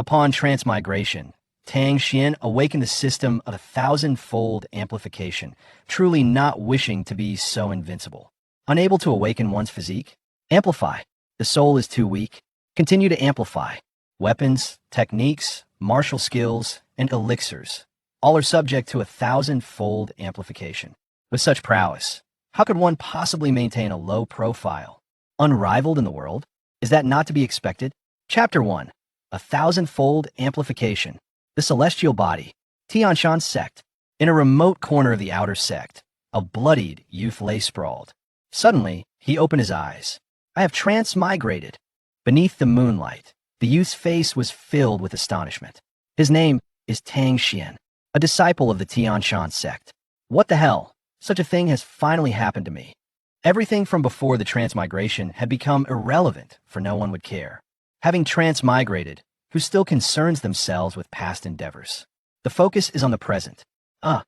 Upon transmigration, Tang Xuan awakened the system of 1,000-fold amplification, truly not wishing to be so invincible. Unable to awaken one's physique? Amplify. The soul is too weak. Continue to amplify. Weapons, techniques, martial skills, and elixirs, all are subject to 1,000-fold amplification. With such prowess, how could one possibly maintain a low profile? Unrivaled in the world? Is that not to be expected? Chapter 1. 1,000-fold Amplification. The Celestial Body. Tian Xuan Sect. In a remote corner of the outer sect, a bloodied youth lay sprawled. Suddenly, he opened his eyes. I have transmigrated. Beneath the moonlight, the youth's face was filled with astonishment. His name is Tang Xuan, a disciple of the Tian Xuan sect. What the hell? Such a thing has finally happened to me. Everything from before the transmigration had become irrelevant, for no one would care. Having transmigrated, who still concerns themselves with past endeavors? The focus is on the present. A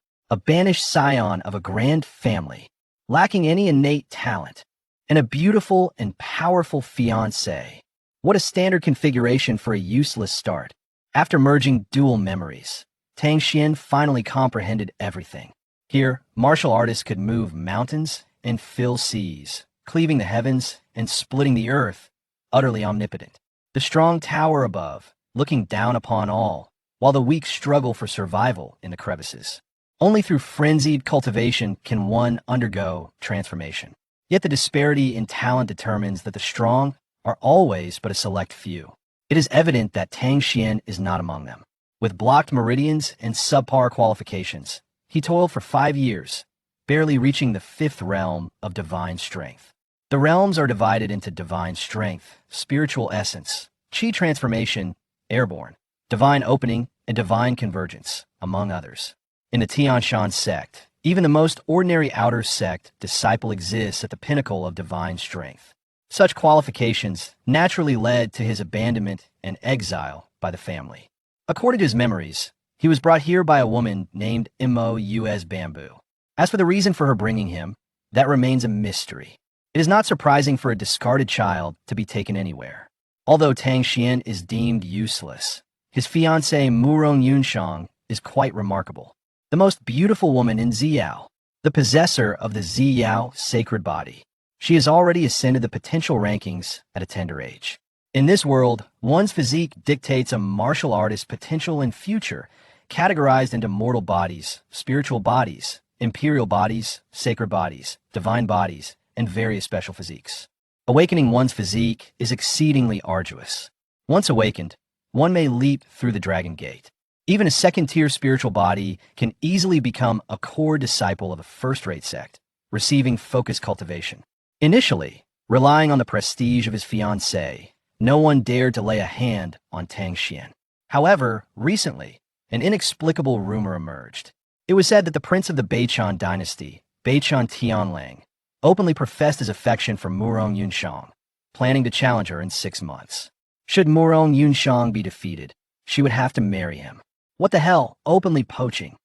banished scion of a grand family, lacking any innate talent, and a beautiful and powerful fiancée. What a standard configuration for a useless start. After merging dual memories, Tang Xuan finally comprehended everything. Here, martial artists could move mountains and fill seas, cleaving the heavens and splitting the earth, utterly omnipotent. The strong tower above, looking down upon all, while the weak struggle for survival in the crevices. Only through frenzied cultivation can one undergo transformation. Yet the disparity in talent determines that the strong are always but a select few. It is evident that Tang Xuan is not among them. With blocked meridians and subpar qualifications, he toiled for 5 years, barely reaching the 5th realm of divine strength. The realms are divided into divine strength, spiritual essence, chi transformation, airborne, divine opening, and divine convergence, among others. In the Tian Xuan sect, even the most ordinary outer sect disciple exists at the pinnacle of divine strength. Such qualifications naturally led to his abandonment and exile by the family. According to his memories, he was brought here by a woman named 000x Bamboo. As for the reason for her bringing him, that remains a mystery. It is not surprising for a discarded child to be taken anywhere. Although Tang Xuan is deemed useless, his fiancée Murong Yunshang is quite remarkable. The most beautiful woman in Ziyao, the possessor of the Ziyao sacred body. She has already ascended the potential rankings at a tender age. In this world, one's physique dictates a martial artist's potential and future, categorized into mortal bodies, spiritual bodies, imperial bodies, sacred bodies, divine bodies, and various special physiques. Awakening one's physique is exceedingly arduous. Once awakened, one may leap through the dragon gate. Even a second-tier spiritual body can easily become a core disciple of a first-rate sect, receiving focused cultivation. Initially, relying on the prestige of his fiancée, no one dared to lay a hand on Tang Xuan. However, recently, an inexplicable rumor emerged. It was said that the prince of the Beichuan dynasty, Beichuan Tianlang, openly professed his affection for Murong Yunshang, planning to challenge her in 6 months. Should Murong Yunshang be defeated, she would have to marry him. What the hell, openly poaching?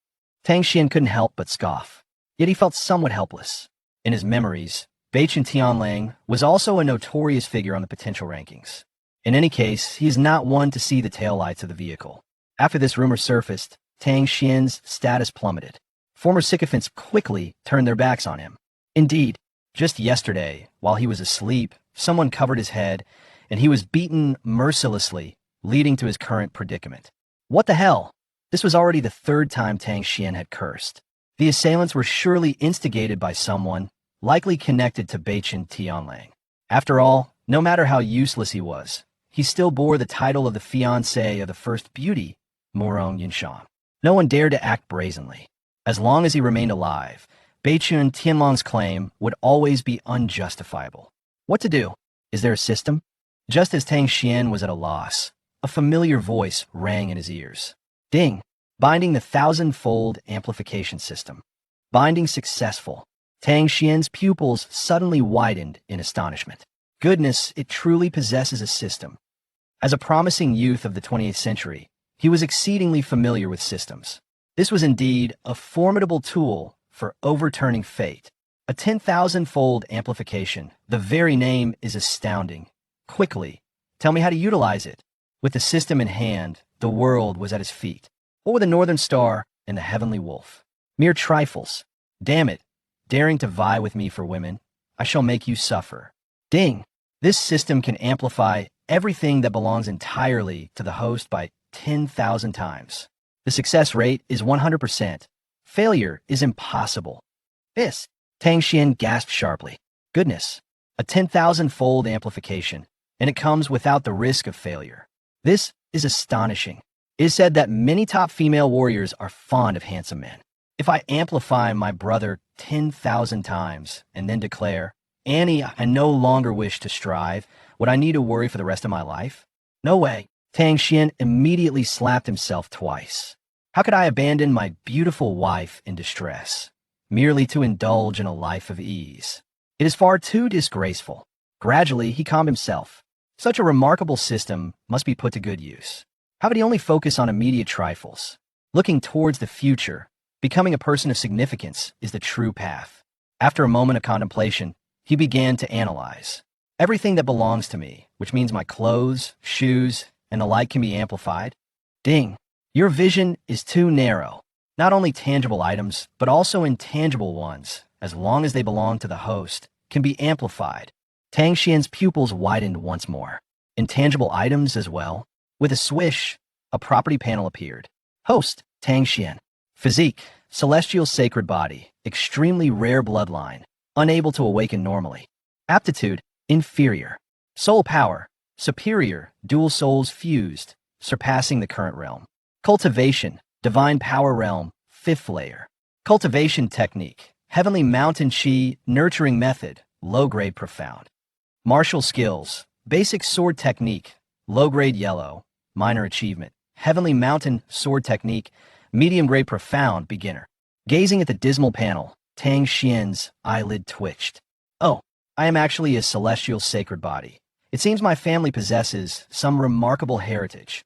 Tang Xuan couldn't help but scoff, yet he felt somewhat helpless. In his memories, Beichuan Tianlang was also a notorious figure on the potential rankings. In any case, he is not one to see the taillights of the vehicle. After this rumor surfaced, Tang Xuan's status plummeted. Former sycophants quickly turned their backs on him. Indeed, just yesterday, while he was asleep, someone covered his head, and he was beaten mercilessly, leading to his current predicament. What the hell? This was already the 3rd time Tang Xuan had cursed. The assailants were surely instigated by someone, likely connected to Beichuan Tianlang. After all, no matter how useless he was, he still bore the title of the fiancé of the first beauty, Murong Yunshang. No one dared to act brazenly. As long as he remained alive, Beichuan Tianlang's claim would always be unjustifiable. What to do? Is there a system? Just as Tang Xuan was at a loss, a familiar voice rang in his ears. Ding! Binding the 1,000-fold Amplification System. Binding successful. Tang Xuan's pupils suddenly widened in astonishment. Goodness, it truly possesses a system. As a promising youth of the 20th century, he was exceedingly familiar with systems. This was indeed a formidable tool for overturning fate. A 10,000-fold amplification. The very name is astounding. Quickly, tell me how to utilize it. With the system in hand, the world was at his feet. What were the Northern Star and the Heavenly Wolf? Mere trifles. Damn it, daring to vie with me for women, I shall make you suffer. Ding! This system can amplify everything that belongs entirely to the host by 10,000 times. The success rate is 100%. Failure is impossible. This, Tang Xuan gasped sharply. Goodness, a 10,000-fold amplification, and it comes without the risk of failure. This is astonishing. It is said that many top female warriors are fond of handsome men. If I amplify my brother 10,000 times and then declare, Annie, I no longer wish to strive, would I need to worry for the rest of my life? No way. Tang Xuan immediately slapped himself twice. How could I abandon my beautiful wife in distress, merely to indulge in a life of ease? It is far too disgraceful. Gradually, he calmed himself. Such a remarkable system must be put to good use. How could he only focus on immediate trifles? Looking towards the future, becoming a person of significance is the true path. After a moment of contemplation, he began to analyze. Everything that belongs to me, which means my clothes, shoes, and the like, can be amplified. Ding! Your vision is too narrow. Not only tangible items, but also intangible ones, as long as they belong to the host, can be amplified. Tang Xuan's pupils widened once more. Intangible items as well. With a swish, a property panel appeared. Host, Tang Xuan. Physique, celestial sacred body, extremely rare bloodline, unable to awaken normally. Aptitude, inferior. Soul power, superior, dual souls fused, surpassing the current realm. Cultivation, divine power realm, 5th layer. Cultivation technique, heavenly mountain chi, nurturing method, low-grade profound. Martial skills, basic sword technique, low-grade yellow, minor achievement. Heavenly mountain sword technique, medium-grade profound, beginner. Gazing at the dismal panel, Tang Xuan's eyelid twitched. Oh, I am actually a celestial sacred body. It seems my family possesses some remarkable heritage.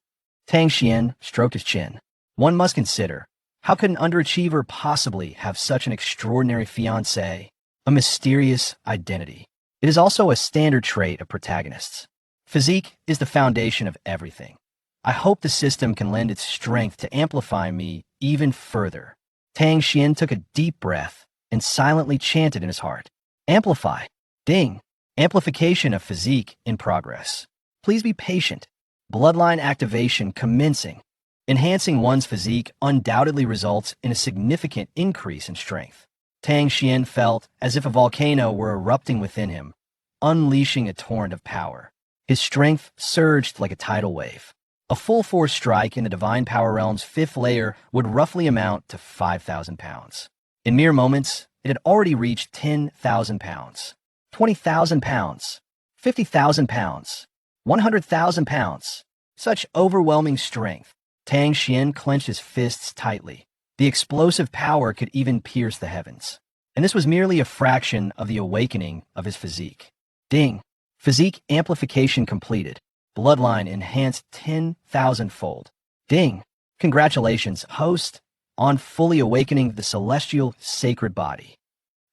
Tang Xuan stroked his chin. One must consider, how could an underachiever possibly have such an extraordinary fiancé? A mysterious identity. It is also a standard trait of protagonists. Physique is the foundation of everything. I hope the system can lend its strength to amplify me even further. Tang Xuan took a deep breath and silently chanted in his heart. Amplify. Ding. Amplification of physique in progress. Please be patient. Bloodline activation commencing. Enhancing one's physique undoubtedly results in a significant increase in strength. Tang Xuan felt as if a volcano were erupting within him, unleashing a torrent of power. His strength surged like a tidal wave. A full-force strike in the Divine Power Realm's 5th layer would roughly amount to 5,000 pounds. In mere moments, it had already reached 10,000 pounds, 20,000 pounds, 50,000 pounds, 100,000 pounds. Such overwhelming strength. Tang Xuan clenched his fists tightly. The explosive power could even pierce the heavens. And this was merely a fraction of the awakening of his physique. Ding! Physique amplification completed. Bloodline enhanced 10,000-fold. Ding! Congratulations, host, on fully awakening the celestial sacred body.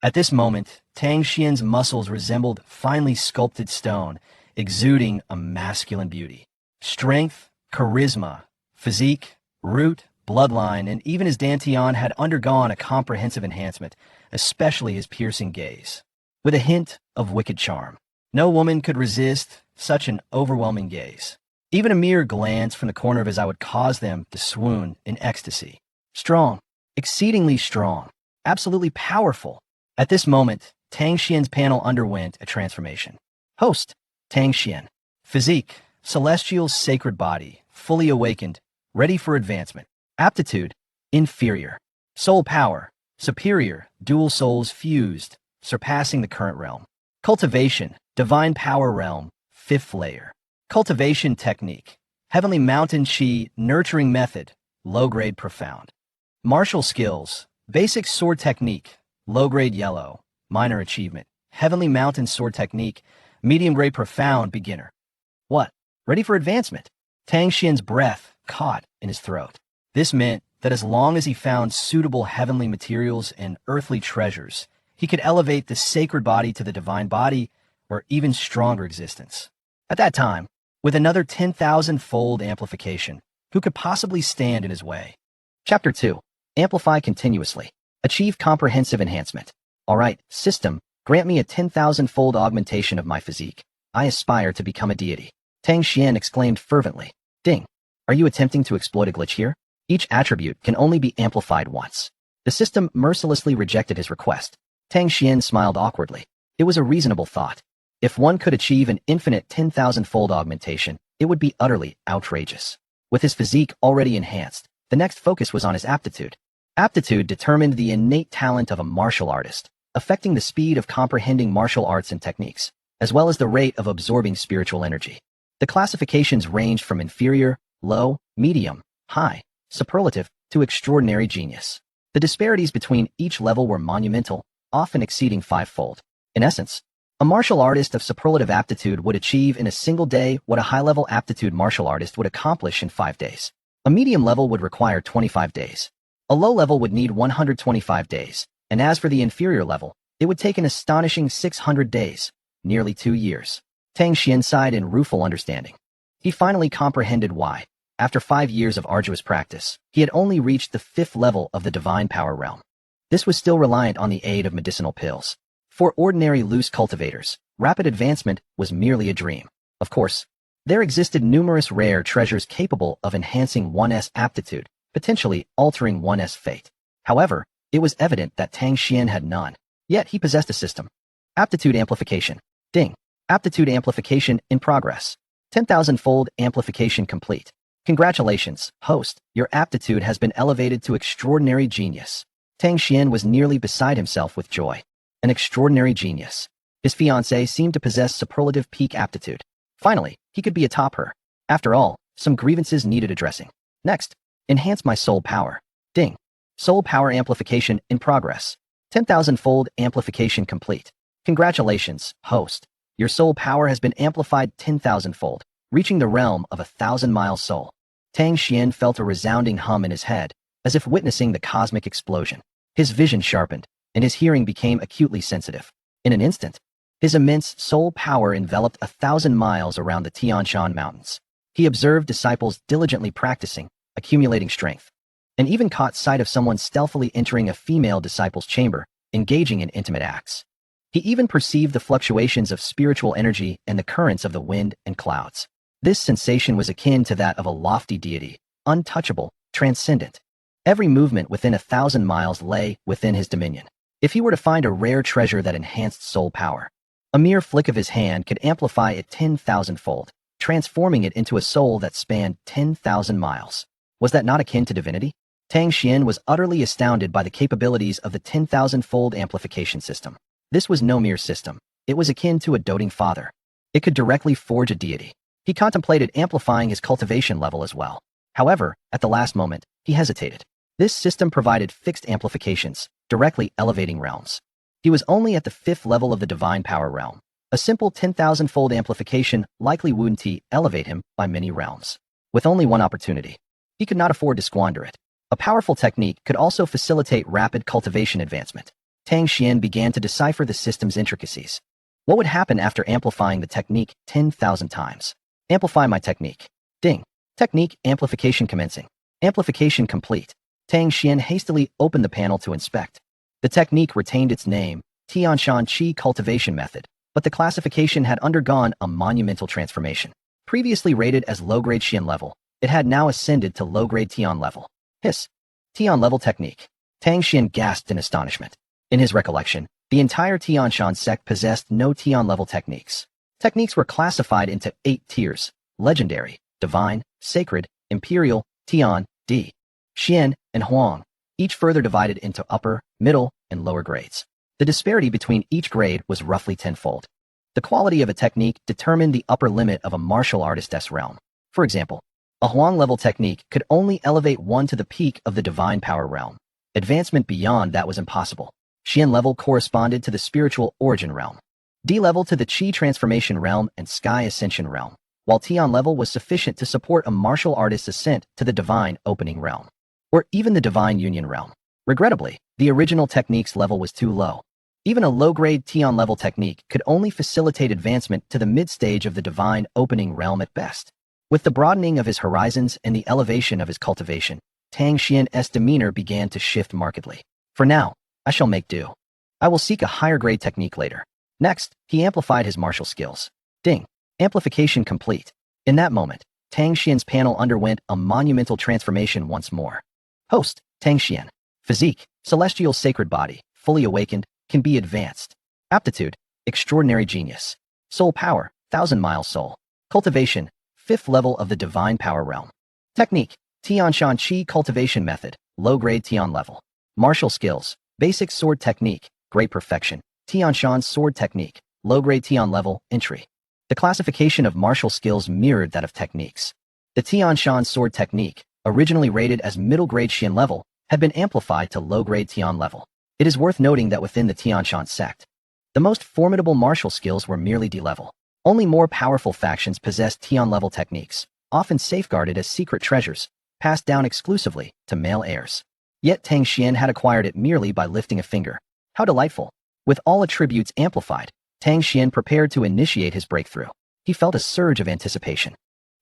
At this moment, Tang Xuan's muscles resembled finely sculpted stone, exuding a masculine beauty. Strength, charisma, physique, root, bloodline, and even his dantian had undergone a comprehensive enhancement, especially his piercing gaze. With a hint of wicked charm. No woman could resist such an overwhelming gaze. Even a mere glance from the corner of his eye would cause them to swoon in ecstasy. Strong, exceedingly strong, absolutely powerful. At this moment, Tang Xuan's panel underwent a transformation. Host, Tang Xuan. Physique, celestial sacred body, fully awakened, ready for advancement. Aptitude, inferior. Soul power, superior, dual souls fused, surpassing the current realm. Cultivation, divine power realm, 5th layer. Cultivation technique, heavenly mountain chi, nurturing method, low-grade profound. Martial skills, basic sword technique, low-grade yellow, minor achievement. Heavenly mountain sword technique, medium-grade profound, beginner. What? Ready for advancement? Tang Xuan's breath caught in his throat. This meant that as long as he found suitable heavenly materials and earthly treasures, he could elevate the sacred body to the divine body or even stronger existence. At that time, with another 10,000-fold amplification. Who could possibly stand in his way? Chapter 2. Amplify continuously. Achieve comprehensive enhancement. Alright, system, grant me a 10,000-fold augmentation of my physique. I aspire to become a deity. Tang Xuan exclaimed fervently. Ding. Are you attempting to exploit a glitch here? Each attribute can only be amplified once. The system mercilessly rejected his request. Tang Xuan smiled awkwardly. It was a reasonable thought. If one could achieve an infinite 10,000-fold augmentation, it would be utterly outrageous. With his physique already enhanced, the next focus was on his aptitude. Aptitude determined the innate talent of a martial artist, affecting the speed of comprehending martial arts and techniques, as well as the rate of absorbing spiritual energy. The classifications ranged from inferior, low, medium, high, superlative, to extraordinary genius. The disparities between each level were monumental, often exceeding fivefold. In essence, a martial artist of superlative aptitude would achieve in a single day what a high-level aptitude martial artist would accomplish in 5 days. A medium level would require 25 days. A low level would need 125 days, and as for the inferior level, it would take an astonishing 600 days, nearly 2 years. Tang Xuan sighed in rueful understanding. He finally comprehended why, after 5 years of arduous practice, he had only reached the 5th level of the divine power realm. This was still reliant on the aid of medicinal pills. For ordinary loose cultivators, rapid advancement was merely a dream. Of course, there existed numerous rare treasures capable of enhancing one's aptitude, potentially altering one's fate. However, it was evident that Tang Xuan had none. Yet he possessed a system. Aptitude amplification. Ding. Aptitude amplification in progress. 10,000-fold amplification complete. Congratulations, host. Your aptitude has been elevated to extraordinary genius. Tang Xuan was nearly beside himself with joy. An extraordinary genius. His fiancée seemed to possess superlative peak aptitude. Finally, he could be atop her. After all, some grievances needed addressing. Next, enhance my soul power. Ding. Soul power amplification in progress. 10,000-fold amplification complete. Congratulations, host. Your soul power has been amplified 10,000-fold, reaching the realm of 1,000-mile soul. Tang Xuan felt a resounding hum in his head, as if witnessing the cosmic explosion. His vision sharpened, and his hearing became acutely sensitive. In an instant, his immense soul power enveloped 1,000 miles around the Tian Shan Mountains. He observed disciples diligently practicing, accumulating strength, and even caught sight of someone stealthily entering a female disciple's chamber, engaging in intimate acts. He even perceived the fluctuations of spiritual energy and the currents of the wind and clouds. This sensation was akin to that of a lofty deity, untouchable, transcendent. Every movement within 1,000 miles lay within his dominion. If he were to find a rare treasure that enhanced soul power, a mere flick of his hand could amplify it 10,000-fold, transforming it into a soul that spanned 10,000 miles. Was that not akin to divinity? Tang Xuan was utterly astounded by the capabilities of the 10,000-fold amplification system. This was no mere system. It was akin to a doting father. It could directly forge a deity. He contemplated amplifying his cultivation level as well. However, at the last moment, he hesitated. This system provided fixed amplifications, directly elevating realms. He was only at the 5th level of the divine power realm. A simple 10,000-fold amplification likely wouldn't elevate him by many realms. With only one opportunity, he could not afford to squander it. A powerful technique could also facilitate rapid cultivation advancement. Tang Xuan began to decipher the system's intricacies. What would happen after amplifying the technique 10,000 times? Amplify my technique. Ding. Technique amplification commencing. Amplification complete. Tang Xuan hastily opened the panel to inspect. The technique retained its name, Tianshan Qi Cultivation Method, but the classification had undergone a monumental transformation. Previously rated as low-grade Xian level, it had now ascended to low-grade Tian level. Hiss. Tian level technique. Tang Xuan gasped in astonishment. In his recollection, the entire Tianshan sect possessed no Tian level techniques. Techniques were classified into 8 tiers: legendary, divine, sacred, imperial, Tian, D, Xian, and Huang, each further divided into upper, middle, and lower grades. The disparity between each grade was roughly 10-fold. The quality of a technique determined the upper limit of a martial artist's realm. For example, a Huang-level technique could only elevate one to the peak of the divine power realm. Advancement beyond that was impossible. Xian level corresponded to the spiritual origin realm. D level to the Qi transformation realm and Sky ascension realm, while Tian level was sufficient to support a martial artist's ascent to the divine opening realm, or even the divine union realm. Regrettably, the original technique's level was too low. Even a low-grade Tian-level technique could only facilitate advancement to the mid-stage of the divine opening realm at best. With the broadening of his horizons and the elevation of his cultivation, Tang Xuan's demeanor began to shift markedly. For now, I shall make do. I will seek a higher-grade technique later. Next, he amplified his martial skills. Ding. Amplification complete. In that moment, Tang Xuan's panel underwent a monumental transformation once more. Host, Tang Xuan. Physique, celestial sacred body, fully awakened, can be advanced. Aptitude, extraordinary genius. Soul power, 1,000-mile soul. Cultivation, 5th level of the divine power realm. Technique, Tianshan Qi cultivation method, low-grade Tian level. Martial skills, basic sword technique, great perfection. Tianshan sword technique, low-grade Tian level, entry. The classification of martial skills mirrored that of techniques. The Tianshan sword technique, originally rated as middle-grade Xian level, had been amplified to low-grade Tian level. It is worth noting that within the Tianshan sect, the most formidable martial skills were merely D-level. Only more powerful factions possessed Tian-level techniques, often safeguarded as secret treasures, passed down exclusively to male heirs. Yet Tang Xuan had acquired it merely by lifting a finger. How delightful! With all attributes amplified, Tang Xuan prepared to initiate his breakthrough. He felt a surge of anticipation.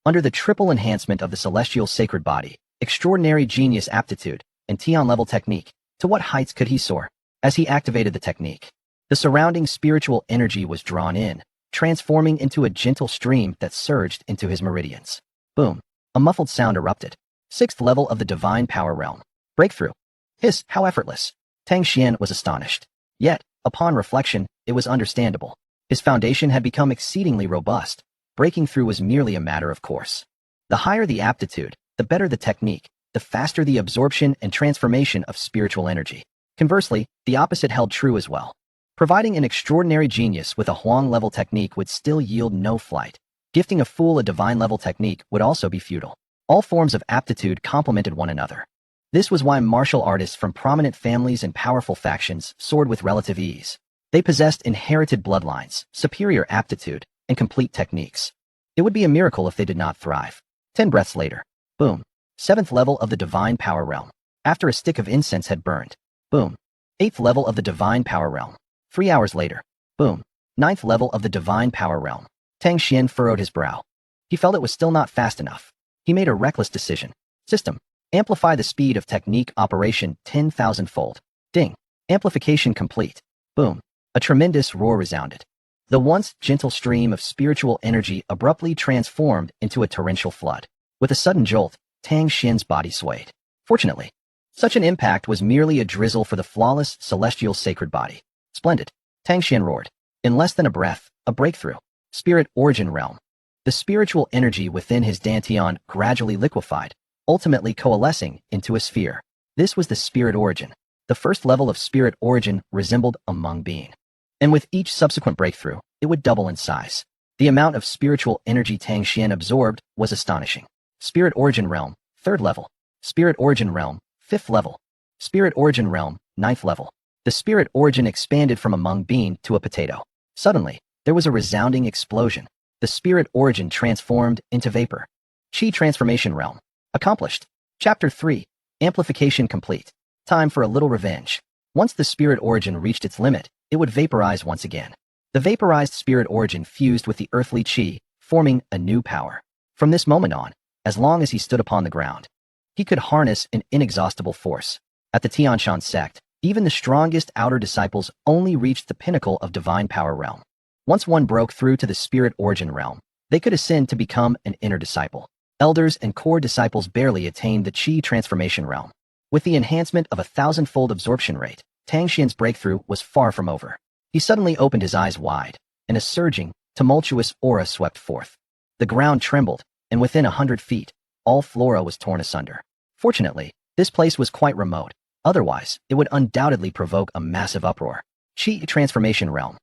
Under the triple enhancement of the celestial sacred body, extraordinary genius aptitude, and Tian-level technique, to what heights could he soar? As he activated the technique, the surrounding spiritual energy was drawn in, transforming into a gentle stream that surged into his meridians. Boom! A muffled sound erupted. 6th level of the divine power realm. Breakthrough. Hiss, how effortless. Tang Xuan was astonished. Yet, upon reflection, it was understandable. His foundation had become exceedingly robust. Breaking through was merely a matter of course. The higher the aptitude, the better the technique, the faster the absorption and transformation of spiritual energy. Conversely, the opposite held true as well. Providing an extraordinary genius with a Huang-level technique would still yield no flight. Gifting a fool a divine-level technique would also be futile. All forms of aptitude complemented one another. This was why martial artists from prominent families and powerful factions soared with relative ease. They possessed inherited bloodlines, superior aptitude, and complete techniques. It would be a miracle if they did not thrive. 10 breaths later. Boom. 7th level of the divine power realm. After a stick of incense had burned. Boom. 8th level of the divine power realm. 3 hours later. Boom. 9th level of the divine power realm. Tang Xuan furrowed his brow. He felt it was still not fast enough. He made a reckless decision. System. Amplify the speed of technique operation 10,000-fold. Ding. Amplification complete. Boom. A tremendous roar resounded. The once gentle stream of spiritual energy abruptly transformed into a torrential flood. With a sudden jolt, Tang Xuan's body swayed. Fortunately, such an impact was merely a drizzle for the flawless celestial sacred body. Splendid. Tang Xuan roared. In less than a breath, a breakthrough. Spirit origin realm. The spiritual energy within his dantian gradually liquefied, ultimately coalescing into a sphere. This was the spirit origin. The first level of spirit origin resembled a Meng being. And with each subsequent breakthrough, it would double in size. The amount of spiritual energy Tang Xuan absorbed was astonishing. Spirit origin realm, 3rd level. Spirit origin realm, 5th level. Spirit origin realm, 9th level. The spirit origin expanded from a Meng bean to a potato. Suddenly, there was a resounding explosion. The spirit origin transformed into vapor. Qi transformation realm. Accomplished. Chapter 3. Amplification complete. Time for a little revenge. Once the spirit origin reached its limit, it would vaporize once again. The vaporized spirit origin fused with the earthly qi, forming a new power. From this moment on, as long as he stood upon the ground, he could harness an inexhaustible force. At the Tianshan sect, even the strongest outer disciples only reached the pinnacle of divine power realm. Once one broke through to the spirit origin realm, they could ascend to become an inner disciple. Elders and core disciples barely attained the qi transformation realm. With the enhancement of a 1,000-fold absorption rate, Tang Xuan's breakthrough was far from over. He suddenly opened his eyes wide, and a surging, tumultuous aura swept forth. The ground trembled, and within 100 feet, all flora was torn asunder. Fortunately, this place was quite remote. Otherwise, it would undoubtedly provoke a massive uproar. Qi transformation realm.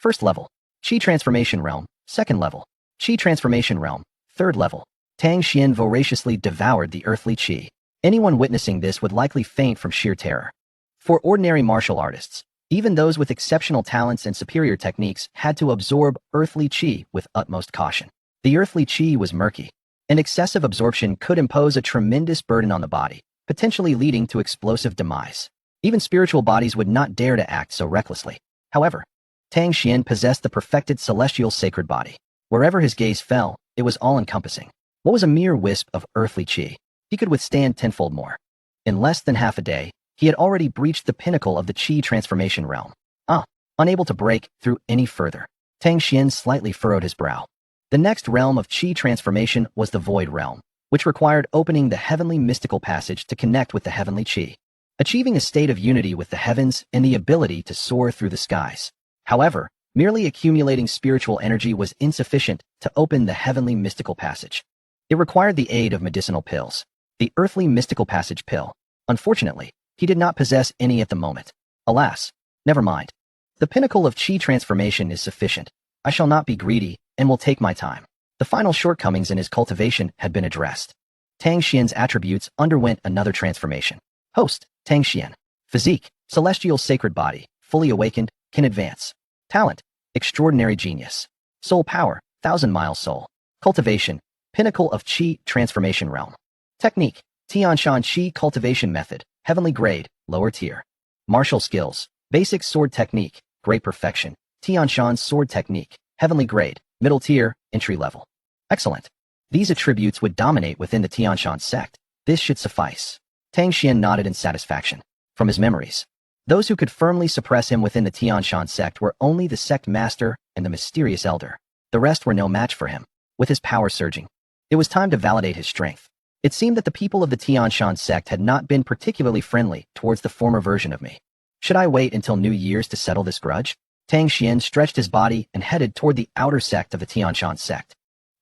1st level. Qi transformation realm. 2nd level. Qi transformation realm. 3rd level. Tang Xuan voraciously devoured the earthly qi. Anyone witnessing this would likely faint from sheer terror. For ordinary martial artists, even those with exceptional talents and superior techniques had to absorb earthly qi with utmost caution. The earthly qi was murky, and excessive absorption could impose a tremendous burden on the body, potentially leading to explosive demise. Even spiritual bodies would not dare to act so recklessly. However, Tang Xuan possessed the perfected celestial sacred body. Wherever his gaze fell, it was all-encompassing. What was a mere wisp of earthly qi? He could withstand tenfold more. In less than half a day, he had already breached the pinnacle of the qi transformation realm. Unable to break through any further, Tang Xuan slightly furrowed his brow. The next realm of qi transformation was the void realm, which required opening the heavenly mystical passage to connect with the heavenly qi, achieving a state of unity with the heavens and the ability to soar through the skies. However, merely accumulating spiritual energy was insufficient to open the heavenly mystical passage. It required the aid of medicinal pills. The earthly mystical passage pill. Unfortunately, he did not possess any at the moment. Alas, never mind. The pinnacle of qi transformation is sufficient. I shall not be greedy and will take my time. The final shortcomings in his cultivation had been addressed. Tang Xuan's attributes underwent another transformation. Host, Tang Xuan. Physique, celestial sacred body, fully awakened, can advance. Talent, extraordinary genius. Soul power, 1,000-mile soul. Cultivation, pinnacle of qi transformation realm. Technique, Tianshan qi cultivation method, heavenly grade, lower tier. Martial skills, basic sword technique, great perfection. Tianshan sword technique, heavenly grade, middle tier, entry level. Excellent. These attributes would dominate within the Tianshan sect. This should suffice. Tang Xuan nodded in satisfaction. From his memories, those who could firmly suppress him within the Tianshan sect were only the sect master and the mysterious elder. The rest were no match for him. With his power surging, it was time to validate his strength. It seemed that the people of the Tianshan sect had not been particularly friendly towards the former version of me. Should I wait until New Year's to settle this grudge? Tang Xuan stretched his body and headed toward the outer sect of the Tianshan sect.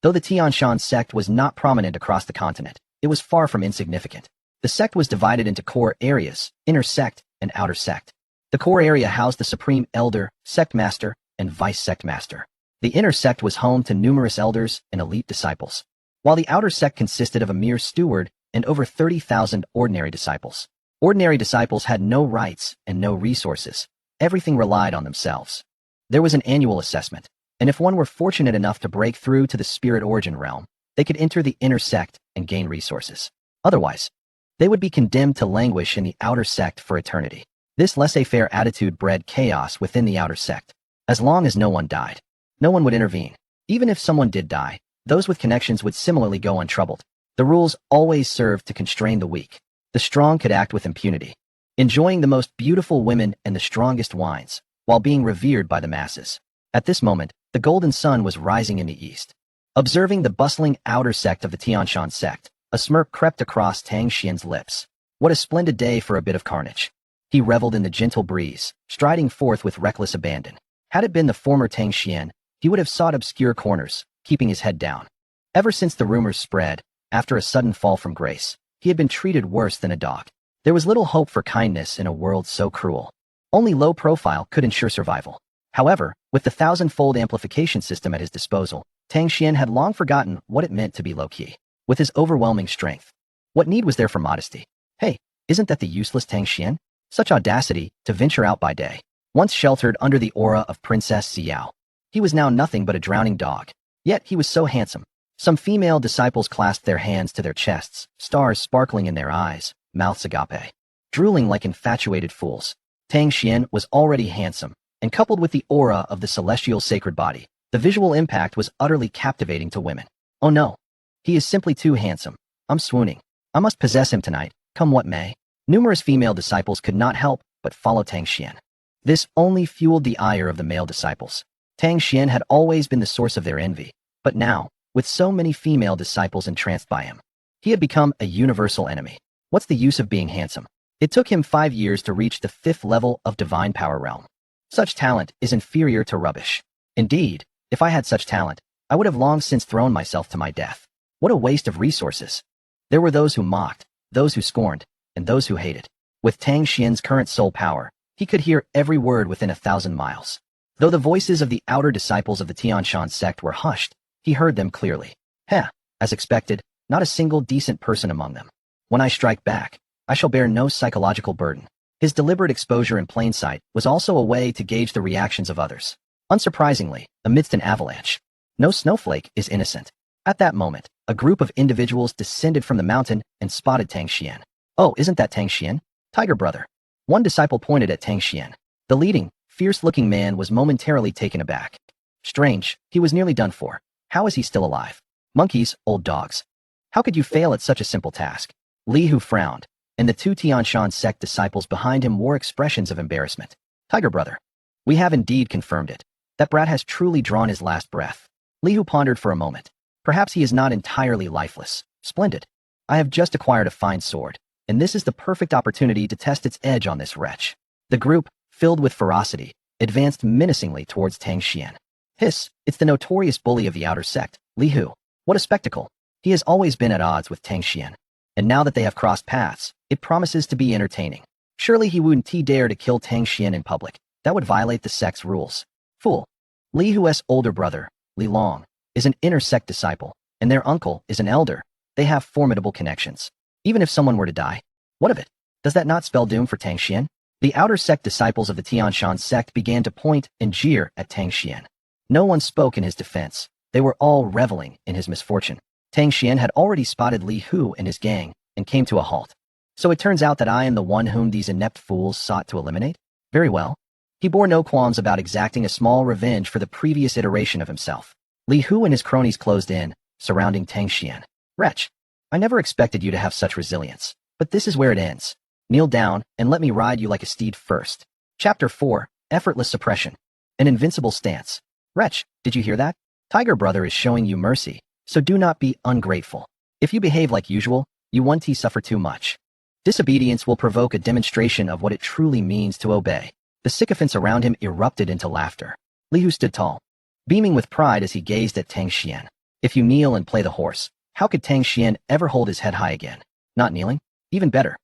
Though the Tianshan sect was not prominent across the continent, it was far from insignificant. The sect was divided into core areas, inner sect, and outer sect. The core area housed the supreme elder, sect master, and vice sect master. The inner sect was home to numerous elders and elite disciples, while the outer sect consisted of a mere steward and over 30,000 ordinary disciples. Ordinary disciples had no rights and no resources. Everything relied on themselves. There was an annual assessment, and if one were fortunate enough to break through to the spirit origin realm, they could enter the inner sect and gain resources. Otherwise, they would be condemned to languish in the outer sect for eternity. This laissez-faire attitude bred chaos within the outer sect. As long as no one died, no one would intervene. Even if someone did die, those with connections would similarly go untroubled. The rules always served to constrain the weak. The strong could act with impunity, enjoying the most beautiful women and the strongest wines, while being revered by the masses. At this moment, the golden sun was rising in the east. Observing the bustling outer sect of the Tianshan sect, a smirk crept across Tang Xuan's lips. What a splendid day for a bit of carnage. He reveled in the gentle breeze, striding forth with reckless abandon. Had it been the former Tang Xuan, he would have sought obscure corners, keeping his head down. Ever since the rumors spread, after a sudden fall from grace, he had been treated worse than a dog. There was little hope for kindness in a world so cruel. Only low profile could ensure survival. However, with the 1,000-fold amplification system at his disposal, Tang Xuan had long forgotten what it meant to be low-key. With his overwhelming strength, what need was there for modesty? Hey, isn't that the useless Tang Xuan? Such audacity to venture out by day. Once sheltered under the aura of Princess Xiao, he was now nothing but a drowning dog. Yet he was so handsome. Some female disciples clasped their hands to their chests, stars sparkling in their eyes, mouths agape, drooling like infatuated fools. Tang Xuan was already handsome, and coupled with the aura of the celestial sacred body, the visual impact was utterly captivating to women. Oh no, he is simply too handsome. I'm swooning. I must possess him tonight, come what may. Numerous female disciples could not help but follow Tang Xuan. This only fueled the ire of the male disciples. Tang Xuan had always been the source of their envy, but now, with so many female disciples entranced by him, he had become a universal enemy. What's the use of being handsome? It took him 5 years to reach the 5th level of divine power realm. Such talent is inferior to rubbish. Indeed, if I had such talent, I would have long since thrown myself to my death. What a waste of resources. There were those who mocked, those who scorned, and those who hated. With Tang Xuan's current soul power, he could hear every word within 1,000 miles. Though the voices of the outer disciples of the Tianshan sect were hushed, he heard them clearly. As expected, not a single decent person among them. When I strike back, I shall bear no psychological burden. His deliberate exposure in plain sight was also a way to gauge the reactions of others. Unsurprisingly, amidst an avalanche, no snowflake is innocent. At that moment, a group of individuals descended from the mountain and spotted Tang Xuan. Oh, isn't that Tang Xuan? Tiger brother. One disciple pointed at Tang Xuan. The leading, fierce-looking man was momentarily taken aback. Strange, he was nearly done for. How is he still alive? Monkeys, old dogs. How could you fail at such a simple task? Li Hu frowned, and the two Tang Xuan sect disciples behind him wore expressions of embarrassment. Tiger brother. We have indeed confirmed it. That brat has truly drawn his last breath. Li Hu pondered for a moment. Perhaps he is not entirely lifeless. Splendid. I have just acquired a fine sword, and this is the perfect opportunity to test its edge on this wretch. The group, filled with ferocity, advanced menacingly towards Tang Xuan. Hiss, it's the notorious bully of the outer sect, Li Hu. What a spectacle. He has always been at odds with Tang Xuan, and now that they have crossed paths, it promises to be entertaining. Surely he wouldn't dare to kill Tang Xuan in public. That would violate the sect's rules. Fool. Li Hu's older brother, Li Long, is an inner sect disciple, and their uncle is an elder. They have formidable connections. Even if someone were to die, what of it? Does that not spell doom for Tang Xuan? The outer sect disciples of the Tang Xuan sect began to point and jeer at Tang Xuan. No one spoke in his defense. They were all reveling in his misfortune. Tang Xuan had already spotted Li Hu and his gang and came to a halt. So it turns out that I am the one whom these inept fools sought to eliminate? Very well. He bore no qualms about exacting a small revenge for the previous iteration of himself. Li Hu and his cronies closed in, surrounding Tang Xuan. Wretch, I never expected you to have such resilience, but this is where it ends. Kneel down and let me ride you like a steed first. Chapter 4, Effortless Suppression. An Invincible Stance. Wretch, did you hear that? Tiger Brother is showing you mercy, so do not be ungrateful. If you behave like usual, you won't suffer too much. Disobedience will provoke a demonstration of what it truly means to obey. The sycophants around him erupted into laughter. Li Hu stood tall, beaming with pride as he gazed at Tang Xuan. If you kneel and play the horse, how could Tang Xuan ever hold his head high again? Not kneeling? Even better.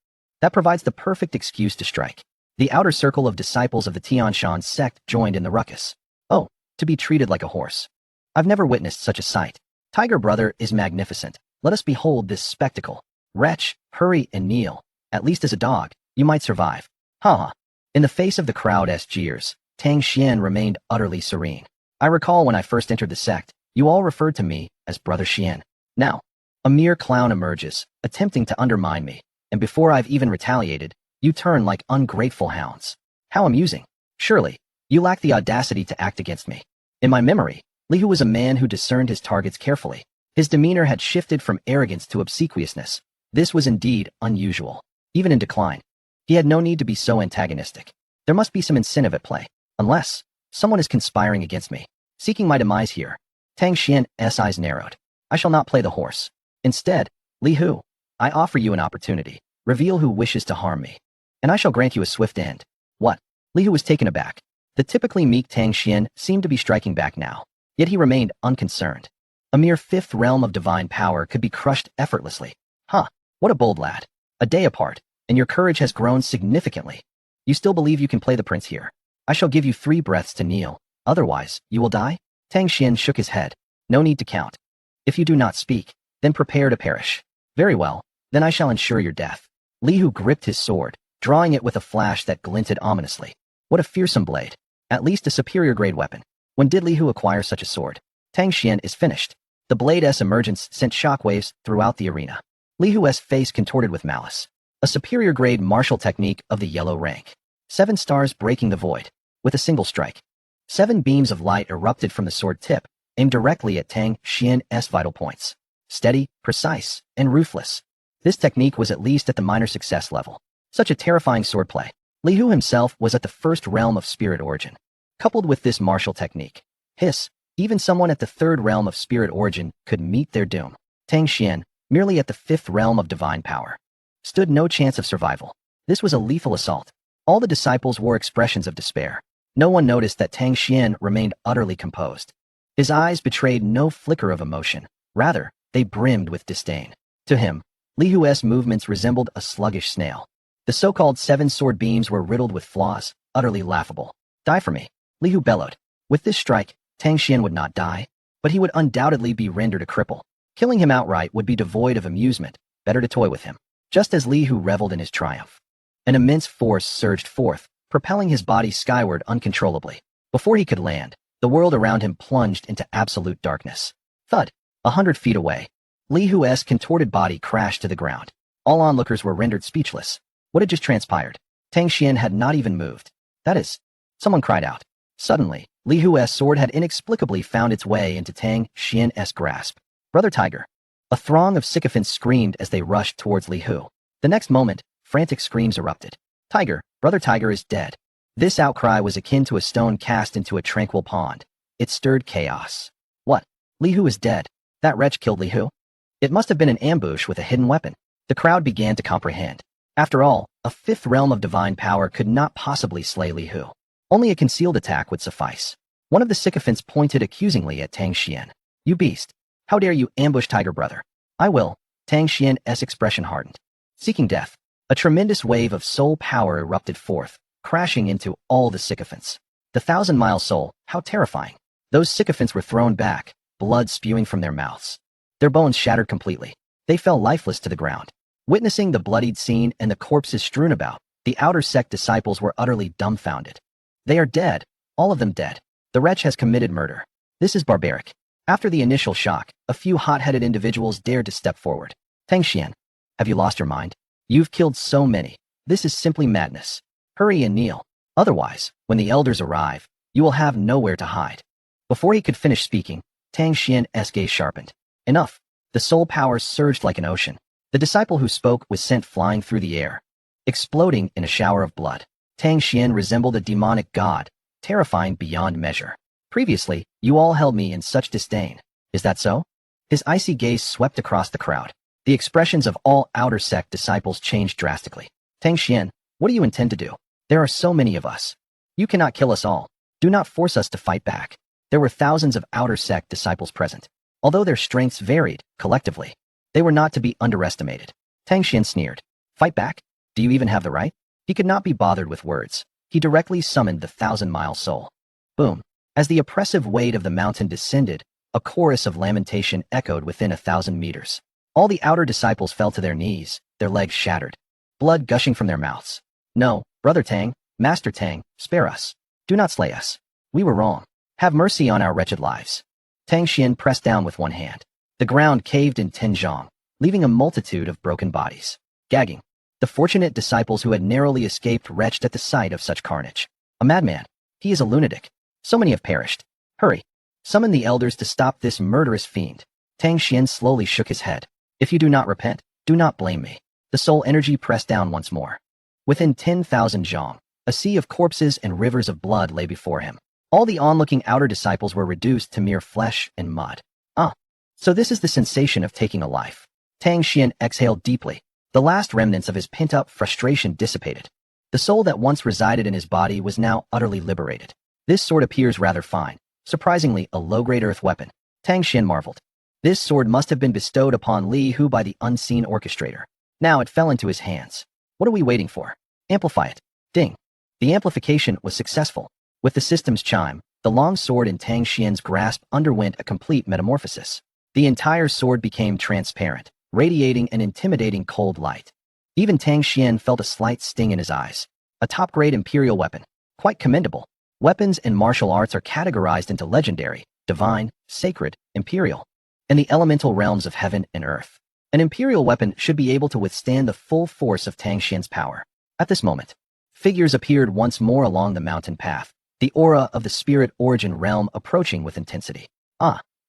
That provides the perfect excuse to strike. The outer circle of disciples of the Tang Xuan sect joined in the ruckus. Oh, to be treated like a horse. I've never witnessed such a sight. Tiger Brother is magnificent. Let us behold this spectacle. Wretch, hurry and kneel. At least as a dog, you might survive. Ha ha. In the face of the crowd's jeers, Tang Xuan remained utterly serene. I recall when I first entered the sect, you all referred to me as Brother Xuan. Now, a mere clown emerges, attempting to undermine me, and before I've even retaliated, you turn like ungrateful hounds. How amusing. Surely, you lack the audacity to act against me. In my memory, Li Hu was a man who discerned his targets carefully. His demeanor had shifted from arrogance to obsequiousness. This was indeed unusual. Even in decline, he had no need to be so antagonistic. There must be some incentive at play, unless someone is conspiring against me, seeking my demise here. Tang Xuan's eyes narrowed. I shall not play the horse. Instead, Li Hu, I offer you an opportunity. Reveal who wishes to harm me, and I shall grant you a swift end. What? Li Hu was taken aback. The typically meek Tang Xuan seemed to be striking back now, yet he remained unconcerned. A mere fifth realm of divine power could be crushed effortlessly. Huh, what a bold lad. A day apart, and your courage has grown significantly. You still believe you can play the prince here? I shall give you 3 breaths to kneel, otherwise, you will die? Tang Xuan shook his head. No need to count. If you do not speak, then prepare to perish. Very well, then I shall ensure your death. Li Hu gripped his sword, drawing it with a flash that glinted ominously. What a fearsome blade. At least a superior grade weapon. When did Li Hu acquire such a sword? Tang Xuan is finished. The blade's emergence sent shockwaves throughout the arena. Li Hu's face contorted with malice. A superior grade martial technique of the yellow rank. 7 stars breaking the void. With a single strike. 7 beams of light erupted from the sword tip, aimed directly at Tang Xuan's vital points. Steady, precise, and ruthless. This technique was at least at the minor success level. Such a terrifying swordplay. Li Hu himself was at the first realm of spirit origin. Coupled with this martial technique, hiss, even someone at the 3rd realm of spirit origin could meet their doom. Tang Xuan, merely at the 5th realm of divine power, stood no chance of survival. This was a lethal assault. All the disciples wore expressions of despair. No one noticed that Tang Xuan remained utterly composed. His eyes betrayed no flicker of emotion. Rather, they brimmed with disdain. To him, Li Hu's movements resembled a sluggish snail. The so-called 7 sword beams were riddled with flaws, utterly laughable. Die for me, Li Hu bellowed. With this strike, Tang Xuan would not die, but he would undoubtedly be rendered a cripple. Killing him outright would be devoid of amusement. Better to toy with him. Just as Li Hu reveled in his triumph, an immense force surged forth, propelling his body skyward uncontrollably. Before he could land, the world around him plunged into absolute darkness. Thud. 100 feet away, Li Hu's contorted body crashed to the ground. All onlookers were rendered speechless. What had just transpired? Tang Xuan had not even moved. That is, Someone cried out. Suddenly, Li Hu's sword had inexplicably found its way into Tang Xuan's grasp. Brother Tiger. A throng of sycophants screamed as they rushed towards Li Hu. The next moment, frantic screams erupted. Tiger, Brother Tiger is dead. This outcry was akin to a stone cast into a tranquil pond. It stirred chaos. What? Li Hu is dead. That wretch killed Li Hu? It must have been an ambush with a hidden weapon. The crowd began to comprehend. After all, a fifth realm of divine power could not possibly slay Li Hu. Only a concealed attack would suffice. One of the sycophants pointed accusingly at Tang Xuan. You beast. How dare you ambush Tiger Brother? I will. Tang Xuan's expression hardened. Seeking death. A tremendous wave of soul power erupted forth, crashing into all the sycophants. The 1,000-mile soul, how terrifying. Those sycophants were thrown back, blood spewing from their mouths. Their bones shattered completely. They fell lifeless to the ground. Witnessing the bloodied scene and the corpses strewn about, the outer sect disciples were utterly dumbfounded. They are dead, all of them dead. The wretch has committed murder. This is barbaric. After the initial shock, a few hot-headed individuals dared to step forward. Tang Xuan, have you lost your mind? You've killed so many. This is simply madness. Hurry and kneel. Otherwise, when the elders arrive, you will have nowhere to hide. Before he could finish speaking, Tang Xuan's gaze sharpened. Enough. The soul power surged like an ocean. The disciple who spoke was sent flying through the air, exploding in a shower of blood. Tang Xuan resembled a demonic god, terrifying beyond measure. Previously, you all held me in such disdain. Is that so? His icy gaze swept across the crowd. The expressions of all outer sect disciples changed drastically. Tang Xuan, what do you intend to do? There are so many of us. You cannot kill us all. Do not force us to fight back. There were thousands of outer sect disciples present. Although their strengths varied, collectively, they were not to be underestimated. Tang Xuan sneered. Fight back? Do you even have the right? He could not be bothered with words. He directly summoned the 1,000-mile soul. Boom. As the oppressive weight of the mountain descended, a chorus of lamentation echoed within 1,000 meters. All the outer disciples fell to their knees, their legs shattered, blood gushing from their mouths. No, Brother Tang, Master Tang, spare us. Do not slay us. We were wrong. Have mercy on our wretched lives. Tang Xuan pressed down with one hand. The ground caved in Tenzhong, leaving a multitude of broken bodies. Gagging. The fortunate disciples who had narrowly escaped retched at the sight of such carnage. A madman. He is a lunatic. So many have perished. Hurry. Summon the elders to stop this murderous fiend. Tang Xuan slowly shook his head. If you do not repent, do not blame me. The soul energy pressed down once more. Within 10,000 zhong, a sea of corpses and rivers of blood lay before him. All the onlooking outer disciples were reduced to mere flesh and mud. So this is the sensation of taking a life. Tang Xuan exhaled deeply. The last remnants of his pent-up frustration dissipated. The soul that once resided in his body was now utterly liberated. This sword appears rather fine, surprisingly a low-grade earth weapon. Tang Xuan marveled. This sword must have been bestowed upon Li Hu by the unseen orchestrator. Now it fell into his hands. What are we waiting for? Amplify it. Ding. The amplification was successful. With the system's chime, the long sword in Tang Xuan's grasp underwent a complete metamorphosis. The entire sword became transparent, radiating an intimidating cold light. Even Tang Xuan felt a slight sting in his eyes. A top-grade imperial weapon. Quite commendable. Weapons and martial arts are categorized into legendary, divine, sacred, imperial, and the elemental realms of heaven and earth. An imperial weapon should be able to withstand the full force of Tang Xuan's power. At this moment, figures appeared once more along the mountain path, the aura of the spirit origin realm approaching with intensity.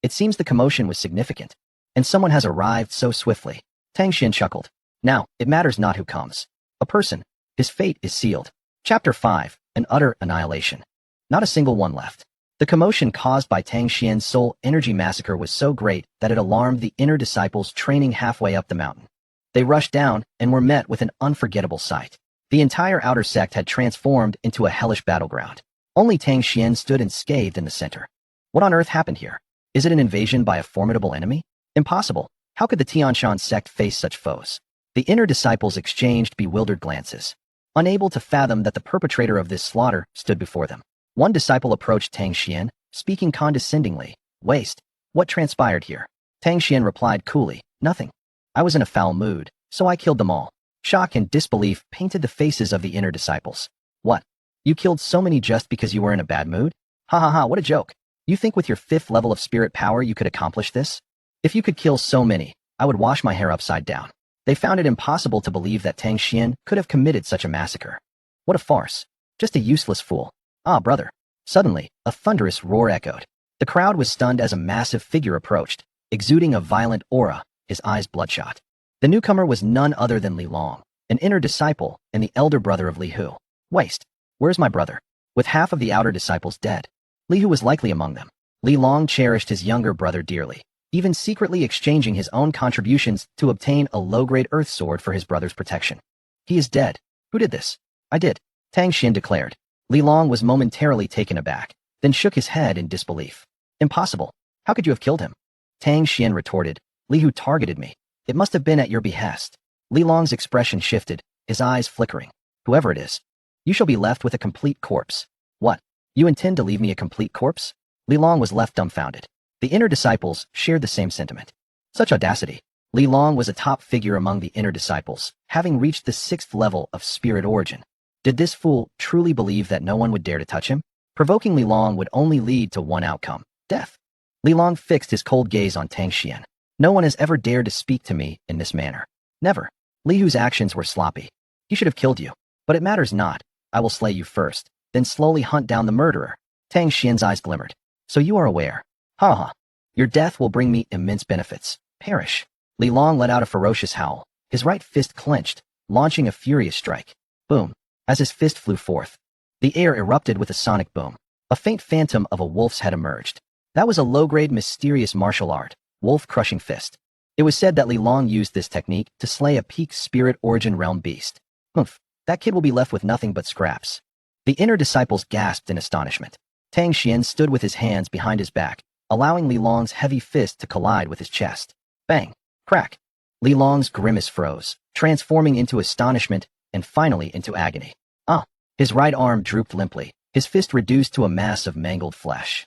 It seems the commotion was significant, and someone has arrived so swiftly. Tang Xuan chuckled. Now, it matters not who comes. A person. His fate is sealed. Chapter 5, An Utter Annihilation. Not a single one left. The commotion caused by Tang Xuan's soul energy massacre was so great that it alarmed the inner disciples training halfway up the mountain. They rushed down and were met with an unforgettable sight. The entire outer sect had transformed into a hellish battleground. Only Tang Xuan stood unscathed in the center. What on earth happened here? Is it an invasion by a formidable enemy? Impossible. How could the Tianshan sect face such foes? The inner disciples exchanged bewildered glances, unable to fathom that the perpetrator of this slaughter stood before them. One disciple approached Tang Xuan, speaking condescendingly. Waste. What transpired here? Tang Xuan replied coolly. Nothing. I was in a foul mood, so I killed them all. Shock and disbelief painted the faces of the inner disciples. What? You killed so many just because you were in a bad mood? Ha ha ha, what a joke. You think with your 5th level of spirit power you could accomplish this? If you could kill so many, I would wash my hair upside down. They found it impossible to believe that Tang Xuan could have committed such a massacre. What a farce. Just a useless fool. Ah, brother. Suddenly, a thunderous roar echoed. The crowd was stunned as a massive figure approached, exuding a violent aura, his eyes bloodshot. The newcomer was none other than Li Long, an inner disciple and the elder brother of Li Hu. Waste. Where's my brother? With half of the outer disciples dead, Li Hu was likely among them. Li Long cherished his younger brother dearly, even secretly exchanging his own contributions to obtain a low-grade earth sword for his brother's protection. He is dead. Who did this? I did, Tang Xuan declared. Li Long was momentarily taken aback, then shook his head in disbelief. Impossible. How could you have killed him? Tang Xuan retorted. Li Hu targeted me. It must have been at your behest. Li Long's expression shifted, his eyes flickering. Whoever it is, you shall be left with a complete corpse. What? You intend to leave me a complete corpse? Li Long was left dumbfounded. The inner disciples shared the same sentiment. Such audacity. Li Long was a top figure among the inner disciples, having reached the 6th level of spirit origin. Did this fool truly believe that no one would dare to touch him? Provoking Li Long would only lead to one outcome, death. Li Long fixed his cold gaze on Tang Xuan. No one has ever dared to speak to me in this manner. Never. Li Hu's actions were sloppy. He should have killed you. But it matters not. I will slay you first, then slowly hunt down the murderer. Tang Xuan's eyes glimmered. So you are aware. Ha ha. Your death will bring me immense benefits. Perish. Li Long let out a ferocious howl, his right fist clenched, launching a furious strike. Boom. As his fist flew forth, the air erupted with a sonic boom. A faint phantom of a wolf's head emerged. That was a low-grade mysterious martial art, wolf-crushing fist. It was said that Li Long used this technique to slay a peak spirit origin realm beast. Humph, that kid will be left with nothing but scraps. The inner disciples gasped in astonishment. Tang Xuan stood with his hands behind his back, allowing Li Long's heavy fist to collide with his chest. Bang! Crack! Li Long's grimace froze, transforming into astonishment and finally into agony. Ah! His right arm drooped limply, his fist reduced to a mass of mangled flesh.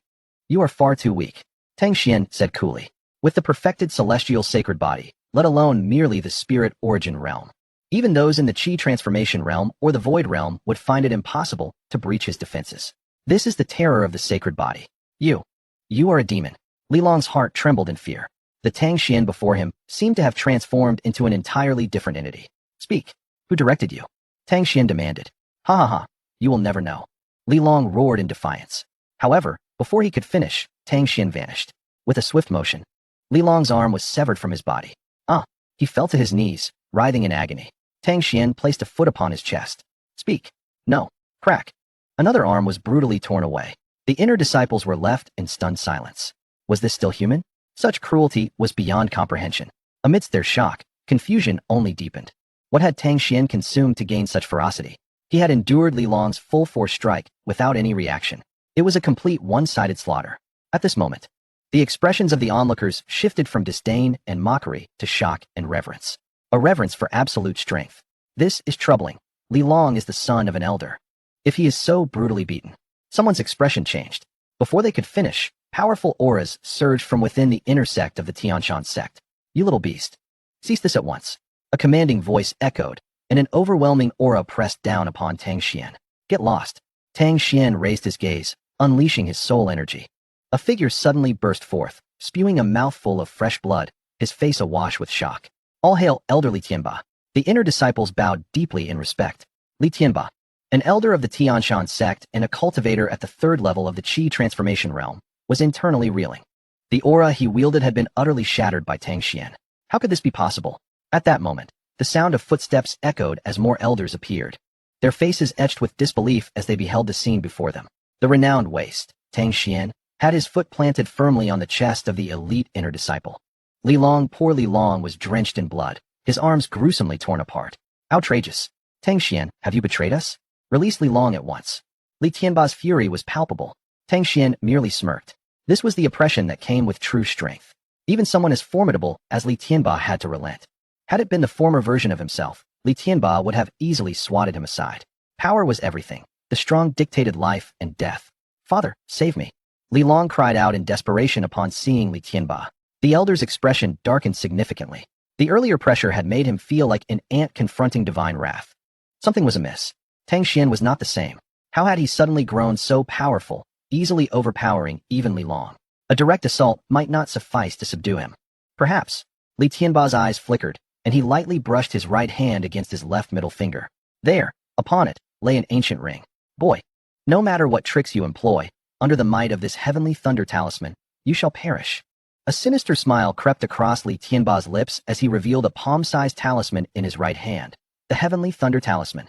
You are far too weak, Tang Xuan said coolly. With the perfected celestial sacred body, let alone merely the spirit origin realm, even those in the Qi transformation realm or the void realm would find it impossible to breach his defenses. This is the terror of the sacred body. You are a demon. Li Long's heart trembled in fear. The Tang Xuan before him seemed to have transformed into an entirely different entity. Speak. Who directed you? Tang Xuan demanded. Ha ha ha. You will never know. Li Long roared in defiance. However, before he could finish, Tang Xuan vanished. With a swift motion, Li Long's arm was severed from his body. Ah! He fell to his knees, writhing in agony. Tang Xuan placed a foot upon his chest. Speak. No. Crack. Another arm was brutally torn away. The inner disciples were left in stunned silence. Was this still human? Such cruelty was beyond comprehension. Amidst their shock, confusion only deepened. What had Tang Xuan consumed to gain such ferocity? He had endured Li Long's full-force strike without any reaction. It was a complete one-sided slaughter. At this moment, the expressions of the onlookers shifted from disdain and mockery to shock and reverence. A reverence for absolute strength. This is troubling. Li Long is the son of an elder. If he is so brutally beaten, someone's expression changed. Before they could finish, powerful auras surged from within the inner sect of the Tianshan sect. You little beast. Cease this at once. A commanding voice echoed, and an overwhelming aura pressed down upon Tang Xuan. Get lost. Tang Xuan raised his gaze, unleashing his soul energy. A figure suddenly burst forth, spewing a mouthful of fresh blood, his face awash with shock. All hail elder Li Tianba. The inner disciples bowed deeply in respect. Li Tianba, an elder of the Tianshan sect and a cultivator at the 3rd level of the Qi transformation realm, was internally reeling. The aura he wielded had been utterly shattered by Tang Xuan. How could this be possible? At that moment, the sound of footsteps echoed as more elders appeared. Their faces etched with disbelief as they beheld the scene before them. The renowned waste, Tang Xuan, had his foot planted firmly on the chest of the elite inner disciple. Li Long, poor Li Long, was drenched in blood, his arms gruesomely torn apart. Outrageous. Tang Xuan, have you betrayed us? Release Li Long at once. Li Tianba's fury was palpable. Tang Xuan merely smirked. This was the oppression that came with true strength. Even someone as formidable as Li Tianba had to relent. Had it been the former version of himself, Li Tianba would have easily swatted him aside. Power was everything. The strong dictated life and death. Father, save me. Li Long cried out in desperation upon seeing Li Tianba. The elder's expression darkened significantly. The earlier pressure had made him feel like an ant confronting divine wrath. Something was amiss. Tang Xuan was not the same. How had he suddenly grown so powerful, easily overpowering even Li Long? A direct assault might not suffice to subdue him. Perhaps. Li Tianba's eyes flickered, and he lightly brushed his right hand against his left middle finger. There, upon it, lay an ancient ring. Boy, No matter what tricks you employ, under the might of this heavenly thunder talisman, you shall perish. A sinister smile crept across Li Tianba's lips as he revealed a palm-sized talisman in his right hand, the heavenly thunder talisman.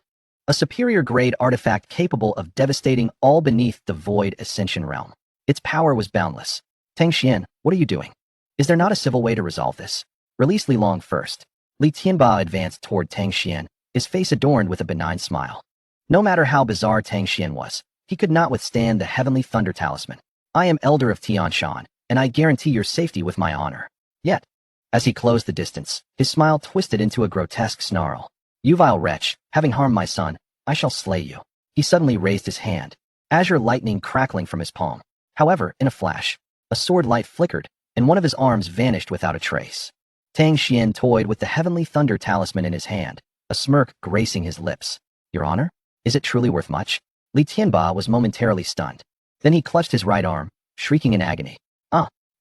A superior-grade artifact capable of devastating all beneath the void ascension realm. Its power was boundless. Tang Xuan, what are you doing? Is there not a civil way to resolve this? Release Li Long first. Li Tianba advanced toward Tang Xuan, his face adorned with a benign smile. No matter how bizarre Tang Xuan was, he could not withstand the heavenly thunder talisman. I am elder of Tianshan, and I guarantee your safety with my honor. Yet, as he closed the distance, his smile twisted into a grotesque snarl. You vile wretch, having harmed my son, I shall slay you. He suddenly raised his hand, azure lightning crackling from his palm. However, in a flash, a sword light flickered, and one of his arms vanished without a trace. Tang Xuan toyed with the heavenly thunder talisman in his hand, a smirk gracing his lips. Your honor? Is it truly worth much? Li Tianba was momentarily stunned. Then he clutched his right arm, shrieking in agony.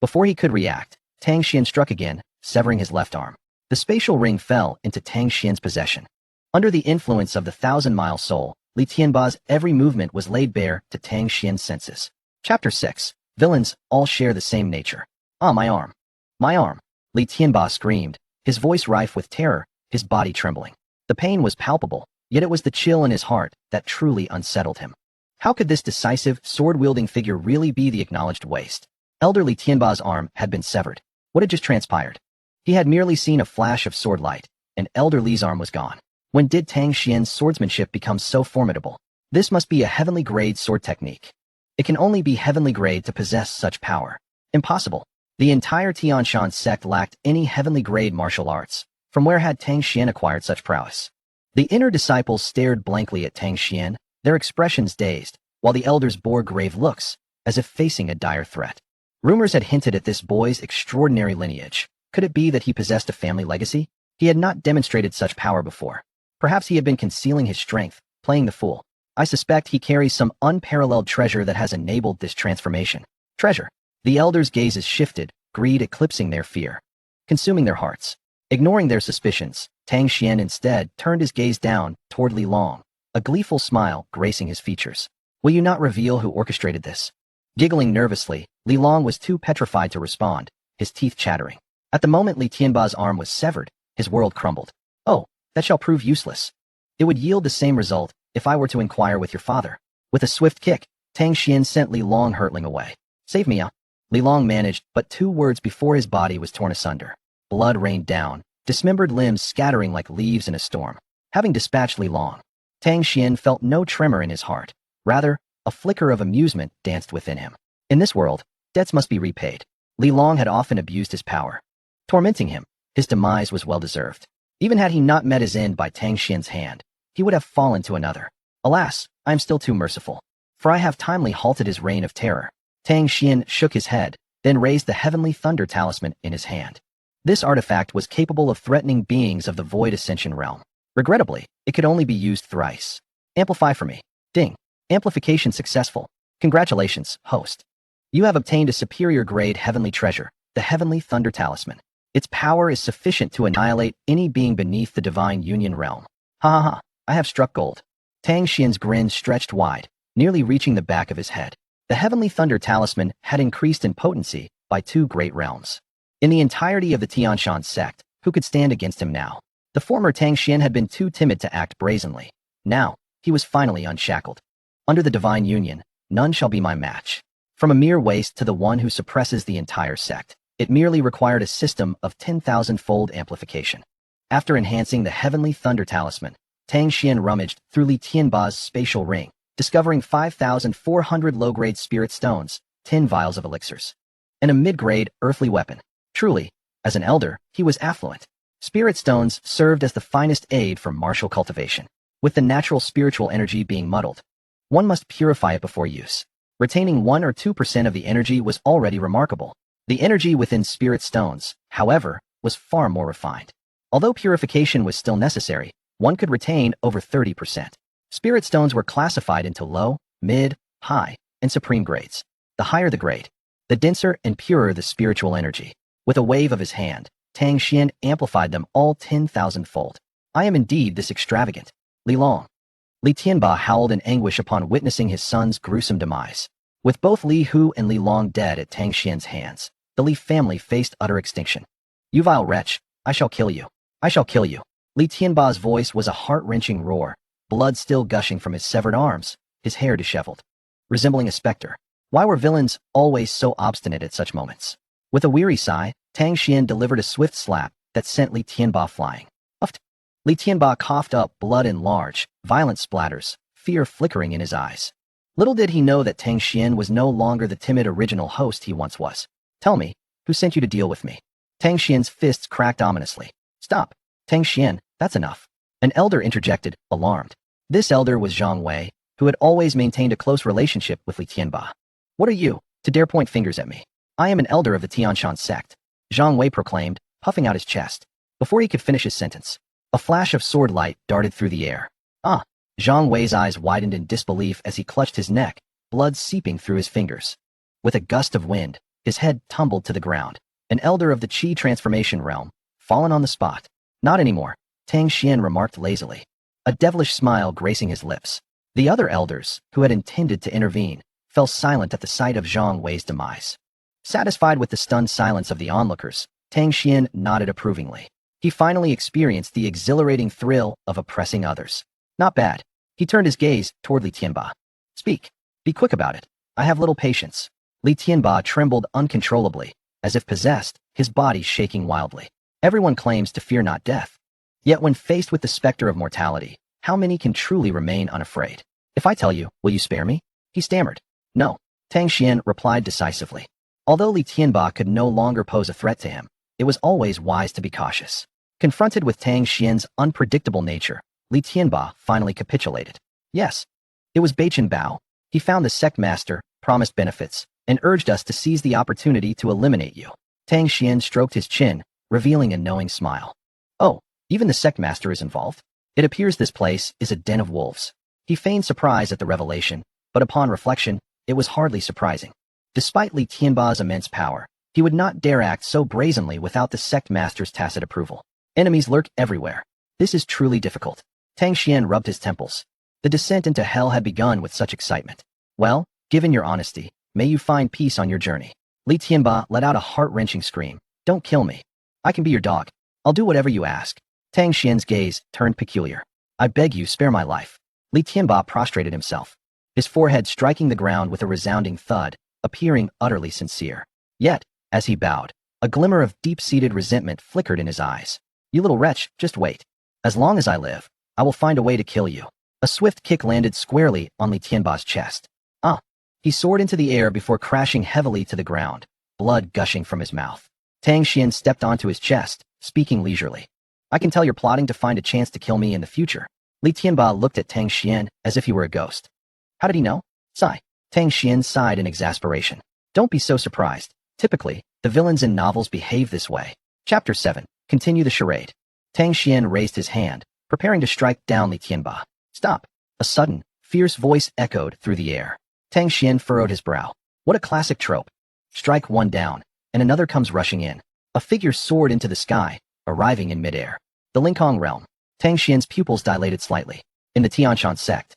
Before he could react, Tang Xuan struck again, severing his left arm. The spatial ring fell into Tang Xuan's possession. Under the influence of the thousand-mile soul, Li Tianba's every movement was laid bare to Tang Xuan's senses. Chapter 6. Villains all share the same nature. My arm. My arm. Li Tianba screamed, his voice rife with terror, his body trembling. The pain was palpable, yet it was the chill in his heart that truly unsettled him. How could this decisive, sword-wielding figure really be the acknowledged waste? Elder Li Tianba's arm had been severed. What had just transpired? He had merely seen a flash of sword light, and Elder Li's arm was gone. When did Tang Xuan's swordsmanship become so formidable? This must be a heavenly grade sword technique. It can only be heavenly grade to possess such power. Impossible. The entire Tianshan sect lacked any heavenly grade martial arts. From where had Tang Xuan acquired such prowess? The inner disciples stared blankly at Tang Xuan, their expressions dazed, while the elders bore grave looks, as if facing a dire threat. Rumors had hinted at this boy's extraordinary lineage. Could it be that he possessed a family legacy? He had not demonstrated such power before. Perhaps he had been concealing his strength, playing the fool. I suspect he carries some unparalleled treasure that has enabled this transformation. Treasure. The elders' gazes shifted, greed eclipsing their fear, consuming their hearts. Ignoring their suspicions, Tang Xuan instead turned his gaze down toward Li Long, a gleeful smile gracing his features. Will you not reveal who orchestrated this? Giggling nervously, Li Long was too petrified to respond, his teeth chattering. At the moment Li Tianba's arm was severed, his world crumbled. Oh, that shall prove useless. It would yield the same result if I were to inquire with your father. With a swift kick, Tang Xuan sent Li Long hurtling away. Save me, Li Long managed but 2 words before his body was torn asunder. Blood rained down, dismembered limbs scattering like leaves in a storm. Having dispatched Li Long, Tang Xuan felt no tremor in his heart. Rather, a flicker of amusement danced within him. In this world, debts must be repaid. Li Long had often abused his power, tormenting him. His demise was well-deserved. Even had he not met his end by Tang Xuan's hand, he would have fallen to another. Alas, I am still too merciful, for I have timely halted his reign of terror. Tang Xuan shook his head, then raised the heavenly thunder talisman in his hand. This artifact was capable of threatening beings of the void ascension realm. Regrettably, it could only be used thrice. Amplify for me. Ding. Amplification successful. Congratulations, host. You have obtained a superior grade heavenly treasure, the heavenly thunder talisman. Its power is sufficient to annihilate any being beneath the divine union realm. Ha ha ha, I have struck gold. Tang Xuan's grin stretched wide, nearly reaching the back of his head. The heavenly thunder talisman had increased in potency by 2 great realms. In the entirety of the Tianshan sect, who could stand against him now? The former Tang Xuan had been too timid to act brazenly. Now, he was finally unshackled. Under the divine union, none shall be my match. From a mere waste to the one who suppresses the entire sect, it merely required a system of 10,000-fold amplification. After enhancing the heavenly thunder talisman, Tang Xuan rummaged through Li Tianba's spatial ring, discovering 5,400 low-grade spirit stones, 10 vials of elixirs, and a mid-grade earthly weapon. Truly, as an elder, he was affluent. Spirit stones served as the finest aid for martial cultivation. With the natural spiritual energy being muddled, one must purify it before use. Retaining 1 or 2% of the energy was already remarkable. The energy within spirit stones, however, was far more refined. Although purification was still necessary, one could retain over 30%. Spirit stones were classified into low, mid, high, and supreme grades. The higher the grade, the denser and purer the spiritual energy. With a wave of his hand, Tang Xuan amplified them all 10,000-fold. I am indeed this extravagant. Li Long. Li Tianba howled in anguish upon witnessing his son's gruesome demise. With both Li Hu and Li Long dead at Tang Xuan's hands, the Li family faced utter extinction. You vile wretch, I shall kill you. I shall kill you. Li Tianba's voice was a heart-wrenching roar, blood still gushing from his severed arms, his hair disheveled. Resembling a specter. Why were villains always so obstinate at such moments? With a weary sigh, Tang Xuan delivered a swift slap that sent Li Tianba flying. Uffed. Li Tianba coughed up blood in large, violent splatters, fear flickering in his eyes. Little did he know that Tang Xuan was no longer the timid original host he once was. Tell me, who sent you to deal with me? Tang Xuan's fists cracked ominously. Stop. Tang Xuan, that's enough. An elder interjected, alarmed. This elder was Zhang Wei, who had always maintained a close relationship with Li Tianba. What are you, to dare point fingers at me? I am an elder of the Tianshan sect, Zhang Wei proclaimed, puffing out his chest. Before he could finish his sentence, a flash of sword light darted through the air. Ah! Zhang Wei's eyes widened in disbelief as he clutched his neck, blood seeping through his fingers. With a gust of wind, his head tumbled to the ground. An elder of the Qi transformation realm, fallen on the spot. Not anymore, Tang Xuan remarked lazily, a devilish smile gracing his lips. The other elders, who had intended to intervene, fell silent at the sight of Zhang Wei's demise. Satisfied with the stunned silence of the onlookers, Tang Xuan nodded approvingly. He finally experienced the exhilarating thrill of oppressing others. Not bad. He turned his gaze toward Li Tianba. Speak. Be quick about it. I have little patience. Li Tianba trembled uncontrollably, as if possessed, his body shaking wildly. Everyone claims to fear not death. Yet when faced with the specter of mortality, how many can truly remain unafraid? If I tell you, will you spare me? He stammered. No. Tang Xuan replied decisively. Although Li Tianba could no longer pose a threat to him, it was always wise to be cautious. Confronted with Tang Xuan's unpredictable nature, Li Tianba finally capitulated. Yes. It was Beichen Bao. He found the sect master, promised benefits, and urged us to seize the opportunity to eliminate you. Tang Xuan stroked his chin, revealing a knowing smile. Oh, even the sect master is involved? It appears this place is a den of wolves. He feigned surprise at the revelation, but upon reflection, it was hardly surprising. Despite Li Tianba's immense power, he would not dare act so brazenly without the sect master's tacit approval. Enemies lurk everywhere. This is truly difficult. Tang Xuan rubbed his temples. The descent into hell had begun with such excitement. Well, given your honesty, may you find peace on your journey. Li Tianba let out a heart-wrenching scream. Don't kill me. I can be your dog. I'll do whatever you ask. Tang Xuan's gaze turned peculiar. I beg you, spare my life. Li Tianba prostrated himself, his forehead striking the ground with a resounding thud, appearing utterly sincere. Yet, as he bowed, a glimmer of deep-seated resentment flickered in his eyes. You little wretch, just wait. As long as I live, I will find a way to kill you. A swift kick landed squarely on Li Tianba's chest. Ah! He soared into the air before crashing heavily to the ground, blood gushing from his mouth. Tang Xuan stepped onto his chest, speaking leisurely. I can tell you're plotting to find a chance to kill me in the future. Li Tianba looked at Tang Xuan as if he were a ghost. How did he know? Sigh. Tang Xuan sighed in exasperation. Don't be so surprised. Typically, the villains in novels behave this way. Chapter 7. Continue the charade. Tang Xuan raised his hand, preparing to strike down Li Tianba. Stop. A sudden, fierce voice echoed through the air. Tang Xuan furrowed his brow. What a classic trope. Strike one down, and another comes rushing in. A figure soared into the sky, arriving in midair. The Linkong realm. Tang Xuan's pupils dilated slightly. In the Tianshan sect,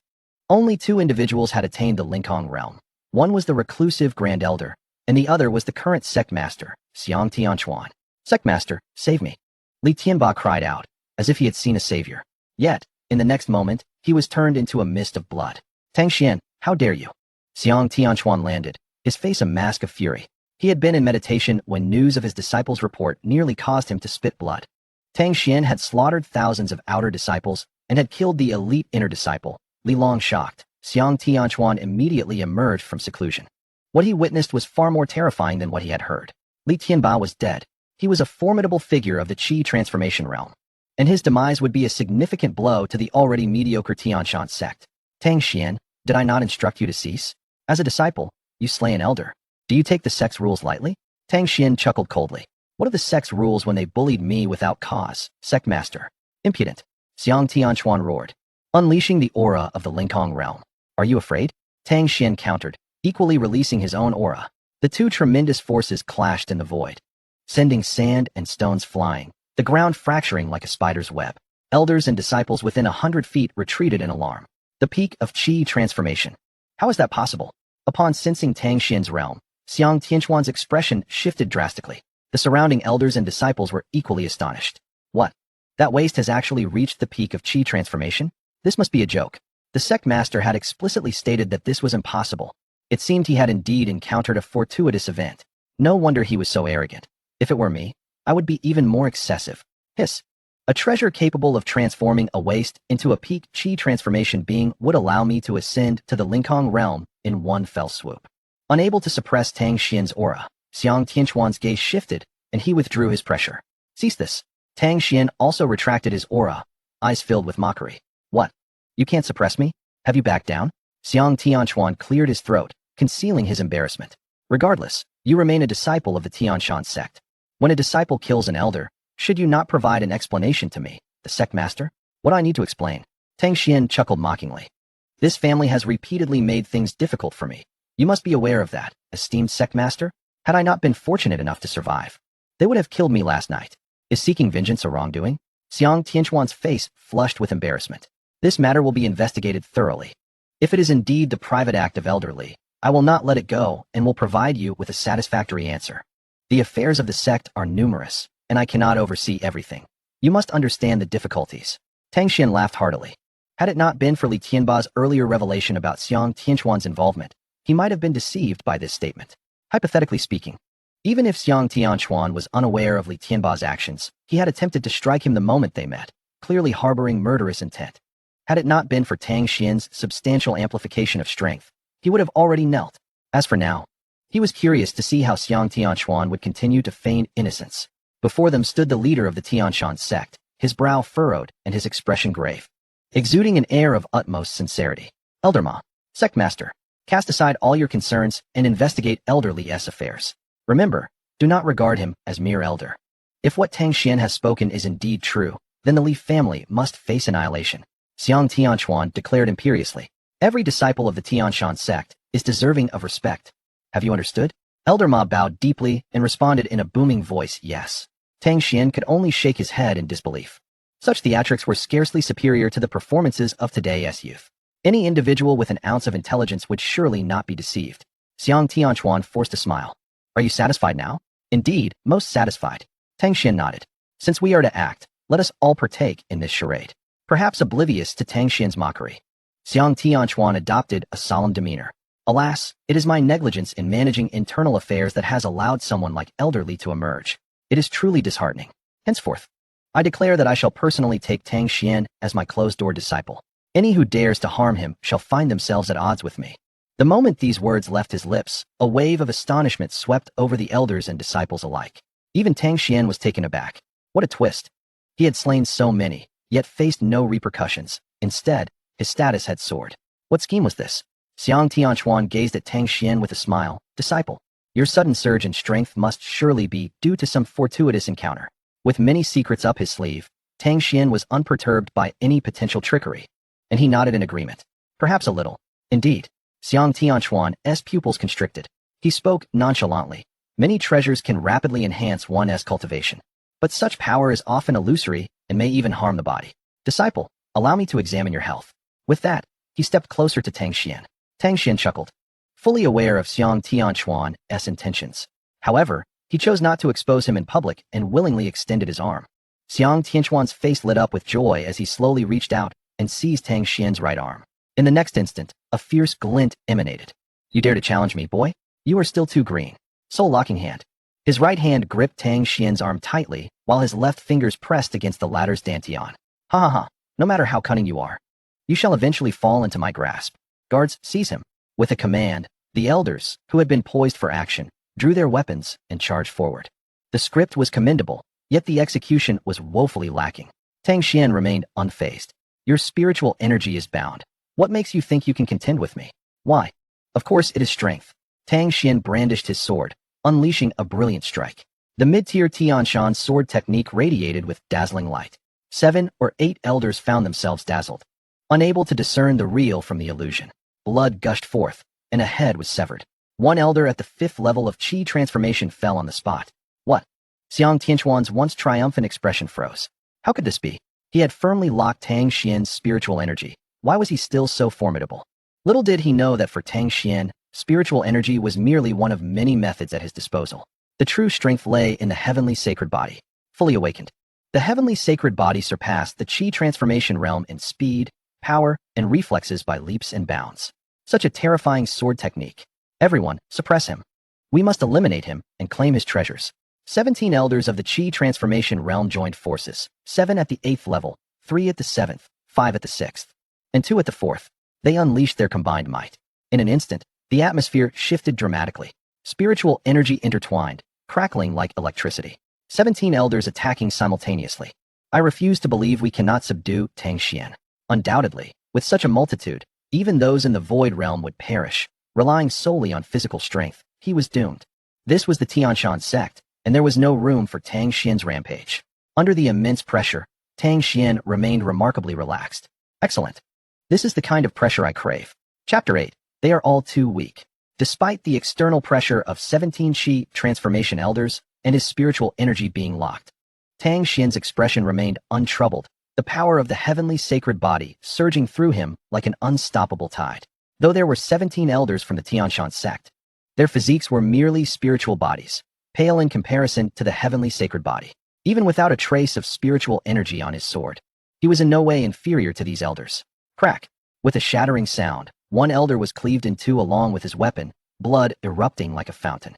only two individuals had attained the Linkong realm. One was the reclusive Grand Elder, and the other was the current sect master, Xiang Tianchuan. Sect master, save me. Li Tianba cried out, as if he had seen a savior. Yet, in the next moment, he was turned into a mist of blood. Tang Xuan, how dare you? Xiang Tianchuan landed, his face a mask of fury. He had been in meditation when news of his disciples' report nearly caused him to spit blood. Tang Xuan had slaughtered thousands of outer disciples and had killed the elite inner disciple. Li Long shocked. Xiang Tianchuan immediately emerged from seclusion. What he witnessed was far more terrifying than what he had heard. Li Tianba was dead. He was a formidable figure of the Qi transformation realm, and his demise would be a significant blow to the already mediocre Tianshan sect. Tang Xuan, did I not instruct you to cease? As a disciple, you slay an elder. Do you take the sect's rules lightly? Tang Xuan chuckled coldly. What are the sect's rules when they bullied me without cause, sect master? Impudent. Xiang Tianchuan roared, unleashing the aura of the Linkong realm. Are you afraid? Tang Xuan countered, equally releasing his own aura. The two tremendous forces clashed in the void, sending sand and stones flying, the ground fracturing like a spider's web. Elders and disciples within 100 feet retreated in alarm. The peak of Qi transformation. How is that possible? Upon sensing Tang Xuan's realm, Xiang Tianquan's expression shifted drastically. The surrounding elders and disciples were equally astonished. What? That waste has actually reached the peak of Qi transformation? This must be a joke. The sect master had explicitly stated that this was impossible. It seemed he had indeed encountered a fortuitous event. No wonder he was so arrogant. If it were me, I would be even more excessive. Hiss. A treasure capable of transforming a waste into a peak Qi transformation being would allow me to ascend to the Linkong realm in one fell swoop. Unable to suppress Tang Xuan's aura, Xiang Tianquan's gaze shifted, and he withdrew his pressure. Cease this. Tang Xuan also retracted his aura, eyes filled with mockery. What? You can't suppress me? Have you backed down? Xiang Tianquan cleared his throat, concealing his embarrassment. Regardless, you remain a disciple of the Tianshan sect. When a disciple kills an elder, should you not provide an explanation to me, the sect master? What do I need to explain? Tang Xuan chuckled mockingly. This family has repeatedly made things difficult for me. You must be aware of that, esteemed sect master. Had I not been fortunate enough to survive, they would have killed me last night. Is seeking vengeance a wrongdoing? Xiang Tianquan's face flushed with embarrassment. This matter will be investigated thoroughly. If it is indeed the private act of elderly, I will not let it go and will provide you with a satisfactory answer. The affairs of the sect are numerous, and I cannot oversee everything. You must understand the difficulties. Tang Xuan laughed heartily. Had it not been for Li Tianba's earlier revelation about Xiang Tianquan's involvement, he might have been deceived by this statement. Hypothetically speaking, even if Xiang Tianquan was unaware of Li Tianba's actions, he had attempted to strike him the moment they met, clearly harboring murderous intent. Had it not been for Tang Xuan's substantial amplification of strength, he would have already knelt. As for now, he was curious to see how Xiang Tianquan would continue to feign innocence. Before them stood the leader of the Tianshan sect, his brow furrowed and his expression grave, exuding an air of utmost sincerity. Elder Ma, sect master, cast aside all your concerns and investigate elderly S affairs. Remember, do not regard him as mere elder. If what Tang Xuan has spoken is indeed true, then the Li family must face annihilation. Xiang Tianquan declared imperiously. Every disciple of the Tianshan sect is deserving of respect. Have you understood? Elder Ma bowed deeply and responded in a booming voice, yes. Tang Xuan could only shake his head in disbelief. Such theatrics were scarcely superior to the performances of today's youth. Any individual with an ounce of intelligence would surely not be deceived. Xiang Tianquan forced a smile. Are you satisfied now? Indeed, most satisfied. Tang Xuan nodded. Since we are to act, let us all partake in this charade. Perhaps oblivious to Tang Xuan's mockery, Xiang Tianquan adopted a solemn demeanor. Alas, it is my negligence in managing internal affairs that has allowed someone like elderly to emerge. It is truly disheartening. Henceforth, I declare that I shall personally take Tang Xuan as my closed-door disciple. Any who dares to harm him shall find themselves at odds with me. The moment these words left his lips, a wave of astonishment swept over the elders and disciples alike. Even Tang Xuan was taken aback. What a twist. He had slain so many, yet faced no repercussions. Instead, his status had soared. What scheme was this? Xiang Tianquan gazed at Tang Xuan with a smile. Disciple, your sudden surge in strength must surely be due to some fortuitous encounter. With many secrets up his sleeve, Tang Xuan was unperturbed by any potential trickery, and he nodded in agreement. Perhaps a little. Indeed. Xiang Tianquan's pupils constricted. He spoke nonchalantly. Many treasures can rapidly enhance one's cultivation, but such power is often illusory and may even harm the body. Disciple, allow me to examine your health. With that, he stepped closer to Tang Xuan. Tang Xuan chuckled, fully aware of Xiang Tianquan's intentions. However, he chose not to expose him in public and willingly extended his arm. Xiang Tianquan's face lit up with joy as he slowly reached out and seized Tang Xuan's right arm. In the next instant, a fierce glint emanated. You dare to challenge me, boy? You are still too green. Soul locking hand. His right hand gripped Tang Xuan's arm tightly, while his left fingers pressed against the latter's dantian. Ha ha ha, no matter how cunning you are, you shall eventually fall into my grasp. Guards, seize him. With a command, the elders, who had been poised for action, drew their weapons and charged forward. The script was commendable, yet the execution was woefully lacking. Tang Xuan remained unfazed. Your spiritual energy is bound. What makes you think you can contend with me? Why? Of course it is strength. Tang Xuan brandished his sword, unleashing a brilliant strike. The mid-tier Tianshan sword technique radiated with dazzling light. 7 or 8 elders found themselves dazzled, unable to discern the real from the illusion. Blood gushed forth, and a head was severed. One elder at the 5th level of Qi transformation fell on the spot. What? Xiang Tianquan's once triumphant expression froze. How could this be? He had firmly locked Tang Xuan's spiritual energy, Why was he still so formidable? Little did he know that for Tang Xuan, spiritual energy was merely one of many methods at his disposal. The true strength lay in the heavenly sacred body, fully awakened. The heavenly sacred body surpassed the Qi transformation realm in speed, power, and reflexes by leaps and bounds. Such a terrifying sword technique. Everyone, suppress him. We must eliminate him and claim his treasures. 17 elders of the Qi transformation realm joined forces, 7 at the 8th level, 3 at the 7th, 5 at the 6th, and 2 at the 4th. They unleashed their combined might. In an instant, the atmosphere shifted dramatically. Spiritual energy intertwined, crackling like electricity. 17 elders attacking simultaneously. I refuse to believe we cannot subdue Tang Xuan. Undoubtedly, with such a multitude, even those in the void realm would perish. Relying solely on physical strength, he was doomed. This was the Tianshan sect, and there was no room for Tang Xuan's rampage. Under the immense pressure, Tang Xuan remained remarkably relaxed. Excellent. This is the kind of pressure I crave. Chapter 8. They are all too weak. Despite the external pressure of 17 Qi transformation elders and his spiritual energy being locked, Tang Xuan's expression remained untroubled, the power of the heavenly sacred body surging through him like an unstoppable tide. Though there were 17 elders from the Tianshan sect, their physiques were merely spiritual bodies, pale in comparison to the heavenly sacred body. Even without a trace of spiritual energy on his sword, he was in no way inferior to these elders. Crack! With a shattering sound, one elder was cleaved in two along with his weapon, blood erupting like a fountain.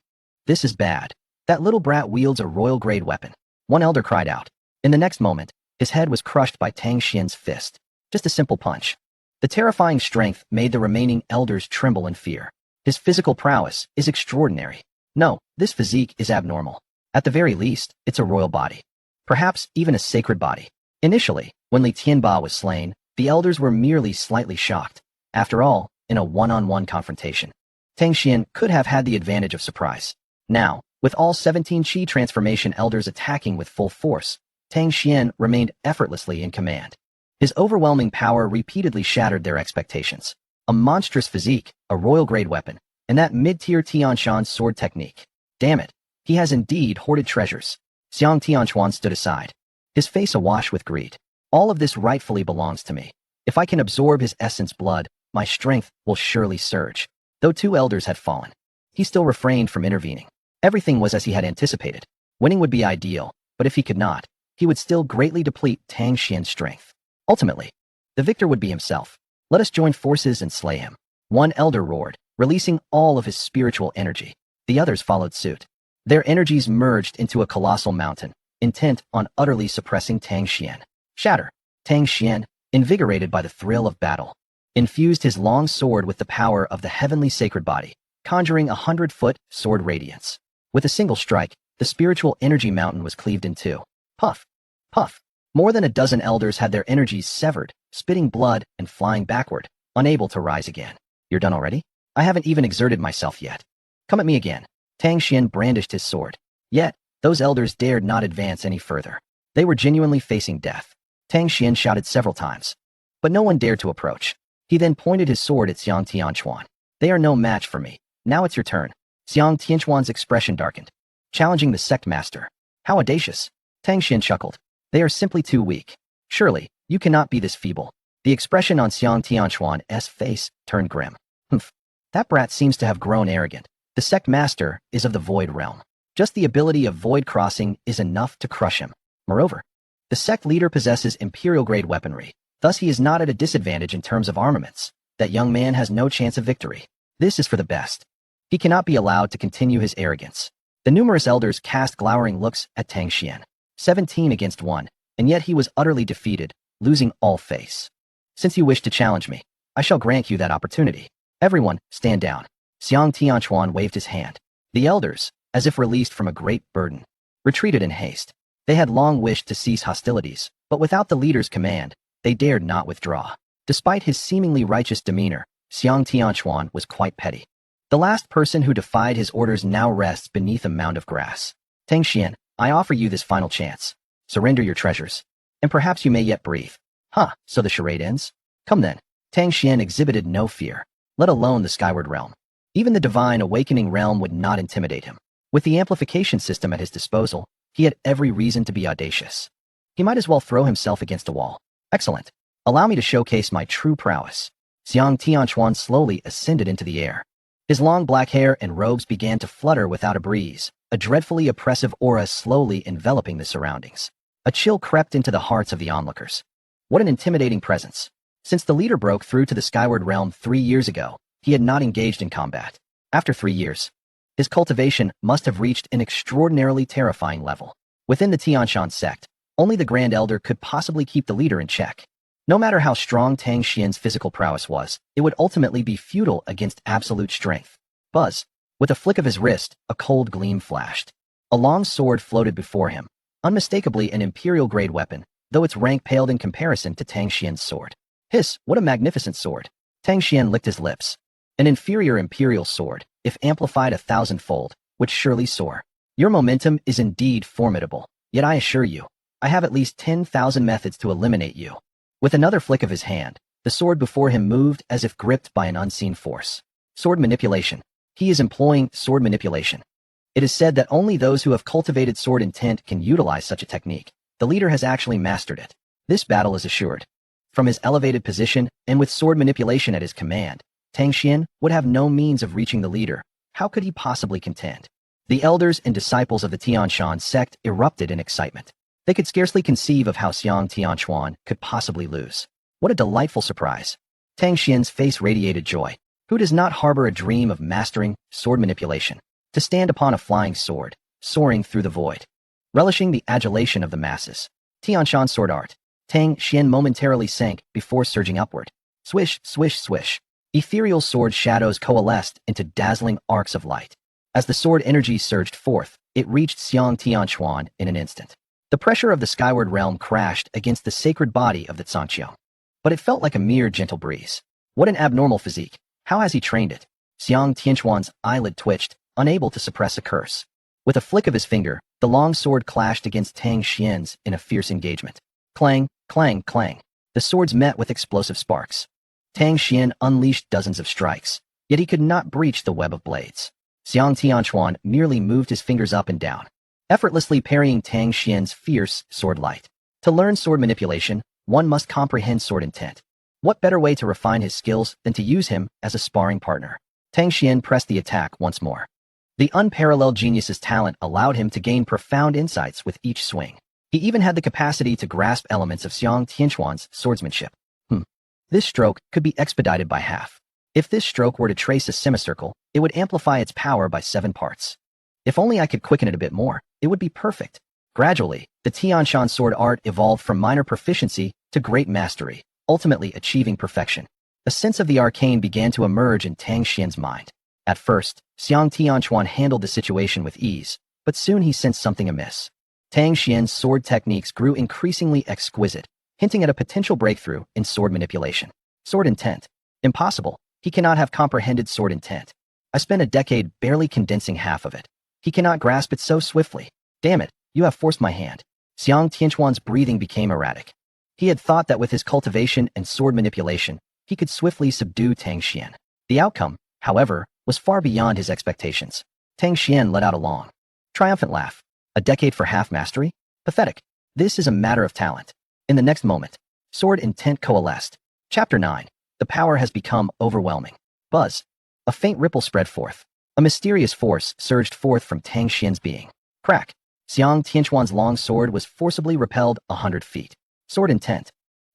This is bad. That little brat wields a royal-grade weapon. One elder cried out. In the next moment, his head was crushed by Tang Xuan's fist. Just a simple punch. The terrifying strength made the remaining elders tremble in fear. His physical prowess is extraordinary. No, this physique is abnormal. At the very least, it's a royal body. Perhaps even a sacred body. Initially, when Li Tianba was slain, the elders were merely slightly shocked. After all, in a one-on-one confrontation, Tang Xuan could have had the advantage of surprise. Now, with all 17 Qi transformation elders attacking with full force, Tang Xuan remained effortlessly in command. His overwhelming power repeatedly shattered their expectations. A monstrous physique, a royal-grade weapon, and that mid-tier Tianshan sword technique. Damn it, he has indeed hoarded treasures. Xiang Tianchuan stood aside, his face awash with greed. All of this rightfully belongs to me. If I can absorb his essence blood, my strength will surely surge. Though 2 elders had fallen, he still refrained from intervening. Everything was as he had anticipated. Winning would be ideal, but if he could not, he would still greatly deplete Tang Xuan's strength. Ultimately, the victor would be himself. Let us join forces and slay him. One elder roared, releasing all of his spiritual energy. The others followed suit. Their energies merged into a colossal mountain, intent on utterly suppressing Tang Xuan. Shatter! Tang Xuan, invigorated by the thrill of battle, infused his long sword with the power of the heavenly sacred body, conjuring 100-foot sword radiance. With a single strike, the spiritual energy mountain was cleaved in two. Puff! Puff! More than a dozen elders had their energies severed, spitting blood and flying backward, unable to rise again. You're done already? I haven't even exerted myself yet. Come at me again. Tang Xuan brandished his sword. Yet, those elders dared not advance any further. They were genuinely facing death. Tang Xuan shouted several times, but no one dared to approach. He then pointed his sword at Xiang Tianchuan. They are no match for me. Now it's your turn. Xiang Tianchuan's expression darkened. Challenging the sect master. How audacious. Tang Xuan chuckled. They are simply too weak. Surely, you cannot be this feeble. The expression on Xiang Tianchuan's face turned grim. Humph. That brat seems to have grown arrogant. The sect master is of the void realm. Just the ability of void crossing is enough to crush him. Moreover, the sect leader possesses imperial-grade weaponry. Thus he is not at a disadvantage in terms of armaments. That young man has no chance of victory. This is for the best. He cannot be allowed to continue his arrogance. The numerous elders cast glowering looks at Tang Xuan. 17 against 1, and yet he was utterly defeated, losing all face. Since you wish to challenge me, I shall grant you that opportunity. Everyone, stand down. Xiang Tianchuan waved his hand. The elders, as if released from a great burden, retreated in haste. They had long wished to cease hostilities, but without the leader's command, they dared not withdraw. Despite his seemingly righteous demeanor, Xiang Tianchuan was quite petty. The last person who defied his orders now rests beneath a mound of grass. Tang Xuan, I offer you this final chance. Surrender your treasures, and perhaps you may yet breathe. Huh, so the charade ends? Come then. Tang Xuan exhibited no fear, let alone the skyward realm. Even the divine awakening realm would not intimidate him. With the amplification system at his disposal, he had every reason to be audacious. He might as well throw himself against a wall. Excellent. Allow me to showcase my true prowess. Xuan slowly ascended into the air. His long black hair and robes began to flutter without a breeze, a dreadfully oppressive aura slowly enveloping the surroundings. A chill crept into the hearts of the onlookers. What an intimidating presence. Since the leader broke through to the Skyward Realm 3 years ago, he had not engaged in combat. After 3 years, his cultivation must have reached an extraordinarily terrifying level. Within the Tianshan sect, only the Grand Elder could possibly keep the leader in check. No matter how strong Tang Xuan's physical prowess was, it would ultimately be futile against absolute strength. Buzz. With a flick of his wrist, a cold gleam flashed. A long sword floated before him, unmistakably an imperial-grade weapon, though its rank paled in comparison to Tang Xuan's sword. Hiss, what a magnificent sword. Tang Xuan licked his lips. An inferior imperial sword, if amplified 1,000-fold, would surely soar. Your momentum is indeed formidable, yet I assure you, I have at least 10,000 methods to eliminate you. With another flick of his hand, the sword before him moved as if gripped by an unseen force. Sword manipulation. He is employing sword manipulation. It is said that only those who have cultivated sword intent can utilize such a technique. The leader has actually mastered it. This battle is assured. From his elevated position and with sword manipulation at his command, Tang Xuan would have no means of reaching the leader. How could he possibly contend? The elders and disciples of the Tianshan sect erupted in excitement. They could scarcely conceive of how Xuan could possibly lose. What a delightful surprise. Tang Xuan's face radiated joy. Who does not harbor a dream of mastering sword manipulation? To stand upon a flying sword, soaring through the void. Relishing the adulation of the masses. Tianshan sword art. Tang Xuan momentarily sank before surging upward. Swish, swish, swish. Ethereal sword shadows coalesced into dazzling arcs of light. As the sword energy surged forth, it reached Tianshan in an instant. The pressure of the Skyward Realm crashed against the sacred body of the Zhangqiu. But it felt like a mere gentle breeze. What an abnormal physique. How has he trained it? Tianshan's eyelid twitched, unable to suppress a curse. With a flick of his finger, the long sword clashed against Tang Xuan's in a fierce engagement. Clang, clang, clang. The swords met with explosive sparks. Tang Xuan unleashed dozens of strikes, yet he could not breach the web of blades. Tianshan merely moved his fingers up and down, effortlessly parrying Tang Xuan's fierce sword light. To learn sword manipulation, one must comprehend sword intent. What better way to refine his skills than to use him as a sparring partner? Tang Xuan pressed the attack once more. The unparalleled genius's talent allowed him to gain profound insights with each swing. He even had the capacity to grasp elements of Tianshan's swordsmanship. This stroke could be expedited by half. If this stroke were to trace a semicircle, it would amplify its power by 7 parts. If only I could quicken it a bit more, it would be perfect. Gradually, the Tianshan sword art evolved from minor proficiency to great mastery, ultimately achieving perfection. A sense of the arcane began to emerge in Tang Xuan's mind. At first, Tianshan handled the situation with ease, but soon he sensed something amiss. Tang Xuan's sword techniques grew increasingly exquisite, hinting at a potential breakthrough in sword manipulation. Sword intent. Impossible. He cannot have comprehended sword intent. I spent a decade barely condensing half of it. He cannot grasp it so swiftly. Damn it, you have forced my hand. Tianshan's breathing became erratic. He had thought that with his cultivation and sword manipulation, he could swiftly subdue Tang Xuan. The outcome, however, was far beyond his expectations. Tang Xuan let out a long, triumphant laugh. A decade for half mastery? Pathetic. This is a matter of talent. In the next moment, sword intent coalesced. Chapter 9. The power has become overwhelming. Buzz. A faint ripple spread forth. A mysterious force surged forth from Tang Xuan's being. Crack. Tianshan's long sword was forcibly repelled 100 feet. Sword intent.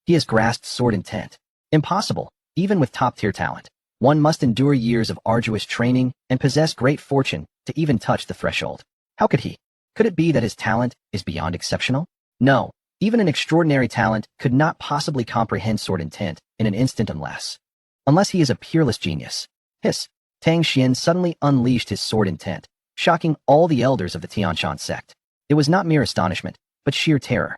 He has grasped sword intent. Impossible, even with top-tier talent. One must endure years of arduous training and possess great fortune to even touch the threshold. How could he? Could it be that his talent is beyond exceptional? No. Even an extraordinary talent could not possibly comprehend sword intent in an instant unless he is a peerless genius. Hiss. Tang Xuan suddenly unleashed his sword intent, shocking all the elders of the Tianshan sect. It was not mere astonishment, but sheer terror.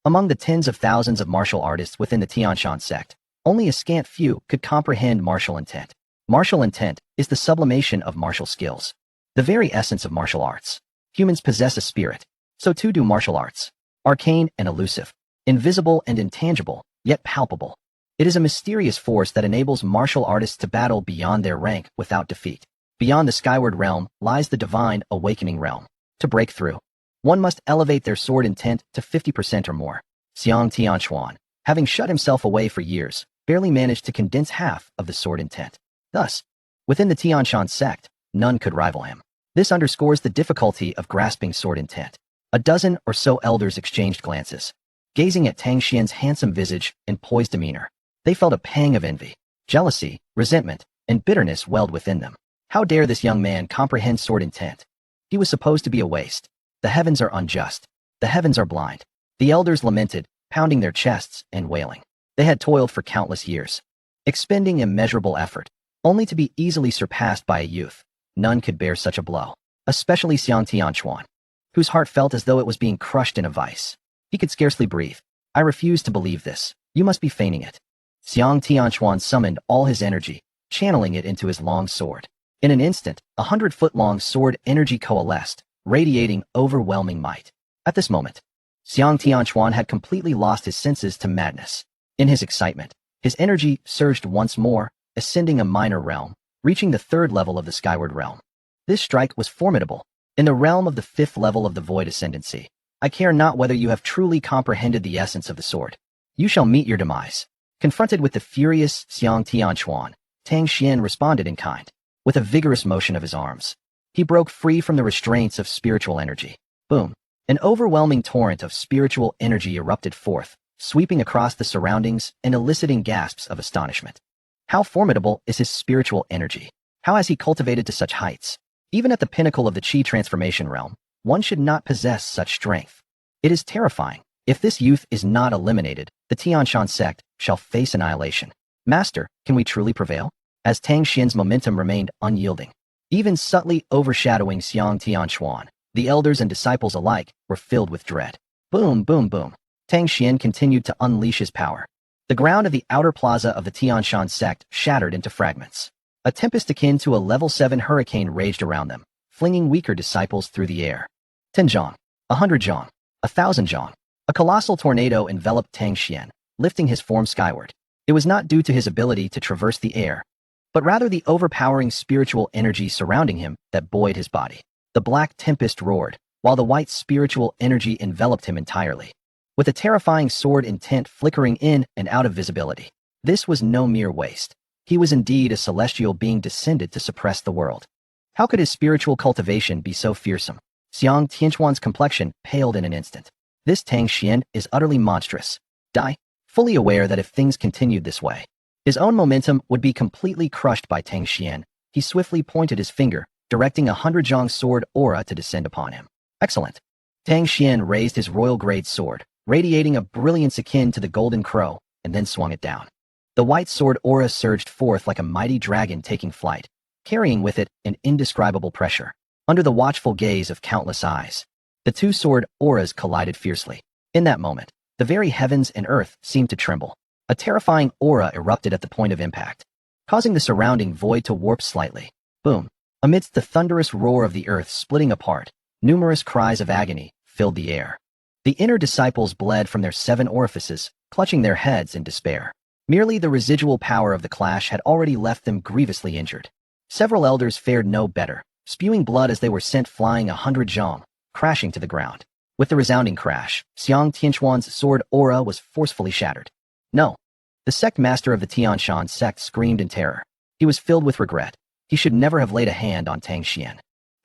Among the tens of thousands of martial artists within the Tianshan sect, only a scant few could comprehend martial intent. Martial intent is the sublimation of martial skills, the very essence of martial arts. Humans possess a spirit, so too do martial arts. Arcane and elusive, invisible and intangible, yet palpable. It is a mysterious force that enables martial artists to battle beyond their rank without defeat. Beyond the Skyward Realm lies the divine awakening realm. To break through, one must elevate their sword intent to 50% or more. Tianshan, having shut himself away for years, barely managed to condense half of the sword intent. Thus, within the Tang Xuan sect, none could rival him. This underscores the difficulty of grasping sword intent. A dozen or so elders exchanged glances, gazing at Tang Xian's handsome visage and poised demeanor. They felt a pang of envy, jealousy, resentment, and bitterness welled within them. How dare this young man comprehend sword intent? He was supposed to be a waste. The heavens are unjust. The heavens are blind. The elders lamented, pounding their chests and wailing. They had toiled for countless years, expending immeasurable effort, only to be easily surpassed by a youth. None could bear such a blow, especially Tang Xuan, whose heart felt as though it was being crushed in a vice. He could scarcely breathe. I refuse to believe this. You must be feigning it. Tang Xuan summoned all his energy, channeling it into his long sword. In an instant, 100-foot-long sword energy coalesced, radiating overwhelming might. At this moment, Tang Xuan had completely lost his senses to madness. In his excitement, his energy surged once more, ascending a minor realm, reaching the 3rd level of the skyward realm. This strike was formidable. In the realm of the 5th level of the void ascendancy, I care not whether you have truly comprehended the essence of the sword. You shall meet your demise. Confronted with the furious Tang Xuan, Tang Xuan responded in kind. With a vigorous motion of his arms, he broke free from the restraints of spiritual energy. Boom! An overwhelming torrent of spiritual energy erupted forth, sweeping across the surroundings and eliciting gasps of astonishment. How formidable is his spiritual energy? How has he cultivated to such heights? Even at the pinnacle of the Qi transformation realm, one should not possess such strength. It is terrifying. If this youth is not eliminated, the Tang Xuan sect shall face annihilation. Master, can we truly prevail? As Tang Xian's momentum remained unyielding, even subtly overshadowing Tang Xuan, the elders and disciples alike were filled with dread. Boom, boom, boom. Tang Xian continued to unleash his power. The ground of the outer plaza of the Tang Xuan sect shattered into fragments. A tempest akin to a level 7 hurricane raged around them, flinging weaker disciples through the air. 10 zhang, 100 zhang, 1,000 zhang. A colossal tornado enveloped Tang Xuan, lifting his form skyward. It was not due to his ability to traverse the air, but rather the overpowering spiritual energy surrounding him that buoyed his body. The black tempest roared, while the white spiritual energy enveloped him entirely, with a terrifying sword intent flickering in and out of visibility. This was no mere waste. He was indeed a celestial being descended to suppress the world. How could his spiritual cultivation be so fearsome? Tang Xuan's complexion paled in an instant. This Tang Xuan is utterly monstrous. Die, fully aware that if things continued this way, his own momentum would be completely crushed by Tang Xuan. He swiftly pointed his finger, directing a 100 zhang sword aura to descend upon him. Excellent. Tang Xuan raised his royal-grade sword, radiating a brilliance akin to the golden crow, and then swung it down. The white sword aura surged forth like a mighty dragon taking flight, carrying with it an indescribable pressure. Under the watchful gaze of countless eyes, the two sword auras collided fiercely. In that moment, the very heavens and earth seemed to tremble. A terrifying aura erupted at the point of impact, causing the surrounding void to warp slightly. Boom! Amidst the thunderous roar of the earth splitting apart, numerous cries of agony filled the air. The inner disciples bled from their 7 orifices, clutching their heads in despair. Merely the residual power of the clash had already left them grievously injured. Several elders fared no better, spewing blood as they were sent flying 100 zhang, crashing to the ground. With the resounding crash, Tang Xuan's sword aura was forcefully shattered. No! The sect master of the Tang Xuan sect screamed in terror. He was filled with regret. He should never have laid a hand on Tang Xuan.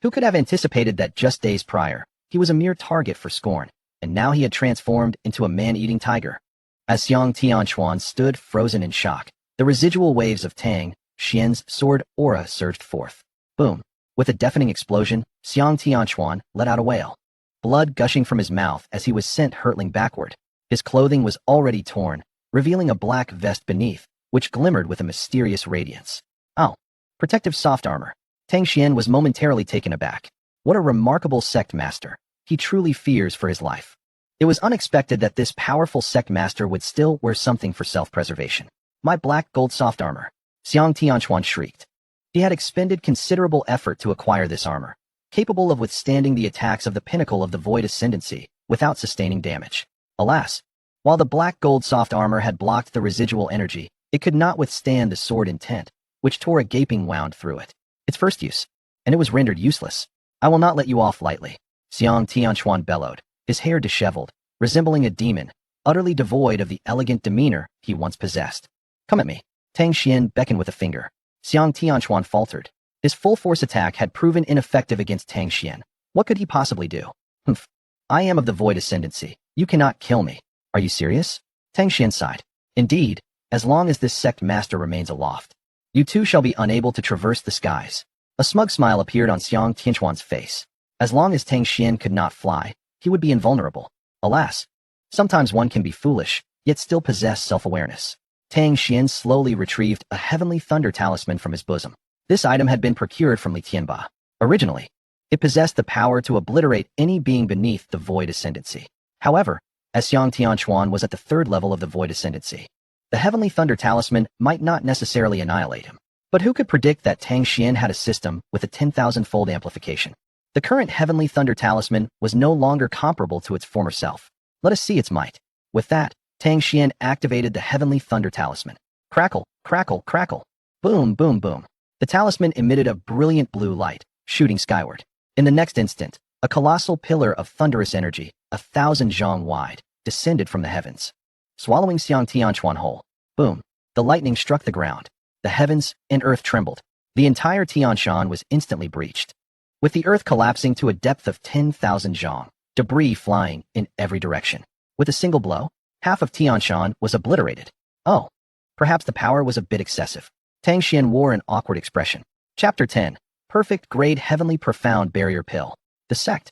Who could have anticipated that just days prior, he was a mere target for scorn, and now he had transformed into a man-eating tiger? As Tang Xuan stood frozen in shock, the residual waves of Tang Xuan's sword aura surged forth. Boom! With a deafening explosion, Tang Xuan let out a wail, blood gushing from his mouth as he was sent hurtling backward. His clothing was already torn, revealing a black vest beneath, which glimmered with a mysterious radiance. Oh! Protective soft armor. Tang Xuan was momentarily taken aback. What a remarkable sect master. He truly fears for his life. It was unexpected that this powerful sect master would still wear something for self-preservation. My black gold soft armor. Tang Xuan shrieked. He had expended considerable effort to acquire this armor, capable of withstanding the attacks of the pinnacle of the void ascendancy without sustaining damage. Alas, while the black gold soft armor had blocked the residual energy, it could not withstand the sword intent, which tore a gaping wound through it. Its first use, and it was rendered useless. I will not let you off lightly. Tang Xuan bellowed, his hair disheveled, resembling a demon, utterly devoid of the elegant demeanor he once possessed. Come at me. Tang Xuan beckoned with a finger. Tianchuan faltered. His full-force attack had proven ineffective against Tang Xuan. What could he possibly do? Humph. I am of the void ascendancy. You cannot kill me. Are you serious? Tang Xuan sighed. Indeed, as long as this sect master remains aloft, you too shall be unable to traverse the skies. A smug smile appeared on Tianchuan's face. As long as Tang Xuan could not fly, he would be invulnerable. Alas, sometimes one can be foolish, yet still possess self-awareness. Tang Xuan slowly retrieved a heavenly thunder talisman from his bosom. This item had been procured from Li Tianba. Originally, it possessed the power to obliterate any being beneath the void ascendancy. However, as Tianchuan was at the third level of the void ascendancy, the heavenly thunder talisman might not necessarily annihilate him. But who could predict that Tang Xuan had a system with a 10,000-fold amplification? The current heavenly thunder talisman was no longer comparable to its former self. Let us see its might. With that, Tang Xuan activated the heavenly thunder talisman. Crackle, crackle, crackle. Boom, boom, boom. The talisman emitted a brilliant blue light, shooting skyward. In the next instant, a colossal pillar of thunderous energy, 1,000 zhang wide, descended from the heavens. Swallowing Tianchuan whole. Boom. The lightning struck the ground. The heavens and earth trembled. The entire Tianshan was instantly breached, with the earth collapsing to a depth of 10,000 zhang, debris flying in every direction. With a single blow, half of Tianshan was obliterated. Oh, perhaps the power was a bit excessive. Tang Xuan wore an awkward expression. Chapter 10. Perfect Grade Heavenly Profound Barrier Pill. The sect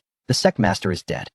master is dead.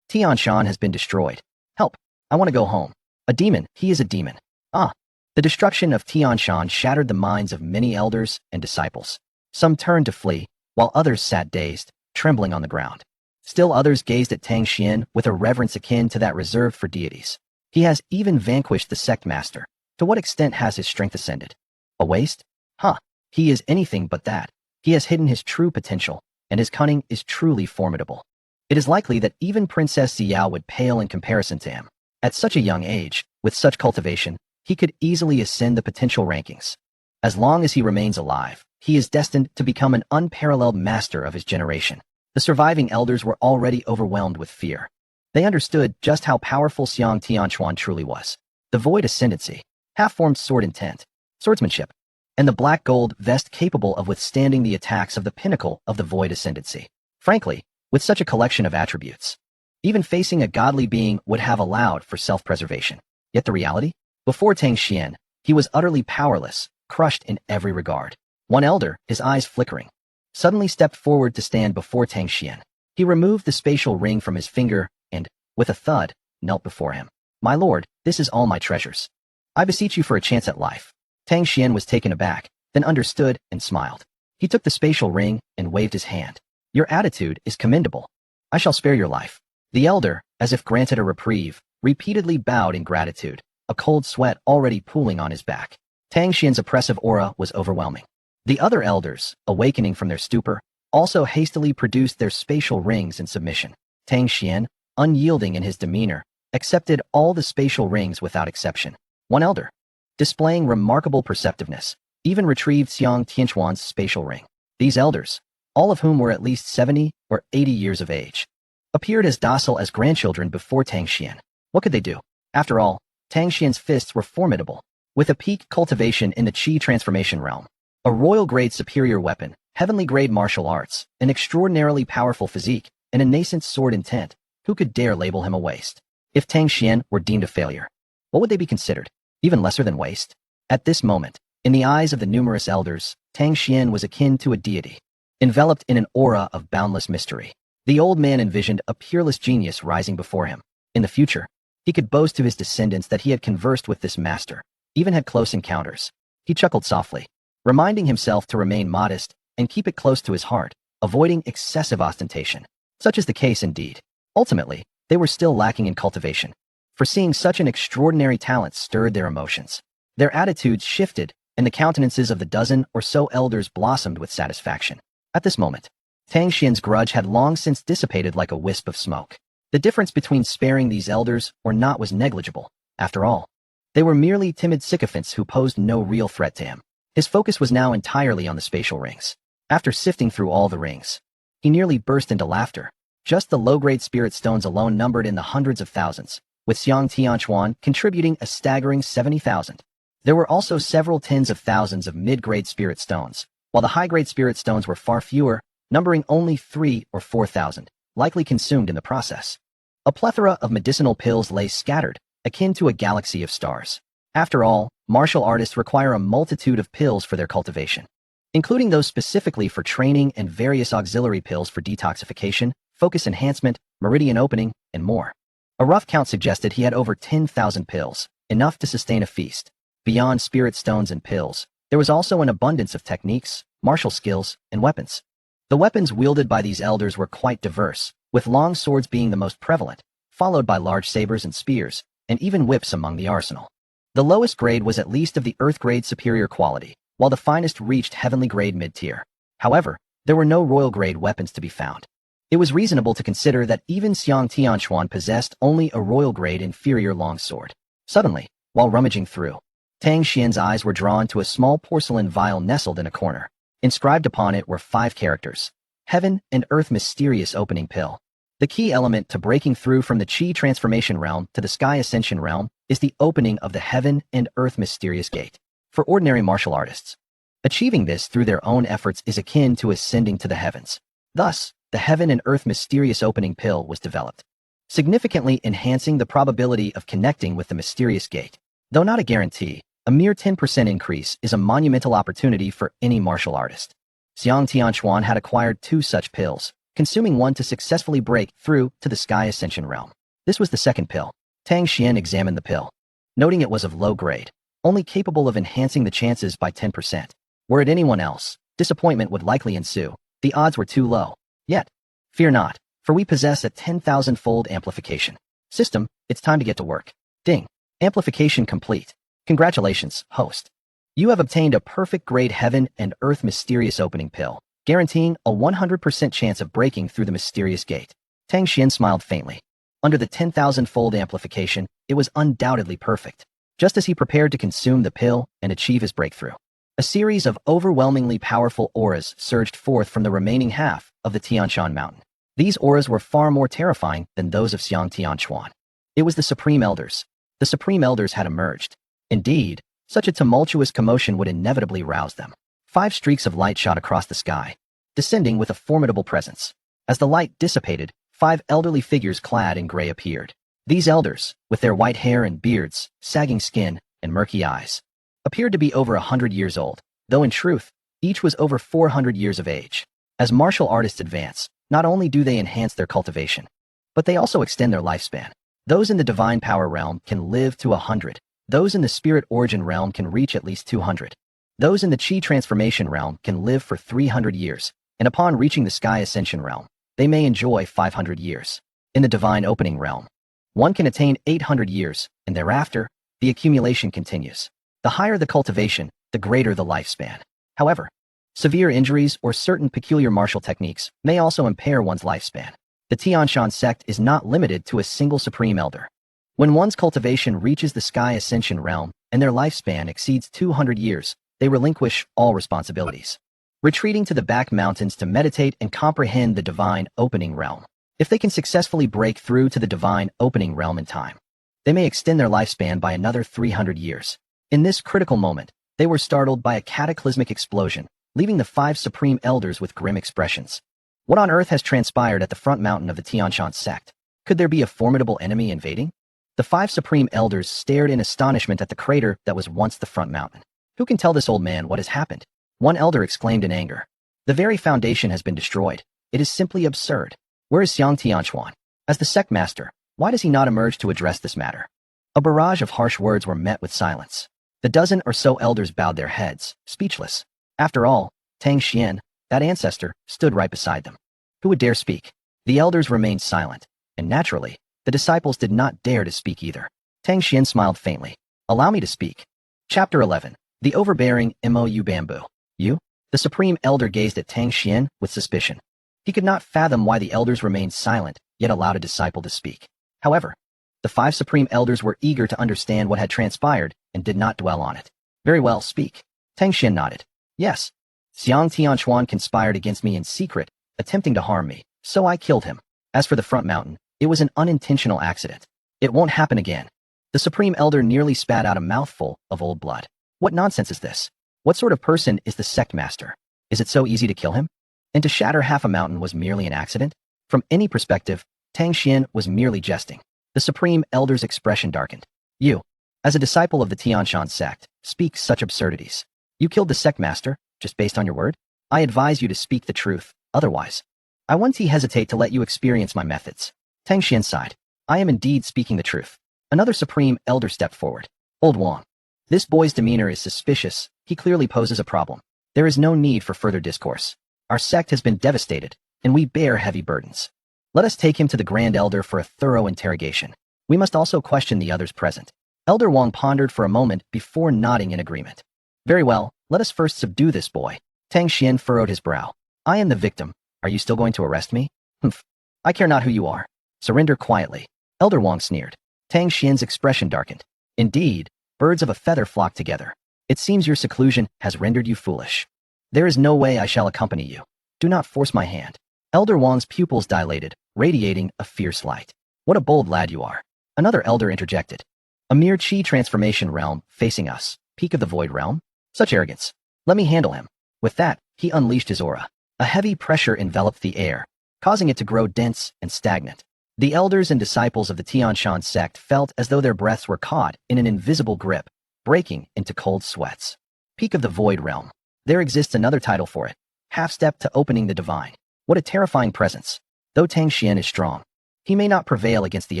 Tianshan has been destroyed. Help, I want to go home. A demon, he is a demon. Ah. The destruction of Tianshan shattered the minds of many elders and disciples. Some turned to flee, while others sat dazed, trembling on the ground. Still others gazed at Tang Xuan with a reverence akin to that reserved for deities. He has even vanquished the sect master. To what extent has his strength ascended? A waste? Huh, he is anything but that. He has hidden his true potential, and his cunning is truly formidable. It is likely that even Princess Xiao would pale in comparison to him. At such a young age, with such cultivation, he could easily ascend the potential rankings. As long as he remains alive, he is destined to become an unparalleled master of his generation. The surviving elders were already overwhelmed with fear. They understood just how powerful Tianchuan truly was. The void ascendancy, half-formed sword intent, swordsmanship, and the black gold vest capable of withstanding the attacks of the pinnacle of the void ascendancy. Frankly, with such a collection of attributes, even facing a godly being would have allowed for self-preservation. Yet the reality? Before Tang Xuan, he was utterly powerless, crushed in every regard. One elder, his eyes flickering, suddenly stepped forward to stand before Tang Xuan. He removed the spatial ring from his finger and, with a thud, knelt before him. My lord, this is all my treasures. I beseech you for a chance at life. Tang Xuan was taken aback, then understood and smiled. He took the spatial ring and waved his hand. Your attitude is commendable. I shall spare your life. The elder, as if granted a reprieve, repeatedly bowed in gratitude, a cold sweat already pooling on his back. Tang Xuan's oppressive aura was overwhelming. The other elders, awakening from their stupor, also hastily produced their spatial rings in submission. Tang Xuan, unyielding in his demeanor, accepted all the spatial rings without exception. One elder, displaying remarkable perceptiveness, even retrieved Tianchuan's spatial ring. These elders, all of whom were at least 70 or 80 years of age, appeared as docile as grandchildren before Tang Xuan. What could they do? After all, Tang Xuan's fists were formidable, with a peak cultivation in the Qi transformation realm, a royal-grade superior weapon, heavenly-grade martial arts, an extraordinarily powerful physique, and a nascent sword intent. Who could dare label him a waste? If Tang Xuan were deemed a failure, what would they be considered? Even lesser than waste? At this moment, in the eyes of the numerous elders, Tang Xuan was akin to a deity, enveloped in an aura of boundless mystery. The old man envisioned a peerless genius rising before him. In the future, he could boast to his descendants that he had conversed with this master, even had close encounters. He chuckled softly, reminding himself to remain modest and keep it close to his heart, avoiding excessive ostentation. Such is the case indeed. Ultimately, they were still lacking in cultivation, for seeing such an extraordinary talent stirred their emotions. Their attitudes shifted, and the countenances of the dozen or so elders blossomed with satisfaction. At this moment, Tang Xuan's grudge had long since dissipated like a wisp of smoke. The difference between sparing these elders or not was negligible. After all, they were merely timid sycophants who posed no real threat to him. His focus was now entirely on the spatial rings. After sifting through all the rings, he nearly burst into laughter. Just the low-grade spirit stones alone numbered in the hundreds of thousands. with Xiang Tianchuan contributing a staggering 70,000. There were also several tens of thousands of mid-grade spirit stones, while the high-grade spirit stones were far fewer, numbering only 3 or 4,000, likely consumed in the process. A plethora of medicinal pills lay scattered, akin to a galaxy of stars. After all, martial artists require a multitude of pills for their cultivation, including those specifically for training and various auxiliary pills for detoxification, focus enhancement, meridian opening, and more. A rough count suggested he had over 10,000 pills, enough to sustain a feast. Beyond spirit stones and pills, there was also an abundance of techniques, martial skills, and weapons. The weapons wielded by these elders were quite diverse, with long swords being the most prevalent, followed by large sabers and spears, and even whips among the arsenal. The lowest grade was at least of the earth grade superior quality, while the finest reached heavenly grade mid-tier. However, there were no royal grade weapons to be found. It was reasonable to consider that even Xiang Tianchuan possessed only a royal grade inferior longsword. Suddenly, while rummaging through, Tang Xuan's eyes were drawn to a small porcelain vial nestled in a corner. Inscribed upon it were 5 characters: Heaven and Earth Mysterious Opening Pill. The key element to breaking through from the Qi Transformation Realm to the Sky Ascension Realm is the opening of the Heaven and Earth Mysterious Gate. For ordinary martial artists, achieving this through their own efforts is akin to ascending to the heavens. Thus, the Heaven and Earth Mysterious Opening Pill was developed, significantly enhancing the probability of connecting with the Mysterious Gate. Though not a guarantee, a mere 10% increase is a monumental opportunity for any martial artist. Xiang Tianchuan had acquired 2 such pills, consuming one to successfully break through to the Sky Ascension Realm. This was the second pill. Tang Xuan examined the pill, noting it was of low grade, only capable of enhancing the chances by 10%. Were it anyone else, disappointment would likely ensue. The odds were too low. Yet, fear not, for we possess a 10,000-fold amplification system. It's time to get to work. Ding. Amplification complete. Congratulations, host. You have obtained a perfect grade Heaven and Earth Mysterious Opening Pill, guaranteeing a 100% chance of breaking through the Mysterious Gate. Tang Xuan smiled faintly. Under the 10,000-fold amplification, it was undoubtedly perfect. Just as he prepared to consume the pill and achieve his breakthrough, a series of overwhelmingly powerful auras surged forth from the remaining half of the Tianshan Mountain. These auras were far more terrifying than those of Xiang Tianchuan. It was the Supreme Elders. The Supreme Elders had emerged. Indeed, such a tumultuous commotion would inevitably rouse them. 5 streaks of light shot across the sky, descending with a formidable presence. As the light dissipated, 5 elderly figures clad in gray appeared. These elders, with their white hair and beards, sagging skin, and murky eyes, appeared to be over 100 years old, though in truth, each was over 400 years of age. As martial artists advance, not only do they enhance their cultivation, but they also extend their lifespan. Those in the divine power realm can live to 100. Those in the spirit origin realm can reach at least 200. Those in the Qi transformation realm can live for 300 years, and upon reaching the Sky Ascension realm, they may enjoy 500 years. In the divine opening realm, one can attain 800 years, and thereafter, the accumulation continues. The higher the cultivation, the greater the lifespan. However, severe injuries or certain peculiar martial techniques may also impair one's lifespan. The Tianshan sect is not limited to a single supreme elder. When one's cultivation reaches the Sky Ascension realm and their lifespan exceeds 200 years, they relinquish all responsibilities, retreating to the back mountains to meditate and comprehend the divine opening realm. If they can successfully break through to the divine opening realm in time, they may extend their lifespan by another 300 years. In this critical moment, they were startled by a cataclysmic explosion, leaving the 5 supreme elders with grim expressions. What on earth has transpired at the front mountain of the Tianshan sect? Could there be a formidable enemy invading? The 5 supreme elders stared in astonishment at the crater that was once the front mountain. Who can tell this old man what has happened? One elder exclaimed in anger. The very foundation has been destroyed. It is simply absurd. Where is Xiang Tianchuan? As the sect master, why does he not emerge to address this matter? A barrage of harsh words were met with silence. The dozen or so elders bowed their heads, speechless. After all, Tang Xuan, that ancestor, stood right beside them. Who would dare speak? The elders remained silent, and naturally, the disciples did not dare to speak either. Tang Xuan smiled faintly. Allow me to speak. Chapter 11. The Overbearing Mou Bamboo. You? The Supreme Elder gazed at Tang Xuan with suspicion. He could not fathom why the elders remained silent, yet allowed a disciple to speak. However, the 5 Supreme Elders were eager to understand what had transpired and did not dwell on it. Very well, speak. Tang Xuan nodded. Yes. Xiang Tianchuan conspired against me in secret, attempting to harm me, so I killed him. As for the front mountain, it was an unintentional accident. It won't happen again. The Supreme Elder nearly spat out a mouthful of old blood. What nonsense is this? What sort of person is the sect master? Is it so easy to kill him? And to shatter half a mountain was merely an accident? From any perspective, Tang Xuan was merely jesting. The Supreme Elder's expression darkened. You, as a disciple of the Tianshan sect, speak such absurdities. You killed the sect master, just based on your word? I advise you to speak the truth, otherwise. I won't hesitate to let you experience my methods. Tang Xuan sighed. I am indeed speaking the truth. Another Supreme Elder stepped forward. Old Wang. This boy's demeanor is suspicious. He clearly poses a problem. There is no need for further discourse. Our sect has been devastated, and we bear heavy burdens. Let us take him to the Grand Elder for a thorough interrogation. We must also question the others present. Elder Wang pondered for a moment before nodding in agreement. Very well, let us first subdue this boy. Tang Xuan furrowed his brow. I am the victim. Are you still going to arrest me? Humph. I care not who you are. Surrender quietly. Elder Wang sneered. Tang Xuan's expression darkened. Indeed, birds of a feather flock together. It seems your seclusion has rendered you foolish. There is no way I shall accompany you. Do not force my hand. Elder Wang's pupils dilated, radiating a fierce light. What a bold lad you are. Another elder interjected. A mere chi transformation realm facing us. Peak of the void realm? Such arrogance. Let me handle him. With that, he unleashed his aura. A heavy pressure enveloped the air, causing it to grow dense and stagnant. The elders and disciples of the Tianshan sect felt as though their breaths were caught in an invisible grip, breaking into cold sweats. Peak of the void realm. There exists another title for it. Half step to opening the divine. What a terrifying presence. Though Tang Xuan is strong, he may not prevail against the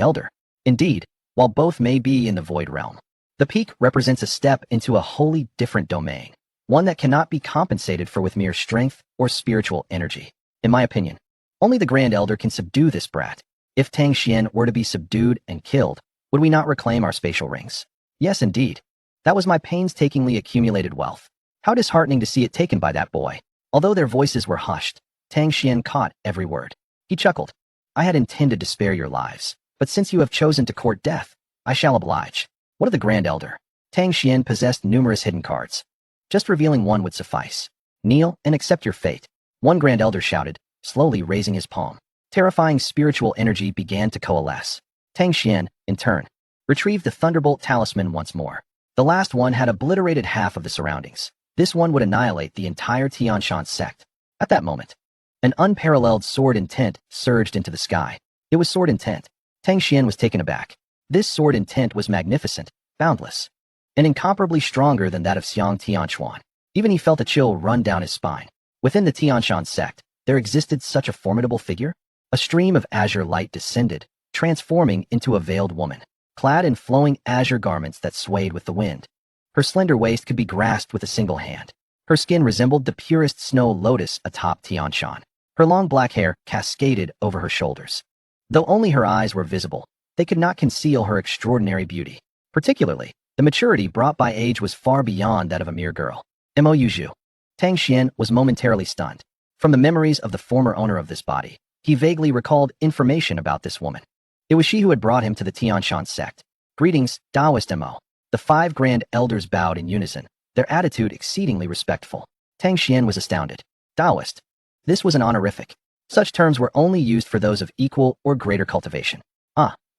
elder. Indeed, while both may be in the void realm, the peak represents a step into a wholly different domain, one that cannot be compensated for with mere strength or spiritual energy. In my opinion, only the Grand Elder can subdue this brat. If Tang Xuan were to be subdued and killed, would we not reclaim our spatial rings? Yes, indeed. That was my painstakingly accumulated wealth. How disheartening to see it taken by that boy. Although their voices were hushed, Tang Xuan caught every word. He chuckled. I had intended to spare your lives, but since you have chosen to court death, I shall oblige. What of the Grand Elder? Tang Xuan possessed numerous hidden cards. Just revealing one would suffice. Kneel and accept your fate. One Grand Elder shouted, slowly raising his palm. Terrifying spiritual energy began to coalesce. Tang Xuan, in turn, retrieved the Thunderbolt talisman once more. The last one had obliterated half of the surroundings. This one would annihilate the entire Tianshan sect. At that moment, an unparalleled sword intent surged into the sky. It was sword intent. Tang Xuan was taken aback. This sword intent was magnificent, boundless, and incomparably stronger than that of Xiang Tianshuan. Even he felt a chill run down his spine. Within the Tianshan sect, there existed such a formidable figure. A stream of azure light descended, transforming into a veiled woman, clad in flowing azure garments that swayed with the wind. Her slender waist could be grasped with a single hand. Her skin resembled the purest snow lotus atop Tianshan. Her long black hair cascaded over her shoulders. Though only her eyes were visible, they could not conceal her extraordinary beauty. Particularly, the maturity brought by age was far beyond that of a mere girl. Mou Zhu. Tang Xuan was momentarily stunned. From the memories of the former owner of this body, he vaguely recalled information about this woman. It was she who had brought him to the Tianshan sect. Greetings, Taoist Mo. The 5 Grand Elders bowed in unison, their attitude exceedingly respectful. Tang Xuan was astounded. Taoist. This was an honorific. Such terms were only used for those of equal or greater cultivation.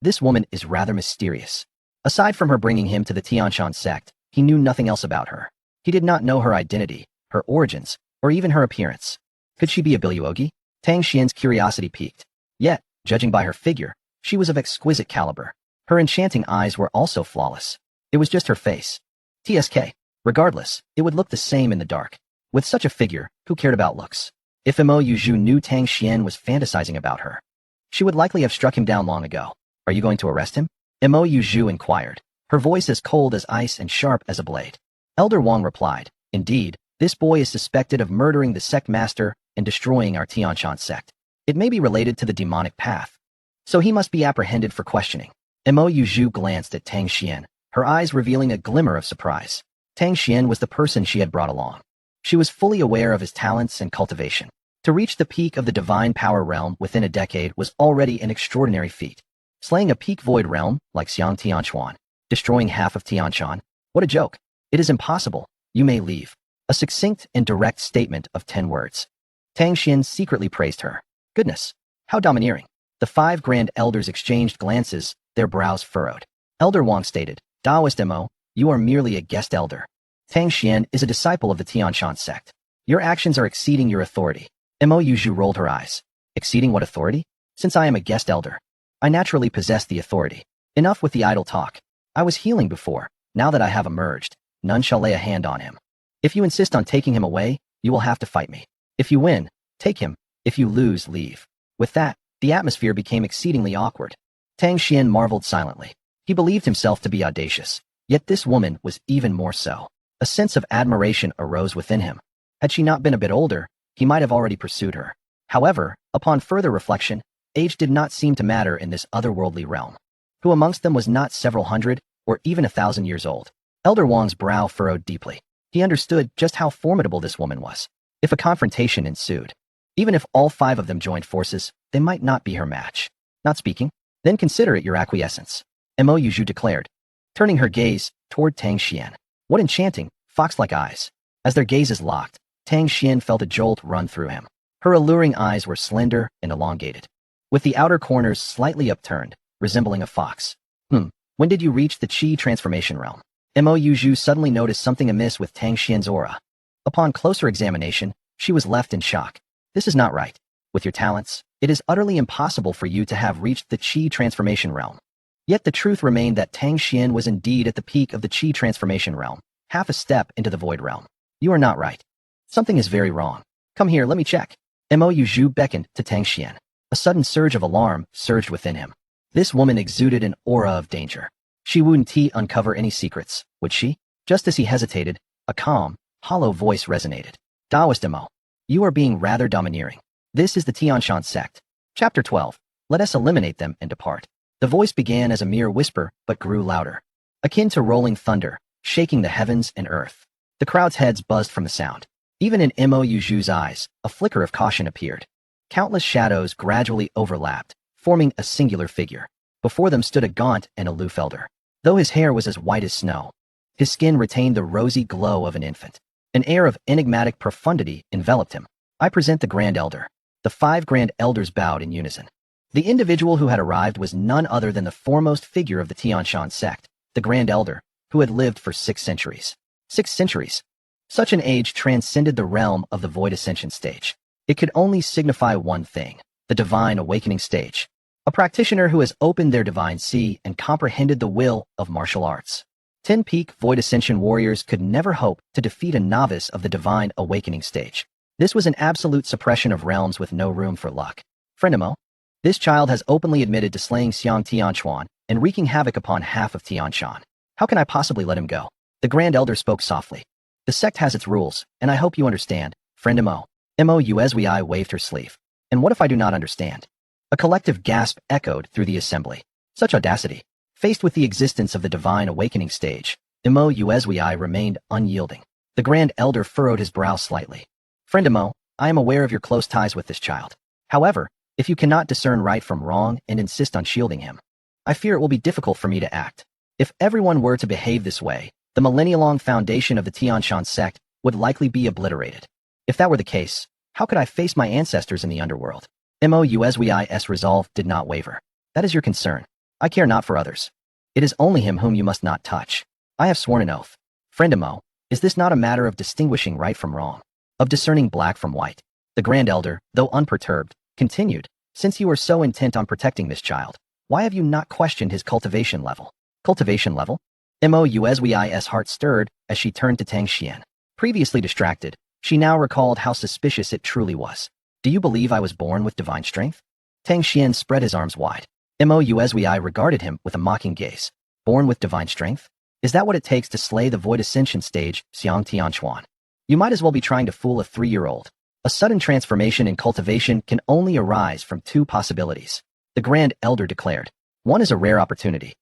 This woman is rather mysterious. Aside from her bringing him to the Tianshan sect, he knew nothing else about her. He did not know her identity, her origins, or even her appearance. Could she be a Biluogi? Tang Xuan's curiosity piqued. Yet, judging by her figure, she was of exquisite caliber. Her enchanting eyes were also flawless. It was just her face. TSK. Regardless, it would look the same in the dark. With such a figure, who cared about looks? If Mou Zhu knew Tang Xuan was fantasizing about her, she would likely have struck him down long ago. Are you going to arrest him? Mou Zhu inquired, her voice as cold as ice and sharp as a blade. Elder Wang replied, Indeed, this boy is suspected of murdering the sect master and destroying our Tianshan sect. It may be related to the demonic path, so he must be apprehended for questioning. Mou Zhu glanced at Tang Xuan, her eyes revealing a glimmer of surprise. Tang Xuan was the person she had brought along. She was fully aware of his talents and cultivation. To reach the peak of the divine power realm within a decade was already an extraordinary feat. Slaying a peak void realm like Xiang Tianshuan, destroying half of Tianshan, what a joke. It is impossible. You may leave. A succinct and direct statement of 10 words. Tang Xuan secretly praised her. Goodness, how domineering. The 5 Grand Elders exchanged glances, their brows furrowed. Elder Wang stated, Taoist Mo, you are merely a guest elder. Tang Xuan is a disciple of the Tianshan sect. Your actions are exceeding your authority. Mo Yuzhu rolled her eyes. Exceeding what authority? Since I am a guest elder, I naturally possess the authority. Enough with the idle talk. I was healing before. Now that I have emerged, none shall lay a hand on him. If you insist on taking him away, you will have to fight me. If you win, take him. If you lose, leave. With that, the atmosphere became exceedingly awkward. Tang Xuan marveled silently. He believed himself to be audacious, yet this woman was even more so. A sense of admiration arose within him. Had she not been a bit older, he might have already pursued her. However, upon further reflection, age did not seem to matter in this otherworldly realm. Who amongst them was not several hundred, or even 1,000 years old? Elder Wang's brow furrowed deeply. He understood just how formidable this woman was. If a confrontation ensued, even if all 5 of them joined forces, they might not be her match. Not speaking? Then consider it your acquiescence. Mo Yuzhu declared, turning her gaze toward Tang Xuan. What enchanting, fox-like eyes. As their gazes locked, Tang Xuan felt a jolt run through him. Her alluring eyes were slender and elongated, with the outer corners slightly upturned, resembling a fox. When did you reach the Qi transformation realm? Mo Yuzhu suddenly noticed something amiss with Tang Xuan's aura. Upon closer examination, she was left in shock. This is not right. With your talents, it is utterly impossible for you to have reached the Qi transformation realm. Yet the truth remained that Tang Xuan was indeed at the peak of the Qi transformation realm, half a step into the void realm. You are not right. Something is very wrong. Come here, let me check. Mo Yuzhu beckoned to Tang Xuan. A sudden surge of alarm surged within him. This woman exuded an aura of danger. She wouldn't uncover any secrets, would she? Just as he hesitated, a calm, hollow voice resonated. Taoist Mo, you are being rather domineering. This is the Tianshan sect. Chapter 12. Let us eliminate them and depart. The voice began as a mere whisper, but grew louder, akin to rolling thunder, shaking the heavens and earth. The crowd's heads buzzed from the sound. Even in Mo Yuzhu's eyes, a flicker of caution appeared. Countless shadows gradually overlapped, forming a singular figure. Before them stood a gaunt and aloof elder. Though his hair was as white as snow, his skin retained the rosy glow of an infant. An air of enigmatic profundity enveloped him. I present the Grand Elder. The 5 Grand Elders bowed in unison. The individual who had arrived was none other than the foremost figure of the Tianshan sect, the Grand Elder, who had lived for 6 centuries. 6 centuries. Such an age transcended the realm of the Void Ascension stage. It could only signify one thing, the Divine Awakening stage. A practitioner who has opened their divine sea and comprehended the will of martial arts. 10 peak Void Ascension warriors could never hope to defeat a novice of the Divine Awakening stage. This was an absolute suppression of realms with no room for luck. Friend Mo, this child has openly admitted to slaying Xiang Tianquan and wreaking havoc upon half of Tianshan. How can I possibly let him go? The Grand Elder spoke softly. The sect has its rules, and I hope you understand, friend Mo. Mo Yuzhui waved her sleeve. And what if I do not understand? A collective gasp echoed through the assembly. Such audacity. Faced with the existence of the Divine Awakening stage, Mo Yuzhui remained unyielding. The Grand Elder furrowed his brow slightly. Friend Mo, I am aware of your close ties with this child. However, if you cannot discern right from wrong and insist on shielding him, I fear it will be difficult for me to act. If everyone were to behave this way, the millennia-long foundation of the Tianshan sect would likely be obliterated. If that were the case, how could I face my ancestors in the underworld? Mo Yuzhui's resolve did not waver. That is your concern. I care not for others. It is only him whom you must not touch. I have sworn an oath. Friend Mo, is this not a matter of distinguishing right from wrong? Of discerning black from white? The Grand Elder, though unperturbed, continued, since you are so intent on protecting this child, why have you not questioned his cultivation level? Cultivation level? Mo Yuzhui's heart stirred as she turned to Tang Xuan. Previously distracted, she now recalled how suspicious it truly was. Do you believe I was born with divine strength? Tang Xuan spread his arms wide. Mo Yuzhui regarded him with a mocking gaze. Born with divine strength? Is that what it takes to slay the Void Ascension stage, Xiang Tianquan? You might as well be trying to fool a 3-year-old. A sudden transformation in cultivation can only arise from 2 possibilities. The Grand Elder declared. One is a rare opportunity.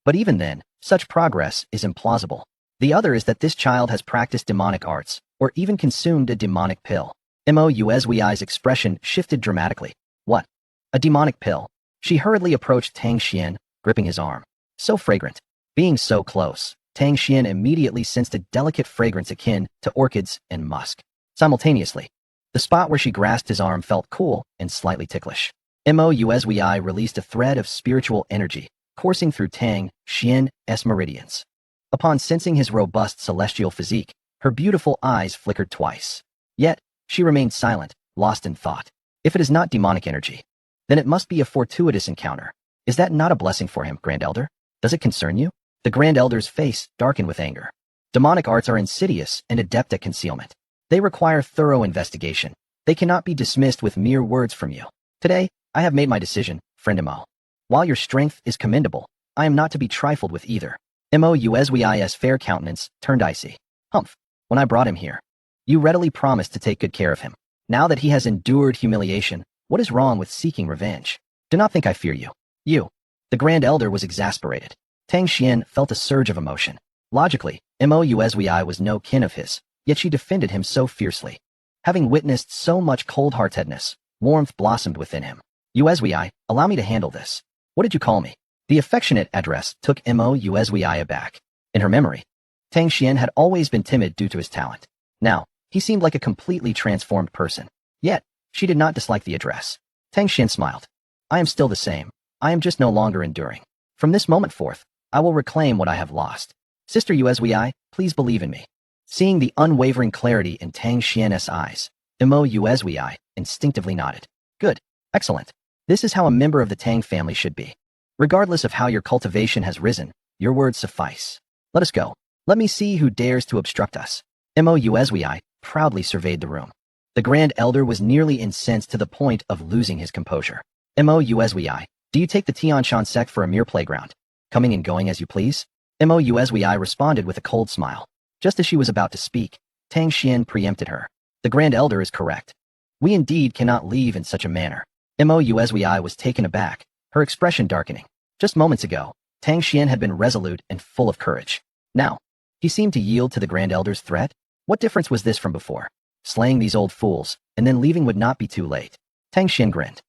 But even then, such progress is implausible. The other is that this child has practiced demonic arts, or even consumed a demonic pill. Mo Yuzhui's expression shifted dramatically. What? A demonic pill? She hurriedly approached Tang Xuan, gripping his arm. So fragrant. Being so close, Tang Xuan immediately sensed a delicate fragrance akin to orchids and musk. Simultaneously, the spot where she grasped his arm felt cool and slightly ticklish. Mo Yuzhui released a thread of spiritual energy, coursing through Tang Xuan's meridians. Upon sensing his robust celestial physique, her beautiful eyes flickered twice. Yet, she remained silent, lost in thought. If it is not demonic energy, then it must be a fortuitous encounter. Is that not a blessing for him, Grand Elder? Does it concern you? The Grand Elder's face darkened with anger. Demonic arts are insidious and adept at concealment. They require thorough investigation. They cannot be dismissed with mere words from you. Today, I have made my decision, friend Mo. While your strength is commendable, I am not to be trifled with either. Mouswi's fair countenance turned icy. Humph. When I brought him here, you readily promised to take good care of him. Now that he has endured humiliation, what is wrong with seeking revenge? Do not think I fear you. You. The Grand Elder was exasperated. Tang Xuan felt a surge of emotion. Logically, Mouswi was no kin of his, yet she defended him so fiercely. Having witnessed so much cold-heartedness, warmth blossomed within him. Uswi, allow me to handle this. What did you call me? The affectionate address took Mouswi aback. In her memory, Tang Xuan had always been timid due to his talent. Now, he seemed like a completely transformed person. Yet, she did not dislike the address. Tang Xuan smiled. I am still the same. I am just no longer enduring. From this moment forth, I will reclaim what I have lost. Sister Uswi, please believe in me. Seeing the unwavering clarity in Tang Xuan's eyes, Mouswi instinctively nodded. Good. Excellent. This is how a member of the Tang family should be. Regardless of how your cultivation has risen, your words suffice. Let us go. Let me see who dares to obstruct us. Mouswi proudly surveyed the room. The Grand Elder was nearly incensed to the point of losing his composure. Mouswi, do you take the Tianshan sect for a mere playground, coming and going as you please? Mouswi responded with a cold smile. Just as she was about to speak, Tang Xuan preempted her. The Grand Elder is correct. We indeed cannot leave in such a manner. Mouswi was taken aback, her expression darkening. Just moments ago, Tang Xuan had been resolute and full of courage. Now, he seemed to yield to the Grand Elder's threat. What difference was this from before? Slaying these old fools, and then leaving would not be too late. Tang Xuan grinned.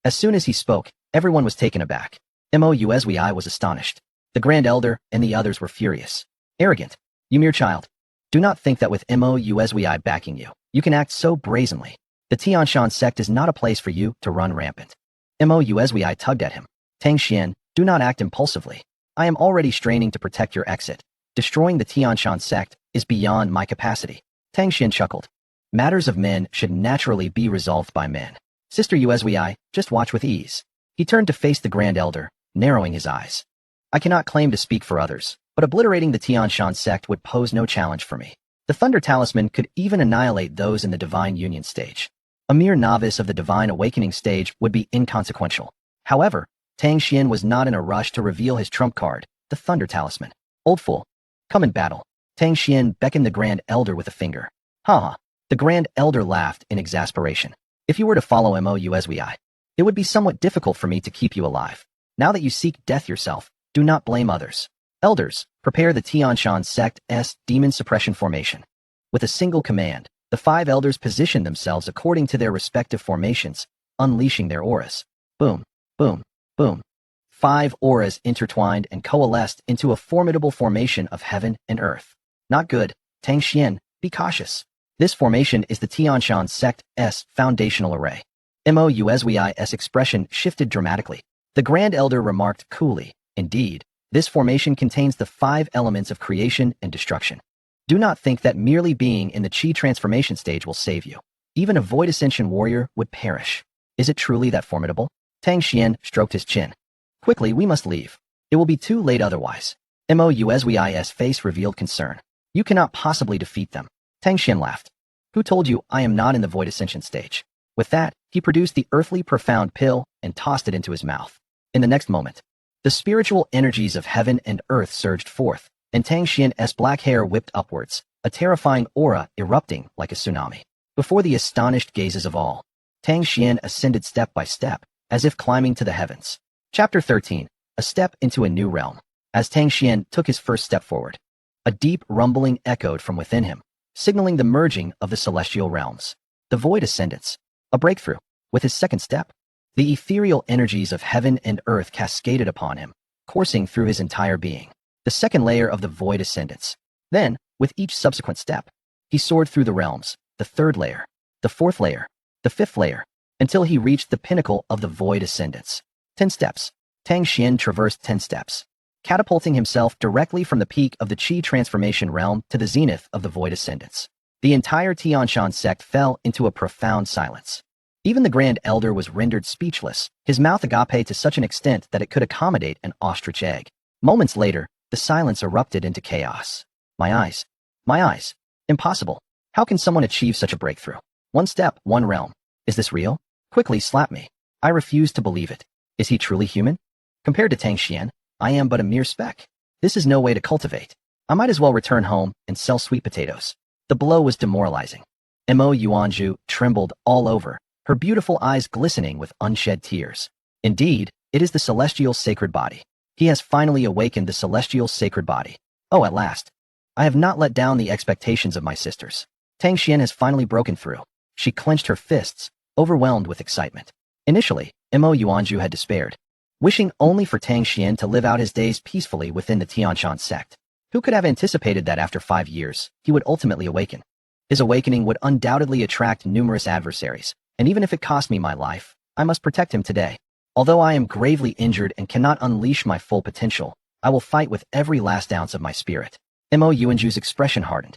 As soon as he spoke, everyone was taken aback. Mouswi was astonished. The Grand Elder and the others were furious. Arrogant. You mere child. Do not think that with Mouswi backing you, you can act so brazenly. The Tianshan sect is not a place for you to run rampant. Mouswi tugged at him. Tang Xuan, do not act impulsively. I am already straining to protect your exit. Destroying the Tianshan sect is beyond my capacity. Tang Xuan chuckled. Matters of men should naturally be resolved by men. Sister Uswi, just watch with ease. He turned to face the Grand Elder, narrowing his eyes. I cannot claim to speak for others, but obliterating the Tianshan sect would pose no challenge for me. The Thunder Talisman could even annihilate those in the Divine Union stage. A mere novice of the Divine Awakening stage would be inconsequential. However, Tang Xuan was not in a rush to reveal his trump card, the Thunder Talisman. Old fool. Come in battle. Tang Xuan beckoned the Grand Elder with a finger. Ha! The Grand Elder laughed in exasperation. If you were to follow Mouswi, it would be somewhat difficult for me to keep you alive. Now that you seek death yourself, do not blame others. Elders, prepare the Tianshan sect's demon suppression formation. With a single command, the 5 elders positioned themselves according to their respective formations, unleashing their auras. Boom, boom, boom. 5 auras intertwined and coalesced into a formidable formation of heaven and earth. Not good. Tang Xuan, be cautious. This formation is the Tianshan sect's foundational array. Mouswi's expression shifted dramatically. The Grand Elder remarked coolly, indeed, this formation contains the 5 elements of creation and destruction. Do not think that merely being in the Qi transformation stage will save you. Even a Void Ascension warrior would perish. Is it truly that formidable? Tang Xuan stroked his chin. Quickly, we must leave. It will be too late otherwise. Mouswi's face revealed concern. You cannot possibly defeat them. Tang Xuan laughed. Who told you I am not in the Void Ascension stage? With that, he produced the earthly profound pill and tossed it into his mouth. In the next moment, the spiritual energies of heaven and earth surged forth, and Tang Xuan's black hair whipped upwards, a terrifying aura erupting like a tsunami. Before the astonished gazes of all, Tang Xuan ascended step by step, as if climbing to the heavens. Chapter 13, A Step into a New Realm. As Tang Xuan took his first step forward, a deep rumbling echoed from within him, signaling the merging of the celestial realms. The Void Ascendance. A breakthrough. With his second step, the ethereal energies of heaven and earth cascaded upon him, coursing through his entire being. The second layer of the Void Ascendance. Then, with each subsequent step, he soared through the realms, the third layer, the fourth layer, the fifth layer, until he reached the pinnacle of the Void Ascendance. 10 steps. Tang Xuan traversed 10 steps, catapulting himself directly from the peak of the Qi transformation realm to the zenith of the void ascendance. The entire Tianshan sect fell into a profound silence. Even the Grand Elder was rendered speechless, his mouth agape to such an extent that it could accommodate an ostrich egg. Moments later, the silence erupted into chaos. My eyes. My eyes. Impossible. How can someone achieve such a breakthrough? One step, one realm. Is this real? Quickly slap me. I refuse to believe it. Is he truly human? Compared to Tang Xuan, I am but a mere speck. This is no way to cultivate. I might as well return home and sell sweet potatoes. The blow was demoralizing. Mo Yuanju trembled all over, her beautiful eyes glistening with unshed tears. Indeed, it is the celestial sacred body. He has finally awakened the celestial sacred body. Oh, at last. I have not let down the expectations of my sisters. Tang Xuan has finally broken through. She clenched her fists, overwhelmed with excitement. Initially, Mo Yuanju had despaired, wishing only for Tang Xuan to live out his days peacefully within the Tianshan sect. Who could have anticipated that after 5 years, he would ultimately awaken? His awakening would undoubtedly attract numerous adversaries, and even if it cost me my life, I must protect him today. Although I am gravely injured and cannot unleash my full potential, I will fight with every last ounce of my spirit. Mo Yuanju's expression hardened.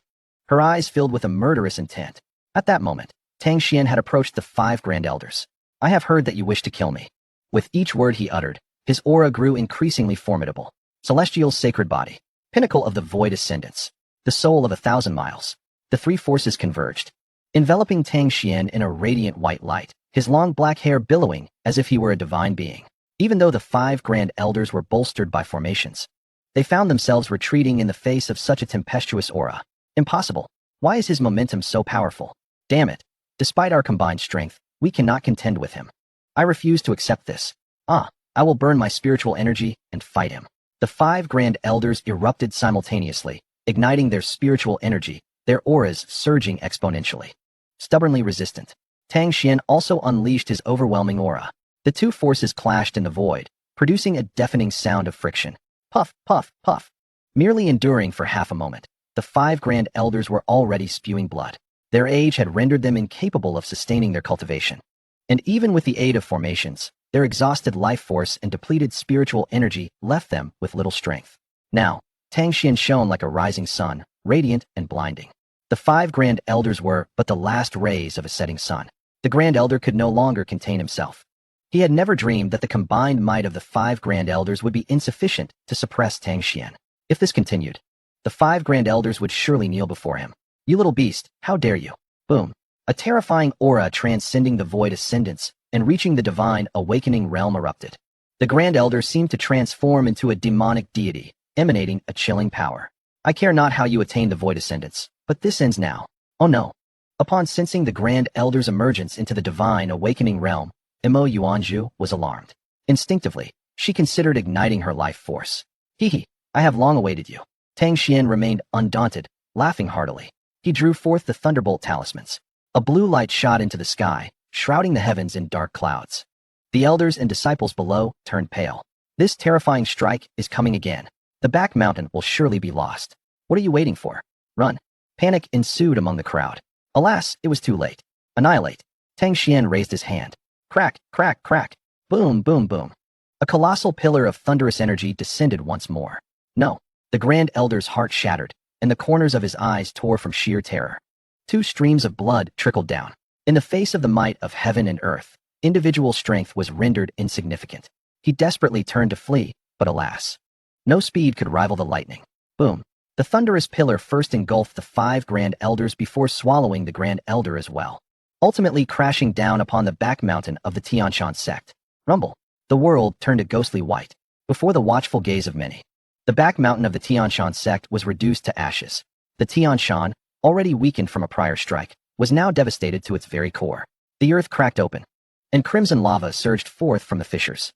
Her eyes filled with a murderous intent. At that moment, Tang Xuan had approached the 5 Grand Elders. I have heard that you wish to kill me. With each word he uttered, his aura grew increasingly formidable. Celestial sacred body. Pinnacle of the void ascendance. The soul of 1,000 miles. The 3 forces converged, enveloping Tang Xuan in a radiant white light, his long black hair billowing as if he were a divine being. Even though the 5 Grand Elders were bolstered by formations, they found themselves retreating in the face of such a tempestuous aura. Impossible. Why is his momentum so powerful? Damn it. Despite our combined strength, we cannot contend with him. I refuse to accept this. I will burn my spiritual energy and fight him. The 5 Grand Elders erupted simultaneously, igniting their spiritual energy, their auras surging exponentially. Stubbornly resistant, Tang Xuan also unleashed his overwhelming aura. The 2 forces clashed in the void, producing a deafening sound of friction. Puff, puff, puff. Merely enduring for half a moment, the 5 Grand Elders were already spewing blood. Their age had rendered them incapable of sustaining their cultivation. And even with the aid of formations, their exhausted life force and depleted spiritual energy left them with little strength. Now, Tang Xuan shone like a rising sun, radiant and blinding. The 5 Grand Elders were but the last rays of a setting sun. The Grand Elder could no longer contain himself. He had never dreamed that the combined might of the 5 Grand Elders would be insufficient to suppress Tang Xuan. If this continued, the 5 Grand Elders would surely kneel before him. You little beast, how dare you? Boom. A terrifying aura transcending the void ascendance and reaching the divine awakening realm erupted. The Grand Elder seemed to transform into a demonic deity, emanating a chilling power. I care not how you attain the void ascendance, but this ends now. Oh no. Upon sensing the Grand Elder's emergence into the divine awakening realm, Mo Yuanju was alarmed. Instinctively, she considered igniting her life force. Hee, I have long awaited you. Tang Xuan remained undaunted, laughing heartily. He drew forth the thunderbolt talismans. A blue light shot into the sky, shrouding the heavens in dark clouds. The elders and disciples below turned pale. This terrifying strike is coming again. The back mountain will surely be lost. What are you waiting for? Run. Panic ensued among the crowd. Alas, it was too late. Annihilate. Tang Xuan raised his hand. Crack, crack, crack. Boom, boom, boom. A colossal pillar of thunderous energy descended once more. No. The Grand Elder's heart shattered, and the corners of his eyes tore from sheer terror. 2 streams of blood trickled down. In the face of the might of heaven and earth, individual strength was rendered insignificant. He desperately turned to flee, but alas. No speed could rival the lightning. Boom. The thunderous pillar first engulfed the 5 Grand Elders before swallowing the Grand Elder as well, ultimately crashing down upon the back mountain of the Tianshan sect. Rumble. The world turned a ghostly white before the watchful gaze of many. The back mountain of the Tianshan sect was reduced to ashes. The Tianshan, already weakened from a prior strike, was now devastated to its very core. The earth cracked open, and crimson lava surged forth from the fissures.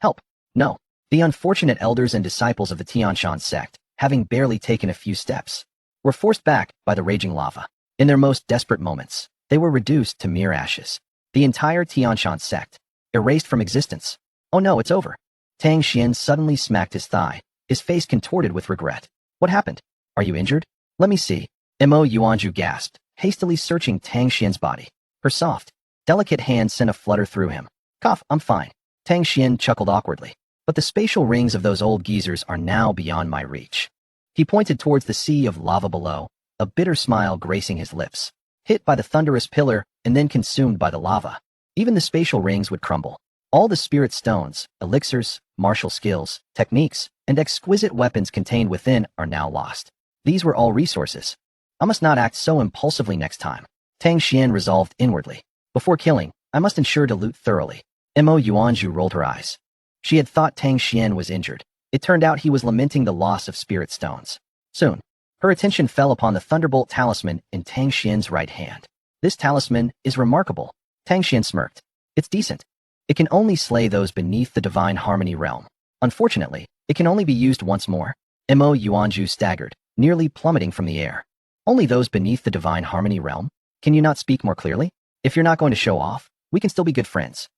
Help. No. The unfortunate elders and disciples of the Tianshan sect, having barely taken a few steps, were forced back by the raging lava. In their most desperate moments, they were reduced to mere ashes. The entire Tianshan sect, erased from existence. Oh no, it's over. Tang Xuan suddenly smacked his thigh, his face contorted with regret. What happened? Are you injured? Let me see. Mo Yuanju gasped, hastily searching Tang Xuan's body. Her soft, delicate hand sent a flutter through him. Cough, I'm fine. Tang Xuan chuckled awkwardly. but the spatial rings of those old geezers are now beyond my reach. He pointed towards the sea of lava below, a bitter smile gracing his lips. Hit by the thunderous pillar and then consumed by the lava, even the spatial rings would crumble. All the spirit stones, elixirs, martial skills, techniques, and exquisite weapons contained within are now lost. These were all resources. I must not act so impulsively next time. Tang Xuan resolved inwardly. Before killing, I must ensure to loot thoroughly. Mo Yuanzhu rolled her eyes. She had thought Tang Xuan was injured. It turned out he was lamenting the loss of spirit stones. Soon, her attention fell upon the Thunderbolt talisman in Tang Xuan's right hand. This talisman is remarkable. Tang Xuan smirked. It's decent. It can only slay those beneath the divine harmony realm. Unfortunately, it can only be used once more. Mo Yuanzhu staggered, nearly plummeting from the air. Only those beneath the divine harmony realm? Can you not speak more clearly? If you're not going to show off, we can still be good friends.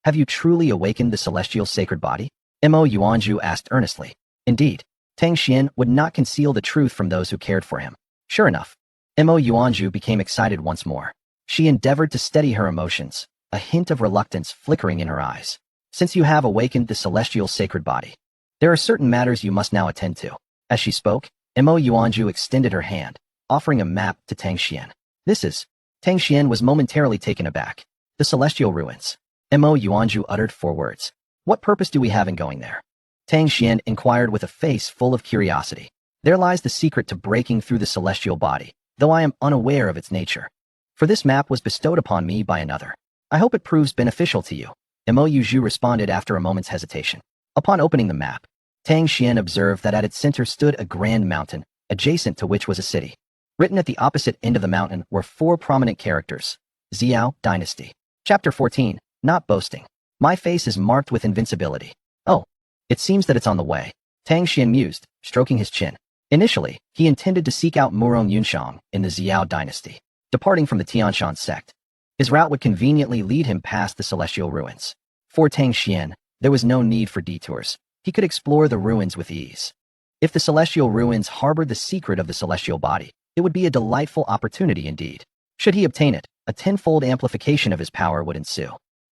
Have you truly awakened the celestial sacred body? Mo Yuanzhu asked earnestly. Indeed, Tang Xuan would not conceal the truth from those who cared for him. Sure enough, Mo Yuanzhu became excited once more. She endeavored to steady her emotions, a hint of reluctance flickering in her eyes. Since you have awakened the celestial sacred body, there are certain matters you must now attend to. As she spoke, Mo Yuanzhu extended her hand, offering a map to Tang Xuan. This is... Tang Xuan was momentarily taken aback. The celestial ruins. Mo Yuanzhu uttered 4 words. What purpose do we have in going there? Tang Xuan inquired with a face full of curiosity. There lies the secret to breaking through the celestial body, though I am unaware of its nature. For this map was bestowed upon me by another. I hope it proves beneficial to you. Mo Yuanzhu responded after a moment's hesitation. Upon opening the map, Tang Xuan observed that at its center stood a grand mountain, adjacent to which was a city. Written at the opposite end of the mountain were 4 prominent characters. Zhao Dynasty. Chapter 14. Not boasting. My face is marked with invincibility. Oh, it seems that it's on the way. Tang Xuan mused, stroking his chin. Initially, he intended to seek out Murong Yunshang in the Zhao Dynasty, departing from the Tianshan sect. His route would conveniently lead him past the celestial ruins. For Tang Xuan, there was no need for detours. He could explore the ruins with ease. If the celestial ruins harbored the secret of the celestial body, it would be a delightful opportunity indeed. Should he obtain it, a 10-fold amplification of his power would ensue.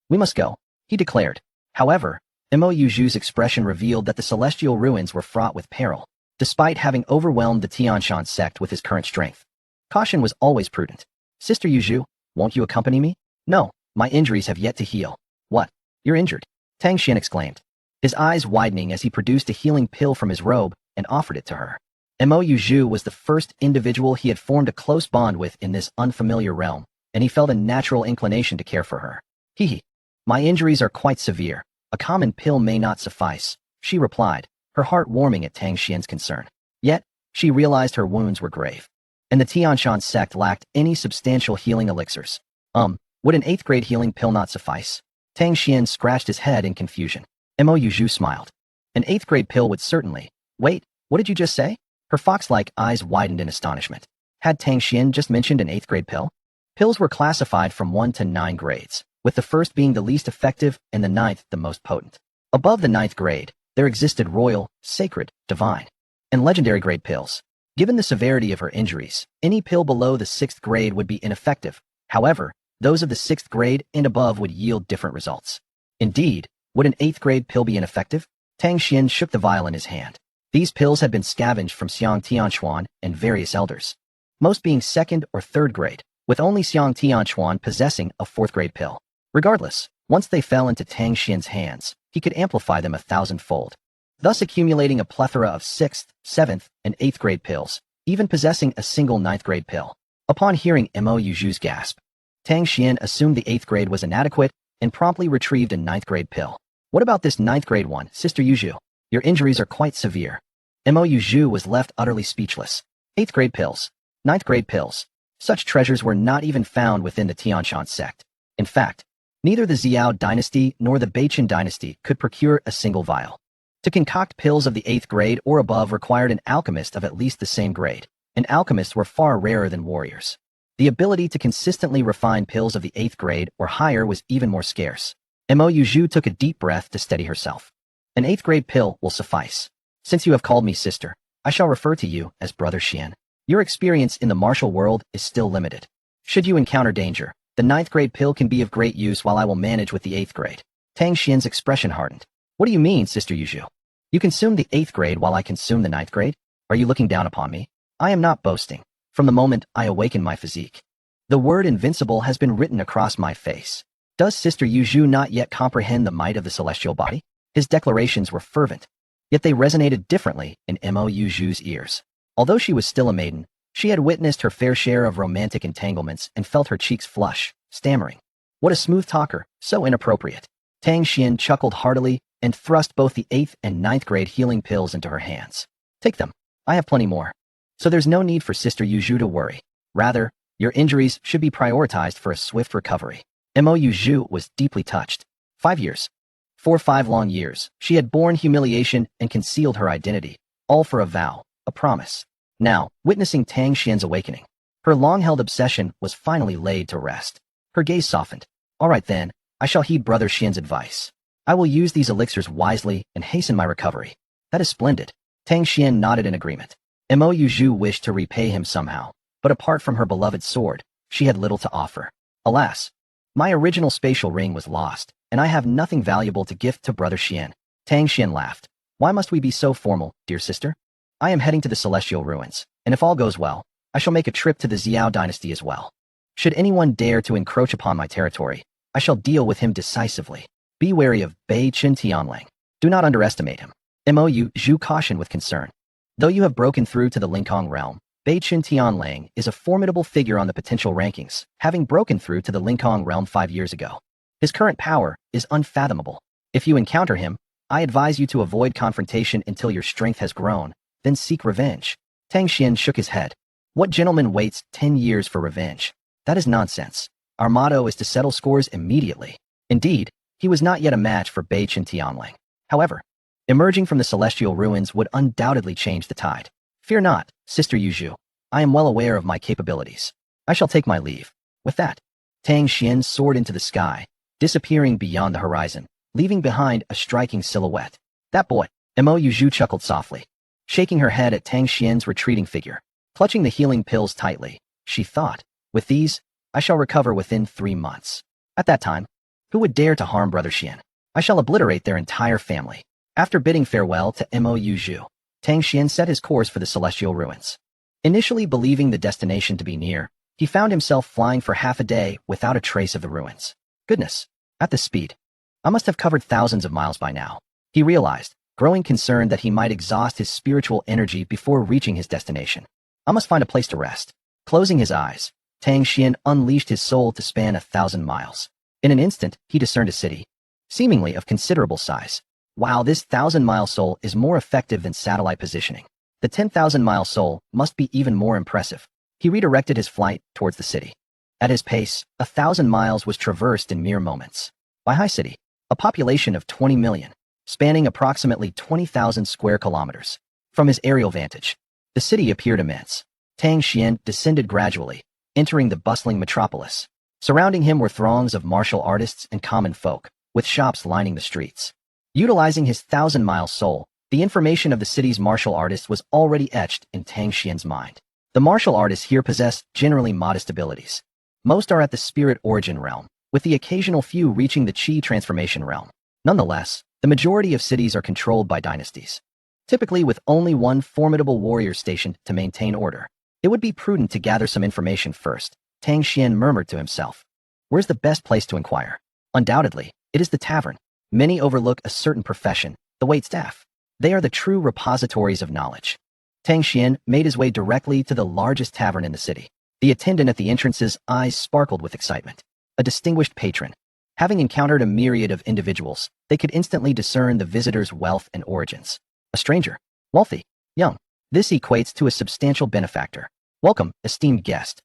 We must go, he declared. However, Mo Yuanzhu's expression revealed that the celestial ruins were fraught with peril, despite having overwhelmed the Tianshan sect with his current strength. Caution was always prudent. Sister Yuanzhu, won't you accompany me? No, my injuries have yet to heal. What? You're injured? Tang Xuan exclaimed, his eyes widening as he produced a healing pill from his robe and offered it to her. Mo Yuanzhu was the first individual he had formed a close bond with in this unfamiliar realm, and he felt a natural inclination to care for her. Hee. My injuries are quite severe. A common pill may not suffice, she replied, her heart warming at Tang Xuan's concern. Yet, she realized her wounds were grave, and the Tianshan sect lacked any substantial healing elixirs. Would an 8th grade healing pill not suffice? Tang Xuan scratched his head in confusion. Mo Yuanzhu smiled. An 8th grade pill would certainly... Wait, what did you just say? Her fox-like eyes widened in astonishment. Had Tang Xuan just mentioned an 8th grade pill? Pills were classified from 1 to 9 grades, with the first being the least effective and the 9th the most potent. Above the 9th grade, there existed royal, sacred, divine, and legendary grade pills. Given the severity of her injuries, any pill below the 6th grade would be ineffective. However, those of the 6th grade and above would yield different results. Indeed, would an 8th grade pill be ineffective? Tang Xuan shook the vial in his hand. These pills had been scavenged from Xiang Tianquan and various elders, most being 2nd or 3rd grade, with only Xiang Tianquan possessing a 4th grade pill. Regardless, once they fell into Tang Xuan's hands, he could amplify them 1,000-fold, thus accumulating a plethora of 6th, 7th, and 8th grade pills, even possessing a single 9th grade pill. Upon hearing Mo Yuanzhu's gasp, Tang Xuan assumed the 8th grade was inadequate and promptly retrieved a 9th grade pill. What about this 9th grade one, Sister Yuanzhu? Your injuries are quite severe. Mo Yuanzhu was left utterly speechless. 8th grade pills, 9th grade pills. Such treasures were not even found within the Tianshan sect. In fact, neither the Zhao dynasty nor the Beichen dynasty could procure a single vial. To concoct pills of the 8th grade or above required an alchemist of at least the same grade, and alchemists were far rarer than warriors. The ability to consistently refine pills of the 8th grade or higher was even more scarce. Mo Yuanzhu took a deep breath to steady herself. An 8th grade pill will suffice. Since you have called me sister, I shall refer to you as Brother Xuan. Your experience in the martial world is still limited. Should you encounter danger, the 9th grade pill can be of great use while I will manage with the 8th grade. Tang Xuan's expression hardened. What do you mean, Sister Yuzhu? You consumed the 8th grade while I consumed the 9th grade? Are you looking down upon me? I am not boasting. From the moment I awakened my physique, the word invincible has been written across my face. Does Sister Yuzhu not yet comprehend the might of the celestial body? His declarations were fervent, yet they resonated differently in Mo Yuzhu's ears. Although she was still a maiden, she had witnessed her fair share of romantic entanglements and felt her cheeks flush, stammering. What a smooth talker, so inappropriate. Tang Xuan chuckled heartily and thrust both the 8th and 9th grade healing pills into her hands. Take them. I have plenty more. So there's no need for Sister Yuzhu to worry. Rather, your injuries should be prioritized for a swift recovery. Mo Yuzhu was deeply touched. 5 years. For 5 long years, she had borne humiliation and concealed her identity, all for a vow, a promise. Now, witnessing Tang Xuan's awakening, her long-held obsession was finally laid to rest. Her gaze softened. All right then, I shall heed Brother Xian's advice. I will use these elixirs wisely and hasten my recovery. That is splendid. Tang Xuan nodded in agreement. Mo Yuzhu wished to repay him somehow, but apart from her beloved sword, she had little to offer. Alas, my original spatial ring was lost, and I have nothing valuable to gift to Brother Xian. Tang Xuan laughed. Why must we be so formal, dear sister? I am heading to the celestial ruins, and if all goes well, I shall make a trip to the Xiao dynasty as well. Should anyone dare to encroach upon my territory, I shall deal with him decisively. Be wary of Bei Chen Tianlang. Do not underestimate him. Mo Yuzhu cautioned with concern. Though you have broken through to the Linkong realm, Bei Chen Tianlang is a formidable figure on the potential rankings, having broken through to the Linkong realm 5 years ago. His current power is unfathomable. If you encounter him, I advise you to avoid confrontation until your strength has grown, then seek revenge. Tang Xuan shook his head. What gentleman waits 10 years for revenge? That is nonsense. Our motto is to settle scores immediately. Indeed, he was not yet a match for Bei Chen Tianlang. However, emerging from the celestial ruins would undoubtedly change the tide. Fear not, Sister Yuzhu. I am well aware of my capabilities. I shall take my leave. With that, Tang Xuan soared into the sky, disappearing beyond the horizon, leaving behind a striking silhouette. That boy, Mo Yuzhu chuckled softly, shaking her head at Tang Xuan's retreating figure. Clutching the healing pills tightly, she thought, with these, I shall recover within 3 months. At that time, who would dare to harm Brother Xian? I shall obliterate their entire family. After bidding farewell to Mo Yuzhu, Tang Xuan set his course for the celestial ruins. Initially believing the destination to be near, he found himself flying for half a day without a trace of the ruins. Goodness, at this speed, I must have covered thousands of miles by now. He realized, growing concerned that he might exhaust his spiritual energy before reaching his destination. I must find a place to rest. Closing his eyes, Tang Xuan unleashed his soul to span 1,000 miles. In an instant, he discerned a city, seemingly of considerable size. Wow, this 1,000-mile soul is more effective than satellite positioning. The 10,000-mile soul must be even more impressive. He redirected his flight towards the city. At his pace, 1,000 miles was traversed in mere moments. Baihai City, a population of 20 million, spanning approximately 20,000 square kilometers. From his aerial vantage, the city appeared immense. Tang Xuan descended gradually, entering the bustling metropolis. Surrounding him were throngs of martial artists and common folk, with shops lining the streets. Utilizing his 1,000-mile soul, the information of the city's martial artists was already etched in Tang Xuan's mind. The martial artists here possess generally modest abilities. Most are at the spirit origin realm, with the occasional few reaching the chi transformation realm. Nonetheless, the majority of cities are controlled by dynasties, typically with only one formidable warrior stationed to maintain order. It would be prudent to gather some information first, Tang Xuan murmured to himself. Where's the best place to inquire? Undoubtedly, it is the tavern. Many overlook a certain profession, the waitstaff. They are the true repositories of knowledge. Tang Xuan made his way directly to the largest tavern in the city. The attendant at the entrance's eyes sparkled with excitement. A distinguished patron. Having encountered a myriad of individuals, they could instantly discern the visitor's wealth and origins. A stranger, wealthy, young. This equates to a substantial benefactor. Welcome, esteemed guest.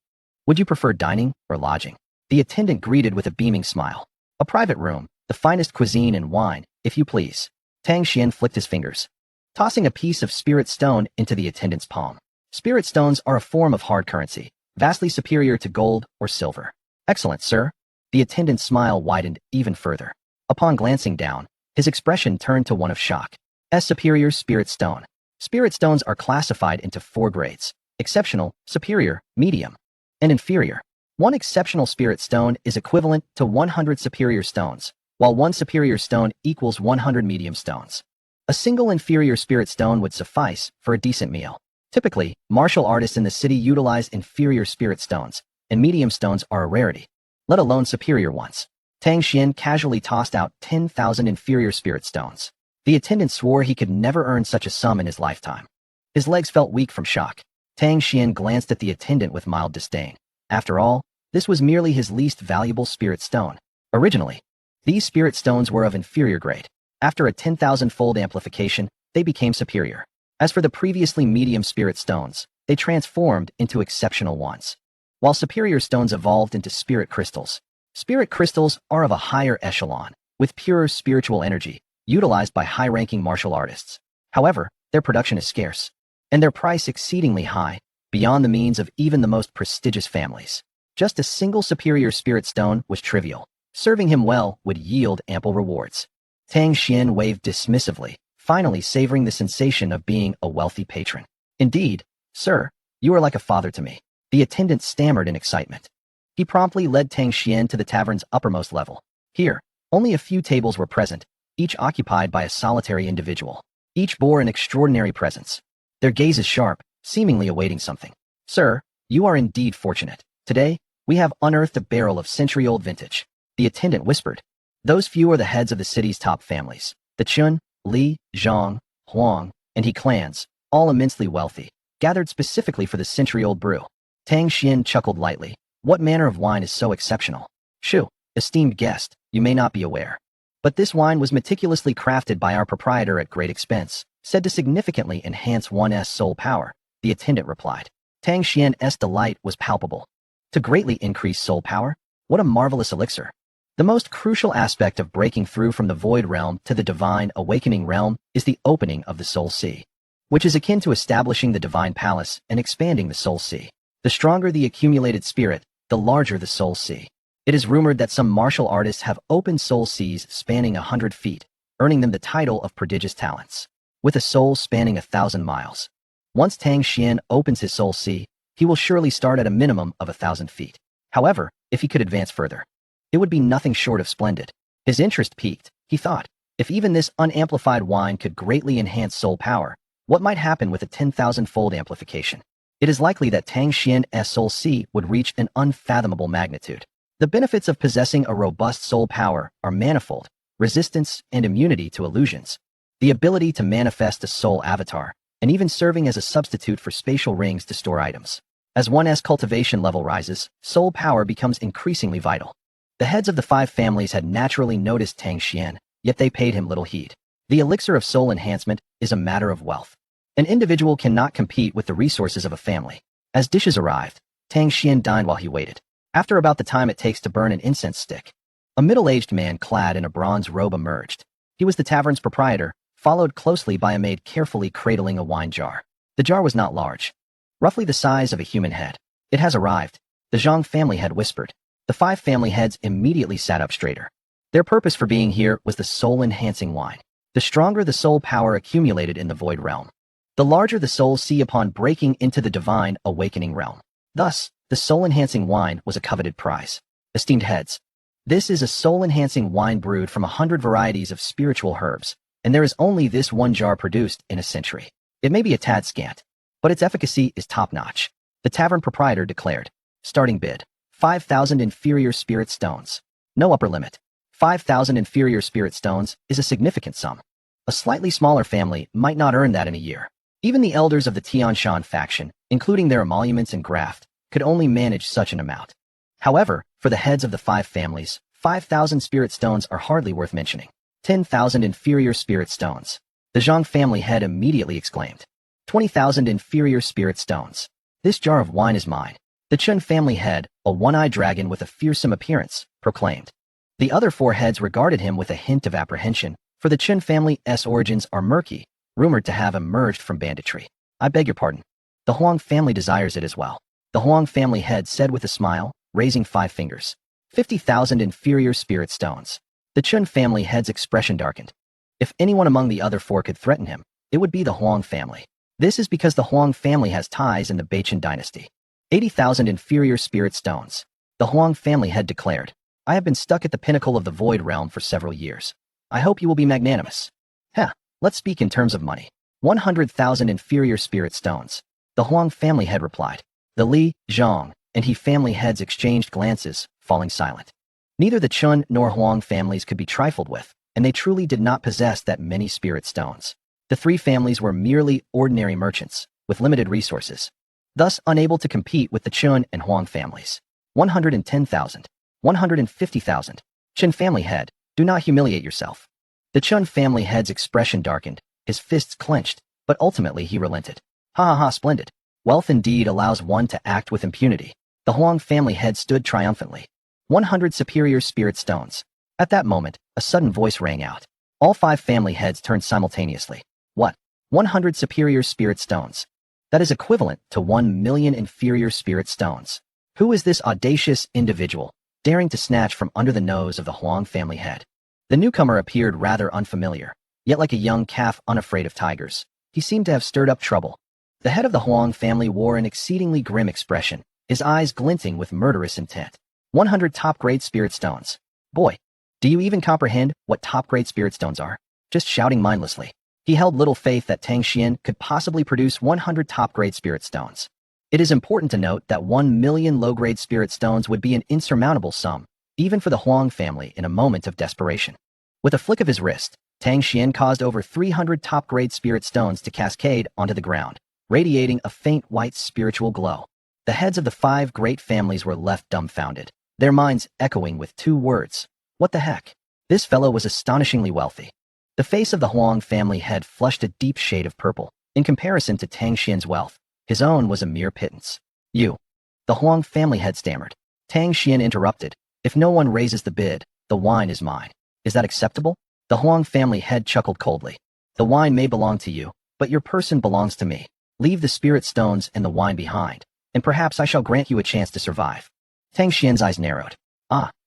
Would you prefer dining or lodging? The attendant greeted with a beaming smile. A private room, the finest cuisine and wine, if you please. Tang Xuan flicked his fingers, tossing a piece of spirit stone into the attendant's palm. Spirit stones are a form of hard currency, vastly superior to gold or silver. Excellent, sir. The attendant's smile widened even further. Upon glancing down, his expression turned to one of shock. Superior spirit stone. Spirit stones are classified into 4 grades: exceptional, superior, medium, and inferior. One exceptional spirit stone is equivalent to 100 superior stones, while one superior stone equals 100 medium stones. A single inferior spirit stone would suffice for a decent meal. Typically, martial artists in the city utilize inferior spirit stones, and medium stones are a rarity, let alone superior ones. Tang Xuan casually tossed out 10,000 inferior spirit stones. The attendant swore he could never earn such a sum in his lifetime. His legs felt weak from shock. Tang Xuan glanced at the attendant with mild disdain. After all, this was merely his least valuable spirit stone. Originally, these spirit stones were of inferior grade. After a 10,000-fold amplification, they became superior. As for the previously medium spirit stones, they transformed into exceptional ones. While superior stones evolved into spirit crystals are of a higher echelon, with purer spiritual energy, utilized by high-ranking martial artists. However, their production is scarce, and their price exceedingly high, beyond the means of even the most prestigious families. Just a single superior spirit stone was trivial. Serving him well would yield ample rewards. Tang Xuan waved dismissively, finally savoring the sensation of being a wealthy patron. Indeed, sir, you are like a father to me. The attendant stammered in excitement. He promptly led Tang Xuan to the tavern's uppermost level. Here, only a few tables were present, each occupied by a solitary individual. Each bore an extraordinary presence. Their gazes sharp, seemingly awaiting something. Sir, you are indeed fortunate. Today, we have unearthed a barrel of century-old vintage. The attendant whispered. Those few are the heads of the city's top families. The Chun, Li, Zhang, Huang, and He clans, all immensely wealthy, gathered specifically for the century-old brew. Tang Xuan chuckled lightly. What manner of wine is so exceptional? Shu, esteemed guest, you may not be aware, but this wine was meticulously crafted by our proprietor at great expense, said to significantly enhance one's soul power, the attendant replied. Tang Xuan's delight was palpable. To greatly increase soul power? What a marvelous elixir. The most crucial aspect of breaking through from the void realm to the divine awakening realm is the opening of the soul sea, which is akin to establishing the divine palace and expanding the soul sea. The stronger the accumulated spirit, the larger the soul sea. It is rumored that some martial artists have opened soul seas spanning 100 feet, earning them the title of prodigious talents. With a soul spanning 1,000 miles. Once Tang Xuan opens his soul sea, he will surely start at a minimum of 1,000 feet. However, if he could advance further, it would be nothing short of splendid. His interest piqued, he thought. If even this unamplified wine could greatly enhance soul power, what might happen with a 10,000-fold amplification? It is likely that Tang Xuan's soul sea would reach an unfathomable magnitude. The benefits of possessing a robust soul power are manifold: resistance and immunity to illusions, the ability to manifest a soul avatar, and even serving as a substitute for spatial rings to store items. As one's cultivation level rises, soul power becomes increasingly vital. The heads of the 5 families had naturally noticed Tang Xuan, yet they paid him little heed. The elixir of soul enhancement is a matter of wealth. An individual cannot compete with the resources of a family. As dishes arrived, Tang Xuan dined while he waited. After about the time it takes to burn an incense stick, a middle-aged man clad in a bronze robe emerged. He was the tavern's proprietor, followed closely by a maid carefully cradling a wine jar. The jar was not large, roughly the size of a human head. It has arrived, the Zhang family head whispered. The 5 family heads immediately sat up straighter. Their purpose for being here was the soul-enhancing wine. The stronger the soul power accumulated in the void realm, the larger the soul sea upon breaking into the divine awakening realm. Thus, the soul-enhancing wine was a coveted prize. Esteemed heads, this is a soul-enhancing wine brewed from 100 varieties of spiritual herbs, and there is only this one jar produced in a century. It may be a tad scant, but its efficacy is top-notch, the tavern proprietor declared. Starting bid, 5,000 inferior spirit stones. No upper limit. 5,000 inferior spirit stones is a significant sum. A slightly smaller family might not earn that in a year. Even the elders of the Tianshan faction, including their emoluments and graft, could only manage such an amount. However, for the heads of the 5 families, 5,000 spirit stones are hardly worth mentioning. 10,000 inferior spirit stones. The Zhang family head immediately exclaimed. 20,000 inferior spirit stones. This jar of wine is mine. The Chun family head, a one-eyed dragon with a fearsome appearance, proclaimed. The other 4 heads regarded him with a hint of apprehension, for the Chun family's origins are murky, rumored to have emerged from banditry. I beg your pardon. The Huang family desires it as well. The Huang family head said with a smile, raising 5 fingers. 50,000 inferior spirit stones. The Chun family head's expression darkened. If anyone among the other 4 could threaten him, it would be the Huang family. This is because the Huang family has ties in the Beichen dynasty. 80,000 inferior spirit stones. The Huang family head declared. I have been stuck at the pinnacle of the void realm for several years. I hope you will be magnanimous. Let's speak in terms of money. 100,000 inferior spirit stones. The Huang family head replied. The Li, Zhang, and He family heads exchanged glances, falling silent. Neither the Chun nor Huang families could be trifled with, and they truly did not possess that many spirit stones. The three families were merely ordinary merchants, with limited resources, thus unable to compete with the Chun and Huang families. 110,000. 150,000. Chun family head, do not humiliate yourself. The Chun family head's expression darkened, his fists clenched, but ultimately he relented. Splendid. Wealth indeed allows one to act with impunity. The Huang family head stood triumphantly. 100 superior spirit stones. At that moment, a sudden voice rang out. All five family heads turned simultaneously. What? 100 superior spirit stones. That is equivalent to 1 million inferior spirit stones. Who is this audacious individual, daring to snatch from under the nose of the Huang family head? The newcomer appeared rather unfamiliar, yet like a young calf unafraid of tigers. He seemed to have stirred up trouble. The head of the Huang family wore an exceedingly grim expression, his eyes glinting with murderous intent. 100 top-grade spirit stones. Boy, do you even comprehend what top-grade spirit stones are? Just shouting mindlessly. He held little faith that Tang Xuan could possibly produce 100 top-grade spirit stones. It is important to note that 1 million low-grade spirit stones would be an insurmountable sum, even for the Huang family in a moment of desperation. With a flick of his wrist, Tang Xuan caused over 300 top-grade spirit stones to cascade onto the ground, radiating a faint white spiritual glow. The heads of the five great families were left dumbfounded, their minds echoing with two words. What the heck? This fellow was astonishingly wealthy. The face of the Huang family head flushed a deep shade of purple. In comparison to Tang Xuan's wealth, his own was a mere pittance. You. The Huang family head stammered. Tang Xuan interrupted. If no one raises the bid, the wine is mine. Is that acceptable? The Huang family head chuckled coldly. The wine may belong to you, but your person belongs to me. Leave the spirit stones and the wine behind, and perhaps I shall grant you a chance to survive. Tang Xuan's eyes narrowed.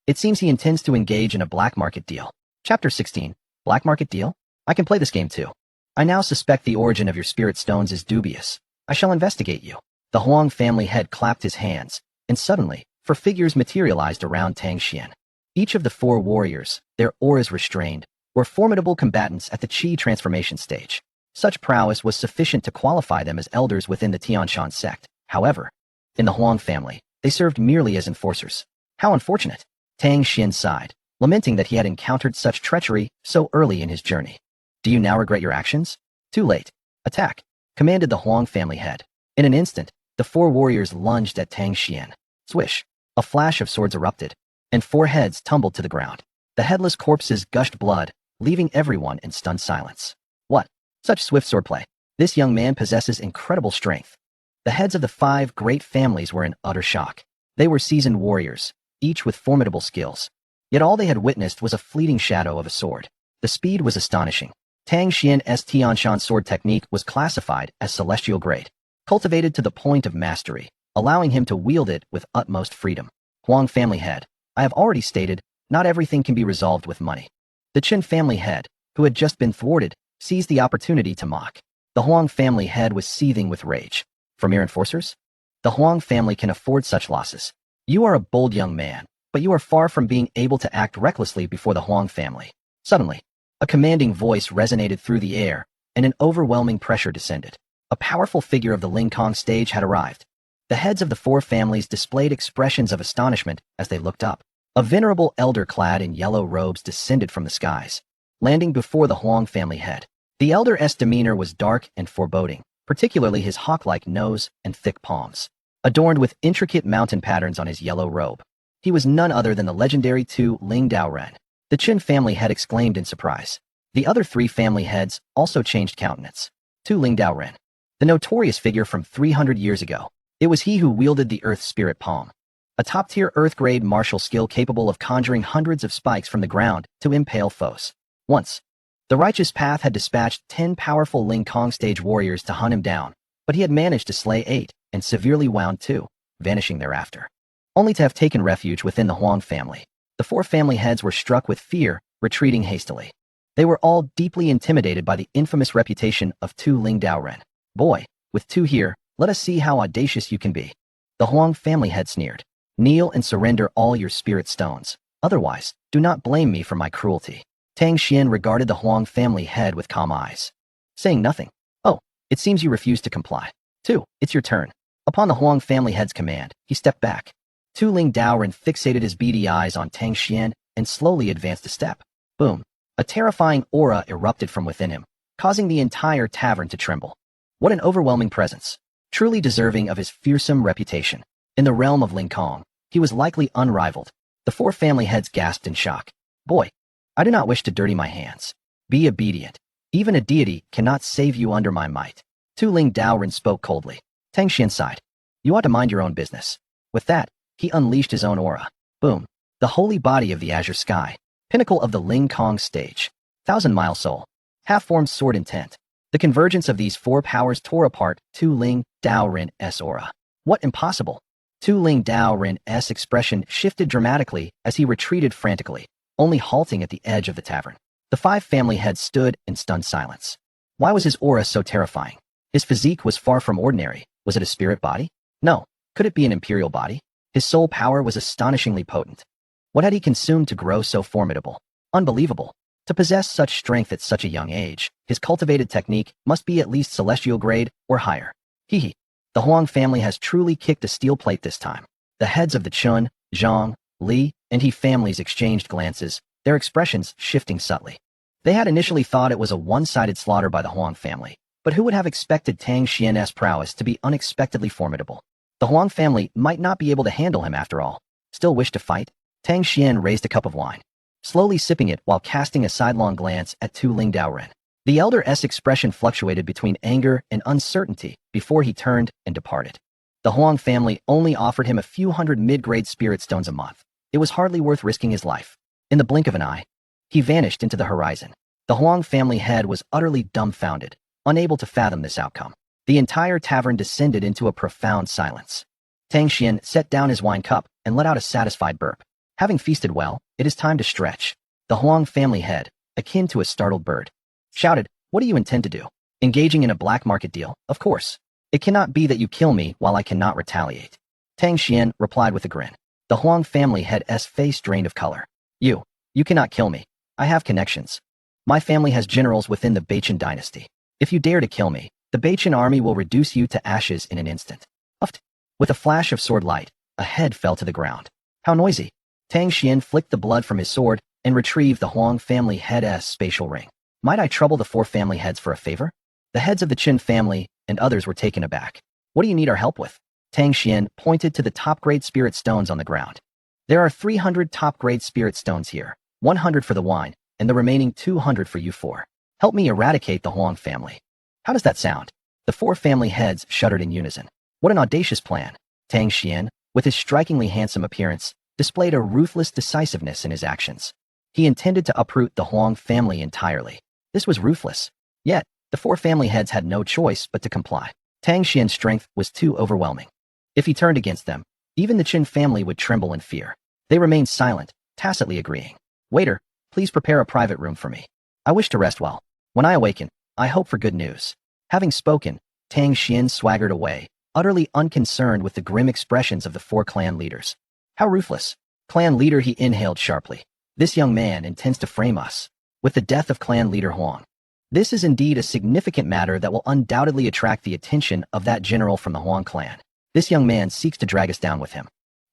It seems he intends to engage in a black market deal. Chapter 16. Black market deal? I can play this game too. I now suspect the origin of your spirit stones is dubious. I shall investigate you. The Huang family head clapped his hands, and suddenly, four figures materialized around Tang Xuan. Each of the four warriors, their auras restrained, were formidable combatants at the Qi transformation stage. Such prowess was sufficient to qualify them as elders within the Tianshan sect. However, in the Huang family, they served merely as enforcers. How unfortunate! Tang Xuan sighed, lamenting that he had encountered such treachery so early in his journey. Do you now regret your actions? Too late. Attack! Commanded the Huang family head. In an instant, the four warriors lunged at Tang Xuan. Swish! A flash of swords erupted, and four heads tumbled to the ground. The headless corpses gushed blood, leaving everyone in stunned silence. What? Such swift swordplay. This young man possesses incredible strength. The heads of the five great families were in utter shock. They were seasoned warriors, each with formidable skills. Yet all they had witnessed was a fleeting shadow of a sword. The speed was astonishing. Tang Xuan's Tianshan sword technique was classified as celestial grade, cultivated to the point of mastery, allowing him to wield it with utmost freedom. Huang family head. I have already stated, not everything can be resolved with money. The Qin family head, who had just been thwarted, seized the opportunity to mock. The Huang family head was seething with rage. For mere enforcers? The Huang family can afford such losses. You are a bold young man, but you are far from being able to act recklessly before the Huang family. Suddenly, a commanding voice resonated through the air, and an overwhelming pressure descended. A powerful figure of the Lingkong stage had arrived. The heads of the four families displayed expressions of astonishment as they looked up. A venerable elder clad in yellow robes descended from the skies, landing before the Huang family head. The elder's demeanor was dark and foreboding, particularly his hawk-like nose and thick palms, adorned with intricate mountain patterns on his yellow robe. He was none other than the legendary Tu Ling Daoren. The Qin family head exclaimed in surprise. The other three family heads also changed countenance. Tu Ling Daoren, the notorious figure from 300 years ago. It was he who wielded the Earth Spirit Palm, a top-tier Earth-grade martial skill capable of conjuring hundreds of spikes from the ground to impale foes. Once, the righteous path had dispatched 10 powerful Ling Kong stage warriors to hunt him down, but he had managed to slay 8 and severely wound 2, vanishing thereafter, only to have taken refuge within the Huang family. The four family heads were struck with fear, retreating hastily. They were all deeply intimidated by the infamous reputation of Tu Ling Daoren. Boy, with two here, let us see how audacious you can be. The Huang family head sneered. Kneel and surrender all your spirit stones, Otherwise, do not blame me for my cruelty. Tang Xuan regarded the Huang family head with calm eyes, saying nothing. Oh, it seems you refuse to comply. 2. It's your turn. Upon the Huang family head's command, he stepped back. Tu Ling Daoren fixated his beady eyes on Tang Xuan and slowly advanced a step. Boom. A terrifying aura erupted from within him, causing the entire tavern to tremble. What an overwhelming presence. Truly deserving of his fearsome reputation. In the realm of Ling Kong, he was likely unrivaled. The 4 family heads gasped in shock. Boy, I do not wish to dirty my hands. Be obedient. Even a deity cannot save you under my might. Tu Ling Daoren spoke coldly. Tang Xuan sighed. You ought to mind your own business. With that, he unleashed his own aura. Boom. The holy body of the azure sky. Pinnacle of the Ling Kong stage. 1,000-mile soul. Half-formed sword intent. The convergence of these 4 powers tore apart Tu Ling Daoren's aura. What impossible? Tu Ling Daoren's expression shifted dramatically as he retreated frantically, only halting at the edge of the tavern. The 5 family heads stood in stunned silence. Why was his aura so terrifying? His physique was far from ordinary. Was it a spirit body? No. Could it be an imperial body? His soul power was astonishingly potent. What had he consumed to grow so formidable? Unbelievable. To possess such strength at such a young age, his cultivated technique must be at least celestial grade or higher. Hee. The Huang family has truly kicked a steel plate this time. The heads of the Chun, Zhang, Li, and He families exchanged glances, their expressions shifting subtly. They had initially thought it was a one-sided slaughter by the Huang family, but who would have expected Tang Xuan's prowess to be unexpectedly formidable? The Huang family might not be able to handle him after all. Still wish to fight? Tang Xuan raised a cup of wine, slowly sipping it while casting a sidelong glance at Tu Ling Daoren. The elder's expression fluctuated between anger and uncertainty before he turned and departed. The Huang family only offered him a few hundred mid-grade spirit stones a month. It was hardly worth risking his life. In the blink of an eye, he vanished into the horizon. The Huang family head was utterly dumbfounded, unable to fathom this outcome. The entire tavern descended into a profound silence. Tang Xuan set down his wine cup and let out a satisfied burp. Having feasted well, it is time to stretch. The Huang family head, akin to a startled bird, shouted, "What do you intend to do? Engaging in a black market deal? Of course. It cannot be that you kill me while I cannot retaliate." Tang Xuan replied with a grin. The Huang family head's face drained of color. You cannot kill me. I have connections. My family has generals within the Bachan dynasty. If you dare to kill me, the Bachan army will reduce you to ashes in an instant. Uft. With a flash of sword light, a head fell to the ground. How noisy. Tang Xuan flicked the blood from his sword and retrieved the Huang family head's spatial ring. Might I trouble the 4 family heads for a favor? The heads of the Qin family and others were taken aback. What do you need our help with? Tang Xuan pointed to the top-grade spirit stones on the ground. There are 300 top-grade spirit stones here, 100 for the wine, and the remaining 200 for you 4. Help me eradicate the Huang family. How does that sound? The 4 family heads shuddered in unison. What an audacious plan. Tang Xuan, with his strikingly handsome appearance, displayed a ruthless decisiveness in his actions. He intended to uproot the Huang family entirely. This was ruthless. Yet, the 4 family heads had no choice but to comply. Tang Xuan's strength was too overwhelming. If he turned against them, even the Qin family would tremble in fear. They remained silent, tacitly agreeing. Waiter, please prepare a private room for me. I wish to rest well. When I awaken, I hope for good news. Having spoken, Tang Xuan swaggered away, utterly unconcerned with the grim expressions of the 4 clan leaders. How ruthless. Clan leader, he inhaled sharply. This young man intends to frame us. With the death of clan leader Huang. This is indeed a significant matter that will undoubtedly attract the attention of that general from the Huang clan. This young man seeks to drag us down with him,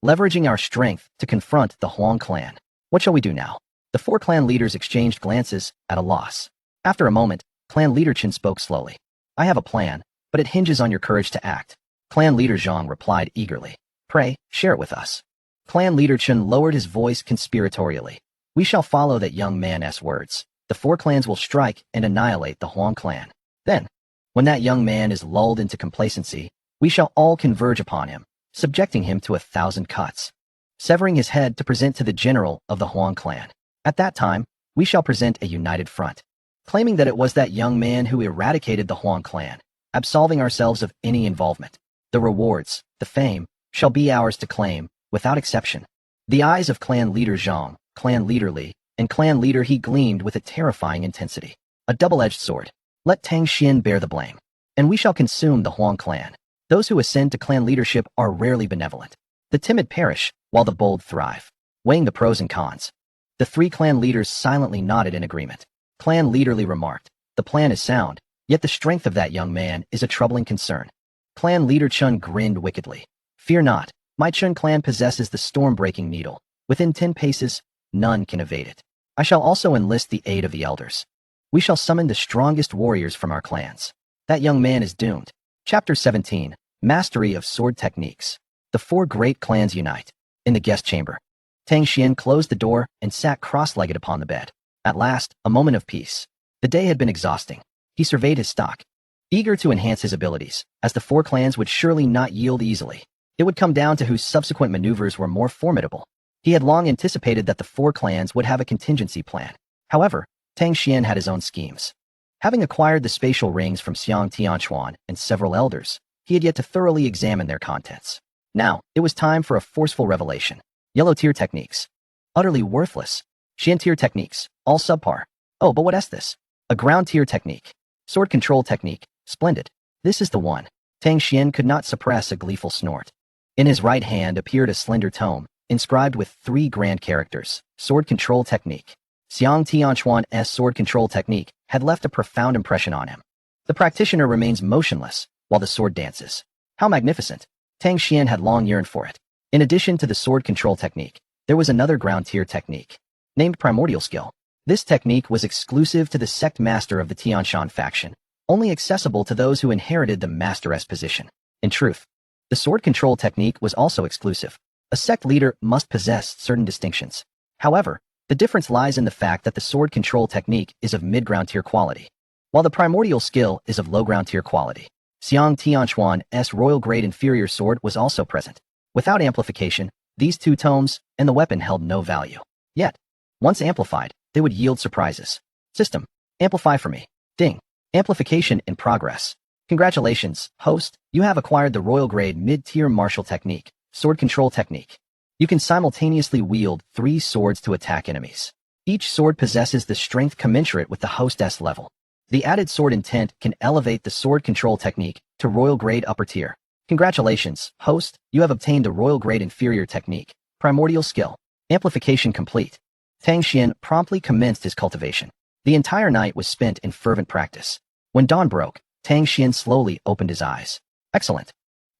leveraging our strength to confront the Huang clan. What shall we do now? The 4 clan leaders exchanged glances, at a loss. After a moment, clan leader Qin spoke slowly. I have a plan, but it hinges on your courage to act. Clan leader Zhang replied eagerly. Pray, share it with us. Clan leader Qin lowered his voice conspiratorially. We shall follow that young man's words. The 4 clans will strike and annihilate the Huang clan. Then, when that young man is lulled into complacency, we shall all converge upon him, subjecting him to 1,000 cuts, severing his head to present to the general of the Huang clan. At that time, we shall present a united front, claiming that it was that young man who eradicated the Huang clan, absolving ourselves of any involvement. The rewards, the fame, shall be ours to claim, without exception. The eyes of clan leader Zhang, clan leader Li, and clan leader He gleamed with a terrifying intensity. A double-edged sword. Let Tang Xuan bear the blame, and we shall consume the Huang clan. Those who ascend to clan leadership are rarely benevolent. The timid perish, while the bold thrive. weighing the pros and cons. The three clan leaders silently nodded in agreement. Clan leaderly remarked, "The plan is sound, yet the strength of that young man is a troubling concern." Clan leader Chun grinned wickedly. "Fear not, my Chun clan possesses the storm-breaking needle. Within 10 paces, none can evade it. I shall also enlist the aid of the elders. We shall summon the strongest warriors from our clans. That young man is doomed." Chapter 17, Mastery of Sword Techniques. The four great clans unite. In the guest chamber, Tang Xuan closed the door and sat cross-legged upon the bed. At last, a moment of peace. The day had been exhausting. He surveyed his stock, eager to enhance his abilities, as the four clans would surely not yield easily. It would come down to whose subsequent maneuvers were more formidable. He had long anticipated that the four clans would have a contingency plan. However, Tang Xuan had his own schemes. Having acquired the spatial rings from Tianquan and several elders, he had yet to thoroughly examine their contents. Now, it was time for a forceful revelation. Yellow tier techniques. Utterly worthless. Xian tier techniques. All subpar. Oh, but what is this? A ground tier technique. Sword control technique. Splendid. This is the one. Tang Xuan could not suppress a gleeful snort. In his right hand appeared a slender tome, inscribed with 3 grand characters. Sword control technique. Tianquan's sword control technique had left a profound impression on him. The practitioner remains motionless, while the sword dances. How magnificent. Tang Xuan had long yearned for it. In addition to the sword control technique, there was another ground tier technique, named Primordial Skill. This technique was exclusive to the sect master of the Tianshan faction, only accessible to those who inherited the master's position. In truth, the sword control technique was also exclusive. A sect leader must possess certain distinctions. However, the difference lies in the fact that the sword control technique is of mid-ground tier quality, while the primordial skill is of low-ground tier quality. Tianquan's royal grade inferior sword was also present. Without amplification, these 2 tomes and the weapon held no value. Yet, once amplified, they would yield surprises. System, amplify for me. Ding. Amplification in progress. Congratulations, host, you have acquired the royal grade mid-tier martial technique, sword control technique. You can simultaneously wield 3 swords to attack enemies. Each sword possesses the strength commensurate with the hostess level. The added sword intent can elevate the sword control technique to royal grade upper tier. Congratulations, host, you have obtained the royal grade inferior technique, primordial skill. Amplification complete. Tang Xuan promptly commenced his cultivation. The entire night was spent in fervent practice. When dawn broke, Tang Xuan slowly opened his eyes. Excellent.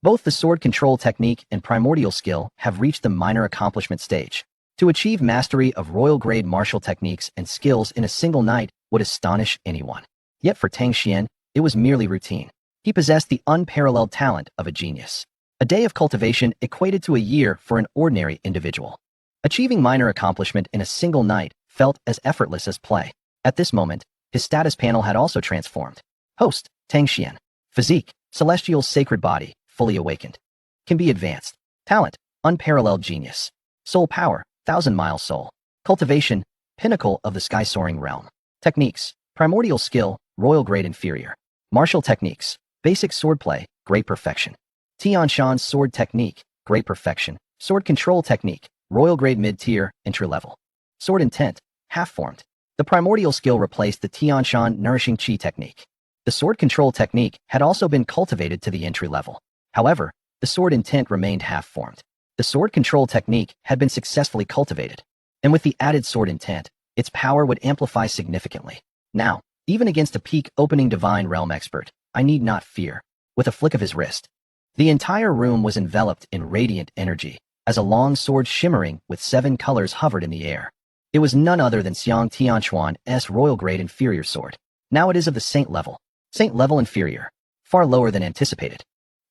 Both the sword control technique and primordial skill have reached the minor accomplishment stage. To achieve mastery of royal grade martial techniques and skills in a single night would astonish anyone. Yet for Tang Xuan, it was merely routine. He possessed the unparalleled talent of a genius. A day of cultivation equated to a year for an ordinary individual. Achieving minor accomplishment in a single night felt as effortless as play. At this moment, his status panel had also transformed. Host, Tang Xuan. Physique, celestial sacred body, fully awakened. Can be advanced. Talent, unparalleled genius. Soul power, 1,000-mile soul. Cultivation, pinnacle of the sky-soaring realm. Techniques, primordial skill, royal grade inferior. Martial techniques, basic swordplay, great perfection. Tianshan's sword technique, great perfection. Sword control technique, royal grade mid-tier, entry level. Sword intent, half-formed. The primordial skill replaced the Tianshan nourishing chi technique. The sword control technique had also been cultivated to the entry level. However, the sword intent remained half-formed. The sword control technique had been successfully cultivated, and with the added sword intent, its power would amplify significantly. Now, even against a peak opening divine realm expert, I need not fear. With a flick of his wrist, the entire room was enveloped in radiant energy, as a long sword shimmering with 7 colors hovered in the air. It was none other than Tianquan's royal grade inferior sword. Now it is of the saint level. Saint level inferior. Far lower than anticipated.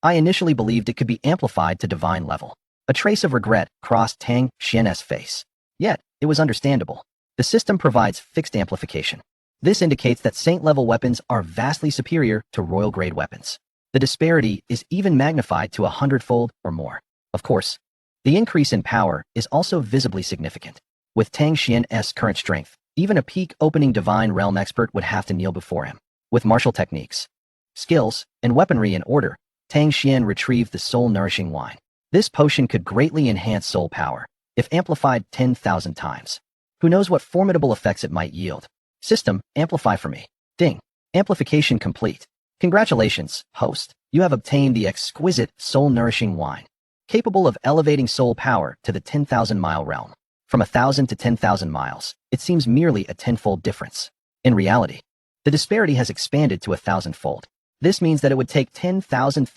I initially believed it could be amplified to divine level. A trace of regret crossed Tang Xuan's face. Yet, it was understandable. The system provides fixed amplification. This indicates that saint-level weapons are vastly superior to royal-grade weapons. The disparity is even magnified to 100-fold or more. Of course, the increase in power is also visibly significant. With Tang Xuan's current strength, even a peak opening divine realm expert would have to kneel before him. With martial techniques, skills, and weaponry in order, Tang Xuan retrieved the soul-nourishing wine. This potion could greatly enhance soul power, if amplified 10,000 times. Who knows what formidable effects it might yield. System, amplify for me. Ding. Amplification complete. Congratulations, host. You have obtained the exquisite soul-nourishing wine, capable of elevating soul power to the 10,000-mile realm. From 1,000 to 10,000 miles, it seems merely a tenfold difference. In reality, the disparity has expanded to 1,000-fold. This means that it would take 10,000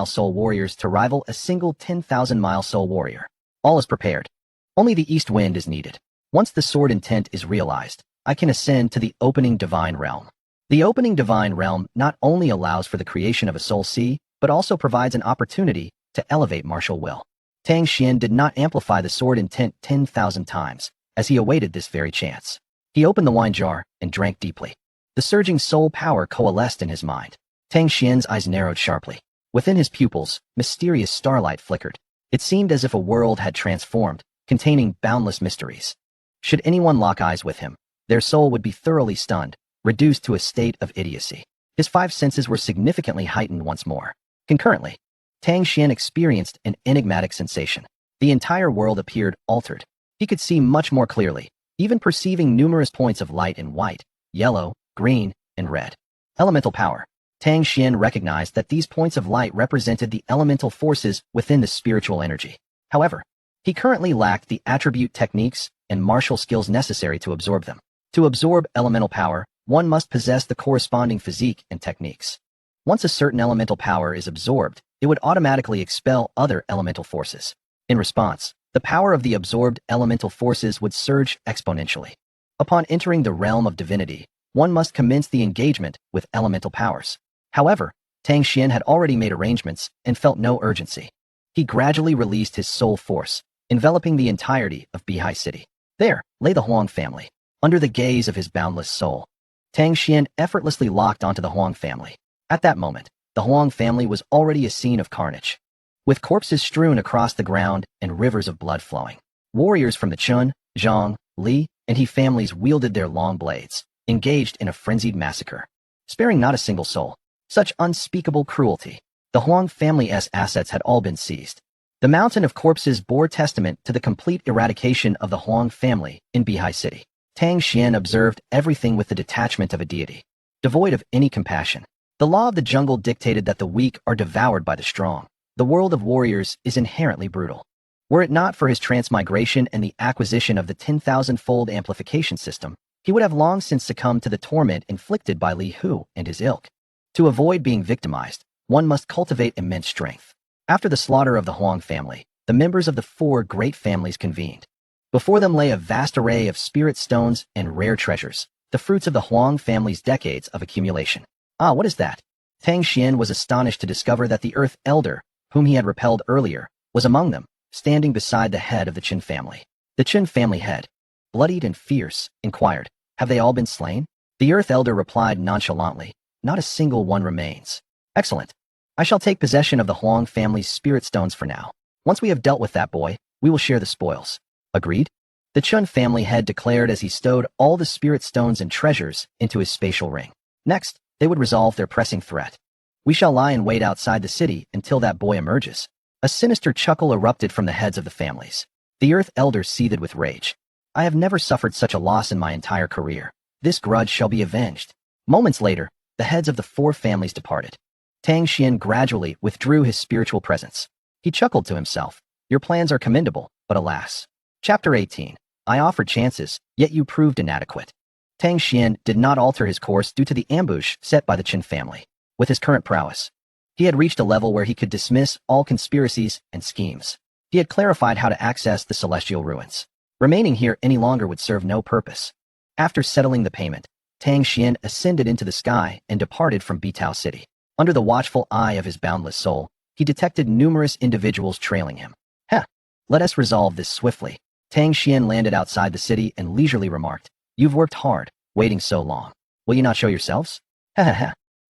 soul warriors to rival a single 10,000-mile soul warrior. All is prepared. Only the east wind is needed. Once the sword intent is realized, I can ascend to the opening divine realm. The opening divine realm not only allows for the creation of a soul sea, but also provides an opportunity to elevate martial will. Tang Xuan did not amplify the sword intent 10,000 times, as he awaited this very chance. He opened the wine jar and drank deeply. The surging soul power coalesced in his mind. Tang Xuan's eyes narrowed sharply. Within his pupils, mysterious starlight flickered. It seemed as if a world had transformed, containing boundless mysteries. Should anyone lock eyes with him, their soul would be thoroughly stunned, reduced to a state of idiocy. His five senses were significantly heightened once more. Concurrently, Tang Xuan experienced an enigmatic sensation. The entire world appeared altered. He could see much more clearly, even perceiving numerous points of light in white, yellow, green, and red. Elemental power. Tang Xuan recognized that these points of light represented the elemental forces within the spiritual energy. However, he currently lacked the attribute techniques and martial skills necessary to absorb them. To absorb elemental power, one must possess the corresponding physique and techniques. Once a certain elemental power is absorbed, it would automatically expel other elemental forces. In response, the power of the absorbed elemental forces would surge exponentially. Upon entering the realm of divinity, one must commence the engagement with elemental powers. However, Tang Xuan had already made arrangements and felt no urgency. He gradually released his soul force, enveloping the entirety of Beihai City. There lay the Huang family. Under the gaze of his boundless soul, Tang Xuan effortlessly locked onto the Huang family. At that moment, the Huang family was already a scene of carnage, with corpses strewn across the ground and rivers of blood flowing. Warriors from the Chun, Zhang, Li, and He families wielded their long blades, engaged in a frenzied massacre, sparing not a single soul. Such unspeakable cruelty. The Huang family's assets had all been seized. The mountain of corpses bore testament to the complete eradication of the Huang family in Beihai City. Tang Xuan observed everything with the detachment of a deity, devoid of any compassion. The law of the jungle dictated that the weak are devoured by the strong. The world of warriors is inherently brutal. Were it not for his transmigration and the acquisition of the 10,000-fold amplification system, he would have long since succumbed to the torment inflicted by Li Hu and his ilk. To avoid being victimized, one must cultivate immense strength. After the slaughter of the Huang family, the members of the four great families convened. Before them lay a vast array of spirit stones and rare treasures, the fruits of the Huang family's decades of accumulation. Ah, what is that? Tang Xuan was astonished to discover that the Earth Elder, whom he had repelled earlier, was among them, standing beside the head of the Qin family. The Qin family head, bloodied and fierce, inquired, "Have they all been slain?" The Earth Elder replied nonchalantly, "Not a single one remains." "Excellent. I shall take possession of the Huang family's spirit stones for now. Once we have dealt with that boy, we will share the spoils." "Agreed?" The Chun family head declared as he stowed all the spirit stones and treasures into his spatial ring. Next, they would resolve their pressing threat. "We shall lie in wait outside the city until that boy emerges." A sinister chuckle erupted from the heads of the families. The Earth Elder seethed with rage. "I have never suffered such a loss in my entire career. This grudge shall be avenged." Moments later, the heads of the four families departed. Tang Xuan gradually withdrew his spiritual presence. He chuckled to himself. "Your plans are commendable, but alas." Chapter 18. I offered chances, yet you proved inadequate. Tang Xuan did not alter his course due to the ambush set by the Qin family. With his current prowess, he had reached a level where he could dismiss all conspiracies and schemes. He had clarified how to access the celestial ruins. Remaining here any longer would serve no purpose. After settling the payment, Tang Xuan ascended into the sky and departed from Beitao City. Under the watchful eye of his boundless soul, he detected numerous individuals trailing him. Let us resolve this swiftly." Tang Xuan landed outside the city and leisurely remarked, "You've worked hard, waiting so long. Will you not show yourselves?"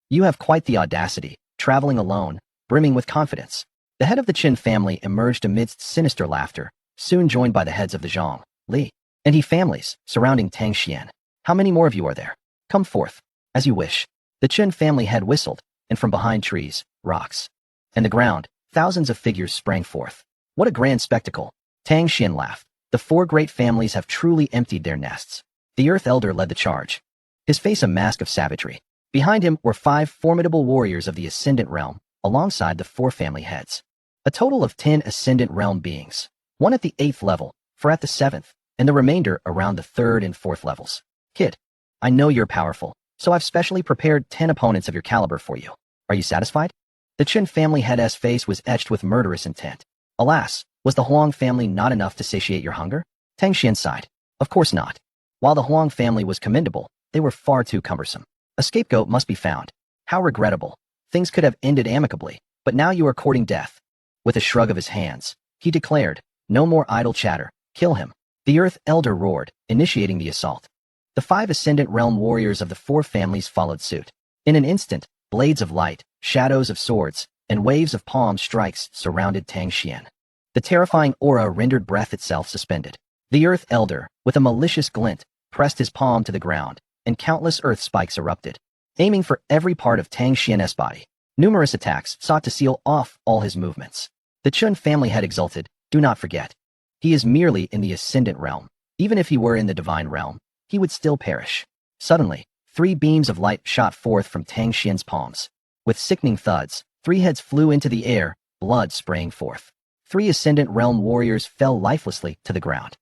"You have quite the audacity, traveling alone, brimming with confidence." The head of the Qin family emerged amidst sinister laughter, soon joined by the heads of the Zhang, Li, and He families, surrounding Tang Xuan. "How many more of you are there? Come forth." "As you wish." The Qin family head whistled, and from behind trees, rocks, and the ground, thousands of figures sprang forth. "What a grand spectacle." Tang Xuan laughed. The four great families have truly emptied their nests. The Earth Elder led the charge, his face a mask of savagery. Behind him were 5 formidable warriors of the Ascendant Realm, alongside the 4 family heads. A total of 10 Ascendant Realm beings, one at the 8th level, 4 at the 7th, and the remainder around the 3rd and 4th levels. Kid, I know you're powerful, so I've specially prepared 10 opponents of your caliber for you. Are you satisfied? The Chen family head's face was etched with murderous intent. Alas, was the Huang family not enough to satiate your hunger? Tang Xuan sighed. Of course not. While the Huang family was commendable, they were far too cumbersome. A scapegoat must be found. How regrettable. Things could have ended amicably, but now you are courting death. With a shrug of his hands, he declared, no more idle chatter, kill him. The Earth Elder roared, initiating the assault. The 5 Ascendant Realm warriors of the 4 families followed suit. In an instant, blades of light, shadows of swords, and waves of palm strikes surrounded Tang Xuan. The terrifying aura rendered breath itself suspended. The Earth Elder, with a malicious glint, pressed his palm to the ground, and countless earth spikes erupted, aiming for every part of Tang Xuan's body. Numerous attacks sought to seal off all his movements. The Chun family had exulted, do not forget. He is merely in the Ascendant Realm. Even if he were in the Divine Realm, he would still perish. Suddenly, 3 beams of light shot forth from Tang Xuan's palms. With sickening thuds, 3 heads flew into the air, blood spraying forth. 3 Ascendant Realm warriors fell lifelessly to the ground.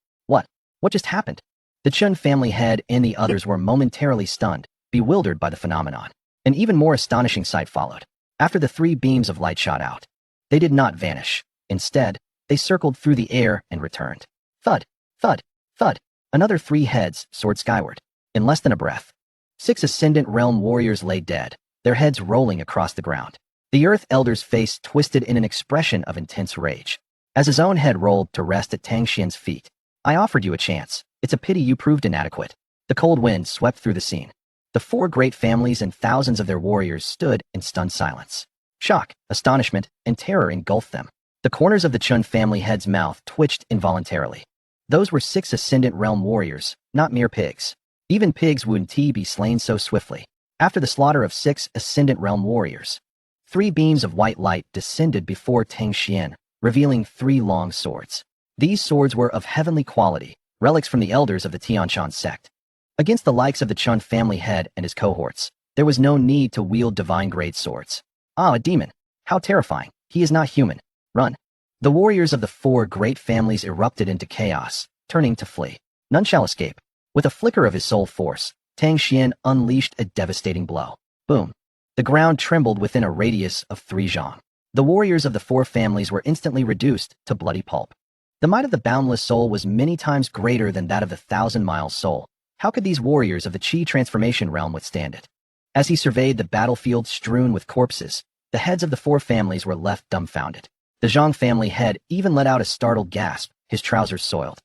What just happened? The Chun family head and the others were momentarily stunned, bewildered by the phenomenon. An even more astonishing sight followed. After the 3 beams of light shot out, they did not vanish. Instead, they circled through the air and returned. Thud, thud, thud. Another 3 heads soared skyward. In less than a breath, 6 Ascendant Realm warriors lay dead, their heads rolling across the ground. The Earth Elder's face twisted in an expression of intense rage. As his own head rolled to rest at Tang Xuan's feet, I offered you a chance. It's a pity you proved inadequate. The cold wind swept through the scene. The 4 great families and thousands of their warriors stood in stunned silence. Shock, astonishment, and terror engulfed them. The corners of the Chun family head's mouth twitched involuntarily. Those were 6 Ascendant Realm warriors, not mere pigs. Even pigs wouldn't be slain so swiftly. After the slaughter of 6 Ascendant Realm warriors, 3 beams of white light descended before Tang Xuan, revealing 3 long swords. These swords were of heavenly quality, relics from the elders of the Tianshan sect. Against the likes of the Chun family head and his cohorts, there was no need to wield divine-grade swords. Ah, a demon. How terrifying. He is not human. Run. The warriors of the 4 great families erupted into chaos, turning to flee. None shall escape. With a flicker of his soul force, Tang Xuan unleashed a devastating blow. Boom. The ground trembled within a radius of 3 zhang. The warriors of the 4 families were instantly reduced to bloody pulp. The might of the boundless soul was many times greater than that of the 1,000-mile soul. How could these warriors of the Qi transformation realm withstand it? As he surveyed the battlefield strewn with corpses, the heads of the 4 families were left dumbfounded. The Zhang family head even let out a startled gasp, his trousers soiled.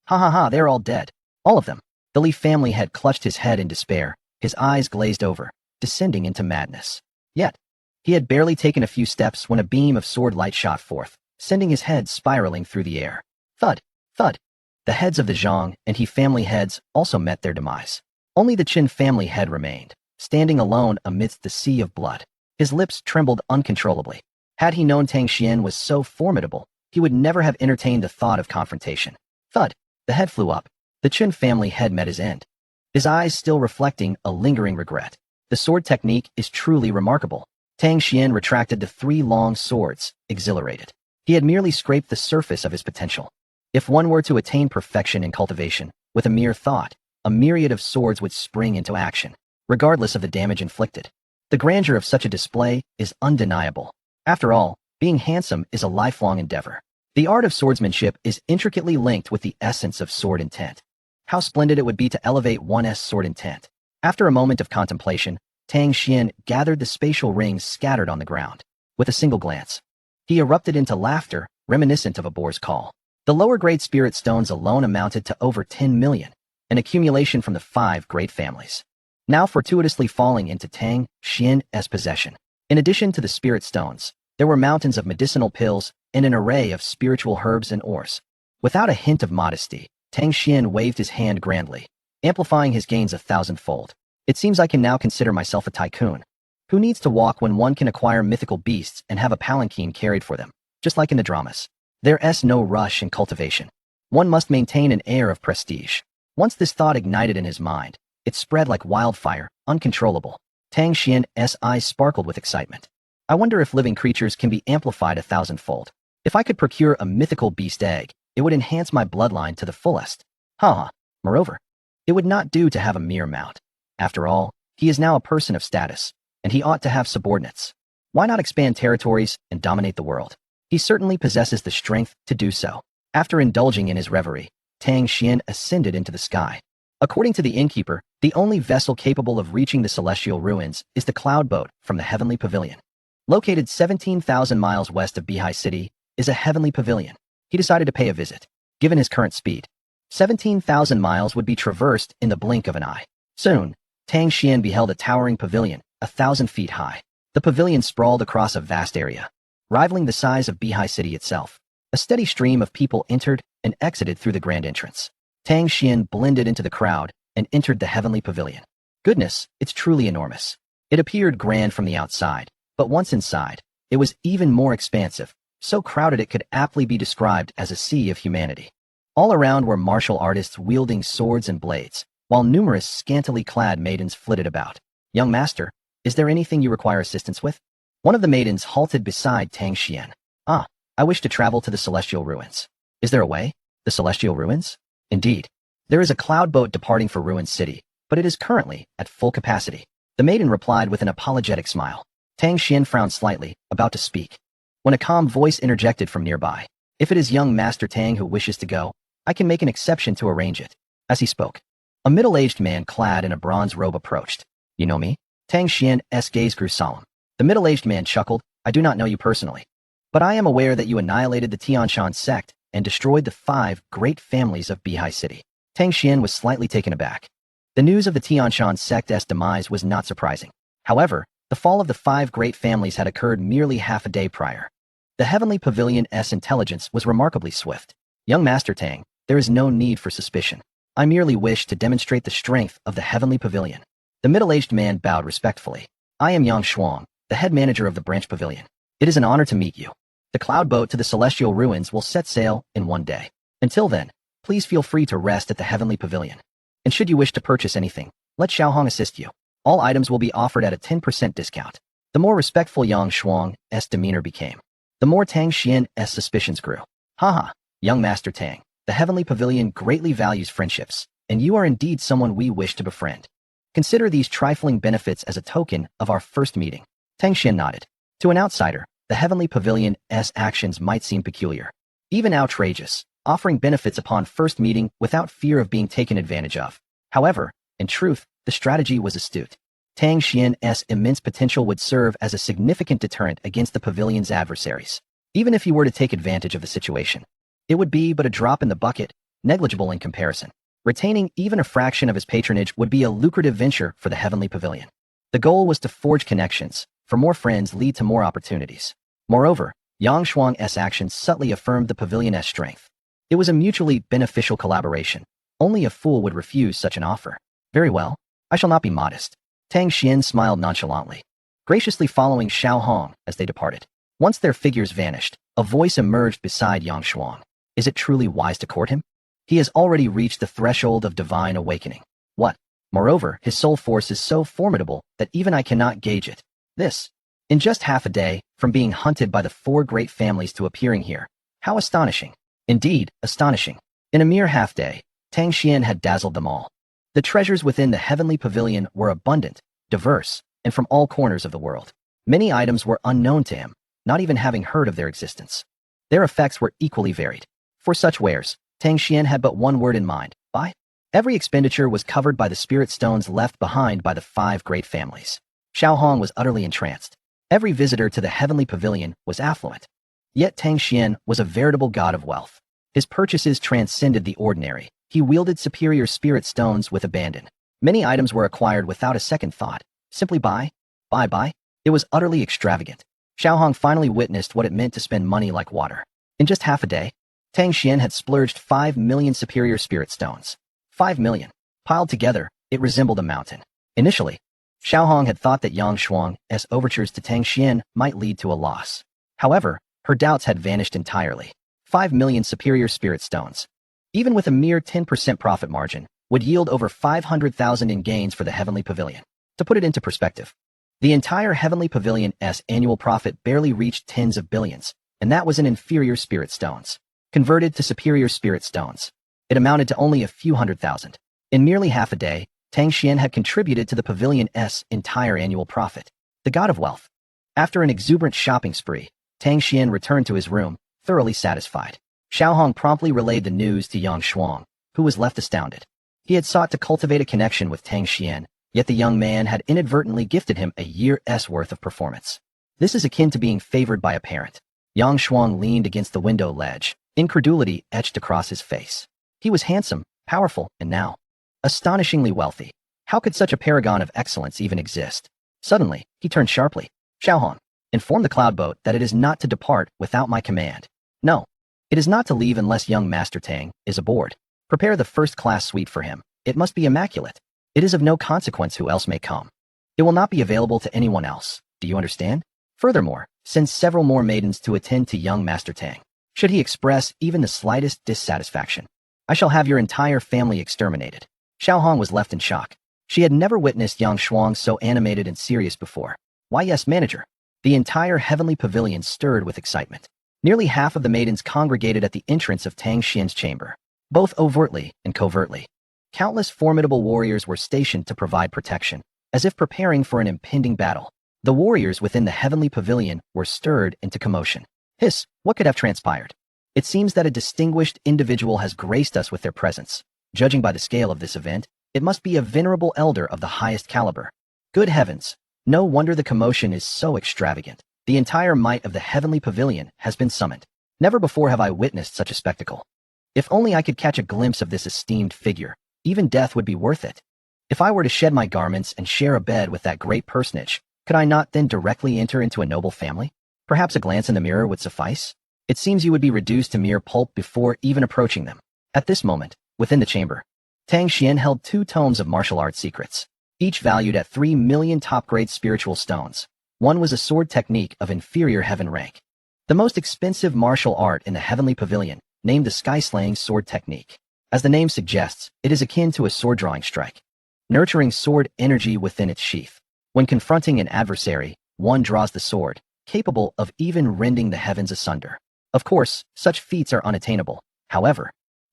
Ha ha ha, they're all dead. All of them. The Li family head clutched his head in despair, his eyes glazed over, descending into madness. Yet, he had barely taken a few steps when a beam of sword light shot forth, sending his head spiraling through the air. Thud, thud. The heads of the Zhang and He family heads also met their demise. Only the Qin family head remained, standing alone amidst the sea of blood. His lips trembled uncontrollably. Had he known Tang Xuan was so formidable, he would never have entertained the thought of confrontation. Thud. The head flew up. The Qin family head met his end, his eyes still reflecting a lingering regret. The sword technique is truly remarkable. Tang Xuan retracted the 3 long swords, exhilarated. He had merely scraped the surface of his potential. If one were to attain perfection in cultivation, with a mere thought, a myriad of swords would spring into action, regardless of the damage inflicted. The grandeur of such a display is undeniable. After all, being handsome is a lifelong endeavor. The art of swordsmanship is intricately linked with the essence of sword intent. How splendid it would be to elevate one's sword intent. After a moment of contemplation, Tang Xuan gathered the spatial rings scattered on the ground. With a single glance, he erupted into laughter, reminiscent of a boar's call. The lower-grade spirit stones alone amounted to over 10 million, an accumulation from the 5 great families, now fortuitously falling into Tang Xuan's possession. In addition to the spirit stones, there were mountains of medicinal pills and an array of spiritual herbs and ores. Without a hint of modesty, Tang Xuan waved his hand grandly, amplifying his gains 1,000-fold. It seems I can now consider myself a tycoon. Who needs to walk when one can acquire mythical beasts and have a palanquin carried for them, just like in the dramas? There's no rush in cultivation. One must maintain an air of prestige. Once this thought ignited in his mind, it spread like wildfire, uncontrollable. Tang Xuan's eyes sparkled with excitement. I wonder if living creatures can be amplified 1,000-fold. If I could procure a mythical beast egg, it would enhance my bloodline to the fullest. Haha. Moreover, it would not do to have a mere mount. After all, he is now a person of status, and he ought to have subordinates. Why not expand territories and dominate the world? He certainly possesses the strength to do so. After indulging in his reverie, Tang Xuan ascended into the sky. According to the innkeeper, the only vessel capable of reaching the celestial ruins is the cloud boat from the heavenly pavilion. Located 17,000 miles west of Bihai City is a heavenly pavilion. He decided to pay a visit. Given his current speed, 17,000 miles would be traversed in the blink of an eye. Soon, Tang Xuan beheld a towering pavilion, 1,000 feet high. The pavilion sprawled across a vast area, rivaling the size of Bihai City itself. A steady stream of people entered and exited through the grand entrance. Tang Xuan blended into the crowd and entered the heavenly pavilion. Goodness, it's truly enormous. It appeared grand from the outside, but once inside, it was even more expansive, so crowded it could aptly be described as a sea of humanity. All around were martial artists wielding swords and blades, while numerous scantily clad maidens flitted about. Young master, is there anything you require assistance with? One of the maidens halted beside Tang Xuan. Ah, I wish to travel to the celestial ruins. Is there a way? The celestial ruins? Indeed. There is a cloud boat departing for Ruin City, but it is currently at full capacity. The maiden replied with an apologetic smile. Tang Xuan frowned slightly, about to speak, when a calm voice interjected from nearby. If it is young Master Tang who wishes to go, I can make an exception to arrange it. As he spoke, a middle-aged man clad in a bronze robe approached. You know me? Tang Xuan's gaze grew solemn. The middle-aged man chuckled. I do not know you personally, but I am aware that you annihilated the Tianshan sect and destroyed the 5 great families of Bihai City. Tang Xuan was slightly taken aback. The news of the Tianshan sect's demise was not surprising. However, the fall of the 5 great families had occurred merely half a day prior. The heavenly pavilion's intelligence was remarkably swift. Young Master Tang, there is no need for suspicion. I merely wish to demonstrate the strength of the heavenly pavilion. The middle-aged man bowed respectfully. I am Yang Shuang, the head manager of the branch pavilion. It is an honor to meet you. The cloud boat to the celestial ruins will set sail in one day. Until then, please feel free to rest at the heavenly pavilion. And should you wish to purchase anything, let Xiaohong assist you. All items will be offered at a 10% discount. The more respectful Yang Shuang's demeanor became, the more Tang Xuan's suspicions grew. Haha, young Master Tang, the heavenly pavilion greatly values friendships, and you are indeed someone we wish to befriend. Consider these trifling benefits as a token of our first meeting. Tang Xuan nodded. To an outsider, the heavenly pavilion's actions might seem peculiar, even outrageous, offering benefits upon first meeting without fear of being taken advantage of. However, in truth, the strategy was astute. Tang Xuan's immense potential would serve as a significant deterrent against the pavilion's adversaries. Even if he were to take advantage of the situation, it would be but a drop in the bucket, negligible in comparison. Retaining even a fraction of his patronage would be a lucrative venture for the heavenly pavilion. The goal was to forge connections, for more friends lead to more opportunities. Moreover, Yang Shuang's actions subtly affirmed the pavilion's strength. It was a mutually beneficial collaboration. Only a fool would refuse such an offer. Very well, I shall not be modest. Tang Xuan smiled nonchalantly, graciously following Xiaohong as they departed. Once their figures vanished, a voice emerged beside Yang Shuang. Is it truly wise to court him? He has already reached the threshold of divine awakening. What? Moreover, his soul force is so formidable that even I cannot gauge it. This, in just half a day, from being hunted by the 4 great families to appearing here. How astonishing. Indeed, astonishing. In a mere half day, Tang Xuan had dazzled them all. The treasures within the heavenly pavilion were abundant, diverse, and from all corners of the world. Many items were unknown to him, not even having heard of their existence. Their effects were equally varied. For such wares, Tang Xuan had but one word in mind: buy. Every expenditure was covered by the spirit stones left behind by the 5 great families. Xiaohong was utterly entranced. Every visitor to the heavenly pavilion was affluent. Yet Tang Xuan was a veritable god of wealth. His purchases transcended the ordinary. He wielded superior spirit stones with abandon. Many items were acquired without a second thought. Simply buy. It was utterly extravagant. Xiaohong finally witnessed what it meant to spend money like water. In just half a day, Tang Xuan had splurged 5 million superior spirit stones. 5 million. Piled together, it resembled a mountain. Initially, Xiaohong had thought that Yang Shuang's overtures to Tang Xuan might lead to a loss. However, her doubts had vanished entirely. 5 million superior spirit stones, even with a mere 10% profit margin, would yield over 500,000 in gains for the heavenly pavilion. To put it into perspective, the entire heavenly pavilion's annual profit barely reached tens of billions, and that was in inferior spirit stones. Converted to superior spirit stones, It amounted to only a few 100,000. In merely half a day, Tang Xuan had contributed to the pavilion's entire annual profit. The god of wealth. After an exuberant shopping spree, Tang Xuan returned to his room, thoroughly satisfied. Xiaohong promptly relayed the news to Yang Shuang, who was left astounded. He had sought to cultivate a connection with Tang Xuan, yet the young man had inadvertently gifted him a year's worth of performance. This is akin to being favored by a parent. Yang Shuang leaned against the window ledge, incredulity etched across his face. He was handsome, powerful, and now astonishingly wealthy. How could such a paragon of excellence even exist? Suddenly, he turned sharply. Xiaohong, inform the cloud boat that it is not to depart without my command. No, it is not to leave unless young Master Tang is aboard. Prepare the first-class suite for him. It must be immaculate. It is of no consequence who else may come. It will not be available to anyone else. Do you understand? Furthermore, send several more maidens to attend to young Master Tang. Should he express even the slightest dissatisfaction, I shall have your entire family exterminated. Xiaohong was left in shock. She had never witnessed Yang Shuang so animated and serious before. Why yes, manager. The entire heavenly pavilion stirred with excitement. Nearly half of the maidens congregated at the entrance of Tang Xuan's chamber, both overtly and covertly. Countless formidable warriors were stationed to provide protection, as if preparing for an impending battle. The warriors within the heavenly pavilion were stirred into commotion. Hiss, what could have transpired? It seems that a distinguished individual has graced us with their presence. Judging by the scale of this event, it must be a venerable elder of the highest caliber. Good heavens! No wonder the commotion is so extravagant. The entire might of the heavenly pavilion has been summoned. Never before have I witnessed such a spectacle. If only I could catch a glimpse of this esteemed figure, even death would be worth it. If I were to shed my garments and share a bed with that great personage, could I not then directly enter into a noble family? Perhaps a glance in the mirror would suffice? It seems you would be reduced to mere pulp before even approaching them. At this moment, within the chamber, Tang Xuan held 2 tomes of martial arts secrets, each valued at 3 million top-grade spiritual stones. One was a sword technique of inferior heaven rank. The most expensive martial art in the heavenly pavilion, named the sky-slaying sword technique. As the name suggests, it is akin to a sword-drawing strike, nurturing sword energy within its sheath. When confronting an adversary, one draws the sword, capable of even rending the heavens asunder. Of course, such feats are unattainable. However,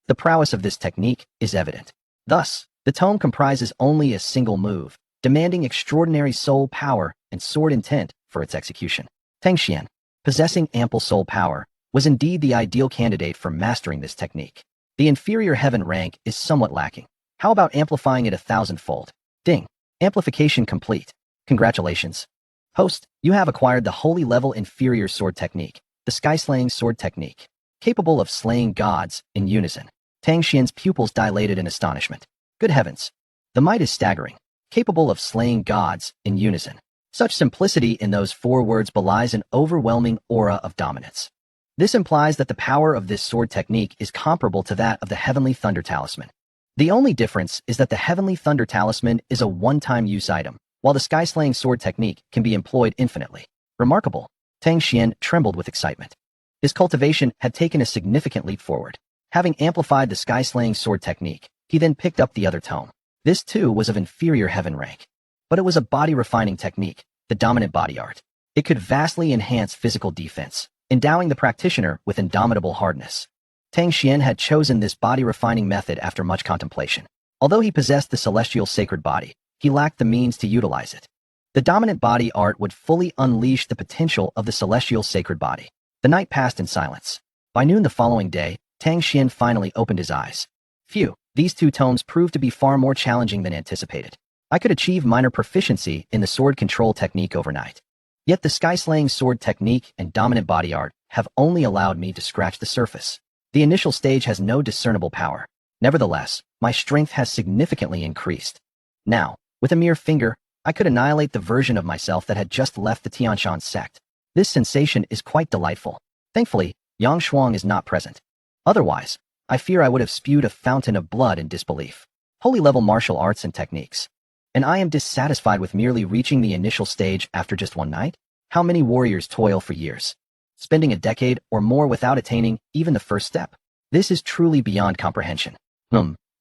the prowess of this technique is evident. Thus, the tome comprises only a single move, demanding extraordinary soul power and sword intent for its execution. Tang Xuan, possessing ample soul power, was indeed the ideal candidate for mastering this technique. The inferior heaven rank is somewhat lacking. How about amplifying it 1,000-fold? Ding! Amplification complete. Congratulations. Host, you have acquired the holy level inferior sword technique, the sky-slaying sword technique, capable of slaying gods in unison. Tang Xuan's pupils dilated in astonishment. Good heavens! The might is staggering, capable of slaying gods in unison. Such simplicity in those 4 words belies an overwhelming aura of dominance. This implies that the power of this sword technique is comparable to that of the Heavenly Thunder Talisman. The only difference is that the Heavenly Thunder Talisman is a one-time use item, while the sky-slaying sword technique can be employed infinitely. Remarkable. Tang Xuan trembled with excitement. His cultivation had taken a significant leap forward. Having amplified the sky-slaying sword technique, he then picked up the other tome. This too was of inferior heaven rank. But it was a body-refining technique, the dominant body art. It could vastly enhance physical defense, endowing the practitioner with indomitable hardness. Tang Xuan had chosen this body-refining method after much contemplation. Although he possessed the celestial sacred body, he lacked the means to utilize it. The dominant body art would fully unleash the potential of the celestial sacred body. The night passed in silence. By noon the following day, Tang Xuan finally opened his eyes. Phew, these 2 tomes proved to be far more challenging than anticipated. I could achieve minor proficiency in the sword control technique overnight. Yet the sky-slaying sword technique and dominant body art have only allowed me to scratch the surface. The initial stage has no discernible power. Nevertheless, my strength has significantly increased. Now, with a mere finger, I could annihilate the version of myself that had just left the Tianshan sect. This sensation is quite delightful. Thankfully, Yang Shuang is not present. Otherwise, I fear I would have spewed a fountain of blood in disbelief. Holy level martial arts and techniques. And I am dissatisfied with merely reaching the initial stage after just one night? How many warriors toil for years, spending a decade or more without attaining even the first step? This is truly beyond comprehension.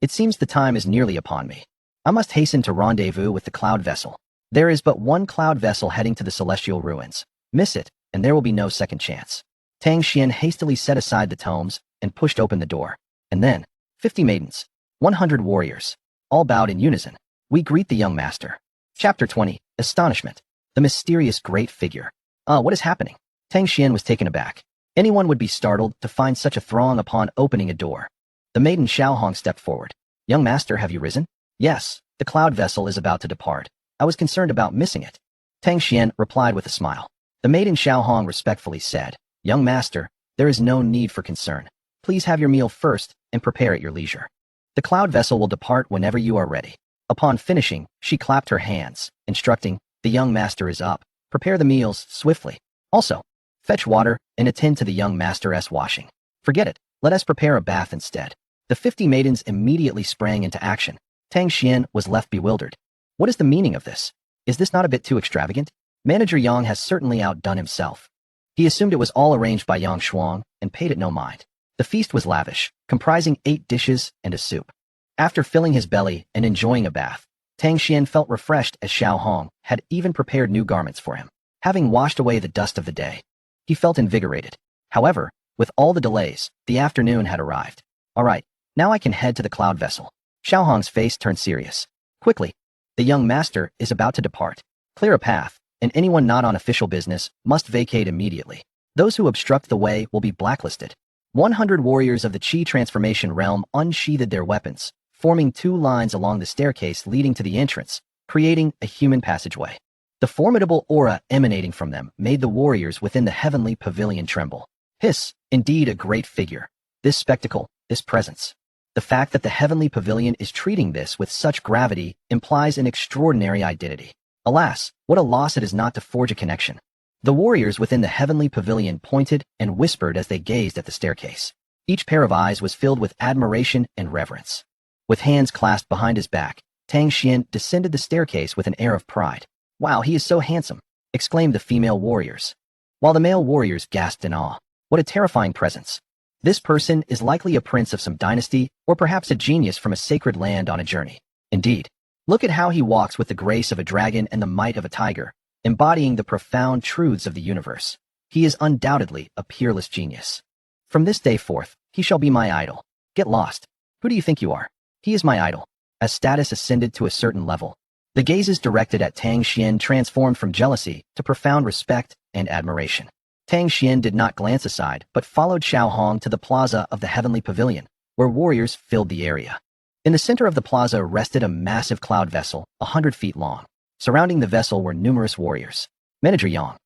It seems the time is nearly upon me. I must hasten to rendezvous with the cloud vessel. There is but one cloud vessel heading to the celestial ruins. Miss it, and there will be no second chance. Tang Xuan hastily set aside the tomes and pushed open the door. And then, 50 maidens, 100 warriors, all bowed in unison. We greet the young master. Chapter 20, Astonishment. The mysterious great figure. What is happening? Tang Xuan was taken aback. Anyone would be startled to find such a throng upon opening a door. The maiden Xiaohong stepped forward. Young master, have you risen? Yes, the cloud vessel is about to depart. I was concerned about missing it. Tang Xuan replied with a smile. The maiden Xiaohong respectfully said, Young master, there is no need for concern. Please have your meal first and prepare at your leisure. The cloud vessel will depart whenever you are ready. Upon finishing, she clapped her hands, instructing, the young master is up. Prepare the meals swiftly. Also, fetch water and attend to the young master's washing. Forget it, let us prepare a bath instead. The 50 maidens immediately sprang into action. Tang Xuan was left bewildered. What is the meaning of this? Is this not a bit too extravagant? Manager Yang has certainly outdone himself. He assumed it was all arranged by Yang Shuang and paid it no mind. The feast was lavish, comprising 8 dishes and a soup. After filling his belly and enjoying a bath, Tang Xuan felt refreshed as Xiao Hong had even prepared new garments for him. Having washed away the dust of the day, he felt invigorated. However, with all the delays, the afternoon had arrived. All right, now I can head to the cloud vessel. Xiao Hong's face turned serious. Quickly, the young master is about to depart. Clear a path, and anyone not on official business must vacate immediately. Those who obstruct the way will be blacklisted. 100 warriors of the Qi transformation realm unsheathed their weapons, forming 2 lines along the staircase leading to the entrance, creating a human passageway. The formidable aura emanating from them made the warriors within the heavenly pavilion tremble. Hiss, indeed a great figure. This spectacle, this presence. The fact that the heavenly pavilion is treating this with such gravity implies an extraordinary identity. Alas, what a loss it is not to forge a connection. The warriors within the heavenly pavilion pointed and whispered as they gazed at the staircase. Each pair of eyes was filled with admiration and reverence. With hands clasped behind his back, Tang Xuan descended the staircase with an air of pride. Wow, he is so handsome, exclaimed the female warriors. While the male warriors gasped in awe. What a terrifying presence. This person is likely a prince of some dynasty, or perhaps a genius from a sacred land on a journey. Indeed, look at how he walks with the grace of a dragon and the might of a tiger, embodying the profound truths of the universe. He is undoubtedly a peerless genius. From this day forth, he shall be my idol. Get lost. Who do you think you are? He is my idol. As status ascended to a certain level, the gazes directed at Tang Xuan transformed from jealousy to profound respect and admiration. Tang Xuan did not glance aside, but followed Xiao Hong to the plaza of the heavenly pavilion, where warriors filled the area. In the center of the plaza rested a massive cloud vessel, 100 feet long. Surrounding the vessel were numerous warriors. Manager Yang,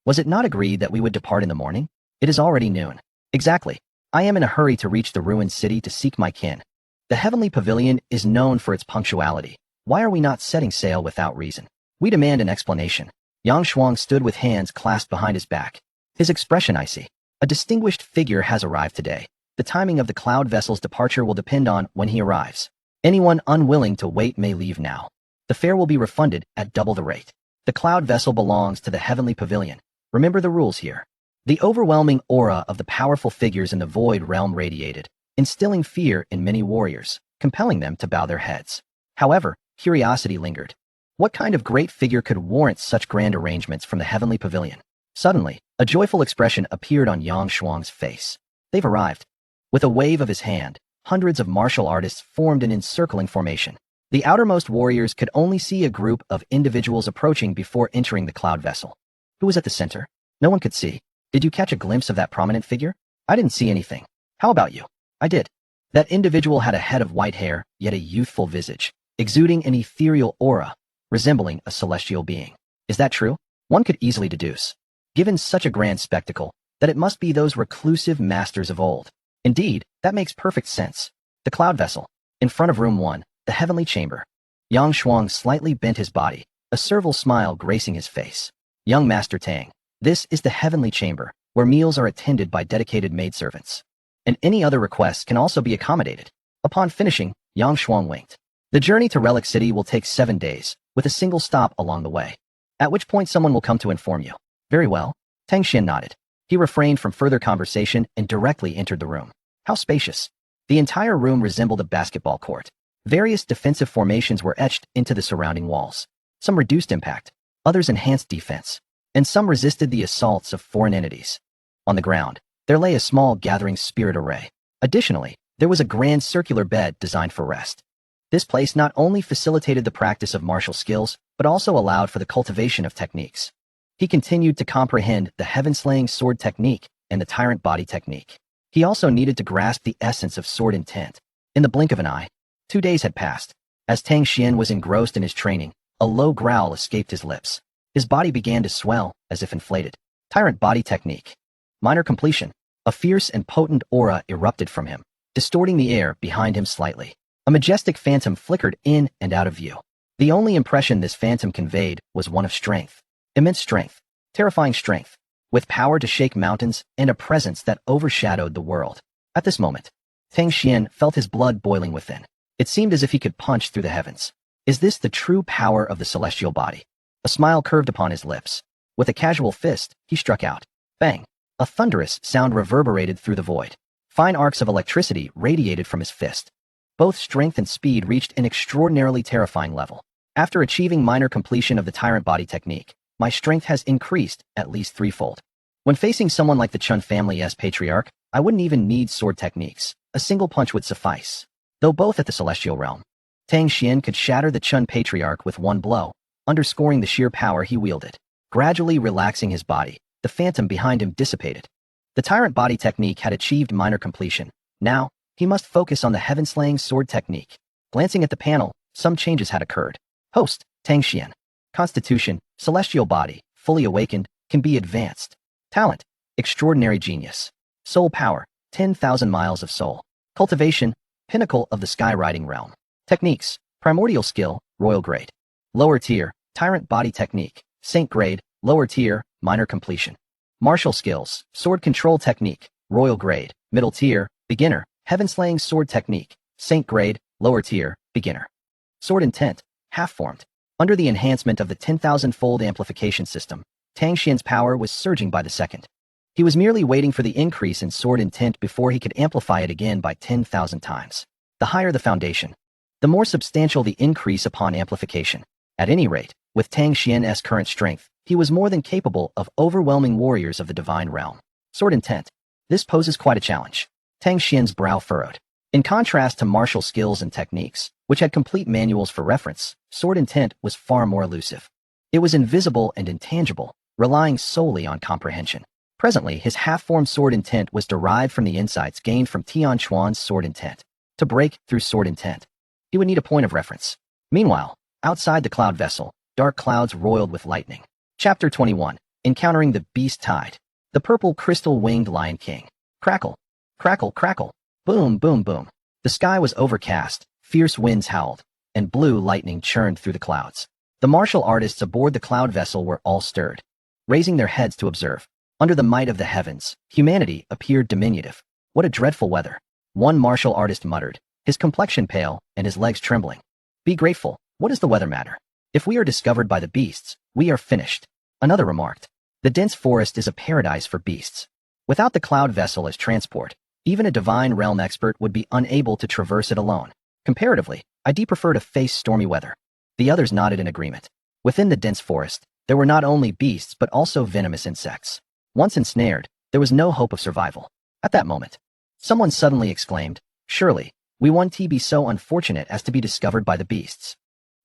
was it not agreed that we would depart in the morning? It is already noon. Exactly. I am in a hurry to reach the ruined city to seek my kin. The heavenly pavilion is known for its punctuality. Why are we not setting sail without reason? We demand an explanation. Yang Shuang stood with hands clasped behind his back. His expression icy. A distinguished figure has arrived today. The timing of the cloud vessel's departure will depend on when he arrives. Anyone unwilling to wait may leave now. The fare will be refunded at double the rate. The cloud vessel belongs to the heavenly pavilion. Remember the rules here. The overwhelming aura of the powerful figures in the void realm radiated, instilling fear in many warriors, compelling them to bow their heads. However, curiosity lingered. What kind of great figure could warrant such grand arrangements from the heavenly pavilion? Suddenly, a joyful expression appeared on Yang Shuang's face. They've arrived. With a wave of his hand, hundreds of martial artists formed an encircling formation. The outermost warriors could only see a group of individuals approaching before entering the cloud vessel. Who was at the center? No one could see. Did you catch a glimpse of that prominent figure? I didn't see anything. How about you? I did. That individual had a head of white hair, yet a youthful visage, exuding an ethereal aura, resembling a celestial being. Is that true? One could easily deduce, given such a grand spectacle, that it must be those reclusive masters of old. Indeed, that makes perfect sense. The cloud vessel. In front of room 1, the heavenly chamber. Yang Shuang slightly bent his body, a servile smile gracing his face. Young Master Tang, this is the heavenly chamber, where meals are attended by dedicated maidservants. And any other requests can also be accommodated. Upon finishing, Yang Shuang winked. The journey to Relic City will take 7 days, with a single stop along the way. At which point someone will come to inform you. Very well. Tang Xuan nodded. He refrained from further conversation and directly entered the room. How spacious. The entire room resembled a basketball court. Various defensive formations were etched into the surrounding walls. Some reduced impact, others enhanced defense, and some resisted the assaults of foreign entities. On the ground, there lay a small gathering spirit array. Additionally, There was a grand circular bed designed for rest. This place not only facilitated the practice of martial skills, but also allowed for the cultivation of techniques. He continued to comprehend the heaven-slaying sword technique and the tyrant body technique. He also needed to grasp the essence of sword intent. In the blink of an eye, 2 days had passed. As Tang Xuan was engrossed in his training, a low growl escaped his lips. His body began to swell, as if inflated. Tyrant body technique. Minor completion. A fierce and potent aura erupted from him, distorting the air behind him slightly. A majestic phantom flickered in and out of view. The only impression this phantom conveyed was one of strength. Immense strength. Terrifying strength. With power to shake mountains and a presence that overshadowed the world. At this moment, Tang Xuan felt his blood boiling within. It seemed as if he could punch through the heavens. Is this the true power of the celestial body? A smile curved upon his lips. With a casual fist, he struck out. Bang! A thunderous sound reverberated through the void. Fine arcs of electricity radiated from his fist. Both strength and speed reached an extraordinarily terrifying level. After achieving minor completion of the tyrant body technique, my strength has increased at least threefold. When facing someone like the Chun family's patriarch, I wouldn't even need sword techniques. A single punch would suffice. Though both at the celestial realm, Tang Xuan could shatter the Chun patriarch with one blow, underscoring the sheer power he wielded. Gradually relaxing his body, the phantom behind him dissipated. The tyrant body technique had achieved minor completion. Now, he must focus on the heaven-slaying sword technique. Glancing at the panel, some changes had occurred. Host, Tang Xuan. Constitution, celestial body, fully awakened, can be advanced. Talent, extraordinary genius. Soul power, 10,000 miles of soul. Cultivation, pinnacle of the skywriting realm. Techniques, primordial skill, royal grade. Lower tier, tyrant body technique, saint grade, lower tier, minor completion. Martial skills, sword control technique, royal grade, middle tier, beginner, heaven-slaying sword technique, saint grade, lower tier, beginner. Sword intent, half-formed. Under the enhancement of the 10,000-fold amplification system, Tang Xuan's power was surging by the second. He was merely waiting for the increase in sword intent before he could amplify it again by 10,000 times. The higher the foundation, the more substantial the increase upon amplification. At any rate, with Tang Xuan's current strength, he was more than capable of overwhelming warriors of the divine realm. Sword intent. This poses quite a challenge. Tang Xuan's brow furrowed. In contrast to martial skills and techniques, which had complete manuals for reference, sword intent was far more elusive. It was invisible and intangible, relying solely on comprehension. Presently, his half-formed sword intent was derived from the insights gained from Tang Xuan's sword intent. To break through sword intent, he would need a point of reference. Meanwhile, outside the cloud vessel, dark clouds roiled with lightning. Chapter 21. Encountering the Beast Tide. The purple crystal-winged Lion King. Crackle. Crackle, crackle. Boom, boom, boom. The sky was overcast, fierce winds howled, and blue lightning churned through the clouds. The martial artists aboard the cloud vessel were all stirred, raising their heads to observe. Under the might of the heavens, humanity appeared diminutive. What a dreadful weather. One martial artist muttered, his complexion pale and his legs trembling. Be grateful. What does the weather matter? If we are discovered by the beasts, we are finished. Another remarked, the dense forest is a paradise for beasts. Without the cloud vessel as transport, even a divine realm expert would be unable to traverse it alone. Comparatively, I prefer to face stormy weather. The others nodded in agreement. Within the dense forest, there were not only beasts but also venomous insects. Once ensnared, there was no hope of survival. At that moment, someone suddenly exclaimed, surely, we won't be so unfortunate as to be discovered by the beasts.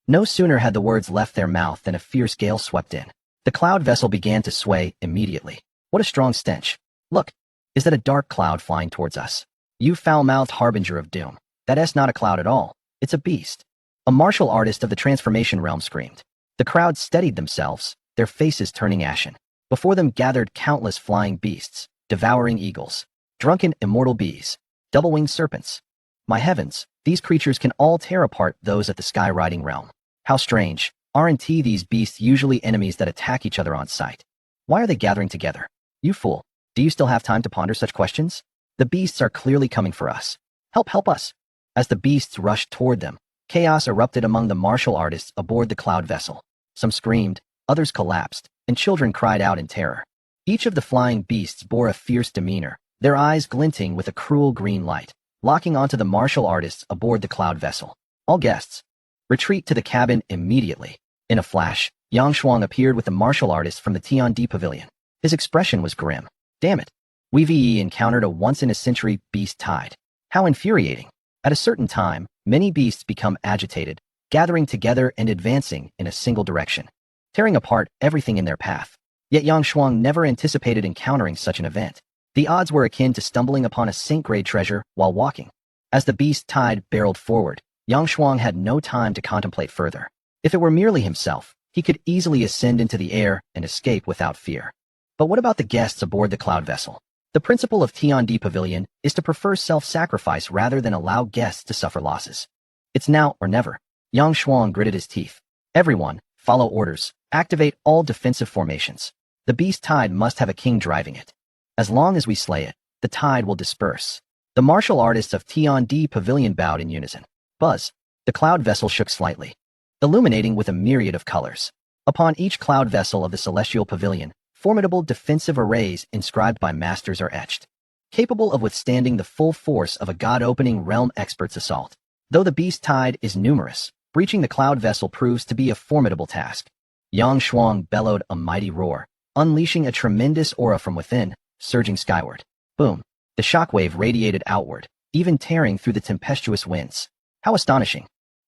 No sooner had the words left their mouth than a fierce gale swept in. The cloud vessel began to sway immediately. What a strong stench. Look, is that a dark cloud flying towards us? You foul-mouthed harbinger of doom. That's not a cloud at all. It's a beast. A martial artist of the transformation realm screamed. The crowd steadied themselves, their faces turning ashen. Before them gathered countless flying beasts, devouring eagles, drunken immortal bees, double-winged serpents. My heavens, these creatures can all tear apart those at the skywriting realm. How strange. Aren't these beasts usually enemies that attack each other on sight? Why are they gathering together? You fool. Do you still have time to ponder such questions? The beasts are clearly coming for us. Help us. As the beasts rushed toward them, chaos erupted among the martial artists aboard the cloud vessel. Some screamed, others collapsed, and children cried out in terror. Each of the flying beasts bore a fierce demeanor, their eyes glinting with a cruel green light, locking onto the martial artists aboard the cloud vessel. All guests, retreat to the cabin immediately. In a flash, Yang Shuang appeared with the martial artist from the Tiandi pavilion. His expression was grim. Damn it. We've encountered a once-in-a-century beast tide. How infuriating. At a certain time, many beasts become agitated, gathering together and advancing in a single direction, tearing apart everything in their path. Yet Yang Shuang never anticipated encountering such an event. The odds were akin to stumbling upon a saint-grade treasure while walking. As the beast tide barreled forward, Yang Shuang had no time to contemplate further. If it were merely himself, he could easily ascend into the air and escape without fear. But what about the guests aboard the cloud vessel? The principle of T&D Pavilion is to prefer self-sacrifice rather than allow guests to suffer losses. It's now or never. Yang Shuang gritted his teeth. Everyone, follow orders. Activate all defensive formations. The beast tide must have a king driving it. As long as we slay it, the tide will disperse. The martial artists of T&D Pavilion bowed in unison. Buzz. The cloud vessel shook slightly, illuminating with a myriad of colors. Upon each cloud vessel of the celestial pavilion, formidable defensive arrays inscribed by masters are etched, capable of withstanding the full force of a god-opening realm expert's assault. Though the beast tide is numerous, breaching the cloud vessel proves to be a formidable task. Yang Shuang bellowed a mighty roar, unleashing a tremendous aura from within, surging skyward. Boom! The shockwave radiated outward, even tearing through the tempestuous winds. How astonishing!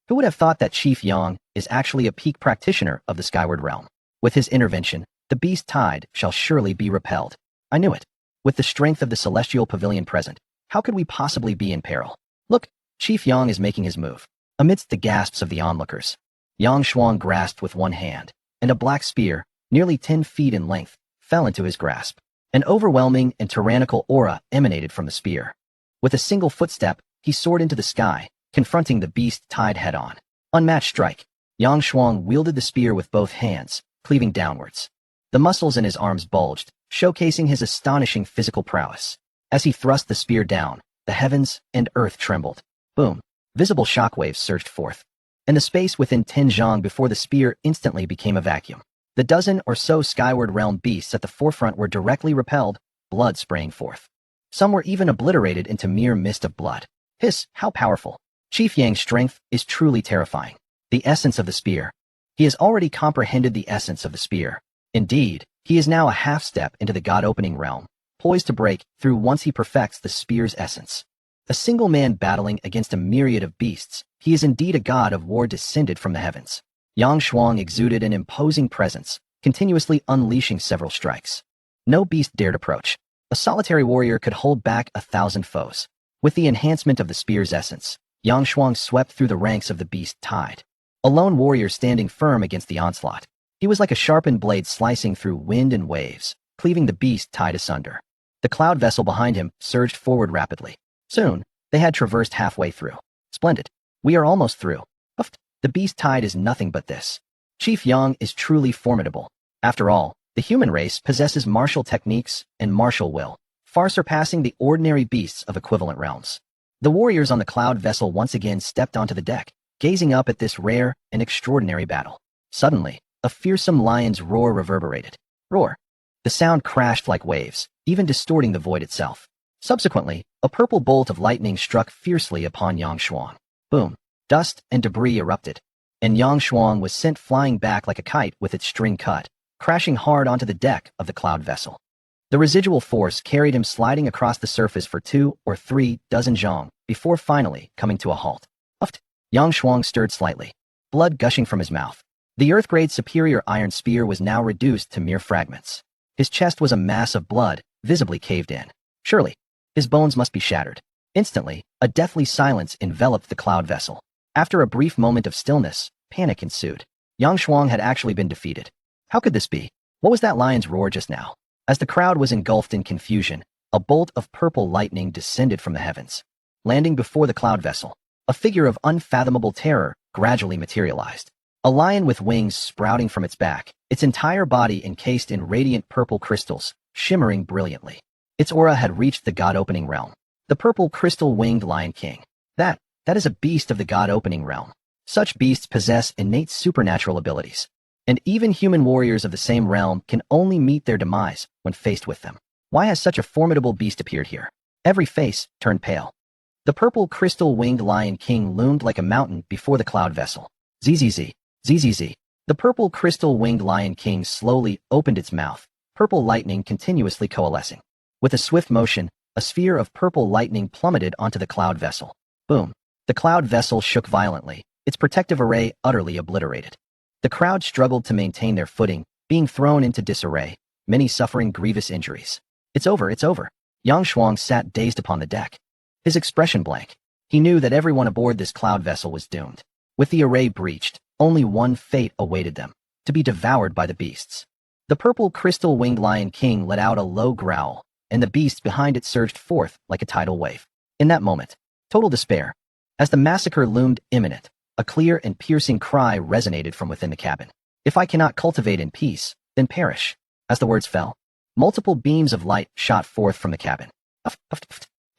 Who would have thought that Chief Yang is actually a peak practitioner of the skyward realm? With his intervention, the beast tide shall surely be repelled. I knew it. With the strength of the celestial pavilion present, how could we possibly be in peril? Look, Chief Yang is making his move. Amidst the gasps of the onlookers, Yang Shuang grasped with one hand, and a black spear, nearly 10 feet in length, fell into his grasp. An overwhelming and tyrannical aura emanated from the spear. With a single footstep, he soared into the sky, confronting the beast tide head-on. Unmatched strike. Yang Shuang wielded the spear with both hands, cleaving downwards. The muscles in his arms bulged, showcasing his astonishing physical prowess. As he thrust the spear down, the heavens and earth trembled. Boom! Visible shockwaves surged forth, and the space within 10 zhang before the spear instantly became a vacuum. The dozen or so skyward realm beasts at the forefront were directly repelled, blood spraying forth. Some were even obliterated into mere mist of blood. Hiss, how powerful! Chief Yang's strength is truly terrifying. The essence of the spear. He has already comprehended the essence of the spear. Indeed, he is now a half-step into the god-opening realm, poised to break through once he perfects the spear's essence. A single man battling against a myriad of beasts, he is indeed a god of war descended from the heavens. Yang Shuang exuded an imposing presence, continuously unleashing several strikes. No beast dared approach. A solitary warrior could hold back 1,000 foes. With the enhancement of the spear's essence, Yang Shuang swept through the ranks of the beast tide. A lone warrior standing firm against the onslaught. He was like a sharpened blade slicing through wind and waves, cleaving the beast tide asunder. The cloud vessel behind him surged forward rapidly. Soon, they had traversed halfway through. Splendid. We are almost through. Huffed. The beast tide is nothing but this. Chief Yang is truly formidable. After all, the human race possesses martial techniques and martial will, far surpassing the ordinary beasts of equivalent realms. The warriors on the cloud vessel once again stepped onto the deck, gazing up at this rare and extraordinary battle. Suddenly, a fearsome lion's roar reverberated. Roar. The sound crashed like waves, even distorting the void itself. Subsequently, a purple bolt of lightning struck fiercely upon Yang Shuang. Boom. Dust and debris erupted, and Yang Shuang was sent flying back like a kite with its string cut, crashing hard onto the deck of the cloud vessel. The residual force carried him sliding across the surface for 2 or 3 dozen zhang before finally coming to a halt. Huffed. Yang Shuang stirred slightly, blood gushing from his mouth. The Earth-grade superior iron spear was now reduced to mere fragments. His chest was a mass of blood, visibly caved in. Surely, his bones must be shattered. Instantly, a deathly silence enveloped the cloud vessel. After a brief moment of stillness, panic ensued. Yang Shuang had actually been defeated. How could this be? What was that lion's roar just now? As the crowd was engulfed in confusion, a bolt of purple lightning descended from the heavens. Landing before the cloud vessel, a figure of unfathomable terror gradually materialized. A lion with wings sprouting from its back, its entire body encased in radiant purple crystals, shimmering brilliantly. Its aura had reached the god-opening realm. The purple crystal-winged Lion King. That is a beast of the god-opening realm. Such beasts possess innate supernatural abilities, and even human warriors of the same realm can only meet their demise when faced with them. Why has such a formidable beast appeared here? Every face turned pale. The purple crystal-winged Lion King loomed like a mountain before the cloud vessel. ZZZ. ZZZ. The purple crystal-winged Lion King slowly opened its mouth, purple lightning continuously coalescing. With a swift motion, A sphere of purple lightning plummeted onto the cloud vessel. Boom. The cloud vessel shook violently, its protective array utterly obliterated. The crowd struggled to maintain their footing, being thrown into disarray, many suffering grievous injuries. It's over, it's over. Yang Xuan sat dazed upon the deck, his expression blank. He knew that everyone aboard this cloud vessel was doomed. With the array breached, only one fate awaited them: to be devoured by the beasts. The purple crystal-winged Lion King let out a low growl, and the beasts behind it surged forth like a tidal wave. In that moment, total despair. As the massacre loomed imminent, a clear and piercing cry resonated from within the cabin. If I cannot cultivate in peace, then perish. As the words fell, multiple beams of light shot forth from the cabin.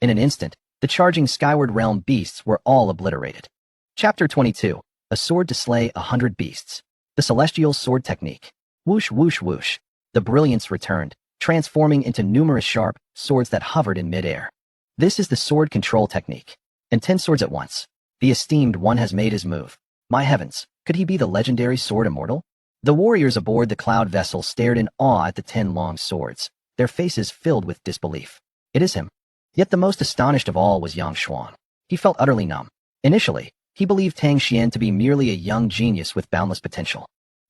In an instant, the charging skyward realm beasts were all obliterated. Chapter 22. A sword to slay 100 beasts. The celestial sword technique. Whoosh, whoosh, whoosh. The brilliance returned, transforming into numerous sharp swords that hovered in midair. This is the sword control technique. And 10 swords at once. The esteemed one has made his move. My heavens, could he be the legendary sword immortal? The warriors aboard the cloud vessel stared in awe at the 10 long swords, their faces filled with disbelief. It is him. Yet the most astonished of all was Yang Xuan. He felt utterly numb. Initially, he believed Tang Xuan to be merely a young genius with boundless potential.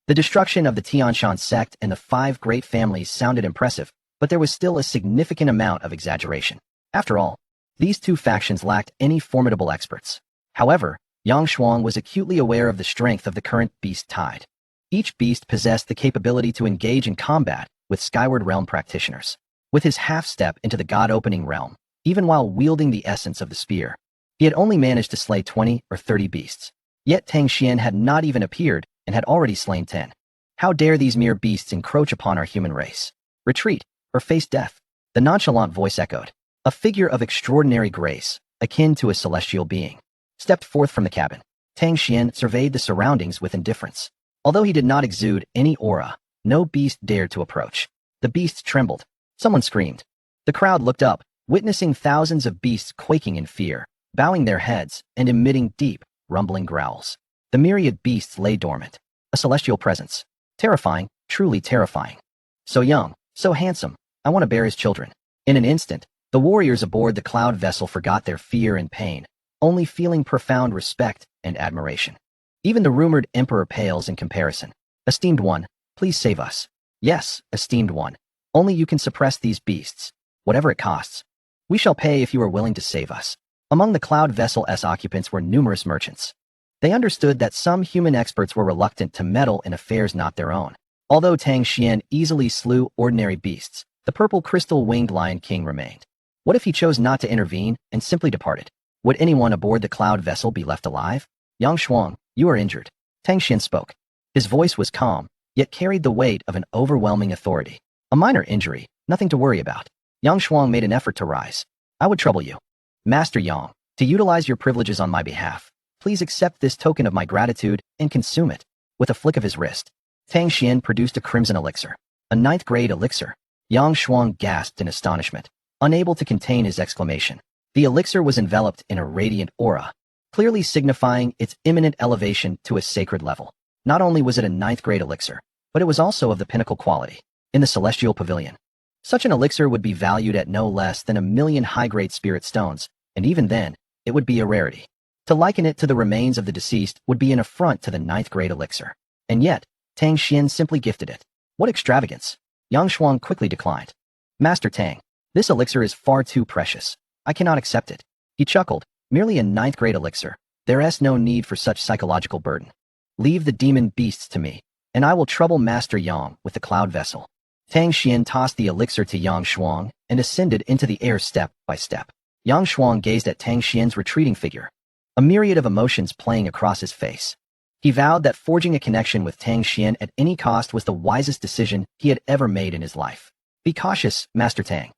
The destruction of the Tianshan sect and the 5 great families sounded impressive, but there was still a significant amount of exaggeration. After all, these 2 factions lacked any formidable experts. However, Yang Xuan was acutely aware of the strength of the current beast tide. Each beast possessed the capability to engage in combat with Skyward Realm practitioners. With his half-step into the God-opening realm, even while wielding the essence of the spear, he had only managed to slay 20 or 30 beasts. Yet Tang Xuan had not even appeared and had already slain 10. How dare these mere beasts encroach upon our human race? Retreat, or face death? The nonchalant voice echoed. A figure of extraordinary grace, akin to a celestial being, stepped forth from the cabin. Tang Xuan surveyed the surroundings with indifference. Although he did not exude any aura, no beast dared to approach. The beasts trembled. Someone screamed. The crowd looked up, witnessing thousands of beasts quaking in fear, bowing their heads and emitting deep, rumbling growls. The myriad beasts lay dormant. A celestial presence. Terrifying, truly terrifying. So young, so handsome, I want to bear his children. In an instant, the warriors aboard the cloud vessel forgot their fear and pain, only feeling profound respect and admiration. Even the rumored emperor pales in comparison. Esteemed one, please save us. Yes, esteemed one. Only you can suppress these beasts, whatever it costs. We shall pay if you are willing to save us. Among the cloud vessel's occupants were numerous merchants. They understood that some human experts were reluctant to meddle in affairs not their own. Although Tang Xuan easily slew ordinary beasts, the purple crystal-winged Lion King remained. What if he chose not to intervene and simply departed? Would anyone aboard the cloud vessel be left alive? Yang Xuan, you are injured. Tang Xuan spoke. His voice was calm, yet carried the weight of an overwhelming authority. A minor injury, nothing to worry about. Yang Xuan made an effort to rise. I would trouble you, Master Yang, to utilize your privileges on my behalf. Please accept this token of my gratitude and consume it. With a flick of his wrist, Tang Xuan produced a crimson elixir. A 9th grade elixir. Yang Xuan gasped in astonishment, unable to contain his exclamation. The elixir was enveloped in a radiant aura, clearly signifying its imminent elevation to a sacred level. Not only was it a 9th grade elixir, but it was also of the pinnacle quality. In the celestial pavilion, such an elixir would be valued at no less than 1,000,000 high-grade spirit stones, and even then, it would be a rarity. To liken it to the remains of the deceased would be an affront to the 9th grade elixir. And yet, Tang Xuan simply gifted it. What extravagance! Yang Xuan quickly declined. Master Tang, this elixir is far too precious. I cannot accept it. He chuckled. Merely a 9th grade elixir. There is no need for such psychological burden. Leave the demon beasts to me, and I will trouble Master Yang with the cloud vessel. Tang Xuan tossed the elixir to Yang Xuan and ascended into the air step by step. Yang Xuan gazed at Tang Xuan's retreating figure, a myriad of emotions playing across his face. He vowed that forging a connection with Tang Xuan at any cost was the wisest decision he had ever made in his life. Be cautious, Master Tang.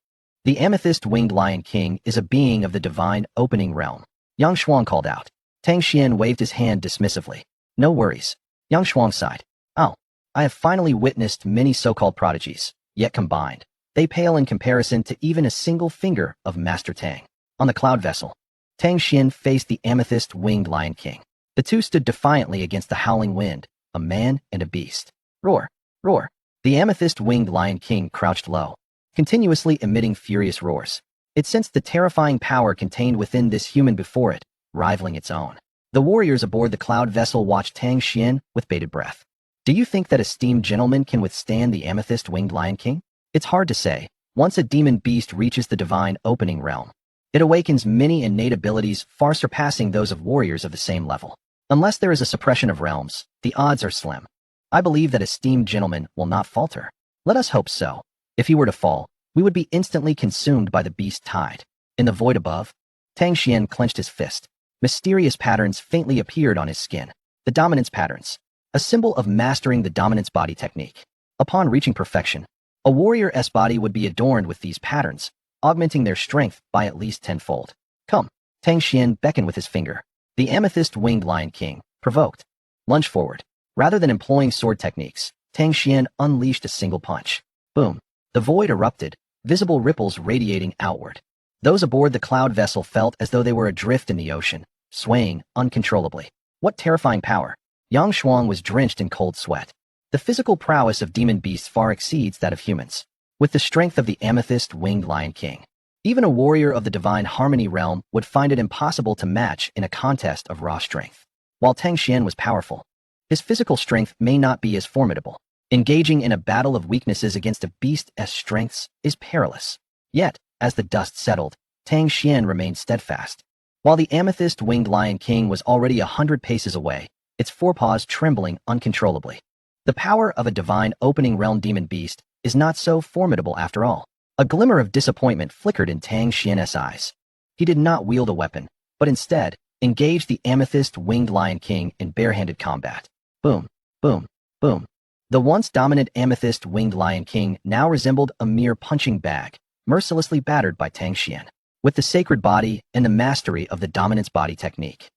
The amethyst-winged Lion King is a being of the divine opening realm. Yang Xuan called out. Tang Xuan waved his hand dismissively. No worries. Yang Xuan sighed. Oh, I have finally witnessed many so-called prodigies, yet combined, they pale in comparison to even a single finger of Master Tang. On the cloud vessel, Tang Xuan faced the amethyst-winged Lion King. The two stood defiantly against the howling wind, a man and a beast. Roar, roar. The amethyst-winged Lion King crouched low, continuously emitting furious roars. It sensed the terrifying power contained within this human before it, rivaling its own. The warriors aboard the cloud vessel watched Tang Xuan with bated breath. Do you think that esteemed gentleman can withstand the amethyst-winged Lion King? It's hard to say. Once a demon beast reaches the divine opening realm, it awakens many innate abilities far surpassing those of warriors of the same level. Unless there is a suppression of realms, the odds are slim. I believe that esteemed gentleman will not falter. Let us hope so. If he were to fall, we would be instantly consumed by the beast tide. In the void above, Tang Xuan clenched his fist. Mysterious patterns faintly appeared on his skin. The dominance patterns, a symbol of mastering the dominance body technique. Upon reaching perfection, a warrior's body would be adorned with these patterns, augmenting their strength by at least tenfold. Come, Tang Xuan beckoned with his finger. The amethyst-winged Lion King, provoked, lunged forward. Rather than employing sword techniques, Tang Xuan unleashed a single punch. Boom. The void erupted, visible ripples radiating outward. Those aboard the cloud vessel felt as though they were adrift in the ocean, swaying uncontrollably. What terrifying power! Yang Shuang was drenched in cold sweat. The physical prowess of demon beasts far exceeds that of humans. With the strength of the amethyst-winged Lion King, even a warrior of the divine harmony realm would find it impossible to match in a contest of raw strength. While Tang Xuan was powerful, his physical strength may not be as formidable. Engaging in a battle of weaknesses against a beast's strengths is perilous. Yet, as the dust settled, Tang Xuan remained steadfast. While the amethyst-winged Lion King was already 100 paces away, its forepaws trembling uncontrollably. The power of a divine opening realm demon beast is not so formidable after all. A glimmer of disappointment flickered in Tang Xuan's eyes. He did not wield a weapon, but instead engaged the amethyst-winged Lion King in barehanded combat. Boom, boom, boom. The once dominant amethyst-winged Lion King now resembled a mere punching bag, mercilessly battered by Tang Xuan. With the sacred body and the mastery of the dominance body technique,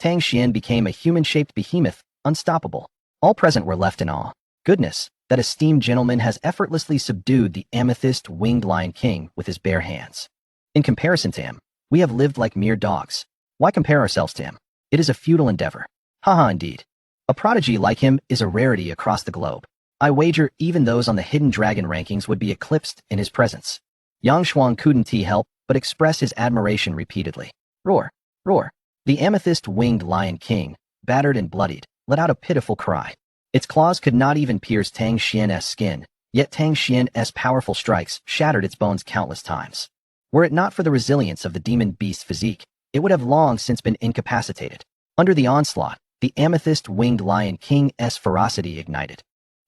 Tang Xuan became a human-shaped behemoth, unstoppable. All present were left in awe. Goodness, that esteemed gentleman has effortlessly subdued the amethyst-winged Lion King with his bare hands. In comparison to him, we have lived like mere dogs. Why compare ourselves to him? It is a futile endeavor. Haha, indeed. A prodigy like him is a rarity across the globe. I wager even those on the hidden dragon rankings would be eclipsed in his presence. Yang Shuang couldn't help but express his admiration repeatedly. Roar, roar. The amethyst-winged Lion King, battered and bloodied, let out a pitiful cry. Its claws could not even pierce Tang Xuan's skin, yet Tang Xuan's powerful strikes shattered its bones countless times. Were it not for the resilience of the demon beast's physique, it would have long since been incapacitated. Under the onslaught, the amethyst-winged Lion King's ferocity ignited,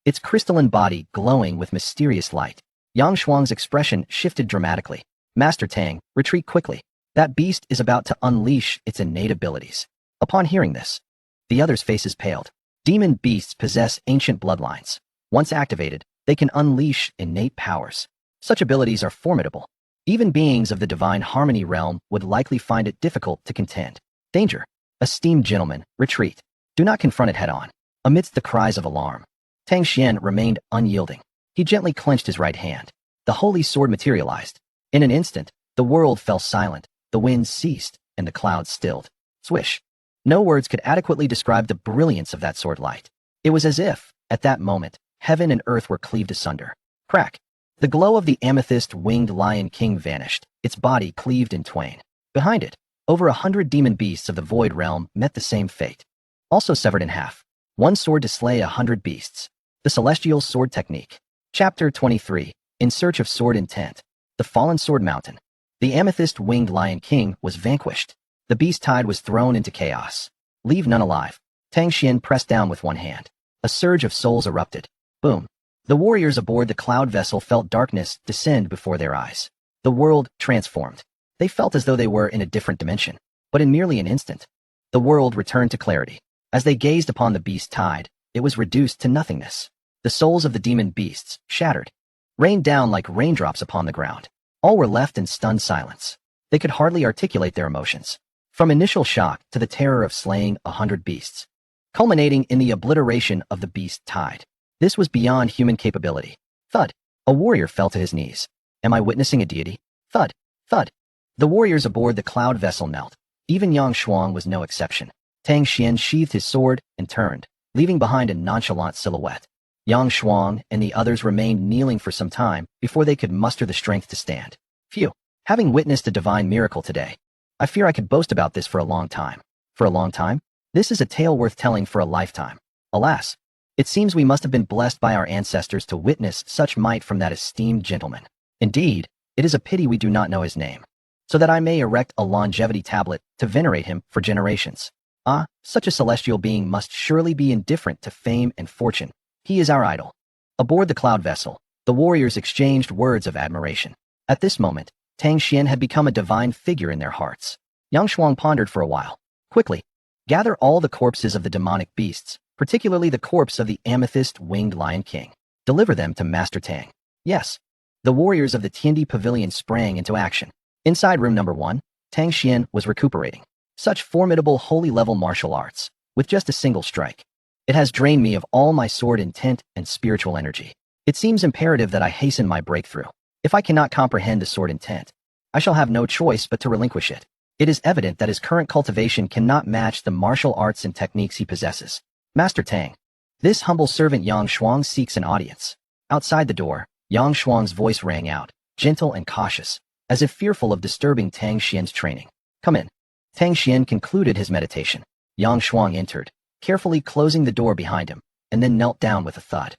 its crystalline body glowing with mysterious light. Yang Shuang's expression shifted dramatically. Master Tang, retreat quickly. That beast is about to unleash its innate abilities. Upon hearing this, the others' faces paled. Demon beasts possess ancient bloodlines. Once activated, they can unleash innate powers. Such abilities are formidable. Even beings of the divine harmony realm would likely find it difficult to contend. Danger. Esteemed gentlemen, retreat. Do not confront it head-on. Amidst the cries of alarm, Tang Xuan remained unyielding. He gently clenched his right hand. The holy sword materialized. In an instant, the world fell silent, the winds ceased, and the clouds stilled. Swish. No words could adequately describe the brilliance of that sword light. It was as if, at that moment, heaven and earth were cleaved asunder. Crack. The glow of the amethyst-winged Lion King vanished, its body cleaved in twain. Behind it, over 100 demon beasts of the void realm met the same fate. Also severed in half. One sword to slay 100 beasts. The celestial sword technique. Chapter 23. In search of sword intent. The fallen sword mountain. The amethyst-winged Lion King was vanquished. The beast tide was thrown into chaos. Leave none alive. Tang Xuan pressed down with one hand. A surge of souls erupted. Boom. The warriors aboard the cloud vessel felt darkness descend before their eyes. The world transformed. They felt as though they were in a different dimension. But in merely an instant, the world returned to clarity. As they gazed upon the beast tide, it was reduced to nothingness. The souls of the demon beasts, shattered, rained down like raindrops upon the ground. All were left in stunned silence. They could hardly articulate their emotions. From initial shock to the terror of slaying 100 beasts, culminating in the obliteration of the beast tide. This was beyond human capability. Thud. A warrior fell to his knees. Am I witnessing a deity? Thud. Thud. The warriors aboard the cloud vessel knelt. Even Yang Shuang was no exception. Tang Xuan sheathed his sword and turned, leaving behind a nonchalant silhouette. Yang Shuang and the others remained kneeling for some time before they could muster the strength to stand. Phew. Having witnessed a divine miracle today, I fear I could boast about this for a long time. For a long time? This is a tale worth telling for a lifetime. Alas, it seems we must have been blessed by our ancestors to witness such might from that esteemed gentleman. Indeed, it is a pity we do not know his name, so that I may erect a longevity tablet to venerate him for generations. Ah, such a celestial being must surely be indifferent to fame and fortune. He is our idol. Aboard the cloud vessel, the warriors exchanged words of admiration. At this moment, Tang Xuan had become a divine figure in their hearts. Yang Shuang pondered for a while. Quickly, gather all the corpses of the demonic beasts, particularly the corpse of the amethyst-winged Lion King. Deliver them to Master Tang. Yes. The warriors of the Tiandi Pavilion sprang into action. Inside room number 1, Tang Xuan was recuperating. Such formidable holy-level martial arts, with just a single strike. It has drained me of all my sword intent and spiritual energy. It seems imperative that I hasten my breakthrough. If I cannot comprehend the sword intent, I shall have no choice but to relinquish it. It is evident that his current cultivation cannot match the martial arts and techniques he possesses. Master Tang, this humble servant Yang Shuang seeks an audience. Outside the door, Yang Shuang's voice rang out, gentle and cautious, as if fearful of disturbing Tang Xuan's training. Come in. Tang Xuan concluded his meditation. Yang Shuang entered, carefully closing the door behind him, and then knelt down with a thud.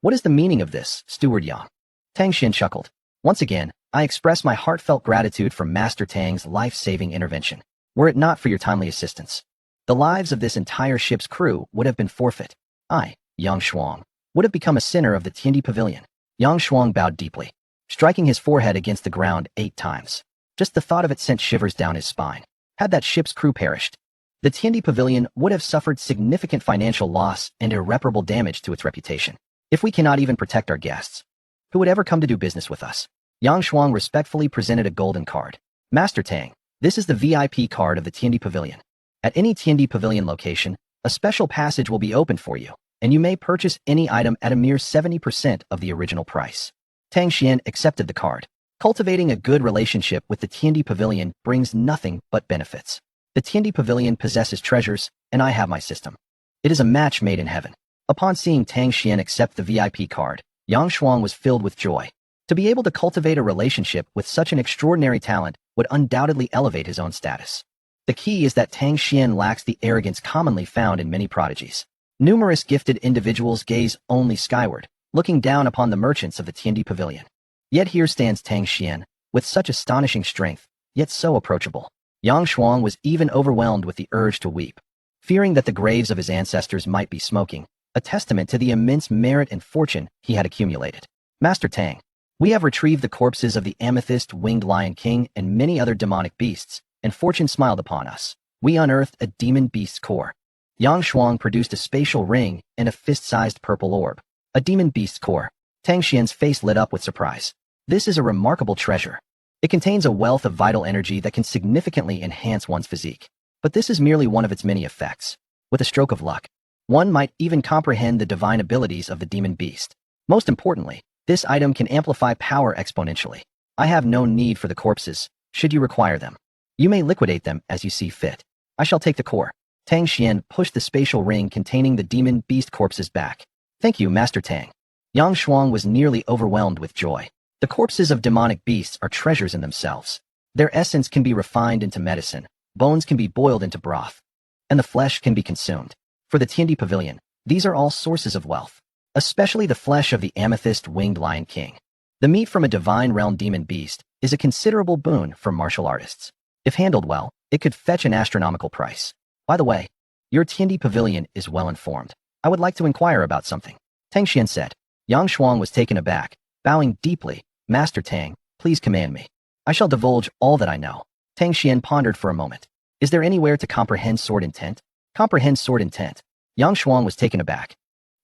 What is the meaning of this, Steward Yang? Tang Xuan chuckled. Once again, I express my heartfelt gratitude for Master Tang's life-saving intervention. Were it not for your timely assistance, the lives of this entire ship's crew would have been forfeit. I, Yang Shuang, would have become a sinner of the Tiandi Pavilion. Yang Shuang bowed deeply, striking his forehead against the ground 8 times. Just the thought of it sent shivers down his spine. Had that ship's crew perished, the Tiandi Pavilion would have suffered significant financial loss and irreparable damage to its reputation. If we cannot even protect our guests, who would ever come to do business with us? Yang Shuang respectfully presented a golden card. Master Tang, this is the VIP card of the Tiandi Pavilion. At any Tiandi Pavilion location, a special passage will be opened for you, and you may purchase any item at a mere 70% of the original price. Tang Xuan accepted the card. Cultivating a good relationship with the Tiandi Pavilion brings nothing but benefits. The Tiandi Pavilion possesses treasures, and I have my system. It is a match made in heaven. Upon seeing Tang Xuan accept the VIP card, Yang Shuang was filled with joy. To be able to cultivate a relationship with such an extraordinary talent would undoubtedly elevate his own status. The key is that Tang Xuan lacks the arrogance commonly found in many prodigies. Numerous gifted individuals gaze only skyward, looking down upon the merchants of the Tiandi Pavilion. Yet here stands Tang Xuan, with such astonishing strength, yet so approachable. Yang Shuang was even overwhelmed with the urge to weep, fearing that the graves of his ancestors might be smoking, a testament to the immense merit and fortune he had accumulated. Master Tang, we have retrieved the corpses of the amethyst-winged Lion King and many other demonic beasts, and fortune smiled upon us. We unearthed a demon beast's core. Yang Shuang produced a spatial ring and a fist-sized purple orb. A demon beast's core. Tang Xuan's face lit up with surprise. This is a remarkable treasure. It contains a wealth of vital energy that can significantly enhance one's physique. But this is merely one of its many effects. With a stroke of luck, one might even comprehend the divine abilities of the demon beast. Most importantly, this item can amplify power exponentially. I have no need for the corpses, should you require them. You may liquidate them as you see fit. I shall take the core. Tang Xuan pushed the spatial ring containing the demon beast corpses back. Thank you, Master Tang. Yang Shuang was nearly overwhelmed with joy. The corpses of demonic beasts are treasures in themselves. Their essence can be refined into medicine, bones can be boiled into broth, and the flesh can be consumed. For the Tiandi Pavilion, these are all sources of wealth, especially the flesh of the amethyst-winged Lion King. The meat from a divine realm demon beast is a considerable boon for martial artists. If handled well, it could fetch an astronomical price. By the way, your Tiandi Pavilion is well informed. I would like to inquire about something. Tang Xuan said. Yang Shuang was taken aback, bowing deeply. Master Tang, please command me. I shall divulge all that I know. Tang Xuan pondered for a moment. Is there anywhere to comprehend sword intent? Comprehend sword intent. Yang Shuang was taken aback.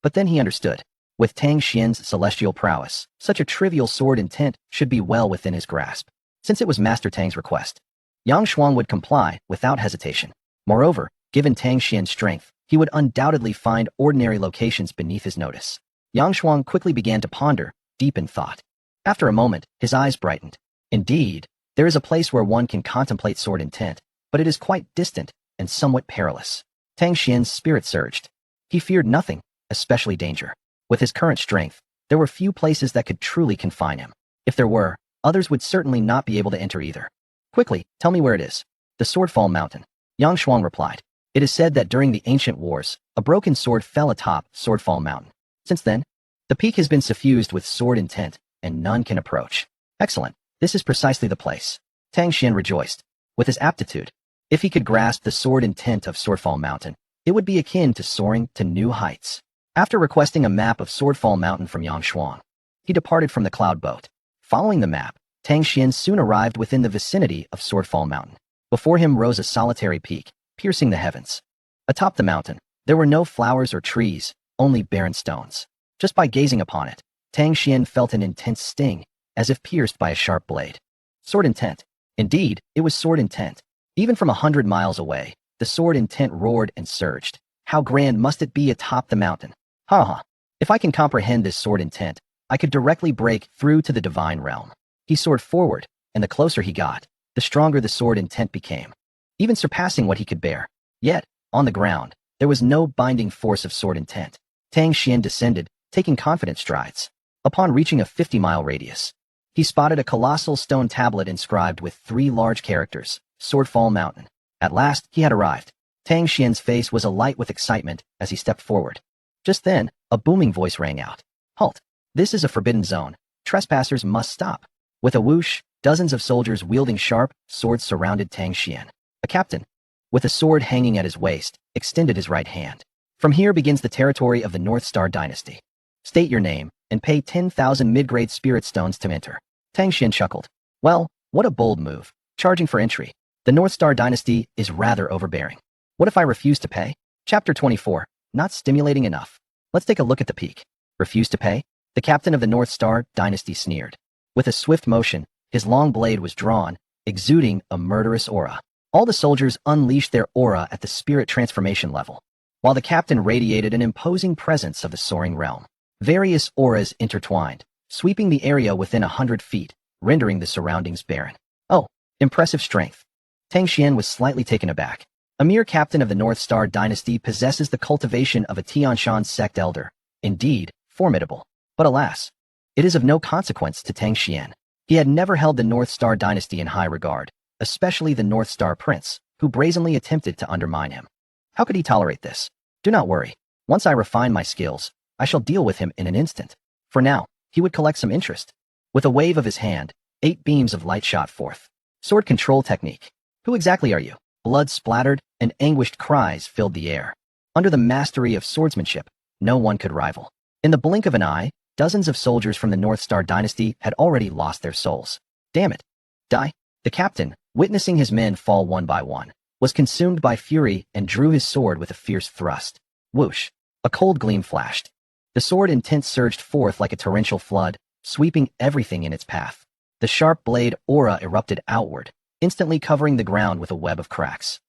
But then he understood. With Tang Xuan's celestial prowess, such a trivial sword intent should be well within his grasp. Since it was Master Tang's request, Yang Shuang would comply without hesitation. Moreover, given Tang Xuan's strength, he would undoubtedly find ordinary locations beneath his notice. Yang Shuang quickly began to ponder, deep in thought. After a moment, his eyes brightened. Indeed, there is a place where one can contemplate sword intent, but it is quite distant and somewhat perilous. Tang Xuan's spirit surged. He feared nothing, especially danger. With his current strength, there were few places that could truly confine him. If there were, Others would certainly not be able to enter either. Quickly, tell me where it is. The Swordfall Mountain. Yang Xuan replied. It is said that during the ancient wars, a broken sword fell atop Swordfall Mountain. Since then, the peak has been suffused with sword intent, and none can approach. Excellent. This is precisely the place. Tang Xuan rejoiced. With his aptitude, if he could grasp the sword intent of Swordfall Mountain, it would be akin to soaring to new heights. After requesting a map of Swordfall Mountain from Yang Xuan, he departed from the cloud boat. Following the map, Tang Xuan soon arrived within the vicinity of Swordfall Mountain. Before him rose a solitary peak, piercing the heavens. Atop the mountain, there were no flowers or trees, only barren stones. Just by gazing upon it, Tang Xuan felt an intense sting, as if pierced by a sharp blade. Sword intent. Indeed, it was sword intent. Even from 100 miles away, the sword intent roared and surged. How grand must it be atop the mountain? Ha ha. If I can comprehend this sword intent, I could directly break through to the divine realm. He soared forward, and the closer he got, the stronger the sword intent became, even surpassing what he could bear. Yet, on the ground, there was no binding force of sword intent. Tang Xuan descended, taking confident strides. Upon reaching a 50-mile radius, he spotted a colossal stone tablet inscribed with 3 large characters, Swordfall Mountain. At last, he had arrived. Tang Xuan's face was alight with excitement as he stepped forward. Just then, a booming voice rang out. Halt! This is a forbidden zone. Trespassers must stop. With a whoosh, dozens of soldiers wielding sharp swords surrounded Tang Xuan. A captain, with a sword hanging at his waist, extended his right hand. From here begins the territory of the North Star Dynasty. State your name, and pay 10,000 mid-grade spirit stones to enter. Tang Xuan chuckled. Well, what a bold move, charging for entry. The North Star Dynasty is rather overbearing. What if I refuse to pay? Chapter 24. Not stimulating enough. Let's take a look at the peak. Refuse to pay? The captain of the North Star Dynasty sneered. With a swift motion, his long blade was drawn, exuding a murderous aura. All the soldiers unleashed their aura at the spirit transformation level, while the captain radiated an imposing presence of the soaring realm. Various auras intertwined, sweeping the area within 100 feet, rendering the surroundings barren. Oh, impressive strength. Tang Xuan was slightly taken aback. A mere captain of the North Star Dynasty possesses the cultivation of a Tianshan sect elder. Indeed, formidable. But alas, it is of no consequence to Tang Xuan. He had never held the North Star Dynasty in high regard, especially the North Star Prince, who brazenly attempted to undermine him. How could he tolerate this? Do not worry. Once I refine my skills, I shall deal with him in an instant. For now, he would collect some interest. With a wave of his hand, 8 beams of light shot forth. Sword control technique. Who exactly are you? Blood splattered, and anguished cries filled the air. Under the mastery of swordsmanship, no one could rival. In the blink of an eye, dozens of soldiers from the North Star Dynasty had already lost their souls. Damn it. Die. The captain, witnessing his men fall one by one, was consumed by fury and drew his sword with a fierce thrust. Whoosh. A cold gleam flashed. The sword intent surged forth like a torrential flood, sweeping everything in its path. The sharp blade aura erupted outward, instantly covering the ground with a web of cracks.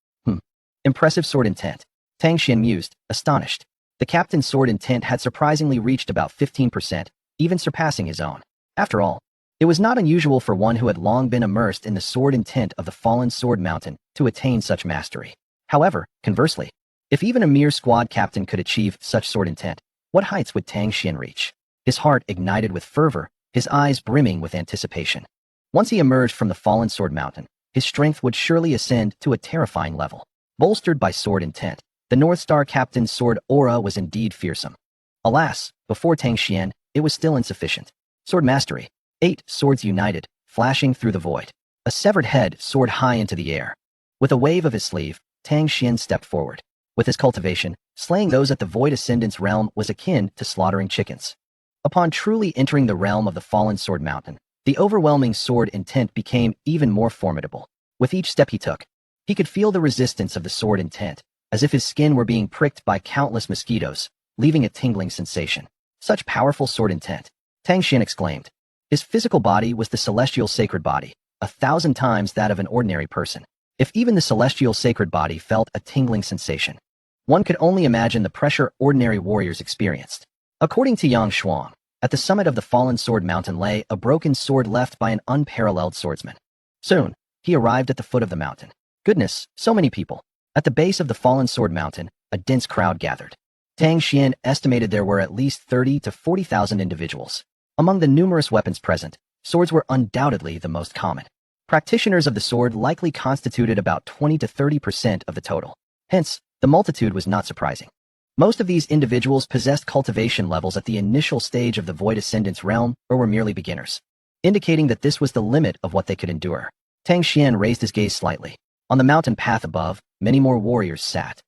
Impressive sword intent. Tang Xuan mused, astonished. The captain's sword intent had surprisingly reached about 15%, even surpassing his own. After all, it was not unusual for one who had long been immersed in the sword intent of the fallen sword mountain to attain such mastery. However, conversely, if even a mere squad captain could achieve such sword intent, what heights would Tang Xuan reach? His heart ignited with fervor, his eyes brimming with anticipation. Once he emerged from the fallen sword mountain, his strength would surely ascend to a terrifying level. Bolstered by sword intent, the North Star captain's sword aura was indeed fearsome. Alas, before Tang Xuan, it was still insufficient. Sword mastery. 8 swords united, flashing through the void. A severed head soared high into the air. With a wave of his sleeve, Tang Xuan stepped forward. With his cultivation, slaying those at the Void Ascendant's realm was akin to slaughtering chickens. Upon truly entering the realm of the fallen sword mountain, the overwhelming sword intent became even more formidable. With each step he took, he could feel the resistance of the sword intent, as if his skin were being pricked by countless mosquitoes, leaving a tingling sensation. Such powerful sword intent, Tang Xuan exclaimed. His physical body was the celestial sacred body, 1,000 times that of an ordinary person. If even the celestial sacred body felt a tingling sensation, one could only imagine the pressure ordinary warriors experienced. According to Yang Xuan, at the summit of the fallen sword mountain lay a broken sword left by an unparalleled swordsman. Soon, he arrived at the foot of the mountain. Goodness, so many people. At the base of the fallen sword mountain, a dense crowd gathered. Tang Xuan estimated there were at least 30 to 40,000 individuals. Among the numerous weapons present, swords were undoubtedly the most common. Practitioners of the sword likely constituted about 20 to 30% of the total. Hence, the multitude was not surprising. Most of these individuals possessed cultivation levels at the initial stage of the void ascendance realm or were merely beginners, indicating that this was the limit of what they could endure. Tang Xuan raised his gaze slightly. On the mountain path above, many more warriors sat.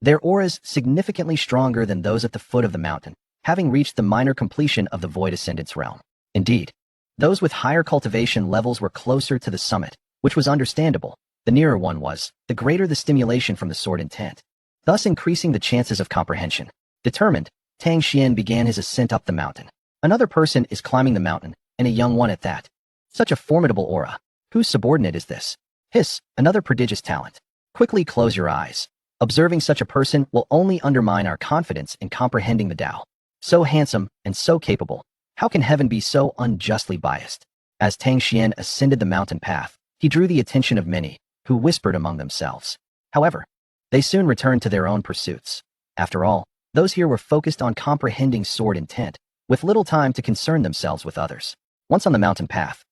Their auras significantly stronger than those at the foot of the mountain, having reached the minor completion of the void ascendance realm. Indeed, those with higher cultivation levels were closer to the summit, which was understandable. The nearer one was, the greater the stimulation from the sword intent, thus increasing the chances of comprehension. Determined, Tang Xuan began his ascent up the mountain. Another person is climbing the mountain, and a young one at that. Such a formidable aura. Whose subordinate is this? Hiss, another prodigious talent. Quickly close your eyes. Observing such a person will only undermine our confidence in comprehending the Tao. So handsome and so capable. How can heaven be so unjustly biased? As Tang Xuan ascended the mountain path, he drew the attention of many, who whispered among themselves. However, they soon returned to their own pursuits. After all, those here were focused on comprehending sword intent, with little time to concern themselves with others. Once on the mountain path,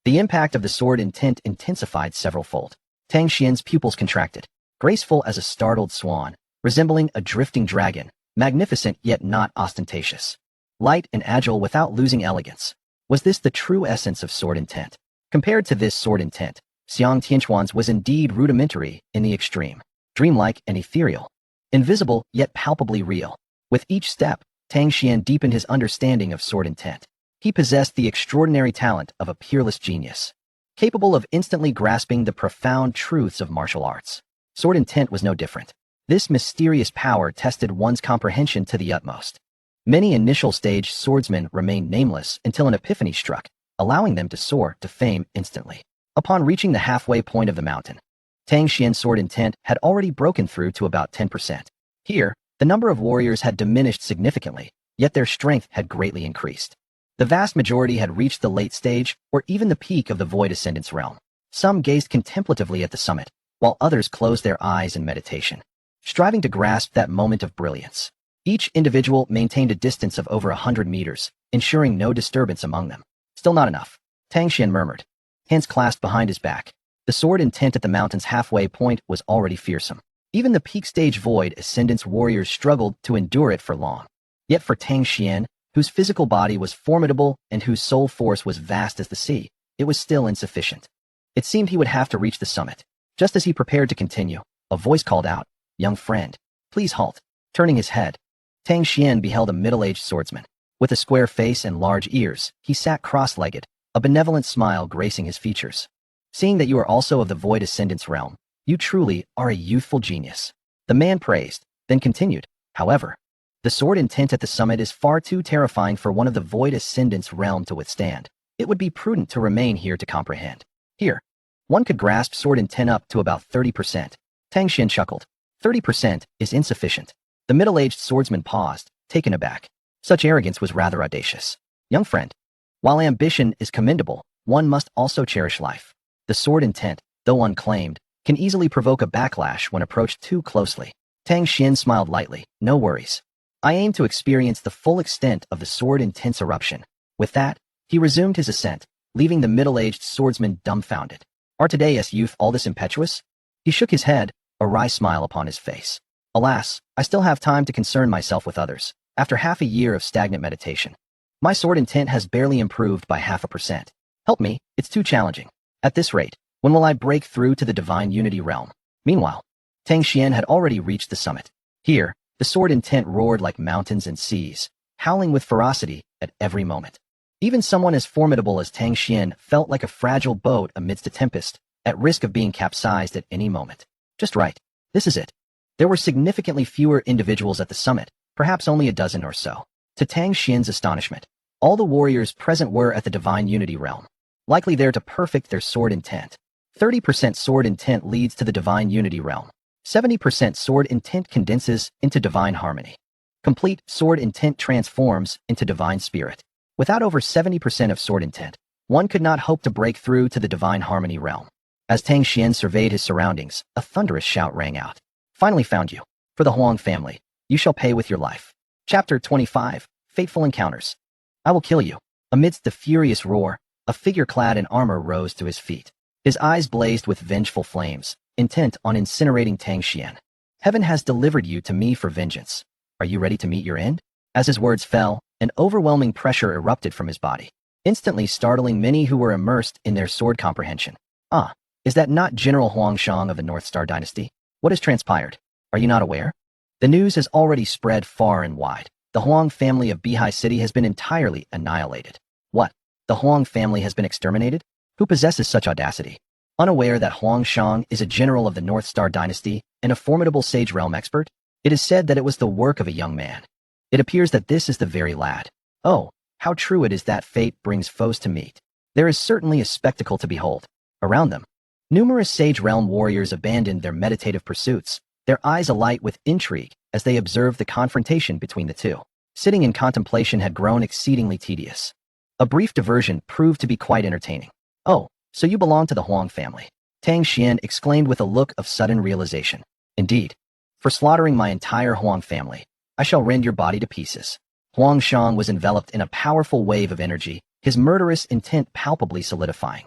the impact of the sword intent intensified several-fold. Tang Xuan's pupils contracted, graceful as a startled swan, resembling a drifting dragon, magnificent yet not ostentatious. Light and agile without losing elegance. Was this the true essence of sword intent? Compared to this sword intent, Xiang Tianquan's was indeed rudimentary in the extreme, dreamlike and ethereal, invisible yet palpably real. With each step, Tang Xuan deepened his understanding of sword intent. He possessed the extraordinary talent of a peerless genius, capable of instantly grasping the profound truths of martial arts. Sword intent was no different. This mysterious power tested one's comprehension to the utmost. Many initial stage swordsmen remained nameless until an epiphany struck, allowing them to soar to fame instantly. Upon reaching the halfway point of the mountain, Tang Xuan's sword intent had already broken through to about 10%. Here, the number of warriors had diminished significantly, yet their strength had greatly increased. The vast majority had reached the late stage or even the peak of the void ascendance realm. Some gazed contemplatively at the summit, while others closed their eyes in meditation, striving to grasp that moment of brilliance. Each individual maintained a distance of over 100 meters, ensuring no disturbance among them. Still not enough, Tang Xuan murmured, hands clasped behind his back. The sword intent at the mountain's halfway point was already fearsome. Even the peak stage void ascendance warriors struggled to endure it for long. Yet for Tang Xuan, whose physical body was formidable and whose soul force was vast as the sea, it was still insufficient. It seemed he would have to reach the summit. Just as he prepared to continue, a voice called out, "Young friend, please halt." Turning his head, Tang Xuan beheld a middle-aged swordsman. With a square face and large ears, he sat cross-legged, a benevolent smile gracing his features. "Seeing that you are also of the void ascendance realm, you truly are a youthful genius." The man praised, then continued, "However, the sword intent at the summit is far too terrifying for one of the void ascendance realm to withstand. It would be prudent to remain here to comprehend. Here, one could grasp sword intent up to about 30%. Tang Xuan chuckled. 30% is insufficient. The middle-aged swordsman paused, taken aback. Such arrogance was rather audacious. "Young friend, while ambition is commendable, one must also cherish life. The sword intent, though unclaimed, can easily provoke a backlash when approached too closely." Tang Xuan smiled lightly. "No worries. I aim to experience the full extent of the sword intent's eruption." With that, he resumed his ascent, leaving the middle-aged swordsman dumbfounded. "Are today's youth all this impetuous?" He shook his head, a wry smile upon his face. "Alas, I still have time to concern myself with others. After half a year of stagnant meditation, my sword intent has barely improved by 0.5%. Help me, it's too challenging. At this rate, when will I break through to the divine unity realm?" Meanwhile, Tang Xuan had already reached the summit. Here, the sword intent roared like mountains and seas, howling with ferocity at every moment. Even someone as formidable as Tang Xuan felt like a fragile boat amidst a tempest, at risk of being capsized at any moment. Just right. This is it. There were significantly fewer individuals at the summit, perhaps only a dozen or so. To Tang Xuan's astonishment, all the warriors present were at the divine unity realm, likely there to perfect their sword intent. 30% sword intent leads to the divine unity realm. 70% sword intent condenses into divine harmony. Complete sword intent transforms into divine spirit. Without over 70% of sword intent, one could not hope to break through to the divine harmony realm. As Tang Xuan surveyed his surroundings, a thunderous shout rang out. "Finally found you. For the Huang family, you shall pay with your life." Chapter 25, Fateful Encounters. "I will kill you." Amidst the furious roar, A figure clad in armor rose to his feet. His eyes blazed with vengeful flames, intent on incinerating Tang Xuan. Heaven has delivered you to me for vengeance. Are you ready to meet your end? As his words fell, an overwhelming pressure erupted from his body, instantly startling many who were immersed in their sword comprehension. Ah, is that not General Huangshang of the North Star Dynasty? What has transpired? Are you not aware? The news has already spread far and wide. The Huang family of Bihai City has been entirely annihilated. What? The Huang family has been exterminated? Who possesses such audacity? Unaware that Huangshang is a general of the North Star Dynasty and a formidable Sage Realm expert, it is said that it was the work of a young man. It appears that this is the very lad. Oh, how true it is that fate brings foes to meet. There is certainly a spectacle to behold. Around them, numerous Sage Realm warriors abandoned their meditative pursuits, their eyes alight with intrigue as they observed the confrontation between the two. Sitting in contemplation had grown exceedingly tedious. A brief diversion proved to be quite entertaining. Oh, so you belong to the Huang family. Tang Xuan exclaimed with a look of sudden realization. Indeed. For slaughtering my entire Huang family, I shall rend your body to pieces. Huangshang was enveloped in a powerful wave of energy, his murderous intent palpably solidifying.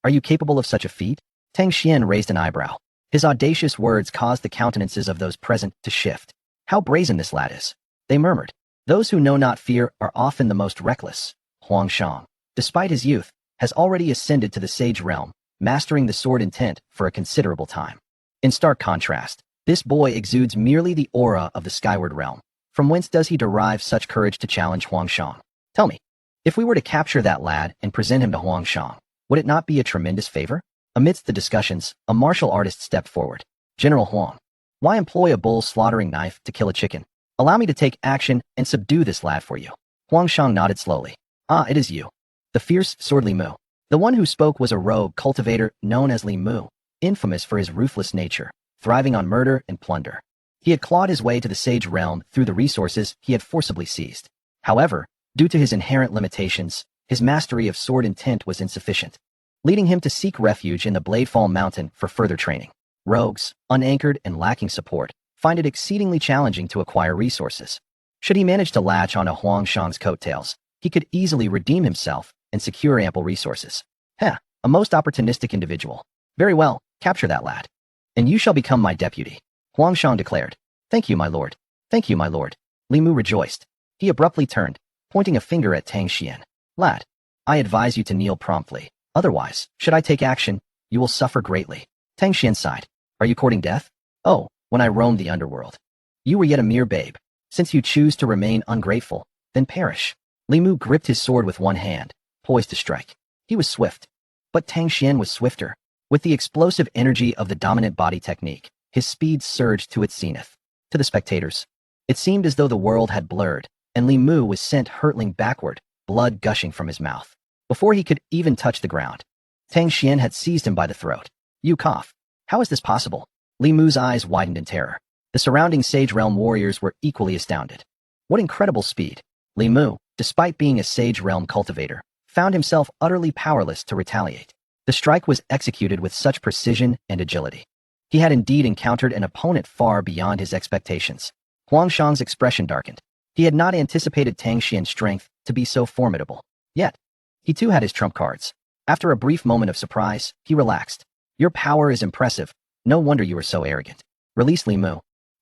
Are you capable of such a feat? Tang Xuan raised an eyebrow. His audacious words caused the countenances of those present to shift. How brazen this lad is, they murmured. Those who know not fear are often the most reckless. Huangshang, despite his youth, has already ascended to the Sage Realm, mastering the sword intent for a considerable time. In stark contrast, this boy exudes merely the aura of the Skyward Realm. From whence does he derive such courage to challenge Huangshang? Tell me, if we were to capture that lad and present him to Huangshang, would it not be a tremendous favor? Amidst the discussions, a martial artist stepped forward. General Huang, why employ a bull slaughtering knife to kill a chicken? Allow me to take action and subdue this lad for you. Huangshang nodded slowly. Ah, it is you. The fierce sword Li Mu. The one who spoke was a rogue cultivator known as Li Mu, infamous for his ruthless nature, thriving on murder and plunder. He had clawed his way to the Sage Realm through the resources he had forcibly seized. However, due to his inherent limitations, his mastery of sword intent was insufficient, leading him to seek refuge in the Bladefall Mountain for further training. Rogues, unanchored and lacking support, find it exceedingly challenging to acquire resources. Should he manage to latch onto Huangshang's coattails, he could easily redeem himself and secure ample resources. Heh, a most opportunistic individual. Very well, capture that lad, and you shall become my deputy. Huangshang declared. Thank you, my lord. Thank you, my lord. Li Mu rejoiced. He abruptly turned, pointing a finger at Tang Xuan. Lad, I advise you to kneel promptly. Otherwise, should I take action, you will suffer greatly. Tang Xuan sighed. Are you courting death? Oh, when I roamed the underworld. You were yet a mere babe. Since you choose to remain ungrateful, then perish. Li Mu gripped his sword with one hand, poised to strike. He was swift. But Tang Xuan was swifter. With the explosive energy of the dominant body technique, his speed surged to its zenith. To the spectators, it seemed as though the world had blurred, and Li Mu was sent hurtling backward, blood gushing from his mouth. Before he could even touch the ground, Tang Xuan had seized him by the throat. You cough. How is this possible? Li Mu's eyes widened in terror. The surrounding Sage Realm warriors were equally astounded. What incredible speed! Li Mu, despite being a Sage Realm cultivator, found himself utterly powerless to retaliate. The strike was executed with such precision and agility. He had indeed encountered an opponent far beyond his expectations. Huangshang's expression darkened. He had not anticipated Tang Xuan's strength to be so formidable. Yet, he too had his trump cards. After a brief moment of surprise, he relaxed. Your power is impressive. No wonder you are so arrogant. Release Li Mu,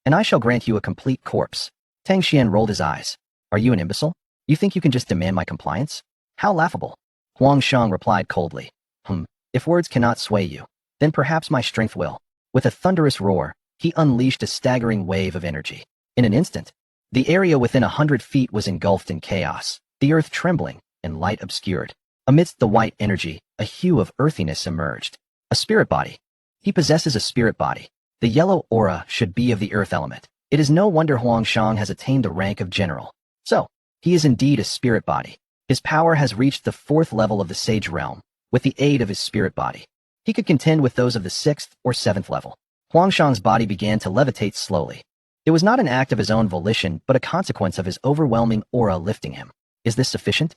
and I shall grant you a complete corpse. Tang Xuan rolled his eyes. Are you an imbecile? You think you can just demand my compliance? How laughable. Huangshang replied coldly. If words cannot sway you, then perhaps my strength will. With a thunderous roar, he unleashed a staggering wave of energy. In an instant, the area within 100 feet was engulfed in chaos, the earth trembling and light obscured. Amidst the white energy, a hue of earthiness emerged. A spirit body. He possesses a spirit body. The yellow aura should be of the earth element. It is no wonder Huangshang has attained the rank of general. So, he is indeed a spirit body. His power has reached the 4th level of the Sage Realm. With the aid of his spirit body, he could contend with those of the 6th or 7th level. Huangshang's body began to levitate slowly. It was not an act of his own volition, but a consequence of his overwhelming aura lifting him. Is this sufficient?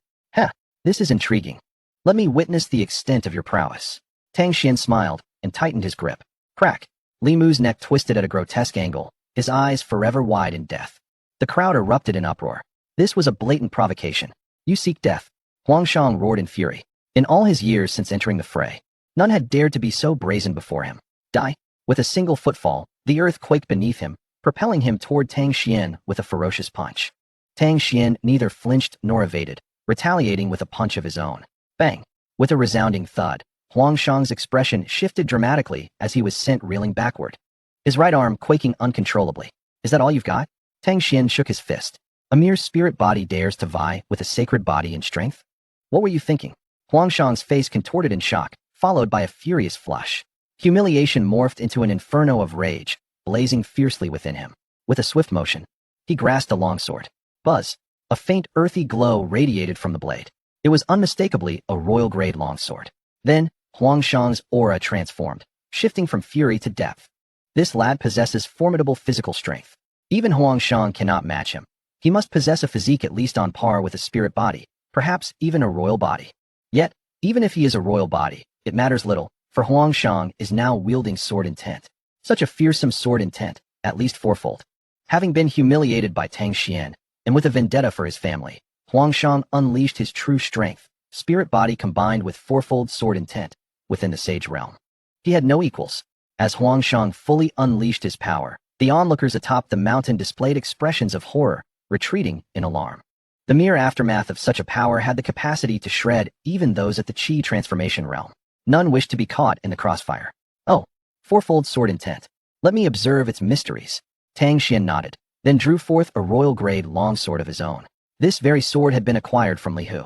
This is intriguing. Let me witness the extent of your prowess. Tang Xuan smiled and tightened his grip. Crack! Li Mu's neck twisted at a grotesque angle, his eyes forever wide in death. The crowd erupted in uproar. This was a blatant provocation. You seek death. Huangshang roared in fury. In all his years since entering the fray, none had dared to be so brazen before him. Die. With a single footfall, the earth quaked beneath him, propelling him toward Tang Xuan with a ferocious punch. Tang Xuan neither flinched nor evaded, retaliating with a punch of his own. Bang! With a resounding thud, Huang Shang's expression shifted dramatically as he was sent reeling backward, his right arm quaking uncontrollably. Is that all you've got? Tang Xuan shook his fist. A mere spirit body dares to vie with a sacred body in strength? What were you thinking? Huang Shang's face contorted in shock, followed by a furious flush. Humiliation morphed into an inferno of rage, blazing fiercely within him. With a swift motion, he grasped a longsword. Buzz! A faint earthy glow radiated from the blade. It was unmistakably a royal-grade longsword. Then, Huang Shang's aura transformed, shifting from fury to depth. This lad possesses formidable physical strength. Even Huang Shang cannot match him. He must possess a physique at least on par with a spirit body, perhaps even a royal body. Yet, even if he is a royal body, it matters little, for Huang Shang is now wielding sword intent. Such a fearsome sword intent, at least fourfold. Having been humiliated by Tang Xuan, and with a vendetta for his family, Huang Shang unleashed his true strength, spirit body combined with fourfold sword intent, within the sage realm. He had no equals. As Huang Shang fully unleashed his power, the onlookers atop the mountain displayed expressions of horror, retreating in alarm. The mere aftermath of such a power had the capacity to shred even those at the Qi transformation realm. None wished to be caught in the crossfire. Oh, fourfold sword intent. Let me observe its mysteries. Tang Xuan nodded, then drew forth a royal-grade longsword of his own. This very sword had been acquired from Li Hu.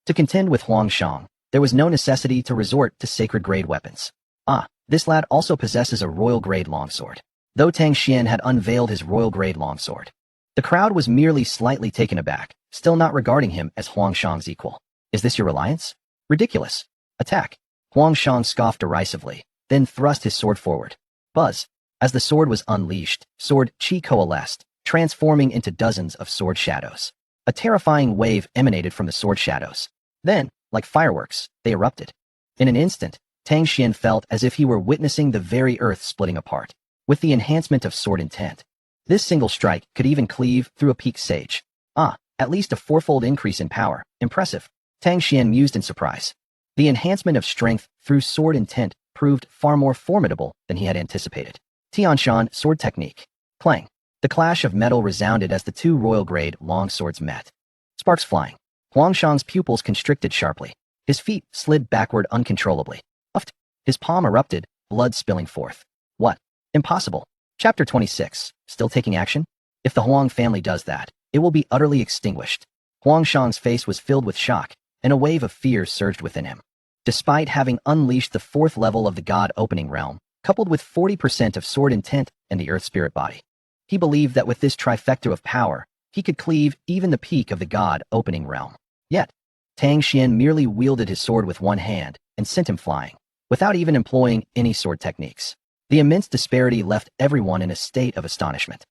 To contend with Huang Shang, there was no necessity to resort to sacred-grade weapons. Ah, this lad also possesses a royal-grade longsword. Though Tang Xuan had unveiled his royal-grade longsword, the crowd was merely slightly taken aback, still not regarding him as Huang Shang's equal. Is this your reliance? Ridiculous. Attack. Huang Shang scoffed derisively, then thrust his sword forward. Buzz. As the sword was unleashed, sword Qi coalesced, transforming into dozens of sword shadows. A terrifying wave emanated from the sword shadows. Then, like fireworks, they erupted. In an instant, Tang Xuan felt as if he were witnessing the very earth splitting apart. With the enhancement of sword intent, this single strike could even cleave through a peak sage. Ah, at least a fourfold increase in power. Impressive. Tang Xuan mused in surprise. The enhancement of strength through sword intent proved far more formidable than he had anticipated. Tianshan sword technique. Clang. The clash of metal resounded as the two royal-grade longswords met. Sparks flying. Huang Shang's pupils constricted sharply. His feet slid backward uncontrollably. Uffed. His palm erupted, blood spilling forth. What? Impossible. Chapter 26. Still taking action? If the Huang family does that, it will be utterly extinguished. Huang Shang's face was filled with shock, and a wave of fear surged within him. Despite having unleashed the fourth level of the God opening realm, coupled with 40% of sword intent and the earth spirit body, he believed that with this trifecta of power, he could cleave even the peak of the God opening realm. Yet, Tang Xuan merely wielded his sword with one hand and sent him flying, without even employing any sword techniques. The immense disparity left everyone in a state of astonishment.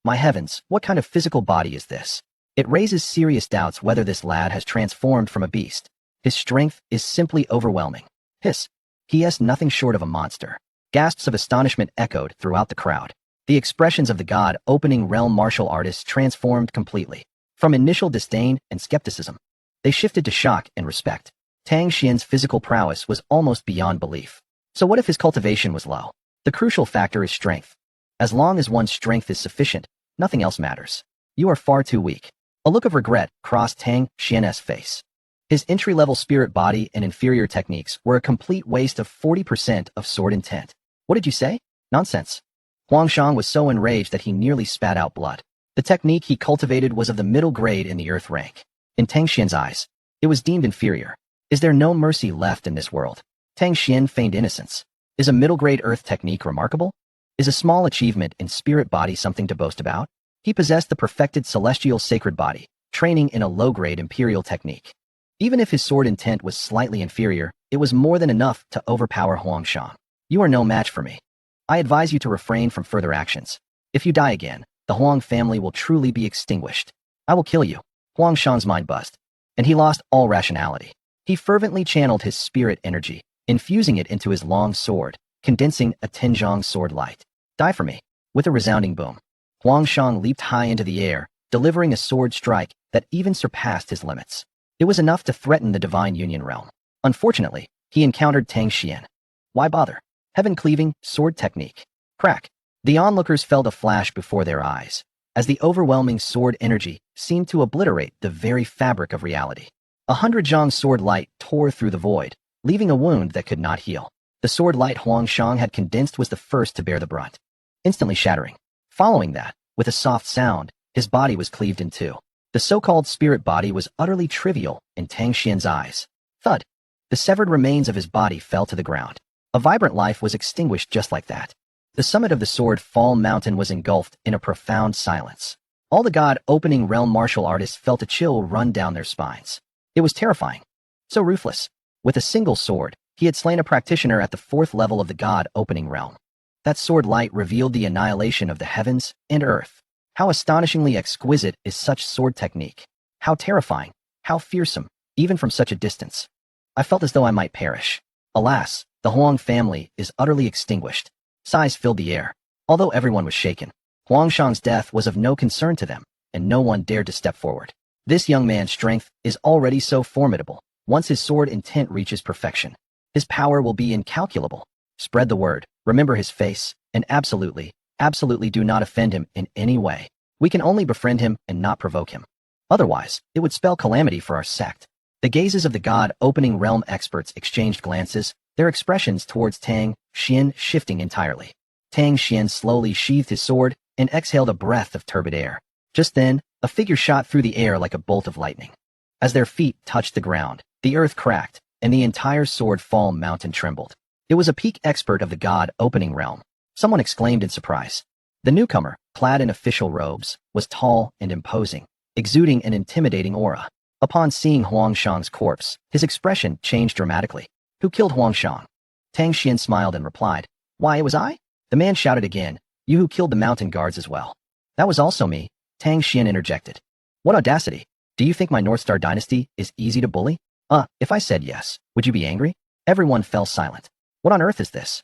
My heavens, what kind of physical body is this? It raises serious doubts whether this lad has transformed from a beast. His strength is simply overwhelming. Hiss. He is nothing short of a monster. Gasps of astonishment echoed throughout the crowd. The expressions of the God opening realm martial artists transformed completely. From initial disdain and skepticism, they shifted to shock and respect. Tang Xuan's physical prowess was almost beyond belief. So what if his cultivation was low? The crucial factor is strength. As long as one's strength is sufficient, nothing else matters. You are far too weak. A look of regret crossed Tang Xuan's face. His entry-level spirit body and inferior techniques were a complete waste of 40% of sword intent. What did you say? Nonsense. Huang Shang was so enraged that he nearly spat out blood. The technique he cultivated was of the middle grade in the earth rank. In Tang Xuan's eyes, it was deemed inferior. Is there no mercy left in this world? Tang Xuan feigned innocence. Is a middle-grade earth technique remarkable? Is a small achievement in spirit body something to boast about? He possessed the perfected celestial sacred body, training in a low-grade imperial technique. Even if his sword intent was slightly inferior, it was more than enough to overpower Huang Shang. You are no match for me. I advise you to refrain from further actions. If you die again, the Huang family will truly be extinguished. I will kill you. Huang Shang's mind buzzed, and he lost all rationality. He fervently channeled his spirit energy, infusing it into his long sword, condensing a Tenjong sword light. Die for me. With a resounding boom, Huang Shang leaped high into the air, delivering a sword strike that even surpassed his limits. It was enough to threaten the divine union realm. Unfortunately, he encountered Tang Xuan. Why bother? Heaven-cleaving sword technique. Crack. The onlookers felt a flash before their eyes, as the overwhelming sword energy seemed to obliterate the very fabric of reality. 100 sword light tore through the void, leaving a wound that could not heal. The sword light Huang Shang had condensed was the first to bear the brunt, instantly shattering. Following that, with a soft sound, his body was cleaved in two. The so-called spirit body was utterly trivial in Tang Xuan's eyes. Thud. The severed remains of his body fell to the ground. A vibrant life was extinguished just like that. The summit of the Sword Fall Mountain was engulfed in a profound silence. All the God-opening realm martial artists felt a chill run down their spines. It was terrifying. So ruthless. With a single sword, he had slain a practitioner at the 4th level of the God-opening realm. That sword light revealed the annihilation of the heavens and earth. How astonishingly exquisite is such sword technique. How terrifying, how fearsome, even from such a distance. I felt as though I might perish. Alas, the Huang family is utterly extinguished. Sighs filled the air. Although everyone was shaken, Huang Shang's death was of no concern to them, and no one dared to step forward. This young man's strength is already so formidable. Once his sword intent reaches perfection, his power will be incalculable. Spread the word, remember his face, and absolutely do not offend him in any way. We can only befriend him and not provoke him. Otherwise, it would spell calamity for our sect. The gazes of the God-opening realm experts exchanged glances, their expressions towards Tang Xuan shifting entirely. Tang Xuan slowly sheathed his sword and exhaled a breath of turbid air. Just then, a figure shot through the air like a bolt of lightning. As their feet touched the ground, the earth cracked, and the entire Sword Fall Mountain trembled. It was a peak expert of the God-opening realm. Someone exclaimed in surprise. The newcomer, clad in official robes, was tall and imposing, exuding an intimidating aura. Upon seeing Huang Shang's corpse, his expression changed dramatically. Who killed Huang Shang? Tang Xuan smiled and replied, Why, it was I? The man shouted again, You who killed the mountain guards as well. That was also me, Tang Xuan interjected. What audacity! Do you think my North Star dynasty is easy to bully? If I said yes, would you be angry? Everyone fell silent. What on earth is this?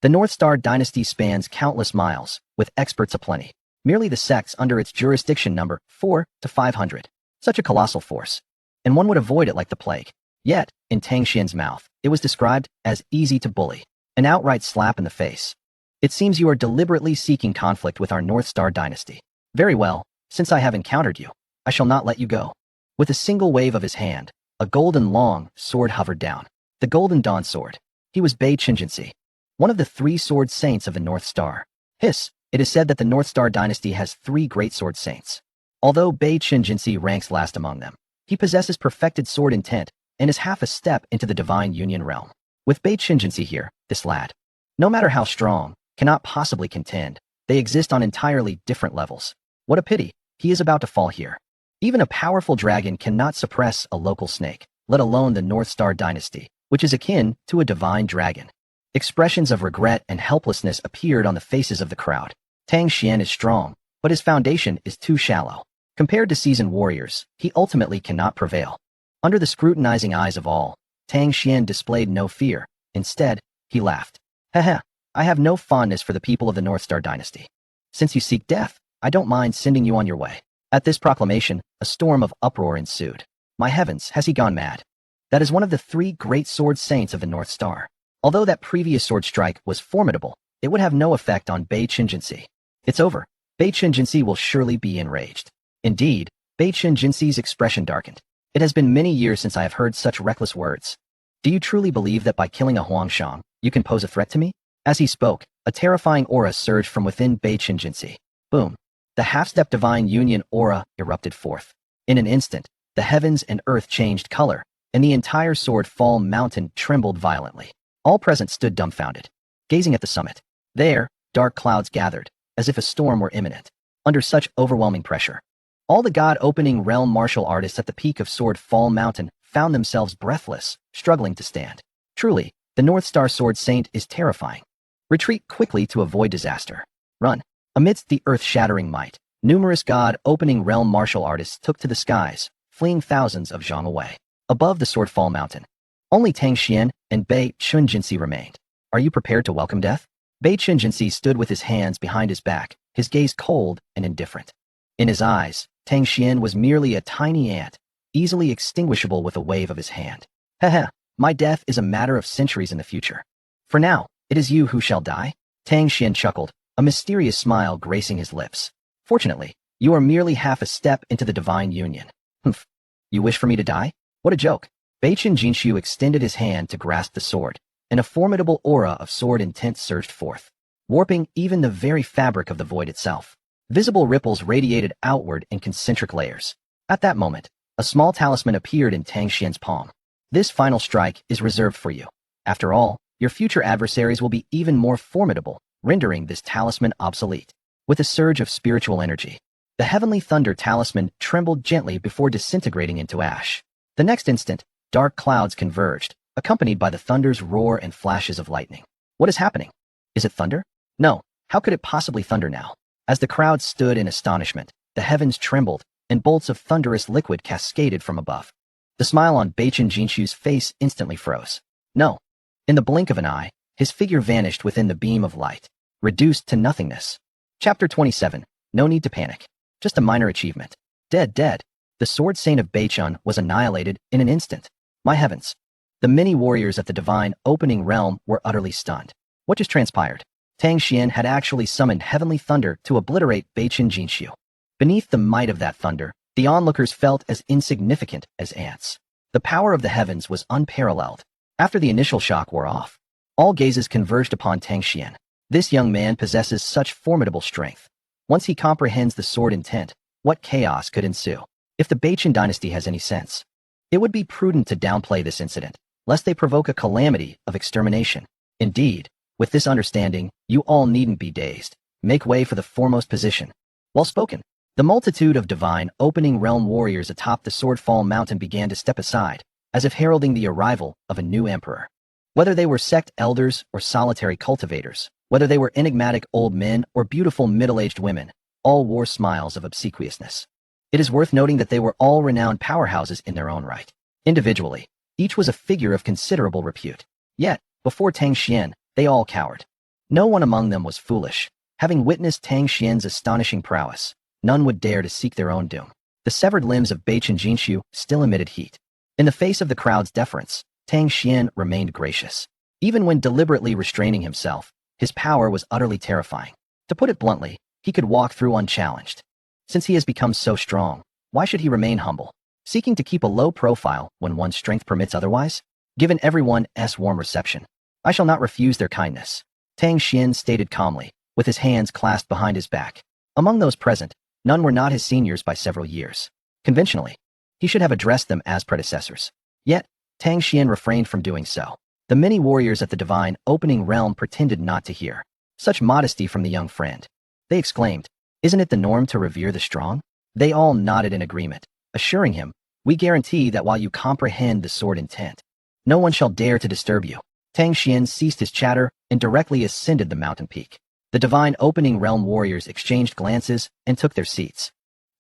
The North Star dynasty spans countless miles, with experts aplenty. Merely the sects under its jurisdiction number 4 to 500. Such a colossal force. And one would avoid it like the plague. Yet, in Tang Xuan's mouth, it was described as easy to bully. An outright slap in the face. It seems you are deliberately seeking conflict with our North Star dynasty. Very well, since I have encountered you, I shall not let you go. With a single wave of his hand, a golden long sword hovered down. The Golden Dawn Sword. He was Bei Chingency, one of the 3 sword saints of the North Star. Hiss, it is said that the North Star dynasty has 3 great sword saints. Although Bei Chingency ranks last among them, he possesses perfected sword intent and is half a step into the divine union realm. With Bei Chingency here, this lad, no matter how strong, cannot possibly contend. They exist on entirely different levels. What a pity, he is about to fall here. Even a powerful dragon cannot suppress a local snake, let alone the North Star dynasty, which is akin to a divine dragon. Expressions of regret and helplessness appeared on the faces of the crowd. Tang Xuan is strong, but his foundation is too shallow. Compared to seasoned warriors, he ultimately cannot prevail. Under the scrutinizing eyes of all, Tang Xuan displayed no fear. Instead, he laughed. Haha, I have no fondness for the people of the North Star dynasty. Since you seek death, I don't mind sending you on your way. At this proclamation, a storm of uproar ensued. My heavens, has he gone mad? That is one of the 3 great sword saints of the North Star. Although that previous sword strike was formidable, it would have no effect on Bei Chingency. It's over. Bei Chingency will surely be enraged. Indeed, Bei Chingency's expression darkened. It has been many years since I have heard such reckless words. Do you truly believe that by killing a Huang Shang, you can pose a threat to me? As he spoke, a terrifying aura surged from within Bei Chingency. Boom. The half-step divine union aura erupted forth. In an instant, the heavens and earth changed color, and the entire Sword Fall Mountain trembled violently. All present stood dumbfounded, gazing at the summit. There, dark clouds gathered, as if a storm were imminent. Under such overwhelming pressure, all the God-opening realm martial artists at the peak of Sword Fall Mountain found themselves breathless, struggling to stand. Truly, the North Star Sword Saint is terrifying. Retreat quickly to avoid disaster. Run. Amidst the earth-shattering might, numerous God-opening realm martial artists took to the skies, fleeing thousands of zhang away. Above the Sword Fall Mountain, only Tang Xuan and Bei Chingency remained. Are you prepared to welcome death? Bei Chingency stood with his hands behind his back, his gaze cold and indifferent. In his eyes, Tang Xuan was merely a tiny ant, easily extinguishable with a wave of his hand. Haha, My death is a matter of centuries in the future. For now, it is you who shall die." Tang Xuan chuckled, a mysterious smile gracing his lips. "Fortunately, you are merely half a step into the divine union." "Humph. You wish for me to die? What a joke." Beichen Jinshu extended his hand to grasp the sword, and a formidable aura of sword intent surged forth, warping even the very fabric of the void itself. Visible ripples radiated outward in concentric layers. At that moment, a small talisman appeared in Tang Xuan's palm. "This final strike is reserved for you. After all, your future adversaries will be even more formidable, rendering this talisman obsolete." With a surge of spiritual energy, the heavenly thunder talisman trembled gently before disintegrating into ash. The next instant, dark clouds converged, accompanied by the thunder's roar and flashes of lightning. What is happening? Is it thunder? No, how could it possibly thunder now? As the crowd stood in astonishment, the heavens trembled, and bolts of thunderous liquid cascaded from above. The smile on Beichen Jinshu's face instantly froze. No. In the blink of an eye, his figure vanished within the beam of light, reduced to nothingness. Chapter 27. No need to panic. Just a minor achievement. Dead. The sword saint of Beichun was annihilated in an instant. My heavens. The many warriors at the divine opening realm were utterly stunned. What just transpired? Tang Xuan had actually summoned heavenly thunder to obliterate Beichen Jinshu. Beneath the might of that thunder, the onlookers felt as insignificant as ants. The power of the heavens was unparalleled. After the initial shock wore off, all gazes converged upon Tang Xuan. This young man possesses such formidable strength. Once he comprehends the sword intent, what chaos could ensue? If the Beichen dynasty has any sense, it would be prudent to downplay this incident, lest they provoke a calamity of extermination. Indeed, with this understanding, you all needn't be dazed. Make way for the foremost position. Well spoken. The multitude of divine opening realm warriors atop the Swordfall Mountain began to step aside, as if heralding the arrival of a new emperor. Whether they were sect elders or solitary cultivators, whether they were enigmatic old men or beautiful middle-aged women, all wore smiles of obsequiousness. It is worth noting that they were all renowned powerhouses in their own right. Individually, each was a figure of considerable repute. Yet, before Tang Xuan, they all cowered. No one among them was foolish. Having witnessed Tang Xuan's astonishing prowess, none would dare to seek their own doom. The severed limbs of Beichen Jinshu still emitted heat. In the face of the crowd's deference, Tang Xuan remained gracious. Even when deliberately restraining himself, his power was utterly terrifying. To put it bluntly, he could walk through unchallenged. Since he has become so strong, why should he remain humble, seeking to keep a low profile when one's strength permits otherwise? Given everyone's warm reception, I shall not refuse their kindness, Tang Xuan stated calmly, with his hands clasped behind his back. Among those present, none were not his seniors by several years. Conventionally, he should have addressed them as predecessors. Yet, Tang Xuan refrained from doing so. The many warriors at the divine opening realm pretended not to hear. Such modesty from the young friend. They exclaimed, "Isn't it the norm to revere the strong?" They all nodded in agreement, assuring him, "We guarantee that while you comprehend the sword intent, no one shall dare to disturb you." Tang Xuan ceased his chatter and directly ascended the mountain peak. The divine opening realm warriors exchanged glances and took their seats.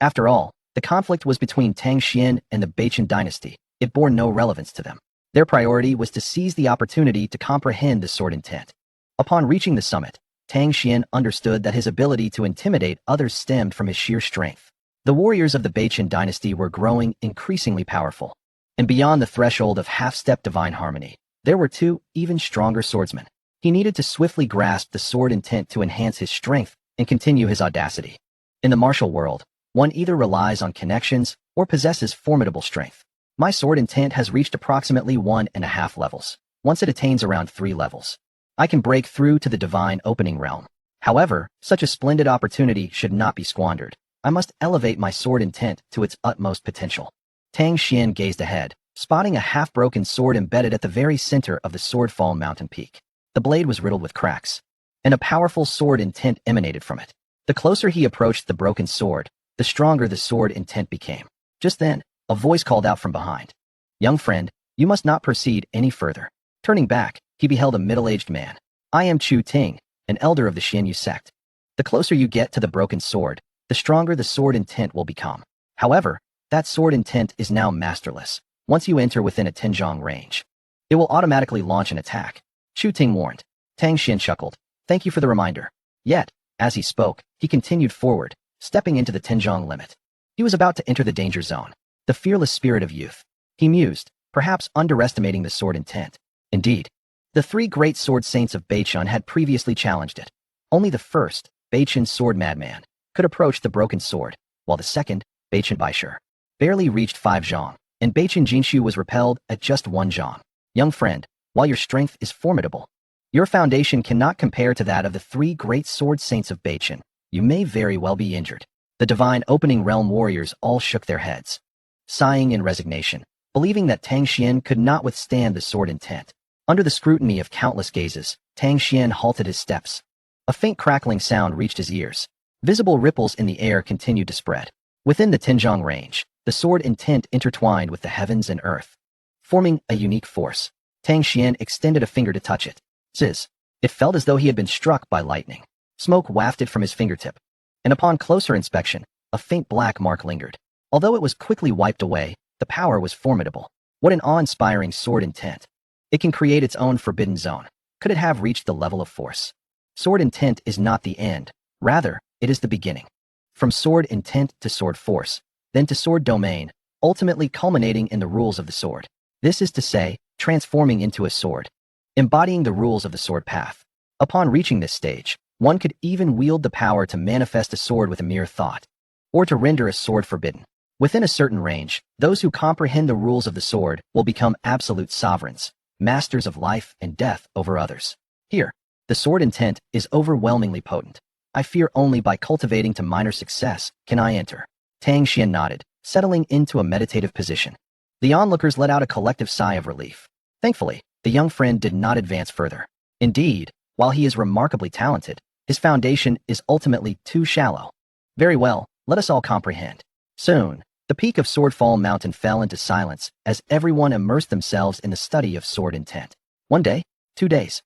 After all, the conflict was between Tang Xuan and the Beichen dynasty. It bore no relevance to them. Their priority was to seize the opportunity to comprehend the sword intent. Upon reaching the summit, Tang Xuan understood that his ability to intimidate others stemmed from his sheer strength. The warriors of the Beichen dynasty were growing increasingly powerful. And beyond the threshold of half-step divine harmony, there were two, even stronger swordsmen. He needed to swiftly grasp the sword intent to enhance his strength and continue his audacity. In the martial world, one either relies on connections or possesses formidable strength. My sword intent has reached approximately 1.5 levels. Once it attains around 3 levels, I can break through to the divine opening realm. However, such a splendid opportunity should not be squandered. I must elevate my sword intent to its utmost potential. Tang Xuan gazed ahead, spotting a half-broken sword embedded at the very center of the Swordfall Mountain peak. The blade was riddled with cracks, and a powerful sword intent emanated from it. The closer he approached the broken sword, the stronger the sword intent became. Just then, a voice called out from behind. "Young friend, you must not proceed any further." Turning back, he beheld a middle-aged man. "I am Chu Ting, an elder of the Xianyu sect. The closer you get to the broken sword, the stronger the sword intent will become. However, that sword intent is now masterless. Once you enter within a Tenjong range, it will automatically launch an attack." Chu Ting warned. Tang Xuan chuckled. "Thank you for the reminder." Yet, as he spoke, he continued forward, stepping into the Tenjong limit. He was about to enter the danger zone. The fearless spirit of youth. He mused, perhaps underestimating the sword intent. Indeed, the three great sword saints of Beichun had previously challenged it. Only the first, Beichun's sword madman, could approach the broken sword, while the second, Beichun Baishu, barely reached 5 zhang, and Beichun Jinshu was repelled at just 1 zhang. Young friend, while your strength is formidable, your foundation cannot compare to that of the three great sword saints of Beichun. You may very well be injured. The divine opening realm warriors all shook their heads, sighing in resignation, believing that Tang Xuan could not withstand the sword intent. Under the scrutiny of countless gazes, Tang Xuan halted his steps. A faint crackling sound reached his ears. Visible ripples in the air continued to spread. Within the Tinzhong range, the sword intent intertwined with the heavens and earth, forming a unique force. Tang Xuan extended a finger to touch it. Zzz! It felt as though he had been struck by lightning. Smoke wafted from his fingertip, and upon closer inspection, a faint black mark lingered. Although it was quickly wiped away, the power was formidable. What an awe-inspiring sword intent. It can create its own forbidden zone. Could it have reached the level of force? Sword intent is not the end. Rather, it is the beginning. From sword intent to sword force, then to sword domain, ultimately culminating in the rules of the sword. This is to say, transforming into a sword, embodying the rules of the sword path. Upon reaching this stage, one could even wield the power to manifest a sword with a mere thought, or to render a sword forbidden. Within a certain range, those who comprehend the rules of the sword will become absolute sovereigns, masters of life and death over others. Here, the sword intent is overwhelmingly potent. I fear only by cultivating to minor success can I enter. Tang Xuan nodded, settling into a meditative position. The onlookers let out a collective sigh of relief. Thankfully, the young friend did not advance further. Indeed, while he is remarkably talented, his foundation is ultimately too shallow. Very well, let us all comprehend. Soon, the peak of Swordfall Mountain fell into silence as everyone immersed themselves in the study of sword intent. 1 day, 2 days,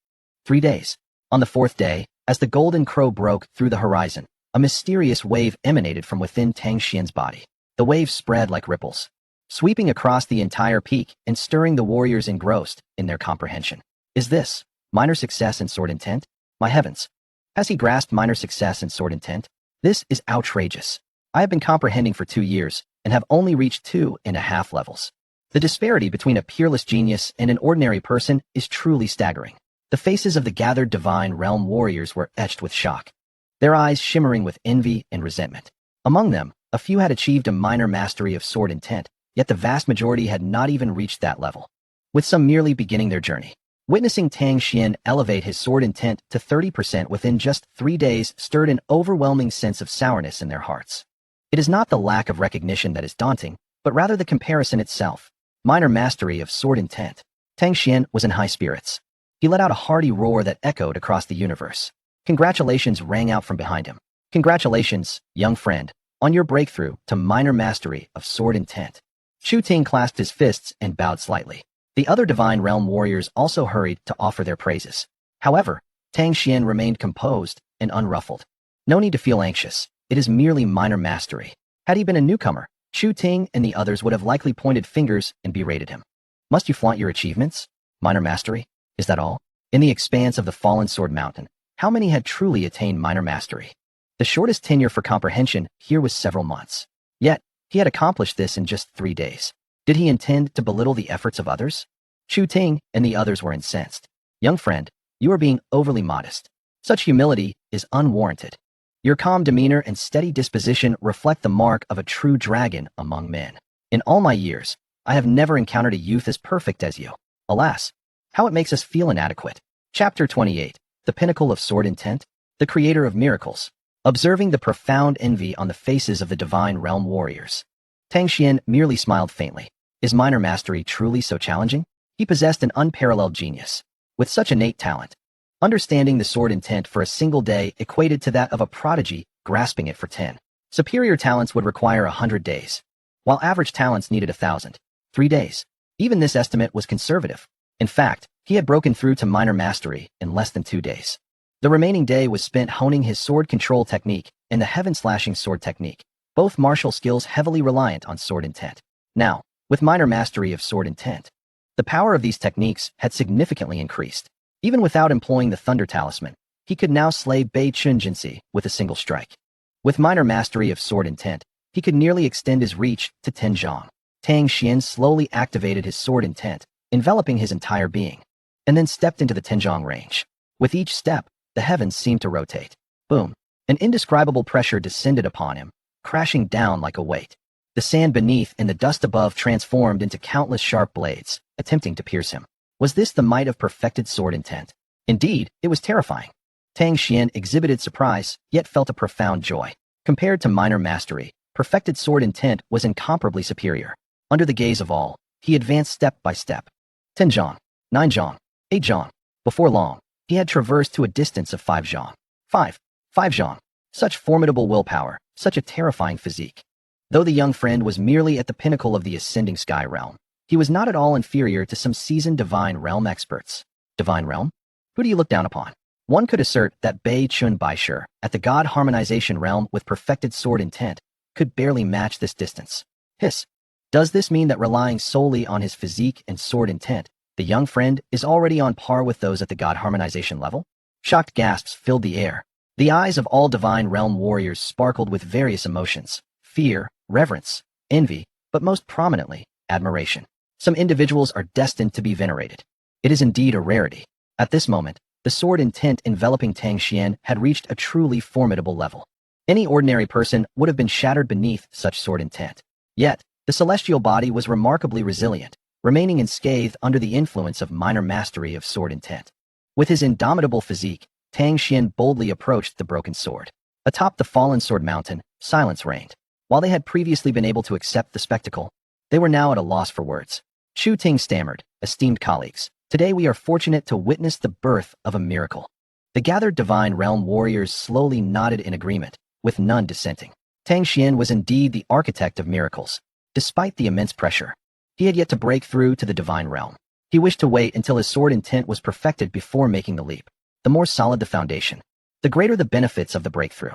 3 days. On the 4th day, as the golden crow broke through the horizon, a mysterious wave emanated from within Tang Xuan's body. The wave spread like ripples, sweeping across the entire peak and stirring the warriors engrossed in their comprehension. Is this minor success in sword intent? My heavens! Has he grasped minor success in sword intent? This is outrageous. I have been comprehending for 2 years and have only reached 2.5 levels. The disparity between a peerless genius and an ordinary person is truly staggering. The faces of the gathered divine realm warriors were etched with shock, their eyes shimmering with envy and resentment. Among them, a few had achieved a minor mastery of sword intent, yet the vast majority had not even reached that level, with some merely beginning their journey. Witnessing Tang Xuan elevate his sword intent to 30% within just 3 days stirred an overwhelming sense of sourness in their hearts. It is not the lack of recognition that is daunting, but rather the comparison itself. Minor mastery of sword intent. Tang Xuan was in high spirits. He let out a hearty roar that echoed across the universe. Congratulations rang out from behind him. Congratulations, young friend, on your breakthrough to minor mastery of sword intent. Shu Ting clasped his fists and bowed slightly. The other divine realm warriors also hurried to offer their praises. However, Tang Xuan remained composed and unruffled. No need to feel anxious. It is merely minor mastery. Had he been a newcomer, Shu Ting and the others would have likely pointed fingers and berated him. Must you flaunt your achievements? Minor mastery? Is that all? In the expanse of the fallen sword mountain, how many had truly attained minor mastery? The shortest tenure for comprehension here was several months. Yet, he had accomplished this in just 3 days. Did he intend to belittle the efforts of others? Shu Ting and the others were incensed. Young friend, you are being overly modest. Such humility is unwarranted. Your calm demeanor and steady disposition reflect the mark of a true dragon among men. In all my years, I have never encountered a youth as perfect as you. Alas, how it makes us feel inadequate. Chapter 28, The Pinnacle of Sword Intent, the Creator of Miracles. Observing the profound envy on the faces of the divine realm warriors, Tang Xuan merely smiled faintly. Is minor mastery truly so challenging? He possessed an unparalleled genius. With such innate talent, understanding the sword intent for a single day equated to that of a prodigy grasping it for 10. Superior talents would require 100 days, while average talents needed 1,000. 3 days. Even this estimate was conservative. In fact, he had broken through to minor mastery in less than 2 days. The remaining day was spent honing his sword control technique and the heaven-slashing sword technique, both martial skills heavily reliant on sword intent. Now, with minor mastery of sword intent, the power of these techniques had significantly increased. Even without employing the Thunder Talisman, he could now slay Bei Chun Jinsi with a single strike. With minor mastery of sword intent, he could nearly extend his reach to 10 zhang. Tang Xuan slowly activated his sword intent, enveloping his entire being, and then stepped into the Tenjiang range. With each step, the heavens seemed to rotate. Boom! An indescribable pressure descended upon him, crashing down like a weight. The sand beneath and the dust above transformed into countless sharp blades, attempting to pierce him. Was this the might of perfected sword intent? Indeed, it was terrifying. Tang Xuan exhibited surprise, yet felt a profound joy. Compared to minor mastery, perfected sword intent was incomparably superior. Under the gaze of all, he advanced step by step. 10 zhang, 9 zhang, 8 zhang. Before long, he had traversed to a distance of 5 zhang. 5 zhang. Such formidable willpower, such a terrifying physique. Though the young friend was merely at the pinnacle of the ascending sky realm, he was not at all inferior to some seasoned divine realm experts. Divine realm? Who do you look down upon? One could assert that Bei Chun Baisher, at the god harmonization realm with perfected sword intent, could barely match this distance. Hiss. Does this mean that relying solely on his physique and sword intent, the young friend is already on par with those at the god harmonization level? Shocked gasps filled the air. The eyes of all divine realm warriors sparkled with various emotions: fear, reverence, envy, but most prominently, admiration. Some individuals are destined to be venerated. It is indeed a rarity. At this moment, the sword intent enveloping Tang Xuan had reached a truly formidable level. Any ordinary person would have been shattered beneath such sword intent. Yet, the celestial body was remarkably resilient, remaining unscathed under the influence of minor mastery of sword intent. With his indomitable physique, Tang Xuan boldly approached the broken sword. Atop the fallen sword mountain, silence reigned. While they had previously been able to accept the spectacle, they were now at a loss for words. Shu Ting stammered, "Esteemed colleagues, today we are fortunate to witness the birth of a miracle." The gathered divine realm warriors slowly nodded in agreement, with none dissenting. Tang Xuan was indeed the architect of miracles. Despite the immense pressure, he had yet to break through to the divine realm. He wished to wait until his sword intent was perfected before making the leap. The more solid the foundation, the greater the benefits of the breakthrough.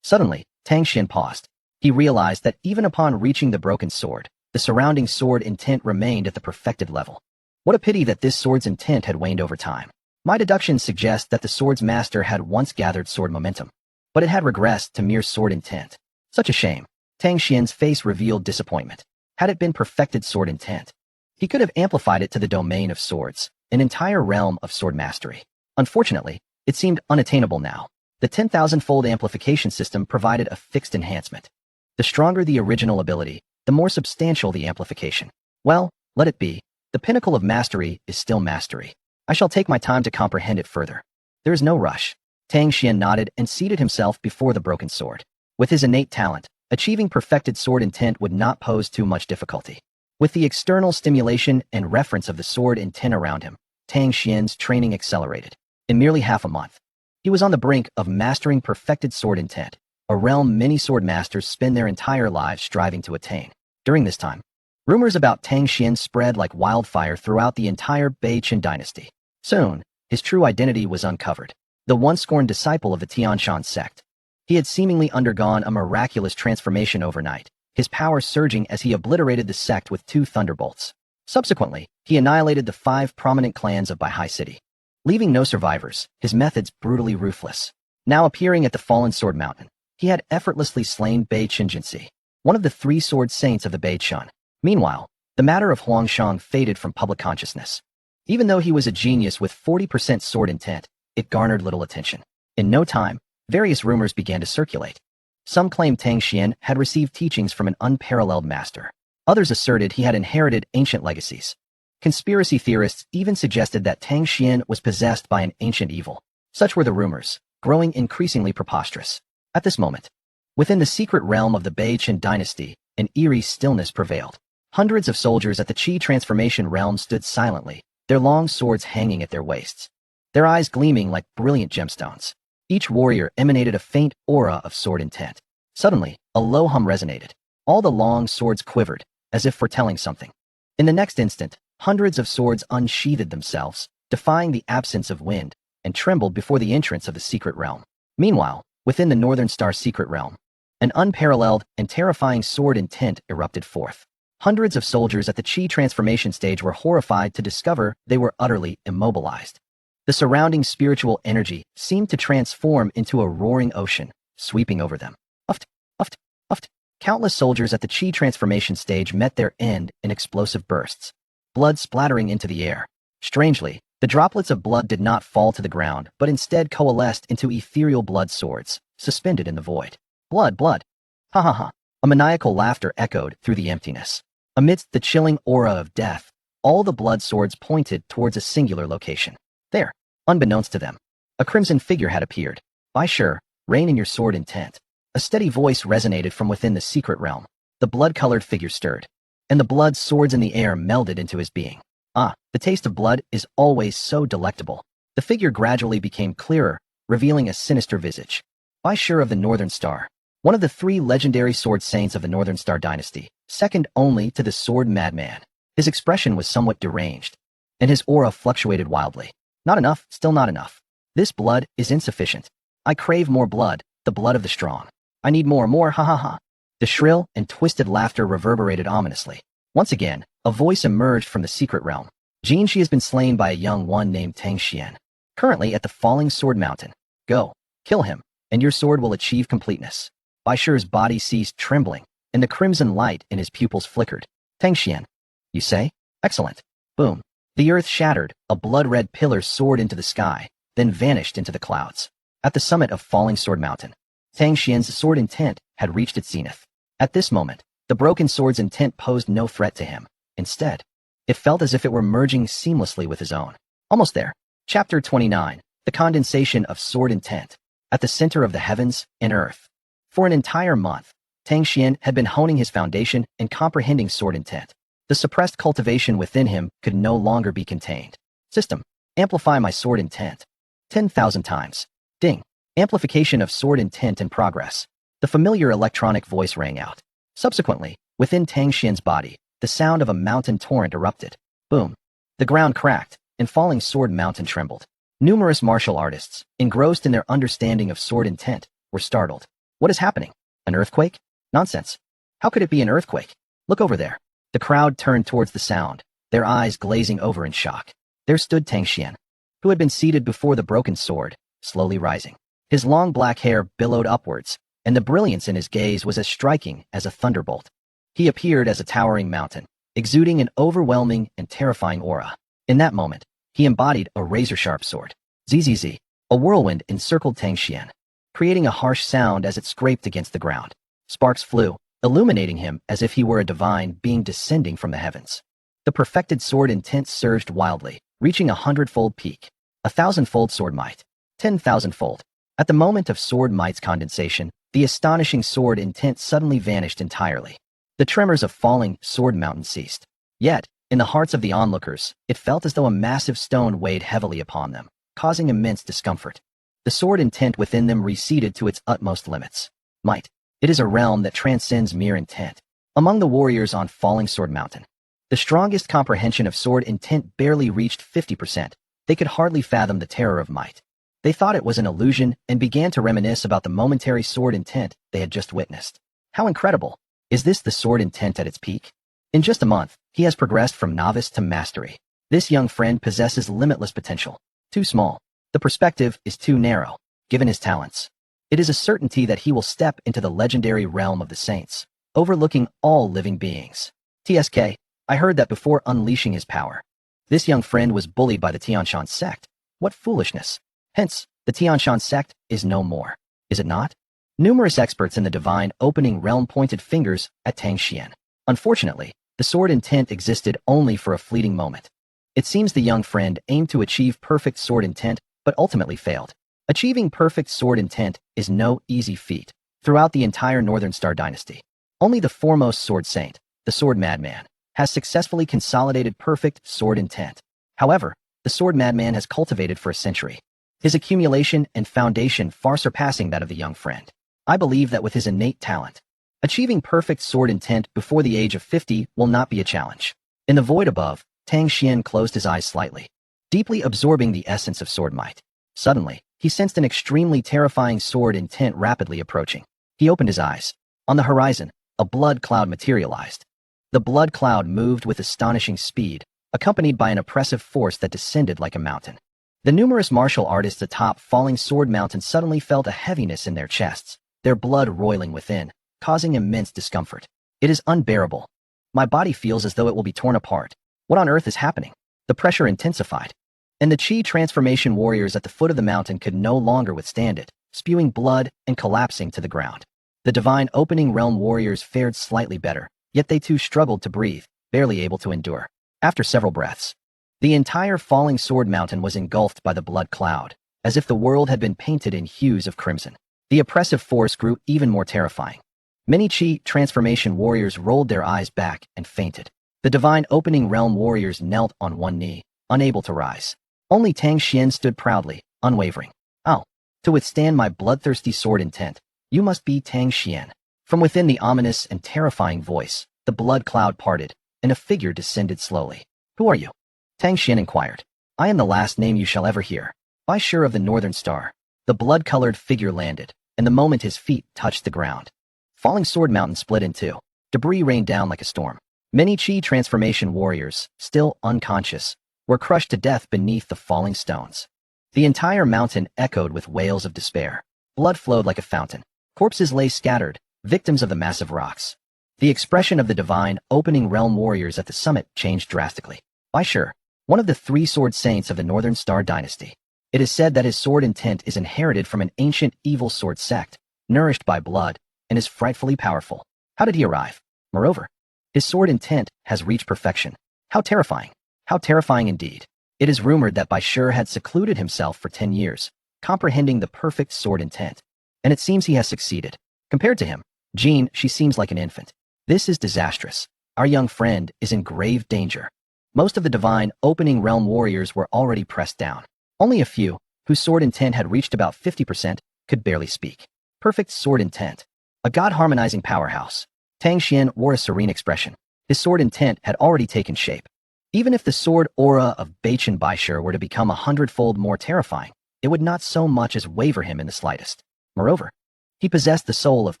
Suddenly, Tang Xuan paused. He realized that even upon reaching the broken sword, the surrounding sword intent remained at the perfected level. What a pity that this sword's intent had waned over time. My deductions suggest that the sword's master had once gathered sword momentum, but it had regressed to mere sword intent. Such a shame. Tang Xuan's face revealed disappointment. Had it been perfected sword intent, he could have amplified it to the domain of swords, an entire realm of sword mastery. Unfortunately, it seemed unattainable now. The 10,000-fold amplification system provided a fixed enhancement. The stronger the original ability, the more substantial the amplification. Well, let it be. The pinnacle of mastery is still mastery. I shall take my time to comprehend it further. There is no rush. Tang Xuan nodded and seated himself before the broken sword. With his innate talent, achieving perfected sword intent would not pose too much difficulty. With the external stimulation and reference of the sword intent around him, Tang Xuan's training accelerated. In merely half a month, he was on the brink of mastering perfected sword intent, a realm many sword masters spend their entire lives striving to attain. During this time, rumors about Tang Xuan spread like wildfire throughout the entire Bei Qin dynasty. Soon, his true identity was uncovered. The once-scorned disciple of the Tianshan sect. He had seemingly undergone a miraculous transformation overnight, his power surging as he obliterated the sect with 2 thunderbolts. Subsequently, he annihilated the 5 prominent clans of Baihai City, leaving no survivors, his methods brutally ruthless. Now appearing at the fallen sword mountain, he had effortlessly slain Bei Qinjinsi, one of the 3 sword saints of the Bei Chun. Meanwhile, the matter of Huangshang faded from public consciousness. Even though he was a genius with 40% sword intent, it garnered little attention. In no time, various rumors began to circulate. Some claimed Tang Xuan had received teachings from an unparalleled master. Others asserted he had inherited ancient legacies. Conspiracy theorists even suggested that Tang Xuan was possessed by an ancient evil. Such were the rumors, growing increasingly preposterous. At this moment, within the secret realm of the Bei Qin dynasty, an eerie stillness prevailed. Hundreds of soldiers at the Qi transformation realm stood silently, their long swords hanging at their waists, their eyes gleaming like brilliant gemstones. Each warrior emanated a faint aura of sword intent. Suddenly, a low hum resonated. All the long swords quivered, as if foretelling something. In the next instant, hundreds of swords unsheathed themselves, defying the absence of wind, and trembled before the entrance of the secret realm. Meanwhile, within the Northern Star secret realm, an unparalleled and terrifying sword intent erupted forth. Hundreds of soldiers at the Qi transformation stage were horrified to discover they were utterly immobilized. The surrounding spiritual energy seemed to transform into a roaring ocean, sweeping over them. Uft, uft, uft. Countless soldiers at the chi transformation stage met their end in explosive bursts, blood splattering into the air. Strangely, the droplets of blood did not fall to the ground, but instead coalesced into ethereal blood swords, suspended in the void. Blood, blood. Ha ha ha. A maniacal laughter echoed through the emptiness. Amidst the chilling aura of death, all the blood swords pointed towards a singular location. There, unbeknownst to them, a crimson figure had appeared. By sure, rein in your sword intent. A steady voice resonated from within the secret realm. The blood-colored figure stirred, and the blood swords in the air melded into his being. Ah, the taste of blood is always so delectable. The figure gradually became clearer, revealing a sinister visage. By sure of the Northern Star, one of the 3 legendary sword saints of the Northern Star dynasty, second only to the sword madman. His expression was somewhat deranged, and his aura fluctuated wildly. Not enough, still not enough. This blood is insufficient. I crave more blood, the blood of the strong. I need more, ha ha ha. The shrill and twisted laughter reverberated ominously. Once again, a voice emerged from the secret realm. Jin, she has been slain by a young one named Tang Xuan, currently at the Falling Sword Mountain. Go, kill him, and your sword will achieve completeness. Bai Shi's body ceased trembling, and the crimson light in his pupils flickered. Tang Xuan, you say? Excellent. Boom. The earth shattered, a blood-red pillar soared into the sky, then vanished into the clouds. At the summit of Falling Sword Mountain, Tang Xuan's sword intent had reached its zenith. At this moment, the broken sword's intent posed no threat to him. Instead, it felt as if it were merging seamlessly with his own. Almost there. Chapter 29, The Condensation of Sword Intent. At the center of the heavens and earth. For an entire month, Tang Xuan had been honing his foundation and comprehending sword intent. The suppressed cultivation within him could no longer be contained. System, amplify my sword intent. 10,000 times. Ding. Amplification of sword intent in progress. The familiar electronic voice rang out. Subsequently, within Tang Xuan's body, the sound of a mountain torrent erupted. Boom. The ground cracked, and Falling Sword Mountain trembled. Numerous martial artists, engrossed in their understanding of sword intent, were startled. What is happening? An earthquake? Nonsense. How could it be an earthquake? Look over there. The crowd turned towards the sound, their eyes glazing over in shock. There stood Tang Xuan, who had been seated before the broken sword, slowly rising. His long black hair billowed upwards, and the brilliance in his gaze was as striking as a thunderbolt. He appeared as a towering mountain, exuding an overwhelming and terrifying aura. In that moment, he embodied a razor-sharp sword. Zzz. A whirlwind encircled Tang Xuan, creating a harsh sound as it scraped against the ground. Sparks flew, illuminating him as if he were a divine being descending from the heavens. The perfected sword intent surged wildly, reaching 100-fold peak. 1,000-fold sword might. 10,000-fold. At the moment of sword might's condensation, the astonishing sword intent suddenly vanished entirely. The tremors of Falling Sword Mountain ceased. Yet, in the hearts of the onlookers, it felt as though a massive stone weighed heavily upon them, causing immense discomfort. The sword intent within them receded to its utmost limits. Might. It is a realm that transcends mere intent. Among the warriors on Falling Sword Mountain, the strongest comprehension of sword intent barely reached 50%. They could hardly fathom the terror of might. They thought it was an illusion and began to reminisce about the momentary sword intent they had just witnessed. How incredible! Is this the sword intent at its peak? In just a month, he has progressed from novice to mastery. This young friend possesses limitless potential. Too small. The perspective is too narrow, given his talents. It is a certainty that he will step into the legendary realm of the saints, overlooking all living beings. TSK, I heard that before unleashing his power, this young friend was bullied by the Tianshan sect. What foolishness! Hence, the Tianshan sect is no more. Is it not? Numerous experts in the divine opening realm pointed fingers at Tang Xuan. Unfortunately, the sword intent existed only for a fleeting moment. It seems the young friend aimed to achieve perfect sword intent, but ultimately failed. Achieving perfect sword intent is no easy feat. Throughout the entire Northern Star dynasty, only the foremost sword saint, the sword madman, has successfully consolidated perfect sword intent. However, the sword madman has cultivated for a century, his accumulation and foundation far surpassing that of the young friend. I believe that with his innate talent, achieving perfect sword intent before the age of 50 will not be a challenge. In the void above, Tang Xuan closed his eyes slightly, deeply absorbing the essence of sword might. Suddenly, he sensed an extremely terrifying sword intent rapidly approaching. He opened his eyes. On the horizon, a blood cloud materialized. The blood cloud moved with astonishing speed, accompanied by an oppressive force that descended like a mountain. The numerous martial artists atop Falling Sword Mountain suddenly felt a heaviness in their chests, their blood roiling within, causing immense discomfort. It is unbearable. My body feels as though it will be torn apart. What on earth is happening? The pressure intensified, and the Qi transformation warriors at the foot of the mountain could no longer withstand it, spewing blood and collapsing to the ground. The divine opening realm warriors fared slightly better, yet they too struggled to breathe, barely able to endure. After several breaths, the entire falling sword mountain was engulfed by the blood cloud, as if the world had been painted in hues of crimson. The oppressive force grew even more terrifying. Many Qi transformation warriors rolled their eyes back and fainted. The divine opening realm warriors knelt on one knee, unable to rise. Only Tang Xuan stood proudly, unwavering. Oh, to withstand my bloodthirsty sword intent, you must be Tang Xuan. From within the ominous and terrifying voice, the blood cloud parted, and a figure descended slowly. Who are you? Tang Xuan inquired. I am the last name you shall ever hear. By sure of the Northern Star. The blood-colored figure landed, and the moment his feet touched the ground, falling sword mountain split in two. Debris rained down like a storm. Many Qi transformation warriors, still unconscious, were crushed to death beneath the falling stones. The entire mountain echoed with wails of despair. Blood flowed like a fountain. Corpses lay scattered, victims of the massive rocks. The expression of the divine opening realm warriors at the summit changed drastically. By sure, one of the three sword saints of the Northern Star dynasty. It is said that his sword intent is inherited from an ancient evil sword sect, nourished by blood, and is frightfully powerful. How did he arrive? Moreover, his sword intent has reached perfection. How terrifying. How terrifying indeed. It is rumored that Bai Shi had secluded himself for 10 years, comprehending the perfect sword intent. And it seems he has succeeded. Compared to him, Jean, she seems like an infant. This is disastrous. Our young friend is in grave danger. Most of the divine opening realm warriors were already pressed down. Only a few, whose sword intent had reached about 50%, could barely speak. Perfect sword intent. A god-harmonizing powerhouse. Tang Xuan wore a serene expression. His sword intent had already taken shape. Even if the sword aura of Baichen Baishir were to become 100-fold more terrifying, it would not so much as waver him in the slightest. Moreover, he possessed the soul of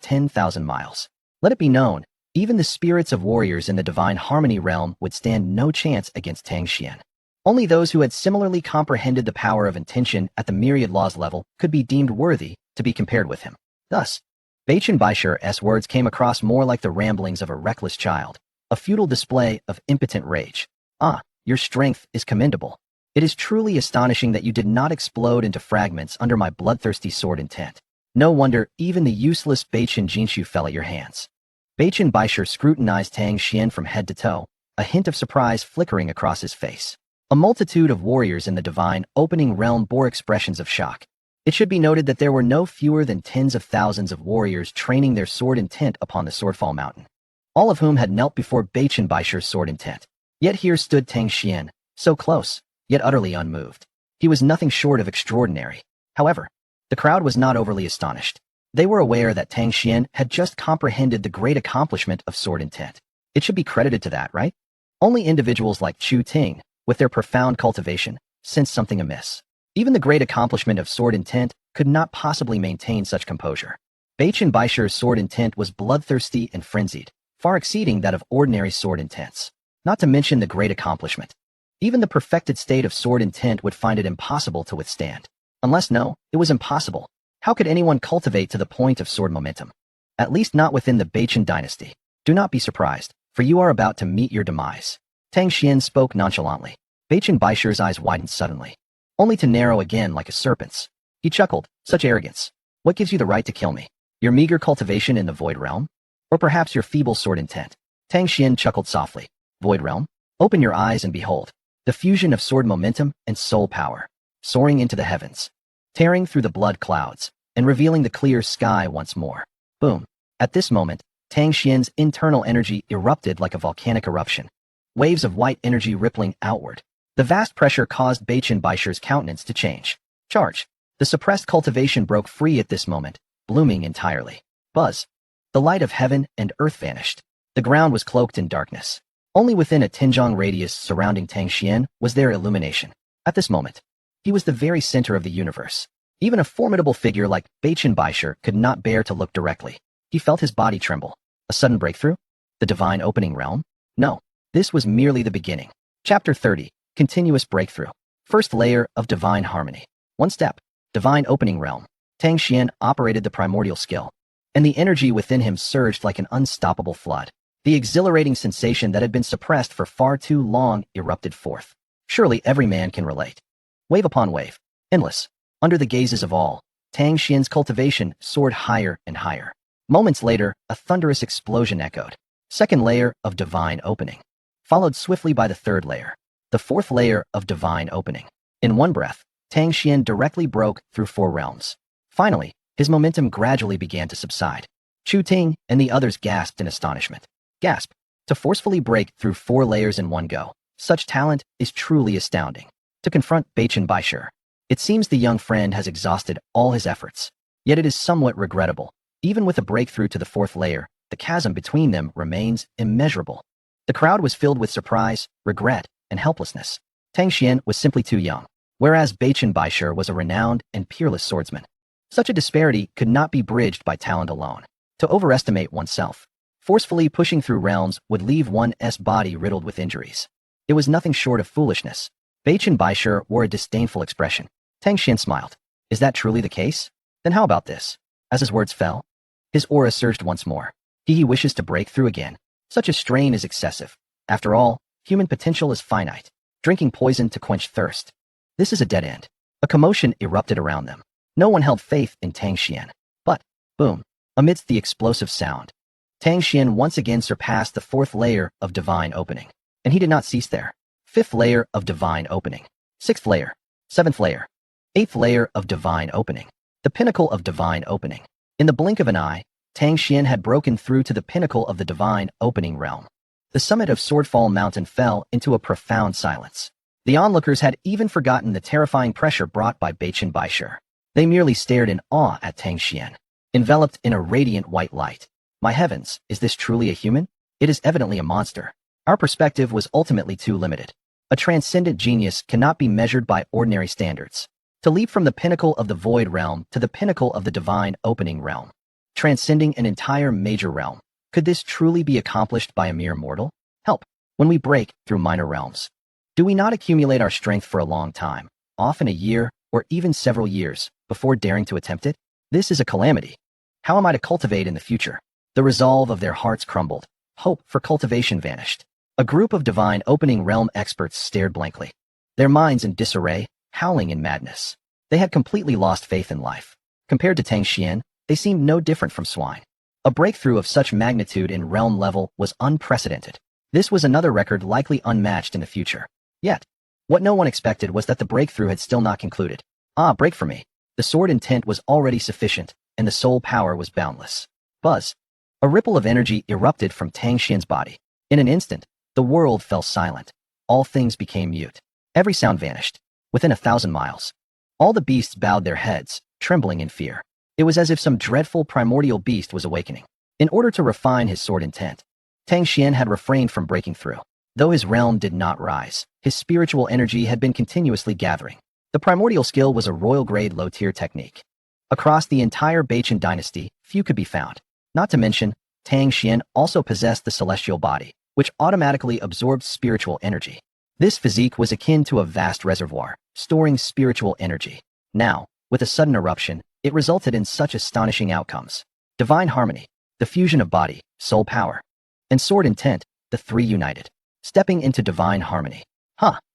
10,000 miles. Let it be known, even the spirits of warriors in the divine harmony realm would stand no chance against Tang Xuan. Only those who had similarly comprehended the power of intention at the myriad laws level could be deemed worthy to be compared with him. Thus, Baichen Baishir's words came across more like the ramblings of a reckless child, a futile display of impotent rage. Ah, your strength is commendable. It is truly astonishing that you did not explode into fragments under my bloodthirsty sword intent. No wonder even the useless Baichen Jinshu fell at your hands. Baichen Baishir scrutinized Tang Xuan from head to toe, a hint of surprise flickering across his face. A multitude of warriors in the divine opening realm bore expressions of shock. It should be noted that there were no fewer than tens of thousands of warriors training their sword intent upon the Swordfall Mountain, all of whom had knelt before Baichen Baishir's sword intent. Yet here stood Tang Xuan, so close, yet utterly unmoved. He was nothing short of extraordinary. However, the crowd was not overly astonished. They were aware that Tang Xuan had just comprehended the great accomplishment of sword intent. It should be credited to that, right? Only individuals like Chu Ting, with their profound cultivation, sensed something amiss. Even the great accomplishment of sword intent could not possibly maintain such composure. Baichen Baishir's sword intent was bloodthirsty and frenzied, far exceeding that of ordinary sword intents. Not to mention the great accomplishment. Even the perfected state of sword intent would find it impossible to withstand. Unless it was impossible. How could anyone cultivate to the point of sword momentum? At least not within the Baichen dynasty. Do not be surprised, for you are about to meet your demise. Tang Xuan spoke nonchalantly. Baichen Baishir's eyes widened suddenly, only to narrow again like a serpent's. He chuckled. Such arrogance. What gives you the right to kill me? Your meager cultivation in the Void Realm? Or perhaps your feeble sword intent? Tang Xuan chuckled softly. Void Realm? Open your eyes and behold. The fusion of sword momentum and soul power, soaring into the heavens, tearing through the blood clouds, and revealing the clear sky once more. Boom. At this moment, Tang Xuan's internal energy erupted like a volcanic eruption. Waves of white energy rippling outward. The vast pressure caused Baichen Baishir's countenance to change. Charge. The suppressed cultivation broke free at this moment, blooming entirely. Buzz. The light of heaven and earth vanished. The ground was cloaked in darkness. Only within a Tinjong radius surrounding Tang Xuan was there illumination. At this moment, he was the very center of the universe. Even a formidable figure like Baichen Baishir could not bear to look directly. He felt his body tremble. A sudden breakthrough? The divine opening realm? No. This was merely the beginning. Chapter 30. Continuous breakthrough. First layer of divine harmony. One step. Divine opening realm. Tang Xuan operated the primordial skill. and the energy within him surged like an unstoppable flood. The exhilarating sensation that had been suppressed for far too long erupted forth. Surely every man can relate. Wave upon wave, endless. Under the gazes of all, Tang Xuan's cultivation soared higher and higher. Moments later, a thunderous explosion echoed. Second layer of divine opening, followed swiftly by the third layer, the fourth layer of divine opening. In one breath, Tang Xuan directly broke through 4 realms. Finally, his momentum gradually began to subside. Chu Ting and the others gasped in astonishment. Gasp! To forcefully break through 4 layers in one go, such talent is truly astounding. To confront Beichen Baisher, it seems the young friend has exhausted all his efforts. Yet it is somewhat regrettable. Even with a breakthrough to the 4th layer, the chasm between them remains immeasurable. The crowd was filled with surprise, regret, and helplessness. Tang Xuan was simply too young, whereas Beichen Baisher was a renowned and peerless swordsman. Such a disparity could not be bridged by talent alone. To overestimate oneself, forcefully pushing through realms would leave one's body riddled with injuries. It was nothing short of foolishness. Beichen Baisher wore a disdainful expression. Tang Xuan smiled. Is that truly the case? Then how about this? As his words fell, his aura surged once more. He wishes to break through again. Such a strain is excessive. After all, human potential is finite. Drinking poison to quench thirst. This is a dead end. A commotion erupted around them. No one held faith in Tang Xuan. But, boom, amidst the explosive sound, Tang Xuan once again surpassed the 4th layer of divine opening. And he did not cease there. 5th layer of divine opening. 6th layer. 7th layer. 8th layer of divine opening. The pinnacle of divine opening. In the blink of an eye, Tang Xuan had broken through to the pinnacle of the divine opening realm. The summit of Swordfall Mountain fell into a profound silence. The onlookers had even forgotten the terrifying pressure brought by Beichen Baisher. They merely stared in awe at Tang Xuan, enveloped in a radiant white light. My heavens, is this truly a human? It is evidently a monster. Our perspective was ultimately too limited. A transcendent genius cannot be measured by ordinary standards. To leap from the pinnacle of the void realm to the pinnacle of the divine opening realm, transcending an entire major realm, could this truly be accomplished by a mere mortal? Help! When we break through minor realms, do we not accumulate our strength for a long time, often a year or even several years, before daring to attempt it? This is a calamity. How am I to cultivate in the future? The resolve of their hearts crumbled. Hope for cultivation vanished. A group of divine opening realm experts stared blankly, their minds in disarray, howling in madness. They had completely lost faith in life. Compared to Tang Xuan, they seemed no different from swine. A breakthrough of such magnitude in realm level was unprecedented. This was another record likely unmatched in the future. Yet, what no one expected was that the breakthrough had still not concluded. Break for me. The sword intent was already sufficient, and the soul power was boundless. Buzz. A ripple of energy erupted from Tang Xuan's body. In an instant, the world fell silent. All things became mute. Every sound vanished. Within 1,000 miles, all the beasts bowed their heads, trembling in fear. It was as if some dreadful primordial beast was awakening. In order to refine his sword intent, Tang Xuan had refrained from breaking through. Though his realm did not rise, his spiritual energy had been continuously gathering. The primordial skill was a royal-grade low-tier technique. Across the entire Beichen dynasty, few could be found. Not to mention, Tang Xuan also possessed the celestial body, which automatically absorbed spiritual energy. This physique was akin to a vast reservoir, storing spiritual energy. Now, with a sudden eruption, it resulted in such astonishing outcomes. Divine harmony, the fusion of body, soul power, and sword intent, the 3 united. Stepping into divine harmony.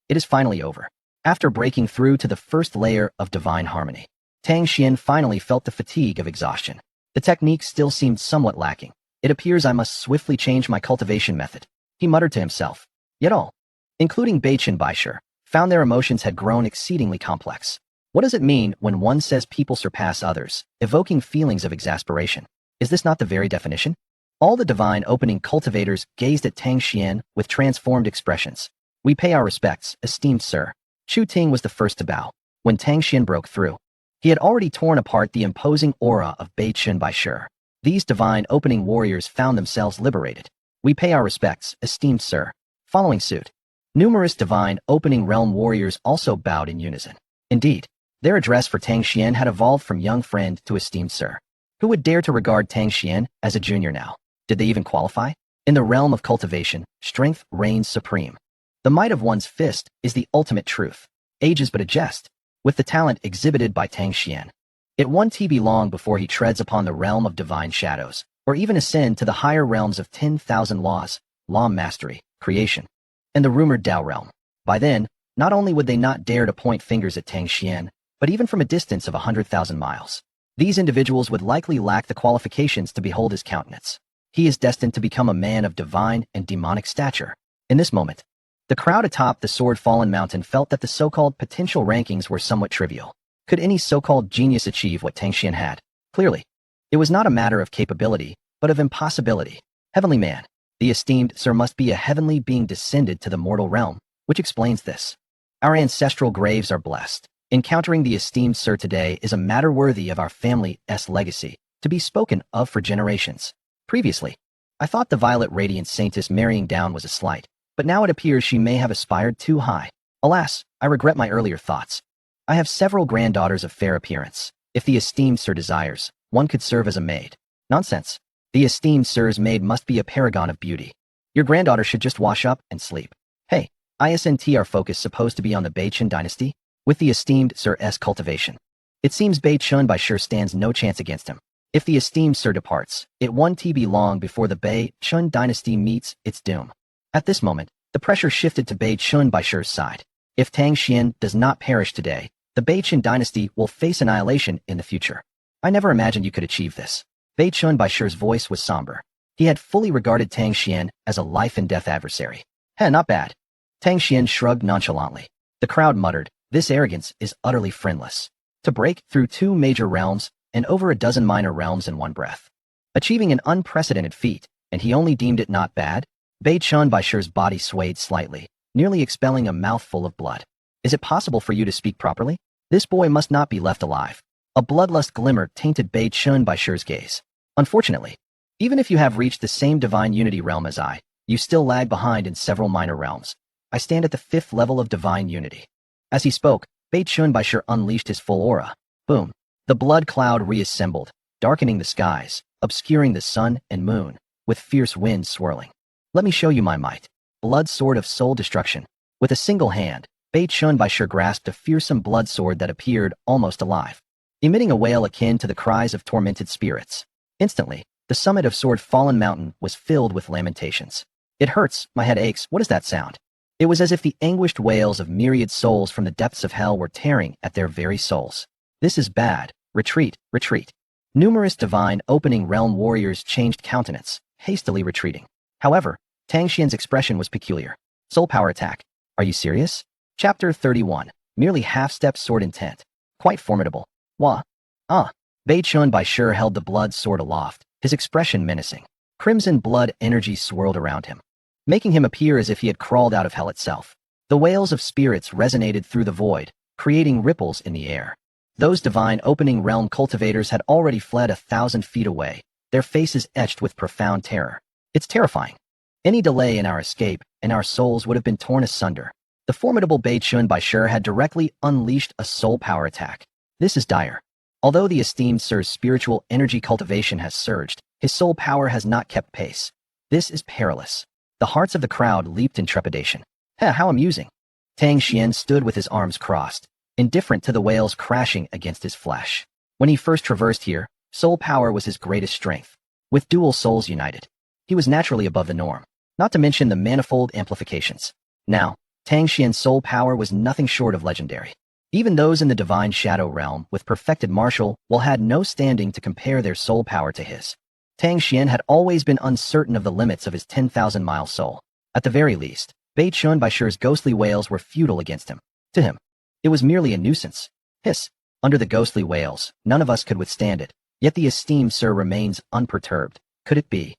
It is finally over. After breaking through to the 1st layer of divine harmony, Tang Xuan finally felt the fatigue of exhaustion. The technique still seemed somewhat lacking. It appears I must swiftly change my cultivation method, he muttered to himself. Yet all, including Beichen Baisher, found their emotions had grown exceedingly complex. What does it mean when one says people surpass others, evoking feelings of exasperation? Is this not the very definition? All the divine opening cultivators gazed at Tang Xuan with transformed expressions. We pay our respects, esteemed sir. Chu Ting was the first to bow. When Tang Xuan broke through, he had already torn apart the imposing aura of Beichen Baisher. These divine opening warriors found themselves liberated. We pay our respects, esteemed sir. Following suit, numerous divine opening realm warriors also bowed in unison. Indeed, their address for Tang Xuan had evolved from young friend to esteemed sir. Who would dare to regard Tang Xuan as a junior now? Did they even qualify? In the realm of cultivation, strength reigns supreme. The might of one's fist is the ultimate truth. Age is but a jest. With the talent exhibited by Tang Xuan, It won't be long before he treads upon the realm of divine shadows, or even ascend to the higher realms of 10,000 laws, law mastery, creation, and the rumored Tao realm. By then, not only would they not dare to point fingers at Tang Xuan, but even from a distance of 100,000 miles. These individuals would likely lack the qualifications to behold his countenance. He is destined to become a man of divine and demonic stature. In this moment, the crowd atop the sword-fallen mountain felt that the so-called potential rankings were somewhat trivial. Could any so-called genius achieve what Tang Xuan had? Clearly, it was not a matter of capability, but of impossibility. Heavenly man, the esteemed sir must be a heavenly being descended to the mortal realm, which explains this. Our ancestral graves are blessed. Encountering the esteemed sir today is a matter worthy of our family's legacy, to be spoken of for generations. Previously, I thought the violet radiant saintess marrying down was a slight, but now it appears she may have aspired too high. Alas, I regret my earlier thoughts. I have several granddaughters of fair appearance. If the esteemed sir desires, one could serve as a maid. Nonsense. The esteemed sir's maid must be a paragon of beauty. Your granddaughter should just wash up and sleep. Hey, isn't our focus supposed to be on the Beichun dynasty? With the esteemed sir's cultivation. It seems Beichun by sure stands no chance against him. If the esteemed sir departs, it won't be long before the Beichun dynasty meets its doom. At this moment, the pressure shifted to Beichun by sure's side. If Tang Xuan does not perish today, the Beichun dynasty will face annihilation in the future. I never imagined you could achieve this. Beichun by sure's voice was somber. He had fully regarded Tang Xuan as a life-and-death adversary. Not bad. Tang Xuan shrugged nonchalantly. The crowd muttered, this arrogance is utterly friendless. To break through 2 major realms and over a dozen minor realms in one breath. Achieving an unprecedented feat, and he only deemed it not bad? Beichun by sure's body swayed slightly, nearly expelling a mouthful of blood. Is it possible for you to speak properly? This boy must not be left alive. A bloodlust glimmer tainted Beichun by sure's gaze. Unfortunately, even if you have reached the same divine unity realm as I, you still lag behind in several minor realms. I stand at the 5th level of divine unity. As he spoke, Beichun by sure unleashed his full aura. Boom. The blood cloud reassembled, darkening the skies, obscuring the sun and moon, with fierce winds swirling. Let me show you my might. Blood sword of soul destruction. With a single hand, Beichun by sure grasped a fearsome blood sword that appeared almost alive, emitting a wail akin to the cries of tormented spirits. Instantly, the summit of sword-fallen mountain was filled with lamentations. It hurts, my head aches, what is that sound? It was as if the anguished wails of myriad souls from the depths of hell were tearing at their very souls. This is bad. Retreat, retreat. Numerous divine opening realm warriors changed countenance, hastily retreating. However, Tang Xuan's expression was peculiar. Soul power attack. Are you serious? Chapter 31. Merely half-step sword intent. Quite formidable. Wah. Beichun by sure held the blood sword aloft, his expression menacing. Crimson blood energy swirled around him, making him appear as if he had crawled out of hell itself. The wails of spirits resonated through the void, creating ripples in the air. Those divine opening realm cultivators had already fled 1,000 feet away, their faces etched with profound terror. It's terrifying. Any delay in our escape, and our souls would have been torn asunder. The formidable Beichun by sure had directly unleashed a soul power attack. This is dire. Although the esteemed sir's spiritual energy cultivation has surged, his soul power has not kept pace. This is perilous. The hearts of the crowd leaped in trepidation. How amusing. Tang Xuan stood with his arms crossed, indifferent to the wails crashing against his flesh. When he first traversed here, soul power was his greatest strength. With dual souls united, he was naturally above the norm, not to mention the manifold amplifications. Now, Tang Xuan's soul power was nothing short of legendary. Even those in the divine shadow realm with perfected martial will had no standing to compare their soul power to his. Tang Xuan had always been uncertain of the limits of his 10,000-mile soul. At the very least, Beichun by sure's ghostly wails were futile against him. To him, it was merely a nuisance. Hiss. Under the ghostly wails, none of us could withstand it, yet the esteemed sir remains unperturbed. Could it be?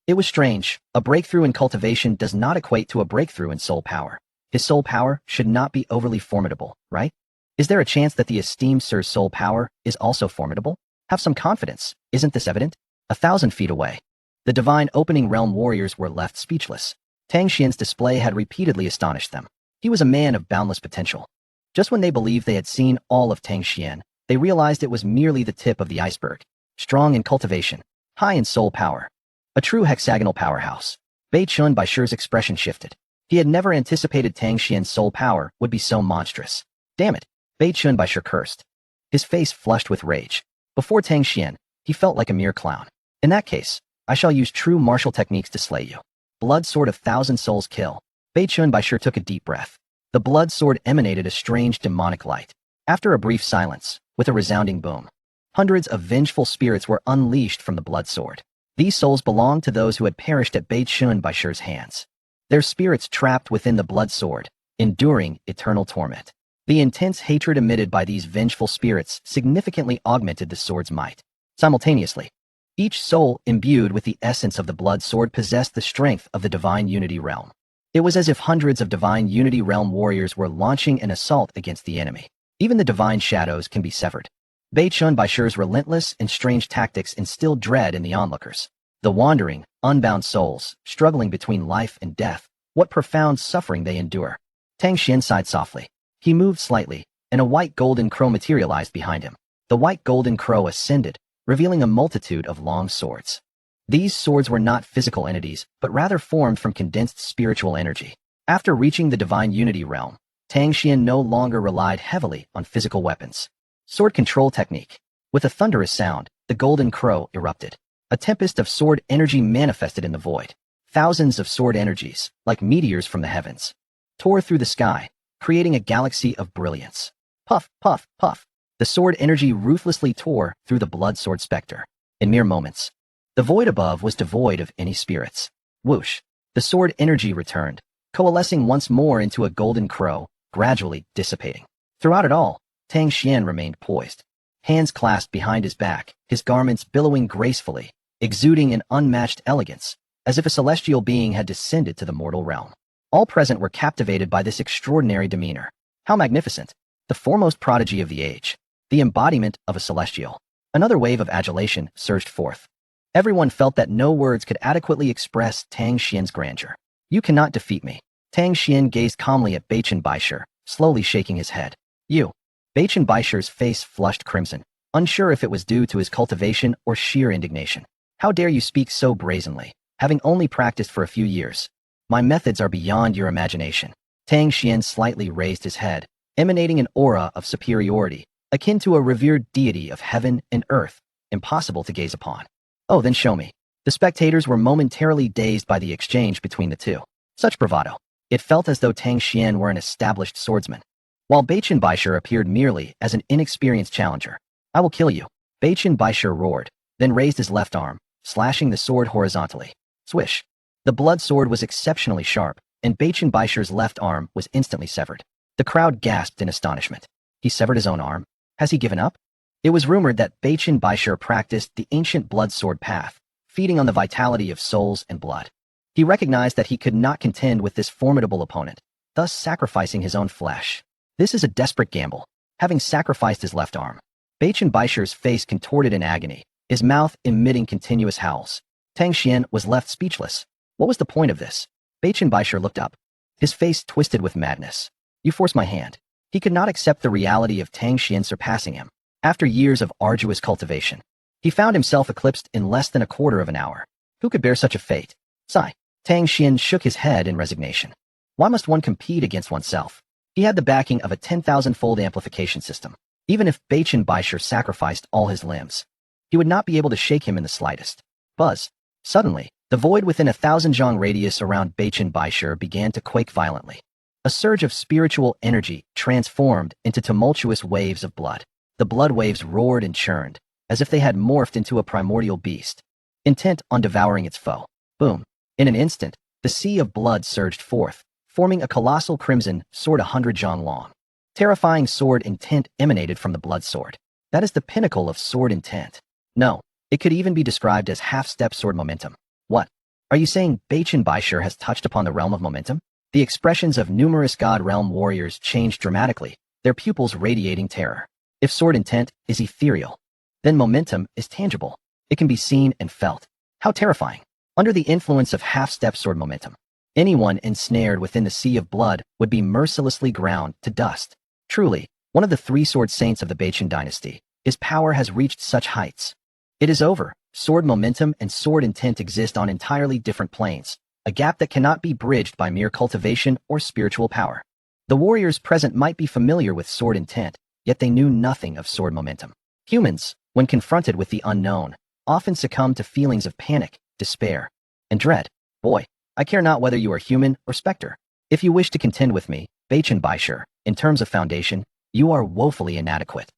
It was strange. A breakthrough in cultivation does not equate to a breakthrough in soul power. His soul power should not be overly formidable, right? Is there a chance that the esteemed sir's soul power is also formidable? Have some confidence. Isn't this evident? 1,000 feet away, the divine opening realm warriors were left speechless. Tang Xuan's display had repeatedly astonished them. He was a man of boundless potential. Just when they believed they had seen all of Tang Xuan, they realized it was merely the tip of the iceberg. Strong in cultivation, high in soul power. A true hexagonal powerhouse. Beichun by sure's expression shifted. He had never anticipated Tang Xuan's soul power would be so monstrous. Damn it, Beichun by sure cursed. his face flushed with rage. Before Tang Xuan, he felt like a mere clown. In that case, I shall use true martial techniques to slay you. Blood sword of 1,000 souls kill. Beichun Baisher took a deep breath. The blood sword emanated a strange demonic light. After a brief silence, with a resounding boom, hundreds of vengeful spirits were unleashed from the blood sword. These souls belonged to those who had perished at Beichun Baisher's hands. Their spirits trapped within the blood sword, enduring eternal torment. The intense hatred emitted by these vengeful spirits significantly augmented the sword's might. Simultaneously, each soul imbued with the essence of the blood sword possessed the strength of the Divine Unity Realm. It was as if hundreds of Divine Unity Realm warriors were launching an assault against the enemy. Even the divine shadows can be severed. Beichun Baisher's relentless and strange tactics instilled dread in the onlookers. The wandering, unbound souls, struggling between life and death, what profound suffering they endure. Tang Xuan sighed softly. He moved slightly, and a white golden crow materialized behind him. The white golden crow ascended, revealing a multitude of long swords. These swords were not physical entities, but rather formed from condensed spiritual energy. After reaching the Divine Unity Realm, Tang Xuan no longer relied heavily on physical weapons. Sword control technique. With a thunderous sound, the golden crow erupted. A tempest of sword energy manifested in the void. Thousands of sword energies, like meteors from the heavens, tore through the sky, creating a galaxy of brilliance. Puff, puff, puff. The sword energy ruthlessly tore through the blood sword specter. In mere moments, the void above was devoid of any spirits. Whoosh. The sword energy returned, coalescing once more into a golden crow, gradually dissipating. Throughout it all, Tang Xuan remained poised, hands clasped behind his back, his garments billowing gracefully, exuding an unmatched elegance, as if a celestial being had descended to the mortal realm. All present were captivated by this extraordinary demeanor. How magnificent! The foremost prodigy of the age, the embodiment of a celestial. Another wave of adulation surged forth. Everyone felt that no words could adequately express Tang Xuan's grandeur. You cannot defeat me. Tang Xuan gazed calmly at Beichun Baisher, slowly shaking his head. You. Beichun Baisher's face flushed crimson, unsure if it was due to his cultivation or sheer indignation. How dare you speak so brazenly, having only practiced for a few years? My methods are beyond your imagination. Tang Xuan slightly raised his head, emanating an aura of superiority, akin to a revered deity of heaven and earth, impossible to gaze upon. Oh, then show me. The spectators were momentarily dazed by the exchange between the two. Such bravado. It felt as though Tang Xuan were an established swordsman, while Beichun Baisher appeared merely as an inexperienced challenger. I will kill you. Beichun Baisher roared, then raised his left arm, slashing the sword horizontally. Swish. The blood sword was exceptionally sharp, and Beichun Baisher's left arm was instantly severed. The crowd gasped in astonishment. He severed his own arm? Has he given up? It was rumored that Beichun Baisher practiced the ancient blood sword path, feeding on the vitality of souls and blood. He recognized that he could not contend with this formidable opponent, thus sacrificing his own flesh. This is a desperate gamble. Having sacrificed his left arm, Beichun Baisher's face contorted in agony, his mouth emitting continuous howls. Tang Xuan was left speechless. What was the point of this? Beichun Baisher looked up, his face twisted with madness. You forced my hand. He could not accept the reality of Tang Xuan surpassing him. After years of arduous cultivation, he found himself eclipsed in less than a quarter of an hour. Who could bear such a fate? Sigh. Tang Xuan shook his head in resignation. Why must one compete against oneself? He had the backing of a 10,000-fold amplification system. Even if Beichun Baisher sacrificed all his limbs, he would not be able to shake him in the slightest. Buzz. Suddenly, the void within 1,000 zhang radius around Beichun Baisher began to quake violently. A surge of spiritual energy transformed into tumultuous waves of blood. The blood waves roared and churned, as if they had morphed into a primordial beast, intent on devouring its foe. Boom. In an instant, the sea of blood surged forth, forming a colossal crimson sword 100 zhang long. Terrifying sword intent emanated from the blood sword. That is the pinnacle of sword intent. No, it could even be described as half-step sword momentum. What? Are you saying Beichun Baisher has touched upon the realm of momentum? The expressions of numerous God Realm warriors changed dramatically, their pupils radiating terror. If sword intent is ethereal, then momentum is tangible. It can be seen and felt. How terrifying. Under the influence of half-step sword momentum, anyone ensnared within the sea of blood would be mercilessly ground to dust. Truly, one of the three sword saints of the Beichun dynasty, his power has reached such heights. It is over. Sword momentum and sword intent exist on entirely different planes, a gap that cannot be bridged by mere cultivation or spiritual power. The warriors present might be familiar with sword intent, yet they knew nothing of sword momentum. Humans, when confronted with the unknown, often succumb to feelings of panic, despair, and dread. Boy, I care not whether you are human or specter. If you wish to contend with me, Baichen Baishur, in terms of foundation, you are woefully inadequate.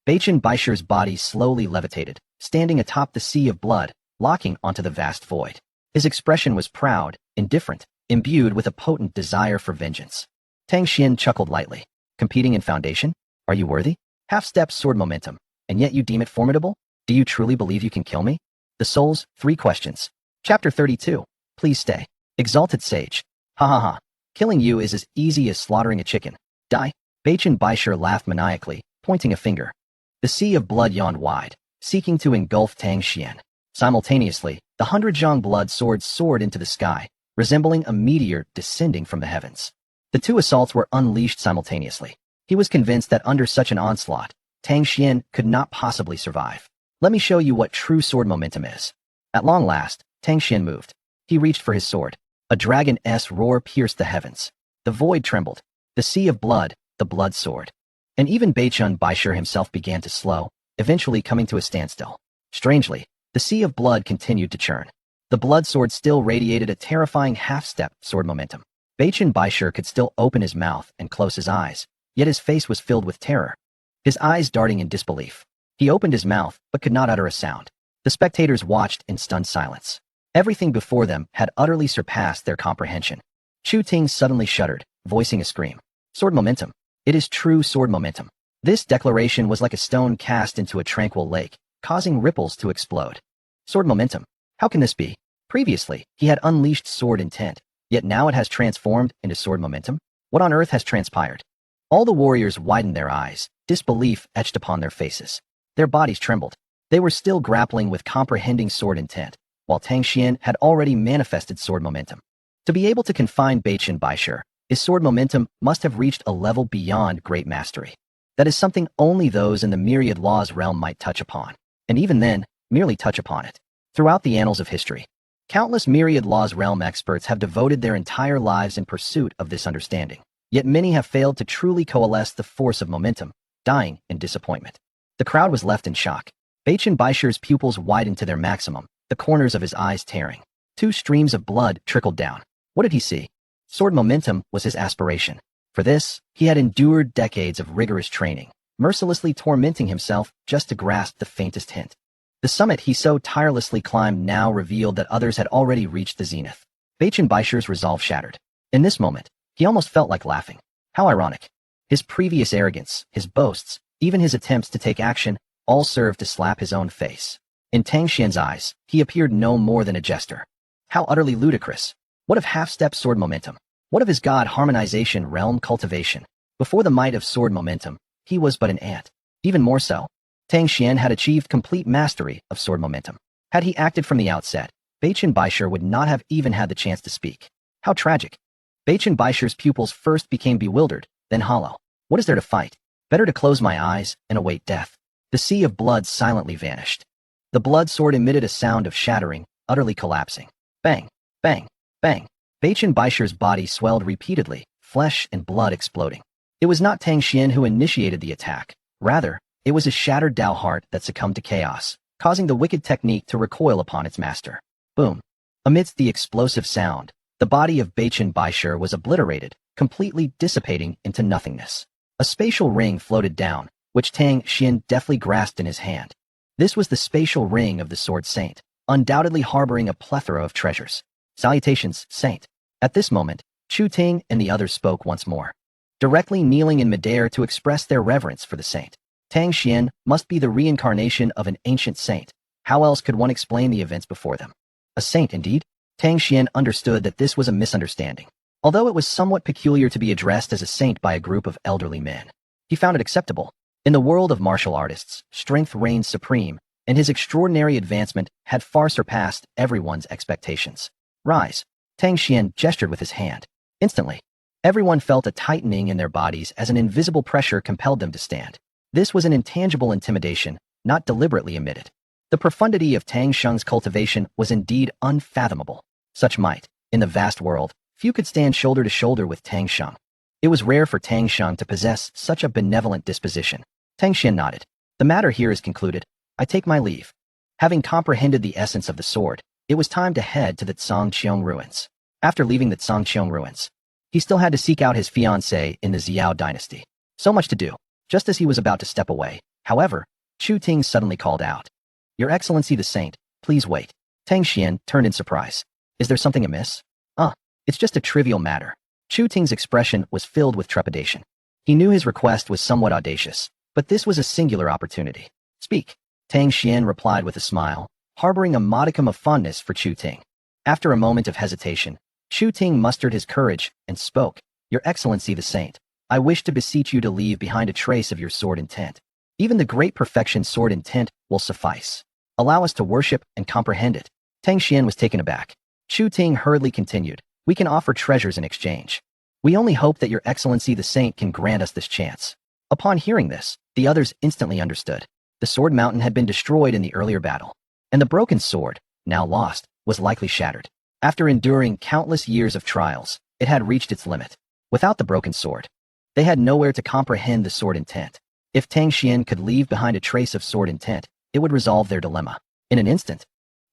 Baichen Baishur's body slowly levitated, standing atop the sea of blood, locking onto the vast void. His expression was proud, indifferent, imbued with a potent desire for vengeance. Tang Xuan chuckled lightly. Competing in foundation? Are you worthy? Half-step sword momentum, and yet you deem it formidable? Do you truly believe you can kill me? The Soul's 3 Questions. Chapter 32. Please stay. Exalted Sage. Ha ha ha. Killing you is as easy as slaughtering a chicken. Die. Baichen Baishur laughed maniacally, pointing a finger. The sea of blood yawned wide, seeking to engulf Tang Xuan. Simultaneously, the 100 blood swords soared into the sky, resembling a meteor descending from the heavens. The 2 assaults were unleashed simultaneously. He was convinced that under such an onslaught, Tang Xuan could not possibly survive. Let me show you what true sword momentum is. At long last, Tang Xuan moved. He reached for his sword. A dragon's roar pierced the heavens. The void trembled. The sea of blood, the blood sword. And even Baichen Baishur himself began to slow, eventually coming to a standstill. Strangely, the sea of blood continued to churn. The blood sword still radiated a terrifying half-step sword momentum. Baichen Baishur could still open his mouth and close his eyes, yet his face was filled with terror, his eyes darting in disbelief. He opened his mouth, but could not utter a sound. The spectators watched in stunned silence. Everything before them had utterly surpassed their comprehension. Chu Ting suddenly shuddered, voicing a scream. Sword momentum. It is true sword momentum. This declaration was like a stone cast into a tranquil lake, causing ripples to explode. Sword momentum. How can this be? Previously, he had unleashed sword intent, yet now it has transformed into sword momentum? What on earth has transpired? All the warriors widened their eyes, disbelief etched upon their faces. Their bodies trembled. They were still grappling with comprehending sword intent, while Tang Xuan had already manifested sword momentum. To be able to confine Baichen Baishur, his sword momentum must have reached a level beyond great mastery. That is something only those in the myriad laws realm might touch upon, and even then, merely touch upon it. Throughout the annals of history, countless myriad laws realm experts have devoted their entire lives in pursuit of this understanding, yet many have failed to truly coalesce the force of momentum, dying in disappointment. The crowd was left in shock. Baichen Baishur's pupils widened to their maximum, the corners of his eyes tearing. 2 streams of blood trickled down. What did he see? Sword momentum was his aspiration. For this, he had endured decades of rigorous training, mercilessly tormenting himself just to grasp the faintest hint. The summit he so tirelessly climbed now revealed that others had already reached the zenith. Baichen Baishur's resolve shattered. In this moment, he almost felt like laughing. How ironic. His previous arrogance, his boasts, even his attempts to take action, all served to slap his own face. In Tang Xuan's eyes, he appeared no more than a jester. How utterly ludicrous. What of half-step sword momentum? What of his god harmonization realm cultivation? Before the might of sword momentum, he was but an ant. Even more so, Tang Xuan had achieved complete mastery of sword momentum. Had he acted from the outset, Baichen Baishur would not have even had the chance to speak. How tragic. Baichen Baishur's pupils first became bewildered, then hollow. What is there to fight? Better to close my eyes and await death. The sea of blood silently vanished. The blood sword emitted a sound of shattering, utterly collapsing. Bang, bang, bang. Baichen Baishur's body swelled repeatedly, flesh and blood exploding. It was not Tang Xuan who initiated the attack. Rather, it was his shattered Tao heart that succumbed to chaos, causing the wicked technique to recoil upon its master. Boom. Amidst the explosive sound, the body of Baichen Baishur was obliterated, completely dissipating into nothingness. A spatial ring floated down, which Tang Xuan deftly grasped in his hand. This was the spatial ring of the Sword Saint, undoubtedly harboring a plethora of treasures. Salutations, Saint. At this moment, Chu Ting and the others spoke once more, directly kneeling in midair to express their reverence for the saint. Tang Xuan must be the reincarnation of an ancient saint. How else could one explain the events before them? A saint, indeed? Tang Xuan understood that this was a misunderstanding, although it was somewhat peculiar to be addressed as a saint by a group of elderly men. He found it acceptable. In the world of martial artists, strength reigns supreme, and his extraordinary advancement had far surpassed everyone's expectations. Rise. Tang Xuan gestured with his hand. Instantly, everyone felt a tightening in their bodies as an invisible pressure compelled them to stand. This was an intangible intimidation, not deliberately emitted. The profundity of Tang Xuan's cultivation was indeed unfathomable. Such might, in the vast world, few could stand shoulder to shoulder with Tang Xuan. It was rare for Tang Xuan to possess such a benevolent disposition. Tang Xuan nodded. The matter here is concluded. I take my leave. Having comprehended the essence of the sword, it was time to head to the Zhangqiang ruins. After leaving the Zhangqiang ruins, he still had to seek out his fiancée in the Xiao dynasty. So much to do. Just as he was about to step away, however, Chu Ting suddenly called out. Your Excellency the Saint, please wait. Tang Xuan turned in surprise. Is there something amiss? It's just a trivial matter. Chu Ting's expression was filled with trepidation. He knew his request was somewhat audacious, but this was a singular opportunity. Speak. Tang Xuan replied with a smile, harboring a modicum of fondness for Chu Ting. After a moment of hesitation, Chu Ting mustered his courage and spoke. Your Excellency the Saint, I wish to beseech you to leave behind a trace of your sword intent. Even the great perfection sword intent will suffice. Allow us to worship and comprehend it. Tang Xuan was taken aback. Chu Ting hurriedly continued. We can offer treasures in exchange. We only hope that your Excellency the Saint can grant us this chance. Upon hearing this, the others instantly understood. The sword mountain had been destroyed in the earlier battle, and the broken sword, now lost, was likely shattered. After enduring countless years of trials, it had reached its limit. Without the broken sword, they had nowhere to comprehend the sword intent. If Tang Xuan could leave behind a trace of sword intent, it would resolve their dilemma. In an instant,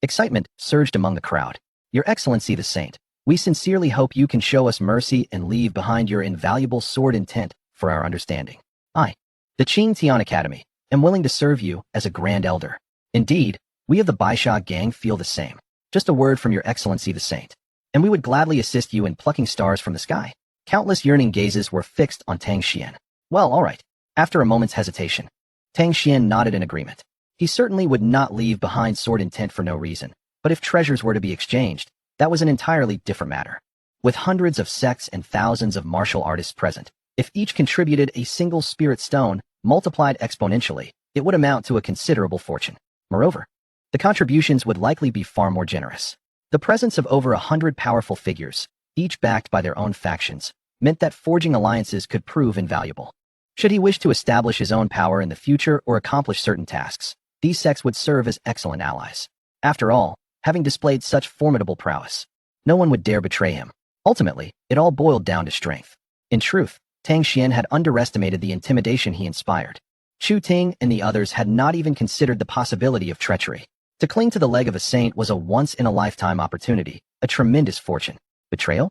excitement surged among the crowd. Your Excellency the Saint, we sincerely hope you can show us mercy and leave behind your invaluable sword intent for our understanding. I, the Qing Tian Academy, am willing to serve you as a Grand Elder. Indeed, we of the Baisha gang feel the same. Just a word from your Excellency the Saint, and we would gladly assist you in plucking stars from the sky. Countless yearning gazes were fixed on Tang Xuan. Well, all right. After a moment's hesitation, Tang Xuan nodded in agreement. He certainly would not leave behind sword intent for no reason, but if treasures were to be exchanged, that was an entirely different matter. With hundreds of sects and thousands of martial artists present, if each contributed a single spirit stone, multiplied exponentially, it would amount to a considerable fortune. Moreover, the contributions would likely be far more generous. The presence of over 100 powerful figures, each backed by their own factions, meant that forging alliances could prove invaluable. Should he wish to establish his own power in the future or accomplish certain tasks, these sects would serve as excellent allies. After all, having displayed such formidable prowess, no one would dare betray him. Ultimately, it all boiled down to strength. In truth, Tang Xuan had underestimated the intimidation he inspired. Chu Ting and the others had not even considered the possibility of treachery. To cling to the leg of a saint was a once-in-a-lifetime opportunity, a tremendous fortune. Betrayal?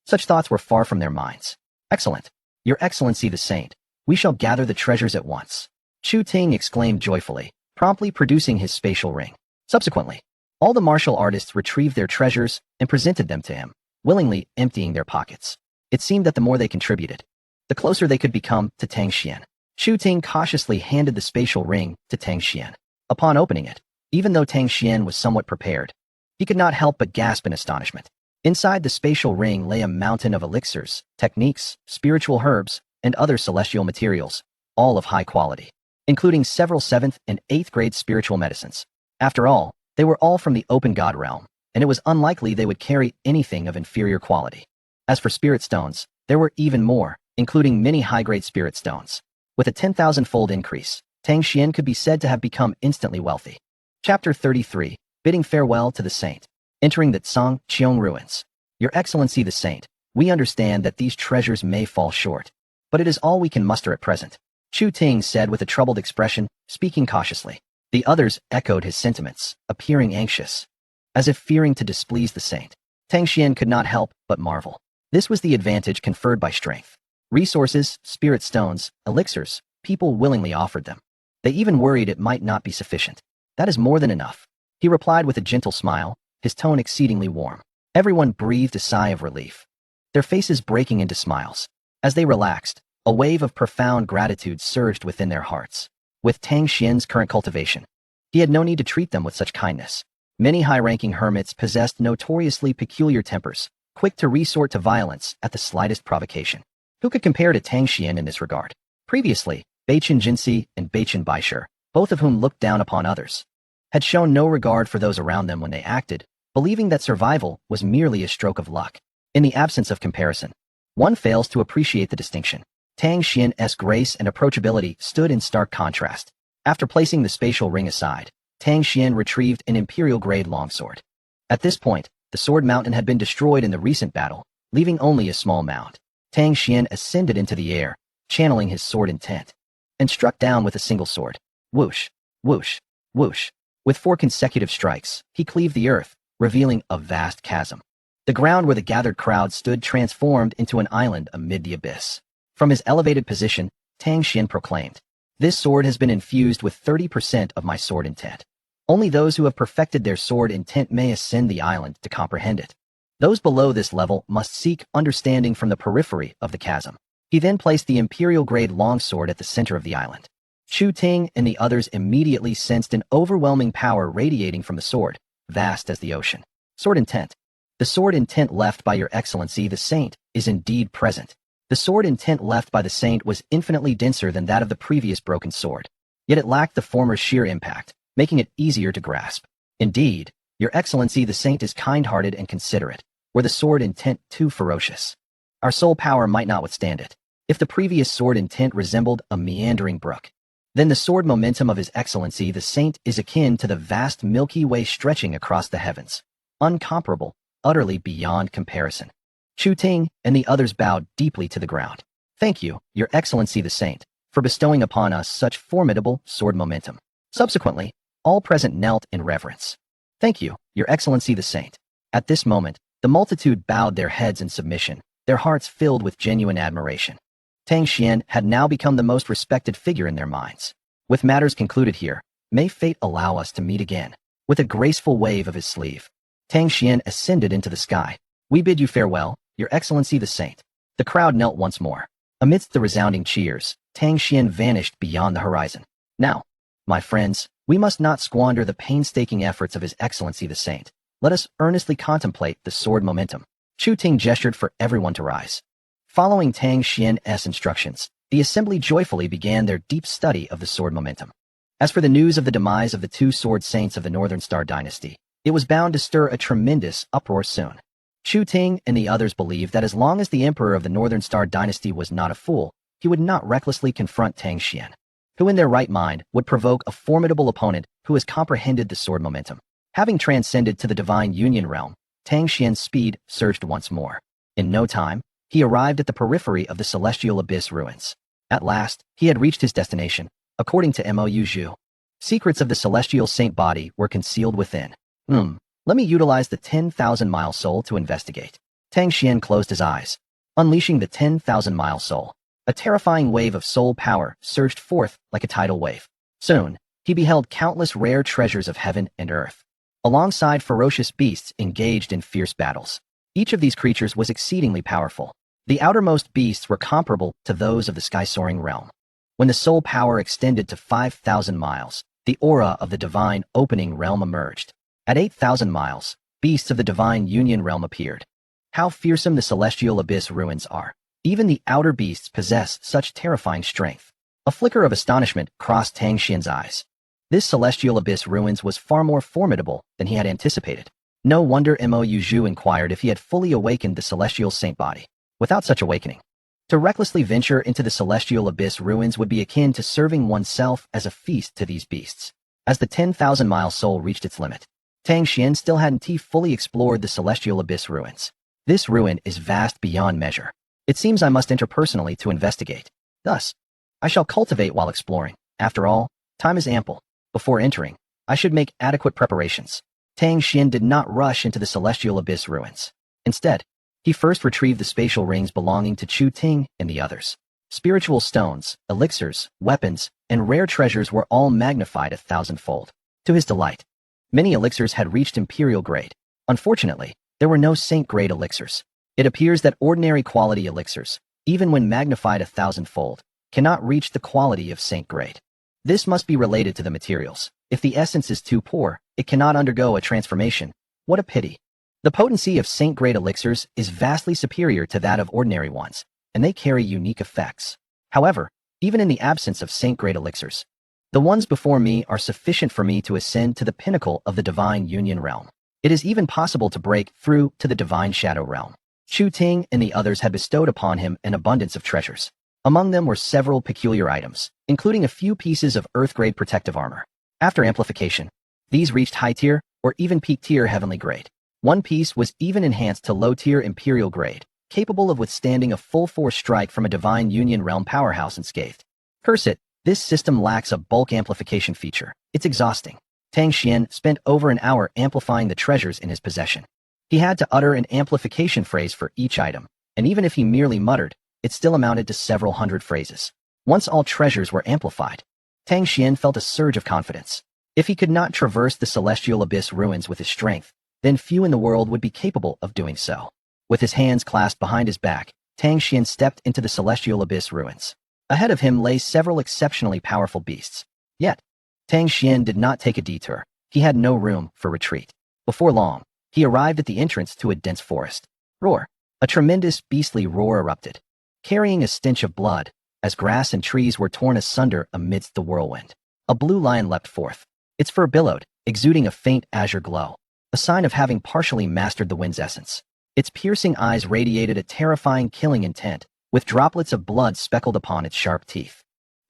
Such thoughts were far from their minds. Excellent. Your Excellency the Saint, we shall gather the treasures at once. Chu Ting exclaimed joyfully, promptly producing his spatial ring. Subsequently, all the martial artists retrieved their treasures and presented them to him, willingly emptying their pockets. It seemed that the more they contributed, the closer they could become to Tang Xuan. Chu Ting cautiously handed the spatial ring to Tang Xuan. Upon opening it, even though Tang Xuan was somewhat prepared, he could not help but gasp in astonishment. Inside the spatial ring lay a mountain of elixirs, techniques, spiritual herbs, and other celestial materials, all of high quality, including several 7th and 8th grade spiritual medicines. After all, they were all from the open God realm, and it was unlikely they would carry anything of inferior quality. As for spirit stones, there were even more, including many high-grade spirit stones. With a 10,000-fold increase, Tang Xuan could be said to have become instantly wealthy. Chapter 33, Bidding Farewell to the Saint. Entering the Zhangqiang ruins. Your Excellency the Saint, we understand that these treasures may fall short, but it is all we can muster at present. Chu Ting said with a troubled expression, speaking cautiously. The others echoed his sentiments, appearing anxious, as if fearing to displease the saint. Tang Xuan could not help but marvel. This was the advantage conferred by strength. Resources, spirit stones, elixirs, people willingly offered them. They even worried it might not be sufficient. That is more than enough, he replied with a gentle smile, his tone exceedingly warm. Everyone breathed a sigh of relief, their faces breaking into smiles. As they relaxed, a wave of profound gratitude surged within their hearts. With Tang Xuan's current cultivation, he had no need to treat them with such kindness. Many high-ranking hermits possessed notoriously peculiar tempers, quick to resort to violence at the slightest provocation. Who could compare to Tang Xuan in this regard? Previously, Beichen Jinsi and Beichen Baishir, both of whom looked down upon others, had shown no regard for those around them when they acted, believing that survival was merely a stroke of luck. In the absence of comparison, one fails to appreciate the distinction. Tang Xuan's grace and approachability stood in stark contrast. After placing the spatial ring aside, Tang Xuan retrieved an imperial-grade longsword. At this point, the sword mountain had been destroyed in the recent battle, leaving only a small mound. Tang Xuan ascended into the air, channeling his sword intent. and struck down with a single sword. Whoosh, whoosh, whoosh. With 4 consecutive strikes, he cleaved the earth, revealing a vast chasm. The ground where the gathered crowd stood transformed into an island amid the abyss. From his elevated position, Tang Xuan proclaimed, "This sword has been infused with 30% of my sword intent. Only those who have perfected their sword intent may ascend the island to comprehend it. Those below this level must seek understanding from the periphery of the chasm." He then placed the imperial-grade longsword at the center of the island. Chu Ting and the others immediately sensed an overwhelming power radiating from the sword, vast as the ocean. Sword intent. The sword intent left by Your Excellency the Saint is indeed present. The sword intent left by the Saint was infinitely denser than that of the previous broken sword, yet it lacked the former sheer impact, making it easier to grasp. Indeed, Your Excellency the Saint is kind-hearted and considerate, were the sword intent too ferocious. Our soul power might not withstand it. If the previous sword intent resembled a meandering brook, then the sword momentum of His Excellency the Saint is akin to the vast Milky Way stretching across the heavens. Uncomparable, utterly beyond comparison. Chu Ting and the others bowed deeply to the ground. "Thank you, Your Excellency the Saint, for bestowing upon us such formidable sword momentum." Subsequently, all present knelt in reverence. "Thank you, Your Excellency the Saint." At this moment, the multitude bowed their heads in submission, their hearts filled with genuine admiration. Tang Xuan had now become the most respected figure in their minds. With matters concluded here, may fate allow us to meet again. With a graceful wave of his sleeve, Tang Xuan ascended into the sky. "We bid you farewell, Your Excellency the Saint." The crowd knelt once more. Amidst the resounding cheers, Tang Xuan vanished beyond the horizon. "Now, my friends, we must not squander the painstaking efforts of His Excellency the Saint. Let us earnestly contemplate the sword momentum." Chu Ting gestured for everyone to rise. Following Tang Xuan's instructions, the assembly joyfully began their deep study of the sword momentum. As for the news of the demise of the 2 sword saints of the Northern Star Dynasty, it was bound to stir a tremendous uproar soon. Chu Ting and the others believed that as long as the Emperor of the Northern Star Dynasty was not a fool, he would not recklessly confront Tang Xuan, who in their right mind would provoke a formidable opponent who has comprehended the sword momentum. Having transcended to the Divine Union realm, Tang Xuan's speed surged once more. In no time, he arrived at the periphery of the Celestial Abyss ruins. At last, he had reached his destination, according to Zhu. Secrets of the Celestial Saint body were concealed within. Let me utilize the 10,000-mile soul to investigate. Tang Xuan closed his eyes, unleashing the 10,000-mile soul. A terrifying wave of soul power surged forth like a tidal wave. Soon, he beheld countless rare treasures of heaven and earth, alongside ferocious beasts engaged in fierce battles. Each of these creatures was exceedingly powerful. The outermost beasts were comparable to those of the sky-soaring realm. When the soul power extended to 5,000 miles, the aura of the divine opening realm emerged. At 8,000 miles, beasts of the divine union realm appeared. How fearsome the celestial abyss ruins are. Even the outer beasts possess such terrifying strength. A flicker of astonishment crossed Tang Xuan's eyes. This celestial abyss ruins was far more formidable than he had anticipated. No wonder Zhu inquired if he had fully awakened the celestial saint body. Without such awakening, to recklessly venture into the celestial abyss ruins would be akin to serving oneself as a feast to these beasts. As the 10,000-mile soul reached its limit, Tang Xuan still hadn't fully explored the celestial abyss ruins. This ruin is vast beyond measure. It seems I must enter personally to investigate. Thus, I shall cultivate while exploring. After all, time is ample. Before entering, I should make adequate preparations. Tang Xuan did not rush into the celestial abyss ruins. Instead, he first retrieved the spatial rings belonging to Chu Ting and the others. Spiritual stones, elixirs, weapons, and rare treasures were all magnified 1,000-fold. To his delight, many elixirs had reached imperial grade. Unfortunately, there were no saint-grade elixirs. It appears that ordinary quality elixirs, even when magnified 1,000-fold, cannot reach the quality of saint grade. This must be related to the materials. If the essence is too poor, it cannot undergo a transformation. What a pity. The potency of saint-grade elixirs is vastly superior to that of ordinary ones, and they carry unique effects. However, even in the absence of saint-grade elixirs, the ones before me are sufficient for me to ascend to the pinnacle of the divine union realm. It is even possible to break through to the divine shadow realm. Chu Ting and the others had bestowed upon him an abundance of treasures. Among them were several peculiar items, including a few pieces of earth-grade protective armor. After amplification, these reached high-tier or even peak-tier heavenly grade. One piece was even enhanced to low-tier imperial grade, capable of withstanding a full-force strike from a divine union realm powerhouse unscathed. Curse it, This system lacks a bulk amplification feature. It's exhausting. Tang Xuan spent over an hour amplifying the treasures in his possession. He had to utter an amplification phrase for each item, and even if he merely muttered, it still amounted to several hundred phrases. Once all treasures were amplified, Tang Xuan felt a surge of confidence. If he could not traverse the celestial abyss ruins with his strength, then few in the world would be capable of doing so. With his hands clasped behind his back, Tang Xuan stepped into the celestial abyss ruins. Ahead of him lay several exceptionally powerful beasts. Yet, Tang Xuan did not take a detour. He had no room for retreat. Before long, he arrived at the entrance to a dense forest. Roar! A tremendous beastly roar erupted, carrying a stench of blood, as grass and trees were torn asunder amidst the whirlwind. A blue lion leapt forth. Its fur billowed, exuding a faint azure glow, a sign of having partially mastered the wind's essence. Its piercing eyes radiated a terrifying killing intent, with droplets of blood speckled upon its sharp teeth.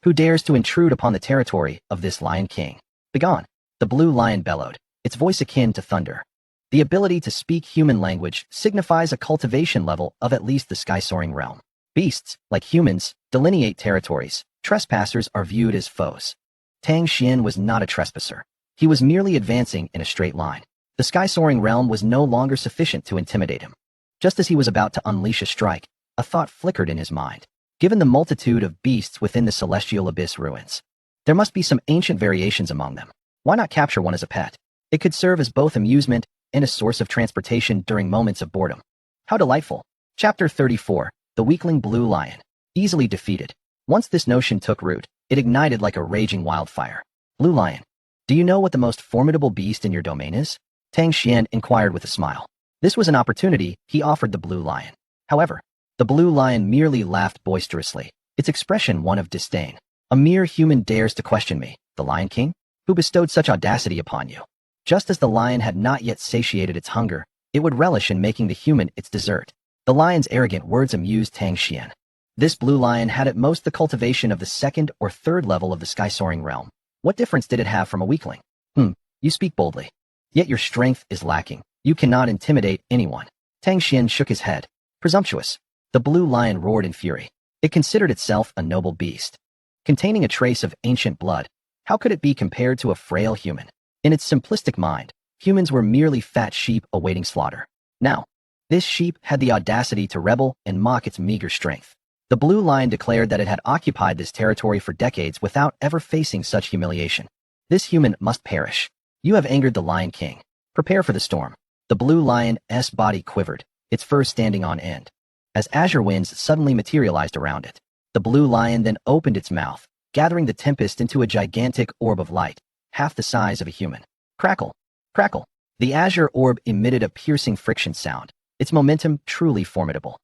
Who dares to intrude upon the territory of this Lion King? Begone! The blue lion bellowed, its voice akin to thunder. The ability to speak human language signifies a cultivation level of at least the sky-soaring realm. Beasts, like humans, delineate territories. Trespassers are viewed as foes. Tang Xuan was not a trespasser. He was merely advancing in a straight line. The sky-soaring realm was no longer sufficient to intimidate him. Just as he was about to unleash a strike, a thought flickered in his mind. Given the multitude of beasts within the celestial abyss ruins, there must be some ancient variations among them. Why not capture one as a pet? It could serve as both amusement and a source of transportation during moments of boredom. How delightful. Chapter 34, The Weakling Blue Lion. Easily defeated. Once this notion took root, it ignited like a raging wildfire. Blue Lion. Do you know what the most formidable beast in your domain is? Tang Xuan inquired with a smile. This was an opportunity he offered the blue lion. However, the blue lion merely laughed boisterously, its expression one of disdain. A mere human dares to question me, the Lion King? Who bestowed such audacity upon you? Just as the lion had not yet satiated its hunger, it would relish in making the human its dessert. The lion's arrogant words amused Tang Xuan. This blue lion had at most the cultivation of the second or third level of the sky-soaring realm. What difference did it have from a weakling? You speak boldly. Yet your strength is lacking. You cannot intimidate anyone. Tang Xuan shook his head. Presumptuous. The blue lion roared in fury. It considered itself a noble beast, containing a trace of ancient blood. How could it be compared to a frail human? In its simplistic mind, humans were merely fat sheep awaiting slaughter. Now, this sheep had the audacity to rebel and mock its meager strength. The blue lion declared that it had occupied this territory for decades without ever facing such humiliation. This human must perish. You have angered the Lion King. Prepare for the storm. The blue lion's body quivered, its fur standing on end, as azure winds suddenly materialized around it. The blue lion then opened its mouth, gathering the tempest into a gigantic orb of light, half the size of a human. Crackle! Crackle! The azure orb emitted a piercing friction sound, its momentum truly formidable.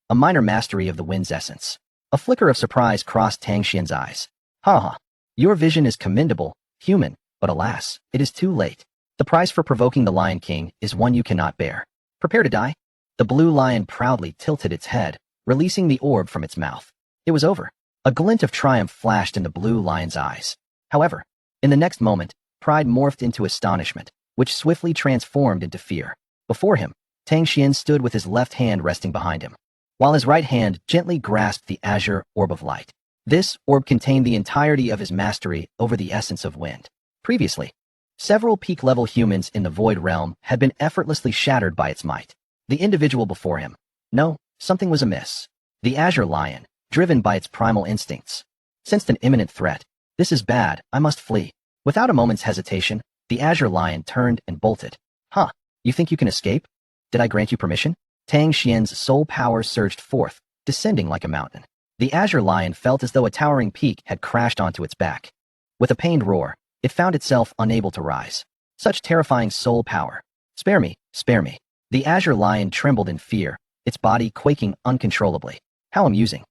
A minor mastery of the wind's essence. A flicker of surprise crossed Tang Xuan's eyes. Ha! Your vision is commendable, human, but alas, it is too late. The price for provoking the Lion King is one you cannot bear. Prepare to die. The blue lion proudly tilted its head, releasing the orb from its mouth. It was over. A glint of triumph flashed in the blue lion's eyes. However, in the next moment, pride morphed into astonishment, which swiftly transformed into fear. Before him, Tang Xuan stood with his left hand resting behind him, while his right hand gently grasped the azure orb of light. This orb contained the entirety of his mastery over the essence of wind. Previously, several peak-level humans in the Void Realm had been effortlessly shattered by its might. The individual before him. No, something was amiss. The azure lion, driven by its primal instincts, sensed an imminent threat. This is bad, I must flee. Without a moment's hesitation, the azure lion turned and bolted. You think you can escape? Did I grant you permission? Tang Xuan's soul power surged forth, descending like a mountain. The azure lion felt as though a towering peak had crashed onto its back. With a pained roar, it found itself unable to rise. Such terrifying soul power. Spare me, spare me. The azure lion trembled in fear, its body quaking uncontrollably. How amusing.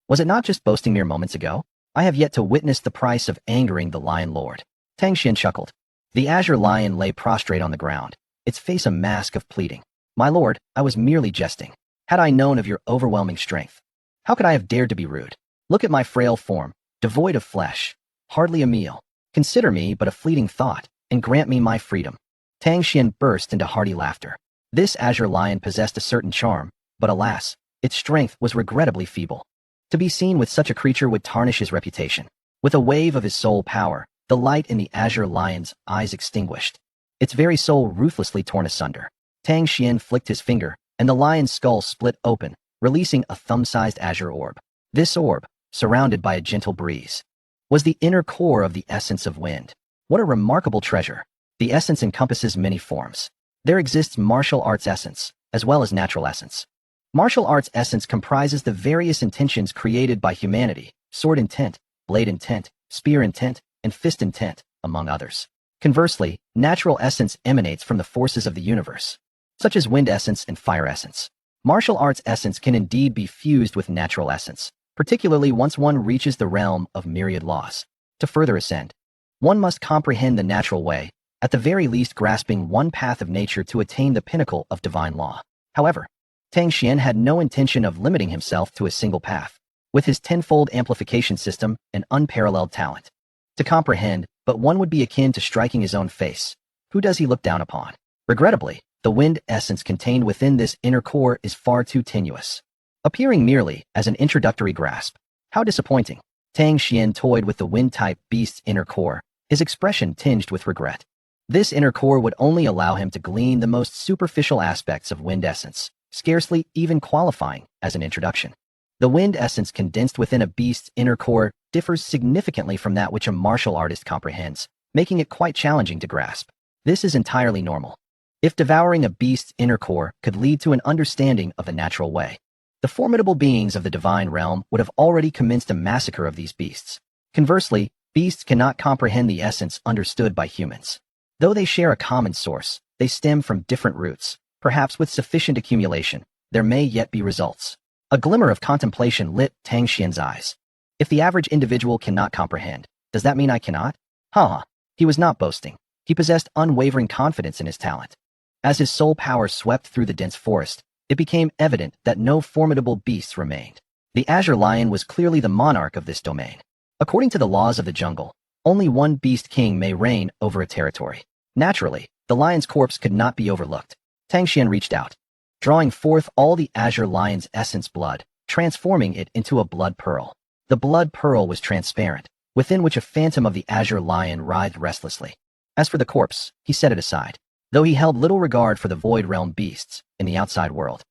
Was it not just boasting mere moments ago? I have yet to witness the price of angering the Lion Lord. Tang Xuan chuckled. The azure lion lay prostrate on the ground, its face a mask of pleading. My lord, I was merely jesting. Had I known of your overwhelming strength, how could I have dared to be rude? Look at my frail form, devoid of flesh, hardly a meal. Consider me but a fleeting thought, and grant me my freedom. Tang Xuan burst into hearty laughter. This azure lion possessed a certain charm, but alas, its strength was regrettably feeble. To be seen with such a creature would tarnish his reputation. With a wave of his soul power, the light in the azure lion's eyes extinguished. Its very soul ruthlessly torn asunder. Tang Xuan flicked his finger, and the lion's skull split open, releasing a thumb-sized azure orb. This orb, surrounded by a gentle breeze, was the inner core of the essence of wind. What a remarkable treasure. The essence encompasses many forms. There exists martial arts essence, as well as natural essence. Martial arts essence comprises the various intentions created by humanity: sword intent, blade intent, spear intent, and fist intent, among others. Conversely, natural essence emanates from the forces of the universe, such as wind essence and fire essence. Martial arts essence can indeed be fused with natural essence, particularly once one reaches the realm of myriad laws. To further ascend, one must comprehend the natural way, at the very least grasping one path of nature to attain the pinnacle of divine law. However, Tang Xuan had no intention of limiting himself to a single path. With his tenfold amplification system and unparalleled talent to comprehend, but one would be akin to striking his own face. Who does he look down upon? Regrettably, the wind essence contained within this inner core is far too tenuous, appearing merely as an introductory grasp. How disappointing. Tang Xuan toyed with the wind-type beast's inner core, his expression tinged with regret. This inner core would only allow him to glean the most superficial aspects of wind essence, scarcely even qualifying as an introduction. The wind essence condensed within a beast's inner core differs significantly from that which a martial artist comprehends, making it quite challenging to grasp. This is entirely normal. If devouring a beast's inner core could lead to an understanding of the natural way, the formidable beings of the divine realm would have already commenced a massacre of these beasts. Conversely, beasts cannot comprehend the essence understood by humans. Though they share a common source, they stem from different roots. Perhaps with sufficient accumulation, there may yet be results. A glimmer of contemplation lit Tang Xuan's eyes. If the average individual cannot comprehend, does that mean I cannot? Ha! He was not boasting. He possessed unwavering confidence in his talent. As his soul power swept through the dense forest, it became evident that no formidable beasts remained. The azure lion was clearly the monarch of this domain. According to the laws of the jungle, only one beast king may reign over a territory. Naturally, the lion's corpse could not be overlooked. Tang Xuan reached out, drawing forth all the azure lion's essence blood, transforming it into a blood pearl. The blood pearl was transparent, within which a phantom of the azure lion writhed restlessly. As for the corpse, he set it aside, though he held little regard for the void realm beasts in the outside world.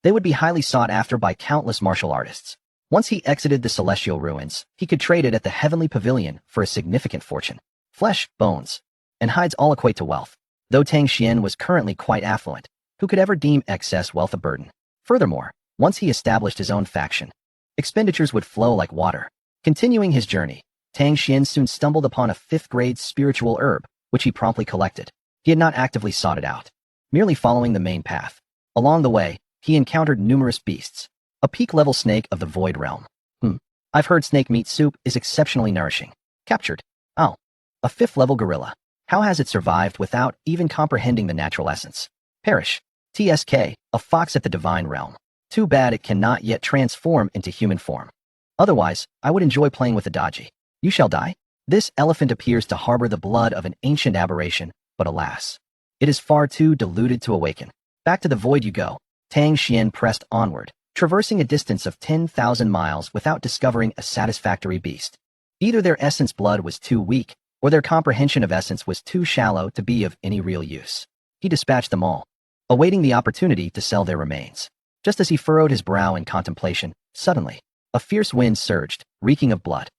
They would be highly sought after by countless martial artists. Once he exited the celestial ruins, he could trade it at the heavenly pavilion for a significant fortune. Flesh, bones, and hides all equate to wealth. Though Tang Xuan was currently quite affluent, who could ever deem excess wealth a burden? Furthermore, once he established his own faction, expenditures would flow like water. Continuing his journey, Tang Xuan soon stumbled upon a 5th-grade spiritual herb, which he promptly collected. He had not actively sought it out, merely following the main path. Along the way, he encountered numerous beasts. A peak-level snake of the void realm. I've heard snake meat soup is exceptionally nourishing. Captured. Oh. A 5th-level gorilla. How has it survived without even comprehending the natural essence? Perish. TSK, a fox at the divine realm. Too bad it cannot yet transform into human form. Otherwise, I would enjoy playing with the Daji. You shall die? This elephant appears to harbor the blood of an ancient aberration, but alas, it is far too diluted to awaken. Back to the void you go. Tang Xuan pressed onward, traversing a distance of 10,000 miles without discovering a satisfactory beast. Either their essence blood was too weak, or their comprehension of essence was too shallow to be of any real use. He dispatched them all, awaiting the opportunity to sell their remains. Just as he furrowed his brow in contemplation, suddenly, a fierce wind surged, reeking of blood.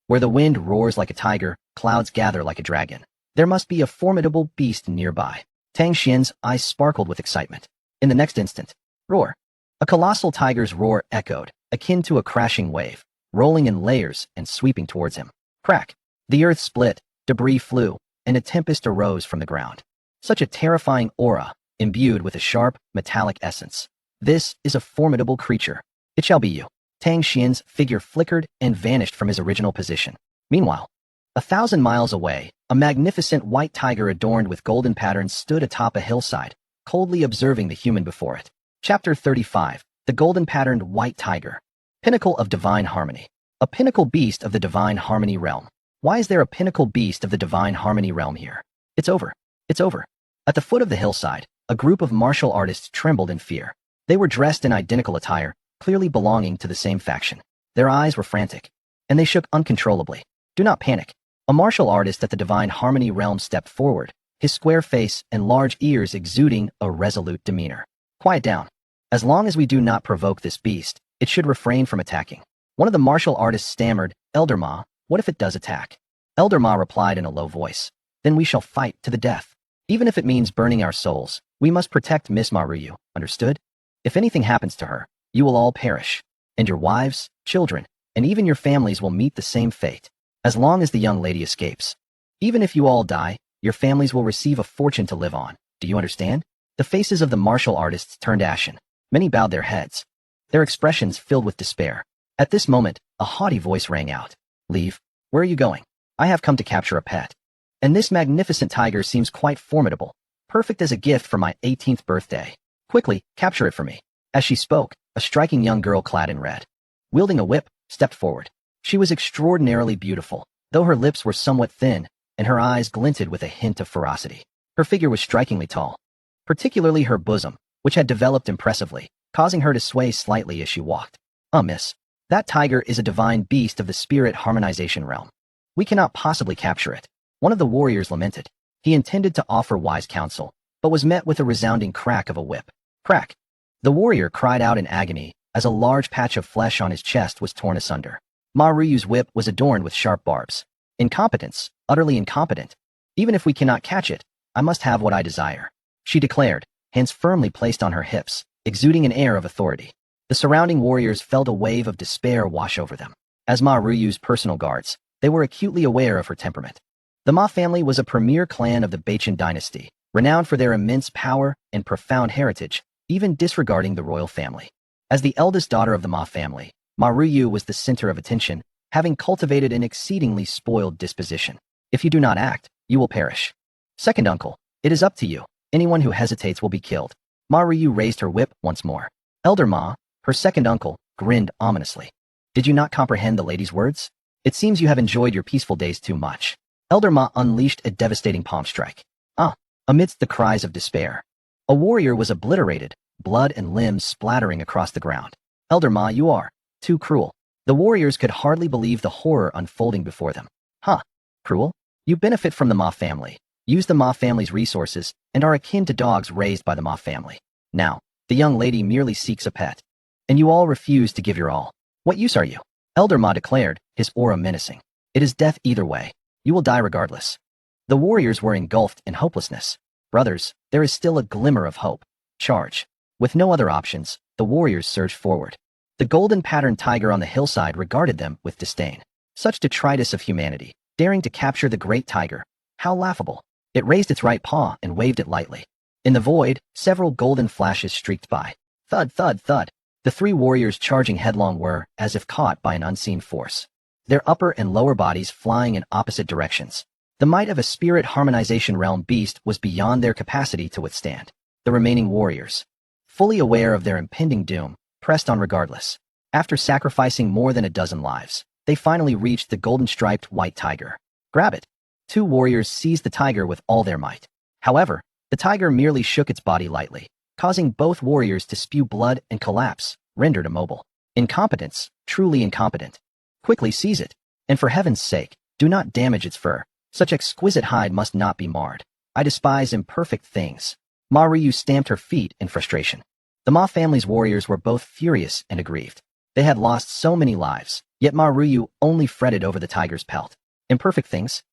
Where the wind roars like a tiger, clouds gather like a dragon. There must be a formidable beast nearby. Tang Xuan's eyes sparkled with excitement. In the next instant, roar. A colossal tiger's roar echoed, akin to a crashing wave, rolling in layers and sweeping towards him. Crack! The earth split, debris flew, and a tempest arose from the ground. Such a terrifying aura, imbued with a sharp, metallic essence. This is a formidable creature. It shall be you. Tang Xuan's figure flickered and vanished from his original position. Meanwhile, 1,000 miles away, a magnificent white tiger adorned with golden patterns stood atop a hillside, coldly observing the human before it. Chapter 35, The Golden Patterned White Tiger. Pinnacle of Divine Harmony. A pinnacle beast of the Divine Harmony realm. Why is there a pinnacle beast of the Divine Harmony realm here? It's over. It's over. At the foot of the hillside, a group of martial artists trembled in fear. They were dressed in identical attire, clearly belonging to the same faction. Their eyes were frantic. and they shook uncontrollably. Do not panic. A martial artist at the Divine Harmony realm stepped forward, his square face and large ears exuding a resolute demeanor. Quiet down. As long as we do not provoke this beast, it should refrain from attacking. One of the martial artists stammered, Elder Ma, what if it does attack? Elder Ma replied in a low voice. Then we shall fight to the death. Even if it means burning our souls, we must protect Miss Maruyu, understood? If anything happens to her, you will all perish. And your wives, children, and even your families will meet the same fate, as long as the young lady escapes. Even if you all die, your families will receive a fortune to live on. Do you understand? The faces of the martial artists turned ashen. Many bowed their heads, their expressions filled with despair. At this moment, a haughty voice rang out. Leave. Where are you going? I have come to capture a pet. And this magnificent tiger seems quite formidable, perfect as a gift for my 18th birthday. Quickly, capture it for me. As she spoke, a striking young girl clad in red, wielding a whip, stepped forward. She was extraordinarily beautiful, though her lips were somewhat thin, and her eyes glinted with a hint of ferocity. Her figure was strikingly tall, particularly her bosom, which had developed impressively, causing her to sway slightly as she walked. Miss, that tiger is a divine beast of the spirit harmonization realm. We cannot possibly capture it. One of the warriors lamented. He intended to offer wise counsel, but was met with a resounding crack of a whip. Crack! The warrior cried out in agony as a large patch of flesh on his chest was torn asunder. Maruyu's whip was adorned with sharp barbs. Incompetence, utterly incompetent. Even if we cannot catch it, I must have what I desire, she declared, hands firmly placed on her hips, exuding an air of authority. The surrounding warriors felt a wave of despair wash over them. As Maruyu's personal guards, they were acutely aware of her temperament. The Ma family was a premier clan of the Bachin dynasty, renowned for their immense power and profound heritage, even disregarding the royal family. As the eldest daughter of the Ma family, Maruyu was the center of attention, having cultivated an exceedingly spoiled disposition. If you do not act, you will perish. Second uncle, it is up to you. Anyone who hesitates will be killed. Maruyu raised her whip once more. Elder Ma, her second uncle, grinned ominously. Did you not comprehend the lady's words? It seems you have enjoyed your peaceful days too much. Elder Ma unleashed a devastating palm strike. Amidst the cries of despair, a warrior was obliterated, blood and limbs splattering across the ground. Elder Ma, you are too cruel. The warriors could hardly believe the horror unfolding before them. Cruel? You benefit from the Ma family, use the Ma family's resources, and are akin to dogs raised by the Ma family. Now, the young lady merely seeks a pet, and you all refuse to give your all. What use are you? Elder Ma declared, his aura menacing. It is death either way. You will die regardless. The warriors were engulfed in hopelessness. Brothers, there is still a glimmer of hope. Charge. With no other options, the warriors surged forward. The golden-patterned tiger on the hillside regarded them with disdain. Such detritus of humanity, daring to capture the great tiger. How laughable. It raised its right paw and waved it lightly. In the void, several golden flashes streaked by. Thud, thud, thud. The three warriors charging headlong were, as if caught by an unseen force, their upper and lower bodies flying in opposite directions. The might of a spirit harmonization realm beast was beyond their capacity to withstand. The remaining warriors, fully aware of their impending doom, pressed on regardless. After sacrificing more than a dozen lives, they finally reached the golden-striped white tiger. Grab it. Two warriors seized the tiger with all their might. However, the tiger merely shook its body lightly, causing both warriors to spew blood and collapse, rendered immobile. Incompetence, truly incompetent. Quickly seize it, and for heaven's sake, do not damage its fur. Such exquisite hide must not be marred. I despise imperfect things. Maruyu stamped her feet in frustration. The Ma family's warriors were both furious and aggrieved. They had lost so many lives, yet Maruyu only fretted over the tiger's pelt. Imperfect things?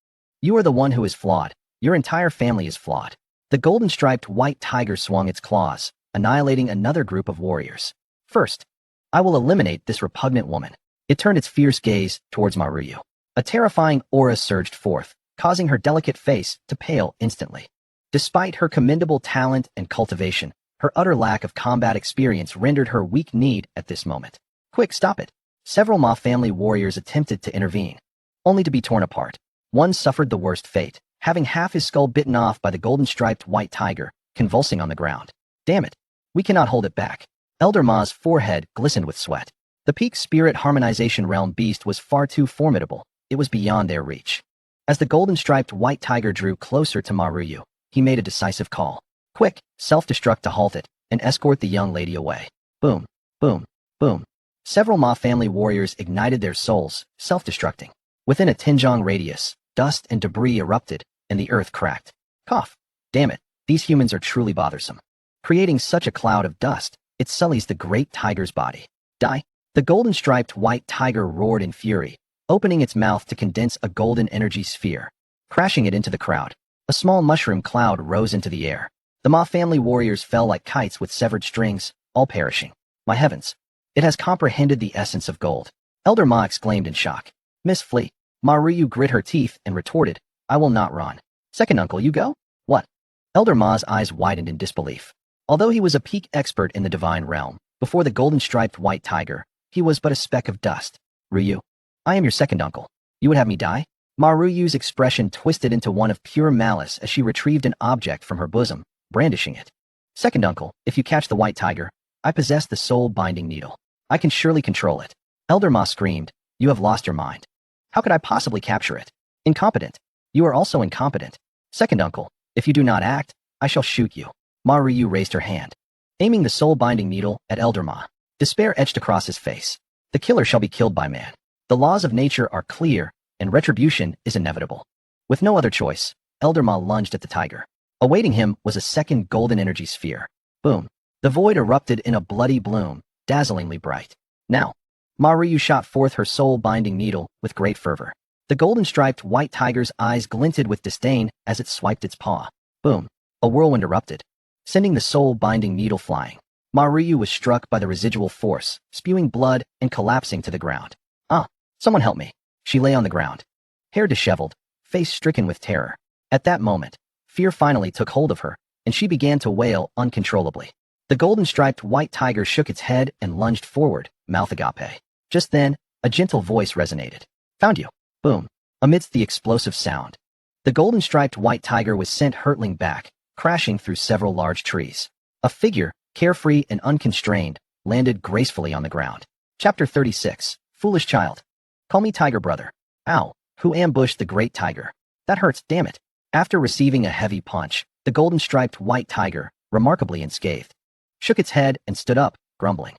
You are the one who is flawed. Your entire family is flawed. The golden-striped white tiger swung its claws, annihilating another group of warriors. First, I will eliminate this repugnant woman. It turned its fierce gaze towards Maruyu. A terrifying aura surged forth, causing her delicate face to pale instantly. Despite her commendable talent and cultivation, her utter lack of combat experience rendered her weak-kneed at this moment. Quick, stop it. Several Ma family warriors attempted to intervene, only to be torn apart. One suffered the worst fate, having half his skull bitten off by the golden-striped white tiger, convulsing on the ground. Damn it. We cannot hold it back. Elder Ma's forehead glistened with sweat. The peak spirit harmonization realm beast was far too formidable. It was beyond their reach. As the golden-striped white tiger drew closer to Maruyu, he made a decisive call. Quick, self-destruct to halt it, and escort the young lady away. Boom, boom, boom. Several Ma family warriors ignited their souls, self-destructing. Within a Tinjong radius, dust and debris erupted, and the earth cracked. Cough. Damn it, these humans are truly bothersome. Creating such a cloud of dust, it sullies the great tiger's body. Die. The golden-striped white tiger roared in fury, opening its mouth to condense a golden energy sphere, crashing it into the crowd. A small mushroom cloud rose into the air. The Ma family warriors fell like kites with severed strings, all perishing. My heavens! It has comprehended the essence of gold. Elder Ma exclaimed in shock. Miss Flee. Ma Ryu grit her teeth and retorted, I will not run. Second uncle, you go? What? Elder Ma's eyes widened in disbelief. Although he was a peak expert in the divine realm, before the golden-striped white tiger, he was but a speck of dust. Ryu, I am your second uncle. You would have me die? Ma Ryu's expression twisted into one of pure malice as she retrieved an object from her bosom, brandishing it. Second uncle, if you catch the white tiger, I possess the soul-binding needle. I can surely control it. Elder Ma screamed, you have lost your mind. How could I possibly capture it? Incompetent. You are also incompetent. Second uncle, if you do not act, I shall shoot you. Ma Ryu raised her hand, aiming the soul-binding needle at Elder Ma. Despair etched across his face. The killer shall be killed by man. The laws of nature are clear, and retribution is inevitable. With no other choice, Elder Ma lunged at the tiger. Awaiting him was a second golden energy sphere. Boom. The void erupted in a bloody bloom, dazzlingly bright. Now, Ma Ryu shot forth her soul-binding needle with great fervor. The golden-striped white tiger's eyes glinted with disdain as it swiped its paw. Boom. A whirlwind erupted, sending the soul-binding needle flying. Ma Ryu was struck by the residual force, spewing blood and collapsing to the ground. Ah, someone help me. She lay on the ground, hair disheveled, face stricken with terror. At that moment, fear finally took hold of her, and she began to wail uncontrollably. The golden-striped white tiger shook its head and lunged forward, mouth agape. Just then, a gentle voice resonated. Found you. Boom. Amidst the explosive sound, the golden-striped white tiger was sent hurtling back, crashing through several large trees. A figure, carefree and unconstrained, landed gracefully on the ground. Chapter 36. Foolish child. Call me Tiger Brother. Ow. Who ambushed the great tiger? That hurts, damn it. After receiving a heavy punch, the golden-striped white tiger, remarkably unscathed, shook its head and stood up, grumbling.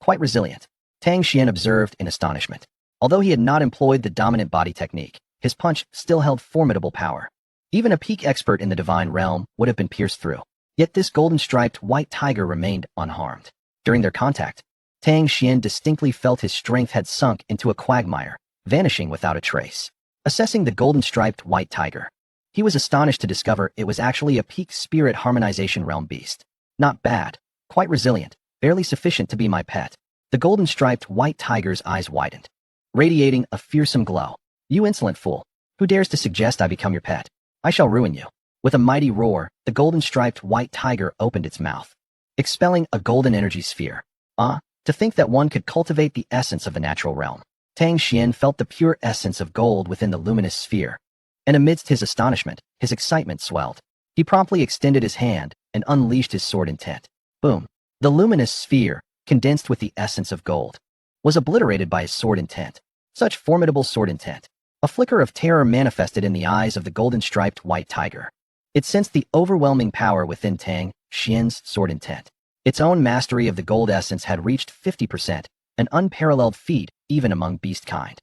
Quite resilient. Tang Xuan observed in astonishment. Although he had not employed the dominant body technique, his punch still held formidable power. Even a peak expert in the divine realm would have been pierced through. Yet this golden-striped white tiger remained unharmed. During their contact, Tang Xuan distinctly felt his strength had sunk into a quagmire, vanishing without a trace. Assessing the golden-striped white tiger, he was astonished to discover it was actually a peak spirit harmonization realm beast. Not bad, quite resilient, barely sufficient to be my pet. The golden-striped white tiger's eyes widened, radiating a fearsome glow. You insolent fool, who dares to suggest I become your pet? I shall ruin you. With a mighty roar, the golden-striped white tiger opened its mouth, expelling a golden energy sphere. To think that one could cultivate the essence of the natural realm. Tang Xuan felt the pure essence of gold within the luminous sphere, and amidst his astonishment, his excitement swelled. He promptly extended his hand and unleashed his sword intent. Boom. The luminous sphere, condensed with the essence of gold, was obliterated by his sword intent. Such formidable sword intent. A flicker of terror manifested in the eyes of the golden-striped white tiger. It sensed the overwhelming power within Tang Xuan's sword intent. Its own mastery of the gold essence had reached 50%, an unparalleled feat even among beast kind,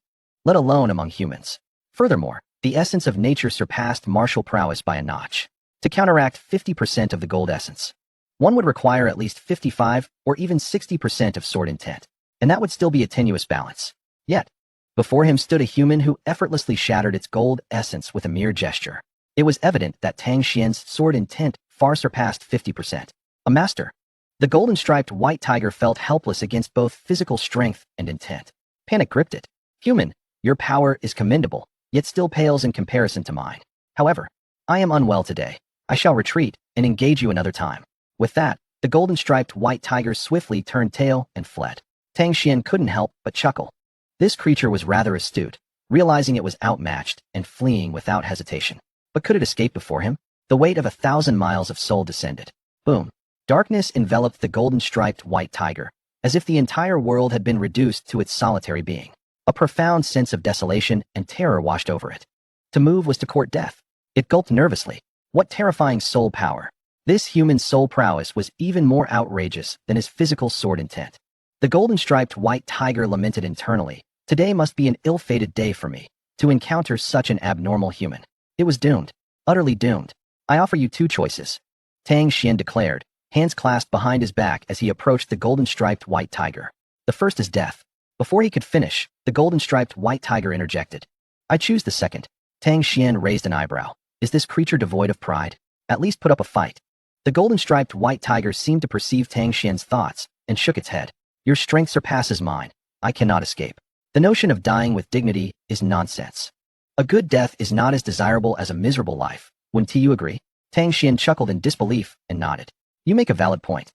let alone among humans. Furthermore, the essence of nature surpassed martial prowess by a notch. To counteract 50% of the gold essence, one would require at least 55 or even 60% of sword intent, and that would still be a tenuous balance. Yet, before him stood a human who effortlessly shattered its gold essence with a mere gesture. It was evident that Tang Xuan's sword intent far surpassed 50%. A master. The golden-striped white tiger felt helpless against both physical strength and intent. Panic gripped it. Human, your power is commendable, yet still pales in comparison to mine. However, I am unwell today. I shall retreat and engage you another time. With that, the golden-striped white tiger swiftly turned tail and fled. Tang Xuan couldn't help but chuckle. This creature was rather astute, realizing it was outmatched and fleeing without hesitation. But could it escape before him? The weight of 1,000 miles of soul descended. Boom. Darkness enveloped the golden-striped white tiger, as if the entire world had been reduced to its solitary being. A profound sense of desolation and terror washed over it. To move was to court death. It gulped nervously. What terrifying soul power! This human soul prowess was even more outrageous than his physical sword intent. The golden-striped white tiger lamented internally. Today must be an ill-fated day for me, to encounter such an abnormal human. It was doomed, utterly doomed. I offer you two choices, Tang Xuan declared, hands clasped behind his back as he approached the golden-striped white tiger. The first is death. Before he could finish, the golden-striped white tiger interjected. I choose the second. Tang Xuan raised an eyebrow. Is this creature devoid of pride? At least put up a fight. The golden-striped white tiger seemed to perceive Tang Xuan's thoughts and shook its head. Your strength surpasses mine. I cannot escape. The notion of dying with dignity is nonsense. A good death is not as desirable as a miserable life. Wouldn't you agree? Tang Xuan chuckled in disbelief and nodded. You make a valid point.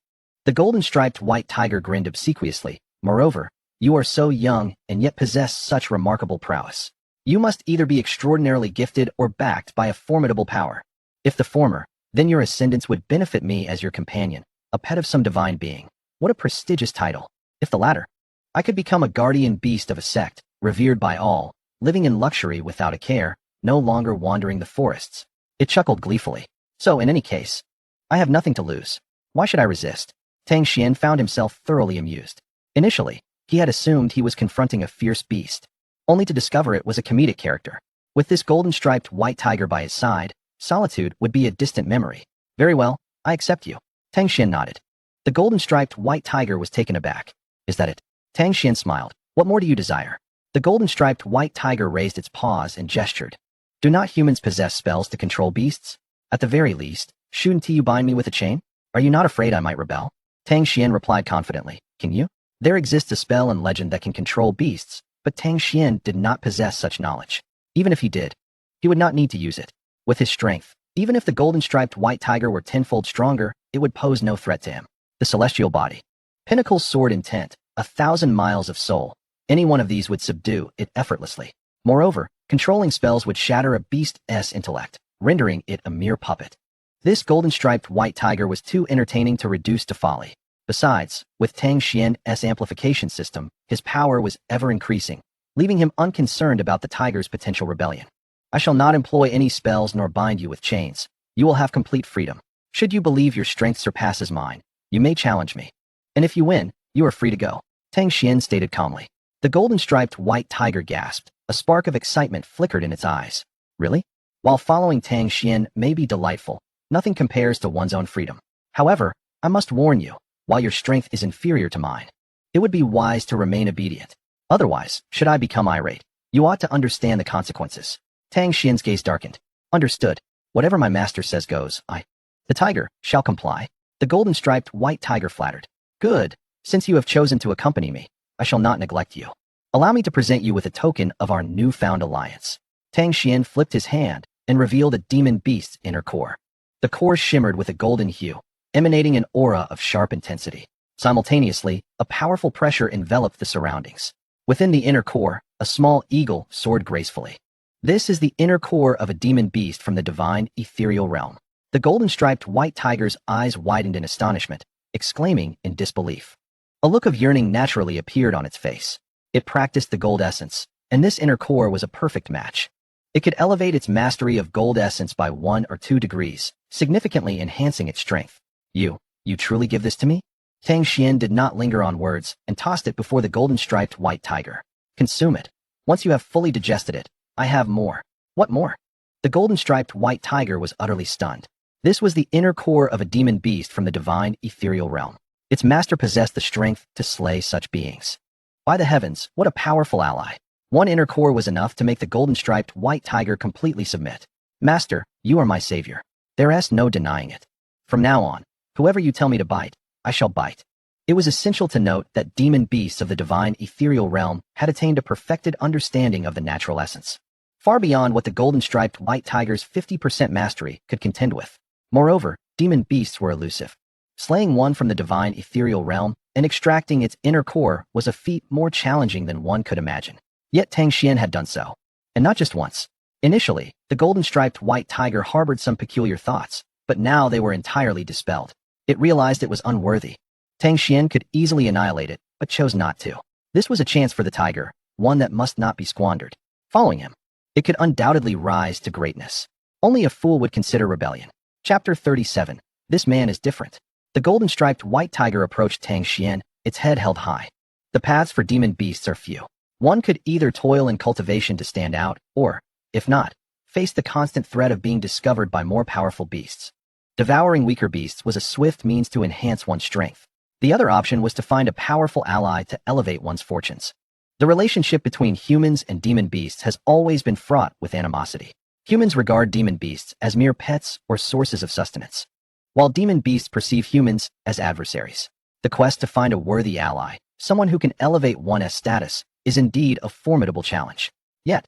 The golden-striped white tiger grinned obsequiously. Moreover, you are so young and yet possess such remarkable prowess. You must either be extraordinarily gifted or backed by a formidable power. If the former, then your ascendants would benefit me as your companion, a pet of some divine being. What a prestigious title. If the latter, I could become a guardian beast of a sect, revered by all, living in luxury without a care, no longer wandering the forests. It chuckled gleefully. So in any case, I have nothing to lose. Why should I resist? Tang Xuan found himself thoroughly amused. Initially, he had assumed he was confronting a fierce beast, only to discover it was a comedic character. With this golden-striped white tiger by his side, solitude would be a distant memory. Very well, I accept you. Tang Xuan nodded. The golden-striped white tiger was taken aback. Is that it? Tang Xuan smiled. What more do you desire? The golden-striped white tiger raised its paws and gestured. Do not humans possess spells to control beasts? At the very least, shouldn't you bind me with a chain? Are you not afraid I might rebel? Tang Xuan replied confidently. Can you? There exists a spell and legend that can control beasts, but Tang Xuan did not possess such knowledge. Even if he did, he would not need to use it. With his strength, even if the golden-striped white tiger were tenfold stronger, it would pose no threat to him. The celestial body. Pinnacle's sword intent, 1,000 miles of soul. Any one of these would subdue it effortlessly. Moreover, controlling spells would shatter a beast's intellect, rendering it a mere puppet. This golden-striped white tiger was too entertaining to reduce to folly. Besides, with Tang Xuan's amplification system, his power was ever increasing, leaving him unconcerned about the tiger's potential rebellion. I shall not employ any spells nor bind you with chains. You will have complete freedom. Should you believe your strength surpasses mine, you may challenge me. And if you win, you are free to go. Tang Xuan stated calmly. The golden-striped white tiger gasped. A spark of excitement flickered in its eyes. Really? While following Tang Xuan may be delightful, nothing compares to one's own freedom. However, I must warn you, while your strength is inferior to mine, it would be wise to remain obedient. Otherwise, should I become irate, you ought to understand the consequences. Tang Xuan's gaze darkened. Understood. Whatever my master says goes. The tiger shall comply. The golden-striped white tiger flattered. Good. Since you have chosen to accompany me, I shall not neglect you. Allow me to present you with a token of our newfound alliance. Tang Xuan flipped his hand and revealed a demon beast's inner core. The core shimmered with a golden hue, emanating an aura of sharp intensity. Simultaneously, a powerful pressure enveloped the surroundings. Within the inner core, a small eagle soared gracefully. This is the inner core of a demon beast from the divine ethereal realm. The golden-striped white tiger's eyes widened in astonishment, exclaiming in disbelief. A look of yearning naturally appeared on its face. It practiced the gold essence, and this inner core was a perfect match. It could elevate its mastery of gold essence by 1 or 2 degrees, significantly enhancing its strength. You truly give this to me? Tang Xuan did not linger on words and tossed it before the golden-striped white tiger. Consume it. Once you have fully digested it, I have more. What more? The golden-striped white tiger was utterly stunned. This was the inner core of a demon beast from the divine ethereal realm. Its master possessed the strength to slay such beings. By the heavens, what a powerful ally. One inner core was enough to make the golden-striped white tiger completely submit. Master, you are my savior. There is no denying it. From now on, whoever you tell me to bite, I shall bite. It was essential to note that demon beasts of the divine ethereal realm had attained a perfected understanding of the natural essence, far beyond what the golden-striped white tiger's 50% mastery could contend with. Moreover, demon beasts were elusive. Slaying one from the divine ethereal realm and extracting its inner core was a feat more challenging than one could imagine. Yet Tang Xuan had done so. And not just once. Initially, the golden-striped white tiger harbored some peculiar thoughts, but now they were entirely dispelled. It realized it was unworthy. Tang Xuan could easily annihilate it, but chose not to. This was a chance for the tiger, one that must not be squandered. Following him, it could undoubtedly rise to greatness. Only a fool would consider rebellion. Chapter 37. This man is different. The golden-striped white tiger approached Tang Xuan, its head held high. The paths for demon beasts are few. One could either toil in cultivation to stand out, or, if not, face the constant threat of being discovered by more powerful beasts. Devouring weaker beasts was a swift means to enhance one's strength. The other option was to find a powerful ally to elevate one's fortunes. The relationship between humans and demon beasts has always been fraught with animosity. Humans regard demon beasts as mere pets or sources of sustenance, while demon beasts perceive humans as adversaries. The quest to find a worthy ally, someone who can elevate one's status, is indeed a formidable challenge. Yet,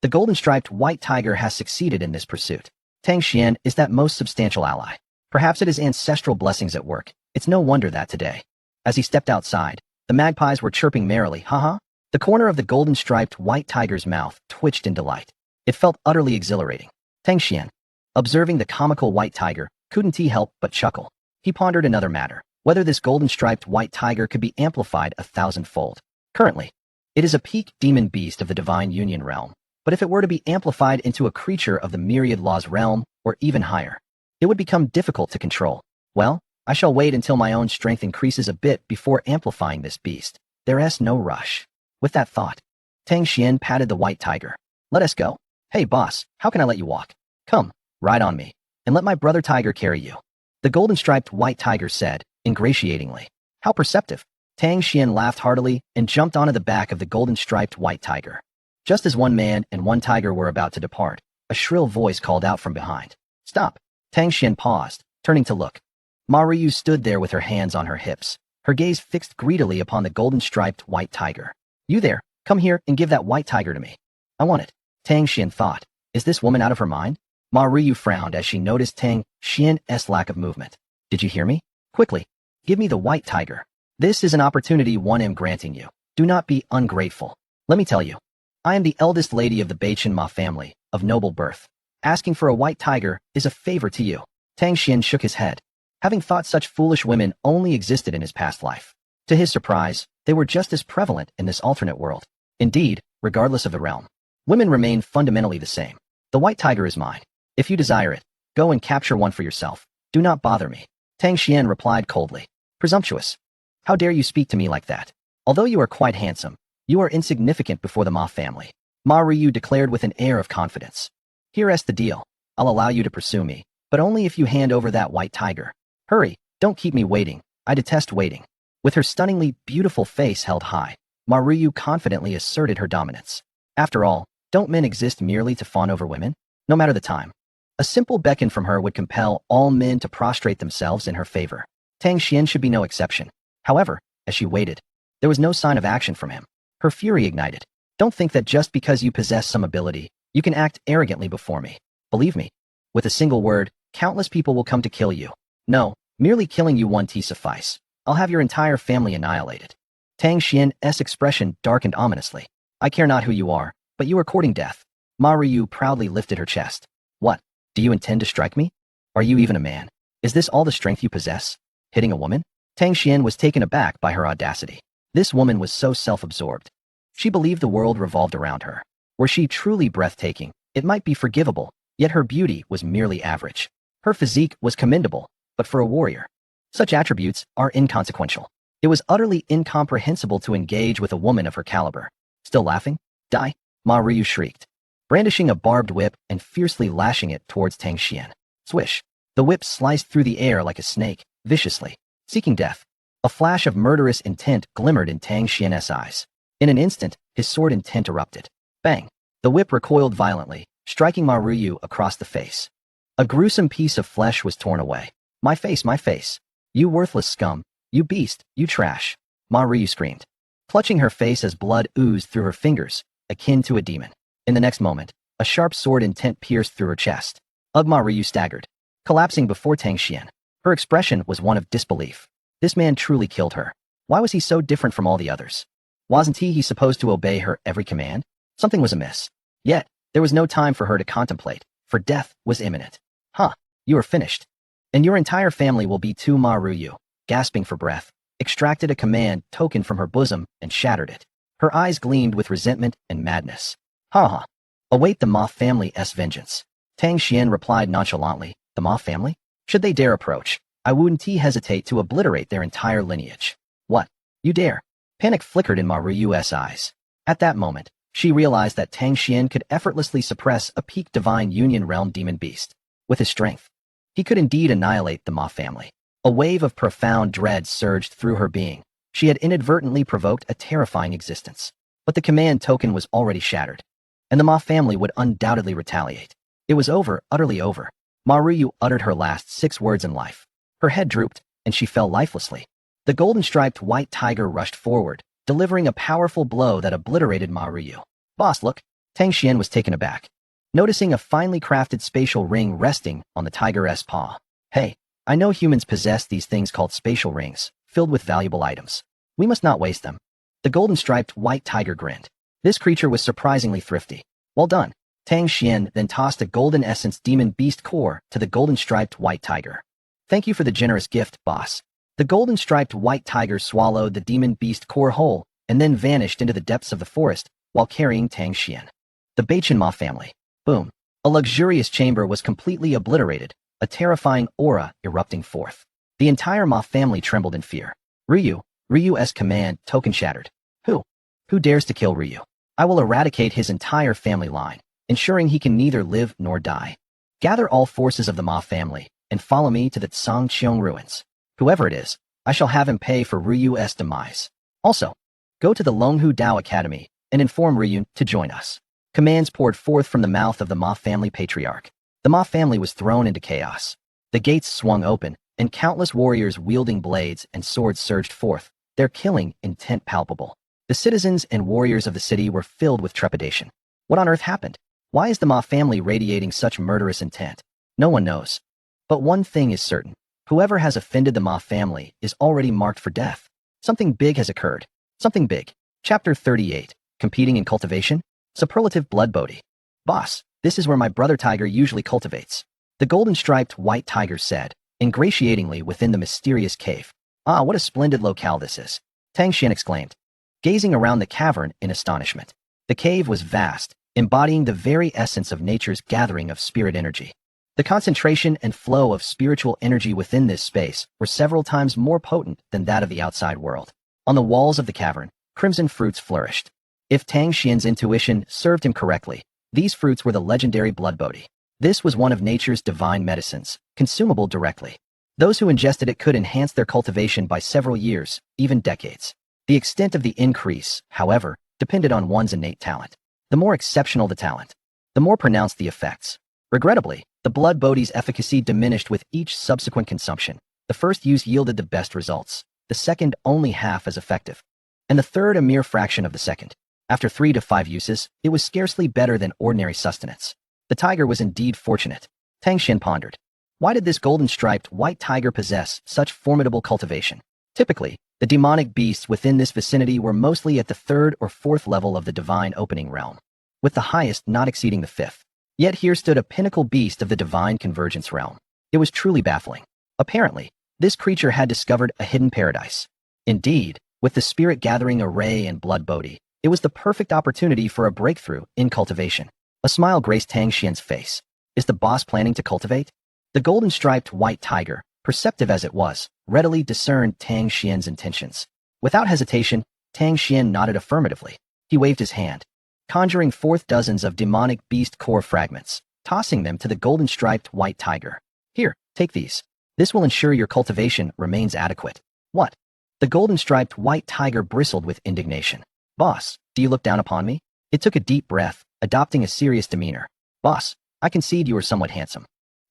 the golden-striped white tiger has succeeded in this pursuit. Tang Xuan is that most substantial ally. Perhaps it is ancestral blessings at work. It's no wonder that today, as he stepped outside, the magpies were chirping merrily, haha. The corner of the golden-striped white tiger's mouth twitched in delight. It felt utterly exhilarating. Tang Xuan, observing the comical white tiger, couldn't he help but chuckle. He pondered another matter, whether this golden-striped white tiger could be amplified 1,000-fold. Currently, it is a peak demon beast of the divine union realm, but if it were to be amplified into a creature of the myriad laws realm, or even higher, it would become difficult to control. Well, I shall wait until my own strength increases a bit before amplifying this beast. There's no rush. With that thought, Tang Xuan patted the white tiger. Let us go. Hey boss, how can I let you walk? Come, ride on me, and let my brother tiger carry you. The golden-striped white tiger said, ingratiatingly. How perceptive. Tang Xuan laughed heartily and jumped onto the back of the golden-striped white tiger. Just as one man and one tiger were about to depart, a shrill voice called out from behind. Stop. Tang Xuan paused, turning to look. Ma Ryu stood there with her hands on her hips, her gaze fixed greedily upon the golden-striped white tiger. You there, come here and give that white tiger to me. I want it. Tang Xuan thought, is this woman out of her mind? Ma Ryu frowned as she noticed Tang Xuan's lack of movement. Did you hear me? Quickly, give me the white tiger. This is an opportunity one am granting you. Do not be ungrateful. Let me tell you, I am the eldest lady of the Baichen Ma family, of noble birth. Asking for a white tiger is a favor to you. Tang Xuan shook his head, having thought such foolish women only existed in his past life. To his surprise, they were just as prevalent in this alternate world. Indeed, regardless of the realm, women remain fundamentally the same. The white tiger is mine. If you desire it, go and capture one for yourself. Do not bother me. Tang Xuan replied coldly. Presumptuous. How dare you speak to me like that? Although you are quite handsome, you are insignificant before the Ma family. Ma Ryu declared with an air of confidence. Here's the deal. I'll allow you to pursue me, but only if you hand over that white tiger. Hurry, don't keep me waiting. I detest waiting. With her stunningly beautiful face held high, Ma Ryu confidently asserted her dominance. After all, don't men exist merely to fawn over women? No matter the time. A simple beckon from her would compel all men to prostrate themselves in her favor. Tang Xuan should be no exception. However, as she waited, there was no sign of action from him. Her fury ignited. Don't think that just because you possess some ability, you can act arrogantly before me. Believe me, with a single word, countless people will come to kill you. No, merely killing you won't suffice. I'll have your entire family annihilated. Tang Xuan's expression darkened ominously. I care not who you are, but you are courting death. Ma Ryu proudly lifted her chest. What? Do you intend to strike me? Are you even a man? Is this all the strength you possess? Hitting a woman? Tang Xuan was taken aback by her audacity. This woman was so self-absorbed. She believed the world revolved around her. Were she truly breathtaking, it might be forgivable, yet her beauty was merely average. Her physique was commendable, but for a warrior, such attributes are inconsequential. It was utterly incomprehensible to engage with a woman of her caliber. Still laughing? Die! Ma Ryu shrieked, brandishing a barbed whip and fiercely lashing it towards Tang Xuan. Swish! The whip sliced through the air like a snake, viciously, seeking death. A flash of murderous intent glimmered in Tang Xuan's eyes. In an instant, his sword intent erupted. Bang! The whip recoiled violently, striking Ma Ryu across the face. A gruesome piece of flesh was torn away. My face, my face! You worthless scum! You beast! You trash! Ma Ryu screamed, clutching her face as blood oozed through her fingers, akin to a demon. In the next moment, a sharp sword intent pierced through her chest. Ma Ryu staggered, collapsing before Tang Xuan. Her expression was one of disbelief. This man truly killed her. Why was he so different from all the others? Wasn't he supposed to obey her every command? Something was amiss. Yet, there was no time for her to contemplate, for death was imminent. Huh, you are finished. And your entire family will be too. Ma Ryu, gasping for breath, extracted a command token from her bosom and shattered it. Her eyes gleamed with resentment and madness. Ha ha. Await the Ma family's vengeance. Tang Xuan replied nonchalantly. The Ma family? Should they dare approach, I wouldn't hesitate to obliterate their entire lineage. What? You dare? Panic flickered in Ma Riyu's eyes. At that moment, she realized that Tang Xuan could effortlessly suppress a peak divine union realm demon beast. With his strength, he could indeed annihilate the Ma family. A wave of profound dread surged through her being. She had inadvertently provoked a terrifying existence. But the command token was already shattered, and the Ma family would undoubtedly retaliate. It was over, utterly over. Ma Riyu uttered her last 6 words in life. Her head drooped, and she fell lifelessly. The golden-striped white tiger rushed forward, delivering a powerful blow that obliterated Ma Riyu. Boss, look! Tang Xuan was taken aback, noticing a finely crafted spatial ring resting on the tiger's paw. Hey, I know humans possess these things called spatial rings, filled with valuable items. We must not waste them. The golden-striped white tiger grinned. This creature was surprisingly thrifty. Well done. Tang Xuan then tossed a golden essence demon beast core to the golden-striped white tiger. Thank you for the generous gift, boss. The golden-striped white tiger swallowed the demon beast core whole and then vanished into the depths of the forest while carrying Tang Xuan. The Bachin Ma family. Boom. A luxurious chamber was completely obliterated, a terrifying aura erupting forth. The entire Ma family trembled in fear. Ryu's command token shattered. Who dares to kill Ryu? I will eradicate his entire family line, ensuring he can neither live nor die. Gather all forces of the Ma family and follow me to the Tsangqiong ruins. Whoever it is, I shall have him pay for Ryu's demise. Also, go to the Longhu Dao Academy and inform Ryu to join us. Commands poured forth from the mouth of the Ma family patriarch. The Ma family was thrown into chaos. The gates swung open, and countless warriors wielding blades and swords surged forth, their killing intent palpable. The citizens and warriors of the city were filled with trepidation. What on earth happened? Why is the Ma family radiating such murderous intent? No one knows. But one thing is certain. Whoever has offended the Ma family is already marked for death. Something big has occurred. Something big. Chapter 38. Competing in Cultivation? Superlative Blood Bodhi. Boss, this is where my brother tiger usually cultivates. The golden-striped white tiger said, ingratiatingly within the mysterious cave. Ah, what a splendid locale this is. Tang Xuan exclaimed, gazing around the cavern in astonishment. The cave was vast, embodying the very essence of nature's gathering of spirit energy. The concentration and flow of spiritual energy within this space were several times more potent than that of the outside world. On the walls of the cavern, crimson fruits flourished. If Tang Xuan's intuition served him correctly, these fruits were the legendary blood bodhi. This was one of nature's divine medicines, consumable directly. Those who ingested it could enhance their cultivation by several years, even decades. The extent of the increase, however, depended on one's innate talent. The more exceptional the talent, the more pronounced the effects. Regrettably, the blood bodhi's efficacy diminished with each subsequent consumption. The first use yielded the best results, the second only half as effective, and the third a mere fraction of the second. After 3 to 5 uses, it was scarcely better than ordinary sustenance. The tiger was indeed fortunate. Tang Xuan pondered. Why did this golden-striped white tiger possess such formidable cultivation? Typically, the demonic beasts within this vicinity were mostly at the 3rd or 4th level of the divine opening realm, with the highest not exceeding the 5th. Yet here stood a pinnacle beast of the divine convergence realm. It was truly baffling. Apparently, this creature had discovered a hidden paradise. Indeed, with the spirit-gathering array and blood bodhi, it was the perfect opportunity for a breakthrough in cultivation. A smile graced Tang Xuan's face. Is the boss planning to cultivate? The golden-striped white tiger, perceptive as it was, readily discerned Tang Xuan's intentions. Without hesitation, Tang Xuan nodded affirmatively. He waved his hand, conjuring forth dozens of demonic beast core fragments, tossing them to the golden-striped white tiger. Here, take these. This will ensure your cultivation remains adequate. What? The golden-striped white tiger bristled with indignation. Boss, do you look down upon me? It took a deep breath, adopting a serious demeanor. Boss, I concede you are somewhat handsome.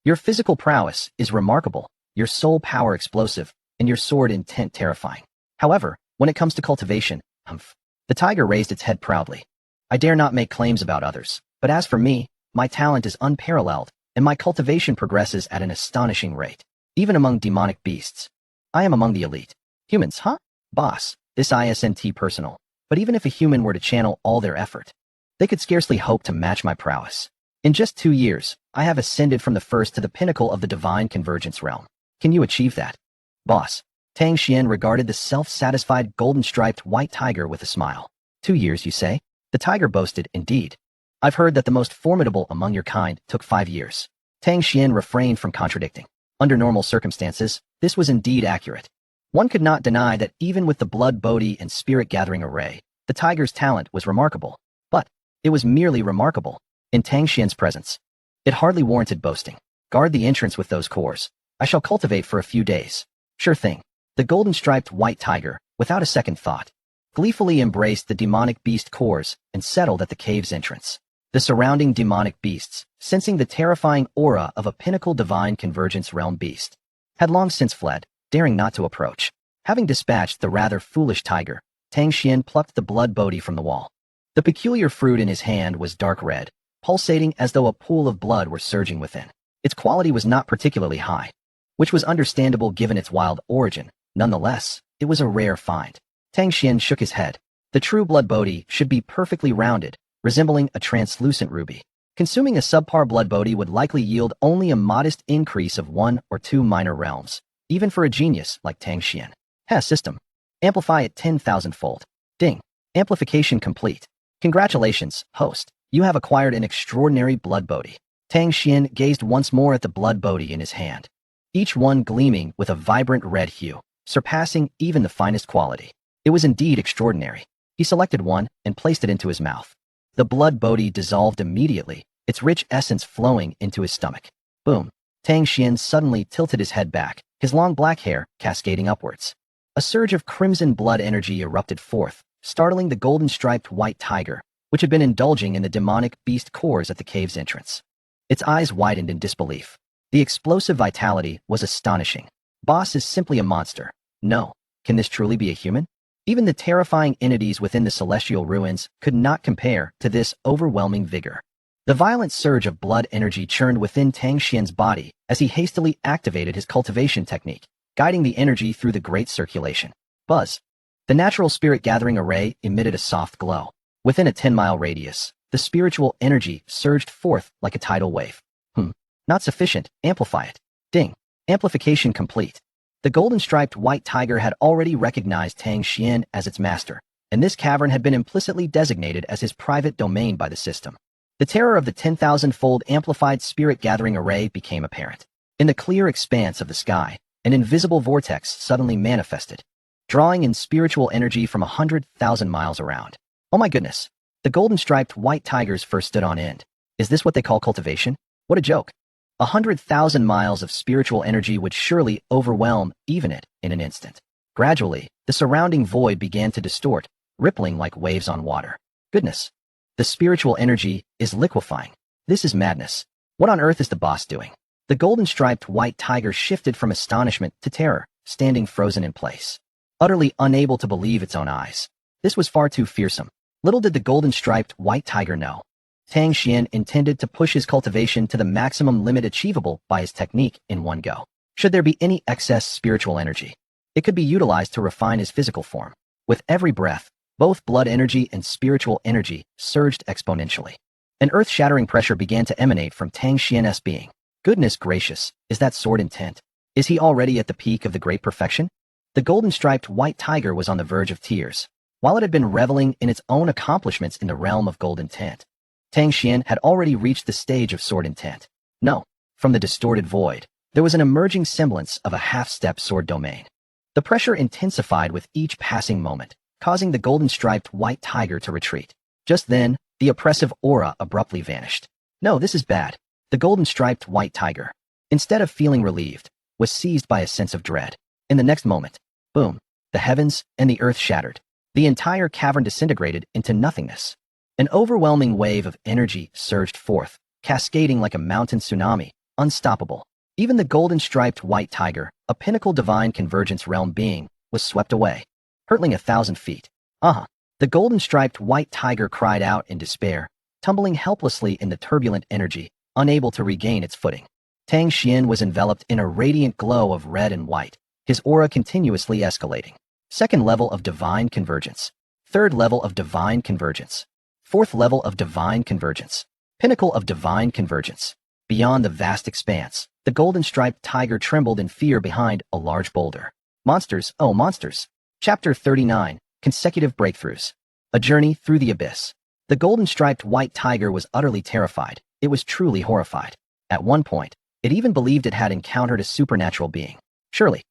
Your physical prowess is remarkable, your soul power explosive, and your sword intent terrifying. However, when it comes to cultivation, the tiger raised its head proudly. I dare not make claims about others, but as for me, my talent is unparalleled, and my cultivation progresses at an astonishing rate. Even among demonic beasts, I am among the elite. Humans, huh? Boss, this isn't personal, but even if a human were to channel all their effort, they could scarcely hope to match my prowess. In just 2 years, I have ascended from the first to the pinnacle of the divine convergence realm. Can you achieve that? Boss, Tang Xuan regarded the self-satisfied golden-striped white tiger with a smile. 2 years, you say? The tiger boasted, indeed. I've heard that the most formidable among your kind took 5 years. Tang Xuan refrained from contradicting. Under normal circumstances, this was indeed accurate. One could not deny that even with the blood bodhi and spirit-gathering array, the tiger's talent was remarkable. But it was merely remarkable. In Tang Xuan's presence, it hardly warranted boasting. Guard the entrance with those cores. I shall cultivate for a few days. Sure thing. The golden-striped white tiger, without a second thought, gleefully embraced the demonic beast cores and settled at the cave's entrance. The surrounding demonic beasts, sensing the terrifying aura of a pinnacle divine convergence realm beast, had long since fled, daring not to approach. Having dispatched the rather foolish tiger, Tang Xuan plucked the blood bodhi from the wall. The peculiar fruit in his hand was dark red, pulsating as though a pool of blood were surging within. Its quality was not particularly high, which was understandable given its wild origin. Nonetheless, it was a rare find. Tang Xuan shook his head. The true blood bodhi should be perfectly rounded, resembling a translucent ruby. Consuming a subpar blood bodhi would likely yield only a modest increase of 1 or 2 minor realms, even for a genius like Tang Xuan. System. Amplify at 10,000-fold. Ding. Amplification complete. Congratulations, host. You have acquired an extraordinary blood bodhi. Tang Xuan gazed once more at the blood bodhi in his hand, each one gleaming with a vibrant red hue, surpassing even the finest quality. It was indeed extraordinary. He selected one and placed it into his mouth. The blood bodhi dissolved immediately, its rich essence flowing into his stomach. Boom. Tang Xuan suddenly tilted his head back, his long black hair cascading upwards. A surge of crimson blood energy erupted forth, startling the golden-striped white tiger, which had been indulging in the demonic beast cores at the cave's entrance. Its eyes widened in disbelief. The explosive vitality was astonishing. Boss is simply a monster. No. Can this truly be a human? Even the terrifying entities within the celestial ruins could not compare to this overwhelming vigor. The violent surge of blood energy churned within Tang Xuan's body as he hastily activated his cultivation technique, guiding the energy through the great circulation. Buzz. The natural spirit gathering array emitted a soft glow. Within a 10-mile radius, the spiritual energy surged forth like a tidal wave. Not sufficient. Amplify it. Ding. Amplification complete. The golden-striped white tiger had already recognized Tang Xuan as its master, and this cavern had been implicitly designated as his private domain by the system. The terror of the 10,000-fold amplified spirit gathering array became apparent. In the clear expanse of the sky, an invisible vortex suddenly manifested, drawing in spiritual energy from 100,000 miles around. Oh my goodness. The golden-striped white tigers first stood on end. Is this what they call cultivation? What a joke. 100,000 miles of spiritual energy would surely overwhelm even it in an instant. Gradually, the surrounding void began to distort, rippling like waves on water. Goodness. The spiritual energy is liquefying. This is madness. What on earth is the boss doing? The golden-striped white tiger shifted from astonishment to terror, standing frozen in place, utterly unable to believe its own eyes. This was far too fearsome. Little did the golden-striped white tiger know. Tang Xuan intended to push his cultivation to the maximum limit achievable by his technique in one go. Should there be any excess spiritual energy, it could be utilized to refine his physical form. With every breath, both blood energy and spiritual energy surged exponentially. An earth-shattering pressure began to emanate from Tang Xuan's being. Goodness gracious, is that sword intent? Is he already at the peak of the great perfection? The golden-striped white tiger was on the verge of tears. While it had been reveling in its own accomplishments in the realm of golden intent, Tang Xuan had already reached the stage of sword intent. No, from the distorted void, there was an emerging semblance of a half-step sword domain. The pressure intensified with each passing moment, causing the golden-striped white tiger to retreat. Just then, the oppressive aura abruptly vanished. No, this is bad. The golden-striped white tiger, instead of feeling relieved, was seized by a sense of dread. In the next moment, boom, the heavens and the earth shattered. The entire cavern disintegrated into nothingness. An overwhelming wave of energy surged forth, cascading like a mountain tsunami, unstoppable. Even the golden-striped white tiger, a pinnacle divine convergence realm being, was swept away, hurtling 1,000 feet. The golden-striped white tiger cried out in despair, tumbling helplessly in the turbulent energy, unable to regain its footing. Tang Xuan was enveloped in a radiant glow of red and white, his aura continuously escalating. Second level of divine convergence. Third level of divine convergence. Fourth level of divine convergence. Pinnacle of divine convergence. Beyond the vast expanse, the golden-striped tiger trembled in fear behind a large boulder. Monsters, oh monsters. Chapter 39, Consecutive Breakthroughs. A Journey Through the Abyss. The golden-striped white tiger was utterly terrified. It was truly horrified. At one point, it even believed it had encountered a supernatural being. Surely,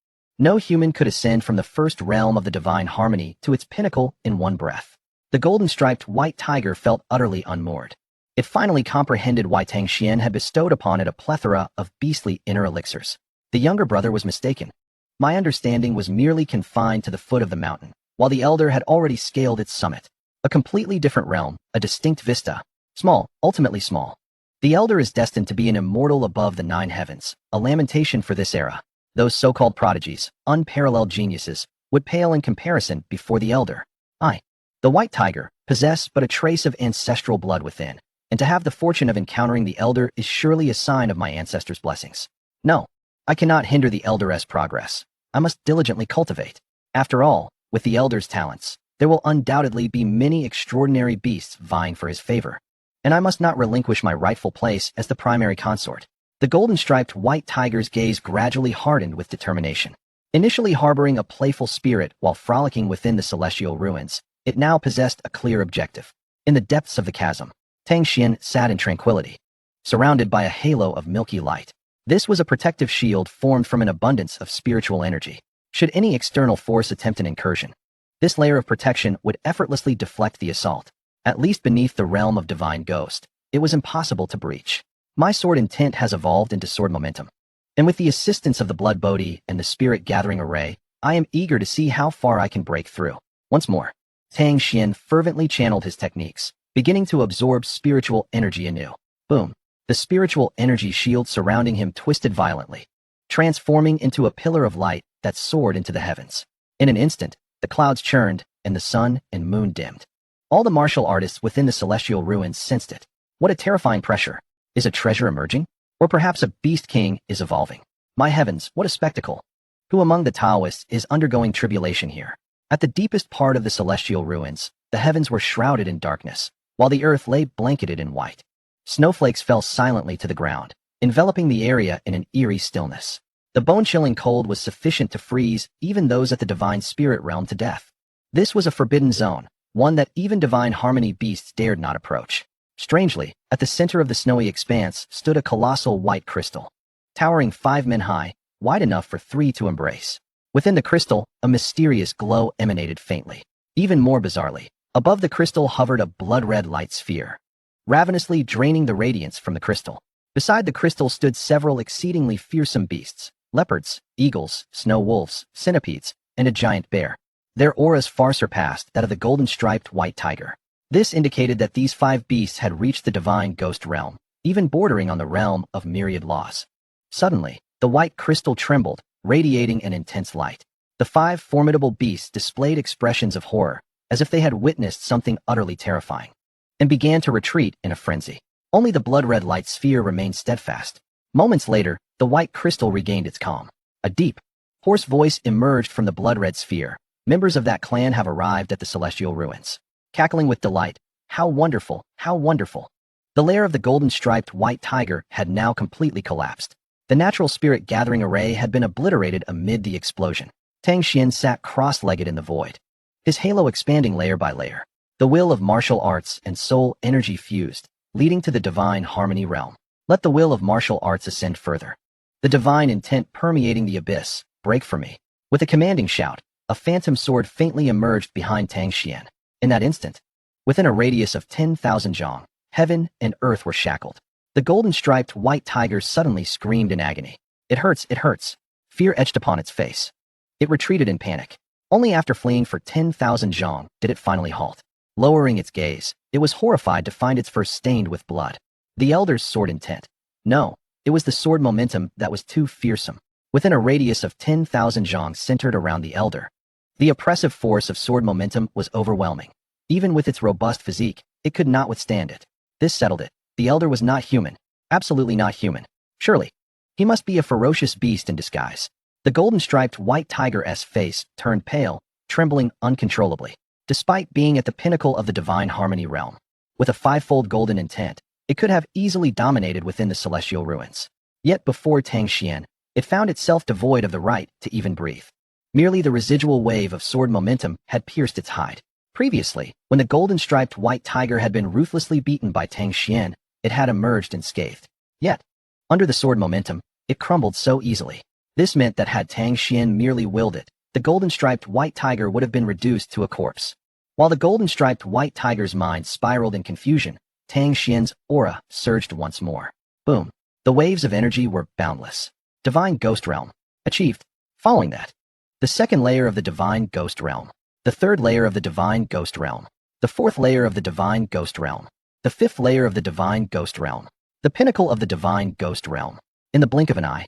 No human could ascend from the first realm of the divine harmony to its pinnacle in one breath. The golden-striped white tiger felt utterly unmoored. It finally comprehended why Tang Xuan had bestowed upon it a plethora of beastly inner elixirs. The younger brother was mistaken. My understanding was merely confined to the foot of the mountain, while the elder had already scaled its summit. A completely different realm, a distinct vista. Small, ultimately small. The elder is destined to be an immortal above the 9 heavens, a lamentation for this era. Those so-called prodigies, unparalleled geniuses, would pale in comparison before the elder. I, the white tiger, possess but a trace of ancestral blood within, and to have the fortune of encountering the elder is surely a sign of my ancestors' blessings. No, I cannot hinder the elder's progress. I must diligently cultivate. After all, with the elder's talents, there will undoubtedly be many extraordinary beasts vying for his favor, and I must not relinquish my rightful place as the primary consort. The golden-striped white tiger's gaze gradually hardened with determination. Initially harboring a playful spirit while frolicking within the celestial ruins, it now possessed a clear objective. In the depths of the chasm, Tang Xuan sat in tranquility, surrounded by a halo of milky light. This was a protective shield formed from an abundance of spiritual energy. Should any external force attempt an incursion, this layer of protection would effortlessly deflect the assault. At least beneath the realm of divine ghost, it was impossible to breach. My sword intent has evolved into sword momentum, and with the assistance of the blood bodhi and the spirit gathering array, I am eager to see how far I can break through. Once more, Tang Xuan fervently channeled his techniques, beginning to absorb spiritual energy anew. Boom! The spiritual energy shield surrounding him twisted violently, transforming into a pillar of light that soared into the heavens. In an instant, the clouds churned, and the sun and moon dimmed. All the martial artists within the celestial ruins sensed it. What a terrifying pressure! Is a treasure emerging? Or perhaps a beast king is evolving? My heavens, what a spectacle! Who among the Taoists is undergoing tribulation here? At the deepest part of the celestial ruins, the heavens were shrouded in darkness, while the earth lay blanketed in white. Snowflakes fell silently to the ground, enveloping the area in an eerie stillness. The bone-chilling cold was sufficient to freeze even those at the divine spirit realm to death. This was a forbidden zone, one that even divine harmony beasts dared not approach. Strangely, at the center of the snowy expanse stood a colossal white crystal, towering 5 men high, wide enough for 3 to embrace. Within the crystal, a mysterious glow emanated faintly. Even more bizarrely, above the crystal hovered a blood-red light sphere, ravenously draining the radiance from the crystal. Beside the crystal stood several exceedingly fearsome beasts: leopards, eagles, snow wolves, centipedes, and a giant bear. Their auras far surpassed that of the golden-striped white tiger. This indicated that these 5 beasts had reached the divine ghost realm, even bordering on the realm of myriad laws. Suddenly, the white crystal trembled, radiating an intense light. The 5 formidable beasts displayed expressions of horror, as if they had witnessed something utterly terrifying, and began to retreat in a frenzy. Only the blood-red light sphere remained steadfast. Moments later, the white crystal regained its calm. A deep, hoarse voice emerged from the blood-red sphere. Members of that clan have arrived at the celestial ruins. Cackling with delight, how wonderful, how wonderful. The lair of the golden-striped white tiger had now completely collapsed. The natural spirit gathering array had been obliterated amid the explosion. Tang Xuan sat cross-legged in the void, his halo expanding layer by layer. The will of martial arts and soul energy fused, leading to the divine harmony realm. Let the will of martial arts ascend further. The divine intent permeating the abyss, break for me. With a commanding shout, a phantom sword faintly emerged behind Tang Xuan. In that instant, within a radius of 10,000 zhang, heaven and earth were shackled. The golden-striped white tiger suddenly screamed in agony. It hurts, it hurts. Fear etched upon its face. It retreated in panic. Only after fleeing for 10,000 zhang did it finally halt. Lowering its gaze, it was horrified to find its fur stained with blood. The elder's sword intent. No, it was the sword momentum that was too fearsome. Within a radius of 10,000 zhang centered around the elder, the oppressive force of sword momentum was overwhelming. Even with its robust physique, it could not withstand it. This settled it. The elder was not human. Absolutely not human. Surely, he must be a ferocious beast in disguise. The golden-striped white tiger's face turned pale, trembling uncontrollably. Despite being at the pinnacle of the divine harmony realm, with a 5-fold golden intent, it could have easily dominated within the celestial ruins. Yet before Tang Xuan, it found itself devoid of the right to even breathe. Merely the residual wave of sword momentum had pierced its hide. Previously, when the golden-striped white tiger had been ruthlessly beaten by Tang Xuan, it had emerged unscathed. Yet, under the sword momentum, it crumbled so easily. This meant that had Tang Xuan merely willed it, the golden-striped white tiger would have been reduced to a corpse. While the golden-striped white tiger's mind spiraled in confusion, Tang Xuan's aura surged once more. Boom. The waves of energy were boundless. Divine Ghost Realm. Achieved. Following that, the second layer of the Divine Ghost Realm. The third layer of the Divine Ghost Realm. The fourth layer of the Divine Ghost Realm. The fifth layer of the Divine Ghost Realm. The pinnacle of the Divine Ghost Realm. In the blink of an eye,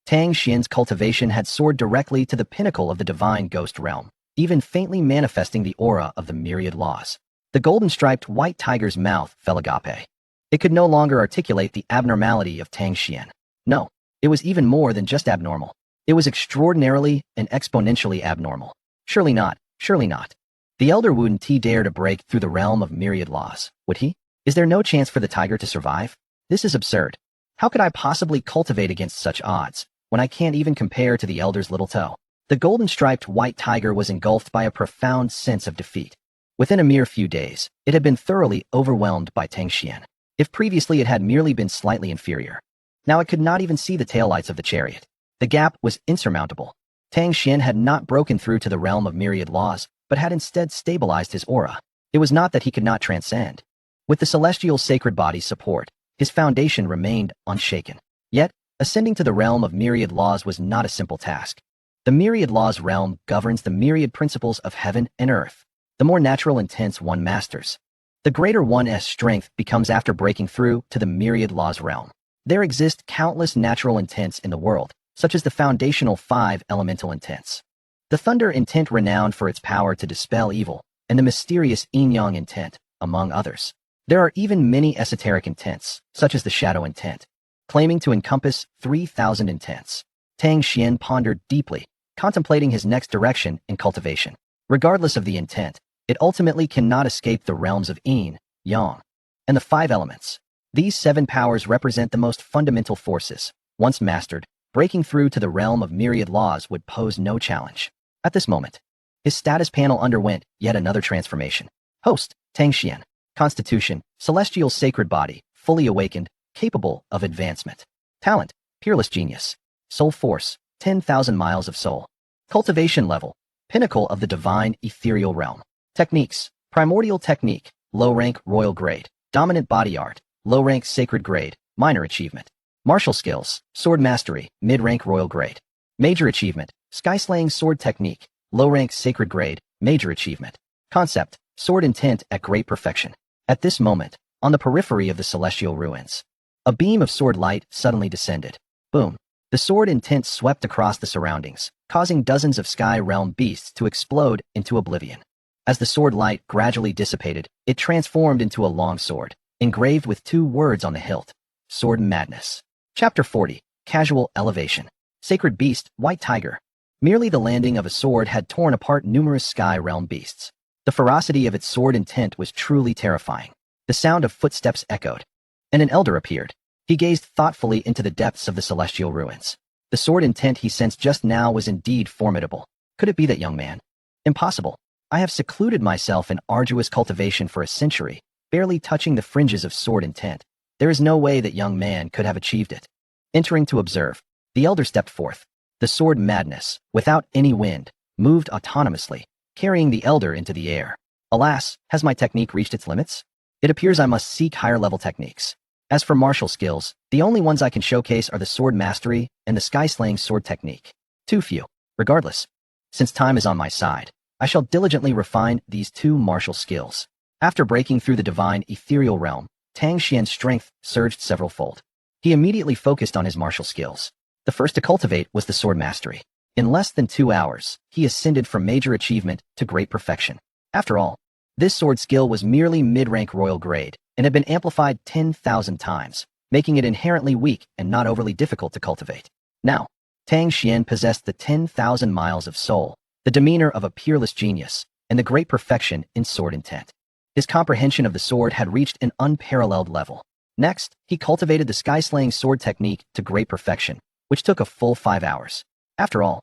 Tang Xuan's cultivation had soared directly to the pinnacle of the Divine Ghost Realm, even faintly manifesting the aura of the myriad laws. The golden-striped white tiger's mouth fell agape. It could no longer articulate the abnormality of Tang Xuan. No, it was even more than just abnormal. It was extraordinarily and exponentially abnormal. Surely not, surely not. The elder wouldn't he dare to break through the realm of myriad laws, would he? Is there no chance for the tiger to survive? This is absurd. How could I possibly cultivate against such odds, when I can't even compare to the elder's little toe? The golden-striped white tiger was engulfed by a profound sense of defeat. Within a mere few days, it had been thoroughly overwhelmed by Tang Xuan. If previously it had merely been slightly inferior, now it could not even see the taillights of the chariot. The gap was insurmountable. Tang Xuan had not broken through to the realm of myriad laws, but had instead stabilized his aura. It was not that he could not transcend. With the celestial sacred body's support, his foundation remained unshaken. Yet, ascending to the realm of myriad laws was not a simple task. The myriad laws realm governs the myriad principles of heaven and earth. The more natural intents one masters, the greater one's strength becomes after breaking through to the myriad laws realm. There exist countless natural intents in the world, such as the foundational 5 elemental intents. The thunder intent renowned for its power to dispel evil, and the mysterious yin-yang intent, among others. There are even many esoteric intents, such as the shadow intent, claiming to encompass 3,000 intents. Tang Xuan pondered deeply, contemplating his next direction in cultivation. Regardless of the intent, it ultimately cannot escape the realms of yin, yang, and the 5 elements. These 7 powers represent the most fundamental forces. Once mastered, breaking through to the realm of myriad laws would pose no challenge. At this moment, his status panel underwent yet another transformation. Host, Tang Xuan. Constitution, celestial sacred body, fully awakened, capable of advancement. Talent, peerless genius. Soul force, 10,000 miles of soul. Cultivation level, pinnacle of the divine ethereal realm. Techniques, primordial technique, low rank royal grade. Dominant body art, low rank sacred grade, minor achievement. Martial skills, sword mastery, mid-rank royal grade. Major achievement, sky-slaying sword technique, low-rank sacred grade, major achievement. Concept, sword intent at great perfection. At this moment, on the periphery of the celestial ruins, a beam of sword light suddenly descended. Boom. The sword intent swept across the surroundings, causing dozens of sky realm beasts to explode into oblivion. As the sword light gradually dissipated, it transformed into a long sword, engraved with 2 words on the hilt. Sword Madness. Chapter 40. Casual Elevation. Sacred Beast, White Tiger. Merely the landing of a sword had torn apart numerous sky realm beasts. The ferocity of its sword intent was truly terrifying. The sound of footsteps echoed, and an elder appeared. He gazed thoughtfully into the depths of the celestial ruins. The sword intent he sensed just now was indeed formidable. Could it be that young man? Impossible. I have secluded myself in arduous cultivation for a century, barely touching the fringes of sword intent. There is no way that young man could have achieved it. Entering to observe, the elder stepped forth. The sword Madness, without any wind, moved autonomously, carrying the elder into the air. Alas, has my technique reached its limits? It appears I must seek higher-level techniques. As for martial skills, the only ones I can showcase are the sword mastery and the sky-slaying sword technique. Too few. Regardless, since time is on my side, I shall diligently refine these 2 martial skills. After breaking through the divine ethereal realm, Tang Xuan's strength surged several-fold. He immediately focused on his martial skills. The first to cultivate was the sword mastery. In less than 2 hours, he ascended from major achievement to great perfection. After all, this sword skill was merely mid-rank royal grade and had been amplified 10,000 times, making it inherently weak and not overly difficult to cultivate. Now, Tang Xuan possessed the 10,000 miles of soul, the demeanor of a peerless genius, and the great perfection in sword intent. His comprehension of the sword had reached an unparalleled level. Next, he cultivated the sky-slaying sword technique to great perfection, which took a full 5 hours. After all,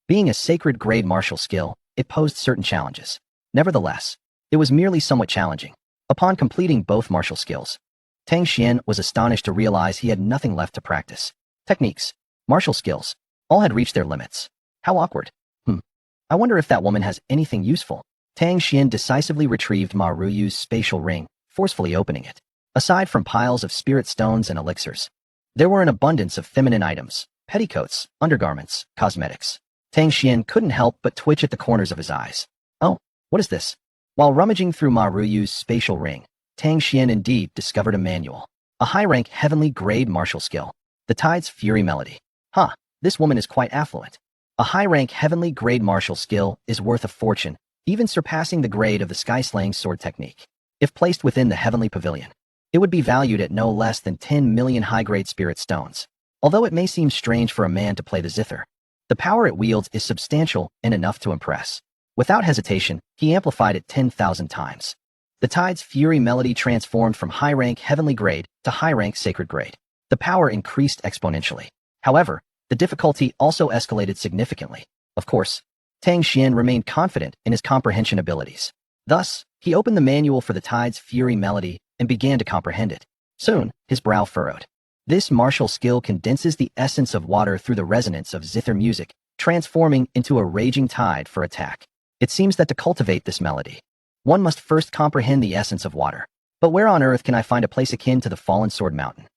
being a sacred grade martial skill, it posed certain challenges. Nevertheless, it was merely somewhat challenging. Upon completing both martial skills, Tang Xuan was astonished to realize he had nothing left to practice. Techniques, martial skills, All had reached their limits. How awkward. I wonder if that woman has anything useful. Tang Xuan decisively retrieved Ma Ruyu's spatial ring, forcefully opening it. Aside from piles of spirit stones and elixirs, there were an abundance of feminine items, petticoats, undergarments, cosmetics. Tang Xuan couldn't help but twitch at the corners of his eyes. Oh, what is this? While rummaging through Ma Ruyu's spatial ring, Tang Xuan indeed discovered a manual. A high-rank heavenly grade martial skill. The Tide's Fury Melody. This woman is quite affluent. A high-rank heavenly grade martial skill is worth a fortune, even surpassing the grade of the sky-slaying sword technique. If placed within the heavenly pavilion, it would be valued at no less than 10 million high-grade spirit stones. Although it may seem strange for a man to play the zither, the power it wields is substantial and enough to impress. Without hesitation, he amplified it 10,000 times. The Tide's Fury Melody transformed from high-rank heavenly grade to high-rank sacred grade. The power increased exponentially. However, the difficulty also escalated significantly. Of course, Tang Xuan remained confident in his comprehension abilities. Thus, he opened the manual for the Tide's Fury Melody and began to comprehend it. Soon, his brow furrowed. This martial skill condenses the essence of water through the resonance of zither music, transforming into a raging tide for attack. It seems that to cultivate this melody, one must first comprehend the essence of water. But where on earth can I find a place akin to the Fallen Sword Mountain?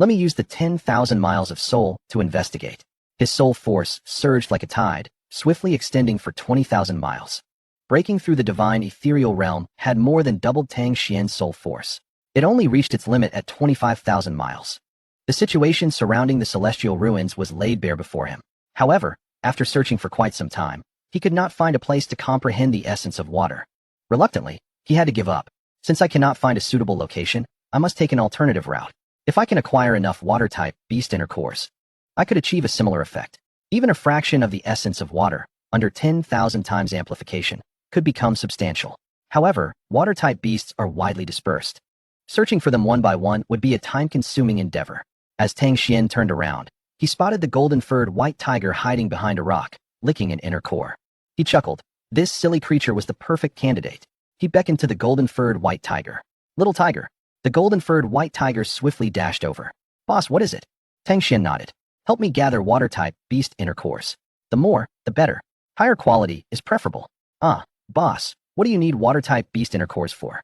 Let me use the 10,000 miles of soul to investigate. His soul force surged like a tide, swiftly extending for 20,000 miles. Breaking through the divine ethereal realm had more than doubled Tang Xuan's soul force. It only reached its limit at 25,000 miles. The situation surrounding the celestial ruins was laid bare before him. However, after searching for quite some time, he could not find a place to comprehend the essence of water. Reluctantly, he had to give up. Since I cannot find a suitable location, I must take an alternative route. If I can acquire enough water-type beast inner cores, I could achieve a similar effect. Even a fraction of the essence of water, under 10,000 times amplification, could become substantial. However, water-type beasts are widely dispersed. Searching for them one by one would be a time-consuming endeavor. As Tang Xuan turned around, he spotted the golden-furred white tiger hiding behind a rock, licking an inner core. He chuckled. This silly creature was the perfect candidate. He beckoned to the golden-furred white tiger. Little tiger. The golden-furred white tiger swiftly dashed over. Boss, what is it? Tang Xuan nodded. Help me gather water-type beast inner cores. The more, the better. Higher quality is preferable. Boss, what do you need water-type beast inner cores for?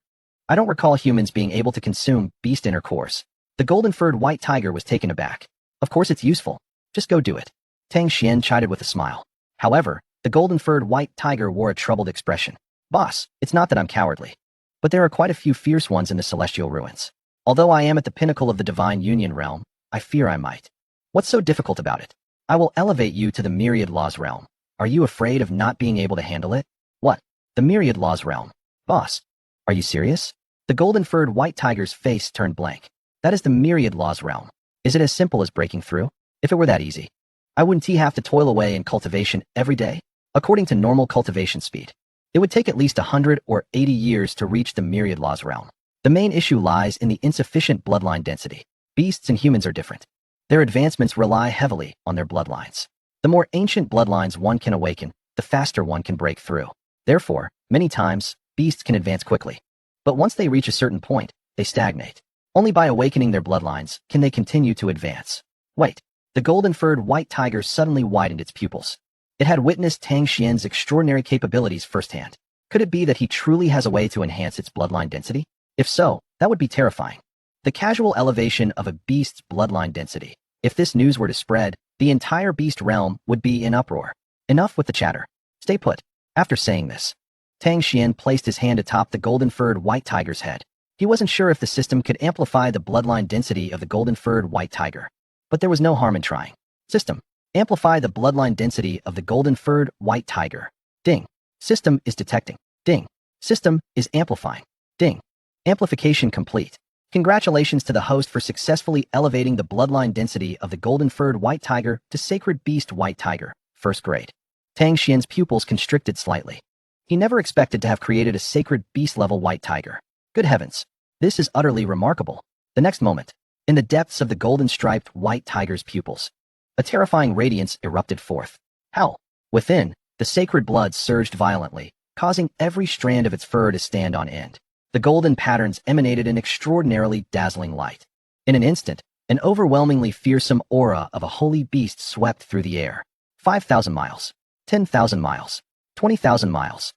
I don't recall humans being able to consume beast inner cores. The golden-furred white tiger was taken aback. Of course it's useful. Just go do it. Tang Xuan chided with a smile. However, the golden-furred white tiger wore a troubled expression. Boss, it's not that I'm cowardly, but there are quite a few fierce ones in the celestial ruins. Although I am at the pinnacle of the divine union realm, I fear I might. What's so difficult about it? I will elevate you to the myriad laws realm. Are you afraid of not being able to handle it? What? The myriad laws realm? Boss, are you serious? The golden-furred white tiger's face turned blank. That is the myriad laws realm. Is it as simple as breaking through? If it were that easy, wouldn't he have to toil away in cultivation every day? According to normal cultivation speed, it would take at least 100 or 80 years to reach the myriad laws realm. The main issue lies in the insufficient bloodline density. Beasts and humans are different. Their advancements rely heavily on their bloodlines. The more ancient bloodlines one can awaken, the faster one can break through. Therefore, many times, beasts can advance quickly. But once they reach a certain point, they stagnate. Only by awakening their bloodlines can they continue to advance. Wait, the golden-furred white tiger suddenly widened its pupils. It had witnessed Tang Xuan's extraordinary capabilities firsthand. Could it be that he truly has a way to enhance its bloodline density? If so, that would be terrifying. The casual elevation of a beast's bloodline density. If this news were to spread, the entire beast realm would be in uproar. Enough with the chatter. Stay put. After saying this, Tang Xuan placed his hand atop the golden-furred white tiger's head. He wasn't sure if the system could amplify the bloodline density of the golden-furred white tiger. But there was no harm in trying. System. Amplify the bloodline density of the golden-furred white tiger. Ding. System is detecting. Ding. System is amplifying. Ding. Amplification complete. Congratulations to the host for successfully elevating the bloodline density of the golden-furred white tiger to sacred beast white tiger, first grade. Tang Xuan's pupils constricted slightly. He never expected to have created a sacred beast-level white tiger. Good heavens. This is utterly remarkable. The next moment, in the depths of the golden-striped white tiger's pupils, a terrifying radiance erupted forth. How? Within, the sacred blood surged violently, causing every strand of its fur to stand on end. The golden patterns emanated an extraordinarily dazzling light. In an instant, An overwhelmingly fearsome aura of a holy beast swept through the air. 5,000 miles, 10,000 miles, 20,000 miles.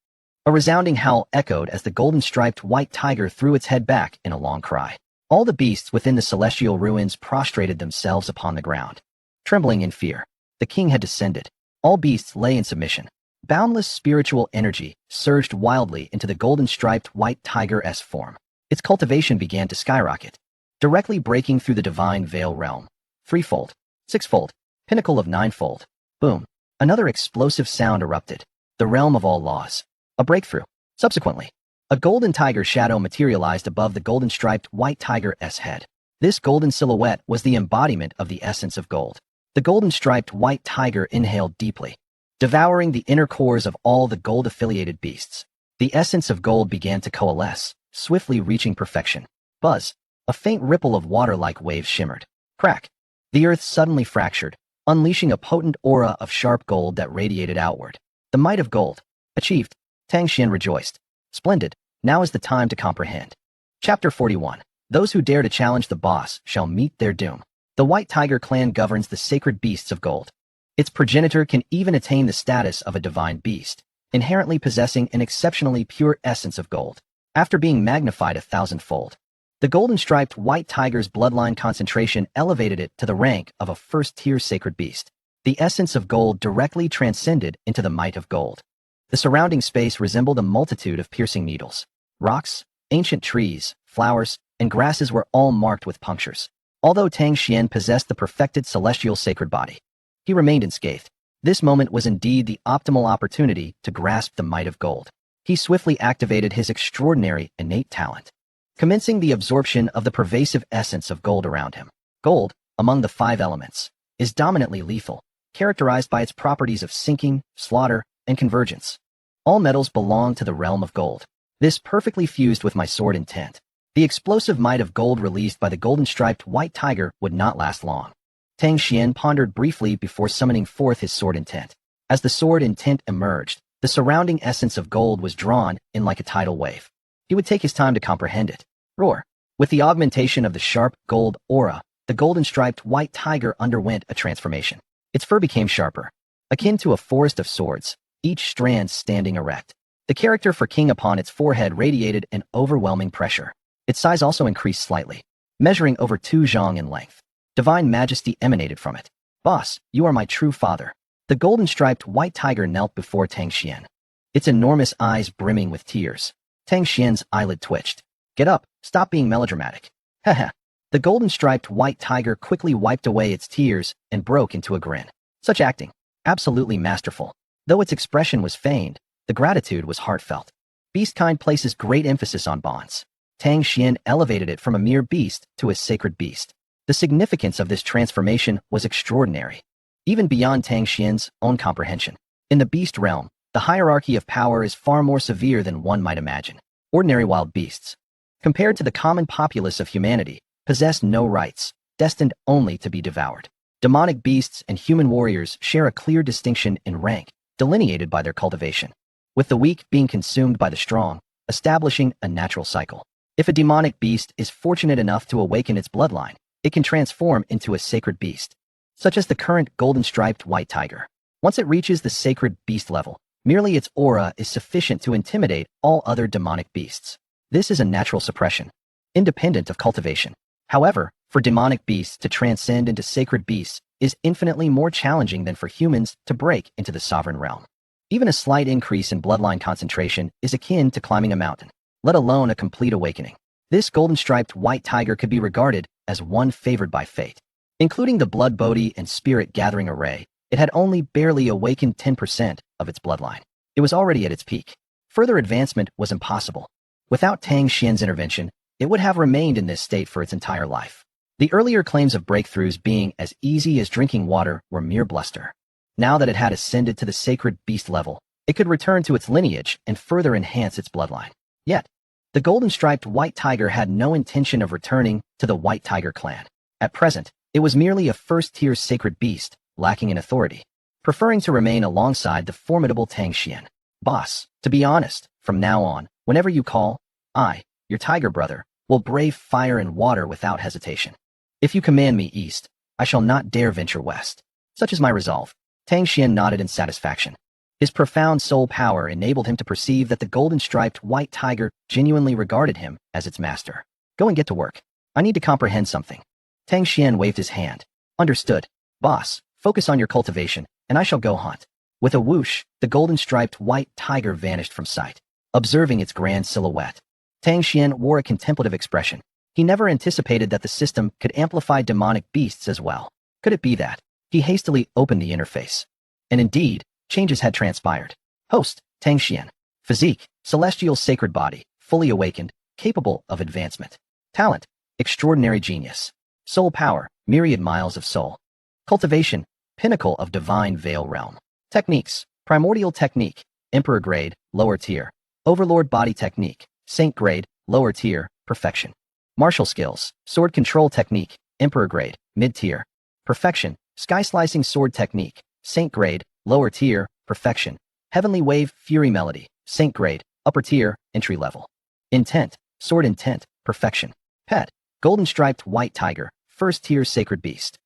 A resounding howl echoed as the golden-striped white tiger threw its head back in a long cry. All the beasts within the celestial ruins prostrated themselves upon the ground. Trembling in fear, the king had descended. All beasts lay in submission. Boundless spiritual energy surged wildly into the golden-striped white tiger-esque form. Its cultivation began to skyrocket, directly breaking through the divine veil realm. Threefold, sixfold, pinnacle of ninefold. Boom. Another explosive sound erupted. The realm of all laws. A breakthrough. Subsequently, a golden tiger shadow materialized above the golden-striped white tiger's head. This golden silhouette was the embodiment of the essence of gold. The golden-striped white tiger inhaled deeply, devouring the inner cores of all the gold-affiliated beasts. The essence of gold began to coalesce, swiftly reaching perfection. Buzz. A faint ripple of water-like waves shimmered. Crack. The earth suddenly fractured, unleashing a potent aura of sharp gold that radiated outward. The might of gold. Achieved. Tang Xuan rejoiced. Splendid. Now is the time to comprehend. Chapter 41. Those who dare to challenge the boss shall meet their doom. The White Tiger clan governs the sacred beasts of gold. Its progenitor can even attain the status of a divine beast, inherently possessing an exceptionally pure essence of gold. After being magnified 1,000-fold, the golden-striped white tiger's bloodline concentration elevated it to the rank of a first-tier sacred beast. The essence of gold directly transcended into the might of gold. The surrounding space resembled a multitude of piercing needles. Rocks, ancient trees, flowers, and grasses were all marked with punctures. Although Tang Xuan possessed the perfected celestial sacred body, he remained unscathed. This moment was indeed the optimal opportunity to grasp the might of gold. He swiftly activated his extraordinary innate talent, commencing the absorption of the pervasive essence of gold around him. Gold, among the 5 elements, is dominantly lethal, characterized by its properties of sinking, slaughter, and convergence. All metals belong to the realm of gold. This perfectly fused with my sword intent. The explosive might of gold released by the golden-striped white tiger would not last long. Tang Xuan pondered briefly before summoning forth his sword intent. As the sword intent emerged, the surrounding essence of gold was drawn in like a tidal wave. He would take his time to comprehend it. Roar. With the augmentation of the sharp gold aura, the golden-striped white tiger underwent a transformation. Its fur became sharper, akin to a forest of swords, each strand standing erect. The character for king upon its forehead radiated an overwhelming pressure. Its size also increased slightly, measuring over 2 zhang in length. Divine majesty emanated from it. Boss, you are my true father. The golden-striped white tiger knelt before Tang Xuan, its enormous eyes brimming with tears. Tang Xuan's eyelid twitched. Get up, stop being melodramatic. Haha. The golden-striped white tiger quickly wiped away its tears and broke into a grin. Such acting. Absolutely masterful. Though its expression was feigned, the gratitude was heartfelt. Beastkind places great emphasis on bonds. Tang Xuan elevated it from a mere beast to a sacred beast. The significance of this transformation was extraordinary, even beyond Tang Xuan's own comprehension. In the beast realm, the hierarchy of power is far more severe than one might imagine. Ordinary wild beasts, compared to the common populace of humanity, possess no rights, destined only to be devoured. Demonic beasts and human warriors share a clear distinction in rank, delineated by their cultivation, with the weak being consumed by the strong, establishing a natural cycle. If a demonic beast is fortunate enough to awaken its bloodline, it can transform into a sacred beast, such as the current golden-striped white tiger. Once it reaches the sacred beast level, merely its aura is sufficient to intimidate all other demonic beasts. This is a natural suppression, independent of cultivation. However, for demonic beasts to transcend into sacred beasts is infinitely more challenging than for humans to break into the sovereign realm. Even a slight increase in bloodline concentration is akin to climbing a mountain, let alone a complete awakening. This golden-striped white tiger could be regarded as one favored by fate. Including the blood bodhi and spirit gathering array, it had only barely awakened 10% of its bloodline. It was already at its peak. Further advancement was impossible. Without Tang Xuan's intervention, it would have remained in this state for its entire life. The earlier claims of breakthroughs being as easy as drinking water were mere bluster. Now that it had ascended to the sacred beast level, it could return to its lineage and further enhance its bloodline. Yet, the golden-striped white tiger had no intention of returning to the white tiger clan. At present, it was merely a first-tier sacred beast, lacking in authority, preferring to remain alongside the formidable Tang Xuan. Boss, to be honest, from now on, whenever you call, I, your tiger brother, will brave fire and water without hesitation. If you command me east, I shall not dare venture west. Such is my resolve. Tang Xuan nodded in satisfaction. His profound soul power enabled him to perceive that the golden-striped white tiger genuinely regarded him as its master. Go and get to work. I need to comprehend something. Tang Xuan waved his hand. Understood. Boss, focus on your cultivation, and I shall go hunt. With a whoosh, the golden-striped white tiger vanished from sight. Observing its grand silhouette, Tang Xuan wore a contemplative expression. He never anticipated that the system could amplify demonic beasts as well. Could it be that? He hastily opened the interface. And indeed, changes had transpired. Host, Tang Xuan. Physique, celestial sacred body, fully awakened, capable of advancement. Talent, extraordinary genius. Soul power, myriad miles of soul. Cultivation, pinnacle of divine veil realm. Techniques, primordial technique, emperor grade, lower tier. Overlord body technique, saint grade, lower tier, perfection. Martial skills, sword control technique, emperor grade, mid tier. Perfection, sky slicing sword technique, saint grade, lower tier, perfection. Heavenly wave, fury melody, saint grade, upper tier, entry level. Intent, sword intent, perfection. Pet, golden striped white tiger, first tier sacred beast.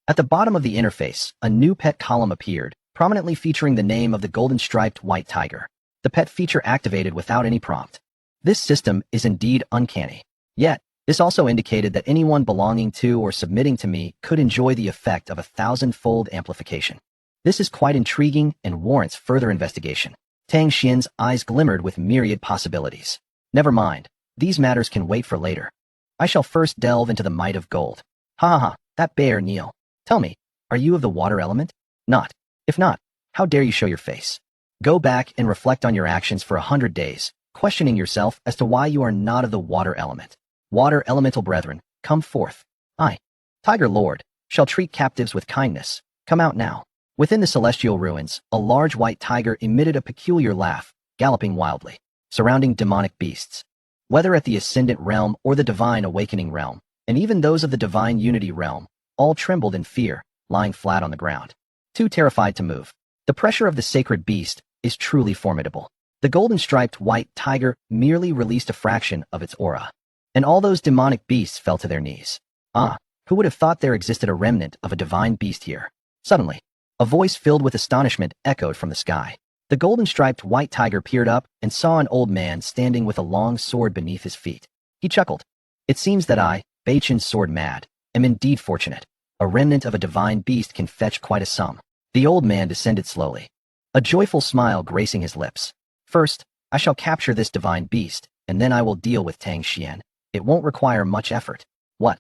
At the bottom of the interface, a new pet column appeared, prominently featuring the name of the golden-striped white tiger. The pet feature activated without any prompt. This system is indeed uncanny. Yet, this also indicated that anyone belonging to or submitting to me could enjoy the effect of 1,000-fold amplification. This is quite intriguing and warrants further investigation. Tang Xuan's eyes glimmered with myriad possibilities. Never mind, these matters can wait for later. I shall first delve into the might of gold. Ha ha ha, that bear Neil. Tell me, are you of the water element? Not. If not, how dare you show your face? Go back and reflect on your actions for 100 days, questioning yourself as to why you are not of the water element. Water elemental brethren, come forth. I, Tiger Lord, shall treat captives with kindness. Come out now. Within the celestial ruins, a large white tiger emitted a peculiar laugh, galloping wildly, surrounding demonic beasts. Whether at the ascendant realm or the divine awakening realm, and even those of the divine unity realm, all trembled in fear, lying flat on the ground. Too terrified to move. The pressure of the sacred beast is truly formidable. The golden-striped white tiger merely released a fraction of its aura, and all those demonic beasts fell to their knees. Ah, who would have thought there existed a remnant of a divine beast here? Suddenly, a voice filled with astonishment echoed from the sky. The golden-striped white tiger peered up and saw an old man standing with a long sword beneath his feet. He chuckled. It seems that I, Beichin sword mad, am indeed fortunate. A remnant of a divine beast can fetch quite a sum. The old man descended slowly, a joyful smile gracing his lips. First, I shall capture this divine beast, and then I will deal with Tang Xuan. It won't require much effort. What?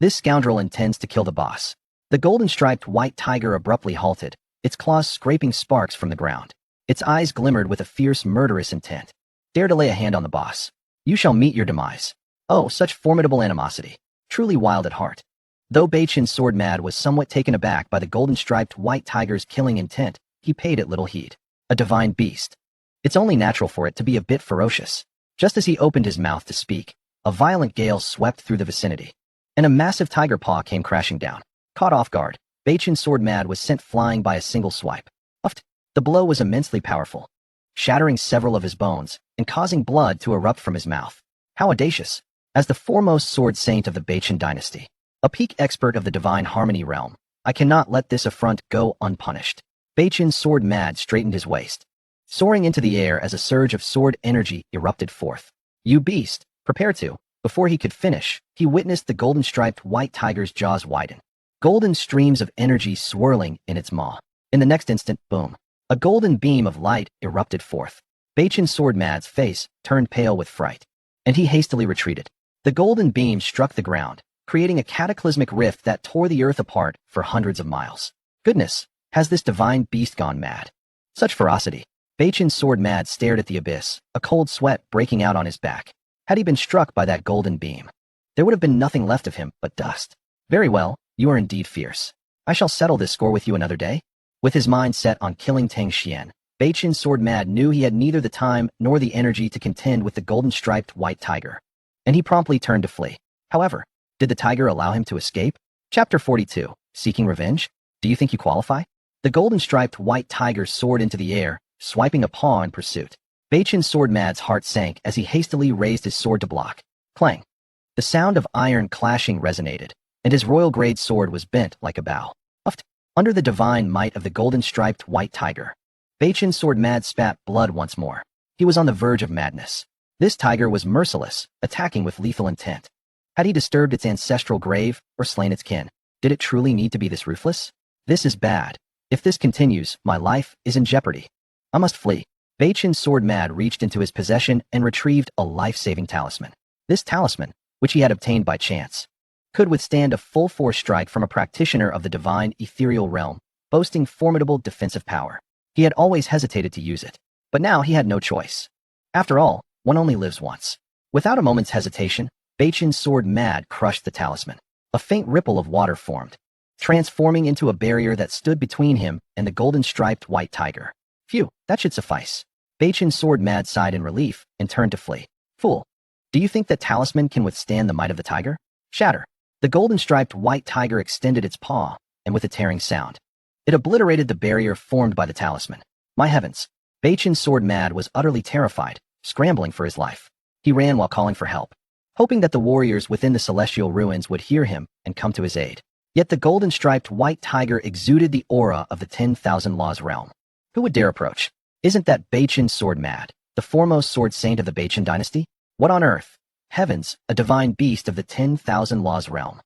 This scoundrel intends to kill the boss. The golden-striped white tiger abruptly halted, its claws scraping sparks from the ground. Its eyes glimmered with a fierce, murderous intent. Dare to lay a hand on the boss. You shall meet your demise. Oh, such formidable animosity. Truly wild at heart. Though Beichin sword mad was somewhat taken aback by the golden-striped white tiger's killing intent, he paid it little heed. A divine beast. It's only natural for it to be a bit ferocious. Just as he opened his mouth to speak, a violent gale swept through the vicinity, and a massive tiger paw came crashing down. Caught off guard, Beichin sword mad was sent flying by a single swipe. Uffed. The blow was immensely powerful, shattering several of his bones and causing blood to erupt from his mouth. How audacious! As the foremost sword saint of the Beichin dynasty, a peak expert of the divine harmony realm, I cannot let this affront go unpunished. Beichin sword mad straightened his waist, soaring into the air as a surge of sword energy erupted forth. You beast, prepare to. Before he could finish, he witnessed the golden-striped white tiger's jaws widen, golden streams of energy swirling in its maw. In the next instant, boom, a golden beam of light erupted forth. Beichin sword mad's face turned pale with fright, and he hastily retreated. The golden beam struck the ground, creating a cataclysmic rift that tore the earth apart for hundreds of miles. Goodness, has this divine beast gone mad? Such ferocity. Beichin sword mad stared at the abyss, a cold sweat breaking out on his back. Had he been struck by that golden beam, there would have been nothing left of him but dust. Very well, you are indeed fierce. I shall settle this score with you another day. With his mind set on killing Tang Xuan, Beichin sword mad knew he had neither the time nor the energy to contend with the golden-striped white tiger, and he promptly turned to flee. However, did the tiger allow him to escape? Chapter 42, Seeking Revenge? Do you think you qualify? The golden-striped white tiger soared into the air, swiping a paw in pursuit. Beichin sword mad's heart sank as he hastily raised his sword to block. Clang. The sound of iron clashing resonated, and his royal-grade sword was bent like a bow. Under the divine might of the golden-striped white tiger, Beichin's sword mad spat blood once more. He was on the verge of madness. This tiger was merciless, attacking with lethal intent. Had he disturbed its ancestral grave or slain its kin? Did it truly need to be this ruthless? This is bad. If this continues, my life is in jeopardy. I must flee. Beichin's sword mad reached into his possession and retrieved a life-saving talisman. This talisman, which he had obtained by chance, could withstand a full-force strike from a practitioner of the divine ethereal realm, boasting formidable defensive power. He had always hesitated to use it, but now he had no choice. After all, one only lives once. Without a moment's hesitation, Beichin's sword mad crushed the talisman. A faint ripple of water formed, transforming into a barrier that stood between him and the golden-striped white tiger. Phew, that should suffice. Beichin's sword mad sighed in relief and turned to flee. Fool, do you think that talisman can withstand the might of the tiger? Shatter. The golden-striped white tiger extended its paw, and with a tearing sound, it obliterated the barrier formed by the talisman. My heavens! Beichin's sword mad was utterly terrified, scrambling for his life. He ran while calling for help, hoping that the warriors within the celestial ruins would hear him and come to his aid. Yet the golden-striped white tiger exuded the aura of the 10,000 laws realm. Who would dare approach? Isn't that Beichin's sword mad, the foremost sword saint of the Beichin dynasty? What on earth? Heavens, a divine beast of the 10,000 laws realm.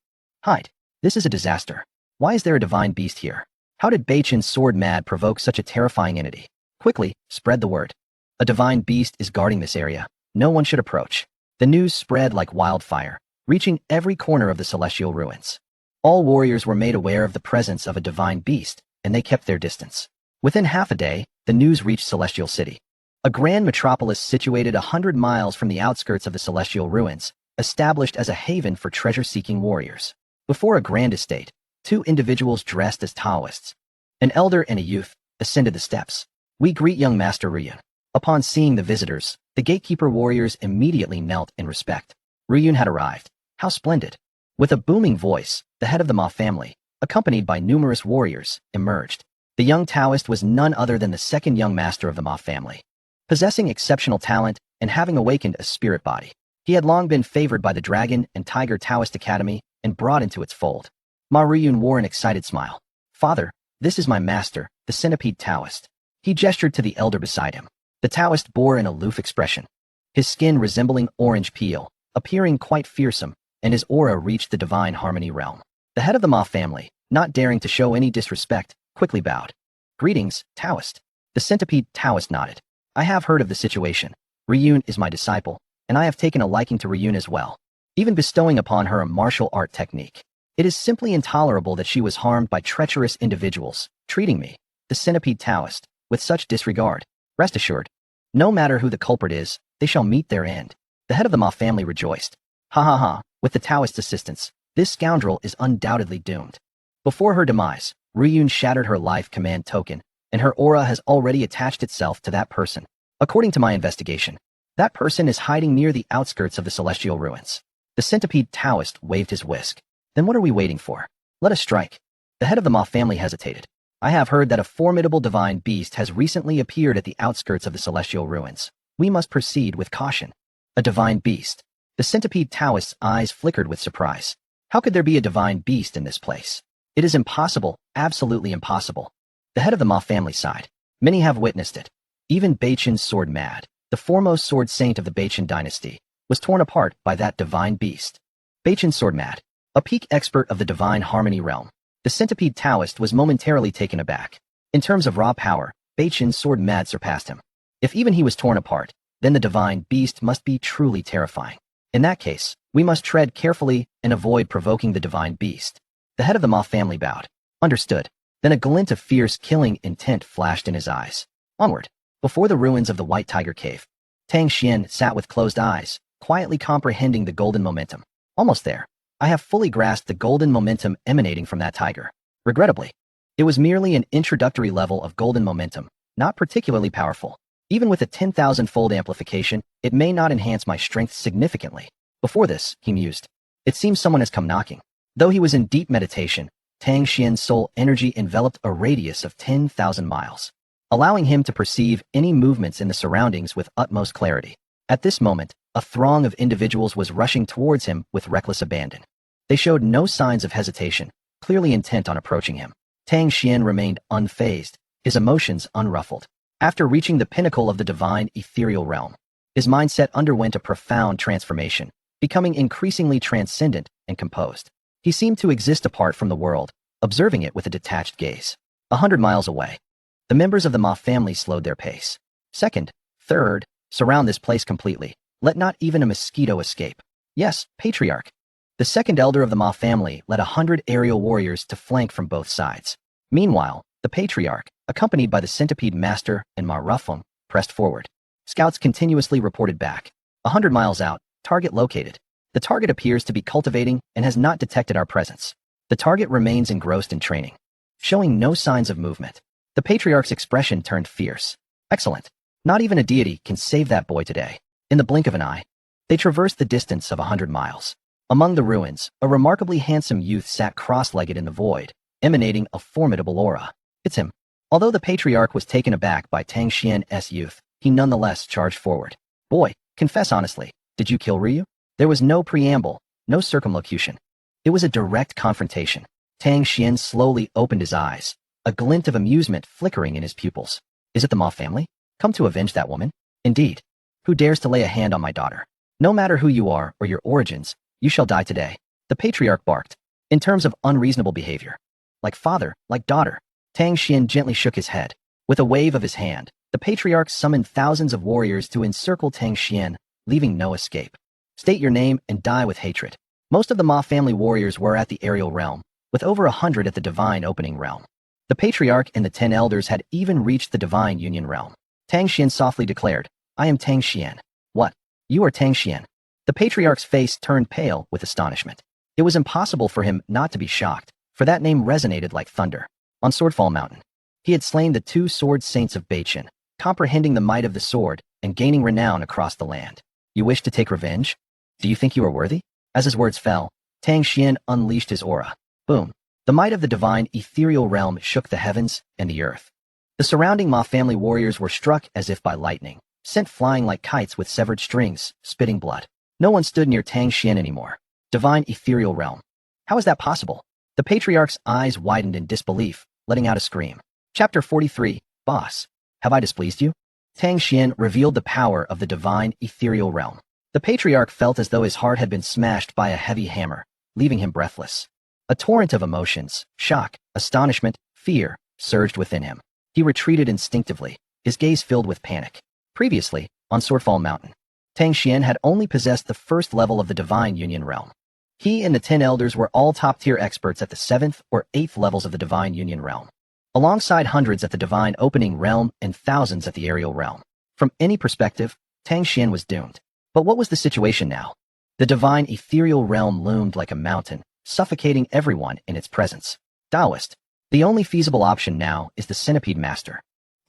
Hide. This is a disaster. Why is there a divine beast here? How did Beichin's sword mad provoke such a terrifying entity? Quickly, spread the word. A divine beast is guarding this area. No one should approach. The news spread like wildfire, reaching every corner of the celestial ruins. All warriors were made aware of the presence of a divine beast, and they kept their distance. Within half a day, the news reached Celestial City, a grand metropolis situated 100 miles from the outskirts of the celestial ruins, established as a haven for treasure-seeking warriors. Before a grand estate, two individuals dressed as Taoists, an elder and a youth, ascended the steps. We greet young Master Riyun. Upon seeing the visitors, the gatekeeper warriors immediately knelt in respect. Riyun had arrived. How splendid! With a booming voice, the head of the Ma family, accompanied by numerous warriors, emerged. The young Taoist was none other than the second young master of the Ma family. Possessing exceptional talent and having awakened a spirit body, he had long been favored by the Dragon and Tiger Taoist Academy and brought into its fold. Ma Riyun wore an excited smile. Father, this is my master, the Centipede Taoist. He gestured to the elder beside him. The Taoist bore an aloof expression, his skin resembling orange peel, appearing quite fearsome, and his aura reached the divine harmony realm. The head of the Ma family, not daring to show any disrespect, quickly bowed. Greetings, Taoist. The Centipede Taoist nodded. I have heard of the situation. Riyun is my disciple, and I have taken a liking to Riyun as well, even bestowing upon her a martial art technique. It is simply intolerable that she was harmed by treacherous individuals, treating me, the Centipede Taoist, with such disregard. Rest assured, no matter who the culprit is, they shall meet their end. The head of the Ma family rejoiced. Ha ha ha, with the Taoist's assistance, this scoundrel is undoubtedly doomed. Before her demise, Riyun shattered her life command token, and her aura has already attached itself to that person. According to my investigation, that person is hiding near the outskirts of the celestial ruins. The Centipede Taoist waved his whisk. Then what are we waiting for? Let us strike. The head of the Ma family hesitated. I have heard that a formidable divine beast has recently appeared at the outskirts of the celestial ruins. We must proceed with caution. A divine beast. The Centipede Taoist's eyes flickered with surprise. How could there be a divine beast in this place? It is impossible, absolutely impossible. The head of the Ma family sighed. Many have witnessed it. Even Beichin's sword mad, the foremost sword saint of the Beichin dynasty, was torn apart by that divine beast. Beichin's sword mad, a peak expert of the divine harmony realm. The Centipede Taoist was momentarily taken aback. In terms of raw power, Beichin's sword mad surpassed him. If even he was torn apart, then the divine beast must be truly terrifying. In that case, we must tread carefully and avoid provoking the divine beast. The head of the Ma family bowed. Understood. Then a glint of fierce killing intent flashed in his eyes. Onward. Before the ruins of the White Tiger Cave, Tang Xuan sat with closed eyes, quietly comprehending the golden momentum. Almost there. I have fully grasped the golden momentum emanating from that tiger. Regrettably, it was merely an introductory level of golden momentum, not particularly powerful. Even with a 10,000-fold amplification, it may not enhance my strength significantly. Before this, he mused, it seems someone has come knocking. Though he was in deep meditation, Tang Xuan's soul energy enveloped a radius of 10,000 miles, allowing him to perceive any movements in the surroundings with utmost clarity. At this moment, a throng of individuals was rushing towards him with reckless abandon. They showed no signs of hesitation, clearly intent on approaching him. Tang Xuan remained unfazed, his emotions unruffled. After reaching the pinnacle of the divine ethereal realm, his mindset underwent a profound transformation, becoming increasingly transcendent and composed. He seemed to exist apart from the world, observing it with a detached gaze. 100 miles away, the members of the Ma family slowed their pace. Second, third, surround this place completely. Let not even a mosquito escape. Yes, Patriarch. The second elder of the Ma family led 100 aerial warriors to flank from both sides. Meanwhile, the Patriarch, accompanied by the Centipede Master and Ma Rufeng, pressed forward. Scouts continuously reported back. 100 miles out, target located. The target appears to be cultivating and has not detected our presence. The target remains engrossed in training, showing no signs of movement. The Patriarch's expression turned fierce. Excellent. Not even a deity can save that boy today. In the blink of an eye, they traversed the distance of 100 miles. Among the ruins, a remarkably handsome youth sat cross-legged in the void, emanating a formidable aura. It's him. Although the Patriarch was taken aback by Tang Xuan's youth, he nonetheless charged forward. Boy, confess honestly, did you kill Ryu? There was no preamble, no circumlocution. It was a direct confrontation. Tang Xuan slowly opened his eyes, a glint of amusement flickering in his pupils. Is it the Ma family? Come to avenge that woman? Indeed. Who dares to lay a hand on my daughter? No matter who you are or your origins, you shall die today. The Patriarch barked, in terms of unreasonable behavior. Like father, like daughter. Tang Xuan gently shook his head. With a wave of his hand, the Patriarch summoned thousands of warriors to encircle Tang Xuan, leaving no escape. State your name and die with hatred. Most of the Ma family warriors were at the aerial realm, with over 100 at the divine opening realm. The Patriarch and the 10 elders had even reached the divine union realm. Tang Xuan softly declared, I am Tang Xuan. What? You are Tang Xuan. The Patriarch's face turned pale with astonishment. It was impossible for him not to be shocked, for that name resonated like thunder. On Swordfall Mountain, he had slain the 2 sword saints of Beichen, comprehending the might of the sword and gaining renown across the land. You wish to take revenge? Do you think you are worthy? As his words fell, Tang Xuan unleashed his aura. Boom. The might of the divine ethereal realm shook the heavens and the earth. The surrounding Ma family warriors were struck as if by lightning, sent flying like kites with severed strings, spitting blood. No one stood near Tang Xuan anymore. Divine ethereal realm. How is that possible? The Patriarch's eyes widened in disbelief, letting out a scream. Chapter 43, Boss. Have I displeased you? Tang Xuan revealed the power of the divine ethereal realm. The Patriarch felt as though his heart had been smashed by a heavy hammer, leaving him breathless. A torrent of emotions, shock, astonishment, fear, surged within him. He retreated instinctively, his gaze filled with panic. Previously, on Swordfall Mountain, Tang Xuan had only possessed the first level of the divine union realm. He and the 10 elders were all top-tier experts at the 7th or 8th levels of the divine union realm, alongside hundreds at the divine opening realm and thousands at the aerial realm. From any perspective, Tang Xuan was doomed. But what was the situation now? The divine ethereal realm loomed like a mountain, suffocating everyone in its presence. Taoist. The only feasible option now is the Centipede Master,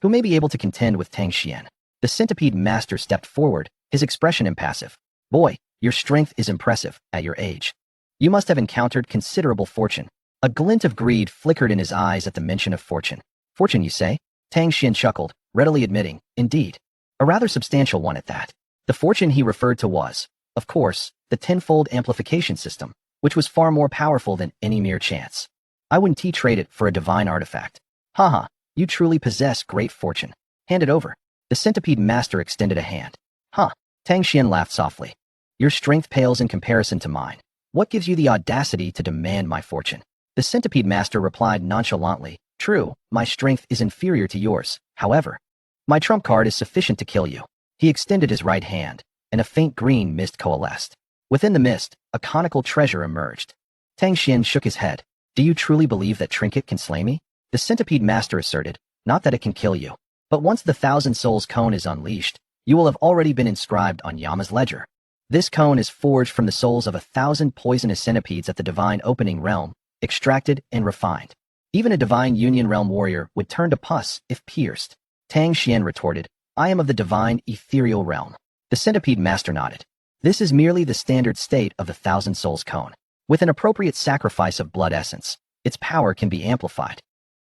who may be able to contend with Tang Xuan. The Centipede Master stepped forward, his expression impassive. Boy, your strength is impressive at your age. You must have encountered considerable fortune. A glint of greed flickered in his eyes at the mention of fortune. Fortune, you say? Tang Xuan chuckled, readily admitting, indeed. A rather substantial one at that. The fortune he referred to was, of course, the Tenfold Amplification System, which was far more powerful than any mere chance. I wouldn't trade it for a divine artifact. Haha, you truly possess great fortune. Hand it over. The Centipede Master extended a hand. Huh. Tang Xuan laughed softly. Your strength pales in comparison to mine. What gives you the audacity to demand my fortune? The Centipede Master replied nonchalantly, true, my strength is inferior to yours. However, my trump card is sufficient to kill you. He extended his right hand, and a faint green mist coalesced. Within the mist, a conical treasure emerged. Tang Xuan shook his head. Do you truly believe that trinket can slay me? The Centipede Master asserted, not that it can kill you, but once the 1,000 Souls cone is unleashed, you will have already been inscribed on Yama's ledger. This cone is forged from the souls of 1,000 poisonous centipedes at the divine opening realm, extracted and refined. Even a divine union realm warrior would turn to pus if pierced. Tang Xuan retorted, I am of the divine ethereal realm. The Centipede Master nodded. This is merely the standard state of the 1,000 Souls cone. With an appropriate sacrifice of blood essence, its power can be amplified.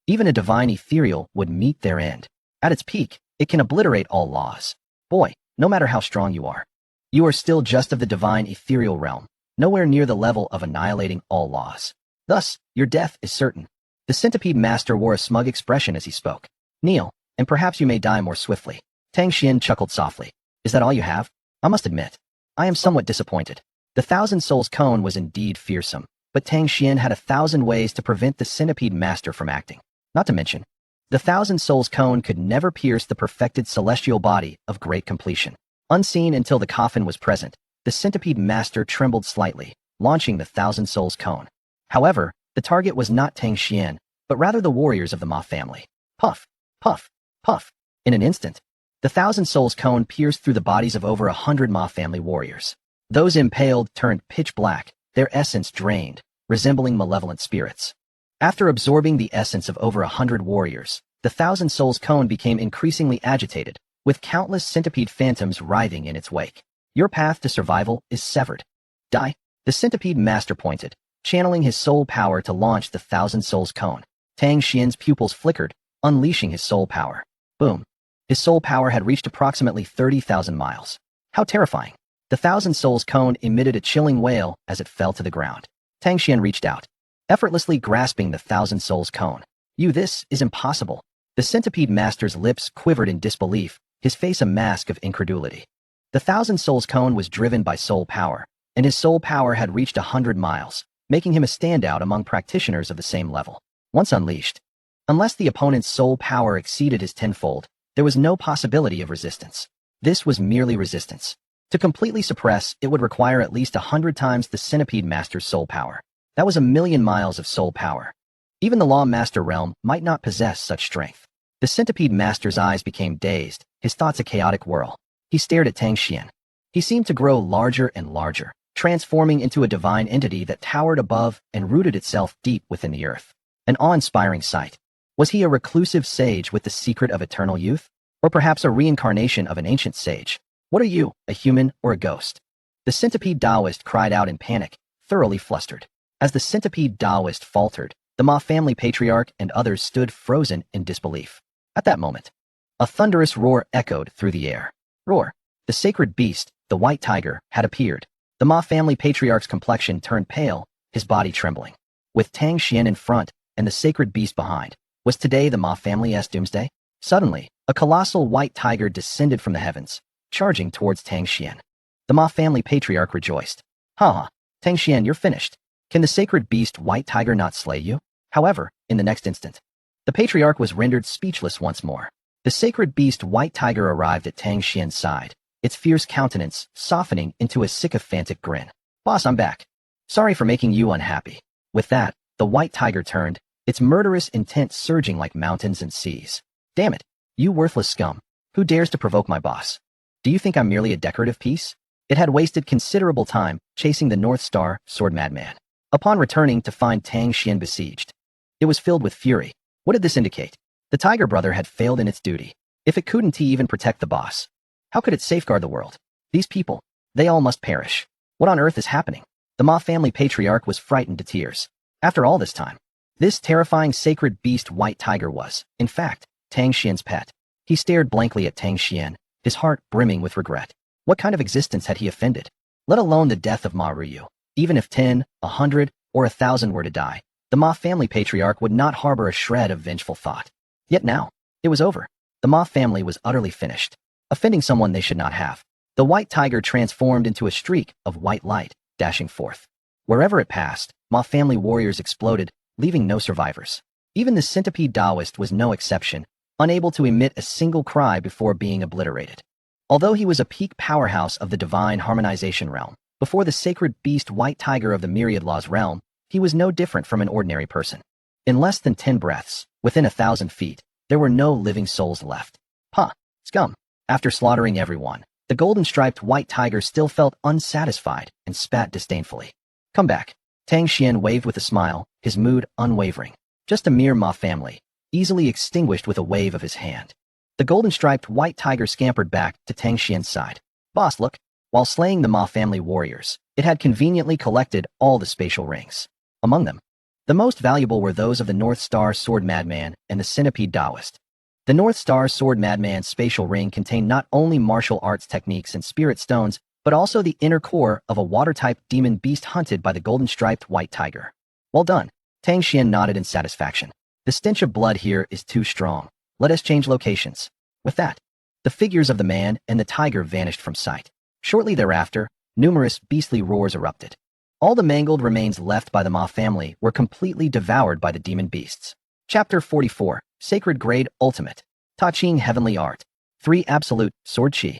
Even a divine ethereal would meet their end. At its peak, it can obliterate all laws. Boy, no matter how strong you are still just of the divine ethereal realm. nowhere near the level of annihilating all laws. Thus, your death is certain. The centipede master wore a smug expression as he spoke. Kneel, and perhaps you may die more swiftly. Tang Xuan chuckled softly. Is that all you have? I must admit, I am somewhat disappointed. The Thousand Souls cone was indeed fearsome, but Tang Xuan had 1,000 ways to prevent the centipede master from acting. Not to mention, the Thousand Souls cone could never pierce the perfected celestial body of great completion. Unseen until the coffin was present, the centipede master trembled slightly, launching the Thousand Souls cone. However, the target was not Tang Xuan, but rather the warriors of the Ma family. Puff, puff, puff. In an instant, the Thousand Souls cone pierced through the bodies of over 100 Ma family warriors. Those impaled turned pitch black, their essence drained, resembling malevolent spirits. After absorbing the essence of over 100 warriors, the Thousand Souls cone became increasingly agitated, with countless centipede phantoms writhing in its wake. Your path to survival is severed. Die. The centipede master pointed, channeling his soul power to launch the Thousand Souls cone. Tang Xuan's pupils flickered, unleashing his soul power. Boom. His soul power had reached approximately 30,000 miles. How terrifying. The Thousand Souls cone emitted a chilling wail as it fell to the ground. Tang Xuan reached out, effortlessly grasping the Thousand Souls cone. This is impossible. The centipede master's lips quivered in disbelief, his face a mask of incredulity. The Thousand Souls cone was driven by soul power, and his soul power had reached 100 miles, making him a standout among practitioners of the same level. Once unleashed, unless the opponent's soul power exceeded his tenfold, there was no possibility of resistance. This was merely resistance. To completely suppress, it would require at least 100 times the centipede master's soul power. That was 1,000,000 miles of soul power. Even the Law Master realm might not possess such strength. The centipede master's eyes became dazed, his thoughts a chaotic whirl. He stared at Tang Xuan. He seemed to grow larger and larger, transforming into a divine entity that towered above and rooted itself deep within the earth. An awe-inspiring sight. Was he a reclusive sage with the secret of eternal youth? Or perhaps a reincarnation of an ancient sage? What are you, a human or a ghost? The centipede Taoist cried out in panic, thoroughly flustered. As the centipede Taoist faltered, the Ma family patriarch and others stood frozen in disbelief. At that moment, a thunderous roar echoed through the air. Roar! The sacred beast, the white tiger, had appeared. The Ma family patriarch's complexion turned pale, his body trembling. With Tang Xuan in front and the sacred beast behind, was today the Ma family's doomsday? Suddenly, a colossal white tiger descended from the heavens, charging towards Tang Xuan. The Ma family patriarch rejoiced. Ha! Tang Xuan, you're finished. Can the sacred beast white tiger not slay you? However, in the next instant, the patriarch was rendered speechless once more. The sacred beast white tiger arrived at Tang Xuan's side, its fierce countenance softening into a sycophantic grin. Boss, I'm back. Sorry for making you unhappy. With that, the white tiger turned, its murderous intent surging like mountains and seas. Damn it, you worthless scum. Who dares to provoke my boss? Do you think I'm merely a decorative piece? It had wasted considerable time chasing the North Star Sword Madman. Upon returning to find Tang Xuan besieged, it was filled with fury. What did this indicate? The Tiger Brother had failed in its duty. If it couldn't even protect the boss, how could it safeguard the world? These people, they all must perish. What on earth is happening? The Ma family patriarch was frightened to tears. After all this time, this terrifying sacred beast white tiger was, in fact, Tang Xuan's pet. He stared blankly at Tang Xuan, his heart brimming with regret. What kind of existence had he offended? Let alone the death of Ma Ruyu. Even if 10, 100, or 1,000 were to die, the Ma family patriarch would not harbor a shred of vengeful thought. Yet now, it was over. The Ma family was utterly finished, offending someone they should not have. The white tiger transformed into a streak of white light, dashing forth. Wherever it passed, Ma family warriors exploded, leaving no survivors. Even the centipede Taoist was no exception, unable to emit a single cry before being obliterated. Although he was a peak powerhouse of the divine harmonization realm, before the sacred beast white tiger of the myriad laws realm, he was no different from an ordinary person. In less than 10 breaths, within 1,000 feet, there were no living souls left. Ha! Scum! After slaughtering everyone, the golden-striped white tiger still felt unsatisfied and spat disdainfully. Come back. Tang Xuan waved with a smile, his mood unwavering. Just a mere Ma family, easily extinguished with a wave of his hand. The golden-striped white tiger scampered back to Tang Xuan's side. Boss, look. While slaying the Ma family warriors, it had conveniently collected all the spatial rings. Among them, the most valuable were those of the North Star Sword Madman and the Centipede Taoist. The North Star Sword Madman's spatial ring contained not only martial arts techniques and spirit stones, but also the inner core of a water-type demon beast hunted by the golden-striped white tiger. Well done. Tang Xuan nodded in satisfaction. The stench of blood here is too strong. Let us change locations. With that, the figures of the man and the tiger vanished from sight. Shortly thereafter, numerous beastly roars erupted. All the mangled remains left by the Ma family were completely devoured by the demon beasts. Chapter 44, Sacred Grade Ultimate. Ta Ching Heavenly Art. 3 Absolute, Sword Chi.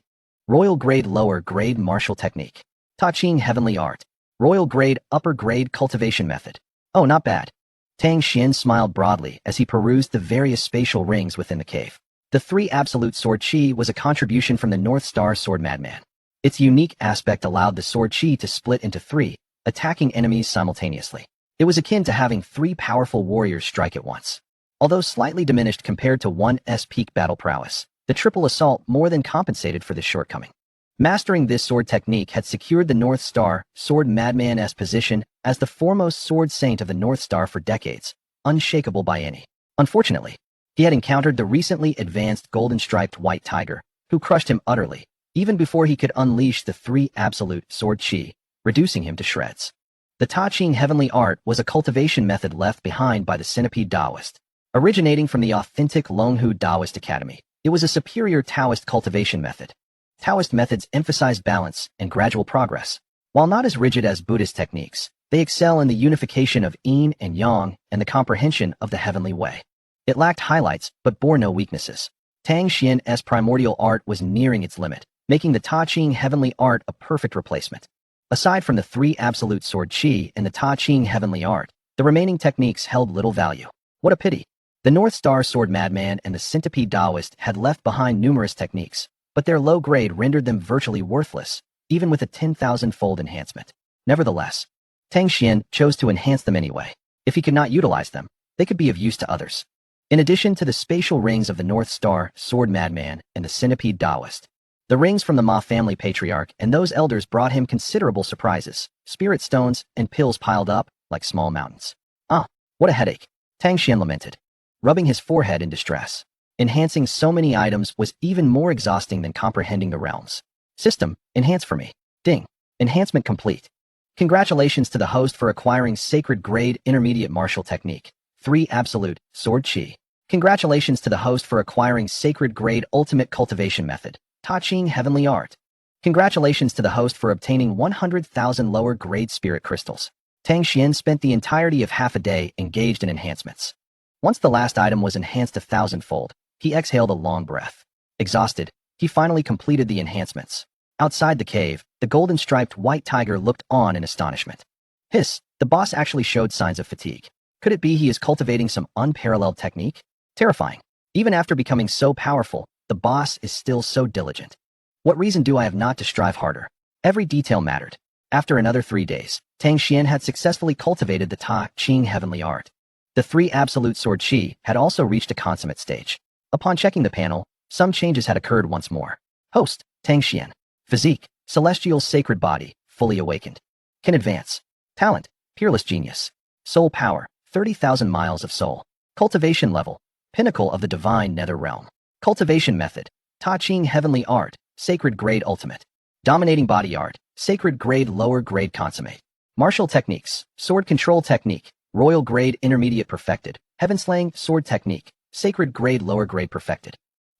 Royal Grade Lower Grade Martial Technique. Ta Ching Heavenly Art. Royal Grade Upper Grade Cultivation Method. Oh, not bad. Tang Xuan smiled broadly as he perused the various spatial rings within the cave. The 3 Absolute Sword Chi was a contribution from the North Star Sword Madman. Its unique aspect allowed the Sword Chi to split into 3, attacking enemies simultaneously. It was akin to having 3 powerful warriors strike at once. Although slightly diminished compared to 1's peak battle prowess, the triple assault more than compensated for this shortcoming. Mastering this sword technique had secured the North Star Sword Madman's position as the foremost sword saint of the North Star for decades, unshakable by any. Unfortunately, he had encountered the recently advanced golden-striped white tiger, who crushed him utterly, even before he could unleash the 3 Absolute Sword Chi, reducing him to shreds. The Ta Ching Heavenly Art was a cultivation method left behind by the Centipede Taoist. Originating from the authentic Longhu Taoist Academy, it was a superior Taoist cultivation method. Taoist methods emphasize balance and gradual progress. While not as rigid as Buddhist techniques, they excel in the unification of yin and yang and the comprehension of the heavenly way. It lacked highlights but bore no weaknesses. Tang Xuan's primordial art was nearing its limit, making the Ta Ching Heavenly Art a perfect replacement. Aside from the 3 Absolute Sword Chi and the Ta Ching Heavenly Art, the remaining techniques held little value. What a pity. The North Star Sword Madman and the Centipede Taoist had left behind numerous techniques, but their low grade rendered them virtually worthless, even with a 10,000-fold enhancement. Nevertheless, Tang Xuan chose to enhance them anyway. If he could not utilize them, they could be of use to others. In addition to the spatial rings of the North Star Sword Madman and the Centipede Taoist, the rings from the Ma family patriarch and those elders brought him considerable surprises. Spirit stones and pills piled up like small mountains. Ah, what a headache, Tang Xuan lamented, rubbing his forehead in distress. Enhancing so many items was even more exhausting than comprehending the realms. System, enhance for me. Ding. Enhancement complete. Congratulations to the host for acquiring Sacred Grade Intermediate Martial Technique. 3 Absolute Sword Chi. Congratulations to the host for acquiring Sacred Grade Ultimate Cultivation Method. Ta Ching Heavenly Art. Congratulations to the host for obtaining 100,000 lower grade spirit crystals. Tang Xuan spent the entirety of half a day engaged in enhancements. Once the last item was enhanced 1,000-fold, he exhaled a long breath. Exhausted, he finally completed the enhancements. Outside the cave, the golden-striped white tiger looked on in astonishment. Hiss, the boss actually showed signs of fatigue. Could it be he is cultivating some unparalleled technique? Terrifying. Even after becoming so powerful, the boss is still so diligent. What reason do I have not to strive harder? Every detail mattered. After another 3 days, Tang Xuan had successfully cultivated the Ta Ching Heavenly Art. The 3 Absolute Sword Chi had also reached a consummate stage. Upon checking the panel, some changes had occurred once more. Host, Tang Xuan. Physique, Celestial Sacred Body, fully awakened. Can advance. Talent, Peerless Genius. Soul Power, 30,000 miles of soul. Cultivation level, Pinnacle of the Divine Nether Realm. Cultivation method, Ta Ching Heavenly Art, Sacred Grade Ultimate. Dominating Body Art, Sacred Grade Lower Grade Consummate. Martial Techniques, Sword Control Technique, Royal Grade Intermediate Perfected. Heaven Slaying Sword Technique, Sacred Grade Lower Grade Perfected.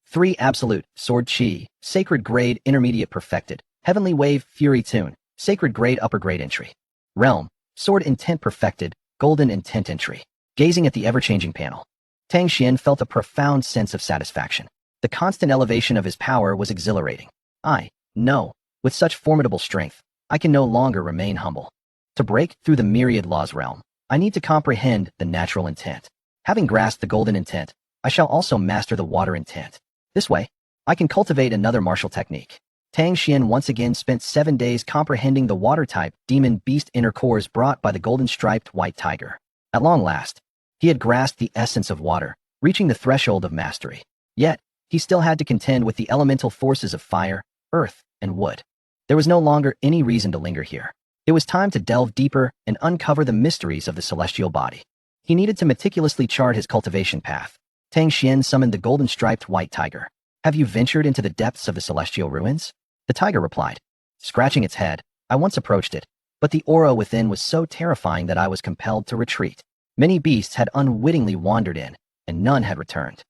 3 Absolute Sword Chi, Sacred Grade Intermediate Perfected. Heavenly Wave Fury Tune, Sacred Grade Upper Grade Entry. Realm, Sword Intent Perfected, Golden Intent Entry. Gazing at the ever-changing panel, Tang Xuan felt a profound sense of satisfaction. The constant elevation of his power was exhilarating. No, with such formidable strength, I can no longer remain humble. To break through the myriad laws realm, I need to comprehend the natural intent. Having grasped the golden intent, I shall also master the water intent. This way, I can cultivate another martial technique. Tang Xuan once again spent 7 days comprehending the water-type demon beast inner cores brought by the golden-striped white tiger. At long last, he had grasped the essence of water, reaching the threshold of mastery. Yet, he still had to contend with the elemental forces of fire, earth, and wood. There was no longer any reason to linger here. It was time to delve deeper and uncover the mysteries of the celestial body. He needed to meticulously chart his cultivation path. Tang Xuan summoned the golden-striped white tiger. Have you ventured into the depths of the celestial ruins? The tiger replied. Scratching its head, I once approached it, but the aura within was so terrifying that I was compelled to retreat. Many beasts had unwittingly wandered in, and none had returned.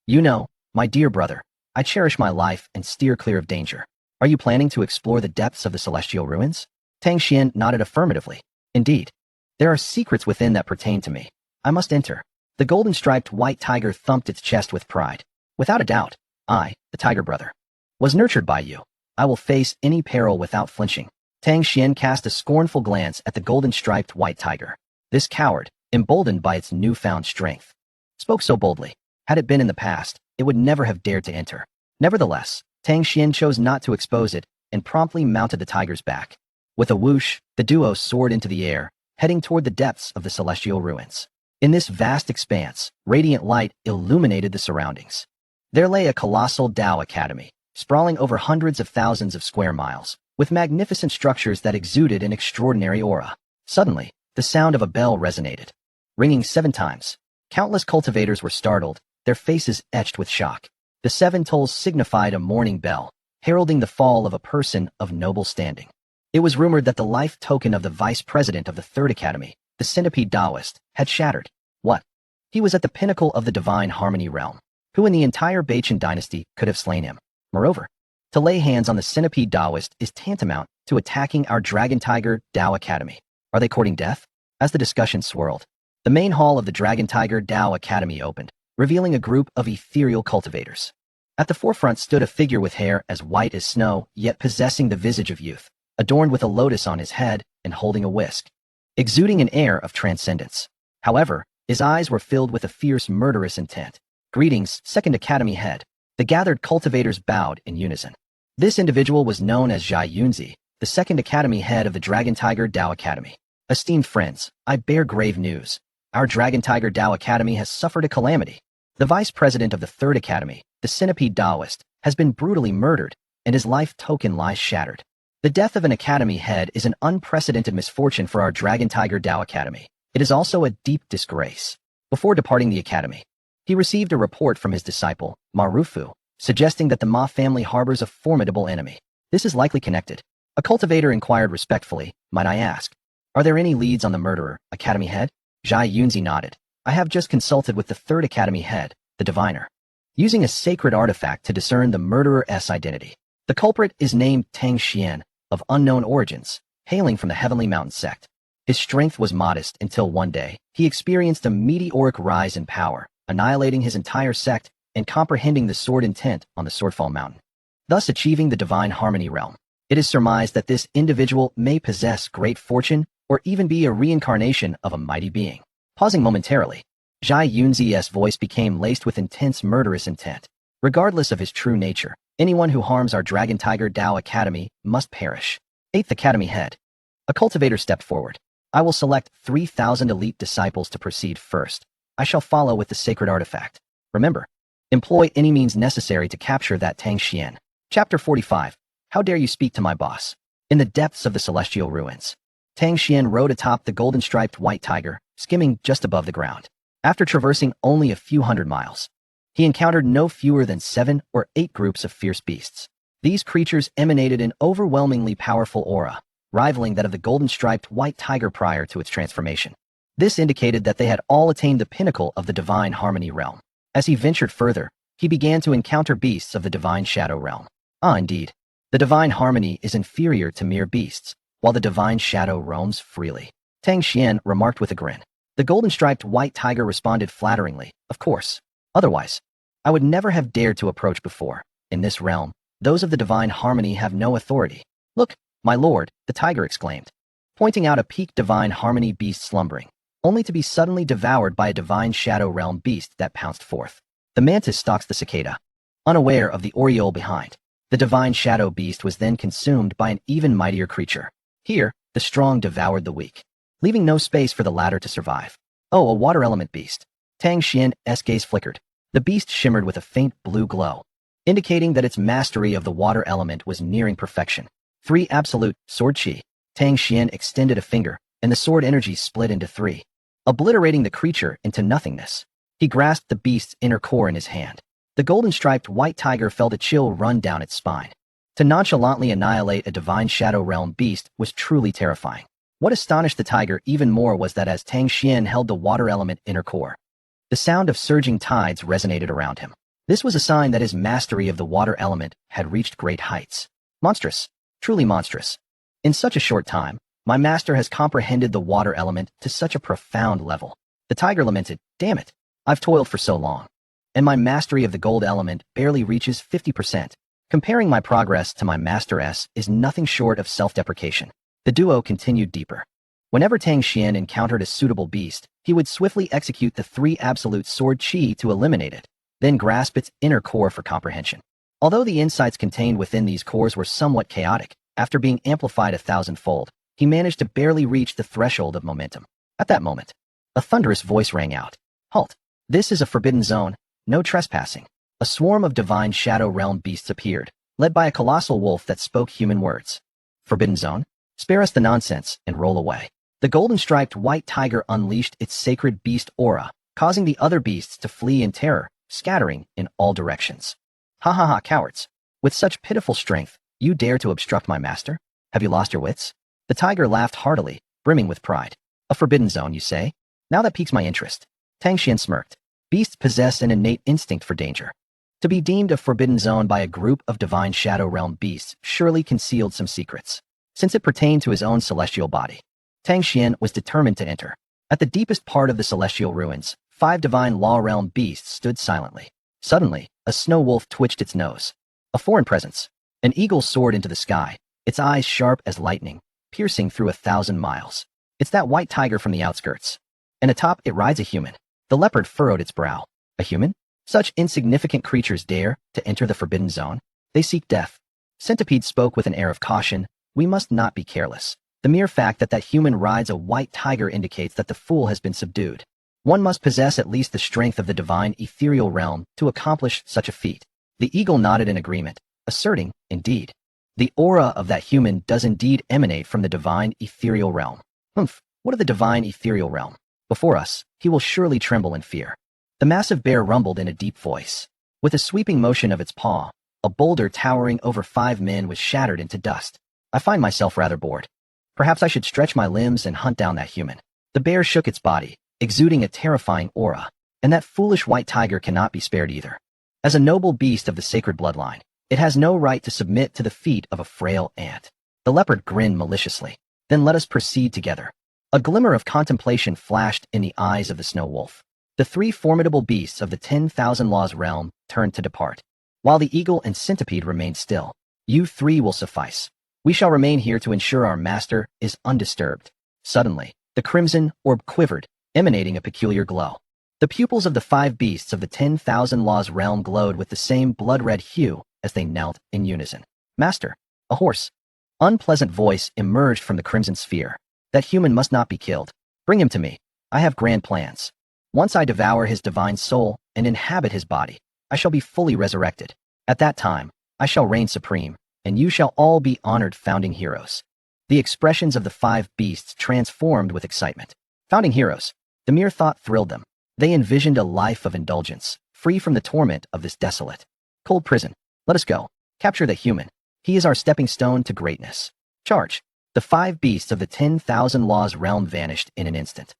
You know, my dear brother, I cherish my life and steer clear of danger. Are you planning to explore the depths of the celestial ruins? Tang Xuan nodded affirmatively. Indeed. There are secrets within that pertain to me. I must enter. The golden-striped white tiger thumped its chest with pride. Without a doubt, I, the tiger brother, was nurtured by you. I will face any peril without flinching. Tang Xuan cast a scornful glance at the golden-striped white tiger. This coward, emboldened by its newfound strength, spoke so boldly. Had it been in the past, it would never have dared to enter. Nevertheless, Tang Xuan chose not to expose it and promptly mounted the tiger's back. With a whoosh, the duo soared into the air, heading toward the depths of the celestial ruins. In this vast expanse, radiant light illuminated the surroundings. There lay a colossal Tao Academy, sprawling over hundreds of thousands of square miles, with magnificent structures that exuded an extraordinary aura. Suddenly, the sound of a bell resonated, ringing 7 times. Countless cultivators were startled, their faces etched with shock. The 7 tolls signified a mourning bell, heralding the fall of a person of noble standing. It was rumored that the life token of the vice president of the Third Academy, the centipede Taoist, had shattered. What? He was at the pinnacle of the divine harmony realm. Who in the entire Bachan dynasty could have slain him? Moreover, to lay hands on the centipede Taoist is tantamount to attacking our Dragon Tiger Tao Academy. Are they courting death? As the discussion swirled, the main hall of the Dragon Tiger Tao Academy opened, revealing a group of ethereal cultivators. At the forefront stood a figure with hair as white as snow, yet possessing the visage of youth, adorned with a lotus on his head and holding a whisk, exuding an air of transcendence. However, his eyes were filled with a fierce, murderous intent. Greetings, Second Academy head. The gathered cultivators bowed in unison. This individual was known as Zhai Yunzi, the Second Academy head of the Dragon Tiger Tao Academy. Esteemed friends, I bear grave news. Our Dragon Tiger Tao Academy has suffered a calamity. The vice president of the Third Academy, the centipede Taoist, has been brutally murdered, and his life token lies shattered. The death of an academy head is an unprecedented misfortune for our Dragon Tiger Tao Academy. It is also a deep disgrace. Before departing the academy, he received a report from his disciple, Marufu, suggesting that the Ma family harbors a formidable enemy. This is likely connected. A cultivator inquired respectfully, might I ask, are there any leads on the murderer, academy head? Zhai Yunzi nodded. I have just consulted with the Third Academy head, the diviner, using a sacred artifact to discern the murderer's identity. The culprit is named Tang Xuan, of unknown origins, hailing from the Heavenly Mountain sect. His strength was modest until one day, he experienced a meteoric rise in power, annihilating his entire sect and comprehending the sword intent on the Swordfall Mountain, thus achieving the divine harmony realm. It is surmised that this individual may possess great fortune or even be a reincarnation of a mighty being. Pausing momentarily, Zhai Yunzi's voice became laced with intense murderous intent. Regardless of his true nature, anyone who harms our Dragon Tiger Tao Academy must perish. 8th Academy head. A cultivator stepped forward. I will select 3,000 elite disciples to proceed first. I shall follow with the sacred artifact. Remember, employ any means necessary to capture that Tang Xuan. Chapter 45. How dare you speak to my boss? In the depths of the celestial ruins, Tang Xuan rode atop the golden-striped white tiger, skimming just above the ground. After traversing only a few hundred miles, he encountered no fewer than 7 or 8 groups of fierce beasts. These creatures emanated an overwhelmingly powerful aura, rivaling that of the golden-striped white tiger prior to its transformation. This indicated that they had all attained the pinnacle of the divine harmony realm. As he ventured further, he began to encounter beasts of the divine shadow realm. Ah, indeed. The divine harmony is inferior to mere beasts, while the divine shadow roams freely. Tang Xuan remarked with a grin. The golden-striped white tiger responded flatteringly, of course. Otherwise, I would never have dared to approach before. In this realm, those of the divine harmony have no authority. Look, my lord, the tiger exclaimed, pointing out a peak divine harmony beast slumbering, only to be suddenly devoured by a divine shadow realm beast that pounced forth. The mantis stalks the cicada, unaware of the aureole behind. The divine shadow beast was then consumed by an even mightier creature. Here, the strong devoured the weak, leaving no space for the latter to survive. Oh, a water element beast. Tang Xuan's gaze flickered. The beast shimmered with a faint blue glow, indicating that its mastery of the water element was nearing perfection. 3 absolute sword chi. Tang Xuan extended a finger, and the sword energy split into 3, obliterating the creature into nothingness. He grasped the beast's inner core in his hand. The golden-striped white tiger felt a chill run down its spine. To nonchalantly annihilate a divine shadow realm beast was truly terrifying. What astonished the tiger even more was that as Tang Xuan held the water element in her core, the sound of surging tides resonated around him. This was a sign that his mastery of the water element had reached great heights. Monstrous. Truly monstrous. In such a short time, my master has comprehended the water element to such a profound level. The tiger lamented, "Damn it. I've toiled for so long, and my mastery of the gold element barely reaches 50%. Comparing my progress to my master's is nothing short of self-deprecation." The duo continued deeper. Whenever Tang Xuan encountered a suitable beast, he would swiftly execute the 3 absolute sword chi to eliminate it, then grasp its inner core for comprehension. Although the insights contained within these cores were somewhat chaotic, after being amplified 1,000-fold, he managed to barely reach the threshold of momentum. At that moment, a thunderous voice rang out. "Halt! This is a forbidden zone, no trespassing." A swarm of divine shadow realm beasts appeared, led by a colossal wolf that spoke human words. "Forbidden zone? Spare us the nonsense and roll away." The golden-striped white tiger unleashed its sacred beast aura, causing the other beasts to flee in terror, scattering in all directions. "Ha ha ha, cowards! With such pitiful strength, you dare to obstruct my master? Have you lost your wits?" The tiger laughed heartily, brimming with pride. "A forbidden zone, you say? Now that piques my interest." Tang Xuan smirked. Beasts possess an innate instinct for danger. To be deemed a forbidden zone by a group of divine shadow realm beasts surely concealed some secrets. Since it pertained to his own celestial body, Tang Xuan was determined to enter. At the deepest part of the celestial ruins, 5 divine law realm beasts stood silently. Suddenly, a snow wolf twitched its nose. A foreign presence. An eagle soared into the sky, its eyes sharp as lightning, piercing through 1,000 miles. "It's that white tiger from the outskirts. And atop it rides a human." The leopard furrowed its brow. "A human? Such insignificant creatures dare to enter the forbidden zone? They seek death." Centipede spoke with an air of caution. "We must not be careless. The mere fact that that human rides a white tiger indicates that the fool has been subdued. One must possess at least the strength of the divine ethereal realm to accomplish such a feat." The eagle nodded in agreement, asserting, "Indeed. The aura of that human does indeed emanate from the divine ethereal realm." "Humph, what of the divine ethereal realm? Before us, he will surely tremble in fear." The massive bear rumbled in a deep voice. With a sweeping motion of its paw, a boulder towering over 5 men was shattered into dust. "I find myself rather bored. Perhaps I should stretch my limbs and hunt down that human." The bear shook its body, exuding a terrifying aura, and that foolish white tiger cannot be spared either. As a noble beast of the sacred bloodline, it has no right to submit to the feet of a frail ant. The leopard grinned maliciously. "Then let us proceed together." A glimmer of contemplation flashed in the eyes of the snow wolf. The 3 formidable beasts of the 10,000 laws realm turned to depart, while the eagle and centipede remained still. "You 3 will suffice. We shall remain here to ensure our master is undisturbed." Suddenly, the crimson orb quivered, emanating a peculiar glow. The pupils of the 5 beasts of the 10,000 laws realm glowed with the same blood-red hue as they knelt in unison. "Master, a horse." Unpleasant voice emerged from the crimson sphere. "That human must not be killed. Bring him to me. I have grand plans. Once I devour his divine soul and inhabit his body, I shall be fully resurrected. At that time, I shall reign supreme, and you shall all be honored founding heroes." The expressions of the 5 beasts transformed with excitement. Founding heroes. The mere thought thrilled them. They envisioned a life of indulgence, free from the torment of this desolate, cold prison. "Let us go. Capture the human. He is our stepping stone to greatness. Charge." The 5 beasts of the 10,000 laws realm vanished in an instant,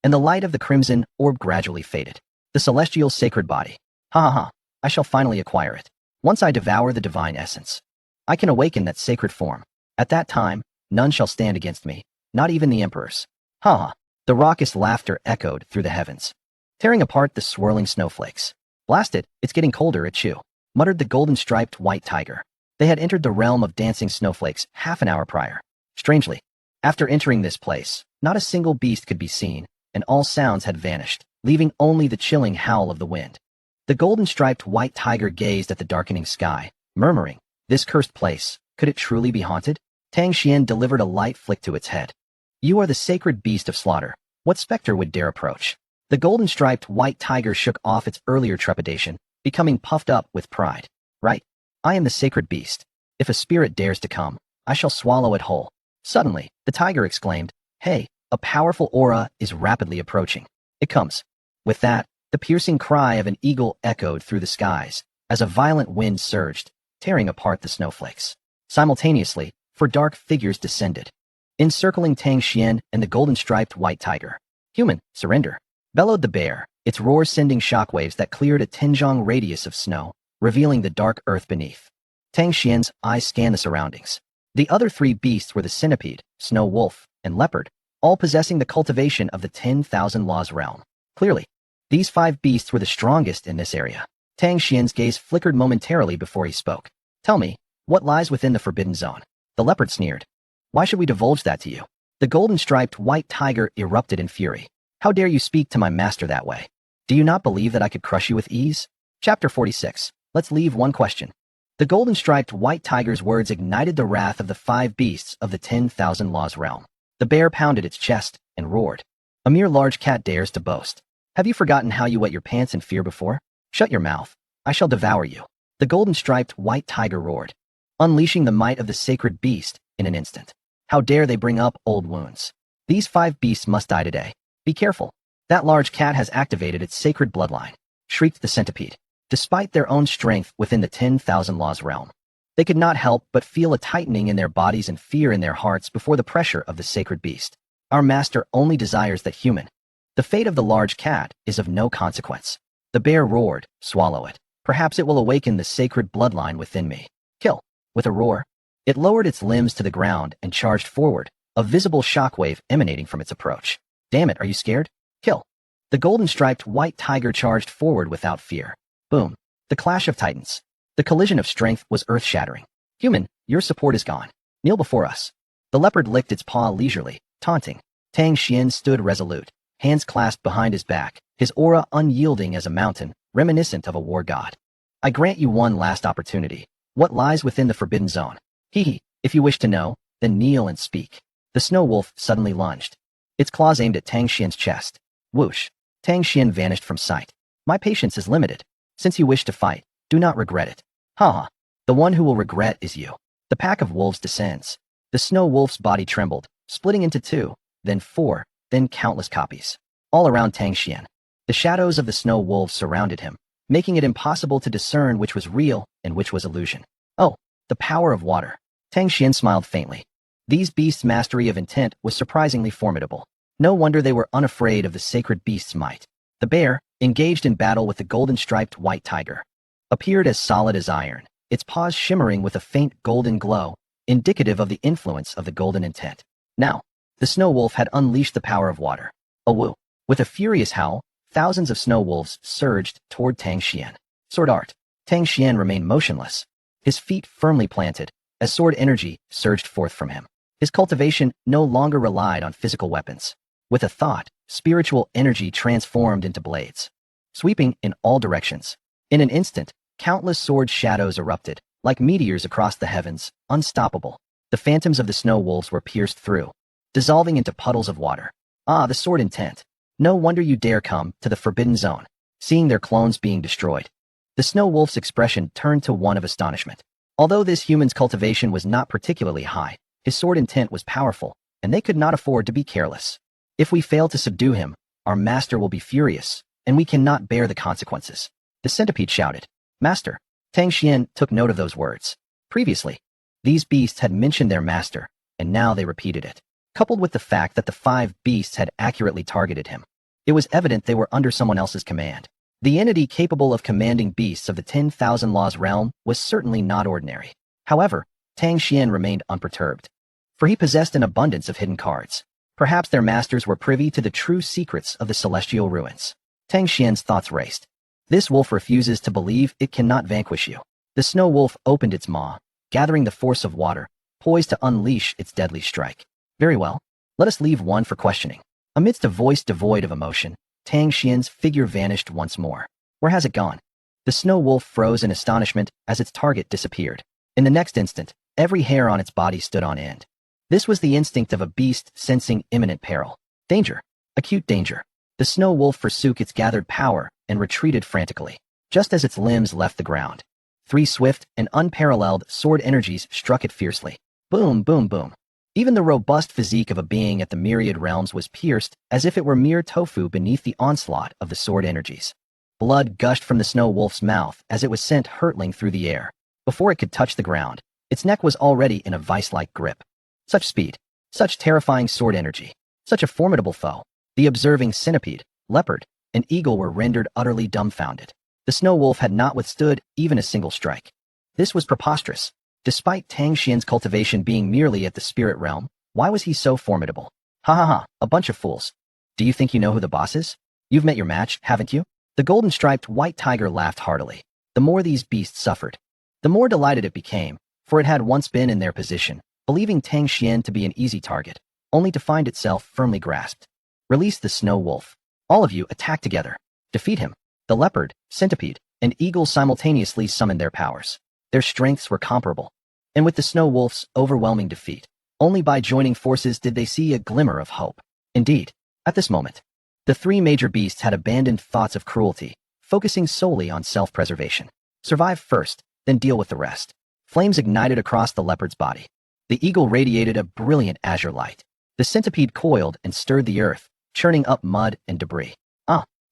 and the light of the crimson orb gradually faded. The celestial sacred body. "Ha ha ha, I shall finally acquire it. Once I devour the divine essence, I can awaken that sacred form. At that time, none shall stand against me, not even the emperors." "Ha ha." The raucous laughter echoed through the heavens, tearing apart the swirling snowflakes. "Blast it, it's getting colder at Chu," muttered the golden-striped white tiger. They had entered the realm of dancing snowflakes half an hour prior. Strangely, after entering this place, not a single beast could be seen, and all sounds had vanished, leaving only the chilling howl of the wind. The golden-striped white tiger gazed at the darkening sky, murmuring, "This cursed place, could it truly be haunted?" Tang Xuan delivered a light flick to its head. "You are the sacred beast of slaughter. What specter would dare approach?" The golden-striped white tiger shook off its earlier trepidation, becoming puffed up with pride. "Right. I am the sacred beast. If a spirit dares to come, I shall swallow it whole." Suddenly, the tiger exclaimed, "Hey, a powerful aura is rapidly approaching. It comes." With that, the piercing cry of an eagle echoed through the skies, as a violent wind surged, tearing apart the snowflakes. Simultaneously, four dark figures descended, encircling Tang Xuan and the golden-striped white tiger. "Human, surrender!" bellowed the bear, its roar sending shockwaves that cleared a 10-zhang radius of snow, revealing the dark earth beneath. Tang Xuan's eyes scanned the surroundings. The other three beasts were the centipede, snow wolf, and leopard, all possessing the cultivation of the 10,000 laws realm. Clearly, these five beasts were the strongest in this area. Tang Xuan's gaze flickered momentarily before he spoke. "Tell me, what lies within the forbidden zone?" The leopard sneered. "Why should we divulge that to you?" The golden-striped white tiger erupted in fury. "How dare you speak to my master that way? Do you not believe that I could crush you with ease?" Chapter 46. Let's leave one question. The golden-striped white tiger's words ignited the wrath of the five beasts of the 10,000 laws realm. The bear pounded its chest and roared. "A mere large cat dares to boast. Have you forgotten how you wet your pants in fear before? Shut your mouth. I shall devour you." The golden-striped white tiger roared, unleashing the might of the sacred beast in an instant. "How dare they bring up old wounds? These five beasts must die today. Be careful. That large cat has activated its sacred bloodline," shrieked the centipede. Despite their own strength within the 10,000 laws realm, they could not help but feel a tightening in their bodies and fear in their hearts before the pressure of the sacred beast. "Our master only desires that human. The fate of the large cat is of no consequence." The bear roared. "Swallow it. Perhaps it will awaken the sacred bloodline within me." "Kill." With a roar, it lowered its limbs to the ground and charged forward, a visible shockwave emanating from its approach. "Damn it, are you scared? Kill." The golden-striped white tiger charged forward without fear. Boom. The clash of titans. The collision of strength was earth-shattering. "Human, your support is gone. Kneel before us." The leopard licked its paw leisurely, taunting. Tang Xuan stood resolute, hands clasped behind his back, his aura unyielding as a mountain, reminiscent of a war god. "I grant you one last opportunity. What lies within the forbidden zone? Hee. If you wish to know, then kneel and speak." The snow wolf suddenly lunged, its claws aimed at Tang Xuan's chest. Whoosh. Tang Xuan vanished from sight. "My patience is limited. Since you wish to fight, do not regret it." "Ha. The one who will regret is you." The pack of wolves descends. The snow wolf's body trembled, splitting into two, then four, then countless copies. All around Tang Xuan, the shadows of the snow wolves surrounded him, making it impossible to discern which was real and which was illusion. "Oh, the power of water." Tang Xuan smiled faintly. These beasts' mastery of intent was surprisingly formidable. No wonder they were unafraid of the sacred beast's might. The bear, engaged in battle with the golden-striped white tiger, appeared as solid as iron, its paws shimmering with a faint golden glow, indicative of the influence of the golden intent. Now, the snow wolf had unleashed the power of water. Awoo. With a furious howl, thousands of snow wolves surged toward Tang Xuan. Sword art. Tang Xuan remained motionless, his feet firmly planted, as sword energy surged forth from him. His cultivation no longer relied on physical weapons. With a thought, spiritual energy transformed into blades, sweeping in all directions. In an instant, countless sword shadows erupted, like meteors across the heavens, unstoppable. The phantoms of the snow wolves were pierced through, dissolving into puddles of water. "Ah, the sword intent. No wonder you dare come to the forbidden zone." Seeing their clones being destroyed, the snow wolf's expression turned to one of astonishment. Although this human's cultivation was not particularly high, his sword intent was powerful, and they could not afford to be careless. "If we fail to subdue him, our master will be furious, and we cannot bear the consequences." The centipede shouted. "Master." Tang Xuan took note of those words. Previously, these beasts had mentioned their master, and now they repeated it. Coupled with the fact that the five beasts had accurately targeted him, it was evident they were under someone else's command. The entity capable of commanding beasts of the 10,000 laws realm was certainly not ordinary. However, Tang Xuan remained unperturbed, for he possessed an abundance of hidden cards. Perhaps their masters were privy to the true secrets of the celestial ruins. Tang Xuan's thoughts raced. This wolf refuses to believe it cannot vanquish you. The snow wolf opened its maw, gathering the force of water, poised to unleash its deadly strike. "Very well. Let us leave one for questioning." Amidst a voice devoid of emotion, Tang Xuan's figure vanished once more. Where has it gone? The snow wolf froze in astonishment as its target disappeared. In the next instant, every hair on its body stood on end. This was the instinct of a beast sensing imminent peril. Danger. Acute danger. The snow wolf forsook its gathered power and retreated frantically. Just as its limbs left the ground, three swift and unparalleled sword energies struck it fiercely. Boom, boom, boom. Even the robust physique of a being at the myriad realms was pierced as if it were mere tofu beneath the onslaught of the sword energies. Blood gushed from the snow wolf's mouth as it was sent hurtling through the air. Before it could touch the ground, Its neck was already in a vice-like grip. Such speed, such terrifying sword energy, such a formidable foe. The observing centipede, leopard, and eagle were rendered utterly dumbfounded. The snow wolf had not withstood even a single strike. This was preposterous. Despite Tang Xuan's cultivation being merely at the spirit realm, why was he so formidable? Ha ha ha, a bunch of fools. Do you think you know who the boss is? You've met your match, haven't you? The golden-striped white tiger laughed heartily. The more these beasts suffered, the more delighted it became, for it had once been in their position, believing Tang Xuan to be an easy target, only to find itself firmly grasped. Release the snow wolf. All of you attack together. Defeat him. The leopard, centipede, and eagle simultaneously summoned their powers. Their strengths were comparable, and with the snow wolf's overwhelming defeat, only by joining forces did they see a glimmer of hope. Indeed, at this moment, the three major beasts had abandoned thoughts of cruelty, focusing solely on self-preservation. Survive first, then deal with the rest. Flames ignited across the leopard's body. The eagle radiated a brilliant azure light. The centipede coiled and stirred the earth, churning up mud and debris.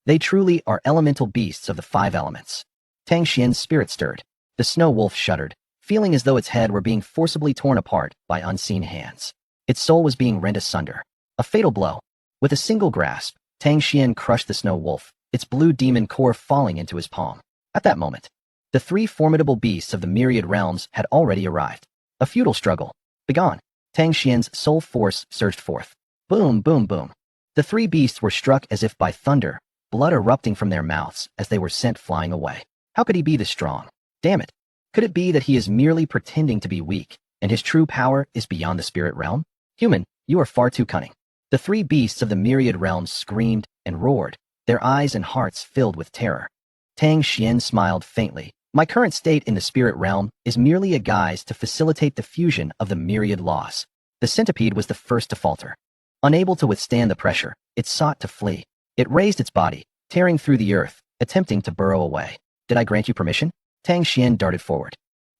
They truly are elemental beasts of the five elements. Tang Xuan's spirit stirred. The snow wolf shuddered, feeling as though its head were being forcibly torn apart by unseen hands. Its soul was being rent asunder. A fatal blow. With a single grasp, Tang Xuan crushed the snow wolf, its blue demon core falling into his palm. At that moment, the three formidable beasts of the myriad realms had already arrived. A futile struggle. Begone. Tang Xuan's soul force surged forth. Boom, boom, boom. The three beasts were struck as if by thunder, blood erupting from their mouths as they were sent flying away. How could he be this strong? Damn it. Could it be that he is merely pretending to be weak, and his true power is beyond the spirit realm? Human, you are far too cunning. The three beasts of the myriad realms screamed and roared, their eyes and hearts filled with terror. Tang Xuan smiled faintly. My current state in the spirit realm is merely a guise to facilitate the fusion of the myriad laws. The centipede was the first to falter. Unable to withstand the pressure, it sought to flee. It raised its body, tearing through the earth, attempting to burrow away. Did I grant you permission? Tang Xuan darted forward,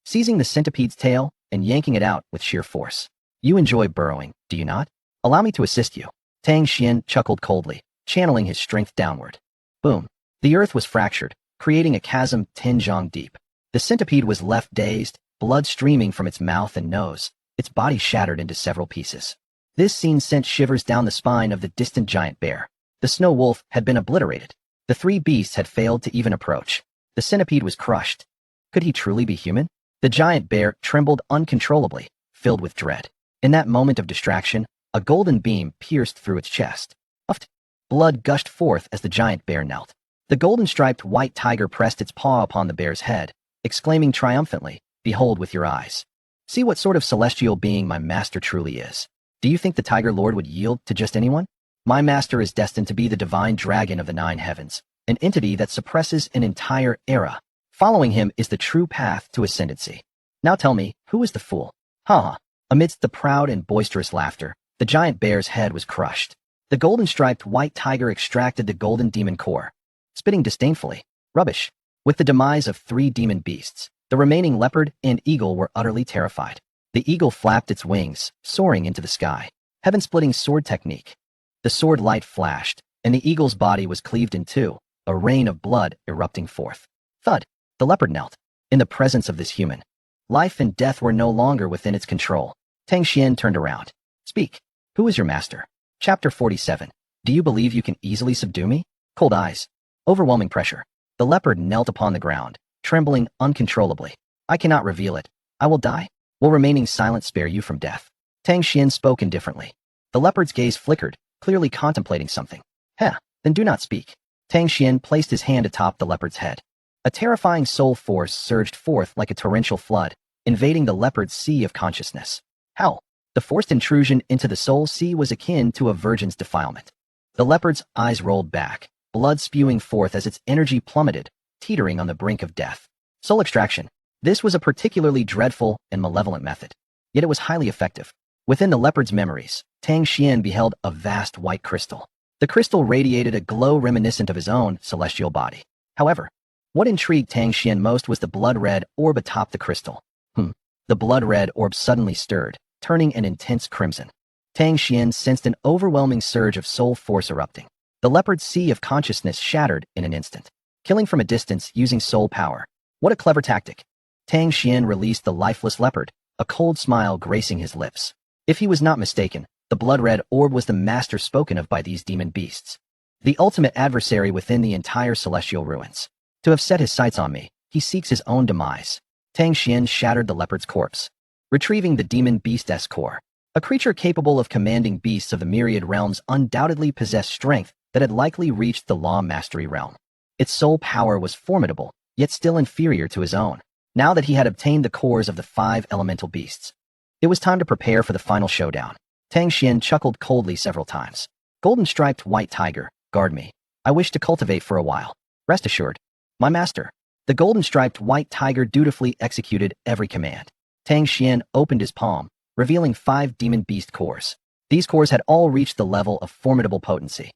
seizing the centipede's tail and yanking it out with sheer force. You enjoy burrowing, do you not? Allow me to assist you. Tang Xuan chuckled coldly, channeling his strength downward. Boom. The earth was fractured, creating a chasm 10 zhang deep. The centipede was left dazed, blood streaming from its mouth and nose, its body shattered into several pieces. This scene sent shivers down the spine of the distant giant bear. The snow wolf had been obliterated. The three beasts had failed to even approach. The centipede was crushed. Could he truly be human? The giant bear trembled uncontrollably, filled with dread. In that moment of distraction, a golden beam pierced through its chest. Puffed. Blood gushed forth as the giant bear knelt. The golden-striped white tiger pressed its paw upon the bear's head, exclaiming triumphantly, "Behold with your eyes. See what sort of celestial being my master truly is. Do you think the Tiger Lord would yield to just anyone? My master is destined to be the divine dragon of the 9 heavens, an entity that suppresses an entire era. Following him is the true path to ascendancy. Now tell me, who is the fool?" Ha! Amidst the proud and boisterous laughter, the giant bear's head was crushed. The golden-striped white tiger extracted the golden demon core, spitting disdainfully. Rubbish. With the demise of 3 demon beasts, the remaining leopard and eagle were utterly terrified. The eagle flapped its wings, soaring into the sky. Heaven-splitting sword technique. The sword light flashed, and the eagle's body was cleaved in two, a rain of blood erupting forth. Thud. The leopard knelt. In the presence of this human, life and death were no longer within its control. Tang Xuan turned around. Speak. Who is your master? Chapter 47. Do you believe you can easily subdue me? Cold eyes. Overwhelming pressure. The leopard knelt upon the ground, trembling uncontrollably. I cannot reveal it. I will die. Will remaining silent spare you from death? Tang Xuan spoke indifferently. The leopard's gaze flickered, clearly contemplating something. Then do not speak. Tang Xuan placed his hand atop the leopard's head. A terrifying soul force surged forth like a torrential flood, invading the leopard's sea of consciousness. How? The forced intrusion into the soul sea was akin to a virgin's defilement. The leopard's eyes rolled back, blood spewing forth as its energy plummeted, teetering on the brink of death. Soul extraction. This was a particularly dreadful and malevolent method, yet it was highly effective. Within the leopard's memories, Tang Xuan beheld a vast white crystal. The crystal radiated a glow reminiscent of his own celestial body. However, what intrigued Tang Xuan most was the blood-red orb atop the crystal. The blood-red orb suddenly stirred, turning an intense crimson. Tang Xuan sensed an overwhelming surge of soul force erupting. The leopard's sea of consciousness shattered in an instant. Killing from a distance using soul power. What a clever tactic. Tang Xuan released the lifeless leopard, a cold smile gracing his lips. If he was not mistaken, the blood-red orb was the master spoken of by these demon beasts, the ultimate adversary within the entire celestial ruins. To have set his sights on me, he seeks his own demise. Tang Xuan shattered the leopard's corpse, retrieving the demon beast's core. A creature capable of commanding beasts of the myriad realms undoubtedly possessed strength that had likely reached the law mastery realm. Its soul power was formidable, yet still inferior to his own. Now that he had obtained the cores of the 5 elemental beasts, it was time to prepare for the final showdown. Tang Xuan chuckled coldly several times. Golden-striped white tiger, guard me. I wish to cultivate for a while. Rest assured, my master. The golden-striped white tiger dutifully executed every command. Tang Xuan opened his palm, revealing 5 demon beast cores. These cores had all reached the level of formidable potency.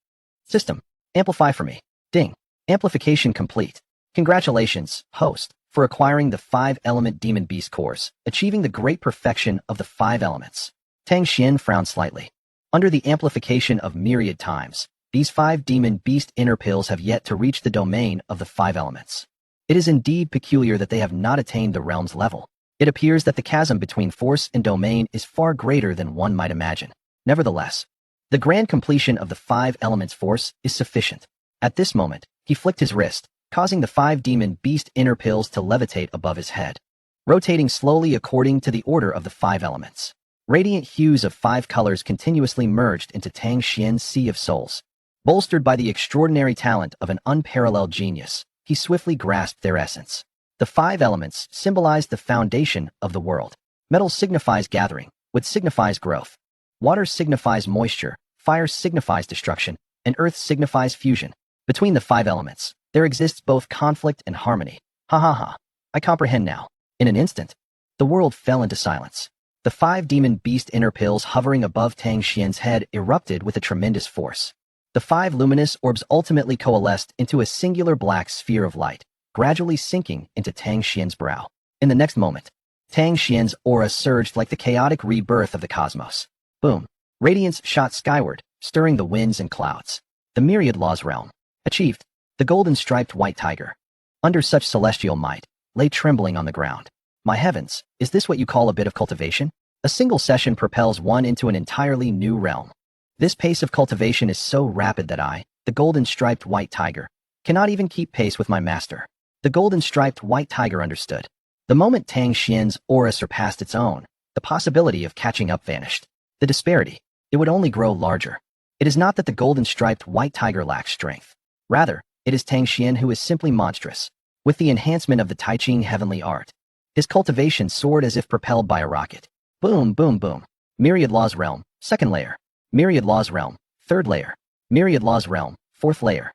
System, amplify for me. Ding. Amplification complete. Congratulations, host, for acquiring the 5-element demon beast cores, achieving the great perfection of the 5 elements. Tang Xuan frowned slightly. Under the amplification of myriad times, these 5 demon beast inner pills have yet to reach the domain of the 5 elements. It is indeed peculiar that they have not attained the realm's level. It appears that the chasm between force and domain is far greater than one might imagine. Nevertheless, the grand completion of the 5 elements force is sufficient. At this moment, he flicked his wrist, causing the 5 demon beast inner pills to levitate above his head, rotating slowly according to the order of the 5 elements. Radiant hues of 5 colors continuously merged into Tang Xuan's sea of souls. Bolstered by the extraordinary talent of an unparalleled genius, he swiftly grasped their essence. The 5 elements symbolized the foundation of the world. Metal signifies gathering, wood signifies growth. Water signifies moisture, fire signifies destruction, and earth signifies fusion. Between the 5 elements, there exists both conflict and harmony. Ha ha ha. I comprehend now. In an instant, the world fell into silence. The 5 demon beast inner pills hovering above Tang Xuan's head erupted with a tremendous force. The 5 luminous orbs ultimately coalesced into a singular black sphere of light, gradually sinking into Tang Xuan's brow. In the next moment, Tang Xuan's aura surged like the chaotic rebirth of the cosmos. Boom. Radiance shot skyward, stirring the winds and clouds. The myriad laws realm. Achieved. The golden-striped white tiger, under such celestial might, lay trembling on the ground. My heavens, is this what you call a bit of cultivation? A single session propels one into an entirely new realm. This pace of cultivation is so rapid that I, the golden-striped white tiger, cannot even keep pace with my master. The golden-striped white tiger understood. The moment Tang Xuan's aura surpassed its own, the possibility of catching up vanished. The disparity, it would only grow larger. It is not that the golden-striped white tiger lacks strength. Rather, it is Tang Xuan who is simply monstrous. With the enhancement of the Tai Ching heavenly art, his cultivation soared as if propelled by a rocket. Boom, boom, boom. Myriad Laws Realm, 2nd layer. Myriad Laws Realm, 3rd layer. Myriad Laws Realm, 4th layer.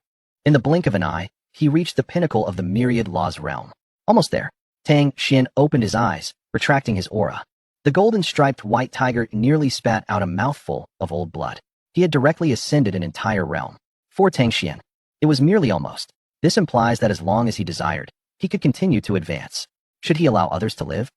In the blink of an eye, he reached the pinnacle of the Myriad Laws Realm. Almost there. Tang Xuan opened his eyes, retracting his aura. The golden-striped white tiger nearly spat out a mouthful of old blood. He had directly ascended an entire realm. For Tang Xuan, it was merely almost. This implies that as long as he desired, he could continue to advance. Should he allow others to live?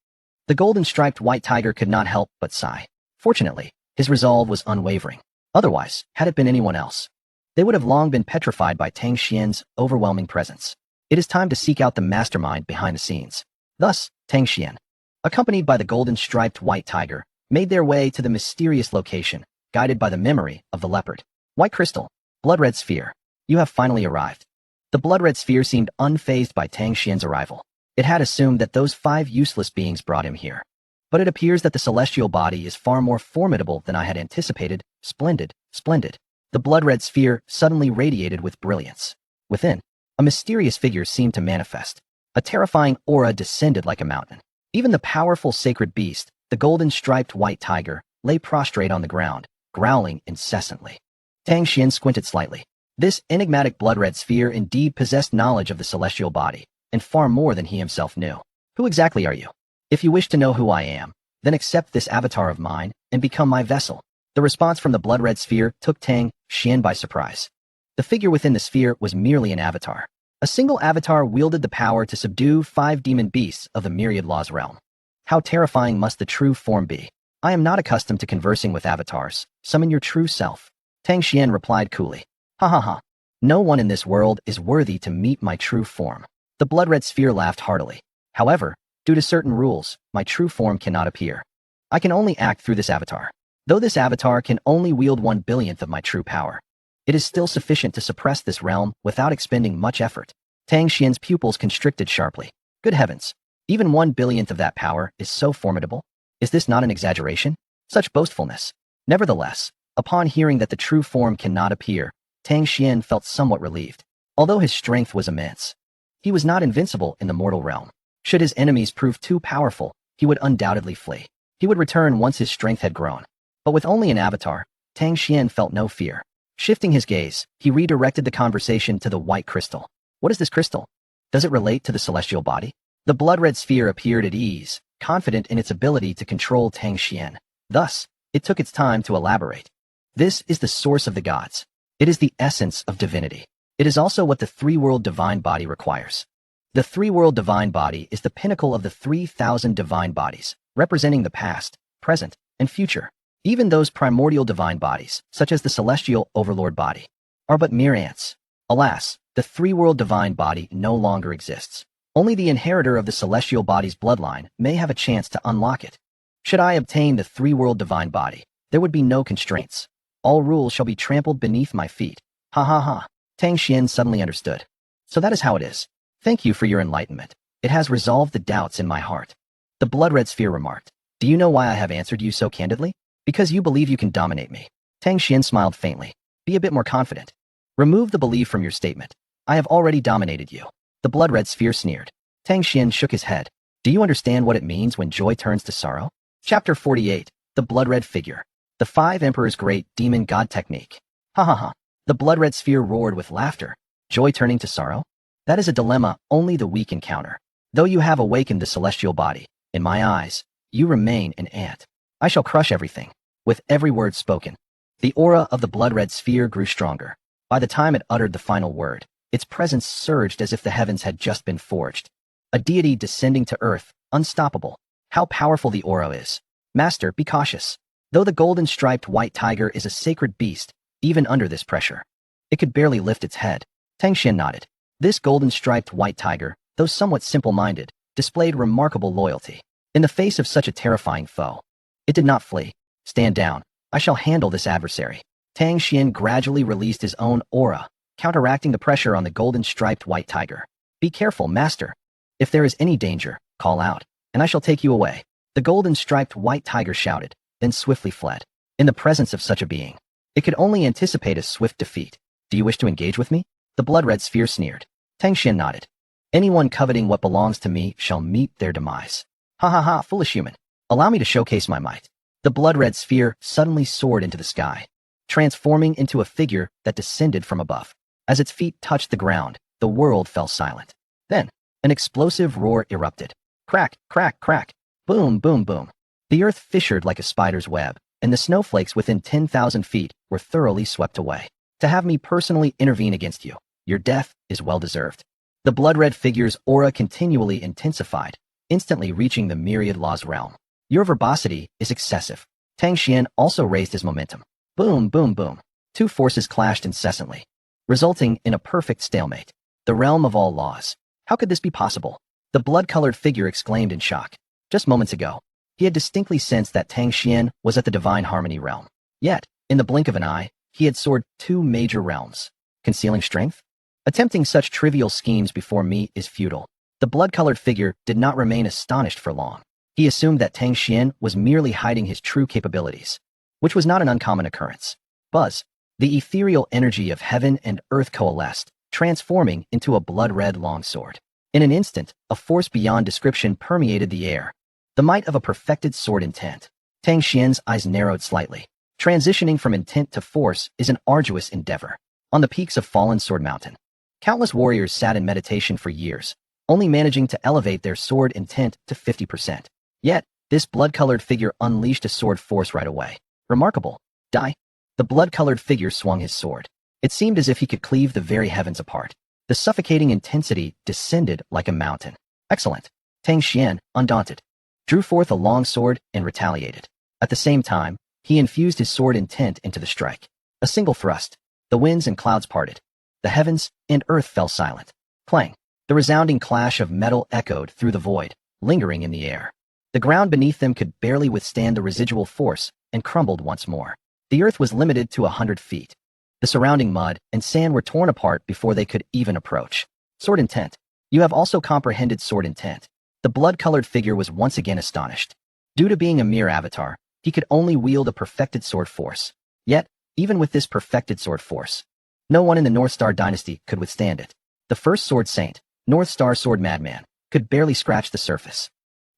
The golden-striped white tiger could not help but sigh. Fortunately, his resolve was unwavering. Otherwise, had it been anyone else, they would have long been petrified by Tang Xuan's overwhelming presence. It is time to seek out the mastermind behind the scenes. Thus, Tang Xuan, accompanied by the golden-striped white tiger, made their way to the mysterious location, guided by the memory of the leopard. White crystal, blood-red sphere. You have finally arrived. The blood-red sphere seemed unfazed by Tang Xuan's arrival. It had assumed that those 5 useless beings brought him here. But it appears that the celestial body is far more formidable than I had anticipated. Splendid, splendid. The blood-red sphere suddenly radiated with brilliance. Within, a mysterious figure seemed to manifest. A terrifying aura descended like a mountain. Even the powerful sacred beast, the golden-striped white tiger, lay prostrate on the ground, growling incessantly. Tang Xuan squinted slightly. This enigmatic blood-red sphere indeed possessed knowledge of the celestial body, and far more than he himself knew. Who exactly are you? If you wish to know who I am, then accept this avatar of mine and become my vessel. The response from the blood-red sphere took Tang Xuan by surprise. The figure within the sphere was merely an avatar. A single avatar wielded the power to subdue 5 demon beasts of the Myriad Laws realm. How terrifying must the true form be? I am not accustomed to conversing with avatars. Summon your true self. Tang Xuan replied coolly. Ha ha ha. No one in this world is worthy to meet my true form. The blood-red sphere laughed heartily. However, Due to certain rules, my true form cannot appear. I can only act through this avatar. Though this avatar can only wield 1/1000th of my true power, it is still sufficient to suppress this realm without expending much effort. Tang Xuan's pupils constricted sharply. Good heavens! Even 1/1000th of that power is so formidable? Is this not an exaggeration? Such boastfulness. Nevertheless, upon hearing that the true form cannot appear, Tang Xuan felt somewhat relieved. Although his strength was immense, he was not invincible in the mortal realm. Should his enemies prove too powerful, he would undoubtedly flee. He would return once his strength had grown. But with only an avatar, Tang Xuan felt no fear. Shifting his gaze, he redirected the conversation to the white crystal. What is this crystal? Does it relate to the celestial body? The blood-red sphere appeared at ease, confident in its ability to control Tang Xuan. Thus, it took its time to elaborate. This is the source of the gods. It is the essence of divinity. It is also what the three-world divine body requires. The three-world divine body is the pinnacle of the 3,000 divine bodies, representing the past, present, and future. Even those primordial divine bodies, such as the celestial overlord body, are but mere ants. Alas, the three-world divine body no longer exists. Only the inheritor of the celestial body's bloodline may have a chance to unlock it. Should I obtain the three-world divine body, there would be no constraints. All rules shall be trampled beneath my feet. Ha ha ha. Tang Xuan suddenly understood. So that is how it is. Thank you for your enlightenment. It has resolved the doubts in my heart. The blood-red sphere remarked. Do you know why I have answered you so candidly? Because you believe you can dominate me. Tang Xuan smiled faintly. Be a bit more confident. Remove the belief from your statement. I have already dominated you. The blood-red sphere sneered. Tang Xuan shook his head. Do you understand what it means when joy turns to sorrow? Chapter 48. The blood-red figure. The Five Emperors' Great Demon God Technique. Ha ha ha. The blood-red sphere roared with laughter. Joy turning to sorrow? That is a dilemma only the weak encounter. Though you have awakened the celestial body, in my eyes, you remain an ant. I shall crush everything. With every word spoken, the aura of the blood-red sphere grew stronger. By the time it uttered the final word, its presence surged as if the heavens had just been forged. A deity descending to earth, unstoppable. How powerful the aura is. Master, be cautious. Though the golden-striped white tiger is a sacred beast, even under this pressure, it could barely lift its head. Tang Xuan nodded. This golden-striped white tiger, though somewhat simple-minded, displayed remarkable loyalty. In the face of such a terrifying foe, it did not flee. Stand down. I shall handle this adversary. Tang Xuan gradually released his own aura, counteracting the pressure on the golden-striped white tiger. Be careful, master. If there is any danger, call out, and I shall take you away. The golden-striped white tiger shouted, then swiftly fled. In the presence of such a being, it could only anticipate a swift defeat. Do you wish to engage with me? The blood-red sphere sneered. Tang Xuan nodded. Anyone coveting what belongs to me shall meet their demise. Ha ha ha, foolish human. Allow me to showcase my might. The blood-red sphere suddenly soared into the sky, transforming into a figure that descended from above. As its feet touched the ground, the world fell silent. Then, an explosive roar erupted. Crack, crack, crack. Boom, boom, boom. The earth fissured like a spider's web, and the snowflakes within 10,000 feet were thoroughly swept away. To have me personally intervene against you, your death is well-deserved. The blood-red figure's aura continually intensified, instantly reaching the myriad laws realm. Your verbosity is excessive. Tang Xuan also raised his momentum. Boom, boom, boom. Two forces clashed incessantly, resulting in a perfect stalemate. The realm of all laws. How could this be possible? The blood-colored figure exclaimed in shock. Just moments ago, he had distinctly sensed that Tang Xuan was at the divine harmony realm. Yet, in the blink of an eye, he had soared 2 major realms. Concealing strength? Attempting such trivial schemes before me is futile. The blood-colored figure did not remain astonished for long. He assumed that Tang Xuan was merely hiding his true capabilities, which was not an uncommon occurrence. Buzz, the ethereal energy of heaven and earth coalesced, transforming into a blood-red longsword. In an instant, a force beyond description permeated the air. The might of a perfected sword intent. Tang Xuan's eyes narrowed slightly. Transitioning from intent to force is an arduous endeavor. On the peaks of Fallen Sword Mountain, countless warriors sat in meditation for years, only managing to elevate their sword intent to 50%. Yet, this blood-colored figure unleashed a sword force right away. Remarkable. Die. The blood-colored figure swung his sword. It seemed as if he could cleave the very heavens apart. The suffocating intensity descended like a mountain. Excellent. Tang Xuan, undaunted, drew forth a long sword and retaliated. At the same time, he infused his sword intent into the strike. A single thrust. The winds and clouds parted. The heavens and earth fell silent. Clang. The resounding clash of metal echoed through the void. lingering in the air. The ground beneath them could barely withstand the residual force and crumbled once more. The earth was limited to 100 feet. The surrounding mud and sand were torn apart before they could even approach. Sword intent. You have also comprehended sword intent. The blood-colored figure was once again astonished. Due to being a mere avatar, he could only wield a perfected sword force. Yet, even with this perfected sword force, no one in the North Star dynasty could withstand it. The first sword saint, North Star sword madman, could barely scratch the surface.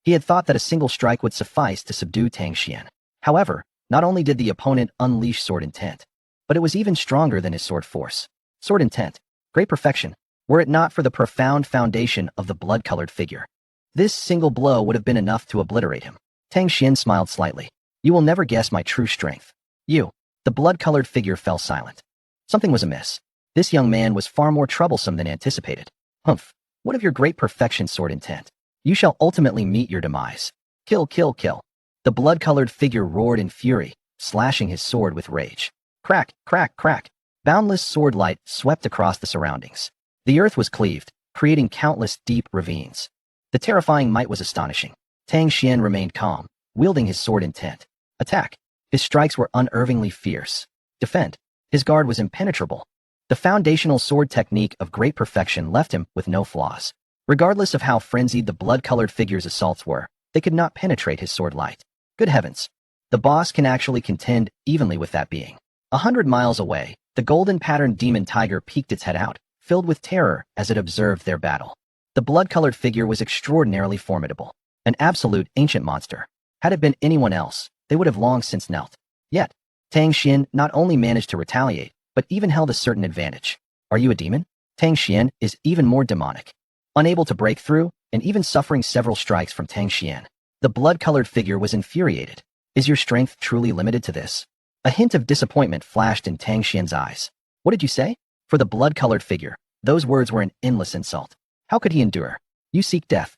He had thought that a single strike would suffice to subdue Tang Xuan. However, not only did the opponent unleash sword intent, but it was even stronger than his sword force. Sword intent, great perfection, were it not for the profound foundation of the blood-colored figure. This single blow would have been enough to obliterate him. Tang Xuan smiled slightly. You will never guess my true strength. You. The blood-colored figure fell silent. Something was amiss. This young man was far more troublesome than anticipated. Humph. What of your great perfection sword intent? You shall ultimately meet your demise. Kill, kill, kill. The blood-colored figure roared in fury, slashing his sword with rage. Crack, crack, crack. Boundless sword light swept across the surroundings. The earth was cleaved, creating countless deep ravines. The terrifying might was astonishing. Tang Xuan remained calm, wielding his sword intent. Attack. His strikes were unerringly fierce. Defend. His guard was impenetrable. The foundational sword technique of great perfection left him with no flaws. Regardless of how frenzied the blood-colored figure's assaults were, they could not penetrate his sword light. Good heavens. The boss can actually contend evenly with that being. 100 miles away, the golden-patterned demon tiger peeked its head out, filled with terror as it observed their battle. The blood-colored figure was extraordinarily formidable. An absolute ancient monster. Had it been anyone else, they would have long since knelt. Yet, Tang Xuan not only managed to retaliate, but even held a certain advantage. Are you a demon? Tang Xuan is even more demonic. Unable to break through, and even suffering several strikes from Tang Xuan, the blood-colored figure was infuriated. Is your strength truly limited to this? A hint of disappointment flashed in Tang Xuan's eyes. What did you say? For the blood-colored figure, those words were an endless insult. How could he endure? You seek death.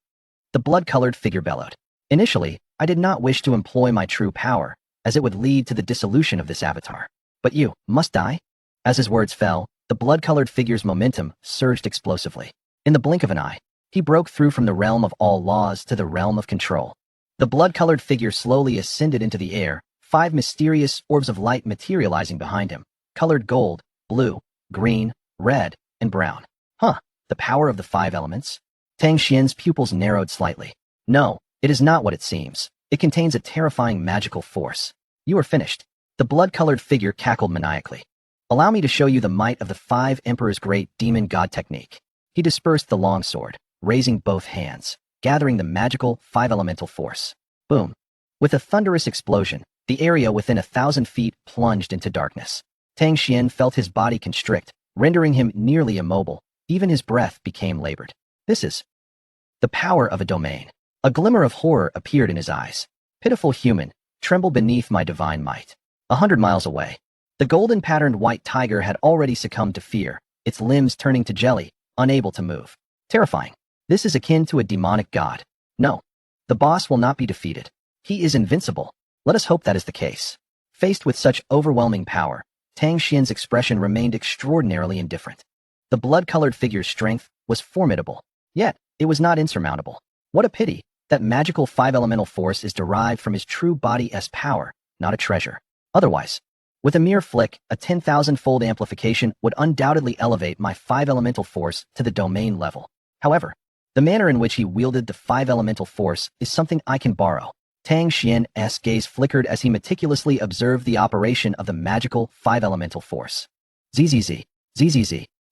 The blood-colored figure bellowed. Initially, I did not wish to employ my true power, as it would lead to the dissolution of this avatar. But you must die? As his words fell, the blood-colored figure's momentum surged explosively. In the blink of an eye, he broke through from the realm of all laws to the realm of control. The blood-colored figure slowly ascended into the air, 5 mysterious orbs of light materializing behind him, colored gold, blue, green, red, and brown. Huh, the power of the 5 elements? Tang Xuan's pupils narrowed slightly. No, it is not what it seems. It contains a terrifying magical force. You are finished. The blood-colored figure cackled maniacally. Allow me to show you the might of the 5 Emperor's great demon god technique. He dispersed the longsword, raising both hands, gathering the magical 5-elemental force. Boom. With a thunderous explosion, the area within 1,000 feet plunged into darkness. Tang Xuan felt his body constrict, rendering him nearly immobile. Even his breath became labored. This is the power of a domain. A glimmer of horror appeared in his eyes. Pitiful human, tremble beneath my divine might. 100 miles away, the golden-patterned white tiger had already succumbed to fear, its limbs turning to jelly, unable to move. Terrifying. This is akin to a demonic god. No, the boss will not be defeated. He is invincible. Let us hope that is the case. Faced with such overwhelming power, Tang Xuan's expression remained extraordinarily indifferent. The blood-colored figure's strength was formidable, yet it was not insurmountable. What a pity that magical 5-elemental force is derived from his true body's power, not a treasure. Otherwise, with a mere flick, a 10,000-fold amplification would undoubtedly elevate my 5-elemental force to the domain level. However, the manner in which he wielded the 5-elemental force is something I can borrow. Tang Xuan's gaze flickered as he meticulously observed the operation of the magical 5-elemental force. ZZZ.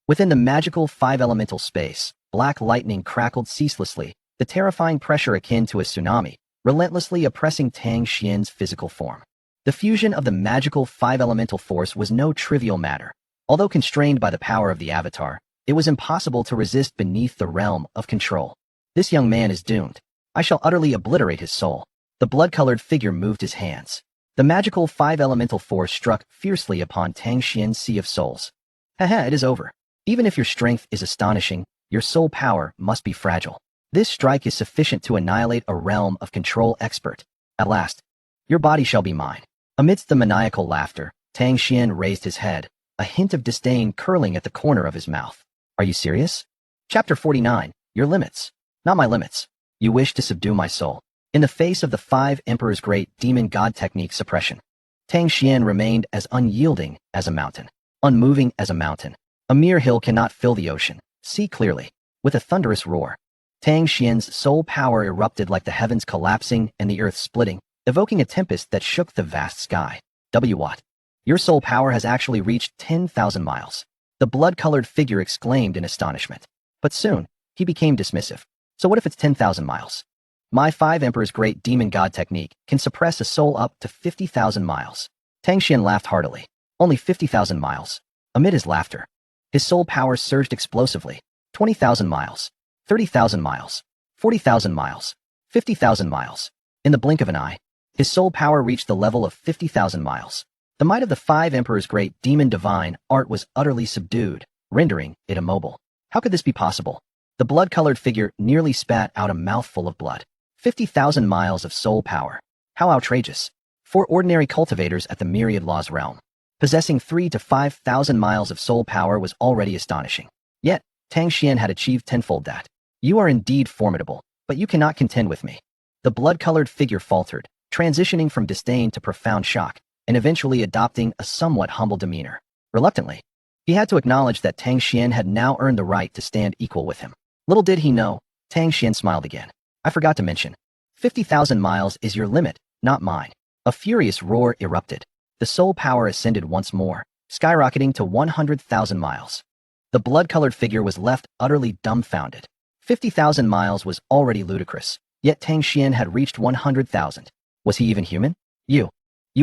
Within the magical 5-elemental space, black lightning crackled ceaselessly, the terrifying pressure akin to a tsunami, relentlessly oppressing Tang Xuan's physical form. The fusion of the magical 5-elemental force was no trivial matter. Although constrained by the power of the avatar, it was impossible to resist beneath the realm of control. This young man is doomed. I shall utterly obliterate his soul. The blood-colored figure moved his hands. The magical 5-elemental force struck fiercely upon Tang Xuan's sea of souls. Haha, it is over. Even if your strength is astonishing, your soul power must be fragile. This strike is sufficient to annihilate a realm of control expert. At last, your body shall be mine. Amidst the maniacal laughter, Tang Xuan raised his head, a hint of disdain curling at the corner of his mouth. Are you serious? Chapter 49, Your Limits. Not my limits. You wish to subdue my soul. In the face of the 5 Emperor's great demon god technique suppression, Tang Xuan remained as unyielding as a mountain, unmoving as a mountain. A mere hill cannot fill the ocean. See clearly. With a thunderous roar, Tang Xuan's soul power erupted like the heavens collapsing and the earth splitting, evoking a tempest that shook the vast sky. What? Your soul power has actually reached 10,000 miles. The blood-colored figure exclaimed in astonishment. But soon, he became dismissive. So what if it's 10,000 miles? My 5 Emperor's great demon god technique can suppress a soul up to 50,000 miles. Tang Xuan laughed heartily. Only 50,000 miles. Amid his laughter, his soul power surged explosively. 20,000 miles. 30,000 miles. 40,000 miles. 50,000 miles. In the blink of an eye, his soul power reached the level of 50,000 miles. The might of the 5 Emperor's great demon divine art was utterly subdued, rendering it immobile. How could this be possible? The blood-colored figure nearly spat out a mouthful of blood. 50,000 miles of soul power. How outrageous. For ordinary cultivators at the myriad laws realm, possessing 3,000 to 5,000 miles of soul power was already astonishing. Yet, Tang Xuan had achieved tenfold that. You are indeed formidable, but you cannot contend with me. The blood-colored figure faltered, transitioning from disdain to profound shock, and eventually adopting a somewhat humble demeanor. Reluctantly, he had to acknowledge that Tang Xuan had now earned the right to stand equal with him. Little did he know, Tang Xuan smiled again. I forgot to mention, 50,000 miles is your limit, not mine. A furious roar erupted. The soul power ascended once more, skyrocketing to 100,000 miles. The blood-colored figure was left utterly dumbfounded. 50,000 miles was already ludicrous, yet Tang Xuan had reached 100,000. Was he even human? You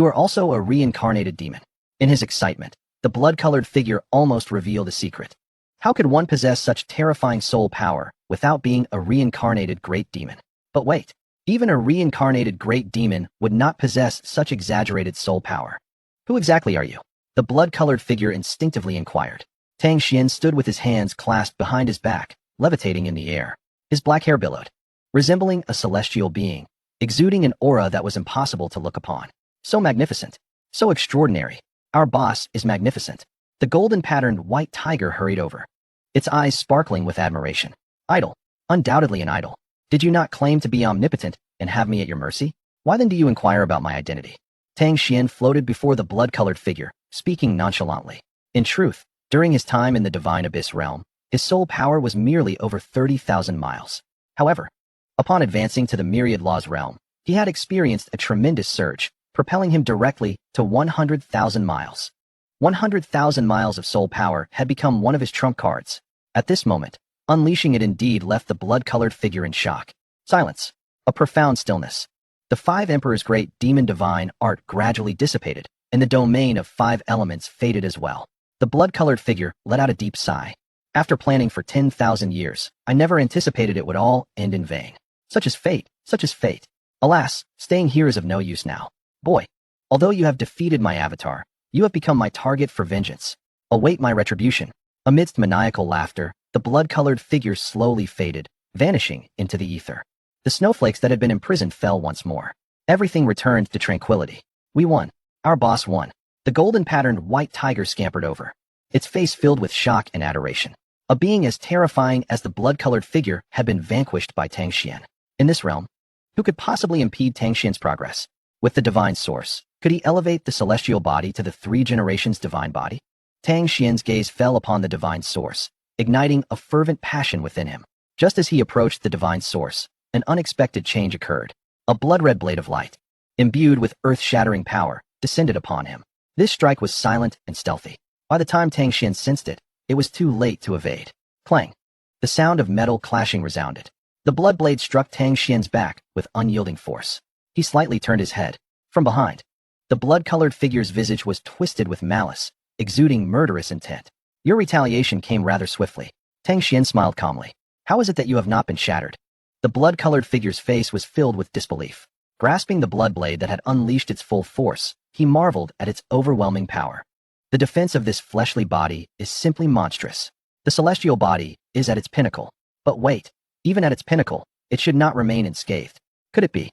are also a reincarnated demon. In his excitement, the blood-colored figure almost revealed a secret. How could one possess such terrifying soul power without being a reincarnated great demon? But wait, even a reincarnated great demon would not possess such exaggerated soul power. Who exactly are you? The blood-colored figure instinctively inquired. Tang Xuan stood with his hands clasped behind his back, levitating in the air. His black hair billowed, resembling a celestial being, exuding an aura that was impossible to look upon. So magnificent, so extraordinary. Our boss is magnificent. The golden-patterned white tiger hurried over, its eyes sparkling with admiration. Idol, undoubtedly an idol. Did you not claim to be omnipotent and have me at your mercy? Why then do you inquire about my identity? Tang Xuan floated before the blood-colored figure, speaking nonchalantly. In truth, during his time in the divine abyss realm, his soul power was merely over 30,000 miles. However, upon advancing to the myriad laws realm, he had experienced a tremendous surge, propelling him directly to 100,000 miles. 100,000 miles of soul power had become one of his trump cards. At this moment, unleashing it indeed left the blood-colored figure in shock. Silence. A profound stillness. The 5 Emperor's great demon divine art gradually dissipated, and the domain of 5 elements faded as well. The blood-colored figure let out a deep sigh. After planning for 10,000 years, I never anticipated it would all end in vain. Such is fate, such is fate. Alas, staying here is of no use now. Boy, although you have defeated my avatar, you have become my target for vengeance. Await my retribution. Amidst maniacal laughter, the blood-colored figure slowly faded, vanishing into the ether. The snowflakes that had been imprisoned fell once more. Everything returned to tranquility. We won. Our boss won. The golden-patterned white tiger scampered over, its face filled with shock and adoration. A being as terrifying as the blood-colored figure had been vanquished by Tang Xuan. In this realm, who could possibly impede Tang Xuan's progress? With the divine source, could he elevate the celestial body to the 3 generations divine body? Tang Xuan's gaze fell upon the divine source, igniting a fervent passion within him. Just as he approached the divine source, an unexpected change occurred. A blood-red blade of light, imbued with earth-shattering power, descended upon him. This strike was silent and stealthy. By the time Tang Xuan sensed it, it was too late to evade. Clang. The sound of metal clashing resounded. The blood blade struck Tang Xuan's back with unyielding force. He slightly turned his head. From behind, the blood-colored figure's visage was twisted with malice, exuding murderous intent. Your retaliation came rather swiftly. Tang Xuan smiled calmly. How is it that you have not been shattered? The blood-colored figure's face was filled with disbelief. Grasping the blood blade that had unleashed its full force, he marveled at its overwhelming power. The defense of this fleshly body is simply monstrous. The celestial body is at its pinnacle. But wait, even at its pinnacle, it should not remain unscathed. Could it be?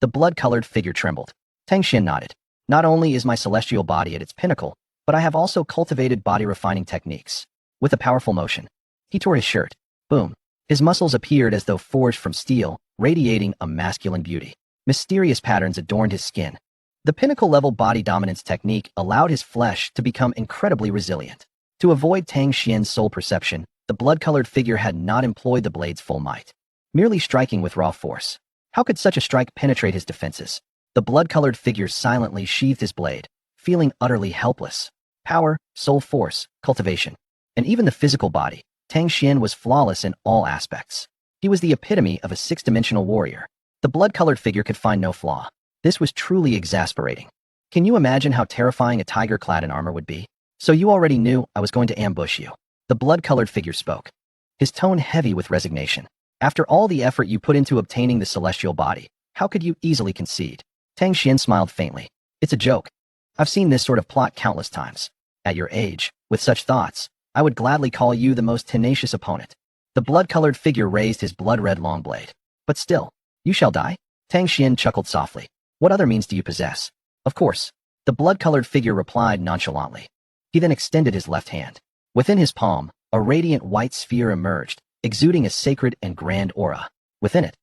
The blood-colored figure trembled. Tang Xuan nodded. Not only is my celestial body at its pinnacle, but I have also cultivated body-refining techniques. With a powerful motion, he tore his shirt. Boom. His muscles appeared as though forged from steel, radiating a masculine beauty. Mysterious patterns adorned his skin. The pinnacle-level body dominance technique allowed his flesh to become incredibly resilient. To avoid Tang Xuan's soul perception, the blood-colored figure had not employed the blade's full might, merely striking with raw force. How could such a strike penetrate his defenses? The blood-colored figure silently sheathed his blade, feeling utterly helpless. Power, soul force, cultivation, and even the physical body, Tang Xuan was flawless in all aspects. He was the epitome of a six-dimensional warrior. The blood-colored figure could find no flaw. This was truly exasperating. Can you imagine how terrifying a tiger clad in armor would be? So you already knew I was going to ambush you. The blood-colored figure spoke, his tone heavy with resignation. After all the effort you put into obtaining the celestial body, how could you easily concede? Tang Xuan smiled faintly. It's a joke. I've seen this sort of plot countless times. At your age, with such thoughts, I would gladly call you the most tenacious opponent. The blood-colored figure raised his blood-red long blade. But still, you shall die? Tang Xuan chuckled softly. What other means do you possess? Of course. The blood-colored figure replied nonchalantly. He then extended his left hand. Within his palm, a radiant white sphere emerged, exuding a sacred and grand aura. Within it,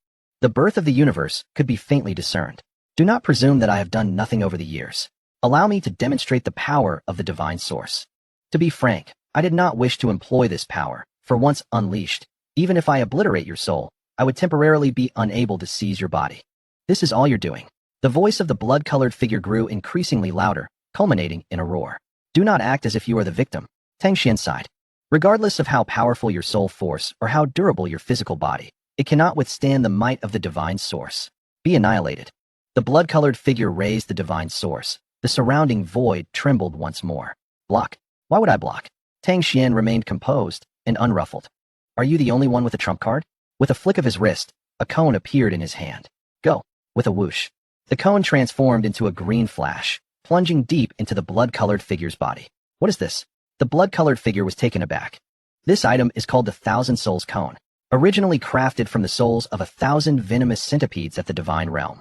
the birth of the universe could be faintly discerned. Do not presume that I have done nothing over the years. Allow me to demonstrate the power of the divine source. To be frank, I did not wish to employ this power, for once unleashed. Even if I obliterate your soul, I would temporarily be unable to seize your body. This is all you're doing. The voice of the blood-colored figure grew increasingly louder, culminating in a roar. Do not act as if you are the victim. Tang Xuan sighed. Regardless of how powerful your soul force or how durable your physical body, it cannot withstand the might of the divine source. Be annihilated. The blood-colored figure raised the divine source. The surrounding void trembled once more. Block. Why would I block? Tang Xuan remained composed and unruffled. Are you the only one with a trump card? With a flick of his wrist, a cone appeared in his hand. Go. With a whoosh, the cone transformed into a green flash, plunging deep into the blood-colored figure's body. What is this? The blood-colored figure was taken aback. This item is called the 1,000 Souls Cone, originally crafted from the souls of 1,000 venomous centipedes at the divine realm.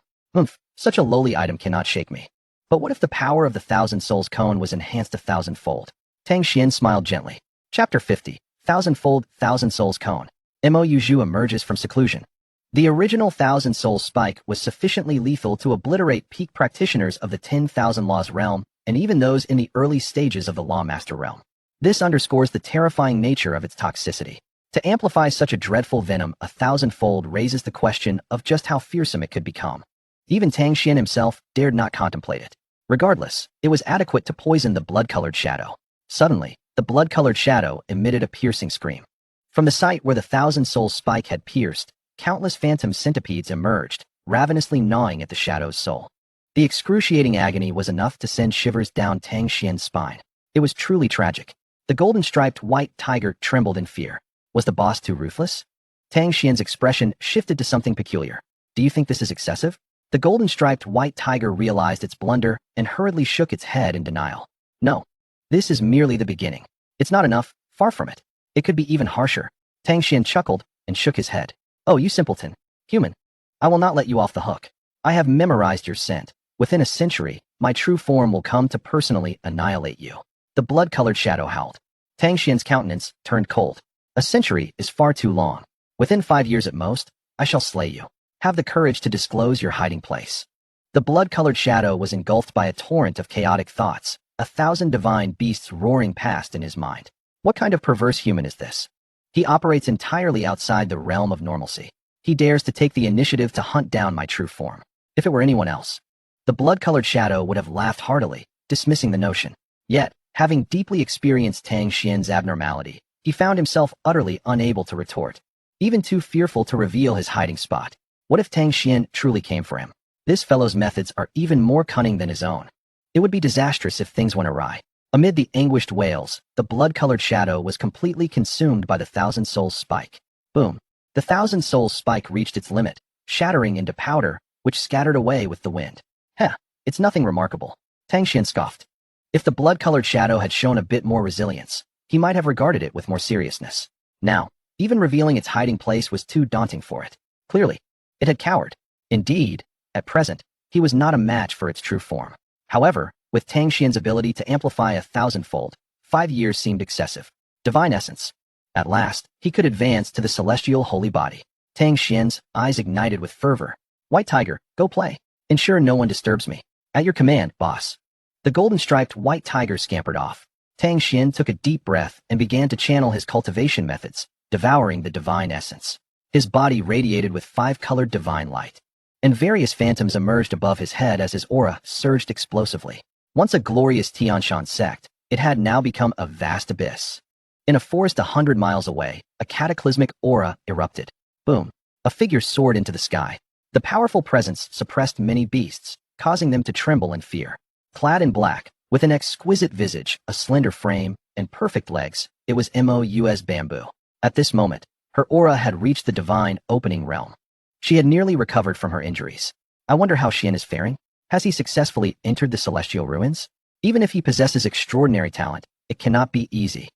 Such a lowly item cannot shake me. But what if the power of the 1,000 Souls Cone was enhanced 1,000-fold? Tang Xuan smiled gently. Chapter 50, 1,000-fold 1,000 Souls Cone. Mo Zhu emerges from seclusion. The original 1,000 Soul Spike was sufficiently lethal to obliterate peak practitioners of the 10,000 Laws realm and even those in the early stages of the Lawmaster realm. This underscores the terrifying nature of its toxicity. To amplify such a dreadful venom 1,000-fold raises the question of just how fearsome it could become. Even Tang Xuan himself dared not contemplate it. Regardless, it was adequate to poison the blood-colored shadow. Suddenly, the blood-colored shadow emitted a piercing scream. From the site where the 1,000 Soul Spike had pierced, countless phantom centipedes emerged, ravenously gnawing at the shadow's soul. The excruciating agony was enough to send shivers down Tang Xuan's spine. It was truly tragic. The golden-striped white tiger trembled in fear. Was the boss too ruthless? Tang Xuan's expression shifted to something peculiar. Do you think this is excessive? The golden-striped white tiger realized its blunder and hurriedly shook its head in denial. No. This is merely the beginning. It's not enough, far from it. It could be even harsher. Tang Xuan chuckled and shook his head. Oh, you simpleton. Human. I will not let you off the hook. I have memorized your scent. Within a century, my true form will come to personally annihilate you. The blood-colored shadow howled. Tang Xuan's countenance turned cold. A century is far too long. Within 5 years at most, I shall slay you. Have the courage to disclose your hiding place. The blood-colored shadow was engulfed by a torrent of chaotic thoughts, 1,000 divine beasts roaring past in his mind. What kind of perverse human is this? He operates entirely outside the realm of normalcy. He dares to take the initiative to hunt down my true form. If it were anyone else, the blood-colored shadow would have laughed heartily, dismissing the notion. Yet, having deeply experienced Tang Xuan's abnormality, he found himself utterly unable to retort, even too fearful to reveal his hiding spot. What if Tang Xuan truly came for him? This fellow's methods are even more cunning than his own. It would be disastrous if things went awry. Amid the anguished wails, the blood-colored shadow was completely consumed by the 1,000 Souls Spike. Boom. The 1,000 Souls Spike reached its limit, shattering into powder, which scattered away with the wind. Heh, it's nothing remarkable. Tang Xuan scoffed. If the blood-colored shadow had shown a bit more resilience, he might have regarded it with more seriousness. Now, even revealing its hiding place was too daunting for it. Clearly, it had cowered. Indeed, at present, he was not a match for its true form. However, with Tang Xuan's ability to amplify 1,000-fold, 5 years seemed excessive. Divine essence. At last, he could advance to the celestial holy body. Tang Xuan's eyes ignited with fervor. White Tiger, go play. Ensure no one disturbs me. At your command, boss. The golden-striped white tiger scampered off. Tang Xuan took a deep breath and began to channel his cultivation methods, devouring the divine essence. His body radiated with 5-colored divine light, and various phantoms emerged above his head as his aura surged explosively. Once a glorious Tianshan sect, it had now become a vast abyss. In a forest 100 miles away, a cataclysmic aura erupted. Boom! A figure soared into the sky. The powerful presence suppressed many beasts, causing them to tremble in fear. Clad in black, with an exquisite visage, a slender frame, and perfect legs, it was Mouz Bamboo. At this moment, her aura had reached the divine opening realm. She had nearly recovered from her injuries. I wonder how Xian is faring? Has he successfully entered the celestial ruins? Even if he possesses extraordinary talent, it cannot be easy.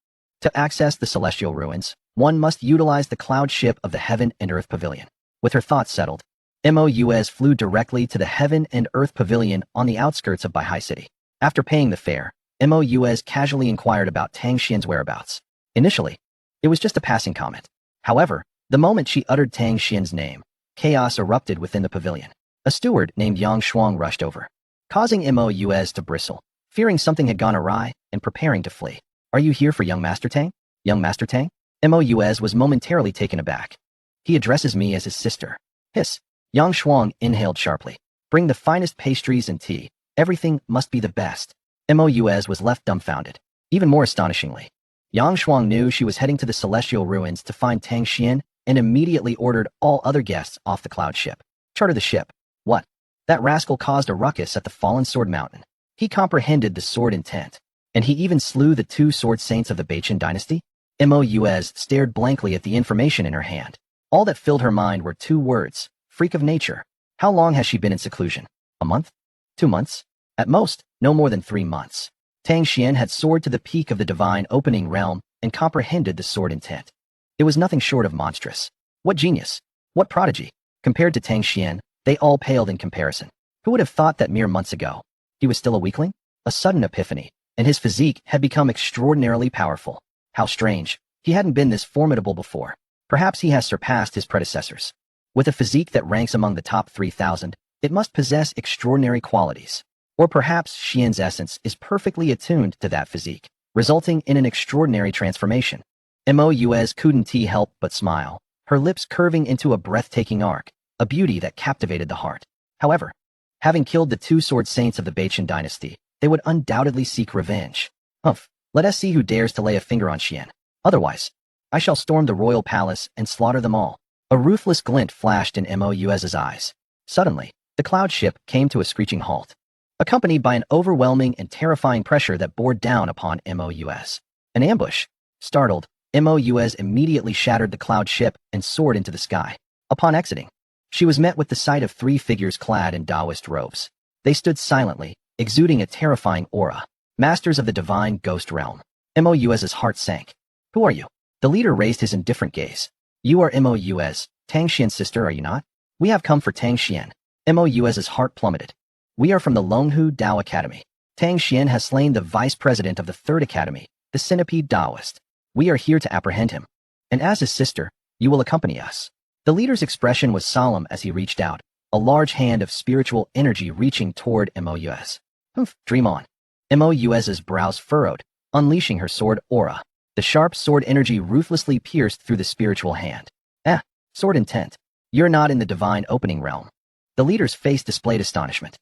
To access the celestial ruins, one must utilize the cloud ship of the Heaven and Earth Pavilion. With her thoughts settled, Mouz flew directly to the Heaven and Earth Pavilion on the outskirts of Baihai City. After paying the fare, Mouz casually inquired about Tang Xuan's whereabouts. Initially, it was just a passing comment. However, the moment she uttered Tang Xuan's name, chaos erupted within the pavilion. A steward named Yang Shuang rushed over, causing Mouz to bristle, fearing something had gone awry and preparing to flee. Are you here for young Master Tang? Young Master Tang? Mouz was momentarily taken aback. He addresses me as his sister. Hiss. Yang Shuang inhaled sharply. Bring the finest pastries and tea. Everything must be the best. Mouz was left dumbfounded. Even more astonishingly, Yang Shuang knew she was heading to the celestial ruins to find Tang Xuan and immediately ordered all other guests off the cloud ship. Charter the ship. What? That rascal caused a ruckus at the Fallen Sword Mountain. He comprehended the sword intent, and he even slew the 2 sword saints of the Baichen dynasty? Mouz stared blankly at the information in her hand. All that filled her mind were 2 words, freak of nature. How long has she been in seclusion? A month? 2 months? At most, no more than 3 months. Tang Xuan had soared to the peak of the divine opening realm and comprehended the sword intent. It was nothing short of monstrous. What genius! What prodigy! Compared to Tang Xuan, they all paled in comparison. Who would have thought that mere months ago, he was still a weakling? A sudden epiphany, and his physique had become extraordinarily powerful. How strange, he hadn't been this formidable before. Perhaps he has surpassed his predecessors. With a physique that ranks among the top 3,000, it must possess extraordinary qualities. Or perhaps Xian's essence is perfectly attuned to that physique, resulting in an extraordinary transformation. Mouz couldn't help but smile, her lips curving into a breathtaking arc, a beauty that captivated the heart. However, having killed the 2 sword saints of the Baichen dynasty, they would undoubtedly seek revenge. Humph, let us see who dares to lay a finger on Xian. Otherwise, I shall storm the royal palace and slaughter them all. A ruthless glint flashed in Mouz's eyes. Suddenly, the cloud ship came to a screeching halt, accompanied by an overwhelming and terrifying pressure that bore down upon Mouz. An ambush. Startled, Mouz immediately shattered the cloud ship and soared into the sky. Upon exiting, she was met with the sight of 3 figures clad in Taoist robes. They stood silently, exuding a terrifying aura. Masters of the divine ghost realm. Mouz's heart sank. Who are you? The leader raised his indifferent gaze. You are Mouz, Tang Xuan's sister, are you not? We have come for Tang Xuan. Mouz's heart plummeted. We are from the Longhu Dao Academy. Tang Xuan has slain the vice president of the 3rd Academy, the Centipede Taoist. We are here to apprehend him. And as his sister, you will accompany us. The leader's expression was solemn as he reached out, a large hand of spiritual energy reaching toward Mouz. Dream on. Mouz's brows furrowed, unleashing her sword aura. The sharp sword energy ruthlessly pierced through the spiritual hand. Sword intent. You're not in the divine opening realm. The leader's face displayed astonishment.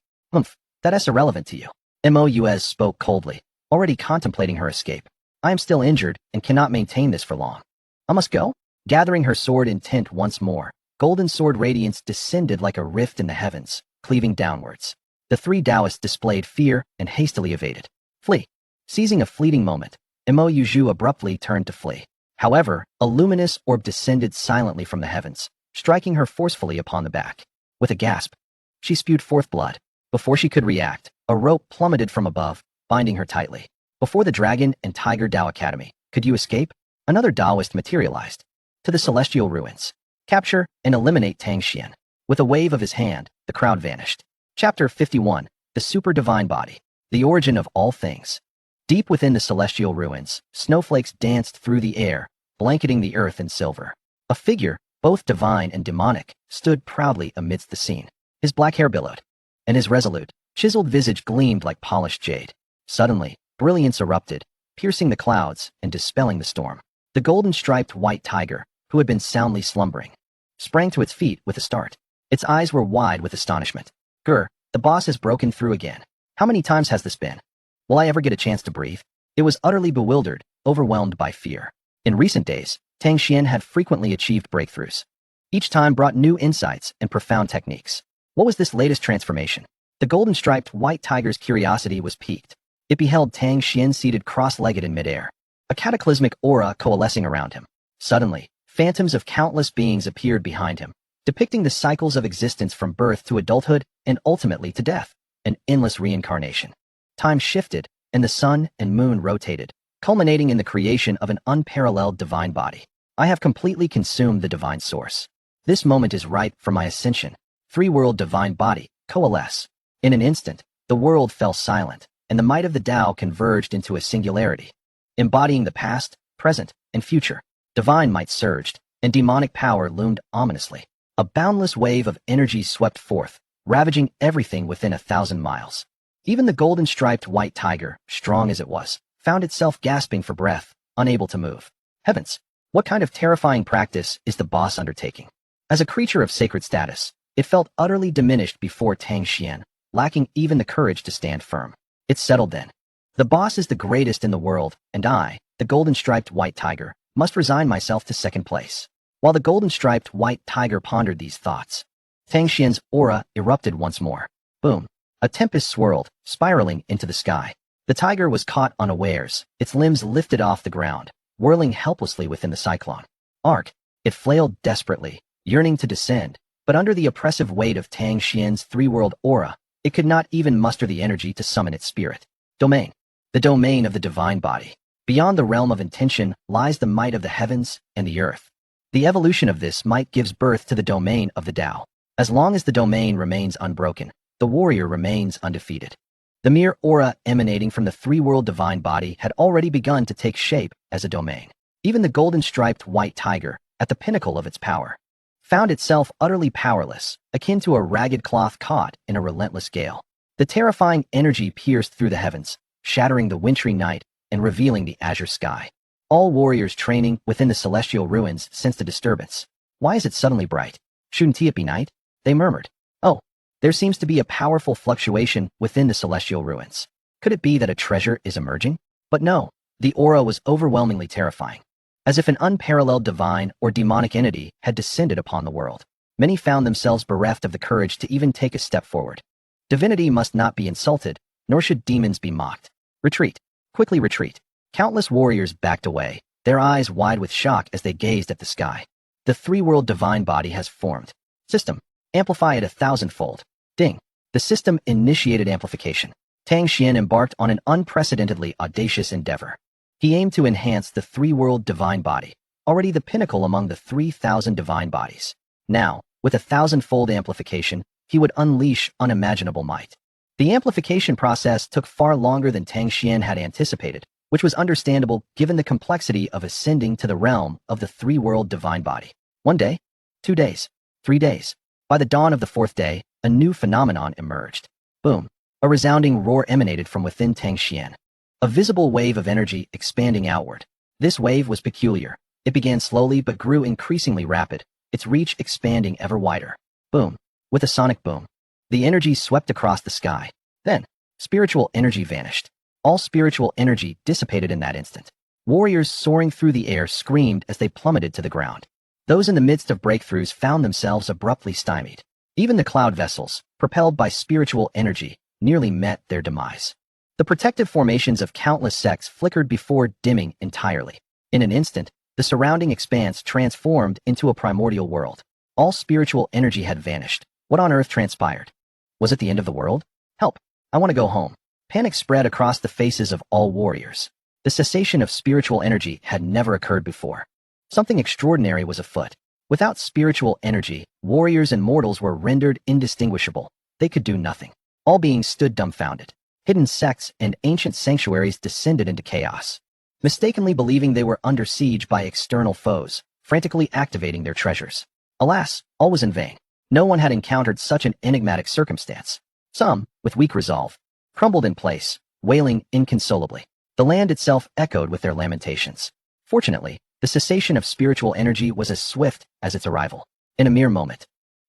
That is irrelevant to you. Mouz spoke coldly, already contemplating her escape. I am still injured and cannot maintain this for long. I must go? Gathering her sword intent once more, golden sword radiance descended like a rift in the heavens, cleaving downwards. The 3 Taoists displayed fear and hastily evaded. Flee. Seizing a fleeting moment, Mouz abruptly turned to flee. However, a luminous orb descended silently from the heavens, striking her forcefully upon the back. With a gasp, she spewed forth blood. Before she could react, a rope plummeted from above, binding her tightly. Before the Dragon and Tiger Dao Academy, could you escape? Another Taoist materialized. To the celestial ruins. Capture and eliminate Tang Xuan. With a wave of his hand, the crowd vanished. Chapter 51. The Super Divine Body. The Origin of All Things. Deep within the celestial ruins, snowflakes danced through the air, blanketing the earth in silver. A figure, both divine and demonic, stood proudly amidst the scene. His black hair billowed, and his resolute, chiseled visage gleamed like polished jade. Suddenly, brilliance erupted, piercing the clouds and dispelling the storm. The golden-striped white tiger, who had been soundly slumbering, sprang to its feet with a start. Its eyes were wide with astonishment. "Grr, the boss has broken through again. How many times has this been? Will I ever get a chance to breathe?" It was utterly bewildered, overwhelmed by fear. In recent days, Tang Xuan had frequently achieved breakthroughs. Each time brought new insights and profound techniques. What was this latest transformation? The golden-striped white tiger's curiosity was piqued. It beheld Tang Xuan seated cross-legged in midair, a cataclysmic aura coalescing around him. Suddenly, phantoms of countless beings appeared behind him, depicting the cycles of existence from birth to adulthood and ultimately to death, an endless reincarnation. Time shifted, and the sun and moon rotated, culminating in the creation of an unparalleled divine body. I have completely consumed the divine source. This moment is ripe for my ascension. Three-world divine body, coalesce. In an instant, the world fell silent, and the might of the Tao converged into a singularity. Embodying the past, present, and future, divine might surged, and demonic power loomed ominously. A boundless wave of energy swept forth, ravaging everything within 1,000 miles. Even the golden-striped white tiger, strong as it was, found itself gasping for breath, unable to move. Heavens! What kind of terrifying practice is the boss undertaking? As a creature of sacred status, it felt utterly diminished before Tang Xuan, lacking even the courage to stand firm. It settled then. The boss is the greatest in the world, and I, the golden-striped white tiger, must resign myself to second place. While the golden-striped white tiger pondered these thoughts, Tang Xuan's aura erupted once more. Boom! A tempest swirled, spiraling into the sky. The tiger was caught unawares, its limbs lifted off the ground, whirling helplessly within the cyclone. Arc! It flailed desperately, yearning to descend, but under the oppressive weight of Tang Xuan's three-world aura, it could not even muster the energy to summon its spirit. Domain. The domain of the divine body. Beyond the realm of intention lies the might of the heavens and the earth. The evolution of this might gives birth to the domain of the Tao. As long as the domain remains unbroken, the warrior remains undefeated. The mere aura emanating from the three-world divine body had already begun to take shape as a domain. Even the golden-striped white tiger, at the pinnacle of its power, found itself utterly powerless, akin to a ragged cloth caught in a relentless gale. The terrifying energy pierced through the heavens, shattering the wintry night and revealing the azure sky. All warriors training within the celestial ruins sensed a disturbance. "Why is it suddenly bright? Shouldn't it be night?" they murmured. "Oh, there seems to be a powerful fluctuation within the celestial ruins. Could it be that a treasure is emerging?" But no, the aura was overwhelmingly terrifying. As if an unparalleled divine or demonic entity had descended upon the world. Many found themselves bereft of the courage to even take a step forward. Divinity must not be insulted, nor should demons be mocked. Retreat. Quickly retreat. Countless warriors backed away, their eyes wide with shock as they gazed at the sky. The three-world divine body has formed. System. Amplify at 1,000-fold. Ding. The system initiated amplification. Tang Xuan embarked on an unprecedentedly audacious endeavor. He aimed to enhance the three-world divine body, already the pinnacle among the 3,000 divine bodies. Now, with 1,000-fold amplification, he would unleash unimaginable might. The amplification process took far longer than Tang Xuan had anticipated, which was understandable given the complexity of ascending to the realm of the three-world divine body. 1 day, 2 days, 3 days. By the dawn of the 4th day, a new phenomenon emerged. Boom! A resounding roar emanated from within Tang Xuan. A visible wave of energy expanding outward. This wave was peculiar. It began slowly but grew increasingly rapid, its reach expanding ever wider. Boom! With a sonic boom, the energy swept across the sky. Then, spiritual energy vanished. All spiritual energy dissipated in that instant. Warriors soaring through the air screamed as they plummeted to the ground. Those in the midst of breakthroughs found themselves abruptly stymied. Even the cloud vessels, propelled by spiritual energy, nearly met their demise. The protective formations of countless sects flickered before dimming entirely. In an instant, the surrounding expanse transformed into a primordial world. All spiritual energy had vanished. What on earth transpired? Was it the end of the world? Help! I want to go home. Panic spread across the faces of all warriors. The cessation of spiritual energy had never occurred before. Something extraordinary was afoot. Without spiritual energy, warriors and mortals were rendered indistinguishable. They could do nothing. All beings stood dumbfounded. Hidden sects and ancient sanctuaries descended into chaos. mistakenly believing they were under siege by external foes, frantically activating their treasures. Alas, all was in vain. No one had encountered such an enigmatic circumstance. Some, with weak resolve, crumbled in place, wailing inconsolably. The land itself echoed with their lamentations. Fortunately, the cessation of spiritual energy was as swift as its arrival. In a mere moment,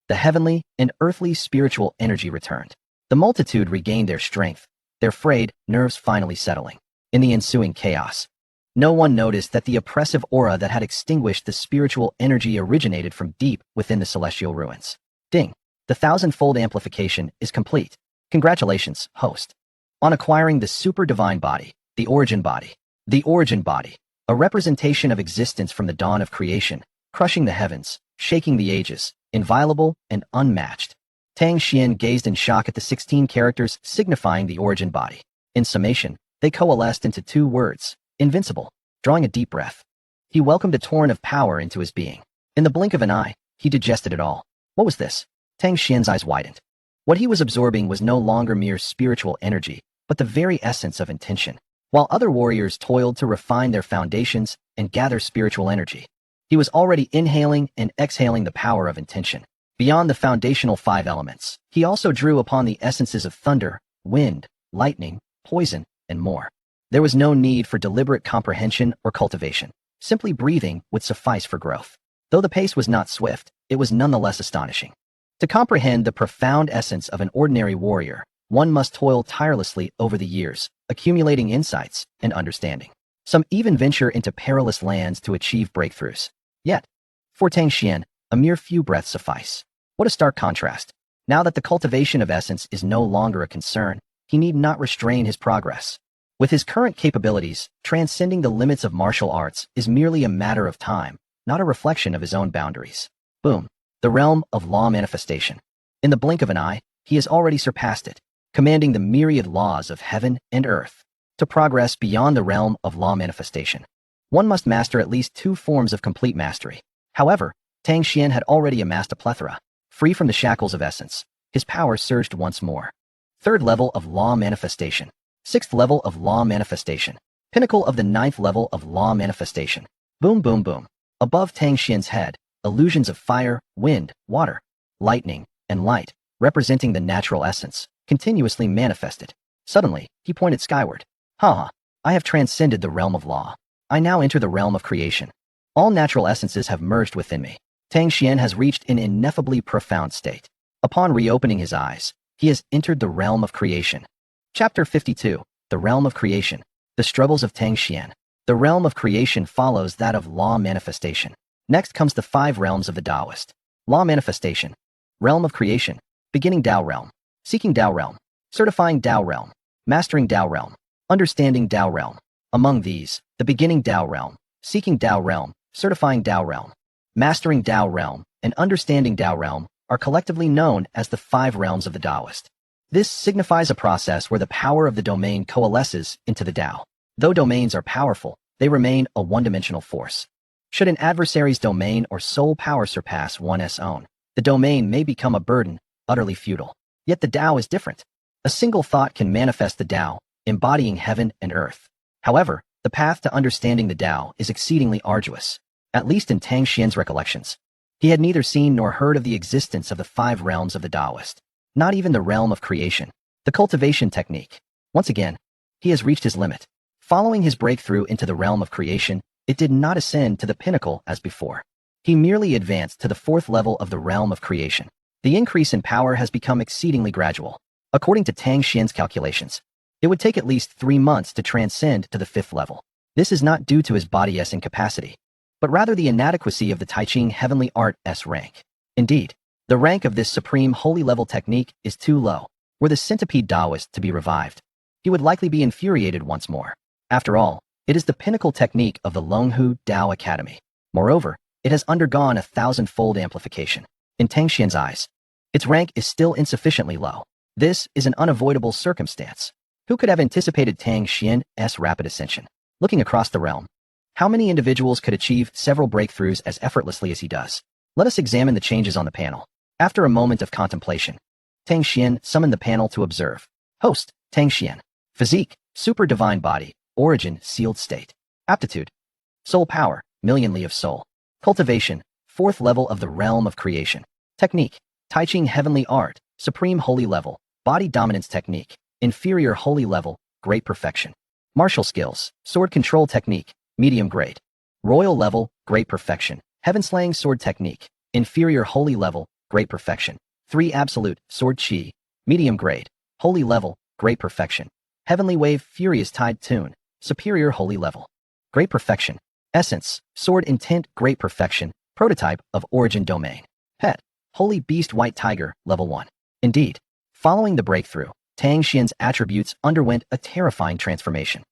the heavenly and earthly spiritual energy returned. The multitude regained their strength, their frayed nerves finally settling. In the ensuing chaos, no one noticed that the oppressive aura that had extinguished the spiritual energy originated from deep within the celestial ruins. Ding! The thousandfold amplification is complete. Congratulations, host, on acquiring the super divine body, the origin body. The origin body, a representation of existence from the dawn of creation, crushing the heavens, shaking the ages, inviolable and unmatched. Tang Xuan gazed in shock at the 16 characters signifying the origin body. In summation, they coalesced into 2 words: invincible. Drawing a deep breath, he welcomed a torrent of power into his being. In the blink of an eye, he digested it all. What was this? Tang Xuan's eyes widened. What he was absorbing was no longer mere spiritual energy, but the very essence of intention. While other warriors toiled to refine their foundations and gather spiritual energy, he was already inhaling and exhaling the power of intention. Beyond the foundational 5 elements, he also drew upon the essences of thunder, wind, lightning, poison, and more. There was no need for deliberate comprehension or cultivation. Simply breathing would suffice for growth. Though the pace was not swift, it was nonetheless astonishing. To comprehend the profound essence of an ordinary warrior, one must toil tirelessly over the years, accumulating insights and understanding. Some even venture into perilous lands to achieve breakthroughs. Yet, for Tang Xuan, a mere few breaths suffice. What a stark contrast. Now that the cultivation of essence is no longer a concern, he need not restrain his progress. With his current capabilities, transcending the limits of martial arts is merely a matter of time, not a reflection of his own boundaries. Boom. The realm of law manifestation. In the blink of an eye, he has already surpassed it, commanding the myriad laws of heaven and earth. To progress beyond the realm of law manifestation, one must master at least 2 forms of complete mastery. However, Tang Xuan had already amassed a plethora. Free from the shackles of essence, his power surged once more. 3rd level of law manifestation. 6th level of law manifestation. Pinnacle of the 9th level of law manifestation. Boom, boom, boom. Above Tang Xuan's head, illusions of fire, wind, water, lightning, and light, representing the natural essence, continuously manifested. Suddenly, he pointed skyward. Ha! I have transcended the realm of law. I now enter the realm of creation. All natural essences have merged within me. Tang Xuan has reached an ineffably profound state. Upon reopening his eyes, he has entered the realm of creation. Chapter 52. The Realm of Creation. The Struggles of Tang Xuan. The realm of creation follows that of law manifestation. Next comes the 5 realms of the Taoist. Law manifestation. Realm of creation. Beginning Tao realm. Seeking Tao realm. Certifying Tao realm. Mastering Tao realm. Understanding Tao realm. Among these, the beginning Tao realm, seeking Tao realm, certifying Tao realm, mastering Tao realm, and understanding Tao realm are collectively known as the 5 realms of the Taoist. This signifies a process where the power of the domain coalesces into the Tao. Though domains are powerful, they remain a one-dimensional force. Should an adversary's domain or soul power surpass one's own, the domain may become a burden, utterly futile. Yet the Tao is different. A single thought can manifest the Tao, embodying heaven and earth. However, the path to understanding the Tao is exceedingly arduous, at least in Tang Xuan's recollections. He had neither seen nor heard of the existence of the 5 realms of the Taoist, not even the realm of creation, the cultivation technique. Once again, he has reached his limit. Following his breakthrough into the realm of creation, it did not ascend to the pinnacle as before. He merely advanced to the 4th level of the realm of creation. The increase in power has become exceedingly gradual. According to Tang Xuan's calculations, it would take at least 3 months to transcend to the 5th level. This is not due to his body's incapacity, but rather the inadequacy of the Tai Ching heavenly art's rank. Indeed, the rank of this supreme holy level technique is too low. Were the centipede Taoist to be revived, he would likely be infuriated once more. After all, it is the pinnacle technique of the Longhu Tao Academy. Moreover, it has undergone a 1000-fold amplification. In Tang Xuan's eyes, its rank is still insufficiently low. This is an unavoidable circumstance. Who could have anticipated Tang Xuan's rapid ascension? Looking across the realm, how many individuals could achieve several breakthroughs as effortlessly as he does? Let us examine the changes on the panel. After a moment of contemplation, Tang Xuan summoned the panel to observe. Host, Tang Xuan. Physique, super divine body. Origin, sealed state. Aptitude. Soul power, million li of soul. Cultivation, fourth level of the realm of creation. Technique. Tai Ching heavenly art, supreme holy level. Body dominance technique, inferior holy level, great perfection. Martial skills, sword control technique, medium grade. Royal level, great perfection. Heaven slaying sword technique, inferior holy level, great perfection. 3 absolute, sword chi, medium grade. Holy level, great perfection. Heavenly wave, furious tide tune, superior holy level. Great perfection. Essence, sword intent, great perfection, prototype of origin domain. Pet, holy beast white tiger, level 1. Indeed, following the breakthrough, Tang Xuan's attributes underwent a terrifying transformation.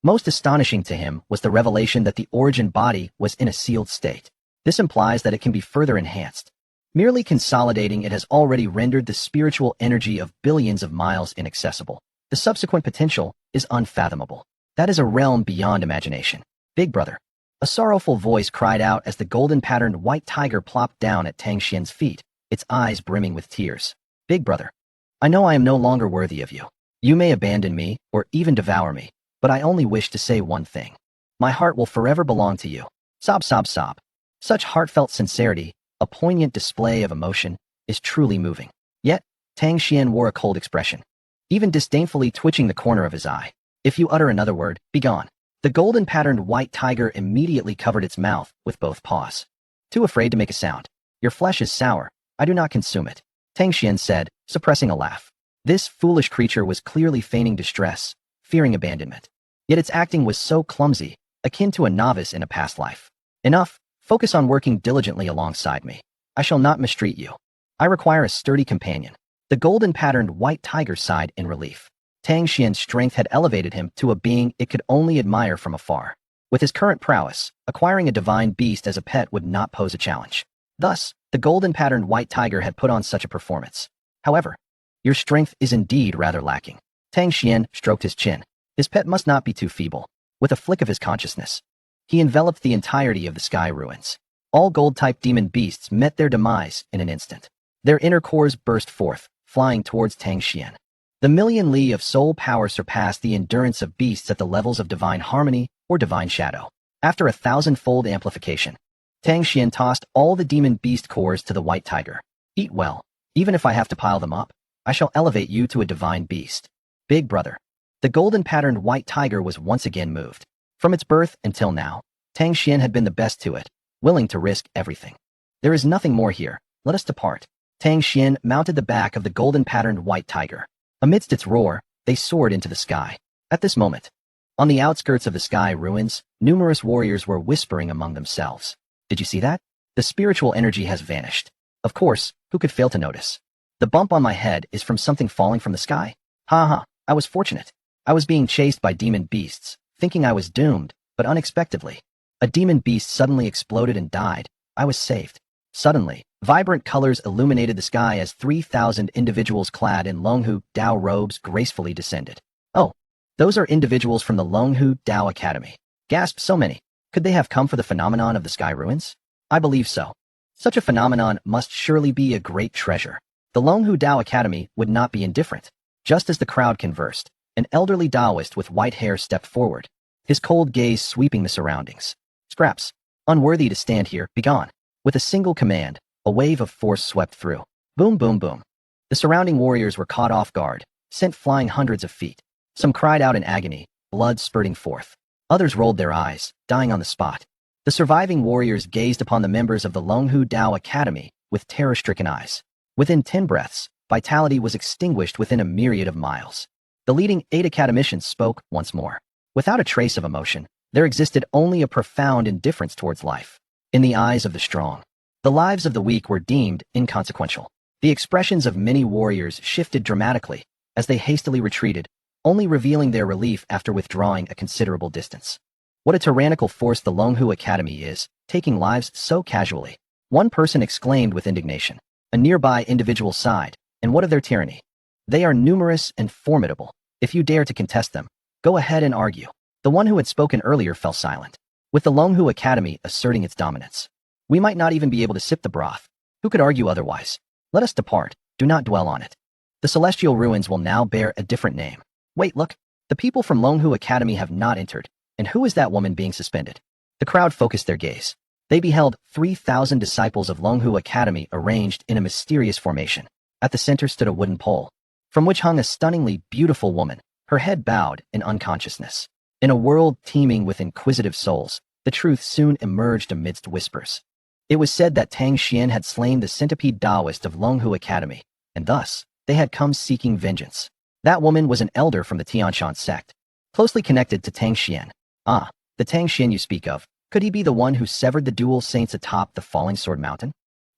Most astonishing to him was the revelation that the origin body was in a sealed state. This implies that it can be further enhanced. Merely consolidating it has already rendered the spiritual energy of billions of miles inaccessible. The subsequent potential is unfathomable. That is a realm beyond imagination. Big brother. A sorrowful voice cried out as the golden-patterned white tiger plopped down at Tang Xuan's feet, its eyes brimming with tears. Big brother. I know I am no longer worthy of you. You may abandon me, or even devour me, but I only wish to say one thing. My heart will forever belong to you. Sob, sob, sob. Such heartfelt sincerity, a poignant display of emotion, is truly moving. Yet, Tang Xuan wore a cold expression, even disdainfully twitching the corner of his eye. If you utter another word, be gone. The golden-patterned white tiger immediately covered its mouth with both paws. Too afraid to make a sound. Your flesh is sour. I do not consume it. Tang Xuan said, suppressing a laugh. This foolish creature was clearly feigning distress, fearing abandonment. Yet its acting was so clumsy, akin to a novice in a past life. Enough. Focus on working diligently alongside me. I shall not mistreat you. I require a sturdy companion. The golden-patterned white tiger sighed in relief. Tang Xuan's strength had elevated him to a being it could only admire from afar. With his current prowess, acquiring a divine beast as a pet would not pose a challenge. Thus, the golden-patterned white tiger had put on such a performance. However, your strength is indeed rather lacking. Tang Xuan stroked his chin. His pet must not be too feeble. With a flick of his consciousness, he enveloped the entirety of the sky ruins. All gold-type demon beasts met their demise in an instant. Their inner cores burst forth, flying towards Tang Xuan. The million li of soul power surpassed the endurance of beasts at the levels of divine harmony or divine shadow. After 1,000-fold amplification, Tang Xuan tossed all the demon beast cores to the white tiger. Eat well. Even if I have to pile them up, I shall elevate you to a divine beast. Big brother. The golden-patterned white tiger was once again moved. From its birth until now, Tang Xuan had been the best to it, willing to risk everything. There is nothing more here. Let us depart. Tang Xuan mounted the back of the golden-patterned white tiger. Amidst its roar, they soared into the sky. At this moment, on the outskirts of the sky ruins, numerous warriors were whispering among themselves. Did you see that? The spiritual energy has vanished. Of course, who could fail to notice? The bump on my head is from something falling from the sky. Ha ha, I was fortunate. I was being chased by demon beasts, thinking I was doomed, but unexpectedly, a demon beast suddenly exploded and died. I was saved. Suddenly, vibrant colors illuminated the sky as 3,000 individuals clad in Longhu Dao robes gracefully descended. Oh, those are individuals from the Longhu Dao Academy. Gasped so many. Could they have come for the phenomenon of the sky ruins? I believe so. Such a phenomenon must surely be a great treasure. The Longhu Dao Academy would not be indifferent. Just as the crowd conversed, an elderly Taoist with white hair stepped forward, his cold gaze sweeping the surroundings. Scraps. Unworthy to stand here, begone. With a single command, a wave of force swept through. Boom, boom, boom. The surrounding warriors were caught off guard, sent flying hundreds of feet. Some cried out in agony, blood spurting forth. Others rolled their eyes, dying on the spot. The surviving warriors gazed upon the members of the Longhu Dao Academy with terror-stricken eyes. Within 10 breaths, vitality was extinguished within a myriad of miles. The leading 8 academicians spoke once more. Without a trace of emotion, there existed only a profound indifference towards life. In the eyes of the strong, the lives of the weak were deemed inconsequential. The expressions of many warriors shifted dramatically as they hastily retreated, only revealing their relief after withdrawing a considerable distance. What a tyrannical force the Longhu Academy is, taking lives so casually. One person exclaimed with indignation. A nearby individual sighed. And what of their tyranny? They are numerous and formidable. If you dare to contest them, go ahead and argue. The one who had spoken earlier fell silent, with the Longhu Academy asserting its dominance. We might not even be able to sip the broth. Who could argue otherwise? Let us depart. Do not dwell on it. The celestial ruins will now bear a different name. Wait, look. The people from Longhu Academy have not entered. And who is that woman being suspended? The crowd focused their gaze. They beheld 3,000 disciples of Longhu Academy arranged in a mysterious formation. At the center stood a wooden pole, from which hung a stunningly beautiful woman, her head bowed in unconsciousness. In a world teeming with inquisitive souls, the truth soon emerged amidst whispers. It was said that Tang Xuan had slain the centipede Taoist of Longhu Academy, and thus, they had come seeking vengeance. That woman was an elder from the Tianshan sect, closely connected to Tang Xuan. Ah, the Tang Xuan you speak of, could he be the one who severed the dual saints atop the Falling Sword Mountain?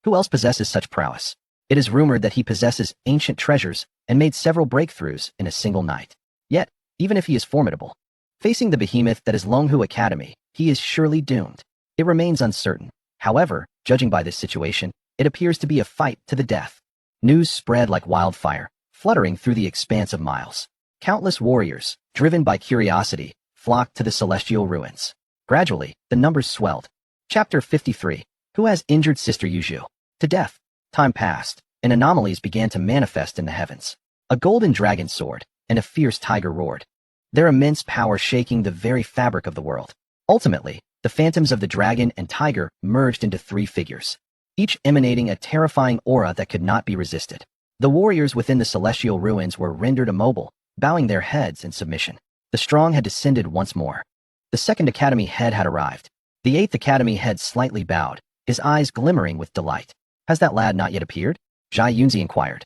Who else possesses such prowess? It is rumored that he possesses ancient treasures and made several breakthroughs in a single night. Yet, even if he is formidable, facing the behemoth that is Longhu Academy, he is surely doomed. It remains uncertain. However, judging by this situation, it appears to be a fight to the death. News spread like wildfire, fluttering through the expanse of miles. Countless warriors, driven by curiosity, flocked to the celestial ruins. Gradually, the numbers swelled. Chapter 53. Who has injured Sister Yuzhu? To death. Time passed, and anomalies began to manifest in the heavens. A golden dragon soared, and a fierce tiger roared, their immense power shaking the very fabric of the world. Ultimately, the phantoms of the dragon and tiger merged into three figures, each emanating a terrifying aura that could not be resisted. The warriors within the celestial ruins were rendered immobile, bowing their heads in submission. The strong had descended once more. The second academy head had arrived. The eighth academy head slightly bowed, his eyes glimmering with delight. Has that lad not yet appeared? Zhai Yunzi inquired,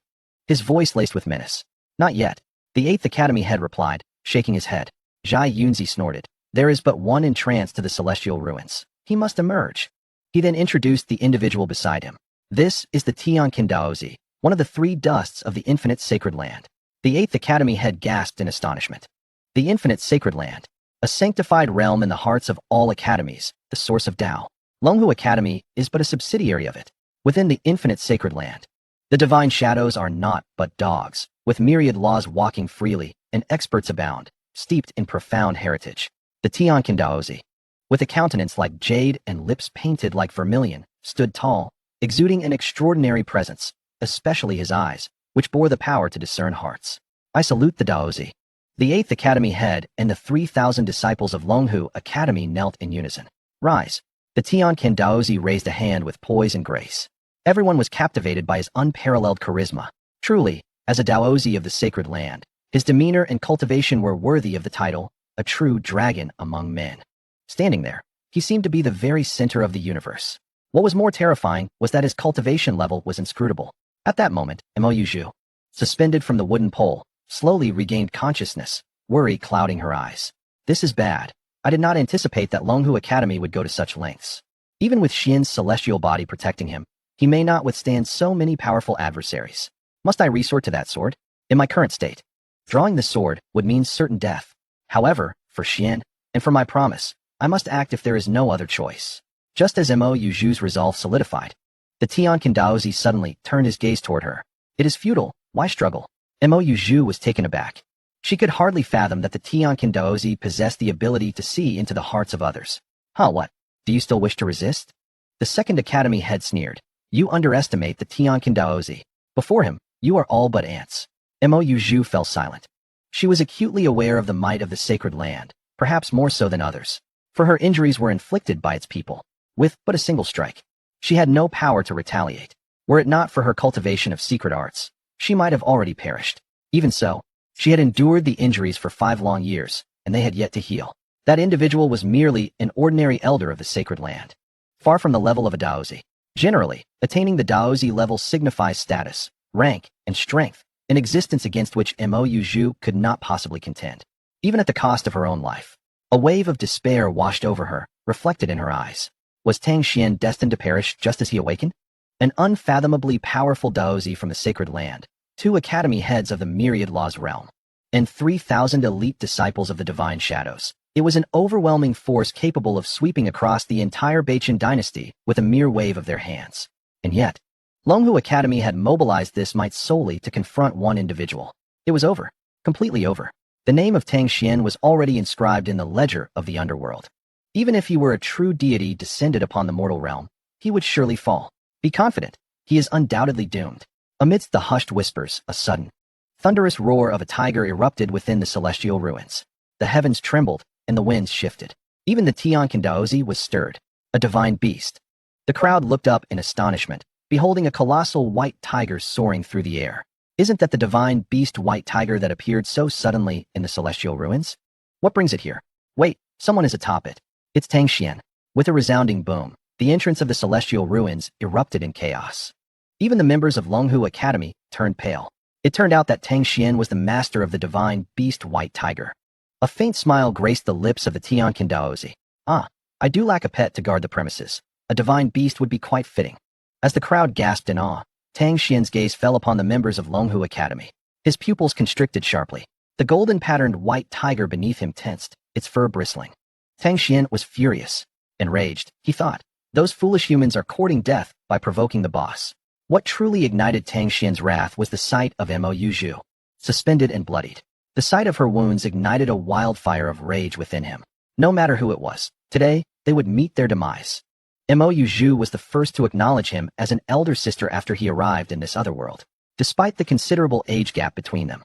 his voice laced with menace. Not yet, the eighth academy head replied, shaking his head. Zhai Yunzi snorted. There is but one entrance to the celestial ruins. He must emerge. He then introduced the individual beside him. This is the Tianqin Daozi, one of the three dusts of the infinite sacred land. The eighth academy head gasped in astonishment. The infinite sacred land, a sanctified realm in the hearts of all academies, the source of Tao. Longhu Academy is but a subsidiary of it. Within the infinite sacred land, the divine shadows are naught but dogs, with myriad laws walking freely, and experts abound, steeped in profound heritage. The Tianqin Daozi, with a countenance like jade and lips painted like vermilion, stood tall, exuding an extraordinary presence, especially his eyes, which bore the power to discern hearts. I salute the Daozi. The eighth academy head and the 3,000 disciples of Longhu Academy knelt in unison. Rise. The Tianqin Daozi raised a hand with poise and grace. Everyone was captivated by his unparalleled charisma. Truly, as a Daozi of the sacred land, his demeanor and cultivation were worthy of the title, a true dragon among men. Standing there, he seemed to be the very center of the universe. What was more terrifying was that his cultivation level was inscrutable. At that moment, Mo Yuzhu, suspended from the wooden pole, slowly regained consciousness, worry clouding her eyes. This is bad. I did not anticipate that Longhu Academy would go to such lengths. Even with Xian's celestial body protecting him, he may not withstand so many powerful adversaries. Must I resort to that sword? In my current state, drawing the sword would mean certain death. However, for Xian, and for my promise, I must act if there is no other choice. Just as Mo Yuzhu's resolve solidified, the Tianqin Daozi suddenly turned his gaze toward her. It is futile. Why struggle? Mo Yuzhu was taken aback. She could hardly fathom that the Tianqin Daozi possessed the ability to see into the hearts of others. What? Do you still wish to resist? The second academy head sneered. You underestimate the Tianqin Daozi. Before him, you are all but ants. Mo Yuzhu fell silent. She was acutely aware of the might of the sacred land, perhaps more so than others, for her injuries were inflicted by its people, with but a single strike. She had no power to retaliate. Were it not for her cultivation of secret arts, she might have already perished. Even so, she had endured the injuries for 5 long years, and they had yet to heal. That individual was merely an ordinary elder of the sacred land, far from the level of a Daozi. Generally, attaining the Daozi level signifies status, rank, and strength, an existence against which Mo Yuzhu could not possibly contend, even at the cost of her own life. A wave of despair washed over her, reflected in her eyes. Was Tang Xuan destined to perish just as he awakened? An unfathomably powerful Daozi from the sacred land, 2 academy heads of the myriad laws realm, and 3,000 elite disciples of the divine shadows. It was an overwhelming force capable of sweeping across the entire Bachin dynasty with a mere wave of their hands. And yet, Longhu Academy had mobilized this might solely to confront one individual. It was over. Completely over. The name of Tang Xuan was already inscribed in the ledger of the underworld. Even if he were a true deity descended upon the mortal realm, he would surely fall. Be confident, he is undoubtedly doomed. Amidst the hushed whispers, a sudden, thunderous roar of a tiger erupted within the celestial ruins. The heavens trembled, and the winds shifted. Even the Tiankandaozi was stirred, a divine beast. The crowd looked up in astonishment, beholding a colossal white tiger soaring through the air. Isn't that the divine beast white tiger that appeared so suddenly in the celestial ruins? What brings it here? Wait, someone is atop it. It's Tang Xuan. With a resounding boom, the entrance of the celestial ruins erupted in chaos. Even the members of Longhu Academy turned pale. It turned out that Tang Xuan was the master of the divine beast white tiger. A faint smile graced the lips of the Tiankandaozi. Ah, I do lack a pet to guard the premises. A divine beast would be quite fitting. As the crowd gasped in awe, Tang Xuan's gaze fell upon the members of Longhu Academy. His pupils constricted sharply. The golden-patterned white tiger beneath him tensed, its fur bristling. Tang Xuan was furious. Enraged, he thought, those foolish humans are courting death by provoking the boss. What truly ignited Tang Xuan's wrath was the sight of Mo Yuzhu, suspended and bloodied. The sight of her wounds ignited a wildfire of rage within him. No matter who it was, today, they would meet their demise. Mo Yuzhu was the first to acknowledge him as an elder sister after he arrived in this other world, despite the considerable age gap between them.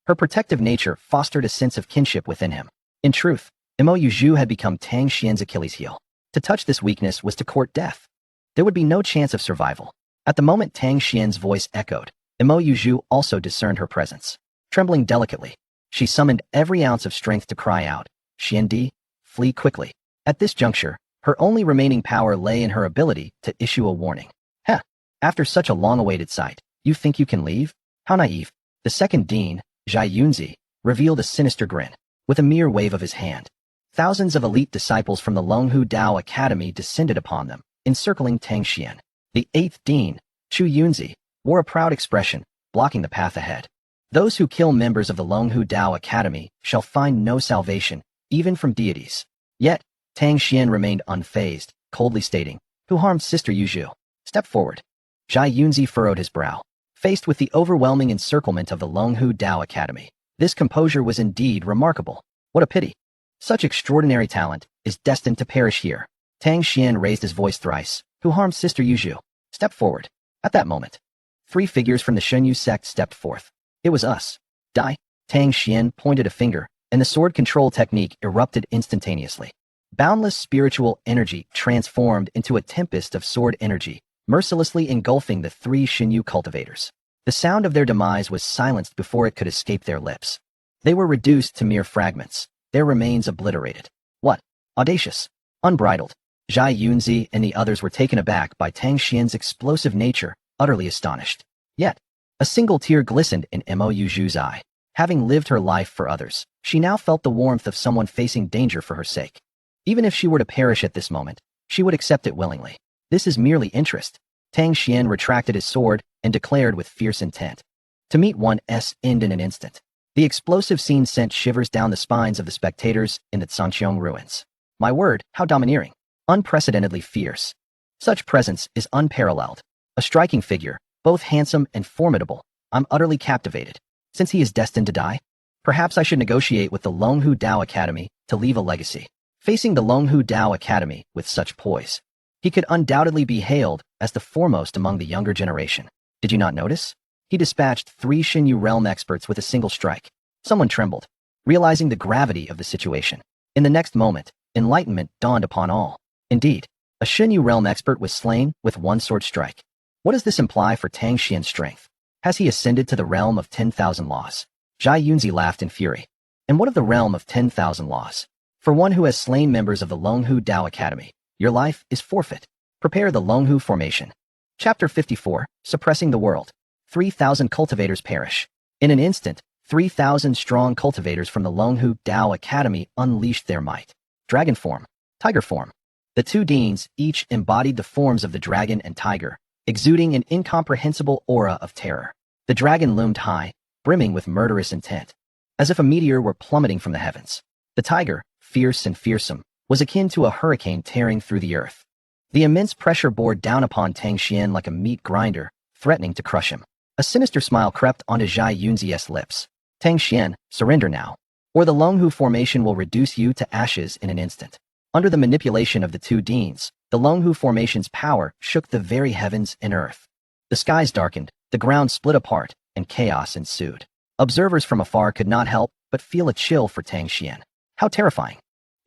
Her protective nature fostered a sense of kinship within him. In truth, Mo Yuzhu had become Tang Xuan's Achilles heel. To touch this weakness was to court death. There would be no chance of survival. At the moment Tang Xuan's voice echoed, Mo Yuzhu also discerned her presence. Trembling delicately, she summoned every ounce of strength to cry out, Xiandi, flee quickly. At this juncture, her only remaining power lay in her ability to issue a warning. Heh, after such a long-awaited sight, you think you can leave? How naive. The second dean, Zhai Yunzi, revealed a sinister grin. With a mere wave of his hand, thousands of elite disciples from the Longhu Dao Academy descended upon them, encircling Tang Xuan. The eighth dean, Chu Yunzi, wore a proud expression, blocking the path ahead. Those who kill members of the Longhu Dao Academy shall find no salvation, even from deities. Yet, Tang Xuan remained unfazed, coldly stating, who harmed Sister Yuzhu? Step forward. Zhai Yunzi furrowed his brow. Faced with the overwhelming encirclement of the Longhu Dao Academy, this composure was indeed remarkable. What a pity. Such extraordinary talent is destined to perish here. Tang Xuan raised his voice thrice. Who harmed Sister Yuzhu? Step forward. At that moment, 3 figures from the Shenyu sect stepped forth. It was us. Die. Tang Xuan pointed a finger, and the sword control technique erupted instantaneously. Boundless spiritual energy transformed into a tempest of sword energy, mercilessly engulfing the 3 Shenyu cultivators. The sound of their demise was silenced before it could escape their lips. They were reduced to mere fragments, their remains obliterated. What? Audacious. Unbridled. Zhai Yunzi and the others were taken aback by Tang Xuan's explosive nature, utterly astonished. Yet, a single tear glistened in Mo Yuzhu's eye. Having lived her life for others, she now felt the warmth of someone facing danger for her sake. Even if she were to perish at this moment, she would accept it willingly. This is merely interest. Tang Xuan retracted his sword and declared with fierce intent. To meet one's end in an instant. The explosive scene sent shivers down the spines of the spectators in the Zhangqiang ruins. My word, how domineering. Unprecedentedly fierce. Such presence is unparalleled. A striking figure, both handsome and formidable. I'm utterly captivated. Since he is destined to die, perhaps I should negotiate with the Longhu Dao Academy to leave a legacy. Facing the Longhu Dao Academy with such poise, he could undoubtedly be hailed as the foremost among the younger generation. Did you not notice? He dispatched 3 Shenyu realm experts with a single strike. Someone trembled, realizing the gravity of the situation. In the next moment, enlightenment dawned upon all. Indeed, a Shenyu realm expert was slain with one sword strike. What does this imply for Tang Xuan's strength? Has he ascended to the realm of 10,000 laws? Zhai Yunzi laughed in fury. And what of the realm of 10,000 laws? For one who has slain members of the Longhu Dao Academy, your life is forfeit. Prepare the Longhu formation. Chapter 54, Suppressing the World. 3,000 cultivators perish. In an instant, 3,000 strong cultivators from the Longhu Dao Academy unleashed their might. Dragon form, tiger form. The 2 deans each embodied the forms of the dragon and tiger, exuding an incomprehensible aura of terror. The dragon loomed high, brimming with murderous intent, as if a meteor were plummeting from the heavens. The tiger, fierce and fearsome, was akin to a hurricane tearing through the earth. The immense pressure bore down upon Tang Xuan like a meat grinder, threatening to crush him. A sinister smile crept onto Zhai Yunzi's lips. Tang Xuan, surrender now, or the Longhu formation will reduce you to ashes in an instant. Under the manipulation of the 2 deans, the Longhu formation's power shook the very heavens and earth. The skies darkened, the ground split apart, and chaos ensued. Observers from afar could not help but feel a chill for Tang Xuan. How terrifying.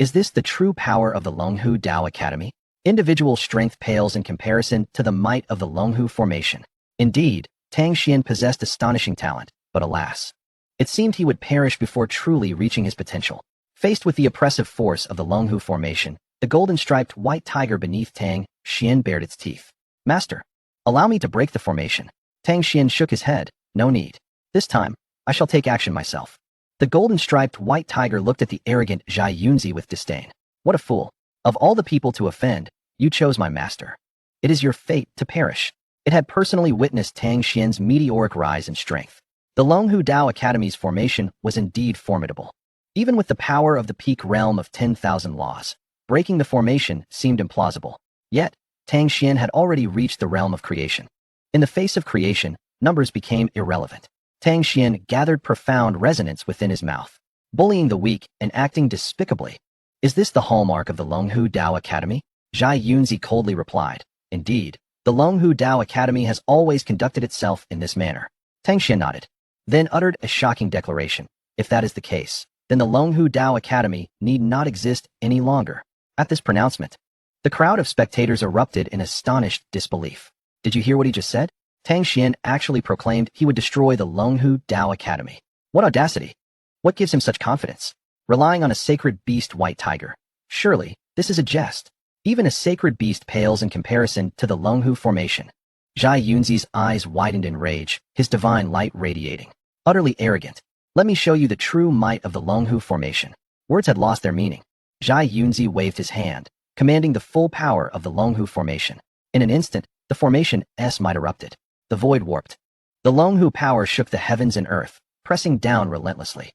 Is this the true power of the Longhu Dao Academy? Individual strength pales in comparison to the might of the Longhu formation. Indeed, Tang Xuan possessed astonishing talent, but alas, it seemed he would perish before truly reaching his potential. Faced with the oppressive force of the Longhu formation, the golden-striped white tiger beneath Tang Xuan bared its teeth. Master, allow me to break the formation. Tang Xuan shook his head. No need. This time, I shall take action myself. The golden-striped white tiger looked at the arrogant Zhai Yunzi with disdain. What a fool. Of all the people to offend, you chose my master. It is your fate to perish. It had personally witnessed Tang Xuan's meteoric rise in strength. The Longhu Dao Academy's formation was indeed formidable. Even with the power of the peak realm of 10,000 laws, breaking the formation seemed implausible. Yet, Tang Xuan had already reached the realm of creation. In the face of creation, numbers became irrelevant. Tang Xuan gathered profound resonance within his mouth, bullying the weak and acting despicably. Is this the hallmark of the Longhu Dao Academy? Zhai Yunzi coldly replied. Indeed, the Longhu Dao Academy has always conducted itself in this manner. Tang Xuan nodded, then uttered a shocking declaration. If that is the case, then the Longhu Dao Academy need not exist any longer. At this pronouncement, the crowd of spectators erupted in astonished disbelief. Did you hear what he just said? Tang Xuan actually proclaimed he would destroy the Longhu Dao Academy. What audacity! What gives him such confidence? Relying on a sacred beast white tiger. Surely, this is a jest. Even a sacred beast pales in comparison to the Longhu formation. Zhai Yunzi's eyes widened in rage, his divine light radiating. Utterly arrogant. Let me show you the true might of the Longhu formation. Words had lost their meaning. Zhai Yunzi waved his hand, commanding the full power of the Longhu formation. In an instant, the formation's might erupted. The void warped. The Longhu power shook the heavens and earth, pressing down relentlessly.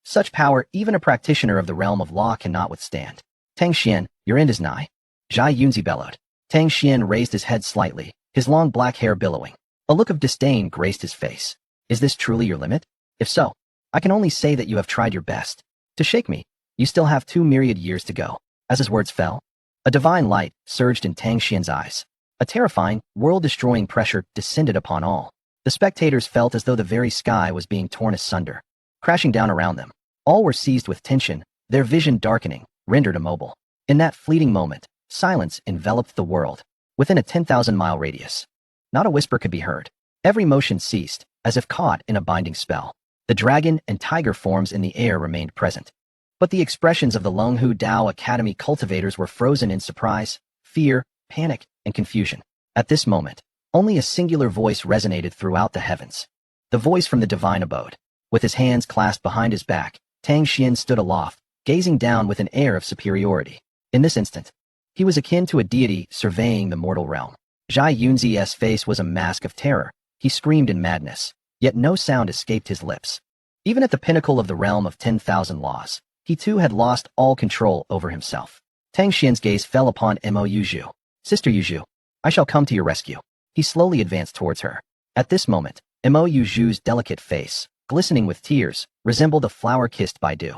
Such power even a practitioner of the realm of law cannot withstand. Tang Xuan, your end is nigh. Zhai Yunzi bellowed. Tang Xuan raised his head slightly, his long black hair billowing. A look of disdain graced his face. Is this truly your limit? If so, I can only say that you have tried your best. To shake me, you still have 2 myriad years to go. As his words fell, a divine light surged in Tang Xuan's eyes. A terrifying, world-destroying pressure descended upon all. The spectators felt as though the very sky was being torn asunder, crashing down around them. All were seized with tension, their vision darkening, rendered immobile. In that fleeting moment, silence enveloped the world. Within a 10,000-mile radius, not a whisper could be heard. Every motion ceased, as if caught in a binding spell. The dragon and tiger forms in the air remained present. But the expressions of the Longhu Dao Academy cultivators were frozen in surprise, fear, panic, and confusion. At this moment, only a singular voice resonated throughout the heavens. The voice from the divine abode. With his hands clasped behind his back, Tang Xuan stood aloft, gazing down with an air of superiority. In this instant, he was akin to a deity surveying the mortal realm. Zhai Yunzi's face was a mask of terror. He screamed in madness, yet no sound escaped his lips. Even at the pinnacle of the realm of 10,000 laws, he too had lost all control over himself. Tang Xuan's gaze fell upon Mo Yuzhu. Sister Yuzhu, I shall come to your rescue. He slowly advanced towards her. At this moment, Mo Yuzhu's delicate face, glistening with tears, resembled a flower kissed by dew.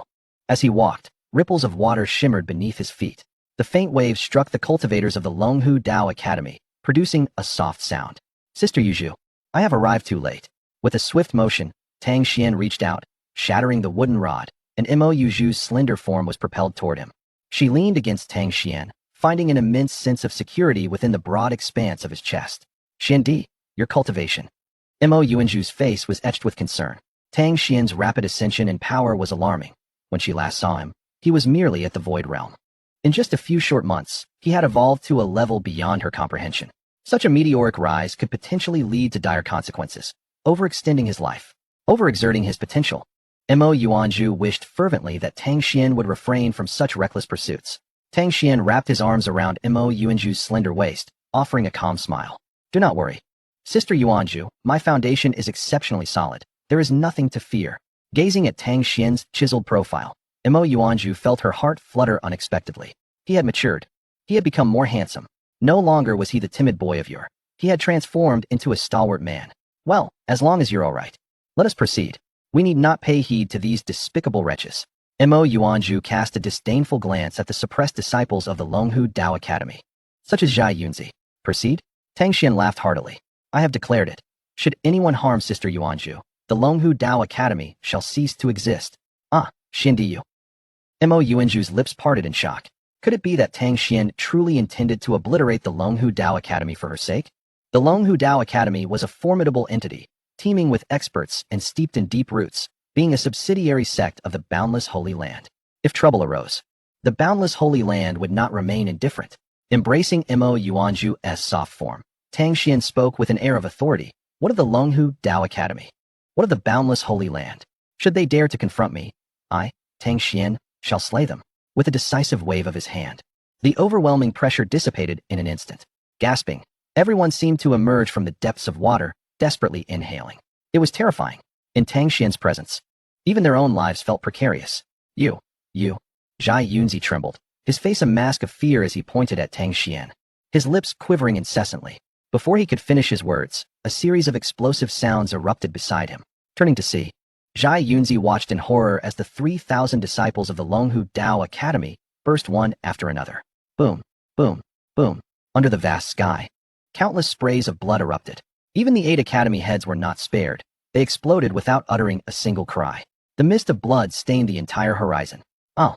As he walked, ripples of water shimmered beneath his feet. The faint waves struck the cultivators of the Longhu Dao Academy, producing a soft sound. Sister Yuzhu, I have arrived too late. With a swift motion, Tang Xuan reached out, shattering the wooden rod, and Mo Yuzhu's slender form was propelled toward him. She leaned against Tang Xuan, finding an immense sense of security within the broad expanse of his chest. Xiandi, your cultivation. Mo Yuzhu's face was etched with concern. Tang Xuan's rapid ascension in power was alarming. When she last saw him, he was merely at the void realm. In just a few short months, he had evolved to a level beyond her comprehension. Such a meteoric rise could potentially lead to dire consequences, overextending his life, overexerting his potential. Mo Yuzhu wished fervently that Tang Xuan would refrain from such reckless pursuits. Tang Xuan wrapped his arms around Mo Yuzhu's slender waist, offering a calm smile. Do not worry. Sister Yuzhu, my foundation is exceptionally solid. There is nothing to fear. Gazing at Tang Xuan's chiseled profile, Mo Yuzhu felt her heart flutter unexpectedly. He had matured. He had become more handsome. No longer was he the timid boy of yore. He had transformed into a stalwart man. Well, as long as you're all right. Let us proceed. We need not pay heed to these despicable wretches. Mo Yuzhu cast a disdainful glance at the suppressed disciples of the Longhu Dao Academy, such as Zhai Yunzi. Proceed? Tang Xuan laughed heartily. I have declared it. Should anyone harm Sister Yuzhu, the Longhu Dao Academy shall cease to exist. Ah, Xiandi Yu. Mo Yuanzhu's lips parted in shock. Could it be that Tang Xuan truly intended to obliterate the Longhu Dao Academy for her sake? The Longhu Dao Academy was a formidable entity, teeming with experts and steeped in deep roots, being a subsidiary sect of the boundless Holy Land. If trouble arose, the boundless Holy Land would not remain indifferent. Embracing Mo Yuanzhu's soft form, Tang Xuan spoke with an air of authority. What of the Longhu Dao Academy? What of the boundless Holy Land? Should they dare to confront me, I, Tang Xuan, shall slay them. With a decisive wave of his hand, the overwhelming pressure dissipated in an instant. Gasping, everyone seemed to emerge from the depths of water, desperately inhaling. It was terrifying. In Tang Xuan's presence, even their own lives felt precarious. You. Zhai Yunzi trembled, his face a mask of fear as he pointed at Tang Xuan, his lips quivering incessantly. Before he could finish his words, a series of explosive sounds erupted beside him. Turning to see, Zhai Yunzi watched in horror as the 3,000 disciples of the Longhu Dao Academy burst one after another. Boom, boom, boom. Under the vast sky, countless sprays of blood erupted. Even the 8 academy heads were not spared. They exploded without uttering a single cry. The mist of blood stained the entire horizon. Oh!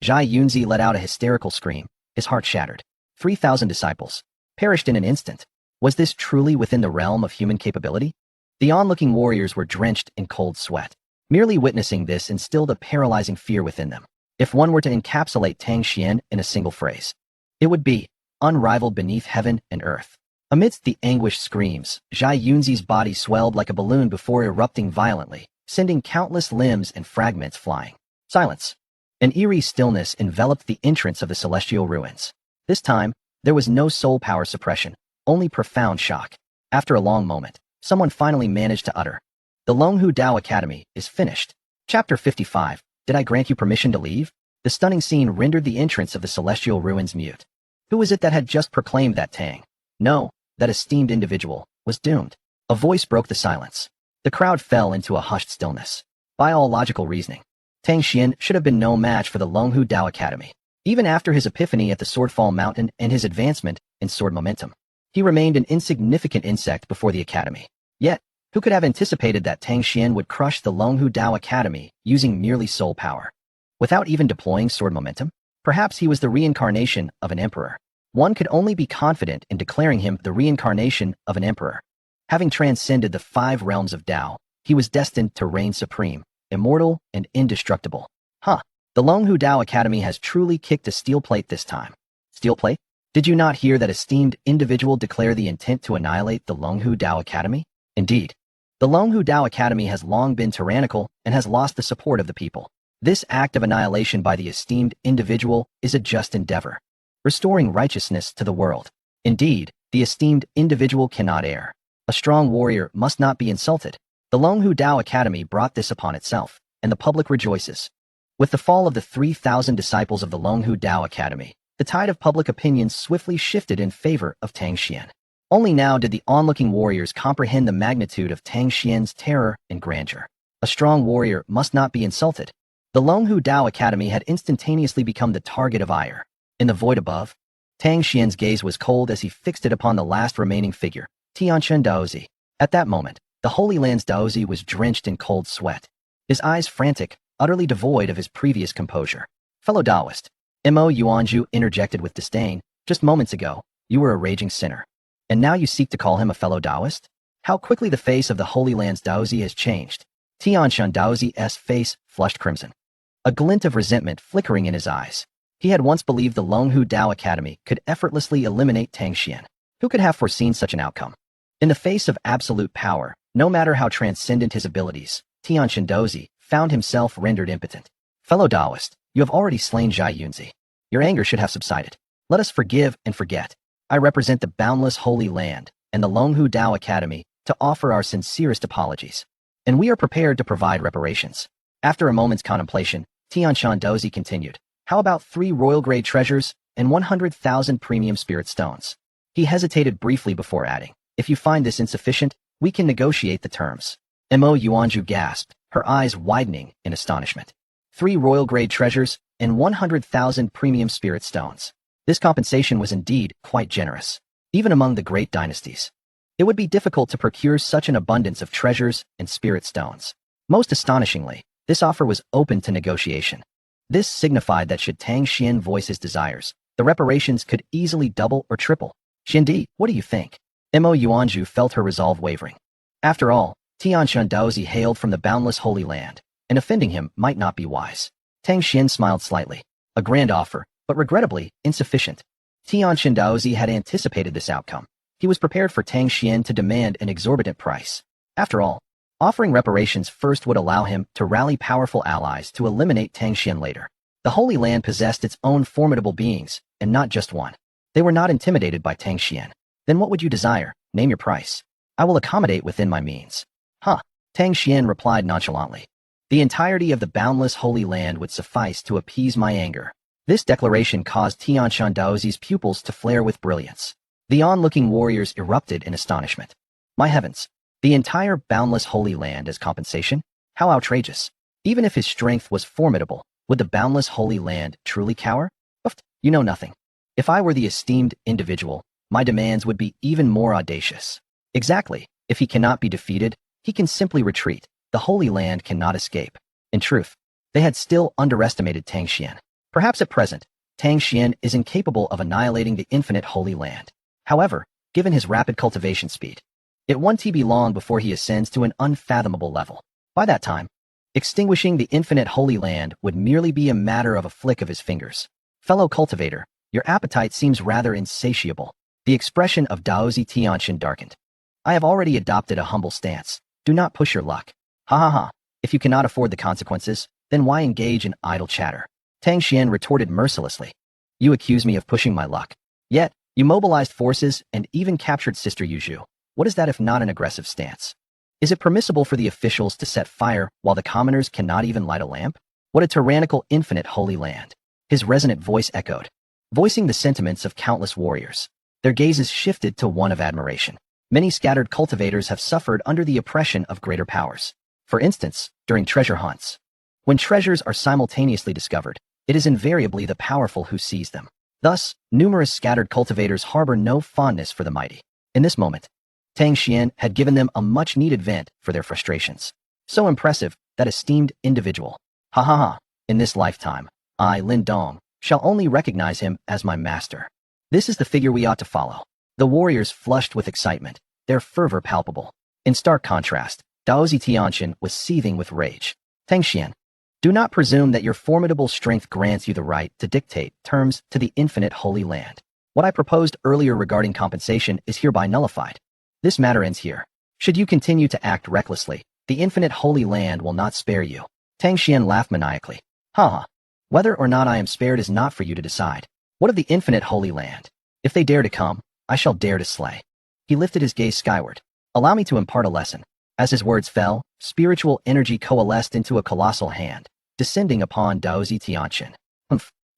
Zhai Yunzi let out a hysterical scream, his heart shattered. 3,000 disciples perished in an instant. Was this truly within the realm of human capability? The onlooking warriors were drenched in cold sweat. Merely witnessing this instilled a paralyzing fear within them. If one were to encapsulate Tang Xuan in a single phrase, it would be unrivaled beneath heaven and earth. Amidst the anguished screams, Zhai Yunzi's body swelled like a balloon before erupting violently, sending countless limbs and fragments flying. Silence. An eerie stillness enveloped the entrance of the celestial ruins. This time, there was no soul power suppression, only profound shock. After a long moment, someone finally managed to utter, "The Longhu Dao Academy is finished." Chapter 55. Did I grant you permission to leave? The stunning scene rendered the entrance of the celestial ruins mute. Who was it that had just proclaimed that Tang? No, that esteemed individual was doomed. A voice broke the silence. The crowd fell into a hushed stillness. By all logical reasoning, Tang Xuan should have been no match for the Longhu Dao Academy. Even after his epiphany at the Swordfall Mountain and his advancement in sword momentum, he remained an insignificant insect before the academy. Yet, who could have anticipated that Tang Xuan would crush the Longhu Dao Academy using merely soul power? Without even deploying sword momentum? Perhaps he was the reincarnation of an emperor. One could only be confident in declaring him the reincarnation of an emperor. Having transcended the 5 realms of Dao, he was destined to reign supreme, immortal, and indestructible. The Longhu Dao Academy has truly kicked a steel plate this time. Steel plate? Did you not hear that esteemed individual declare the intent to annihilate the Longhu Dao Academy? Indeed, the Longhu Dao Academy has long been tyrannical and has lost the support of the people. This act of annihilation by the esteemed individual is a just endeavor, restoring righteousness to the world. Indeed, the esteemed individual cannot err. A strong warrior must not be insulted. The Longhu Dao Academy brought this upon itself, and the public rejoices. With the fall of the 3,000 disciples of the Longhu Dao Academy, the tide of public opinion swiftly shifted in favor of Tang Xuan. Only now did the onlooking warriors comprehend the magnitude of Tang Xuan's terror and grandeur. A strong warrior must not be insulted. The Longhu Dao Academy had instantaneously become the target of ire. In the void above, Tang Xuan's gaze was cold as he fixed it upon the last remaining figure, Tianchen Daozi. At that moment, the Holy Land's Daozi was drenched in cold sweat, his eyes frantic, utterly devoid of his previous composure. Fellow Taoist, Mo Yuanzhu interjected with disdain, just moments ago, you were a raging sinner. And now you seek to call him a fellow Taoist? How quickly the face of the Holy Land's Daozi has changed. Tianshan Daozi's face flushed crimson, a glint of resentment flickering in his eyes. He had once believed the Longhu Dao Academy could effortlessly eliminate Tang Xuan. Who could have foreseen such an outcome? In the face of absolute power, no matter how transcendent his abilities, Tianshan Daozi found himself rendered impotent. Fellow Taoist, you have already slain Zhai Yunzi. Your anger should have subsided. Let us forgive and forget. I represent the boundless Holy Land and the Longhu Dao Academy to offer our sincerest apologies. And we are prepared to provide reparations. After a moment's contemplation, Tianshan Daozi continued, how about 3 royal-grade treasures and 100,000 premium spirit stones? He hesitated briefly before adding, if you find this insufficient, we can negotiate the terms. Mo Yuanzhu gasped, her eyes widening in astonishment. 3 royal-grade treasures and 100,000 premium spirit stones. This compensation was indeed quite generous, even among the great dynasties. It would be difficult to procure such an abundance of treasures and spirit stones. Most astonishingly, this offer was open to negotiation. This signified that should Tang Xuan voice his desires, the reparations could easily double or triple. Xiandi, what do you think? Mo Yuanzhu felt her resolve wavering. After all, Tianshan Daozi hailed from the boundless Holy Land, and offending him might not be wise. Tang Xuan smiled slightly. A grand offer, but regrettably insufficient. Tianshan Daozi had anticipated this outcome. He was prepared for Tang Xuan to demand an exorbitant price. After all, offering reparations first would allow him to rally powerful allies to eliminate Tang Xuan later. The Holy Land possessed its own formidable beings, and not just one. They were not intimidated by Tang Xuan. Then what would you desire? Name your price. I will accommodate within my means. Tang Xuan replied nonchalantly. The entirety of the boundless Holy Land would suffice to appease my anger. This declaration caused Tianshan Daozi's pupils to flare with brilliance. The onlooking warriors erupted in astonishment. My heavens! The entire boundless Holy Land as compensation? How outrageous! Even if his strength was formidable, would the boundless Holy Land truly cower? You know nothing. If I were the esteemed individual, my demands would be even more audacious. Exactly. If he cannot be defeated, he can simply retreat. The Holy Land cannot escape. In truth, they had still underestimated Tang Xuan. Perhaps at present, Tang Xuan is incapable of annihilating the infinite Holy Land. However, given his rapid cultivation speed, it won't be long before he ascends to an unfathomable level. By that time, extinguishing the infinite Holy Land would merely be a matter of a flick of his fingers. Fellow cultivator, your appetite seems rather insatiable. The expression of Daozi Tianshan darkened. I have already adopted a humble stance. Do not push your luck. If you cannot afford the consequences, then why engage in idle chatter? Tang Xuan retorted mercilessly. You accuse me of pushing my luck. Yet, you mobilized forces and even captured Sister Yuzhu. What is that if not an aggressive stance? Is it permissible for the officials to set fire while the commoners cannot even light a lamp? What a tyrannical infinite Holy Land. His resonant voice echoed, voicing the sentiments of countless warriors. Their gazes shifted to one of admiration. Many scattered cultivators have suffered under the oppression of greater powers. For instance, during treasure hunts. When treasures are simultaneously discovered, it is invariably the powerful who seize them. Thus, numerous scattered cultivators harbor no fondness for the mighty. In this moment, Tang Xuan had given them a much-needed vent for their frustrations. So impressive, that esteemed individual. In this lifetime, I, Lin Dong, shall only recognize him as my master. This is the figure we ought to follow. The warriors flushed with excitement, their fervor palpable. In stark contrast, Daozi Tianshan was seething with rage. Tang Xuan, do not presume that your formidable strength grants you the right to dictate terms to the infinite Holy Land. What I proposed earlier regarding compensation is hereby nullified. This matter ends here. Should you continue to act recklessly, the infinite Holy Land will not spare you. Tang Xuan laughed maniacally. Whether or not I am spared is not for you to decide. What of the infinite Holy Land? If they dare to come, I shall dare to slay. He lifted his gaze skyward. Allow me to impart a lesson. As his words fell, spiritual energy coalesced into a colossal hand, descending upon Daozi Tianshan.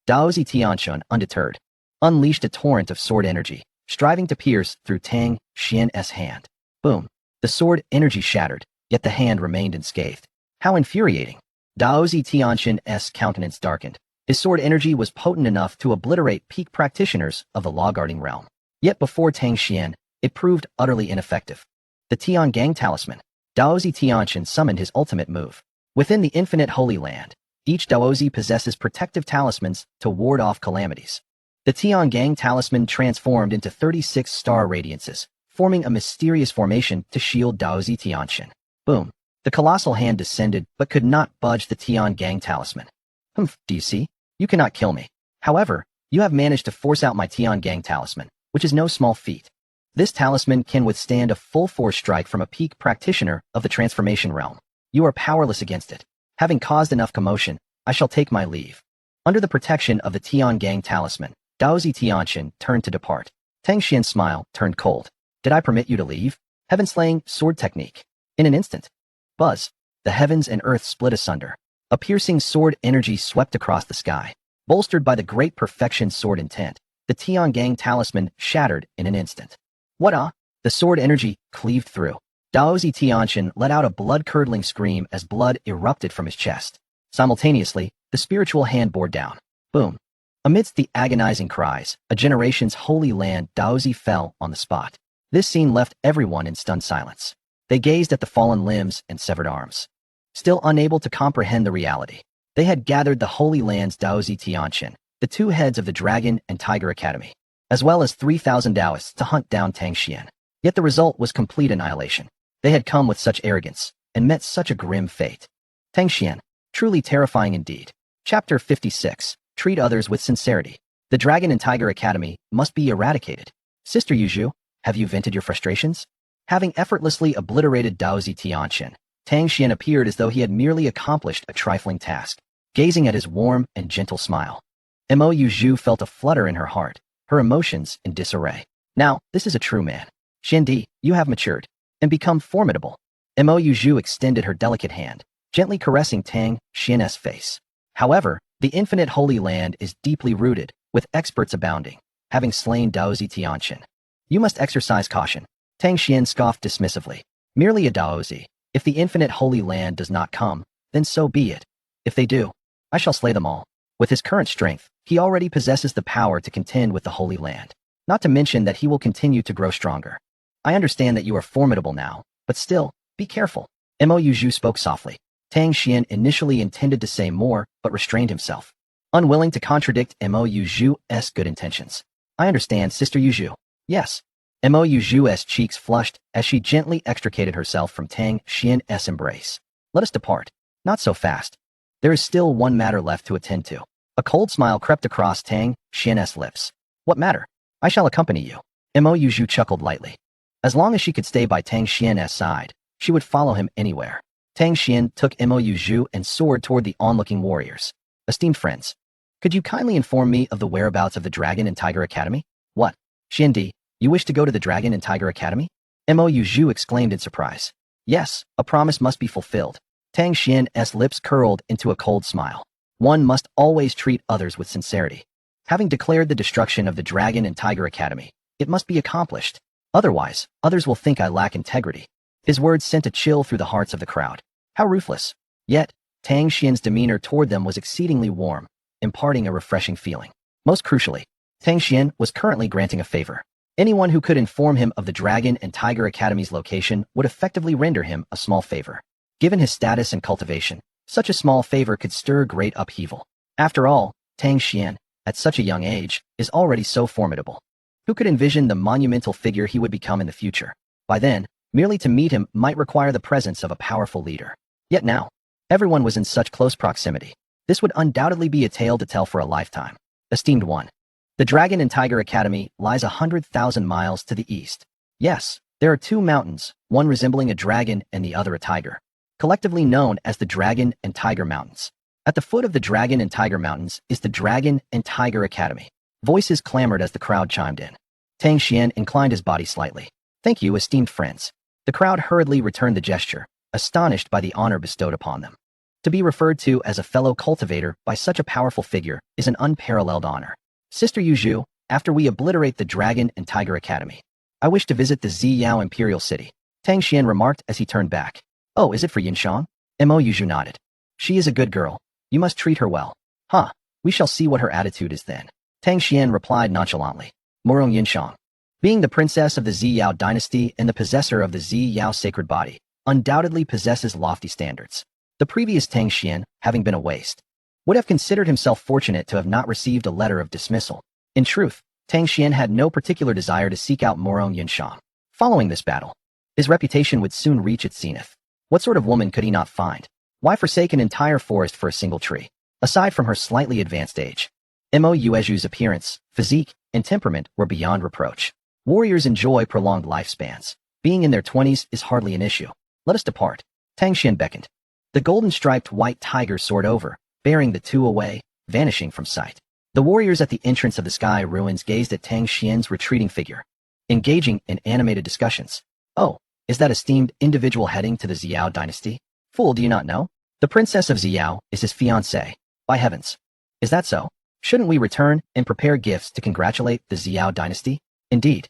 Daozi Tianshan, undeterred, unleashed a torrent of sword energy, striving to pierce through Tang Xuan's hand. Boom. The sword energy shattered, yet the hand remained unscathed. How infuriating. Daozi Tianshan's countenance darkened. His sword energy was potent enough to obliterate peak practitioners of the law-guarding realm. Yet before Tang Xuan, it proved utterly ineffective. The Tian Gang Talisman. Daozi Tianshan summoned his ultimate move. Within the infinite Holy Land, each Daozi possesses protective talismans to ward off calamities. The Tian Gang Talisman transformed into 36 star radiances, forming a mysterious formation to shield Daozi Tianshan. Boom. The colossal hand descended but could not budge the Tian Gang Talisman. Do you see? You cannot kill me. However, you have managed to force out my Tian Gang Talisman, which is no small feat. This talisman can withstand a full-force strike from a peak practitioner of the transformation realm. You are powerless against it. Having caused enough commotion, I shall take my leave. Under the protection of the Tian Gang Talisman, Daozi Tianshan turned to depart. Tang Xuan's smile turned cold. Did I permit you to leave? Heaven-slaying sword technique. In an instant. Buzz. The heavens and earth split asunder. A piercing sword energy swept across the sky. Bolstered by the great perfection sword intent, the Tian Gang Talisman shattered in an instant. The sword energy cleaved through. Daozi Tianshan let out a blood-curdling scream as blood erupted from his chest. Simultaneously, the spiritual hand bore down. Boom. Amidst the agonizing cries, a generation's holy land Daozi fell on the spot. This scene left everyone in stunned silence. They gazed at the fallen limbs and severed arms. Still unable to comprehend the reality. They had gathered the Holy Land's 000x Tianqian, the two heads of the Dragon and Tiger Academy, as well as 3,000 Taoists to hunt down Tang Xuan. Yet the result was complete annihilation. They had come with such arrogance and met such a grim fate. Tang Xuan, truly terrifying indeed. Chapter 56. Treat others with sincerity. The Dragon and Tiger Academy must be eradicated. Sister Yuzhu, have you vented your frustrations? Having effortlessly obliterated 000x Tianqian, Tang Xuan appeared as though he had merely accomplished a trifling task, gazing at his warm and gentle smile. Mo Yuzhu felt a flutter in her heart, her emotions in disarray. Now, this is a true man. Xiandi, you have matured and become formidable. Mo Yuzhu extended her delicate hand, gently caressing Tang Xuan's face. However, the infinite Holy Land is deeply rooted, with experts abounding, having slain 000x Tianqian. You must exercise caution. Tang Xuan scoffed dismissively. Merely a 000x. If the infinite Holy Land does not come, then so be it. If they do, I shall slay them all. With his current strength, he already possesses the power to contend with the Holy Land. Not to mention that he will continue to grow stronger. I understand that you are formidable now, but still, be careful. Mo Yuzhu spoke softly. Tang Xuan initially intended to say more, but restrained himself, unwilling to contradict Mo Yuzhu's good intentions. I understand, Sister Yuzhu. Yes. Mo Yuzhu's cheeks flushed as she gently extricated herself from Tang Xuan's embrace. Let us depart. Not so fast. There is still one matter left to attend to. A cold smile crept across Tang Xuan's lips. What matter? I shall accompany you. Mo Yuzhu chuckled lightly. As long as she could stay by Tang Xuan's side, she would follow him anywhere. Tang Xuan took Mo Yuzhu and soared toward the onlooking warriors. Esteemed friends, could you kindly inform me of the whereabouts of the Dragon and Tiger Academy? What? Xiandi, you wish to go to the Dragon and Tiger Academy? Mo Yuzhu exclaimed in surprise. Yes, a promise must be fulfilled. Tang Xuan's lips curled into a cold smile. One must always treat others with sincerity. Having declared the destruction of the Dragon and Tiger Academy, it must be accomplished. Otherwise, others will think I lack integrity. His words sent a chill through the hearts of the crowd. How ruthless. Yet, Tang Xuan's demeanor toward them was exceedingly warm, imparting a refreshing feeling. Most crucially, Tang Xuan was currently granting a favor. Anyone who could inform him of the Dragon and Tiger Academy's location would effectively render him a small favor. Given his status and cultivation, such a small favor could stir great upheaval. After all, Tang Xuan, at such a young age, is already so formidable. Who could envision the monumental figure he would become in the future? By then, merely to meet him might require the presence of a powerful leader. Yet now, everyone was in such close proximity. This would undoubtedly be a tale to tell for a lifetime. Esteemed one, the Dragon and Tiger Academy lies 100,000 miles to the east. Yes, there are two mountains, one resembling a dragon and the other a tiger, collectively known as the Dragon and Tiger Mountains. At the foot of the Dragon and Tiger Mountains is the Dragon and Tiger Academy. Voices clamored as the crowd chimed in. Tang Xuan inclined his body slightly. Thank you, esteemed friends. The crowd hurriedly returned the gesture, astonished by the honor bestowed upon them. To be referred to as a fellow cultivator by such a powerful figure is an unparalleled honor. Sister Yuzhu, after we obliterate the Dragon and Tiger Academy, I wish to visit the Ziyao Imperial City. Tang Xuan remarked as he turned back. Oh, is it for Yinshang? Mo Yuzhu nodded. She is a good girl. You must treat her well. Huh, we shall see what her attitude is then. Tang Xuan replied nonchalantly. Morong Yinshang, being the princess of the Ziyao dynasty and the possessor of the Ziyao sacred body, undoubtedly possesses lofty standards. The previous Tang Xuan, having been a waste, would have considered himself fortunate to have not received a letter of dismissal. In truth, Tang Xuan had no particular desire to seek out Morong Yinshang. Following this battle, his reputation would soon reach its zenith. What sort of woman could he not find? Why forsake an entire forest for a single tree? Aside from her slightly advanced age, Mo Yuzhu's appearance, physique, and temperament were beyond reproach. Warriors enjoy prolonged lifespans. Being in their 20s is hardly an issue. Let us depart. Tang Xuan beckoned. The golden-striped white tiger soared over, bearing the two away, vanishing from sight. The warriors at the entrance of the sky ruins gazed at Tang Xuan's retreating figure, engaging in animated discussions. Oh, is that esteemed individual heading to the Ziyao dynasty? Fool, do you not know? The princess of Ziyao is his fiancée. By heavens. Is that so? Shouldn't we return and prepare gifts to congratulate the Ziyao dynasty? Indeed.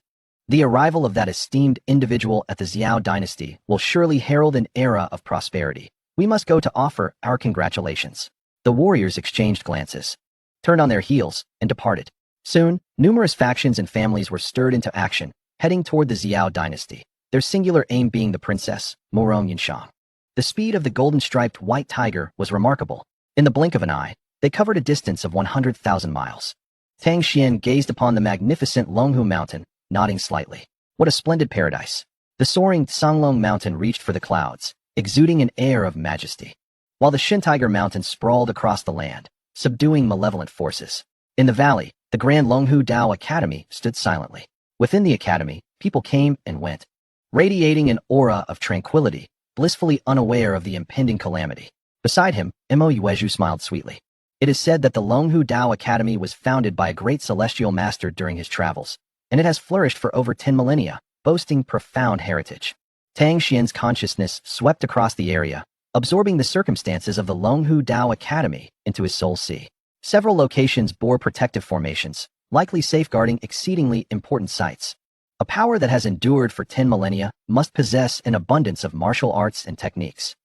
The arrival of that esteemed individual at the Ziyao dynasty will surely herald an era of prosperity. We must go to offer our congratulations. The warriors exchanged glances, turned on their heels, and departed. Soon, numerous factions and families were stirred into action, heading toward the Ziyao dynasty, their singular aim being the princess, Morong Yinshang. The speed of the golden-striped white tiger was remarkable. In the blink of an eye, they covered a distance of 100,000 miles. Tang Xuan gazed upon the magnificent Longhu Mountain, nodding slightly. What a splendid paradise. The soaring Tsanglong Mountain reached for the clouds, exuding an air of majesty, while the Shintiger Mountain sprawled across the land, subduing malevolent forces. In the valley, the Grand Longhu Dao Academy stood silently. Within the academy, people came and went, radiating an aura of tranquility, blissfully unaware of the impending calamity. Beside him, Mo Yuezhu smiled sweetly. It is said that the Longhu Dao Academy was founded by a great celestial master during his travels, and it has flourished for over 10 millennia, boasting profound heritage. Tang Xuan's consciousness swept across the area, absorbing the circumstances of the Longhu Dao Academy into his soul sea. Several locations bore protective formations, likely safeguarding exceedingly important sites. A power that has endured for 10 millennia must possess an abundance of martial arts and techniques.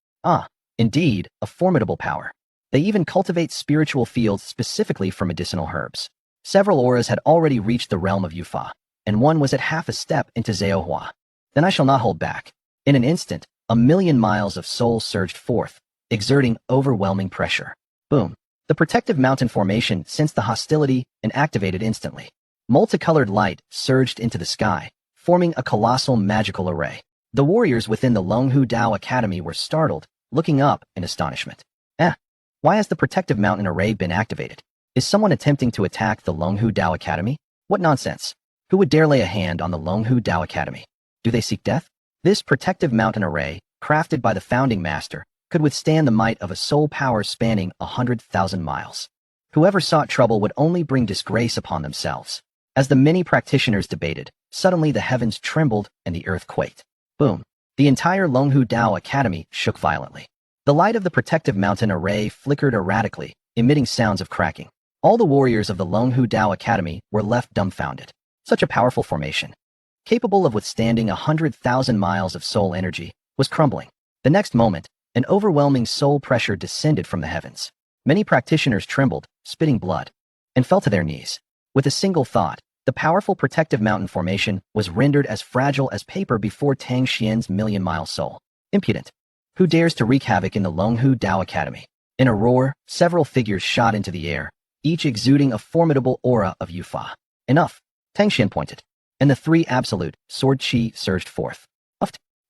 Indeed, a formidable power. They even cultivate spiritual fields specifically for medicinal herbs. Several auras had already reached the realm of Yufa, and one was at half a step into 000. Then I shall not hold back. In an instant, 1,000,000 miles of soul surged forth, exerting overwhelming pressure. Boom. The protective mountain formation sensed the hostility and activated instantly. Multicolored light surged into the sky, forming a colossal magical array. The warriors within the Longhu Dao Academy were startled, looking up in astonishment. Why has the protective mountain array been activated? Is someone attempting to attack the Longhu Dao Academy? What nonsense! Who would dare lay a hand on the Longhu Dao Academy? Do they seek death? This protective mountain array, crafted by the founding master, could withstand the might of a soul power spanning 100,000 miles. Whoever sought trouble would only bring disgrace upon themselves. As the many practitioners debated, suddenly the heavens trembled and the earth quaked. Boom! The entire Longhu Dao Academy shook violently. The light of the protective mountain array flickered erratically, emitting sounds of cracking. All the warriors of the Longhu Dao Academy were left dumbfounded. Such a powerful formation, capable of withstanding 100,000 miles of soul energy, was crumbling. The next moment, an overwhelming soul pressure descended from the heavens. Many practitioners trembled, spitting blood, and fell to their knees. With a single thought, the powerful protective mountain formation was rendered as fragile as paper before Tang Xuan's million-mile soul. Impudent! Who dares to wreak havoc in the Longhu Dao Academy? In a roar, several figures shot into the air, each exuding a formidable aura of Yufa. Enough! Tang Xuan pointed, and the three absolute sword chi surged forth.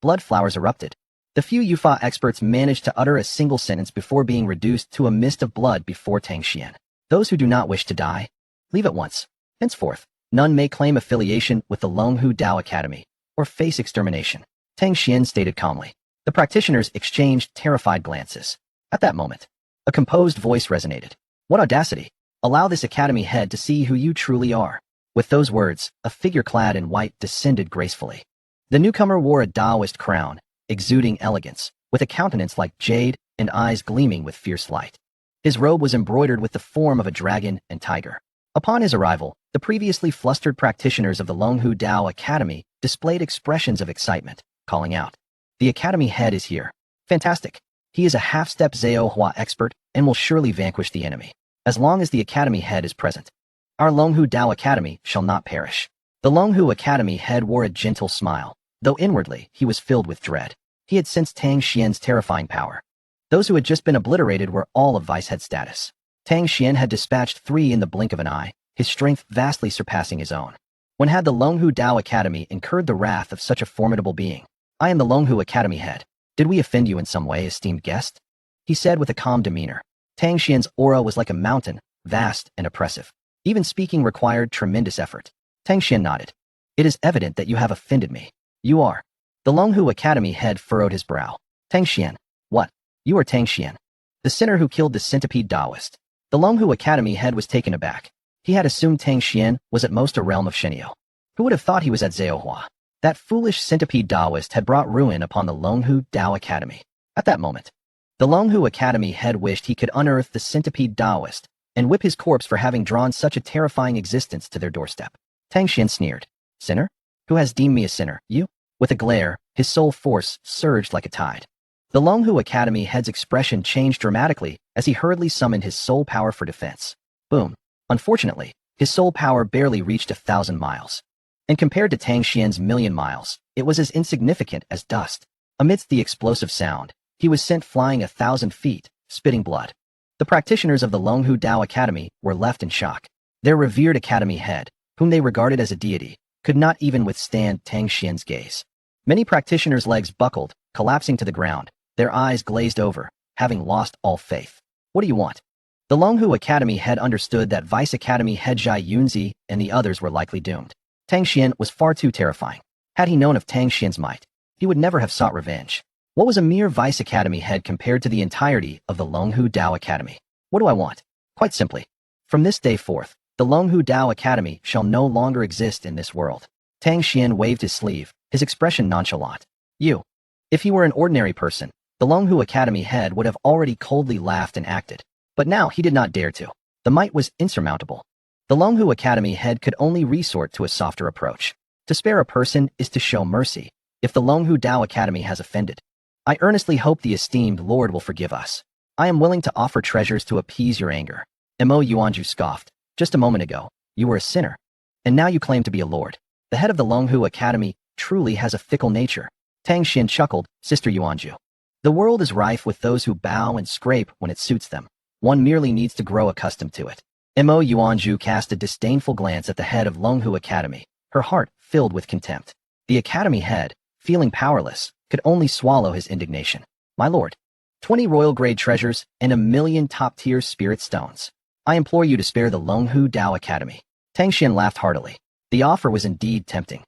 Blood flowers erupted. The few Yufa experts managed to utter a single sentence before being reduced to a mist of blood before Tang Xuan. Those who do not wish to die, leave at once. Henceforth, none may claim affiliation with the Longhu Dao Academy, or face extermination. Tang Xuan stated calmly. The practitioners exchanged terrified glances. At that moment, a composed voice resonated. What audacity! Allow this academy head to see who you truly are. With those words, a figure clad in white descended gracefully. The newcomer wore a Taoist crown, exuding elegance, with a countenance like jade and eyes gleaming with fierce light. His robe was embroidered with the form of a dragon and tiger. Upon his arrival, the previously flustered practitioners of the Longhu Dao Academy displayed expressions of excitement, calling out, "The Academy head is here. Fantastic! He is a half-step 000 expert and will surely vanquish the enemy. As long as the Academy head is present, our Longhu Dao Academy shall not perish." The Longhu Academy head wore a gentle smile, though inwardly he was filled with dread. He had sensed Tang Xuan's terrifying power. Those who had just been obliterated were all of vice-head status. Tang Xuan had dispatched 3 in the blink of an eye, his strength vastly surpassing his own. When had the Longhu Dao Academy incurred the wrath of such a formidable being? "I am the Longhu Academy head. Did we offend you in some way, esteemed guest?" he said with a calm demeanor. Tang Xuan's aura was like a mountain, vast and oppressive. Even speaking required tremendous effort. Tang Xuan nodded. "It is evident that you have offended me. You are." The Longhu Academy head furrowed his brow. "Tang Xuan. What? You are Tang Xuan, the sinner who killed the centipede Taoist." The Longhu Academy head was taken aback. He had assumed Tang Xuan was at most a realm of Shenio. Who would have thought he was at 000? That foolish centipede Taoist had brought ruin upon the Longhu Dao Academy. At that moment, the Longhu Academy head wished he could unearth the centipede Taoist and whip his corpse for having drawn such a terrifying existence to their doorstep. Tang Xuan sneered. "Sinner? Who has deemed me a sinner? You?" With a glare, his soul force surged like a tide. The Longhu Academy head's expression changed dramatically as he hurriedly summoned his soul power for defense. Boom. Unfortunately, his soul power barely reached 1,000 miles. And compared to Tang Xuan's million miles, it was as insignificant as dust. Amidst the explosive sound, he was sent flying 1,000 feet, spitting blood. The practitioners of the Longhu Dao Academy were left in shock. Their revered academy head, whom they regarded as a deity, could not even withstand Tang Xuan's gaze. Many practitioners' legs buckled, collapsing to the ground, their eyes glazed over, having lost all faith. What do you want? The Longhu Academy head understood that Vice Academy head Zhai Yunzi and the others were likely doomed. Tang Xuan was far too terrifying. Had he known of Tang Xuan's might, he would never have sought revenge. What was a mere Vice Academy head compared to the entirety of the Longhu Dao Academy? What do I want? Quite simply, from this day forth, the Longhu Dao Academy shall no longer exist in this world. Tang Xuan waved his sleeve, his expression nonchalant. You. If he were an ordinary person, the Longhu Academy head would have already coldly laughed and acted. But now he did not dare to. The might was insurmountable. The Longhu Academy head could only resort to a softer approach. To spare a person is to show mercy. If the Longhu Dao Academy has offended, I earnestly hope the esteemed Lord will forgive us. I am willing to offer treasures to appease your anger. Mo Yuanju scoffed. Just a moment ago, you were a sinner. And now you claim to be a lord. The head of the Longhu Academy truly has a fickle nature. Tang Xuan chuckled, Sister Yuanju. The world is rife with those who bow and scrape when it suits them. One merely needs to grow accustomed to it. Mo Yuanju cast a disdainful glance at the head of Longhu Academy, her heart filled with contempt. The Academy head, feeling powerless, could only swallow his indignation. My lord, 20 royal-grade treasures and 1,000,000 top-tier spirit stones. I implore you to spare the Longhu Dao Academy. Tang Xuan laughed heartily. The offer was indeed tempting.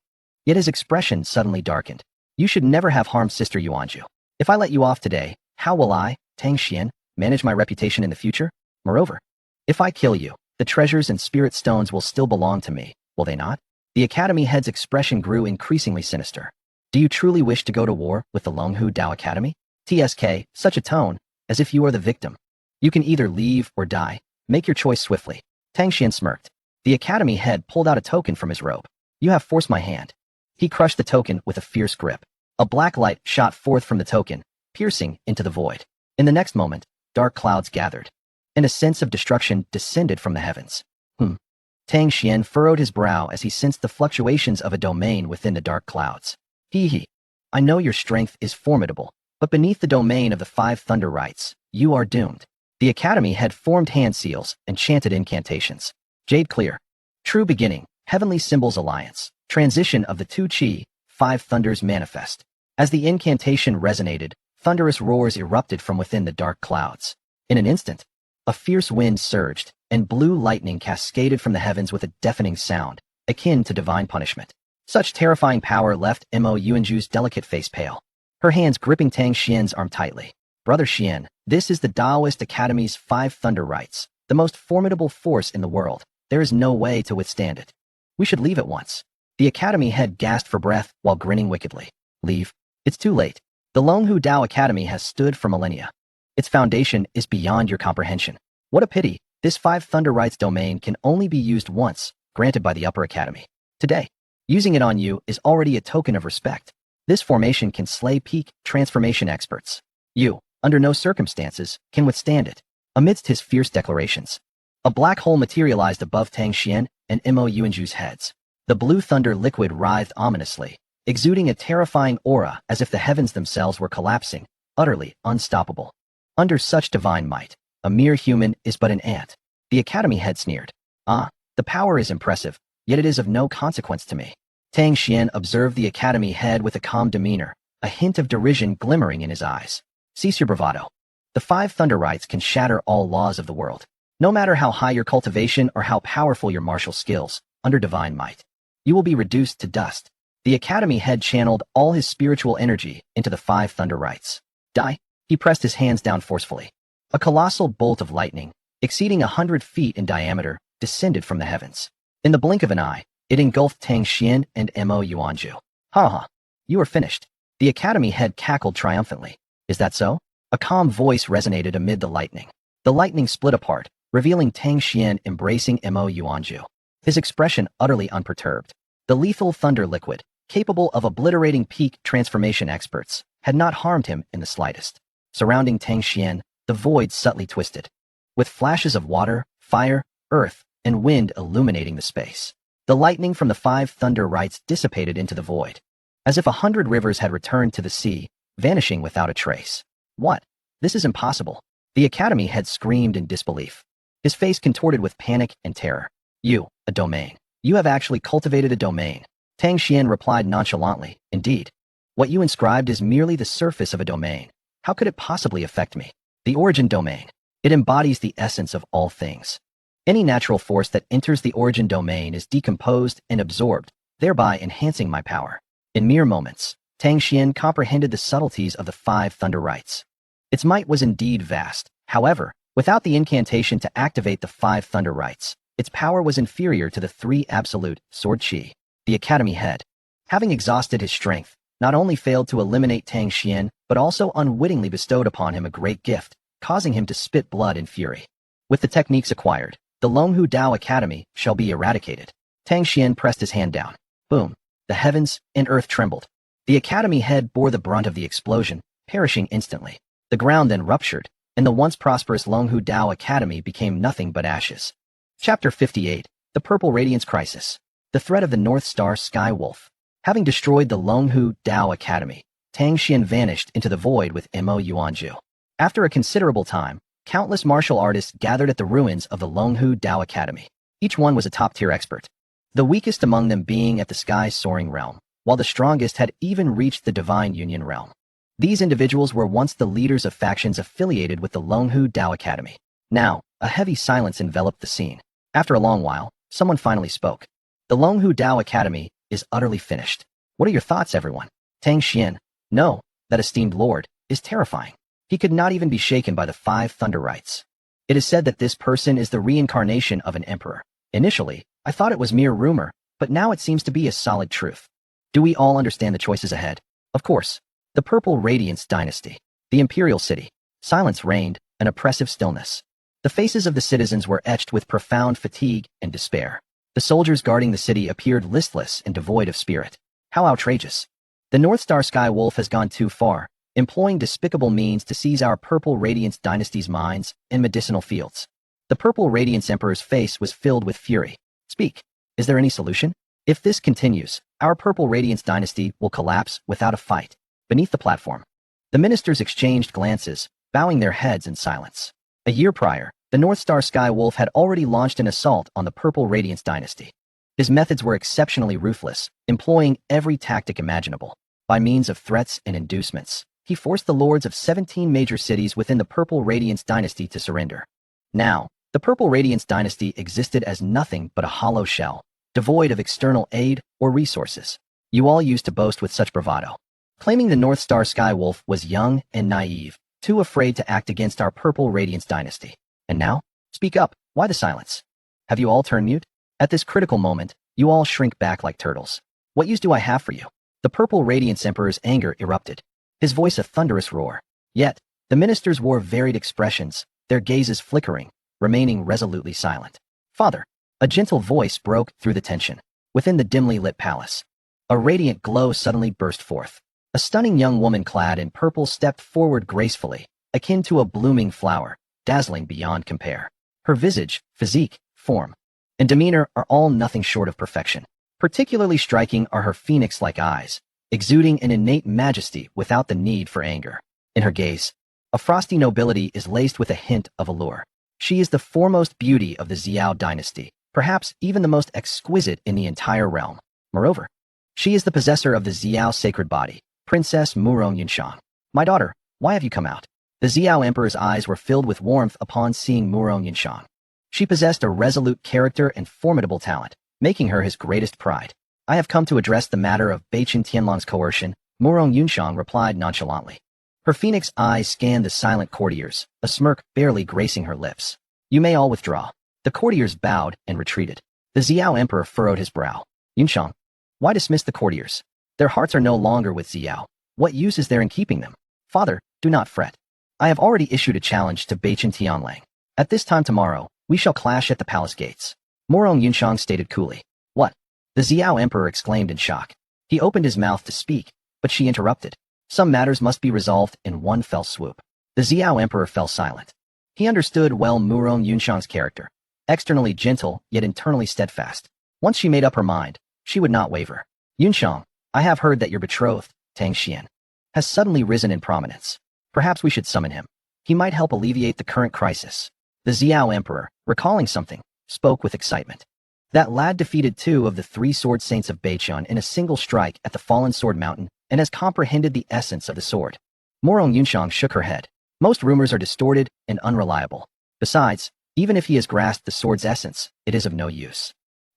Yet his expression suddenly darkened. You should never have harmed Sister Yuanju. If I let you off today, how will I, Tang Xuan, manage my reputation in the future? Moreover, if I kill you, the treasures and spirit stones will still belong to me, will they not? The Academy head's expression grew increasingly sinister. Do you truly wish to go to war with the Longhu Dao Academy? TSK, such a tone, as if you are the victim. You can either leave or die. Make your choice swiftly. Tang Xuan smirked. The Academy head pulled out a token from his robe. You have forced my hand. He crushed the token with a fierce grip. A black light shot forth from the token, piercing into the void. In the next moment, dark clouds gathered, and a sense of destruction descended from the heavens. Tang Xuan furrowed his brow as he sensed the fluctuations of a domain within the dark clouds. Hee. I know your strength is formidable, but beneath the domain of the 5 thunder rites, you are doomed. The Academy had formed hand seals and chanted incantations. Jade clear. True beginning, heavenly symbols alliance, transition of the 2 chi, 5 thunders manifest. As the incantation resonated, thunderous roars erupted from within the dark clouds. In an instant, a fierce wind surged, and blue lightning cascaded from the heavens with a deafening sound, akin to divine punishment. Such terrifying power left Mo Yuanju's delicate face pale. Her hands gripping Tang Xuan's arm tightly. Brother Xuan, this is the Taoist Academy's 5 thunder rites, the most formidable force in the world. There is no way to withstand it. We should leave at once. The Academy head gasped for breath while grinning wickedly. Leave? It's too late. The Longhu Dao Academy has stood for millennia. Its foundation is beyond your comprehension. What a pity. This 5 thunder rites domain can only be used once, granted by the Upper Academy. Today, using it on you is already a token of respect. This formation can slay peak transformation experts. You, under no circumstances, can withstand it. Amidst his fierce declarations, a black hole materialized above Tang Xuan and Mo Yuanju's heads. The blue thunder liquid writhed ominously, exuding a terrifying aura as if the heavens themselves were collapsing, utterly unstoppable. Under such divine might, a mere human is but an ant. The Academy head sneered. The power is impressive, yet it is of no consequence to me. Tang Xuan observed the Academy head with a calm demeanor, a hint of derision glimmering in his eyes. Cease your bravado. The 5 thunder rites can shatter all laws of the world. No matter how high your cultivation or how powerful your martial skills, under divine might, you will be reduced to dust. The Academy head channeled all his spiritual energy into the 5 thunder rites. Die. He pressed his hands down forcefully. A colossal bolt of lightning, exceeding 100 feet in diameter, descended from the heavens. In the blink of an eye, it engulfed Tang Xuan and Mo Yuanju. Ha! You are finished. The Academy head cackled triumphantly. Is that so? A calm voice resonated amid the lightning. The lightning split apart, revealing Tang Xuan embracing Mo Yuanju. His expression utterly unperturbed. The lethal thunder liquid, capable of obliterating peak transformation experts, had not harmed him in the slightest. Surrounding Tang Xuan, the void subtly twisted, with flashes of water, fire, earth, and wind illuminating the space. The lightning from the 5 thunder rites dissipated into the void, as if 100 rivers had returned to the sea, vanishing without a trace. What? This is impossible. The academy head screamed in disbelief. His face contorted with panic and terror. You, a domain. You have actually cultivated a domain. Tang Xuan replied nonchalantly, indeed. What you inscribed is merely the surface of a domain. How could it possibly affect me? The origin domain. It embodies the essence of all things. Any natural force that enters the origin domain is decomposed and absorbed, thereby enhancing my power. In mere moments, Tang Xuan comprehended the subtleties of the 5 thunder rites. Its might was indeed vast. However, without the incantation to activate the 5 thunder rites, its power was inferior to the 3 absolute sword chi. The academy head, having exhausted his strength, not only failed to eliminate Tang Xuan, but also unwittingly bestowed upon him a great gift, causing him to spit blood in fury. With the techniques acquired, the Longhu Dao Academy shall be eradicated. Tang Xuan pressed his hand down. Boom. The heavens and earth trembled. The academy head bore the brunt of the explosion, perishing instantly. The ground then ruptured, and the once prosperous Longhu Dao Academy became nothing but ashes. Chapter 58. The Purple Radiance Crisis. The threat of the North Star Sky Wolf. Having destroyed the Longhu Dao Academy, Tang Xuan vanished into the void with Mo Yuanzhu. After a considerable time, countless martial artists gathered at the ruins of the Longhu Dao Academy. Each one was a top-tier expert, the weakest among them being at the sky's soaring realm, while the strongest had even reached the divine union realm. These individuals were once the leaders of factions affiliated with the Longhu Dao Academy. Now, a heavy silence enveloped the scene. After a long while, someone finally spoke. The Longhu Dao Academy is utterly finished. What are your thoughts, everyone? Tang Xuan, no, that esteemed lord, is terrifying. He could not even be shaken by the 5 thunder rites. It is said that this person is the reincarnation of an emperor. Initially, I thought it was mere rumor, but now it seems to be a solid truth. Do we all understand the choices ahead? Of course. The Purple Radiance Dynasty. The Imperial City. Silence reigned, an oppressive stillness. The faces of the citizens were etched with profound fatigue and despair. The soldiers guarding the city appeared listless and devoid of spirit. How outrageous. The North Star Sky Wolf has gone too far, employing despicable means to seize our Purple Radiance Dynasty's mines and medicinal fields. The Purple Radiance Emperor's face was filled with fury. Speak. Is there any solution? If this continues, our Purple Radiance Dynasty will collapse without a fight. Beneath the platform, the ministers exchanged glances, bowing their heads in silence. A year prior, the North Star Sky Wolf had already launched an assault on the Purple Radiance Dynasty. His methods were exceptionally ruthless, employing every tactic imaginable. By means of threats and inducements, he forced the lords of 17 major cities within the Purple Radiance Dynasty to surrender. Now, the Purple Radiance Dynasty existed as nothing but a hollow shell, devoid of external aid or resources. You all used to boast with such bravado, claiming the North Star Sky Wolf was young and naive, too afraid to act against our Purple Radiance Dynasty. And now? Speak up. Why the silence? Have you all turned mute? At this critical moment, you all shrink back like turtles. What use do I have for you? The Purple Radiance Emperor's anger erupted, his voice a thunderous roar. Yet, the ministers wore varied expressions, their gazes flickering, remaining resolutely silent. Father, a gentle voice broke through the tension. Within the dimly lit palace, a radiant glow suddenly burst forth. A stunning young woman clad in purple stepped forward gracefully, akin to a blooming flower, dazzling beyond compare. Her visage, physique, form, and demeanor are all nothing short of perfection. Particularly striking are her phoenix-like eyes, exuding an innate majesty without the need for anger. In her gaze, a frosty nobility is laced with a hint of allure. She is the foremost beauty of the Xiao dynasty, perhaps even the most exquisite in the entire realm. Moreover, she is the possessor of the Xiao sacred body, Princess Murong Yunshang. My daughter, why have you come out? The Xiao Emperor's eyes were filled with warmth upon seeing Murong Yunshang. She possessed a resolute character and formidable talent, making her his greatest pride. I have come to address the matter of Beichen Tianlong's coercion, Murong Yunshang replied nonchalantly. Her phoenix eyes scanned the silent courtiers, a smirk barely gracing her lips. You may all withdraw. The courtiers bowed and retreated. The Xiao Emperor furrowed his brow. Yunshang, why dismiss the courtiers? Their hearts are no longer with Xiao. What use is there in keeping them? Father, do not fret. I have already issued a challenge to Beichen Tianlang. At this time tomorrow, we shall clash at the palace gates. Murong Yunshang stated coolly. What? The Xiao Emperor exclaimed in shock. He opened his mouth to speak, but she interrupted. Some matters must be resolved in one fell swoop. The Xiao Emperor fell silent. He understood well Murong Yunshang's character. Externally gentle, yet internally steadfast. Once she made up her mind, she would not waver. Yunshang, I have heard that your betrothed, Tang Xuan, has suddenly risen in prominence. Perhaps we should summon him. He might help alleviate the current crisis. The Xiao Emperor, recalling something, spoke with excitement. That lad defeated 2 of the 3 sword saints of Beichun in a single strike at the Fallen Sword Mountain and has comprehended the essence of the sword. Morong Yunshang shook her head. Most rumors are distorted and unreliable. Besides, even if he has grasped the sword's essence, it is of no use.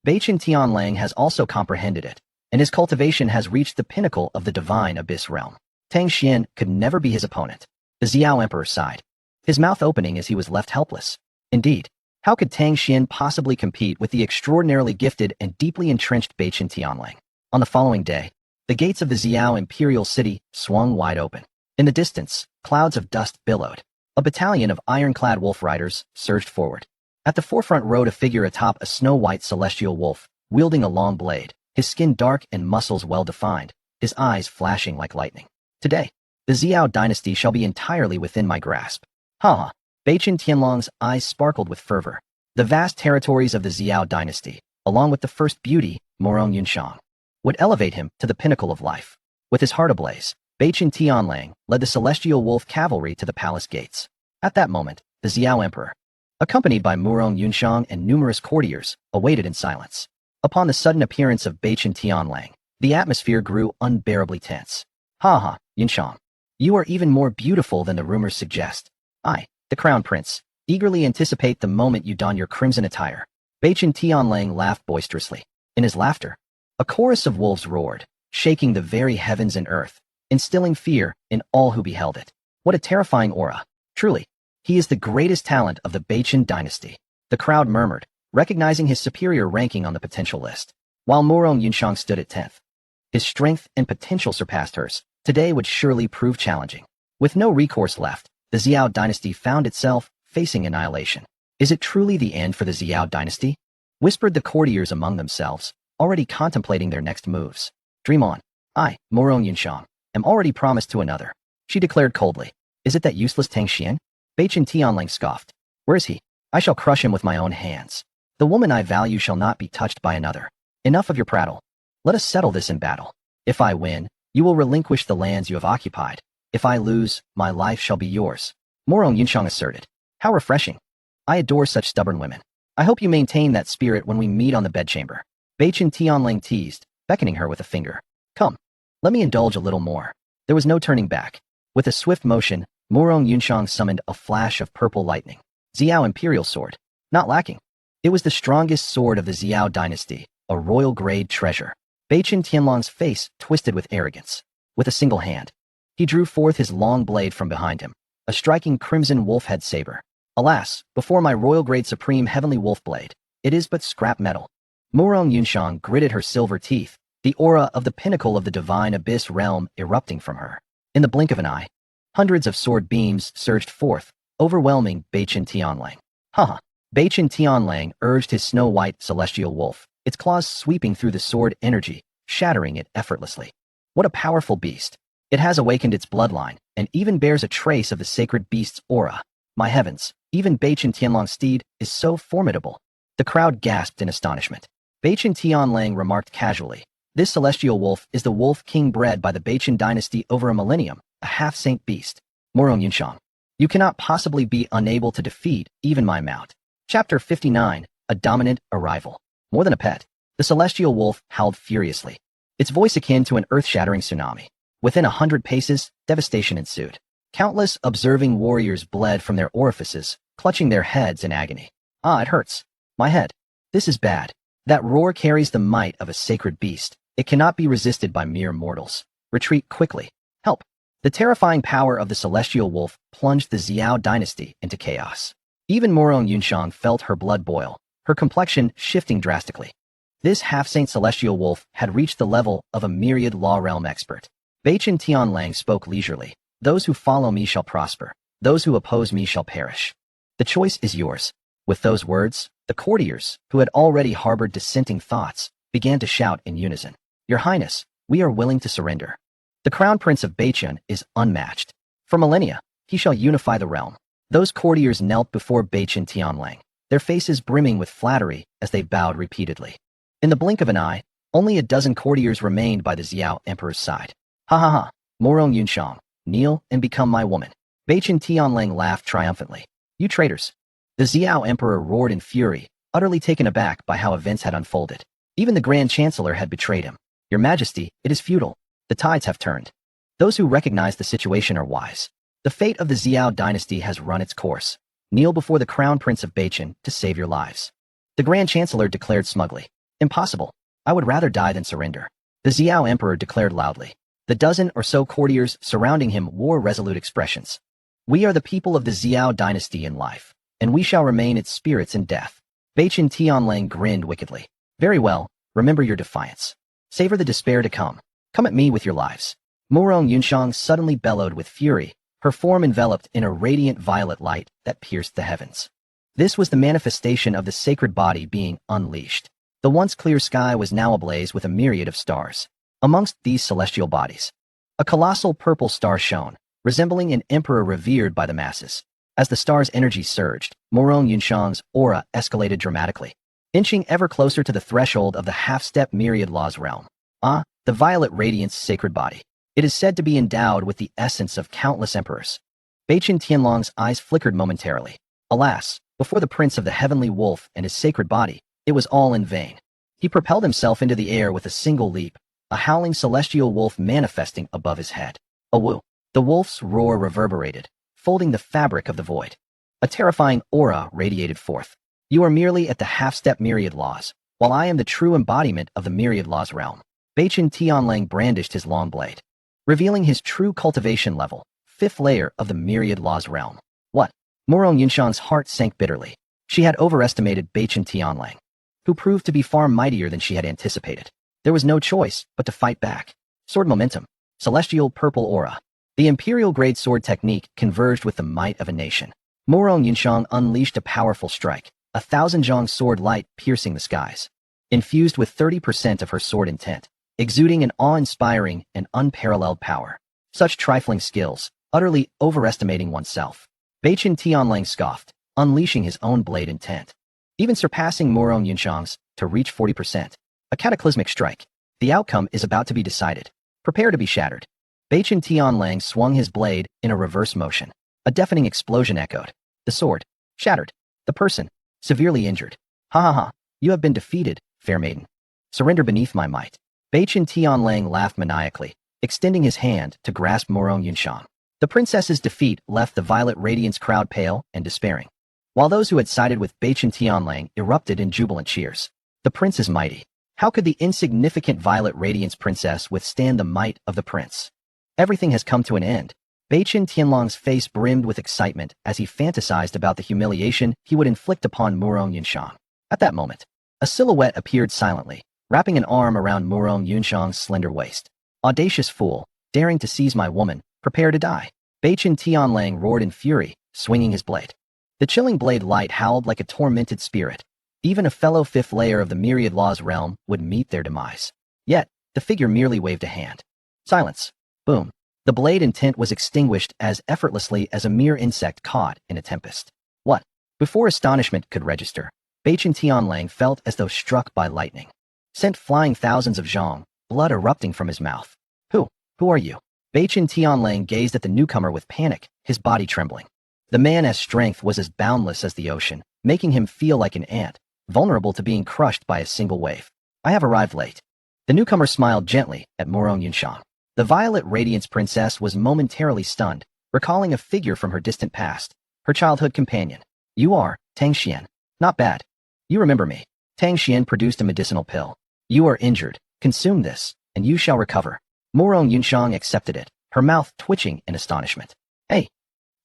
Beichun Tianlang has also comprehended it, and his cultivation has reached the pinnacle of the divine abyss realm. Tang Xuan could never be his opponent. The Xiao Emperor sighed, his mouth opening as he was left helpless. Indeed, how could Tang Xuan possibly compete with the extraordinarily gifted and deeply entrenched Beichun Tianlang? On the following day, the gates of the Xiao imperial city swung wide open. In the distance, clouds of dust billowed. A battalion of ironclad wolf riders surged forward. At the forefront rode a figure atop a snow-white celestial wolf, wielding a long blade, his skin dark and muscles well-defined, his eyes flashing like lightning. Today, the Xiao dynasty shall be entirely within my grasp. Ha! Beichun Tianlong's eyes sparkled with fervor. The vast territories of the Xiao dynasty, along with the first beauty, Morong Yunshang, would elevate him to the pinnacle of life. With his heart ablaze, Beichun Tianlang led the celestial wolf cavalry to the palace gates. At that moment, the Xiao Emperor, accompanied by Morong Yunshang and numerous courtiers, awaited in silence. Upon the sudden appearance of Beichun Tianlang, the atmosphere grew unbearably tense. Ha, Yunshang, you are even more beautiful than the rumors suggest. I, the crown prince, eagerly anticipate the moment you don your crimson attire. Beichun Tianlang laughed boisterously. In his laughter, a chorus of wolves roared, shaking the very heavens and earth, instilling fear in all who beheld it. What a terrifying aura. Truly, he is the greatest talent of the Beichun dynasty. The crowd murmured, recognizing his superior ranking on the potential list. While Morong Yunshang stood at 10th, his strength and potential surpassed hers. Today would surely prove challenging. With no recourse left, the Xiao dynasty found itself facing annihilation. Is it truly the end for the Xiao dynasty? Whispered the courtiers among themselves, already contemplating their next moves. Dream on. I, Morong Yunshang, am already promised to another. She declared coldly. Is it that useless Tang Xuan? Beichun Tianlang scoffed. Where is he? I shall crush him with my own hands. The woman I value shall not be touched by another. Enough of your prattle. Let us settle this in battle. If I win, you will relinquish the lands you have occupied. If I lose, my life shall be yours. Morong Yunshang asserted. How refreshing. I adore such stubborn women. I hope you maintain that spirit when we meet on the bedchamber. Beichun Tianlang teased, beckoning her with a finger. Come, let me indulge a little more. There was no turning back. With a swift motion, Morong Yunshang summoned a flash of purple lightning. Xiao Imperial Sword. Not lacking. It was the strongest sword of the Xiao dynasty, a royal-grade treasure. Beichun Tianlang's face twisted with arrogance. With a single hand, he drew forth his long blade from behind him, a striking crimson wolf-head saber. Alas, before my royal-grade supreme heavenly wolf blade, it is but scrap metal. Morong Yunshang gritted her silver teeth, the aura of the pinnacle of the divine abyss realm erupting from her. In the blink of an eye, hundreds of sword beams surged forth, overwhelming Beichun Tianlang. Haha! Beichun Tianlang urged his snow-white celestial wolf, its claws sweeping through the sword energy, shattering it effortlessly. What a powerful beast! It has awakened its bloodline, and even bears a trace of the sacred beast's aura. My heavens, even Beichun Tianlang's steed is so formidable. The crowd gasped in astonishment. Beichun Tianlang remarked casually, this celestial wolf is the wolf king bred by the Beichun dynasty over a millennium, a half-saint beast. Morong Yunshang, you cannot possibly be unable to defeat even my mount. Chapter 59, A Dominant Arrival. More than a pet, the celestial wolf howled furiously, its voice akin to an earth-shattering tsunami. Within 100 paces, devastation ensued. Countless observing warriors bled from their orifices, clutching their heads in agony. Ah, it hurts. My head. This is bad. That roar carries the might of a sacred beast. It cannot be resisted by mere mortals. Retreat quickly. Help. The terrifying power of the celestial wolf plunged the Xiao dynasty into chaos. Even Morong Yunshang felt her blood boil, her complexion shifting drastically. This half-saint celestial wolf had reached the level of a myriad law realm expert. Beichun Tianlang spoke leisurely. Those who follow me shall prosper. Those who oppose me shall perish. The choice is yours. With those words, the courtiers, who had already harbored dissenting thoughts, began to shout in unison. Your Highness, we are willing to surrender. The crown prince of Beichun is unmatched. For millennia, he shall unify the realm. Those courtiers knelt before Beichun Tianlang, their faces brimming with flattery as they bowed repeatedly. In the blink of an eye, only a dozen courtiers remained by the Xiao Emperor's side. Ha ha ha, Morong Yunshang, kneel and become my woman. Beichen Tianlang laughed triumphantly. You traitors. The Xiao Emperor roared in fury, utterly taken aback by how events had unfolded. Even the Grand Chancellor had betrayed him. Your Majesty, it is futile. The tides have turned. Those who recognize the situation are wise. The fate of the Xiao dynasty has run its course. Kneel before the Crown Prince of Beichen to save your lives. The Grand Chancellor declared smugly. Impossible. I would rather die than surrender. The Xiao Emperor declared loudly. The dozen or so courtiers surrounding him wore resolute expressions. We are the people of the Xiao dynasty in life, and we shall remain its spirits in death. Beichen Tianlang grinned wickedly. Very well, remember your defiance. Savor the despair to come. Come at me with your lives. Murong Yunshang suddenly bellowed with fury, her form enveloped in a radiant violet light that pierced the heavens. This was the manifestation of the sacred body being unleashed. The once clear sky was now ablaze with a myriad of stars. Amongst these celestial bodies, a colossal purple star shone, resembling an emperor revered by the masses. As the star's energy surged, Murong Yunshang's aura escalated dramatically, inching ever closer to the threshold of the half-step myriad law's realm. The violet radiance sacred body. It is said to be endowed with the essence of countless emperors. Beichen Tianlong's eyes flickered momentarily. Alas, before the prince of the heavenly wolf and his sacred body, it was all in vain. He propelled himself into the air with a single leap, a howling celestial wolf manifesting above his head. Awoo! The wolf's roar reverberated, folding the fabric of the void. A terrifying aura radiated forth. You are merely at the half-step myriad laws, while I am the true embodiment of the myriad laws realm. Beichen Tianlang brandished his long blade, revealing his true cultivation level, 5th layer of the myriad laws realm. What? Murong Yunshang's heart sank bitterly. She had overestimated Beichen Tianlang, who proved to be far mightier than she had anticipated. There was no choice but to fight back. Sword momentum. Celestial purple aura. The imperial-grade sword technique converged with the might of a nation. Murong Yunshang unleashed a powerful strike, a 1,000-zhong sword light piercing the skies. Infused with 30% of her sword intent, exuding an awe-inspiring and unparalleled power. Such trifling skills, utterly overestimating oneself. Beichen Tianlang scoffed, unleashing his own blade intent, even surpassing Murong Yunshang's to reach 40%. A cataclysmic strike. The outcome is about to be decided. Prepare to be shattered. Beichen Tianlang swung his blade in a reverse motion. A deafening explosion echoed. The sword, shattered. The person, severely injured. Ha ha ha, you have been defeated, fair maiden. Surrender beneath my might. Beichen Tianlang laughed maniacally, extending his hand to grasp Murong Yunshang. The princess's defeat left the Violet Radiance crowd pale and despairing, while those who had sided with Beichen Tianlang erupted in jubilant cheers. The prince is mighty. How could the insignificant Violet Radiance princess withstand the might of the prince? Everything has come to an end. Beichen Tianlang's face brimmed with excitement as he fantasized about the humiliation he would inflict upon Murong Yunshang. At that moment, a silhouette appeared silently, wrapping an arm around Murong Yunshang's slender waist. Audacious fool, daring to seize my woman, prepare to die. Beichen Tianlang roared in fury, swinging his blade. The chilling blade light howled like a tormented spirit. Even a fellow 5th layer of the myriad laws realm would meet their demise. Yet, the figure merely waved a hand. Silence. Boom. The blade intent was extinguished as effortlessly as a mere insect caught in a tempest. What? Before astonishment could register, Beichen Tianlang felt as though struck by lightning. Sent flying thousands of zhong, blood erupting from his mouth. Who are you? Beichen Tianlang gazed at the newcomer with panic, his body trembling. The man's strength was as boundless as the ocean, making him feel like an ant, vulnerable to being crushed by a single wave. I have arrived late. The newcomer smiled gently at Murong Yunshang. The Violet Radiance princess was momentarily stunned, recalling a figure from her distant past, her childhood companion. You are Tang Xuan. Not bad. You remember me. Tang Xuan produced a medicinal pill. You are injured. Consume this, and you shall recover. Murong Yunshang accepted it, her mouth twitching in astonishment. Hey,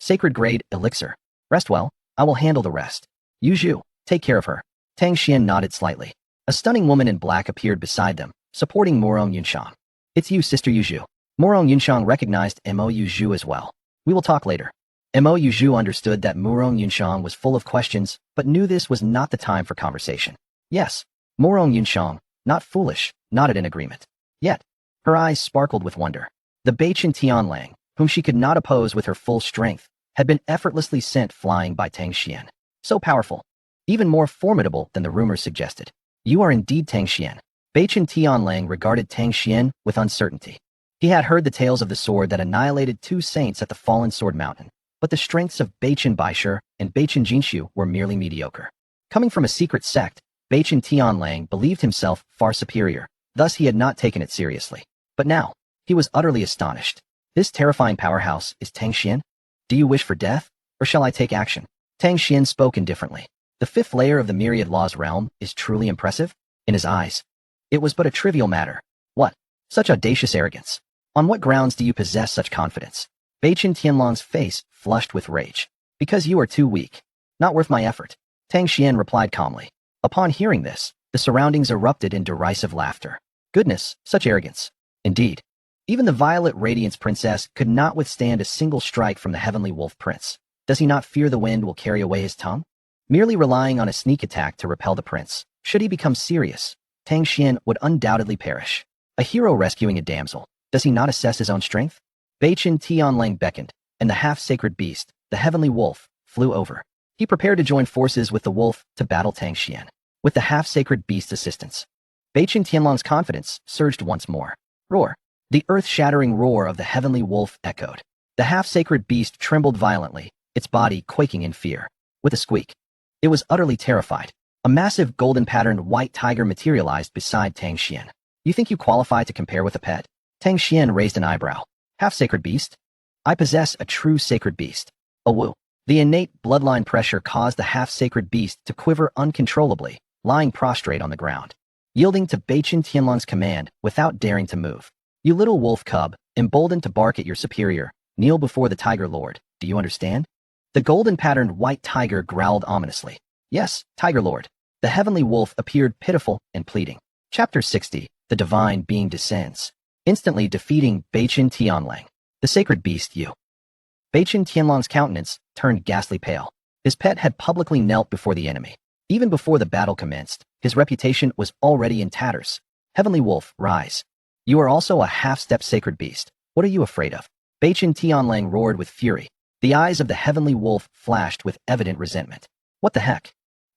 sacred grade elixir. Rest well, I will handle the rest. Yu Zhu, take care of her. Tang Xuan nodded slightly. A stunning woman in black appeared beside them, supporting Murong Yunshang. It's you, Sister Yu Zhu. Murong Yunshang recognized Mo Yu Zhu as well. We will talk later. Mo Yu Zhu understood that Murong Yunshang was full of questions, but knew this was not the time for conversation. Yes, Murong Yunshang, not foolish, nodded in agreement. Yet, her eyes sparkled with wonder. The Beichen Tianlang, whom she could not oppose with her full strength, had been effortlessly sent flying by Tang Xuan. So powerful, even more formidable than the rumors suggested. You are indeed Tang Xuan. Beichen Tianlang regarded Tang Xuan with uncertainty. He had heard the tales of the sword that annihilated 2 saints at the Fallen Sword Mountain, But the strengths of Beichen Baishu and Beichen Jinshu were merely mediocre. Coming from a secret sect, Beichen Tianlang believed himself far superior, thus he had not taken it seriously. But now, he was utterly astonished. This terrifying powerhouse is Tang Xuan? Do you wish for death, or shall I take action? Tang Xuan spoke indifferently. The fifth layer of the myriad laws realm is truly impressive? In his eyes, it was but a trivial matter. What? Such audacious arrogance. On what grounds do you possess such confidence? Beichen Tianlong's face flushed with rage. Because you are too weak. Not worth my effort. Tang Xuan replied calmly. Upon hearing this, the surroundings erupted in derisive laughter. Goodness, such arrogance. Indeed. Even the Violet Radiance Princess could not withstand a single strike from the Heavenly Wolf Prince. Does he not fear the wind will carry away his tongue? Merely relying on a sneak attack to repel the prince, should he become serious, Tang Xuan would undoubtedly perish. A hero rescuing a damsel, does he not assess his own strength? Beichen Tianlang beckoned, and the half-sacred beast, the Heavenly Wolf, flew over. He prepared to join forces with the wolf to battle Tang Xuan. With the half-sacred beast's assistance, Beichen Tianlong's confidence surged once more. Roar! The earth-shattering roar of the Heavenly Wolf echoed. The half-sacred beast trembled violently, its body quaking in fear. With a squeak, it was utterly terrified. A massive golden-patterned white tiger materialized beside Tang Xuan. You think you qualify to compare with a pet? Tang Xuan raised an eyebrow. Half-sacred beast? I possess a true sacred beast. A woo. The innate bloodline pressure caused the half-sacred beast to quiver uncontrollably, lying prostrate on the ground. Yielding to Beichen Tianlong's command without daring to move. You little wolf cub, emboldened to bark at your superior, kneel before the Tiger Lord. Do you understand? The golden-patterned white tiger growled ominously. Yes, Tiger Lord. The Heavenly Wolf appeared pitiful and pleading. Chapter 60, The Divine Being Descends. Instantly defeating Beichen Tianlang. The sacred beast you. Beichen Tianlong's countenance turned ghastly pale. His pet had publicly knelt before the enemy. Even before the battle commenced, his reputation was already in tatters. Heavenly Wolf, rise. You are also a half-step sacred beast. What are you afraid of? Beichen Tianlang roared with fury. The eyes of the Heavenly Wolf flashed with evident resentment. What the heck?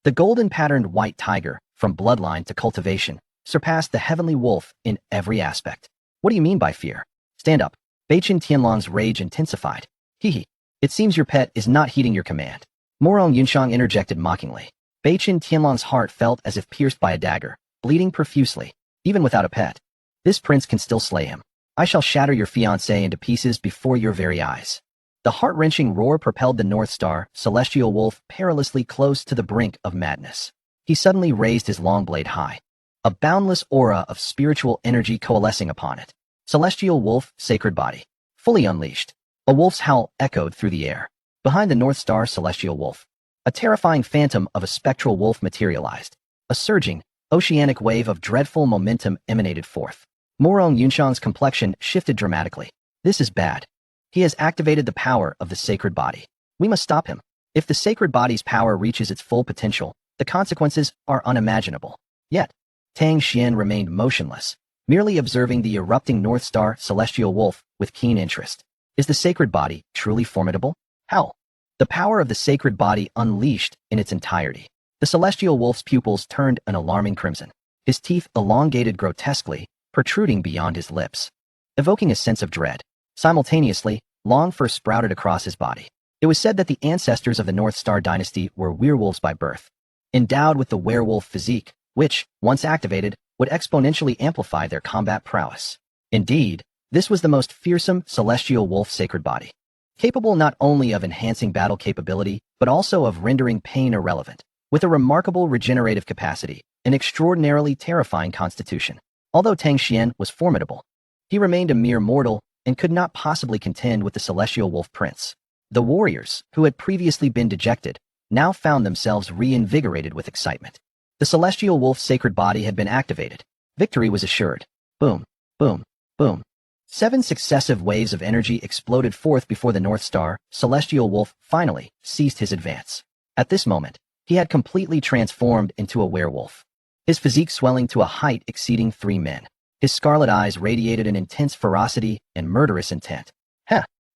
The golden-patterned white tiger, from bloodline to cultivation, surpassed the Heavenly Wolf in every aspect. What do you mean by fear? Stand up. Beichen Tianlong's rage intensified. Hee. It seems your pet is not heeding your command. Morong Yunshang interjected mockingly. Beichen Tianlong's heart felt as if pierced by a dagger, bleeding profusely. Even without a pet, this prince can still slay him. I shall shatter your fiancé into pieces before your very eyes. The heart-wrenching roar propelled the North Star, Celestial Wolf, perilously close to the brink of madness. He suddenly raised his long blade high, a boundless aura of spiritual energy coalescing upon it. Celestial Wolf, sacred body, fully unleashed. A wolf's howl echoed through the air. Behind the North Star, Celestial Wolf, a terrifying phantom of a spectral wolf materialized. A surging, oceanic wave of dreadful momentum emanated forth. Morong Yunshang's complexion shifted dramatically. This is bad. He has activated the power of the sacred body. We must stop him. If the sacred body's power reaches its full potential, the consequences are unimaginable. Yet, Tang Xuan remained motionless, merely observing the erupting North Star Celestial Wolf with keen interest. Is the sacred body truly formidable? How? The power of the sacred body unleashed in its entirety. The Celestial Wolf's pupils turned an alarming crimson. His teeth elongated grotesquely, protruding beyond his lips, evoking a sense of dread. Simultaneously, long fur sprouted across his body. It was said that the ancestors of the North Star dynasty were werewolves by birth, endowed with the werewolf physique, which, once activated, would exponentially amplify their combat prowess. Indeed, this was the most fearsome celestial wolf sacred body, capable not only of enhancing battle capability, but also of rendering pain irrelevant, with a remarkable regenerative capacity, an extraordinarily terrifying constitution. Although Tang Xuan was formidable, he remained a mere mortal and could not possibly contend with the Celestial Wolf Prince. The warriors, who had previously been dejected, now found themselves reinvigorated with excitement. The Celestial Wolf's sacred body had been activated. Victory was assured. Boom, boom, boom. 7 successive waves of energy exploded forth before the North Star. Celestial Wolf finally ceased his advance. At this moment, he had completely transformed into a werewolf, his physique swelling to a height exceeding 3 men. His scarlet eyes radiated an intense ferocity and murderous intent.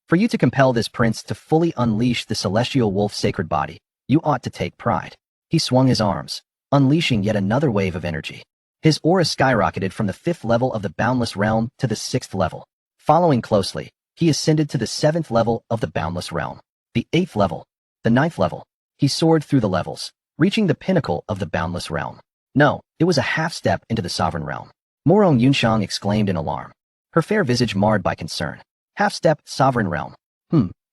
For you to compel this prince to fully unleash the Celestial Wolf's sacred body, you ought to take pride. He swung his arms, unleashing yet another wave of energy. His aura skyrocketed from the 5th level of the Boundless Realm to the 6th level. Following closely, he ascended to the 7th level of the Boundless Realm. The 8th level. The 9th level. He soared through the levels, reaching the pinnacle of the boundless realm. No, it was a half-step into the sovereign realm. Morong Yunshang exclaimed in alarm, her fair visage marred by concern. Half-step, sovereign realm.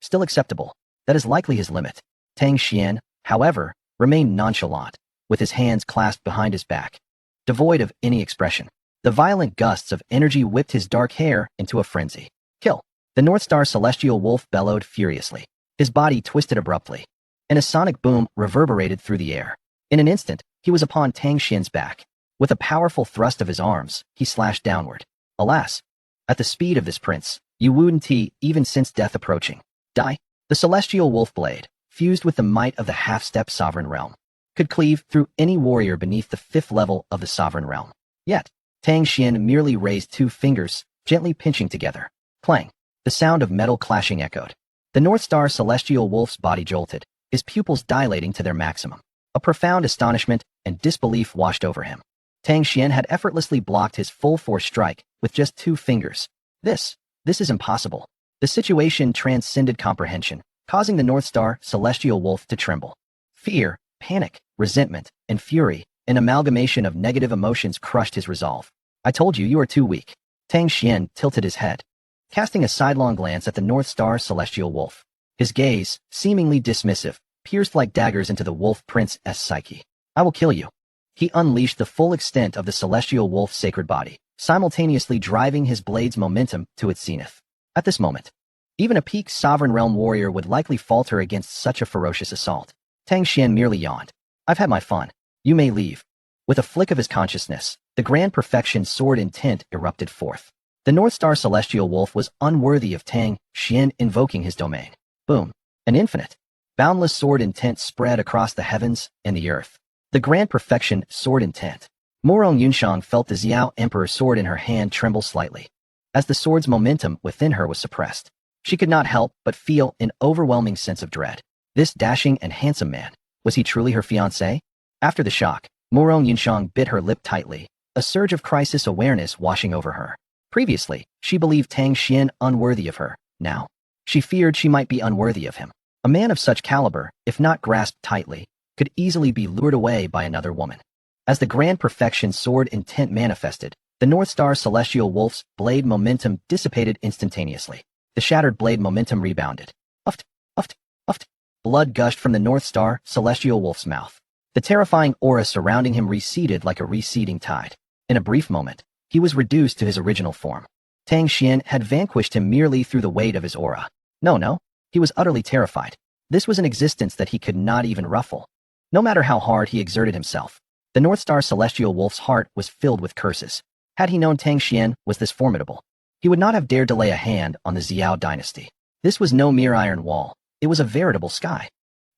Still acceptable. That is likely his limit. Tang Xuan, however, remained nonchalant, with his hands clasped behind his back, devoid of any expression. The violent gusts of energy whipped his dark hair into a frenzy. Kill! The North Star Celestial Wolf bellowed furiously. His body twisted abruptly, and a sonic boom reverberated through the air. In an instant, he was upon Tang Xuan's back. With a powerful thrust of his arms, he slashed downward. Alas! At the speed of this prince, you wouldn't even sense death approaching. Die! The Celestial Wolf blade, fused with the might of the half-step sovereign realm, could cleave through any warrior beneath the 5th level of the sovereign realm. Yet, Tang Xuan merely raised 2 fingers, gently pinching together. Clang! The sound of metal clashing echoed. The North Star Celestial Wolf's body jolted, his pupils dilating to their maximum. A profound astonishment and disbelief washed over him. Tang Xuan had effortlessly blocked his full-force strike with just 2 fingers. This is impossible. The situation transcended comprehension, causing the North Star Celestial Wolf to tremble. Fear, panic, resentment, and fury, an amalgamation of negative emotions crushed his resolve. I told you are too weak. Tang Xuan tilted his head, casting a sidelong glance at the North Star Celestial Wolf. His gaze, seemingly dismissive, pierced like daggers into the Wolf Prince's psyche. I will kill you. He unleashed the full extent of the Celestial Wolf's sacred body, simultaneously driving his blade's momentum to its zenith. At this moment, even a peak sovereign realm warrior would likely falter against such a ferocious assault. Tang Xuan merely yawned. I've had my fun. You may leave. With a flick of his consciousness, the grand perfection sword intent erupted forth. The North Star Celestial Wolf was unworthy of Tang Xuan invoking his domain. Boom. An infinite, boundless sword intent spread across the heavens and the earth. The grand perfection sword intent. Morong Yunshang felt the Xiao Emperor's sword in her hand tremble slightly, as the sword's momentum within her was suppressed. She could not help but feel an overwhelming sense of dread. This dashing and handsome man, was he truly her fiancé? After the shock, Morong Yunshang bit her lip tightly, a surge of crisis awareness washing over her. Previously, she believed Tang Xuan unworthy of her. Now, she feared she might be unworthy of him. A man of such caliber, if not grasped tightly, could easily be lured away by another woman. As the grand perfection sword intent manifested, the North Star Celestial Wolf's blade momentum dissipated instantaneously. The shattered blade momentum rebounded. Uft, uft, uft. Blood gushed from the North Star Celestial Wolf's mouth. The terrifying aura surrounding him receded like a receding tide. In a brief moment, he was reduced to his original form. Tang Xuan had vanquished him merely through the weight of his aura. No, he was utterly terrified. This was an existence that he could not even ruffle. No matter how hard he exerted himself, the North Star Celestial Wolf's heart was filled with curses. Had he known Tang Xuan was this formidable, he would not have dared to lay a hand on the Xiao dynasty. This was no mere iron wall. It was a veritable sky.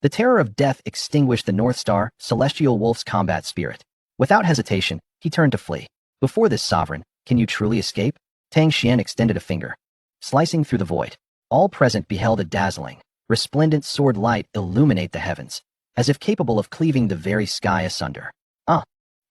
The terror of death extinguished the North Star Celestial Wolf's combat spirit. Without hesitation, he turned to flee. Before this sovereign, can you truly escape? Tang Xuan extended a finger, slicing through the void. All present beheld a dazzling, resplendent sword light illuminate the heavens, as if capable of cleaving the very sky asunder.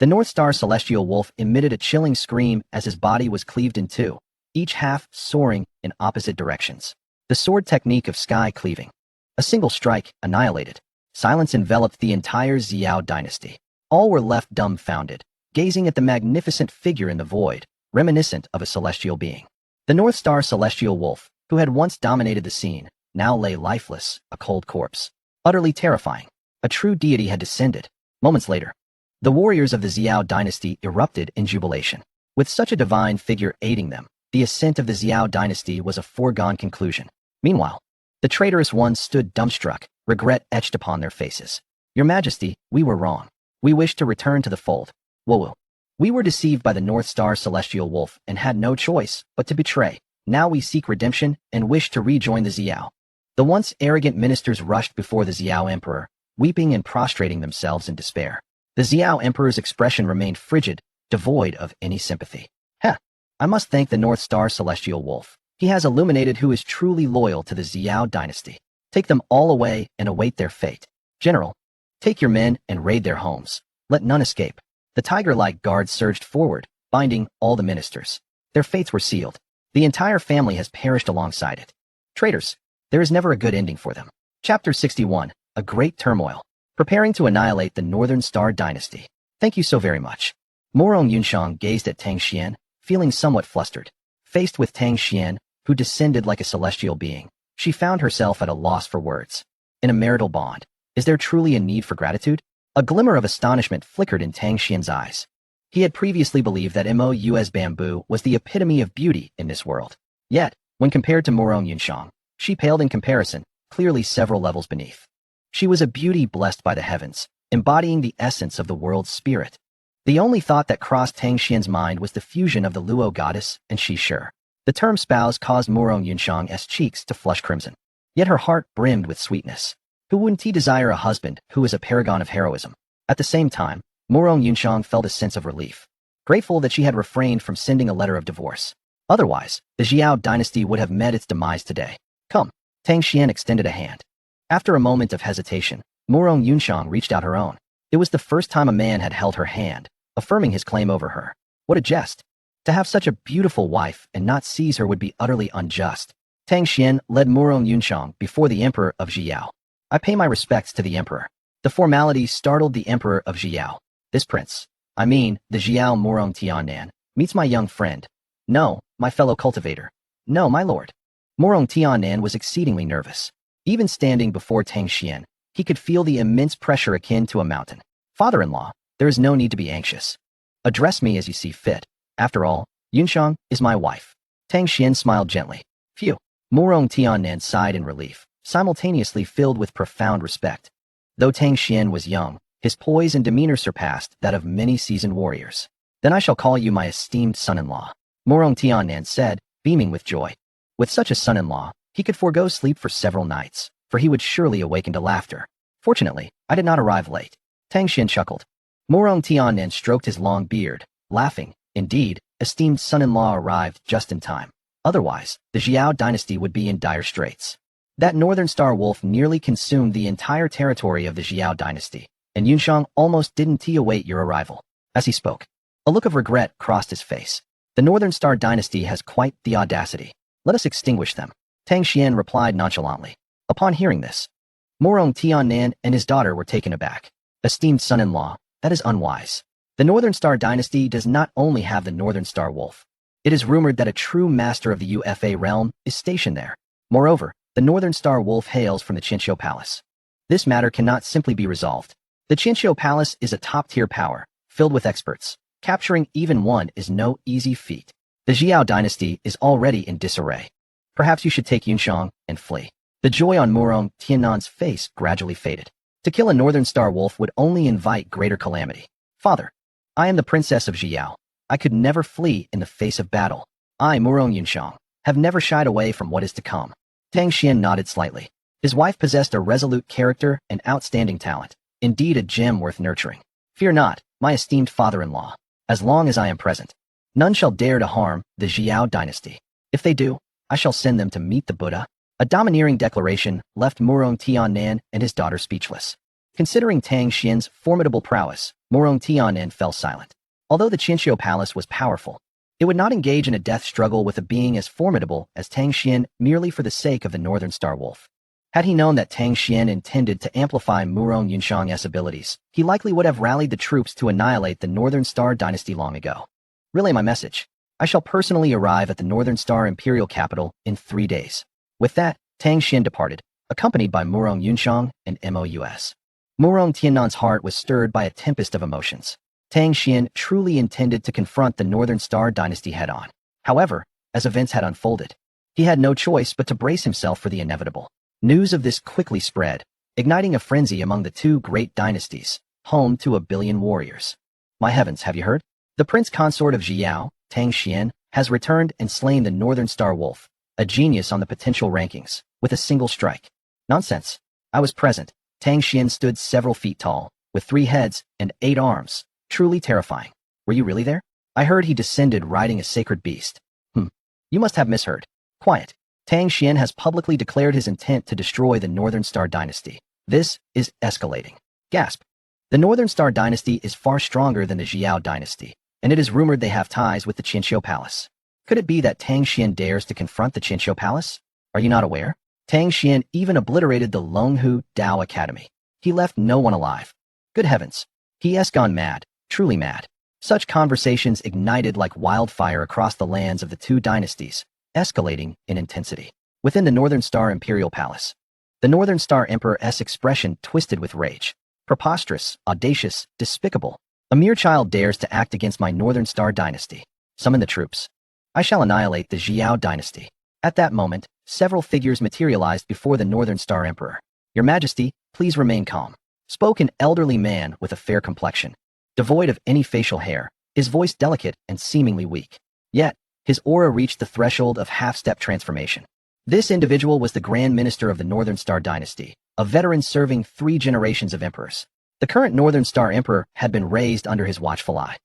The North Star Celestial Wolf emitted a chilling scream as his body was cleaved in two, each half soaring in opposite directions. The sword technique of sky cleaving. A single strike, annihilated. Silence enveloped the entire Xiao dynasty. All were left dumbfounded, gazing at the magnificent figure in the void, reminiscent of a celestial being. The North Star Celestial Wolf, who had once dominated the scene, now lay lifeless, a cold corpse. Utterly terrifying. A true deity had descended. Moments later, the warriors of the Xiao dynasty erupted in jubilation. With such a divine figure aiding them, the ascent of the Xiao dynasty was a foregone conclusion. Meanwhile, the traitorous ones stood dumbstruck, regret etched upon their faces. Your Majesty, we were wrong. We wish to return to the fold. Whoa. We were deceived by the North Star Celestial Wolf and had no choice but to betray. Now we seek redemption and wish to rejoin the Xiao. The once arrogant ministers rushed before the Xiao Emperor, weeping and prostrating themselves in despair. The Xiao Emperor's expression remained frigid, devoid of any sympathy. I must thank the North Star Celestial Wolf. He has illuminated who is truly loyal to the Xiao dynasty. Take them all away and await their fate. General, take your men and raid their homes. Let none escape. The tiger-like guards surged forward, binding all the ministers. Their fates were sealed. The entire family has perished alongside it. Traitors, there is never a good ending for them. Chapter 61, A Great Turmoil. Preparing to annihilate the Northern Star Dynasty. Thank you so very much. Morong Yunshang gazed at Tang Xuan, feeling somewhat flustered. Faced with Tang Xuan, who descended like a celestial being, she found herself at a loss for words. In a marital bond, is there truly a need for gratitude? A glimmer of astonishment flickered in Tang Xuan's eyes. He had previously believed that MOU's bamboo was the epitome of beauty in this world. Yet, when compared to Morong Yunshang, she paled in comparison, clearly several levels beneath. She was a beauty blessed by the heavens, embodying the essence of the world's spirit. The only thought that crossed Tang Xuan's mind was the fusion of the Luo goddess and Shi Shi. The term spouse caused Morong Yunshang's cheeks to flush crimson. Yet her heart brimmed with sweetness. Who wouldn't he desire a husband who is a paragon of heroism? At the same time, Morong Yunshang felt a sense of relief, grateful that she had refrained from sending a letter of divorce. Otherwise, the Xiao dynasty would have met its demise today. Come. Tang Xuan extended a hand. After a moment of hesitation, Morong Yunshang reached out her own. It was the first time a man had held her hand, affirming his claim over her. What a jest! To have such a beautiful wife and not seize her would be utterly unjust. Tang Xuan led Morong Yunshang before the Emperor of Xiao. I pay my respects to the Emperor. The formality startled the Emperor of Xiao. This prince, the Xiao Morong Tiannan, meets my young friend. No, my fellow cultivator. No, my lord. Morong Tiannan was exceedingly nervous. Even standing before Tang Xuan, he could feel the immense pressure akin to a mountain. Father-in-law, there is no need to be anxious. Address me as you see fit. After all, Yunshang is my wife. Tang Xuan smiled gently. Phew. Morong Tiannan sighed in relief, simultaneously filled with profound respect. Though Tang Xuan was young, his poise and demeanor surpassed that of many seasoned warriors. Then I shall call you my esteemed son-in-law, Morong Tiannan said, beaming with joy. With such a son-in-law, he could forego sleep for several nights, for he would surely awaken to laughter. Fortunately, I did not arrive late. Tang Xuan chuckled. Morong Tiannan stroked his long beard, laughing. Indeed, esteemed son-in-law arrived just in time. Otherwise, the Xiao dynasty would be in dire straits. That northern star wolf nearly consumed the entire territory of the Xiao dynasty, and Yunshang almost didn't await your arrival. As he spoke, a look of regret crossed his face. The northern star dynasty has quite the audacity. Let us extinguish them. Tang Xuan replied nonchalantly. Upon hearing this, Morong Tiannan and his daughter were taken aback. Esteemed son-in-law, that is unwise. The Northern Star dynasty does not only have the Northern Star Wolf. It is rumored that a true master of the UFA realm is stationed there. Moreover, the Northern Star Wolf hails from the Qianqiu Palace. This matter cannot simply be resolved. The Qianqiu Palace is a top-tier power, filled with experts. Capturing even one is no easy feat. The Xiao dynasty is already in disarray. Perhaps you should take Yunshang and flee. The joy on Morong Tiannan's face gradually faded. To kill a Northern Star Wolf would only invite greater calamity. Father, I am the princess of Xiao. I could never flee in the face of battle. I, Morong Yunshang, have never shied away from what is to come. Tang Xuan nodded slightly. His wife possessed a resolute character and outstanding talent. Indeed a gem worth nurturing. Fear not, my esteemed father-in-law. As long as I am present, none shall dare to harm the Xiao dynasty. If they do, I shall send them to meet the Buddha. A domineering declaration left Morong Tiannan and his daughter speechless. Considering Tang Xuan's formidable prowess, Morong Tiannan fell silent. Although the Qianqiu Palace was powerful, it would not engage in a death struggle with a being as formidable as Tang Xuan merely for the sake of the Northern Star Wolf. Had he known that Tang Xuan intended to amplify Morong Yunshang's abilities, he likely would have rallied the troops to annihilate the Northern Star dynasty long ago. Relay my message. I shall personally arrive at the Northern Star Imperial capital in 3 days. With that, Tang Xuan departed, accompanied by Morong Yunshang and MOUS. Morong Tiannan's heart was stirred by a tempest of emotions. Tang Xuan truly intended to confront the Northern Star dynasty head-on. However, as events had unfolded, he had no choice but to brace himself for the inevitable. News of this quickly spread, igniting a frenzy among the two great dynasties, home to 1 billion warriors. My heavens, have you heard? The prince consort of Xiao, Tang Xuan, has returned and slain the Northern Star Wolf, a genius on the potential rankings, with a single strike. Nonsense. I was present. Tang Xuan stood several feet tall, with 3 heads and 8 arms, truly terrifying. Were you really there? I heard he descended riding a sacred beast. You must have misheard. Quiet. Tang Xuan has publicly declared his intent to destroy the Northern Star dynasty. This is escalating. Gasp. The Northern Star dynasty is far stronger than the Xiao dynasty, and it is rumored they have ties with the Qianqiu Palace. Could it be that Tang Xuan dares to confront the Qianqiu Palace? Are you not aware? Tang Xuan even obliterated the Longhu Dao Academy. He left no one alive. Good heavens. He has gone mad, truly mad. Such conversations ignited like wildfire across the lands of the two dynasties, escalating in intensity. Within the Northern Star Imperial Palace, the Northern Star Emperor's expression twisted with rage. Preposterous, audacious, despicable. A mere child dares to act against my Northern Star dynasty. Summon the troops. I shall annihilate the Xiao dynasty. At that moment, several figures materialized before the Northern Star Emperor. Your Majesty, please remain calm, spoke an elderly man with a fair complexion. Devoid of any facial hair, his voice delicate and seemingly weak. Yet, his aura reached the threshold of half-step transformation. This individual was the Grand Minister of the Northern Star Dynasty, a veteran serving 3 generations of emperors. The current Northern Star Emperor had been raised under his watchful eye.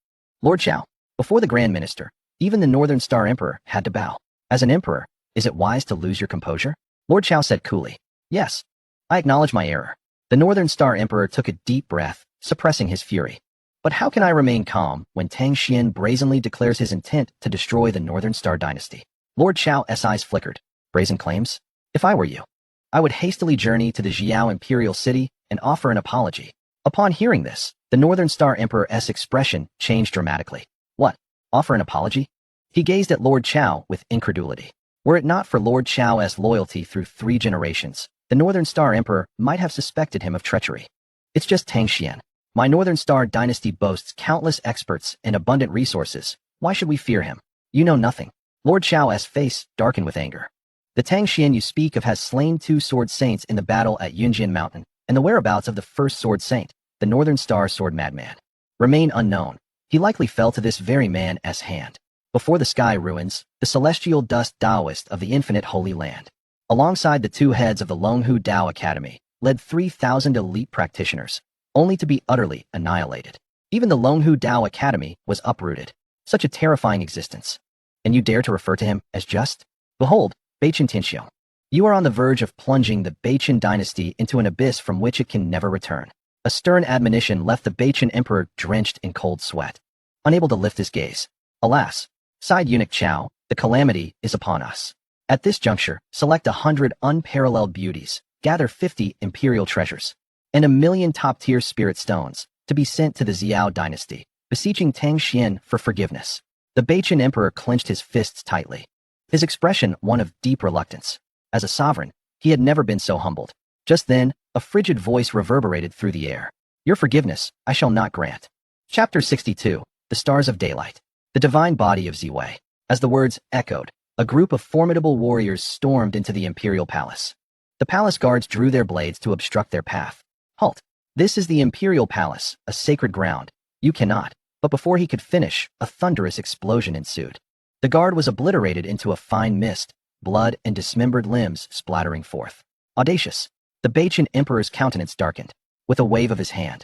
Lord Chao, before the Grand Minister, even the Northern Star Emperor had to bow. As an emperor, is it wise to lose your composure? Lord Chao said coolly. Yes, I acknowledge my error. The Northern Star Emperor took a deep breath, suppressing his fury. But how can I remain calm when Tang Xuan brazenly declares his intent to destroy the Northern Star Dynasty? Lord Chao's eyes flickered. Brazen claims? If I were you, I would hastily journey to the Xiao Imperial City and offer an apology. Upon hearing this, the Northern Star Emperor's expression changed dramatically. What? Offer an apology? He gazed at Lord Chao with incredulity. Were it not for Lord Chao's loyalty through 3 generations, the Northern Star Emperor might have suspected him of treachery. It's just Tang Xuan. My Northern Star Dynasty boasts countless experts and abundant resources. Why should we fear him? You know nothing. Lord Chao's face darkened with anger. The Tang Xuan you speak of has slain 2 sword saints in the battle at Yunjian Mountain, and the whereabouts of the first sword saint, the Northern Star Sword Madman, remain unknown. He likely fell to this very man's hand. Before the sky ruins, the celestial dust Taoist of the infinite Holy Land, alongside the 2 heads of the Longhu Dao Academy, led 3,000 elite practitioners, only to be utterly annihilated. Even the Longhu Dao Academy was uprooted. Such a terrifying existence. And you dare to refer to him as just? Behold, Beichen Tianxiu. You are on the verge of plunging the Beichen dynasty into an abyss from which it can never return. A stern admonition left the Beichen emperor drenched in cold sweat, unable to lift his gaze. Alas, sighed eunuch Chao, the calamity is upon us. At this juncture, select 100 unparalleled beauties, gather 50 imperial treasures, and 1,000,000 top-tier spirit stones to be sent to the Xiao dynasty, beseeching Tang Xuan for forgiveness. The Beichen emperor clenched his fists tightly, his expression one of deep reluctance. As a sovereign, he had never been so humbled. Just then, a frigid voice reverberated through the air. Your forgiveness I shall not grant. Chapter 62, The Stars of Daylight. The divine body of Ziwei. As the words echoed, a group of formidable warriors stormed into the imperial palace. The palace guards drew their blades to obstruct their path. Halt! This is the imperial palace, a sacred ground. You cannot. But before he could finish, a thunderous explosion ensued. The guard was obliterated into a fine mist, blood and dismembered limbs splattering forth. Audacious! The Beichen emperor's countenance darkened. With a wave of his hand,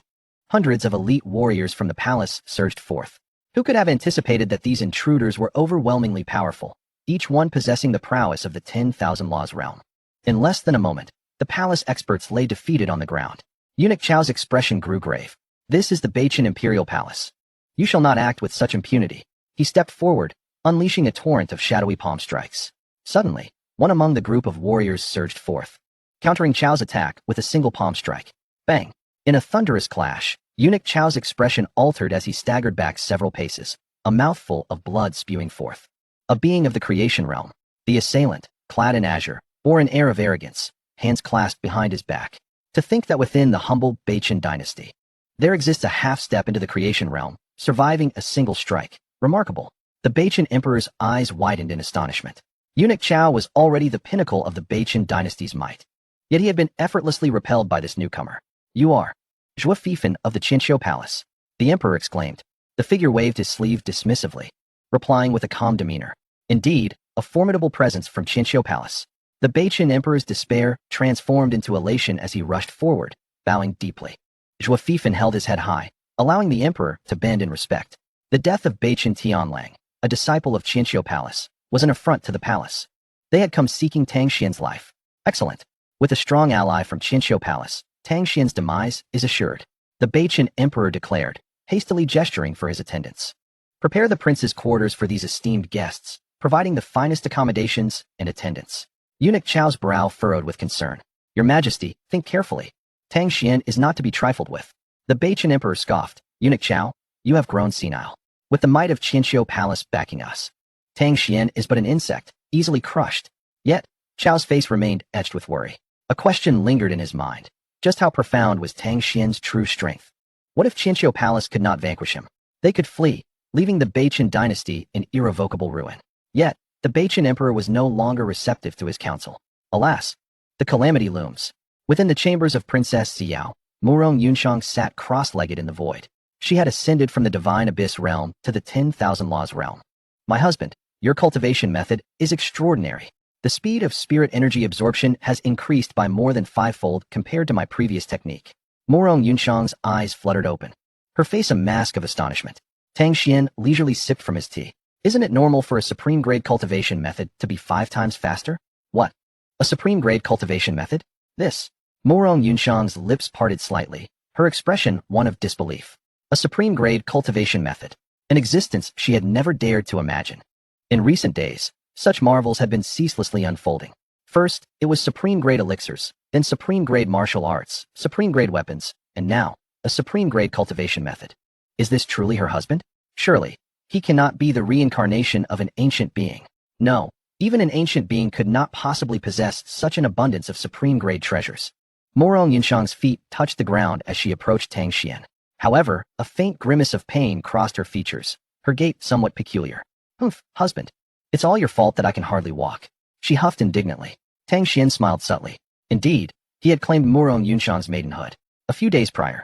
hundreds of elite warriors from the palace surged forth. Who could have anticipated that these intruders were overwhelmingly powerful, each one possessing the prowess of the 10,000 laws realm? In less than a moment, the palace experts lay defeated on the ground. Eunuch Chao's expression grew grave. This is the Beichen Imperial Palace. You shall not act with such impunity. He stepped forward, unleashing a torrent of shadowy palm strikes. Suddenly, one among the group of warriors surged forth, countering Chao's attack with a single palm strike. Bang! In a thunderous clash, Eunuch Chao's expression altered as he staggered back several paces, a mouthful of blood spewing forth. A being of the creation realm, the assailant, clad in azure, bore an air of arrogance, hands clasped behind his back. To think that within the humble Beichen dynasty, there exists a half-step into the creation realm, surviving a single strike. Remarkable. The Beichen emperor's eyes widened in astonishment. Eunuch Chao was already the pinnacle of the Beichen dynasty's might. Yet he had been effortlessly repelled by this newcomer. You are Zhuo Fifan of the Qinqiu Palace, the emperor exclaimed. The figure waved his sleeve dismissively, replying with a calm demeanor. Indeed, a formidable presence from Qinqiu Palace. The Beichen emperor's despair transformed into elation as he rushed forward, bowing deeply. Zhuo Fifan held his head high, allowing the emperor to bend in respect. The death of Beichen Tianlang, a disciple of Qinqiu Palace, was an affront to the palace. They had come seeking Tang Xuan's life. Excellent. With a strong ally from Qinqiu Palace, Tang Xuan's demise is assured. The Beichen emperor declared, hastily gesturing for his attendants. Prepare the prince's quarters for these esteemed guests, providing the finest accommodations and attendance. Eunuch Chao's brow furrowed with concern. Your Majesty, think carefully. Tang Xuan is not to be trifled with. The Beichen Emperor scoffed. Eunuch Chao, you have grown senile. With the might of Qianqiu Palace backing us, Tang Xuan is but an insect, easily crushed. Yet, Chao's face remained etched with worry. A question lingered in his mind. Just how profound was Tang Xuan's true strength? What if Qianqiu Palace could not vanquish him? They could flee, leaving the Beichen dynasty in irrevocable ruin. Yet, the Beichen Emperor was no longer receptive to his counsel. Alas, the calamity looms. Within the chambers of Princess Xiao, Murong Yunshang sat cross-legged in the void. She had ascended from the divine abyss realm to the 10,000 laws realm. My husband, your cultivation method is extraordinary. The speed of spirit energy absorption has increased by more than 5-fold compared to my previous technique. Murong Yunshang's eyes fluttered open, her face a mask of astonishment. Tang Xuan leisurely sipped from his tea. Isn't it normal for a supreme-grade cultivation method to be 5 times faster? What? A supreme-grade cultivation method? This. Murong Yunshang's lips parted slightly, her expression one of disbelief. A supreme-grade cultivation method. An existence she had never dared to imagine. In recent days, such marvels had been ceaselessly unfolding. First, it was supreme-grade elixirs, then supreme-grade martial arts, supreme-grade weapons, and now, a supreme-grade cultivation method. Is this truly her husband? Surely, he cannot be the reincarnation of an ancient being. No, even an ancient being could not possibly possess such an abundance of supreme-grade treasures. Murong Yunshang's feet touched the ground as she approached Tang Xuan. However, a faint grimace of pain crossed her features, her gait somewhat peculiar. Humph, husband. It's all your fault that I can hardly walk. She huffed indignantly. Tang Xuan smiled subtly. Indeed, he had claimed Murong Yunshang's maidenhood. A few days prior,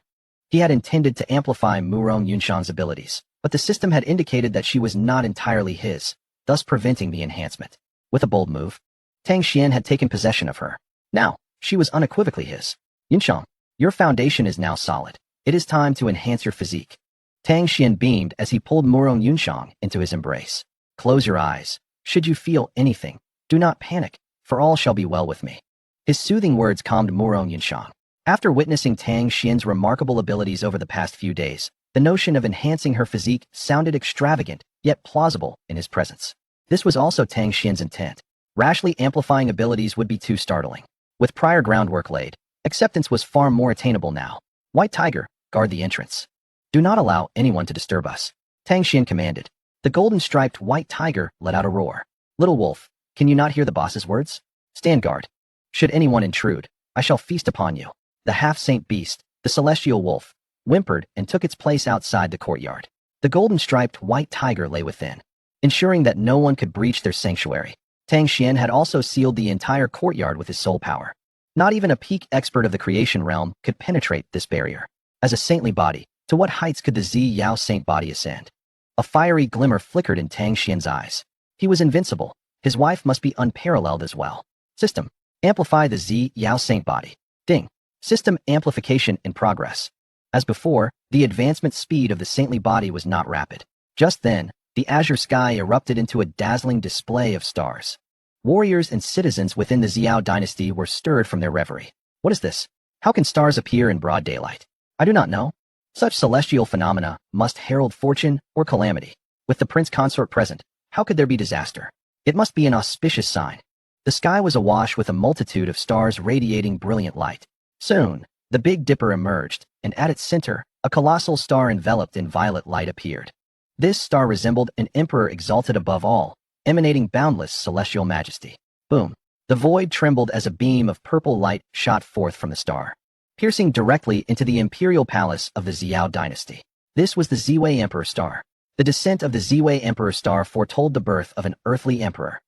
he had intended to amplify Murong Yunshang's abilities, but the system had indicated that she was not entirely his, thus preventing the enhancement. With a bold move, Tang Xuan had taken possession of her. Now, she was unequivocally his. Yunshang, your foundation is now solid. It is time to enhance your physique. Tang Xuan beamed as he pulled Murong Yunshang into his embrace. Close your eyes. Should you feel anything, do not panic, for all shall be well with me. His soothing words calmed Murong Yunshang. After witnessing Tang Xuan's remarkable abilities over the past few days, the notion of enhancing her physique sounded extravagant, yet plausible in his presence. This was also Tang Xuan's intent. Rashly amplifying abilities would be too startling. With prior groundwork laid, acceptance was far more attainable now. White Tiger, guard the entrance. Do not allow anyone to disturb us, Tang Xuan commanded. The golden-striped White Tiger let out a roar. Little wolf, can you not hear the boss's words? Stand guard. Should anyone intrude, I shall feast upon you. The half-saint beast, the celestial wolf, whimpered and took its place outside the courtyard. The golden-striped White Tiger lay within, ensuring that no one could breach their sanctuary. Tang Xuan had also sealed the entire courtyard with his soul power. Not even a peak expert of the creation realm could penetrate this barrier. As a saintly body, to what heights could the Yao saint body ascend? A fiery glimmer flickered in Tang Xuan's eyes. He was invincible. His wife must be unparalleled as well. System. Amplify the Yao saint body. Ding. System amplification in progress. As before, the advancement speed of the saintly body was not rapid. Just then, the azure sky erupted into a dazzling display of stars. Warriors and citizens within the Xiao dynasty were stirred from their reverie. What is this? How can stars appear in broad daylight? I do not know. Such celestial phenomena must herald fortune or calamity. With the prince consort present, how could there be disaster? It must be an auspicious sign. The sky was awash with a multitude of stars radiating brilliant light. Soon, the Big Dipper emerged, and at its center, a colossal star enveloped in violet light appeared. This star resembled an emperor exalted above all, emanating boundless celestial majesty. Boom! The void trembled as a beam of purple light shot forth from the star, piercing directly into the imperial palace of the Xiao dynasty. This was the Ziwei Emperor Star. The descent of the Ziwei Emperor Star foretold the birth of an earthly emperor.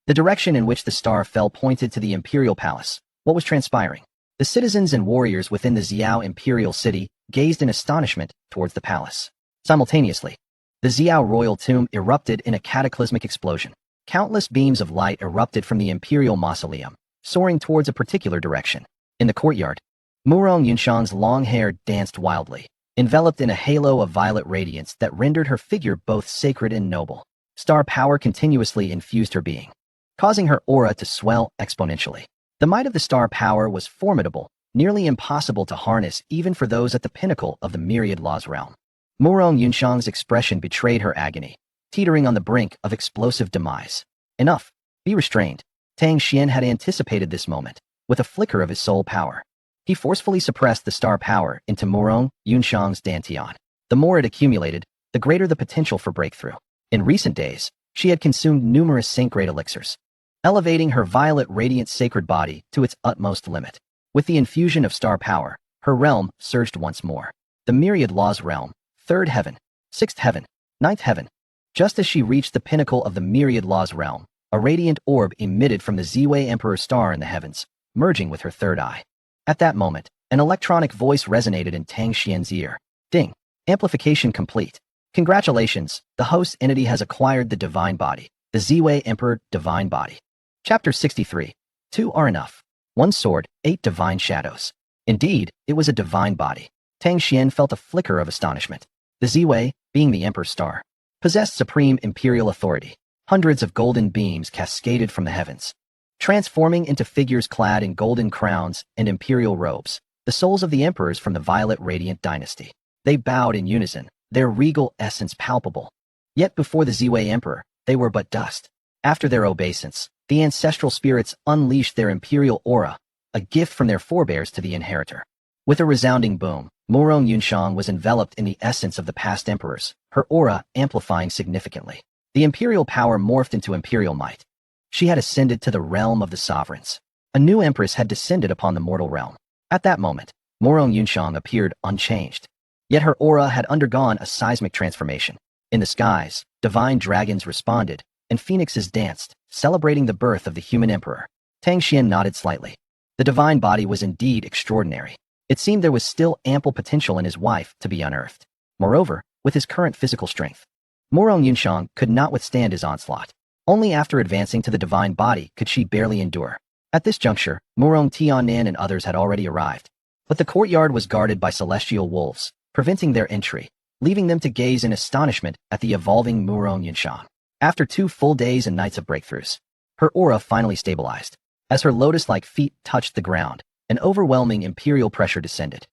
The direction in which the star fell pointed to the imperial palace. What was transpiring? The citizens and warriors within the Xiao imperial city gazed in astonishment towards the palace. Simultaneously, the Xiao royal tomb erupted in a cataclysmic explosion. Countless beams of light erupted from the imperial mausoleum, soaring towards a particular direction. In the courtyard, Murong Yunshang's long hair danced wildly, enveloped in a halo of violet radiance that rendered her figure both sacred and noble. Star power continuously infused her being, causing her aura to swell exponentially. The might of the star power was formidable, nearly impossible to harness even for those at the pinnacle of the myriad laws realm. Murong Yunshang's expression betrayed her agony, teetering on the brink of explosive demise. Enough. Be restrained. Tang Xuan had anticipated this moment. With a flicker of his soul power, he forcefully suppressed the star power into Murong Yunshang's dantian. The more it accumulated, the greater the potential for breakthrough. In recent days, she had consumed numerous saint-grade elixirs, elevating her violet radiant sacred body to its utmost limit. With the infusion of star power, her realm surged once more. The myriad laws realm, third heaven, sixth heaven, ninth heaven. Just as she reached the pinnacle of the myriad laws realm, a radiant orb emitted from the 000x Emperor star in the heavens, merging with her third eye. At that moment, an electronic voice resonated in Tang Xuan's ear. Ding! Amplification complete. Congratulations, the host entity has acquired the divine body, the 000x Emperor divine body. Chapter 63. 2 are enough. 1 sword, 8 divine shadows. Indeed, it was a divine body. Tang Xuan felt a flicker of astonishment. The 000x, being the Emperor's star, possessed supreme imperial authority. Hundreds of golden beams cascaded from the heavens, transforming into figures clad in golden crowns and imperial robes, the souls of the emperors from the Violet Radiant dynasty. They bowed in unison, their regal essence palpable. Yet before the 000x Emperor, they were but dust. After their obeisance, the ancestral spirits unleashed their imperial aura, a gift from their forebears to the inheritor. With a resounding boom, Murong Yunshang was enveloped in the essence of the past emperors, her aura amplifying significantly. The imperial power morphed into imperial might. She had ascended to the realm of the sovereigns. A new empress had descended upon the mortal realm. At that moment, Murong Yunshang appeared unchanged. Yet her aura had undergone a seismic transformation. In the skies, divine dragons responded, and phoenixes danced, celebrating the birth of the human emperor. Tang Xuan nodded slightly. The divine body was indeed extraordinary. It seemed there was still ample potential in his wife to be unearthed. Moreover, with his current physical strength, Murong Yunshang could not withstand his onslaught. Only after advancing to the divine body could she barely endure. At this juncture, Murong Tianan and others had already arrived. But the courtyard was guarded by celestial wolves, preventing their entry, leaving them to gaze in astonishment at the evolving Murong Yunshang. After 2 full days and nights of breakthroughs, her aura finally stabilized. As her lotus-like feet touched the ground, an overwhelming imperial pressure descended.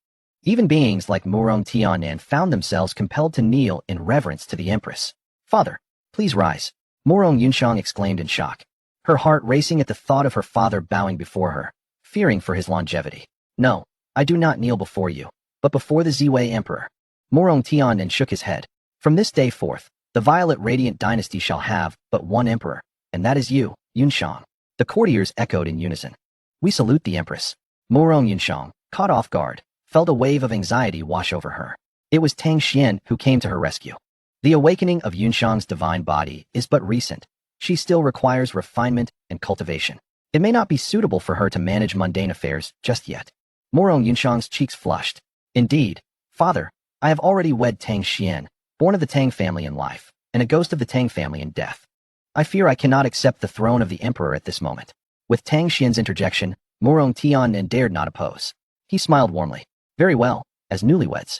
Even beings like Murong Tianan found themselves compelled to kneel in reverence to the empress. "Father, please rise," Murong Yunshang exclaimed in shock, her heart racing at the thought of her father bowing before her, fearing for his longevity. "No, I do not kneel before you, but before the 000x Emperor." Murong Tianan shook his head. "From this day forth, the Violet Radiant dynasty shall have but one emperor, and that is you, Yunshang." The courtiers echoed in unison. "We salute the empress." Murong Yunshang, caught off guard, felt a wave of anxiety wash over her. It was Tang Xuan who came to her rescue. The awakening of Yunshang's divine body is but recent. She still requires refinement and cultivation. It may not be suitable for her to manage mundane affairs just yet. Murong Yunshang's cheeks flushed. "Indeed, father, I have already wed Tang Xuan, born of the Tang family in life, and a ghost of the Tang family in death. I fear I cannot accept the throne of the emperor at this moment." With Tang Xuan's interjection, Murong Tianan dared not oppose. He smiled warmly. "Very well, as newlyweds.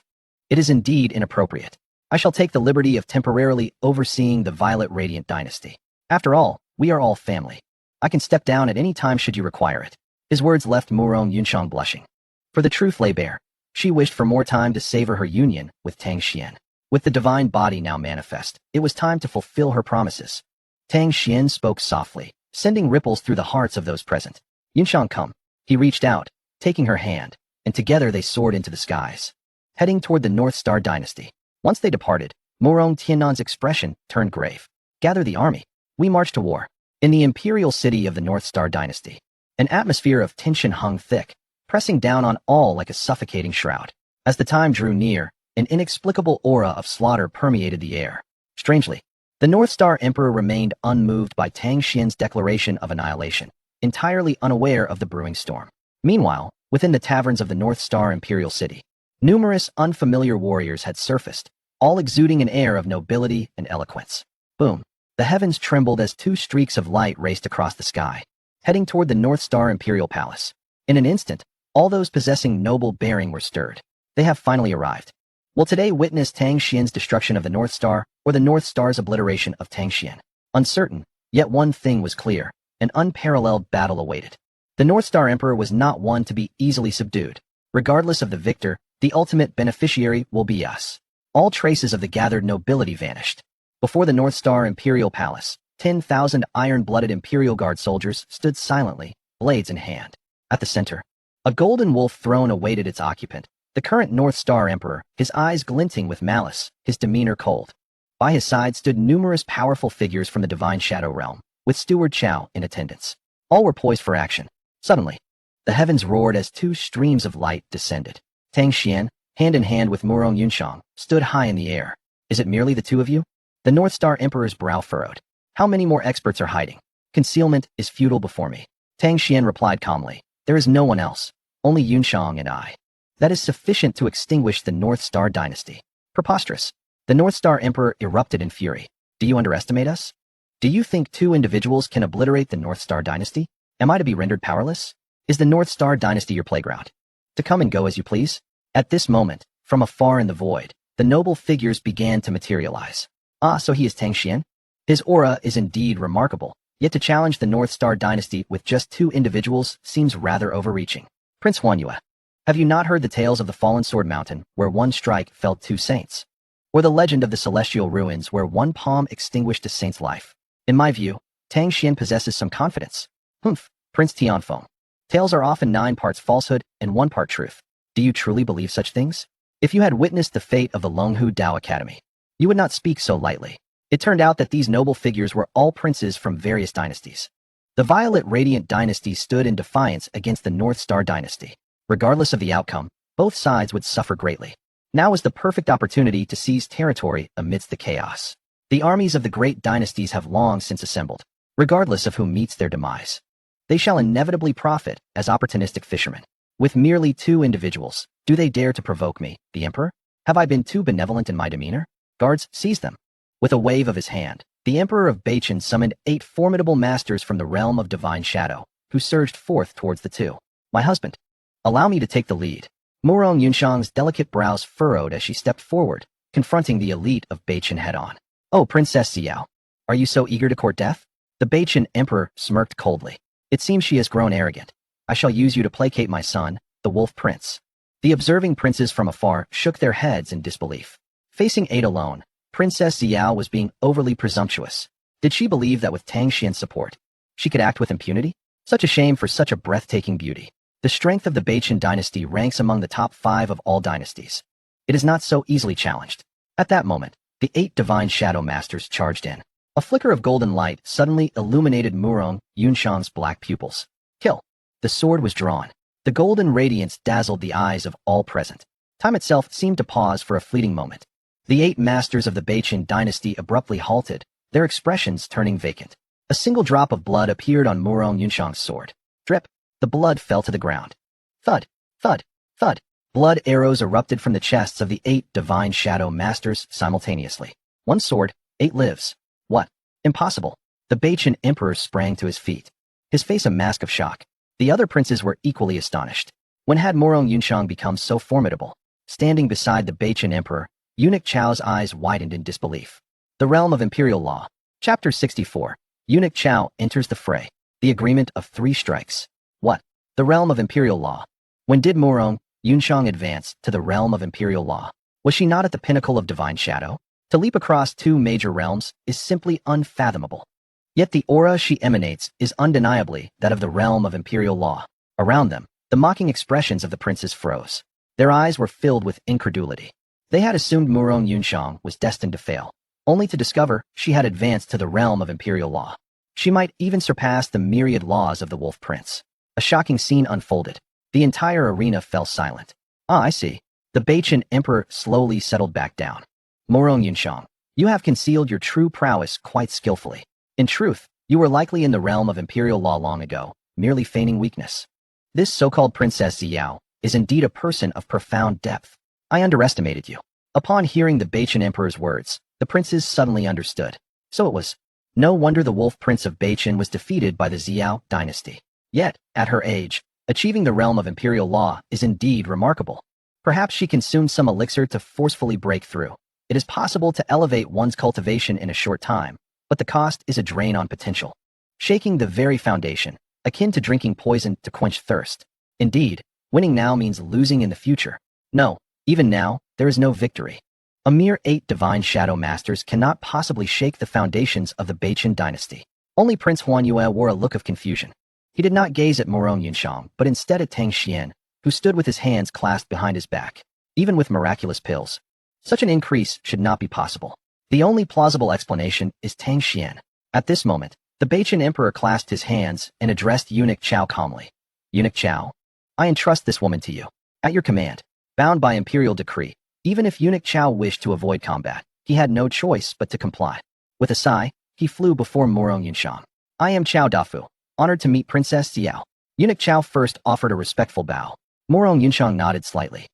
It is indeed inappropriate. I shall take the liberty of temporarily overseeing the Violet Radiant dynasty. After all, we are all family. I can step down at any time should you require it." His words left Murong Yunshang blushing. For the truth lay bare. She wished for more time to savor her union with Tang Xuan. With the divine body now manifest, it was time to fulfill her promises. Tang Xuan spoke softly, sending ripples through the hearts of those present. "Yunshang, come." He reached out, taking her hand, and together they soared into the skies, heading toward the North Star dynasty. Once they departed, Murong Tianan's expression turned grave. "Gather the army. We march to war." In the imperial city of the North Star dynasty, an atmosphere of tension hung thick, pressing down on all like a suffocating shroud. As the time drew near, an inexplicable aura of slaughter permeated the air. Strangely, the North Star Emperor remained unmoved by Tang Xuan's declaration of annihilation, entirely unaware of the brewing storm. Meanwhile, within the taverns of the North Star Imperial City, numerous unfamiliar warriors had surfaced, all exuding an air of nobility and eloquence. Boom! The heavens trembled as 2 streaks of light raced across the sky, heading toward the North Star Imperial Palace. In an instant, all those possessing noble bearing were stirred. They have finally arrived. Will today witness Tang Xuan's destruction of the North Star, or the North Star's obliteration of Tang Xuan? Uncertain, yet one thing was clear: an unparalleled battle awaited. The North Star Emperor was not one to be easily subdued. Regardless of the victor, the ultimate beneficiary will be us. All traces of the gathered nobility vanished. Before the North Star Imperial Palace, 10,000 iron-blooded Imperial Guard soldiers stood silently, blades in hand. At the center, a golden wolf throne awaited its occupant, the current North Star Emperor, his eyes glinting with malice, his demeanor cold. By his side stood numerous powerful figures from the divine shadow realm, with Steward Chao in attendance. All were poised for action. Suddenly, the heavens roared as two streams of light descended. Tang Xuan, hand in hand with Murong Yunshang, stood high in the air. Is it merely the two of you? The North Star Emperor's brow furrowed. How many more experts are hiding? Concealment is futile before me. Tang Xuan replied calmly. There is no one else. Only Yunshang and I. That is sufficient to extinguish the North Star dynasty. Preposterous. The North Star Emperor erupted in fury. Do you underestimate us? Do you think two individuals can obliterate the North Star dynasty? Am I to be rendered powerless? Is the North Star dynasty your playground? To come and go as you please? At this moment, from afar in the void, the noble figures began to materialize. Ah, so he is Tang Xuan? His aura is indeed remarkable, yet to challenge the North Star dynasty with just two individuals seems rather overreaching. Prince Huanyue, have you not heard the tales of the fallen Sword Mountain, where one strike felled two saints? Or the legend of the celestial ruins, where one palm extinguished a saint's life? In my view, Tang Xuan possesses some confidence. Humph, Prince Tianfeng. Tales are often 9 parts falsehood and 1 part truth. Do you truly believe such things? If you had witnessed the fate of the Longhu Dao Academy, you would not speak so lightly. It turned out that these noble figures were all princes from various dynasties. The Violet Radiant dynasty stood in defiance against the North Star dynasty. Regardless of the outcome, both sides would suffer greatly. Now was the perfect opportunity to seize territory amidst the chaos. The armies of the great dynasties have long since assembled, regardless of who meets their demise. They shall inevitably profit as opportunistic fishermen. With merely 2 individuals, do they dare to provoke me, the Emperor? Have I been too benevolent in my demeanor? Guards, seize them. With a wave of his hand, the Emperor of Beichen summoned 8 formidable masters from the realm of divine shadow, who surged forth towards the 2. My husband. Allow me to take the lead. Murong Yunshang's delicate brows furrowed as she stepped forward, confronting the elite of Beichen head-on. Oh, Princess Xiao, are you so eager to court death? The Beichen Emperor smirked coldly. It seems she has grown arrogant. I shall use you to placate my son, the Wolf Prince. The observing princes from afar shook their heads in disbelief. Facing 8 alone, Princess Xiao was being overly presumptuous. Did she believe that with Tang Xuan's support, she could act with impunity? Such a shame for such a breathtaking beauty. The strength of the Beichen dynasty ranks among the top 5 of all dynasties. It is not so easily challenged. At that moment, the 8 divine shadow masters charged in. A flicker of golden light suddenly illuminated Murong Yunshang's black pupils. Kill. The sword was drawn. The golden radiance dazzled the eyes of all present. Time itself seemed to pause for a fleeting moment. The 8 masters of the Beichen dynasty abruptly halted, their expressions turning vacant. A single drop of blood appeared on Murong Yunshang's sword. Drip. The blood fell to the ground. Thud, thud, thud. Blood arrows erupted from the chests of the 8 divine shadow masters simultaneously. 1 sword, 8 lives. What? Impossible. The Beichen Emperor sprang to his feet, his face a mask of shock. The other princes were equally astonished. When had Murong Yunshang become so formidable? Standing beside the Beichen Emperor, Eunuch Chao's eyes widened in disbelief. The Realm of Imperial Law. Chapter 64. Eunuch Chao enters the fray. The Agreement of 3 Strikes. What? The Realm of Imperial Law. When did Murong Yunshang advance to the Realm of Imperial Law? Was she not at the pinnacle of divine shadow? To leap across 2 major realms is simply unfathomable. Yet the aura she emanates is undeniably that of the Realm of Imperial Law. Around them, the mocking expressions of the princes froze. Their eyes were filled with incredulity. They had assumed Murong Yunshang was destined to fail, only to discover she had advanced to the Realm of Imperial Law. She might even surpass the myriad laws of the Wolf Prince. A shocking scene unfolded. The entire arena fell silent. Ah, I see. The Beichen Emperor slowly settled back down. Murong Yunshang, you have concealed your true prowess quite skillfully. In truth, you were likely in the realm of Imperial Law long ago, merely feigning weakness. This so-called Princess Xiao is indeed a person of profound depth. I underestimated you. Upon hearing the Beichen Emperor's words, the princes suddenly understood. So it was. No wonder the Wolf Prince of Beichen was defeated by the Xiao dynasty. Yet, at her age, achieving the realm of Imperial Law is indeed remarkable. Perhaps she consumed some elixir to forcefully break through. It is possible to elevate one's cultivation in a short time, but the cost is a drain on potential. Shaking the very foundation, akin to drinking poison to quench thirst. Indeed, winning now means losing in the future. No, even now, there is no victory. A mere 8 divine shadow masters cannot possibly shake the foundations of the Beichen dynasty. Only Prince Huanyue wore a look of confusion. He did not gaze at Morong Yunshang, but instead at Tang Xuan, who stood with his hands clasped behind his back. Even with miraculous pills, such an increase should not be possible. The only plausible explanation is Tang Xuan. At this moment, the Beichen emperor clasped his hands and addressed Eunuch Chao calmly. Eunuch Chao, I entrust this woman to you. At your command, bound by imperial decree. Even if Eunuch Chao wished to avoid combat, he had no choice but to comply. With a sigh, he flew before Morong Yunshang. I am Chao Dafu, honored to meet Princess Xiao. Eunuch Chao first offered a respectful bow. Morong Yunshang nodded slightly.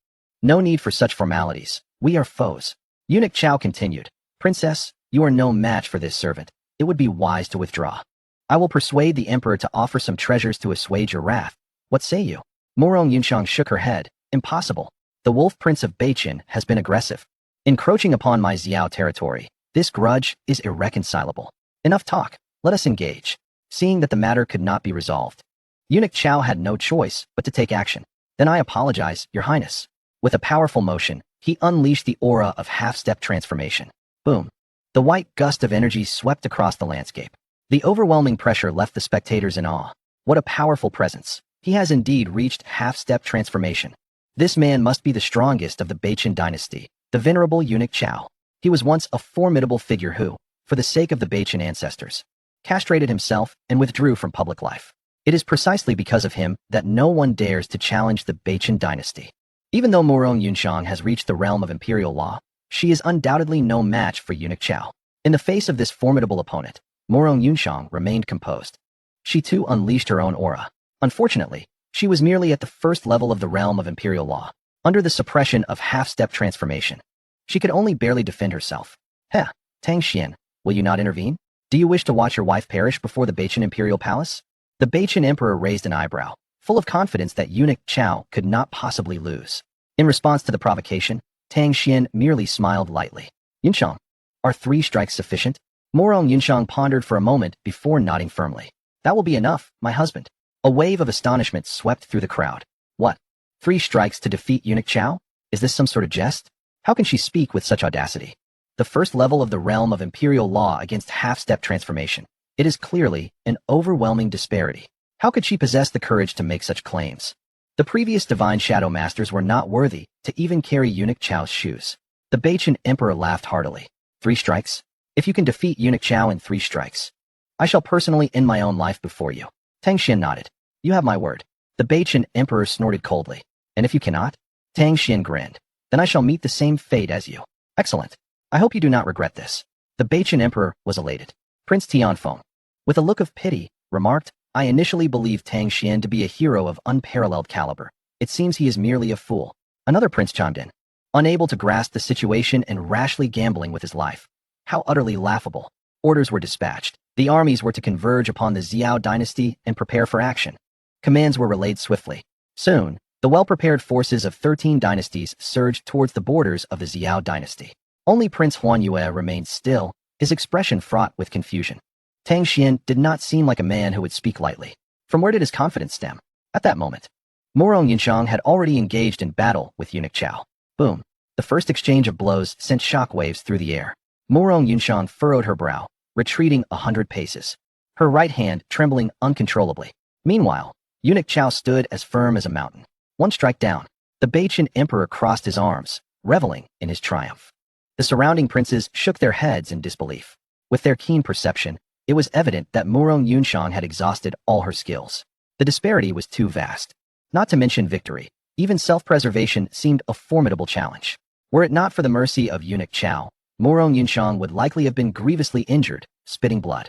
No need for such formalities. We are foes. Eunuch Chao continued. Princess, you are no match for this servant. It would be wise to withdraw. I will persuade the emperor to offer some treasures to assuage your wrath. What say you? Morong Yunshang shook her head. Impossible. The Wolf Prince of Beichen has been aggressive, encroaching upon my Xiao territory. This grudge is irreconcilable. Enough talk. Let us engage. Seeing that the matter could not be resolved, Eunuch Chao had no choice but to take action. Then I apologize, Your Highness. With a powerful motion, he unleashed the aura of half-step transformation. Boom. The white gust of energy swept across the landscape. The overwhelming pressure left the spectators in awe. What a powerful presence. He has indeed reached half-step transformation. This man must be the strongest of the Beichen dynasty, the venerable Eunuch Chao. He was once a formidable figure who, for the sake of the Beichen ancestors, castrated himself and withdrew from public life. It is precisely because of him that no one dares to challenge the Beichen dynasty. Even though Morong Yunshang has reached the realm of imperial law, she is undoubtedly no match for Eunuch Chao. In the face of this formidable opponent, Morong Yunshang remained composed. She too unleashed her own aura. Unfortunately, she was merely at the first level of the realm of imperial law, under the suppression of half-step transformation. She could only barely defend herself. Heh, Tang Xuan, will you not intervene? Do you wish to watch your wife perish before the Beichen imperial palace? The Beichen emperor raised an eyebrow, full of confidence that Eunuch Chao could not possibly lose. In response to the provocation, Tang Xuan merely smiled lightly. Yunshang, are 3 strikes sufficient? Morong Yunshang pondered for a moment before nodding firmly. That will be enough, my husband. A wave of astonishment swept through the crowd. What? 3 strikes to defeat Eunuch Chao? Is this some sort of jest? How can she speak with such audacity? The first level of the realm of imperial law against half-step transformation. It is clearly an overwhelming disparity. How could she possess the courage to make such claims? The previous divine shadow masters were not worthy to even carry Eunuch Chao's shoes. The Beichen emperor laughed heartily. 3 strikes? If you can defeat Eunuch Chao in 3 strikes, I shall personally end my own life before you. Tang Xuan nodded. You have my word. The Beichen emperor snorted coldly. And if you cannot? Tang Xuan grinned. Then I shall meet the same fate as you. Excellent. I hope you do not regret this. The Beichen emperor was elated. Prince Tianfeng, with a look of pity, remarked, I initially believed Tang Xuan to be a hero of unparalleled caliber. It seems he is merely a fool. Another prince chimed in, unable to grasp the situation and rashly gambling with his life. How utterly laughable. Orders were dispatched. The armies were to converge upon the Xiao dynasty and prepare for action. Commands were relayed swiftly. Soon, the well-prepared forces of 13 dynasties surged towards the borders of the Xiao dynasty. Only Prince Huanyue remained still, his expression fraught with confusion. Tang Xuan did not seem like a man who would speak lightly. From where did his confidence stem? At that moment, Morong Yunshang had already engaged in battle with Eunuch Chao. Boom. The first exchange of blows sent shockwaves through the air. Morong Yunshang furrowed her brow, retreating 100 paces, her right hand trembling uncontrollably. Meanwhile, Eunuch Chao stood as firm as a mountain. One strike down, the Beichen emperor crossed his arms, reveling in his triumph. The surrounding princes shook their heads in disbelief. With their keen perception, it was evident that Morong Yunshang had exhausted all her skills. The disparity was too vast. Not to mention victory, even self-preservation seemed a formidable challenge. Were it not for the mercy of Eunuch Chao, Morong Yunshang would likely have been grievously injured, spitting blood.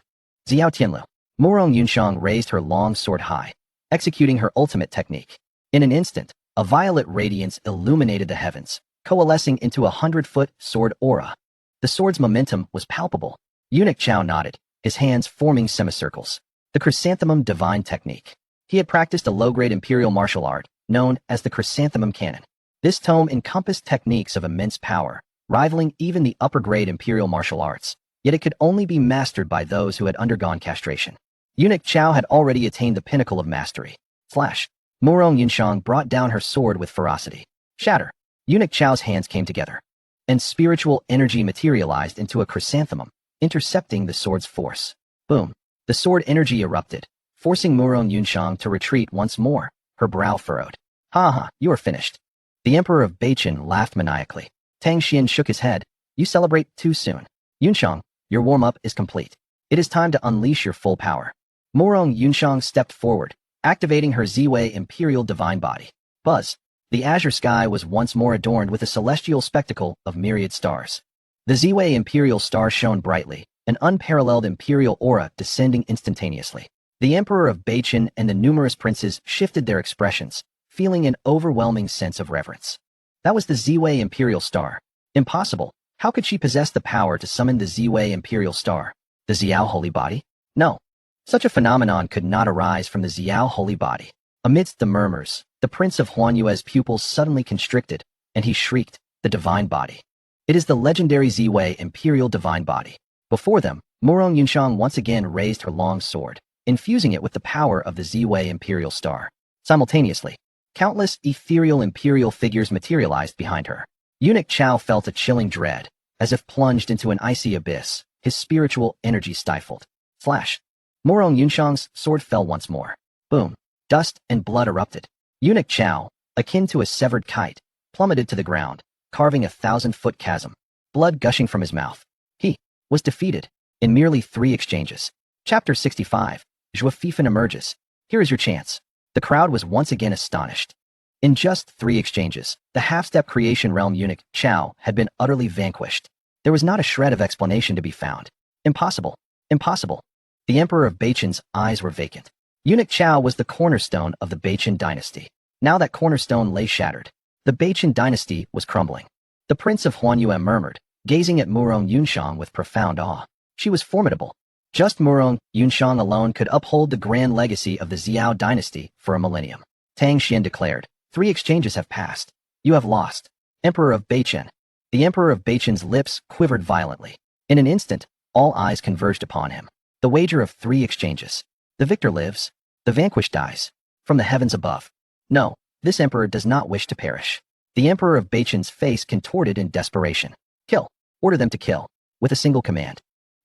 Xiao Tianlu. Morong Yunshang raised her long sword high, executing her ultimate technique. In an instant, a violet radiance illuminated the heavens, coalescing into a 100-foot sword aura. The sword's momentum was palpable. Eunuch Chao nodded, his hands forming semicircles. The chrysanthemum divine technique. He had practiced a low-grade imperial martial art, known as the chrysanthemum cannon. This tome encompassed techniques of immense power, rivaling even the upper-grade imperial martial arts, yet it could only be mastered by those who had undergone castration. Eunuch Chao had already attained the pinnacle of mastery. Flash. Morong Yunshang brought down her sword with ferocity. Shatter. Eunuch Chao's hands came together. and spiritual energy materialized into a chrysanthemum, intercepting the sword's force. Boom! The sword energy erupted, forcing Murong Yunshang to retreat once more, her brow furrowed. Ha ha, you are finished. The Emperor of Beichen laughed maniacally. Tang Xuan shook his head. You celebrate too soon. Yunshang, your warm-up is complete. It is time to unleash your full power. Murong Yunshang stepped forward, activating her Z-Way Imperial Divine Body. Buzz! The azure sky was once more adorned with a celestial spectacle of myriad stars. The Z-Way Imperial star shone brightly, an unparalleled imperial aura descending instantaneously. The Emperor of Beichen and the numerous princes shifted their expressions, feeling an overwhelming sense of reverence. That was the Z-Way Imperial Star. Impossible. How could she possess the power to summon the Z-Way Imperial Star? The Xiao Holy Body? No. Such a phenomenon could not arise from the Xiao Holy Body. Amidst the murmurs, the Prince of Huanyue's pupils suddenly constricted, and he shrieked, the Divine Body. It is the legendary Z-Way Imperial Divine Body. Before them, Murong Yunshang once again raised her long sword, infusing it with the power of the Z-Way Imperial Star. Simultaneously, countless ethereal imperial figures materialized behind her. Eunuch Chao felt a chilling dread, as if plunged into an icy abyss, his spiritual energy stifled. Flash! Murong Yunshang's sword fell once more. Boom! Dust and blood erupted. Eunuch Chao, akin to a severed kite, plummeted to the ground, carving a 1,000-foot chasm, blood gushing from his mouth. He was defeated in merely 3 exchanges. Chapter 65, Zhua Fifan emerges. Here is your chance. The crowd was once again astonished. In just 3 exchanges, the half-step creation realm eunuch Chao had been utterly vanquished. There was not a shred of explanation to be found. Impossible. Impossible. The Emperor of Beichen's eyes were vacant. Eunuch Chao was the cornerstone of the Beichen dynasty. Now that cornerstone lay shattered. The Beichen dynasty was crumbling. The Prince of Huanyue murmured, gazing at Murong Yunshang with profound awe. She was formidable. Just Murong Yunshang alone could uphold the grand legacy of the Xiao dynasty for a millennium. Tang Xuan declared, 3 exchanges have passed. You have lost. Emperor of Beichen. The Emperor of Beichen's lips quivered violently. In an instant, all eyes converged upon him. The wager of 3 exchanges. The victor lives. The vanquished dies. From the heavens above. No, this emperor does not wish to perish. The Emperor of Beichen's face contorted in desperation. Kill. Order them to kill. With a single command.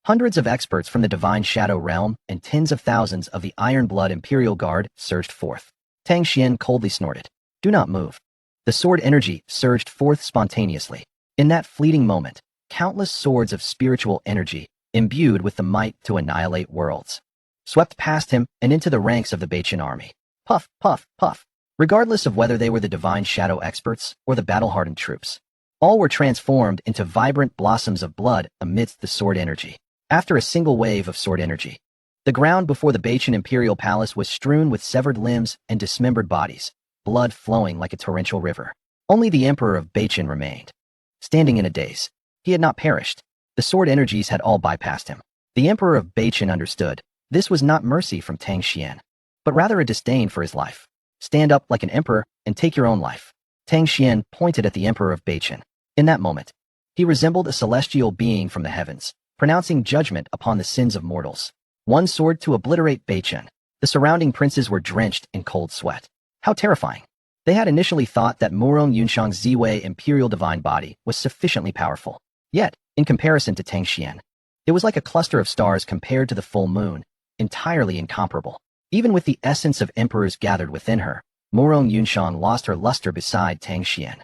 Hundreds of experts from the Divine Shadow Realm and tens of thousands of the Iron Blood Imperial Guard surged forth. Tang Xuan coldly snorted. Do not move. The sword energy surged forth spontaneously. In that fleeting moment, countless swords of spiritual energy, imbued with the might to annihilate worlds, swept past him and into the ranks of the Beichen army. Puff, puff, puff. Regardless of whether they were the Divine Shadow experts or the battle-hardened troops, all were transformed into vibrant blossoms of blood amidst the sword energy. After a single wave of sword energy, the ground before the Beichen Imperial Palace was strewn with severed limbs and dismembered bodies, blood flowing like a torrential river. Only the Emperor of Beichen remained, standing in a daze. He had not perished. The sword energies had all bypassed him. The Emperor of Beichen understood. This was not mercy from Tang Xuan, but rather a disdain for his life. Stand up like an emperor and take your own life. Tang Xuan pointed at the Emperor of Beichen. In that moment, he resembled a celestial being from the heavens, pronouncing judgment upon the sins of mortals. One sword to obliterate Beichen. The surrounding princes were drenched in cold sweat. How terrifying. They had initially thought that Murong Yunshang's Z-Way Imperial Divine Body was sufficiently powerful. Yet, in comparison to Tang Xuan, it was like a cluster of stars compared to the full moon, entirely incomparable. Even with the essence of emperors gathered within her, Murong Yunshang lost her luster beside Tang Xuan.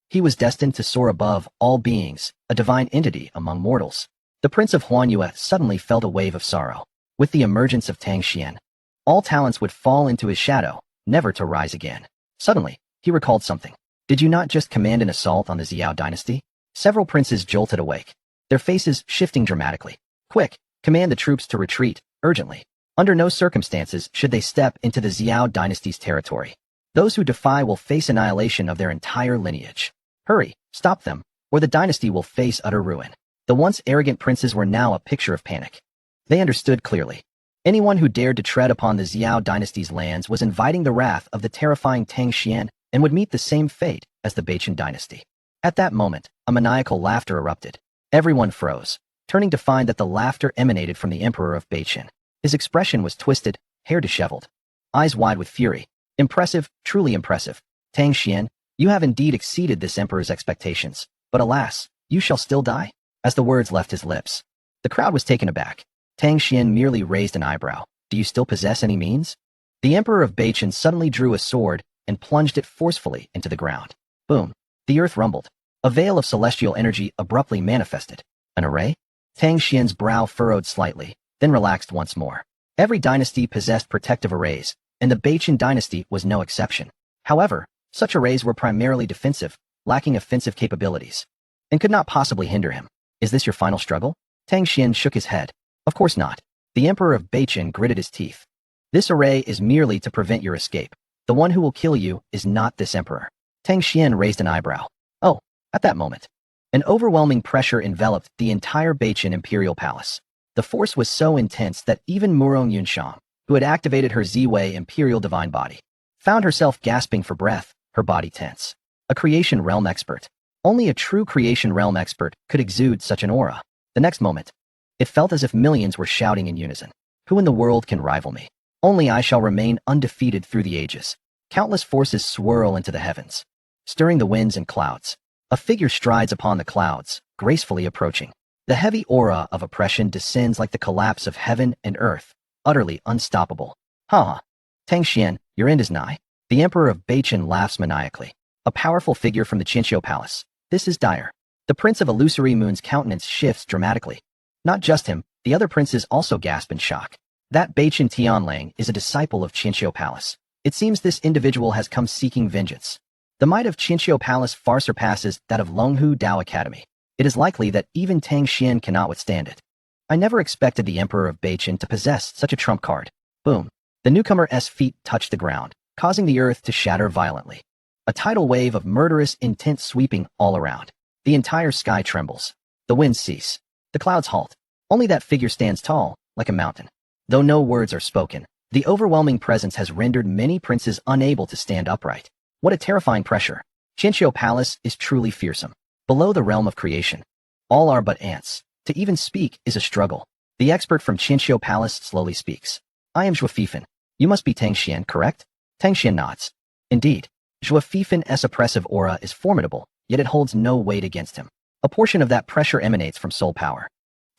He was destined to soar above all beings, a divine entity among mortals. The Prince of Huanyue suddenly felt a wave of sorrow. With the emergence of Tang Xuan, all talents would fall into his shadow, never to rise again. Suddenly, he recalled something. Did you not just command an assault on the Xiao dynasty? Several princes jolted awake, their faces shifting dramatically. Quick, command the troops to retreat, urgently. Under no circumstances should they step into the Xiao dynasty's territory. Those who defy will face annihilation of their entire lineage. Hurry, stop them, or the dynasty will face utter ruin. The once arrogant princes were now a picture of panic. They understood clearly. Anyone who dared to tread upon the Xiao dynasty's lands was inviting the wrath of the terrifying Tang Xuan and would meet the same fate as the Beichen dynasty. At that moment, a maniacal laughter erupted. Everyone froze, turning to find that the laughter emanated from the Emperor of Beichen. His expression was twisted, hair disheveled, eyes wide with fury. Impressive, truly impressive. Tang Xuan, you have indeed exceeded this emperor's expectations. But alas, You shall still die? As the words left his lips, the crowd was taken aback. Tang Xuan merely raised an eyebrow. Do you still possess any means? The Emperor of Baichen suddenly drew a sword and plunged it forcefully into the ground. Boom. The earth rumbled. A veil of celestial energy abruptly manifested. An array? Tang Xuan's brow furrowed slightly, then relaxed once more. Every dynasty possessed protective arrays, and the Baichen dynasty was no exception. However, such arrays were primarily defensive, lacking offensive capabilities, and could not possibly hinder him. Is this your final struggle? Tang Xuan shook his head. Of course not. The Emperor of Baichen gritted his teeth. This array is merely to prevent your escape. The one who will kill you is not this emperor. Tang Xuan raised an eyebrow. Oh, at that moment, an overwhelming pressure enveloped the entire Baichen imperial palace. The force was so intense that even Murong Yunshang, who had activated her Z-Way imperial divine body, found herself gasping for breath, her body tense. A creation realm expert. Only a true creation realm expert could exude such an aura. The next moment, it felt as if millions were shouting in unison. Who in the world can rival me? Only I shall remain undefeated through the ages. Countless forces swirl into the heavens, stirring the winds and clouds. A figure strides upon the clouds, gracefully approaching. The heavy aura of oppression descends like the collapse of heaven and earth, utterly unstoppable. Ha! Tang Xuan, your end is nigh. The Emperor of Baichen laughs maniacally. A powerful figure from the Qinqiu Palace. This is dire. The Prince of Illusory Moon's countenance shifts dramatically. Not just him, the other princes also gasp in shock. That Baichen Tianlang is a disciple of Qinqiu Palace. It seems this individual has come seeking vengeance. The might of Qinqiu Palace far surpasses that of Longhu Dao Academy. It is likely that even Tang Xuan cannot withstand it. I never expected the Emperor of Baichen to possess such a trump card. Boom. The newcomer's feet touched the ground, causing the earth to shatter violently. A tidal wave of murderous intent sweeping all around. The entire sky trembles. The winds cease. The clouds halt. Only that figure stands tall, like a mountain. Though no words are spoken, the overwhelming presence has rendered many princes unable to stand upright. What a terrifying pressure. Qinqiu Palace is truly fearsome. Below the realm of creation, all are but ants. To even speak is a struggle. The expert from Qinqiu Palace slowly speaks. I am Zhuo Fifan. You must be Tang Xuan, correct? Tang Xuan nods. Indeed. Zhuo Fifan's oppressive aura is formidable, yet it holds no weight against him. A portion of that pressure emanates from soul power.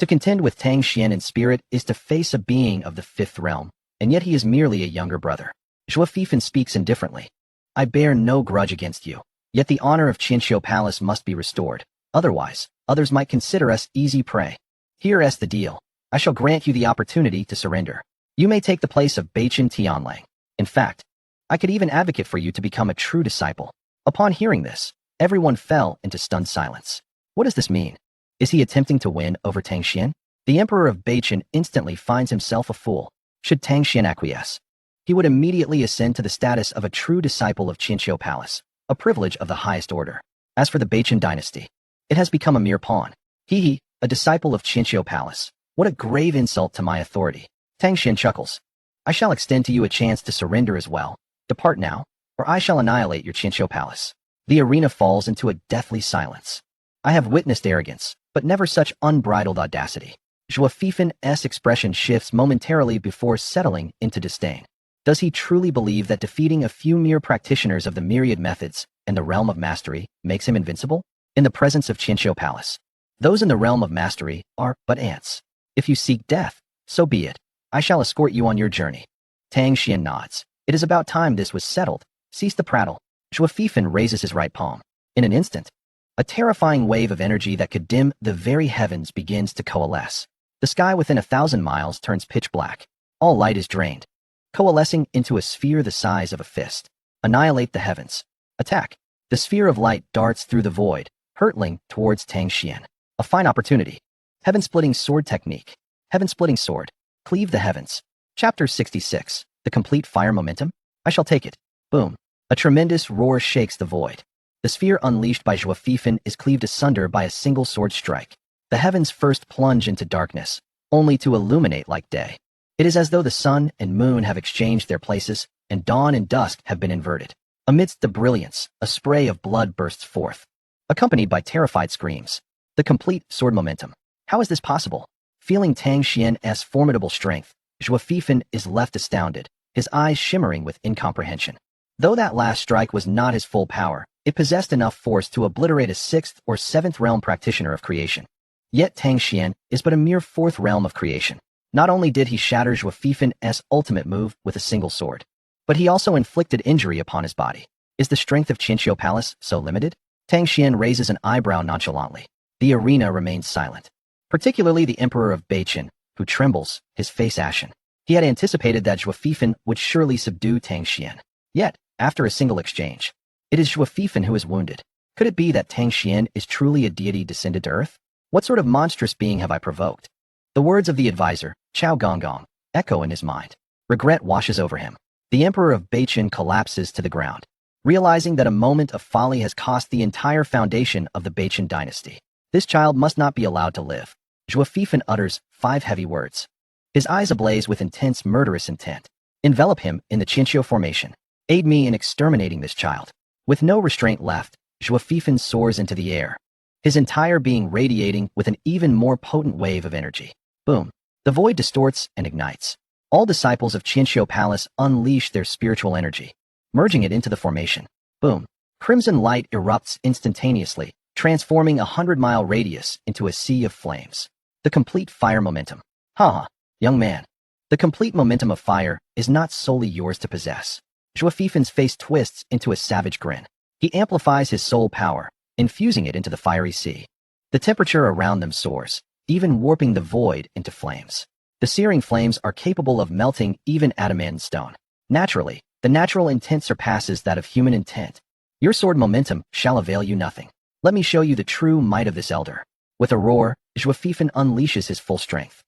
To contend with Tang Xuan in spirit is to face a being of the fifth realm, and yet he is merely a younger brother. Zhuo Fifan speaks indifferently. I bear no grudge against you, yet the honor of Qinqiu Palace must be restored. Otherwise, others might consider us easy prey. Here is the deal. I shall grant you the opportunity to surrender. You may take the place of Baichen Tianlang. In fact, I could even advocate for you to become a true disciple. Upon hearing this, everyone fell into stunned silence. What does this mean? Is he attempting to win over Tang Xuan? The Emperor of Baichen instantly finds himself a fool. Should Tang Xuan acquiesce, he would immediately ascend to the status of a true disciple of Qinqiu Palace, a privilege of the highest order. As for the Baichen dynasty, it has become a mere pawn. He, a disciple of Qinqiu Palace. What a grave insult to my authority. Tang Xuan chuckles. I shall extend to you a chance to surrender as well. Depart now, or I shall annihilate your Qinqiu Palace. The arena falls into a deathly silence. I have witnessed arrogance, but never such unbridled audacity. Zhuo Fifan's expression shifts momentarily before settling into disdain. Does he truly believe that defeating a few mere practitioners of the myriad methods and the realm of mastery makes him invincible? In the presence of Qinqiu Palace, those in the realm of mastery are but ants. If you seek death, so be it. I shall escort you on your journey. Tang Xuan nods. It is about time this was settled. Cease the prattle. Zhuo Fifan raises his right palm. In an instant, a terrifying wave of energy that could dim the very heavens begins to coalesce. The sky within 1,000 miles turns pitch black. All light is drained, coalescing into a sphere the size of a fist. Annihilate the heavens. Attack. The sphere of light darts through the void, hurtling towards Tang Xuan. A fine opportunity. Heaven-splitting sword technique. Heaven-splitting sword. Cleave the heavens. Chapter 66. The complete fire momentum? I shall take it. Boom. A tremendous roar shakes the void. The sphere unleashed by Zhuo Fifan is cleaved asunder by a single sword strike. The heavens first plunge into darkness, only to illuminate like day. It is as though the sun and moon have exchanged their places, and dawn and dusk have been inverted. Amidst the brilliance, a spray of blood bursts forth, accompanied by terrified screams. The complete sword momentum. How is this possible? Feeling Tang Xuan's formidable strength, Zhuo Fifan is left astounded, his eyes shimmering with incomprehension. Though that last strike was not his full power, It possessed enough force to obliterate a 6th or 7th realm practitioner of creation. Yet Tang Xuan is but a mere 4th realm of creation. Not only did he shatter Zhuo Feifan's ultimate move with a single sword, but he also inflicted injury upon his body. Is the strength of Qianqiu Palace so limited? Tang Xuan raises an eyebrow nonchalantly. The arena remains silent. Particularly the Emperor of Beiqin, who trembles, his face ashen. He had anticipated that Zhuo Feifan would surely subdue Tang Xuan. Yet, after a single exchange, it is Zhuo Feifan who is wounded. Could it be that Tang Xuan is truly a deity descended to earth? What sort of monstrous being have I provoked? The words of the advisor, Chao Gonggong, echo in his mind. Regret washes over him. The Emperor of Beiqin collapses to the ground, realizing that a moment of folly has cost the entire foundation of the Beiqin dynasty. This child must not be allowed to live. Zhuo Feifan utters 5 heavy words. His eyes ablaze with intense murderous intent. Envelop him in the Qianqiu formation. Aid me in exterminating this child. With no restraint left, Zhuo Feifan soars into the air, his entire being radiating with an even more potent wave of energy. Boom. The void distorts and ignites. All disciples of Qianqiu Palace unleash their spiritual energy, merging it into the formation. Boom. Crimson light erupts instantaneously, transforming a 100-mile radius into a sea of flames. The complete fire momentum. Haha, young man. The complete momentum of fire is not solely yours to possess. Zhuo Feifan's face twists into a savage grin. He amplifies his soul power, infusing it into the fiery sea. The temperature around them soars, even warping the void into flames. The searing flames are capable of melting even adamant stone. Naturally, the natural intent surpasses that of human intent. Your sword momentum shall avail you nothing. Let me show you the true might of this elder. With a roar, Zhuo Feifan unleashes his full strength.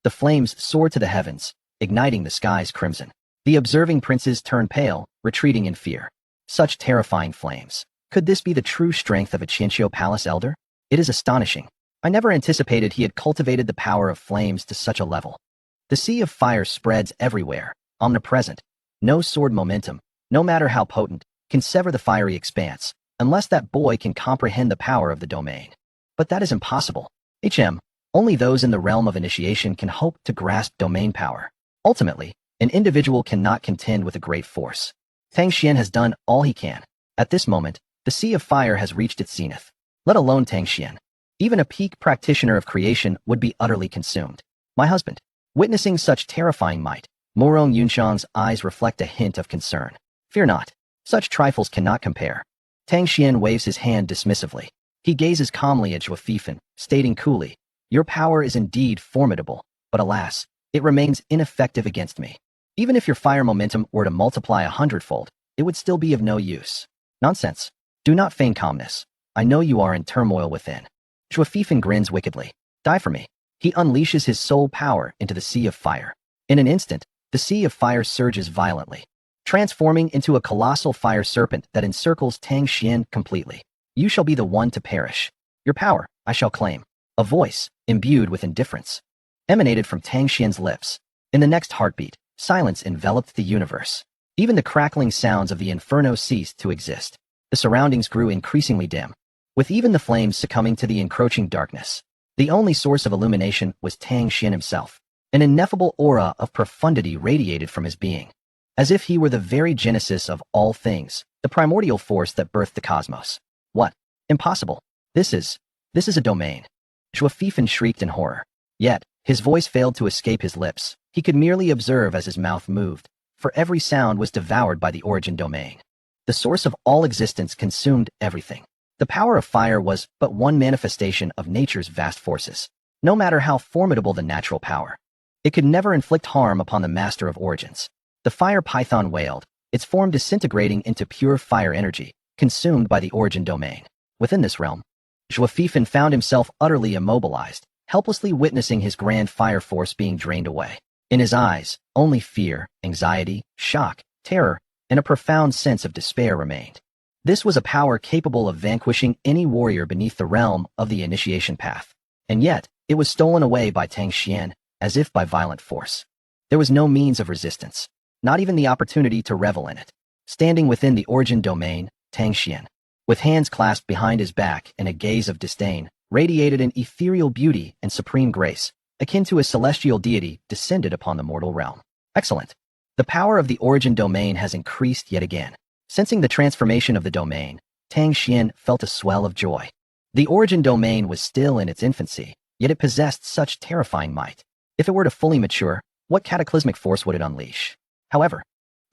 The flames soar to the heavens, igniting the skies crimson. The observing princes turn pale, retreating in fear. Such terrifying flames. Could this be the true strength of a Qianqiu Palace elder? It is astonishing. I never anticipated he had cultivated the power of flames to such a level. The sea of fire spreads everywhere, omnipresent. No sword momentum, no matter how potent, can sever the fiery expanse, unless that boy can comprehend the power of the domain. But that is impossible. Only those in the realm of initiation can hope to grasp domain power. Ultimately, an individual cannot contend with a great force. Tang Xuan has done all he can. At this moment, the sea of fire has reached its zenith. Let alone Tang Xuan. Even a peak practitioner of creation would be utterly consumed. My husband. Witnessing such terrifying might, Morong Yunshang's eyes reflect a hint of concern. Fear not. Such trifles cannot compare. Tang Xuan waves his hand dismissively. He gazes calmly at Zhuo Feifan, stating coolly, your power is indeed formidable, but alas, it remains ineffective against me. Even if your fire momentum were to multiply 100-fold, it would still be of no use. Nonsense. Do not feign calmness. I know you are in turmoil within. Zhuo Feifan grins wickedly. Die for me. He unleashes his soul power into the sea of fire. In an instant, the sea of fire surges violently, transforming into a colossal fire serpent that encircles Tang Xuan completely. You shall be the one to perish. Your power, I shall claim. A voice, imbued with indifference, emanated from Tang Xuan's lips. In the next heartbeat, silence enveloped the universe. Even the crackling sounds of the inferno ceased to exist. The surroundings grew increasingly dim, with even the flames succumbing to the encroaching darkness. The only source of illumination was Tang Xuan himself. An ineffable aura of profundity radiated from his being, as if he were the very genesis of all things, the primordial force that birthed the cosmos. What? Impossible. This is a domain. Zhuo Feifan shrieked in horror. Yet, his voice failed to escape his lips. He could merely observe as his mouth moved, for every sound was devoured by the origin domain. The source of all existence consumed everything. The power of fire was but one manifestation of nature's vast forces. No matter how formidable the natural power, it could never inflict harm upon the master of origins. The fire python wailed, its form disintegrating into pure fire energy, consumed by the origin domain. Within this realm, Zhuo Feifan found himself utterly immobilized, helplessly witnessing his grand fire force being drained away. In his eyes, only fear, anxiety, shock, terror, and a profound sense of despair remained. This was a power capable of vanquishing any warrior beneath the realm of the initiation path. And yet, it was stolen away by Tang Xuan, as if by violent force. There was no means of resistance, not even the opportunity to revel in it. Standing within the origin domain, Tang Xuan, with hands clasped behind his back and a gaze of disdain, radiated an ethereal beauty and supreme grace, akin to a celestial deity descended upon the mortal realm. Excellent. The power of the origin domain has increased yet again. Sensing the transformation of the domain, Tang Xuan felt a swell of joy. The origin domain was still in its infancy, yet it possessed such terrifying might. If it were to fully mature, what cataclysmic force would it unleash? However,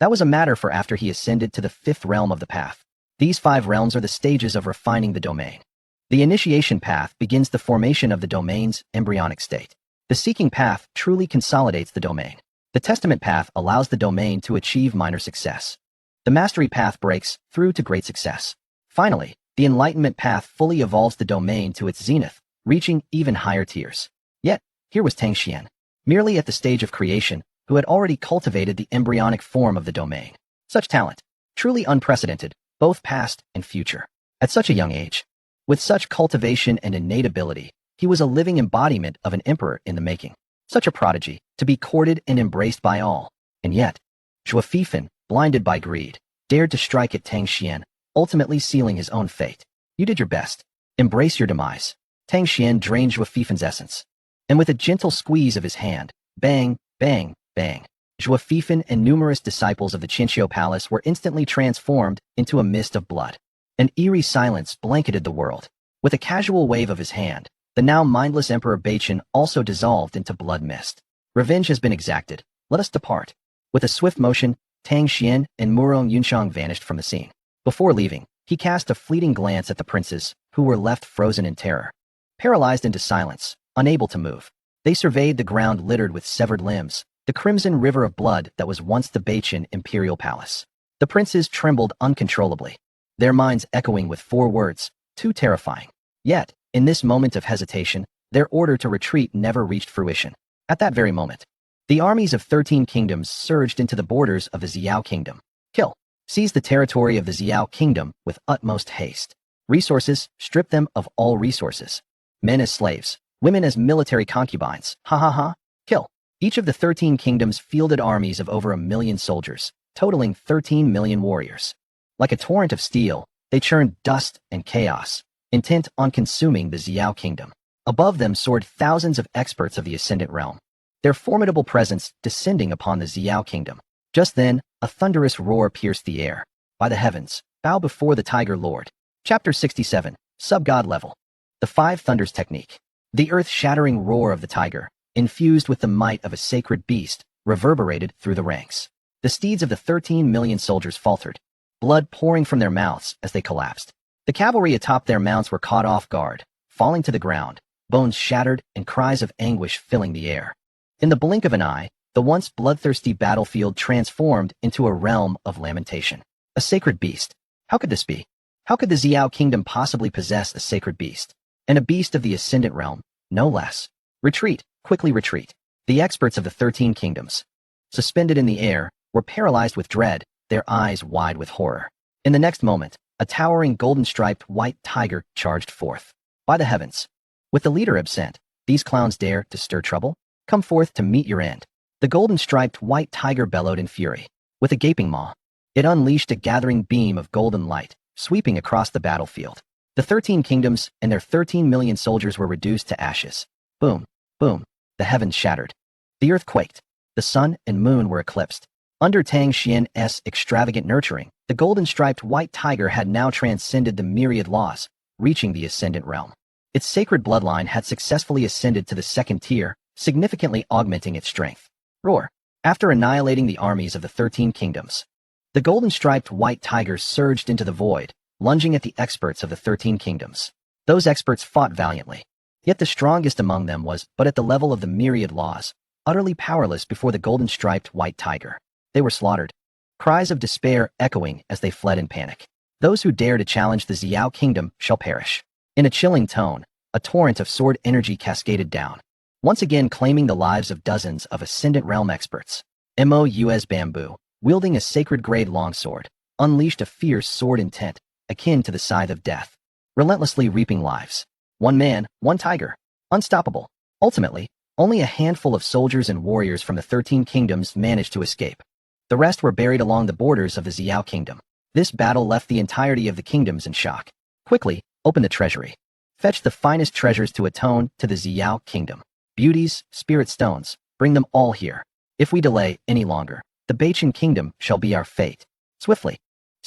that was a matter for after he ascended to the fifth realm of the path. These 5 realms are the stages of refining the domain. The initiation path begins the formation of the domain's embryonic state. The seeking path truly consolidates the domain. The testament path allows the domain to achieve minor success. The mastery path breaks through to great success. Finally, the enlightenment path fully evolves the domain to its zenith, reaching even higher tiers. Yet, here was Tang Xuan, merely at the stage of creation, who had already cultivated the embryonic form of the domain. Such talent, truly unprecedented, both past and future. At such a young age, with such cultivation and innate ability, he was a living embodiment of an emperor in the making. Such a prodigy, to be courted and embraced by all. And yet, Zhuo Fifan, blinded by greed, dared to strike at Tang Xuan, ultimately sealing his own fate. You did your best. Embrace your demise. Tang Xuan drained Zhuo Fifan's essence. And with a gentle squeeze of his hand, bang, bang, bang, Zhuo Fifan and numerous disciples of the Qinqiu Palace were instantly transformed into a mist of blood. An eerie silence blanketed the world. With a casual wave of his hand, the now mindless Emperor Beichen also dissolved into blood mist. Revenge has been exacted. Let us depart. With a swift motion, Tang Xuan and Murong Yunshang vanished from the scene. Before leaving, he cast a fleeting glance at the princes, who were left frozen in terror. Paralyzed into silence, unable to move, they surveyed the ground littered with severed limbs, the crimson river of blood that was once the Beichen imperial palace. The princes trembled uncontrollably, their minds echoing with 4 words, too terrifying. Yet, in this moment of hesitation, their order to retreat never reached fruition. At that very moment, the armies of 13 kingdoms surged into the borders of the Xiao kingdom. Kill. Seize the territory of the Xiao kingdom with utmost haste. Resources, strip them of all resources. Men as slaves, women as military concubines. Ha ha ha. Kill. Each of the 13 kingdoms fielded armies of over 1 million soldiers, totaling 13 million warriors. Like a torrent of steel, they churned dust and chaos, intent on consuming the Xiao kingdom. Above them soared thousands of experts of the Ascendant realm, their formidable presence descending upon the Xiao kingdom. Just then, a thunderous roar pierced the air. By the heavens, bow before the Tiger Lord. Chapter 67, Sub-God Level. The 5 Thunders Technique. The earth-shattering roar of the tiger, infused with the might of a sacred beast, reverberated through the ranks. The steeds of the 13 million soldiers faltered, blood pouring from their mouths as they collapsed. The cavalry atop their mounts were caught off guard, falling to the ground, bones shattered and cries of anguish filling the air. In the blink of an eye, the once bloodthirsty battlefield transformed into a realm of lamentation. A sacred beast. How could this be? How could the Xiao kingdom possibly possess a sacred beast? And a beast of the Ascendant realm, no less. Retreat, quickly retreat. The experts of the 13 kingdoms, suspended in the air, were paralyzed with dread, their eyes wide with horror. In the next moment, a towering golden-striped white tiger charged forth. By the heavens, with the leader absent, these clowns dare to stir trouble? Come forth to meet your end. The golden-striped white tiger bellowed in fury. With a gaping maw, it unleashed a gathering beam of golden light, sweeping across the battlefield. The 13 kingdoms and their 13 million soldiers were reduced to ashes. Boom, boom, the heavens shattered. The earth quaked. The sun and moon were eclipsed. Under Tang Xuan's extravagant nurturing, the golden-striped white tiger had now transcended the myriad laws, reaching the Ascendant realm. Its sacred bloodline had successfully ascended to the 2nd tier, significantly augmenting its strength. Roar. After annihilating the armies of the 13 kingdoms, the golden-striped white tiger surged into the void, lunging at the experts of the 13 kingdoms. Those experts fought valiantly. Yet the strongest among them was but at the level of the myriad laws, utterly powerless before the golden-striped white tiger. They were slaughtered, cries of despair echoing as they fled in panic. Those who dare to challenge the Xiao kingdom shall perish. In a chilling tone, a torrent of sword energy cascaded down, once again claiming the lives of dozens of Ascendant realm experts. Mouz Bamboo, wielding a sacred-grade longsword, unleashed a fierce sword intent, akin to the scythe of death, relentlessly reaping lives. One man, one tiger. Unstoppable. Ultimately, only a handful of soldiers and warriors from the 13 kingdoms managed to escape. The rest were buried along the borders of the Xiao kingdom. This battle left the entirety of the kingdoms in shock. Quickly, open the treasury. Fetch the finest treasures to atone to the Xiao kingdom. Beauties, spirit stones, bring them all here. If we delay any longer, the Beichen kingdom shall be our fate. Swiftly,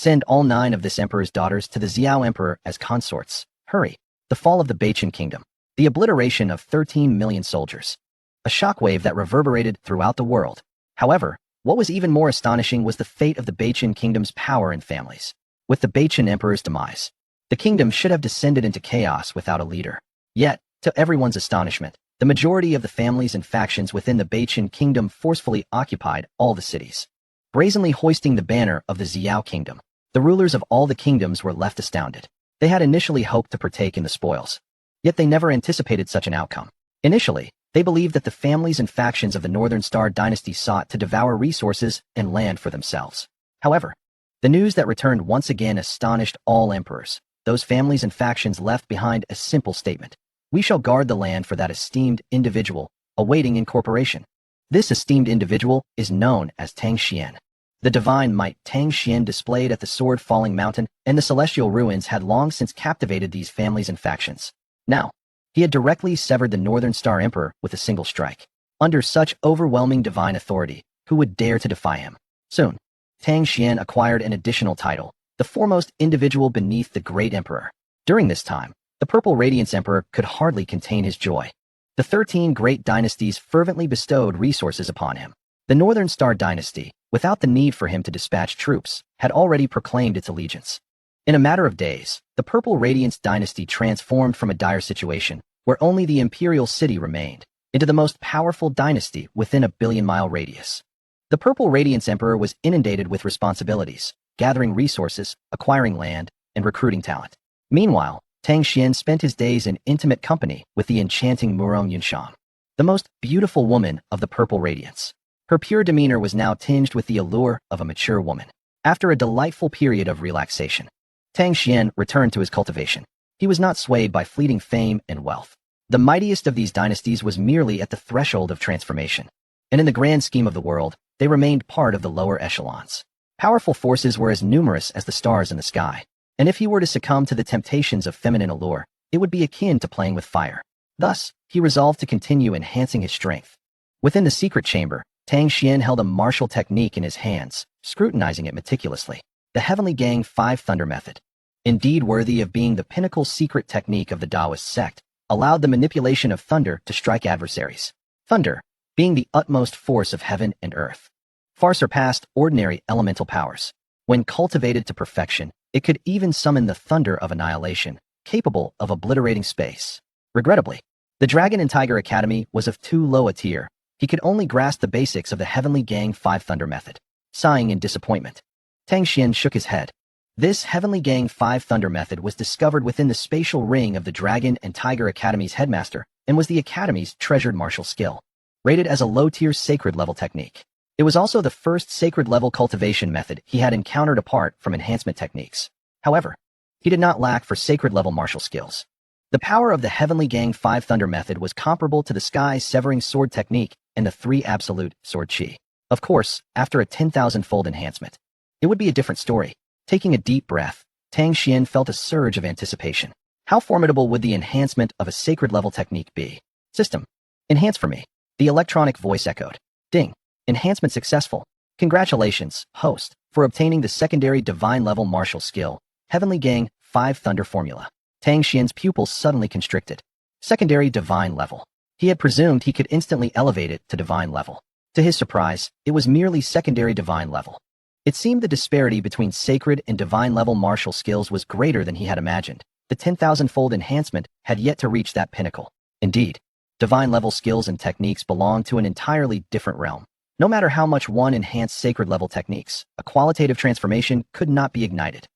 Send all 9 of this emperor's daughters to the Xiao emperor as consorts. Hurry. The fall of the Beichen kingdom. The obliteration of 13 million soldiers. A shockwave that reverberated throughout the world. However, what was even more astonishing was the fate of the Beichen kingdom's power and families. With the Beichen emperor's demise, the kingdom should have descended into chaos without a leader. Yet, to everyone's astonishment, the majority of the families and factions within the Beichen kingdom forcefully occupied all the cities. Brazenly hoisting the banner of the Xiao kingdom, the rulers of all the kingdoms were left astounded. They had initially hoped to partake in the spoils. Yet they never anticipated such an outcome. Initially, they believed that the families and factions of the Northern Star dynasty sought to devour resources and land for themselves. However, the news that returned once again astonished all emperors. Those families and factions left behind a simple statement. We shall guard the land for that esteemed individual, awaiting incorporation. This esteemed individual is known as Tang Xuan. The divine might Tang Xuan displayed at the sword-falling mountain and the celestial ruins had long since captivated these families and factions. Now, he had directly severed the Northern Star Emperor with a single strike. Under such overwhelming divine authority, who would dare to defy him? Soon, Tang Xuan acquired an additional title, the foremost individual beneath the great emperor. During this time, the Purple Radiance Emperor could hardly contain his joy. The 13 great dynasties fervently bestowed resources upon him. The Northern Star dynasty, without the need for him to dispatch troops, had already proclaimed its allegiance. In a matter of days, the Purple Radiance dynasty transformed from a dire situation, where only the imperial city remained, into the most powerful dynasty within a billion-mile radius. The Purple Radiance Emperor was inundated with responsibilities, gathering resources, acquiring land, and recruiting talent. Meanwhile, Tang Xuan spent his days in intimate company with the enchanting Murong Yunshang, the most beautiful woman of the Purple Radiance. Her pure demeanor was now tinged with the allure of a mature woman. After a delightful period of relaxation, Tang Xuan returned to his cultivation. He was not swayed by fleeting fame and wealth. The mightiest of these dynasties was merely at the threshold of transformation, and in the grand scheme of the world, they remained part of the lower echelons. Powerful forces were as numerous as the stars in the sky. And if he were to succumb to the temptations of feminine allure, it would be akin to playing with fire. Thus, he resolved to continue enhancing his strength. Within the secret chamber, Tang Xuan held a martial technique in his hands, scrutinizing it meticulously. The Heavenly Gang 5 Thunder Method, indeed worthy of being the pinnacle secret technique of the Taoist sect, allowed the manipulation of thunder to strike adversaries. Thunder, being the utmost force of heaven and earth, far surpassed ordinary elemental powers. When cultivated to perfection, it could even summon the thunder of annihilation, capable of obliterating space. Regrettably, the Dragon and Tiger Academy was of too low a tier. He could only grasp the basics of the Heavenly Gang 5 Thunder Method. Sighing in disappointment, Tang Xuan shook his head. This Heavenly Gang 5 Thunder Method was discovered within the spatial ring of the Dragon and Tiger Academy's headmaster and was the Academy's treasured martial skill. Rated as a low-tier sacred-level technique. It was also the first sacred-level cultivation method he had encountered apart from enhancement techniques. However, he did not lack for sacred-level martial skills. The power of the Heavenly Gang 5 Thunder Method was comparable to the sky-severing sword technique and the 3 absolute sword chi. Of course, after a 10,000-fold enhancement, it would be a different story. Taking a deep breath, Tang Xuan felt a surge of anticipation. How formidable would the enhancement of a sacred-level technique be? System. Enhance for me. The electronic voice echoed. Ding. Enhancement successful. Congratulations, host, for obtaining the secondary divine-level martial skill, Heavenly Gang 5 Thunder Formula. Tang Xuan's pupils suddenly constricted. Secondary divine level. He had presumed he could instantly elevate it to divine level. To his surprise, it was merely secondary divine level. It seemed the disparity between sacred and divine level martial skills was greater than he had imagined. The 10,000-fold enhancement had yet to reach that pinnacle. Indeed, divine level skills and techniques belonged to an entirely different realm. No matter how much one enhanced sacred level techniques, a qualitative transformation could not be ignited.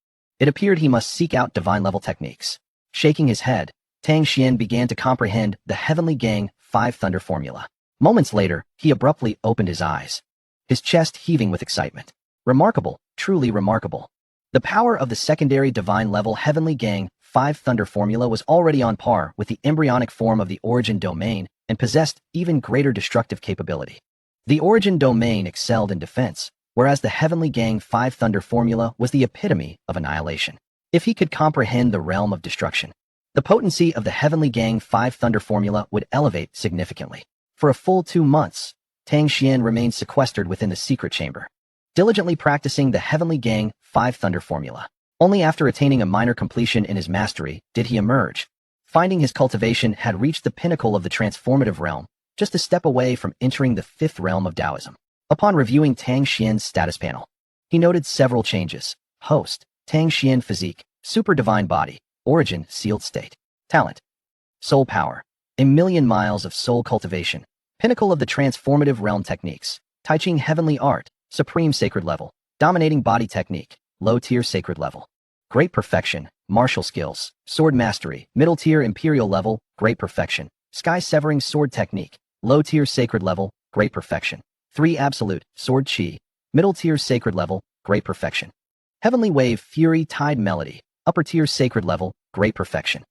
It appeared he must seek out divine level techniques. Shaking his head, Tang Xuan began to comprehend the Heavenly Gang 5 Thunder Formula. Moments later, he abruptly opened his eyes, his chest heaving with excitement. Remarkable, truly remarkable. The power of the secondary divine level Heavenly Gang 5 Thunder Formula was already on par with the embryonic form of the Origin Domain and possessed even greater destructive capability. The Origin Domain excelled in defense, whereas the Heavenly Gang 5 Thunder Formula was the epitome of annihilation. If he could comprehend the realm of destruction, the potency of the Heavenly Gang 5 Thunder Formula would elevate significantly. For a full 2 months, Tang Xuan remained sequestered within the secret chamber, diligently practicing the Heavenly Gang 5 Thunder formula. Only after attaining a minor completion in his mastery did he emerge, finding his cultivation had reached the pinnacle of the transformative realm, just a step away from entering the 5th realm of Taoism. Upon reviewing Tang Xuan's status panel, he noted several changes. Host, Tang Xuan physique, super divine body, origin, sealed state, talent, soul power, 1,000,000 miles of soul cultivation, pinnacle of the transformative realm techniques, Tai Ching heavenly art, supreme sacred level, dominating body technique, low-tier sacred level, great perfection, martial skills, sword mastery, middle-tier imperial level, great perfection, sky-severing sword technique, low-tier sacred level, great perfection, 3 absolute, sword chi, middle-tier sacred level, great perfection, heavenly wave, fury, tide melody, upper-tier sacred level, great perfection,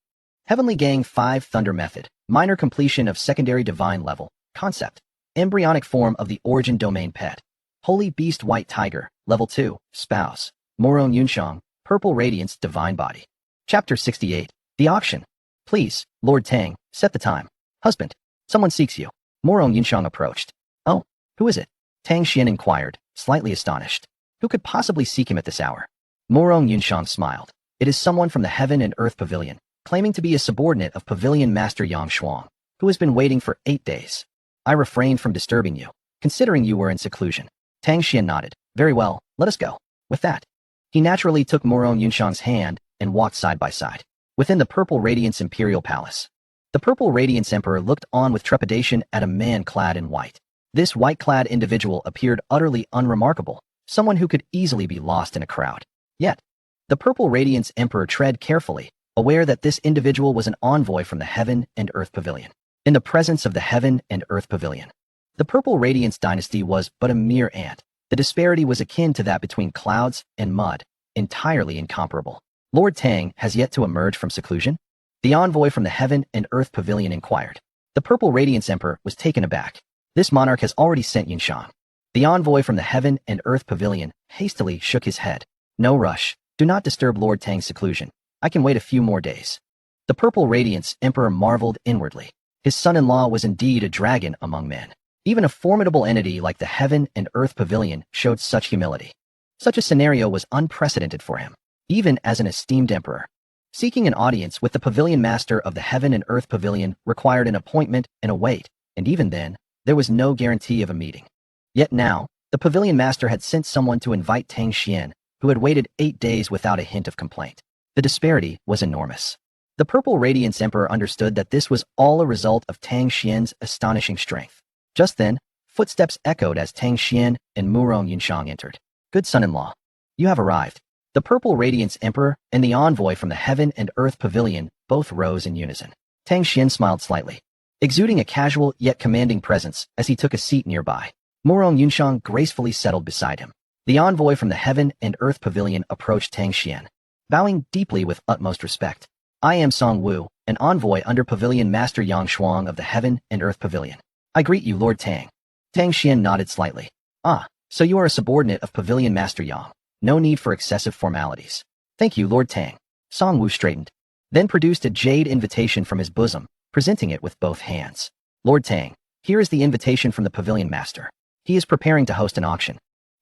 heavenly gang 5 thunder method, minor completion of secondary divine level, concept, embryonic form of the origin domain pet, holy beast white tiger, level 2, spouse, Morong Yunshang, purple radiance divine body. Chapter 68, The Auction. Please, Lord Tang, set the time. Husband, someone seeks you. Morong Yunshang approached. Oh, who is it? Tang Xuan inquired, slightly astonished. Who could possibly seek him at this hour? Morong Yunshang smiled. It is someone from the Heaven and Earth Pavilion, claiming to be a subordinate of Pavilion Master Yang Shuang, who has been waiting for 8 days. I refrained from disturbing you, considering you were in seclusion. Tang Xuan nodded. Very well, let us go. With that, he naturally took Morong Yunshang's hand and walked side by side. Within the Purple Radiance Imperial Palace, the Purple Radiance Emperor looked on with trepidation at a man clad in white. This white-clad individual appeared utterly unremarkable, someone who could easily be lost in a crowd. Yet, the Purple Radiance Emperor tread carefully, aware that this individual was an envoy from the Heaven and Earth Pavilion. In the presence of the Heaven and Earth Pavilion, the Purple Radiance dynasty was but a mere ant. The disparity was akin to that between clouds and mud, entirely incomparable. Lord Tang has yet to emerge from seclusion? The envoy from the Heaven and Earth Pavilion inquired. The Purple Radiance Emperor was taken aback. This monarch has already sent Yunshang. The envoy from the Heaven and Earth Pavilion hastily shook his head. No rush. Do not disturb Lord Tang's seclusion. I can wait a few more days. The Purple Radiance Emperor marveled inwardly. His son-in-law was indeed a dragon among men. Even a formidable entity like the Heaven and Earth Pavilion showed such humility. Such a scenario was unprecedented for him, even as an esteemed emperor. Seeking an audience with the Pavilion Master of the Heaven and Earth Pavilion required an appointment and a wait, and even then, there was no guarantee of a meeting. Yet now, the Pavilion Master had sent someone to invite Tang Xuan, who had waited 8 days without a hint of complaint. The disparity was enormous. The Purple Radiance Emperor understood that this was all a result of Tang Xuan's astonishing strength. Just then, footsteps echoed as Tang Xuan and Morong Yunshang entered. Good son-in-law, you have arrived. The Purple Radiance Emperor and the envoy from the Heaven and Earth Pavilion both rose in unison. Tang Xuan smiled slightly, exuding a casual yet commanding presence as he took a seat nearby. Morong Yunshang gracefully settled beside him. The envoy from the Heaven and Earth Pavilion approached Tang Xuan, bowing deeply with utmost respect. I am Song Wu, an envoy under Pavilion Master Yang Shuang of the Heaven and Earth Pavilion. I greet you, Lord Tang. Tang Xuan nodded slightly. Ah, so you are a subordinate of Pavilion Master Yang. No need for excessive formalities. Thank you, Lord Tang. Song Wu straightened, then produced a jade invitation from his bosom, presenting it with both hands. Lord Tang, here is the invitation from the Pavilion Master. He is preparing to host an auction.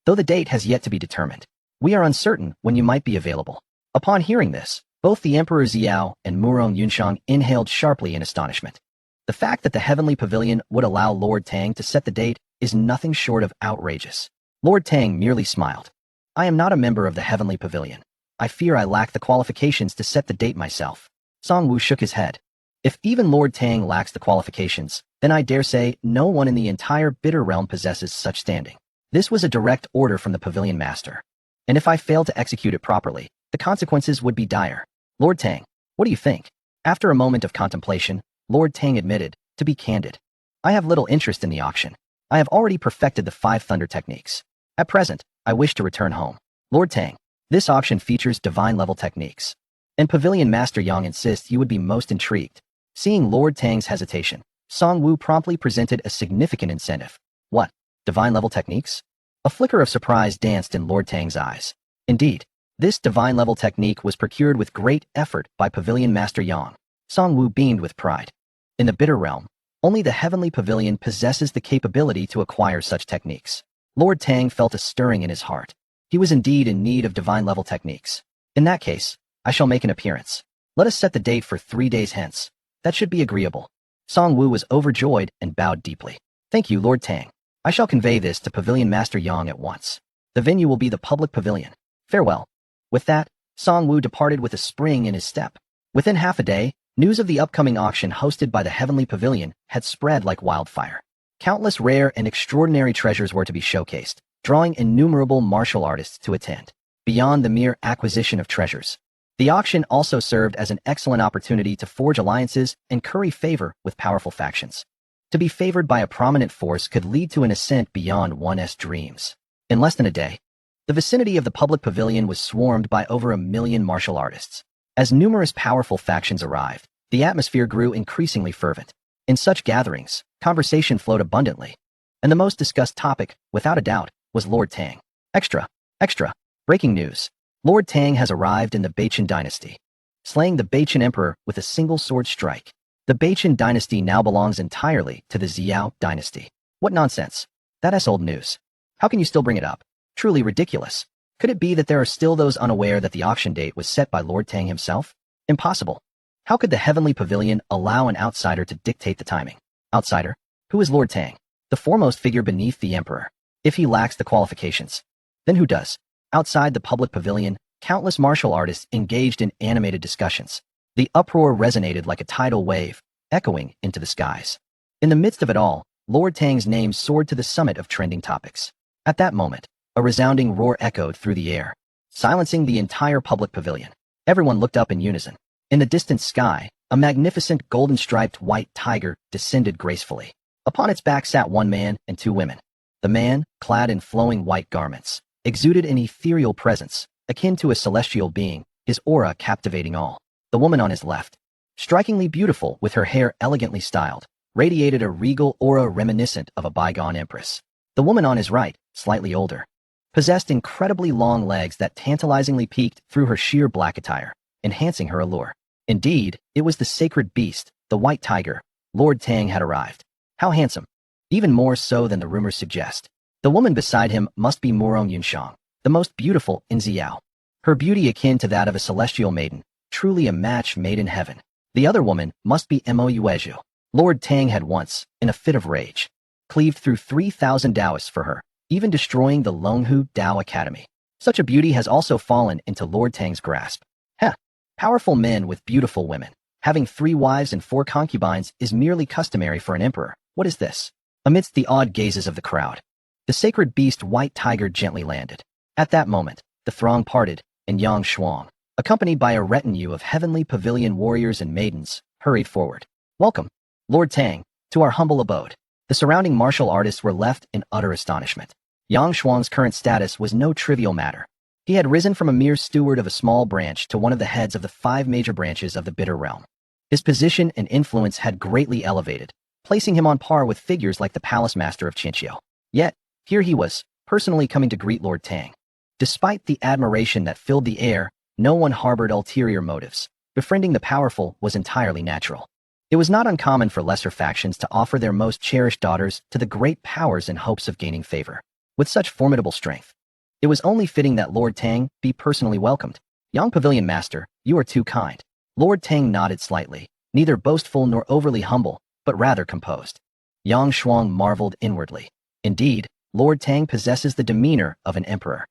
Though the date has yet to be determined, we are uncertain when you might be available. Upon hearing this, both the Emperor Xiao and Morong Yunshang inhaled sharply in astonishment. The fact that the Heavenly Pavilion would allow Lord Tang to set the date is nothing short of outrageous. Lord Tang merely smiled. I am not a member of the Heavenly Pavilion. I fear I lack the qualifications to set the date myself. Song Wu shook his head. If even Lord Tang lacks the qualifications, then I dare say no one in the entire Bitter Realm possesses such standing. This was a direct order from the Pavilion Master. And if I failed to execute it properly, the consequences would be dire. Lord Tang, what do you think? After a moment of contemplation, Lord Tang admitted, to be candid, I have little interest in the auction. I have already perfected the 5 thunder techniques. At present, I wish to return home. Lord Tang, this auction features divine-level techniques. And Pavilion Master Yang insists you would be most intrigued. Seeing Lord Tang's hesitation, Song Wu promptly presented a significant incentive. What? Divine-level techniques? A flicker of surprise danced in Lord Tang's eyes. Indeed, this divine-level technique was procured with great effort by Pavilion Master Yang. Song Wu beamed with pride. In the Bitter Realm, only the Heavenly Pavilion possesses the capability to acquire such techniques. Lord Tang felt a stirring in his heart. He was indeed in need of divine-level techniques. In that case, I shall make an appearance. Let us set the date for 3 days hence. That should be agreeable. Song Wu was overjoyed and bowed deeply. Thank you, Lord Tang. I shall convey this to Pavilion Master Yang at once. The venue will be the public pavilion. Farewell. With that, Song Wu departed with a spring in his step. Within half a day, news of the upcoming auction hosted by the Heavenly Pavilion had spread like wildfire. Countless rare and extraordinary treasures were to be showcased, drawing innumerable martial artists to attend. Beyond the mere acquisition of treasures, the auction also served as an excellent opportunity to forge alliances and curry favor with powerful factions. To be favored by a prominent force could lead to an ascent beyond one's dreams. In less than a day, the vicinity of the public pavilion was swarmed by over 1 million martial artists. As numerous powerful factions arrived, the atmosphere grew increasingly fervent. In such gatherings, conversation flowed abundantly, and the most discussed topic, without a doubt, was Lord Tang. Extra! Breaking news. Lord Tang has arrived in the Baichen dynasty, slaying the Baichen emperor with a single sword strike. The Baichen dynasty now belongs entirely to the Xiao dynasty. What nonsense. That's old news. How can you still bring it up? Truly ridiculous. Could it be that there are still those unaware that the auction date was set by Lord Tang himself? Impossible. How could the Heavenly Pavilion allow an outsider to dictate the timing? Outsider? Who is Lord Tang? The foremost figure beneath the emperor. If he lacks the qualifications, then who does? Outside the public pavilion, countless martial artists engaged in animated discussions. The uproar resonated like a tidal wave, echoing into the skies. In the midst of it all, Lord Tang's name soared to the summit of trending topics. At that moment, a resounding roar echoed through the air, silencing the entire public pavilion. Everyone looked up in unison. In the distant sky, a magnificent golden-striped white tiger descended gracefully. Upon its back sat one man and 2 women. The man, clad in flowing white garments, exuded an ethereal presence, akin to a celestial being, his aura captivating all. The woman on his left, strikingly beautiful with her hair elegantly styled, radiated a regal aura reminiscent of a bygone empress. The woman on his right, slightly older, possessed incredibly long legs that tantalizingly peeked through her sheer black attire, enhancing her allure. Indeed, it was the sacred beast, the white tiger. Lord Tang had arrived. How handsome! Even more so than the rumors suggest. The woman beside him must be Morong Yunshang, the most beautiful in Xiao. Her beauty akin to that of a celestial maiden, truly a match made in heaven. The other woman must be Mo Yuezhu. Lord Tang had once, in a fit of rage, cleaved through 3,000 Taoists for her, even destroying the Longhu Dao Academy. Such a beauty has also fallen into Lord Tang's grasp. Powerful men with beautiful women. Having 3 wives and 4 concubines is merely customary for an emperor. What is this? Amidst the awed gazes of the crowd, the sacred beast white tiger gently landed. At that moment, the throng parted, and Yang Xuan, accompanied by a retinue of heavenly pavilion warriors and maidens, hurried forward. Welcome, Lord Tang, to our humble abode. The surrounding martial artists were left in utter astonishment. Yang Xuan's current status was no trivial matter. He had risen from a mere steward of a small branch to one of the heads of the 5 major branches of the Bitter Realm. His position and influence had greatly elevated, placing him on par with figures like the Palace Master of Qinqiu. Yet, here he was, personally coming to greet Lord Tang. Despite the admiration that filled the air, no one harbored ulterior motives. Befriending the powerful was entirely natural. It was not uncommon for lesser factions to offer their most cherished daughters to the great powers in hopes of gaining favor. With such formidable strength, it was only fitting that Lord Tang be personally welcomed. Young Pavilion Master, you are too kind. Lord Tang nodded slightly, neither boastful nor overly humble, but rather composed. Yang Xuan marveled inwardly. Indeed, Lord Tang possesses the demeanor of an emperor.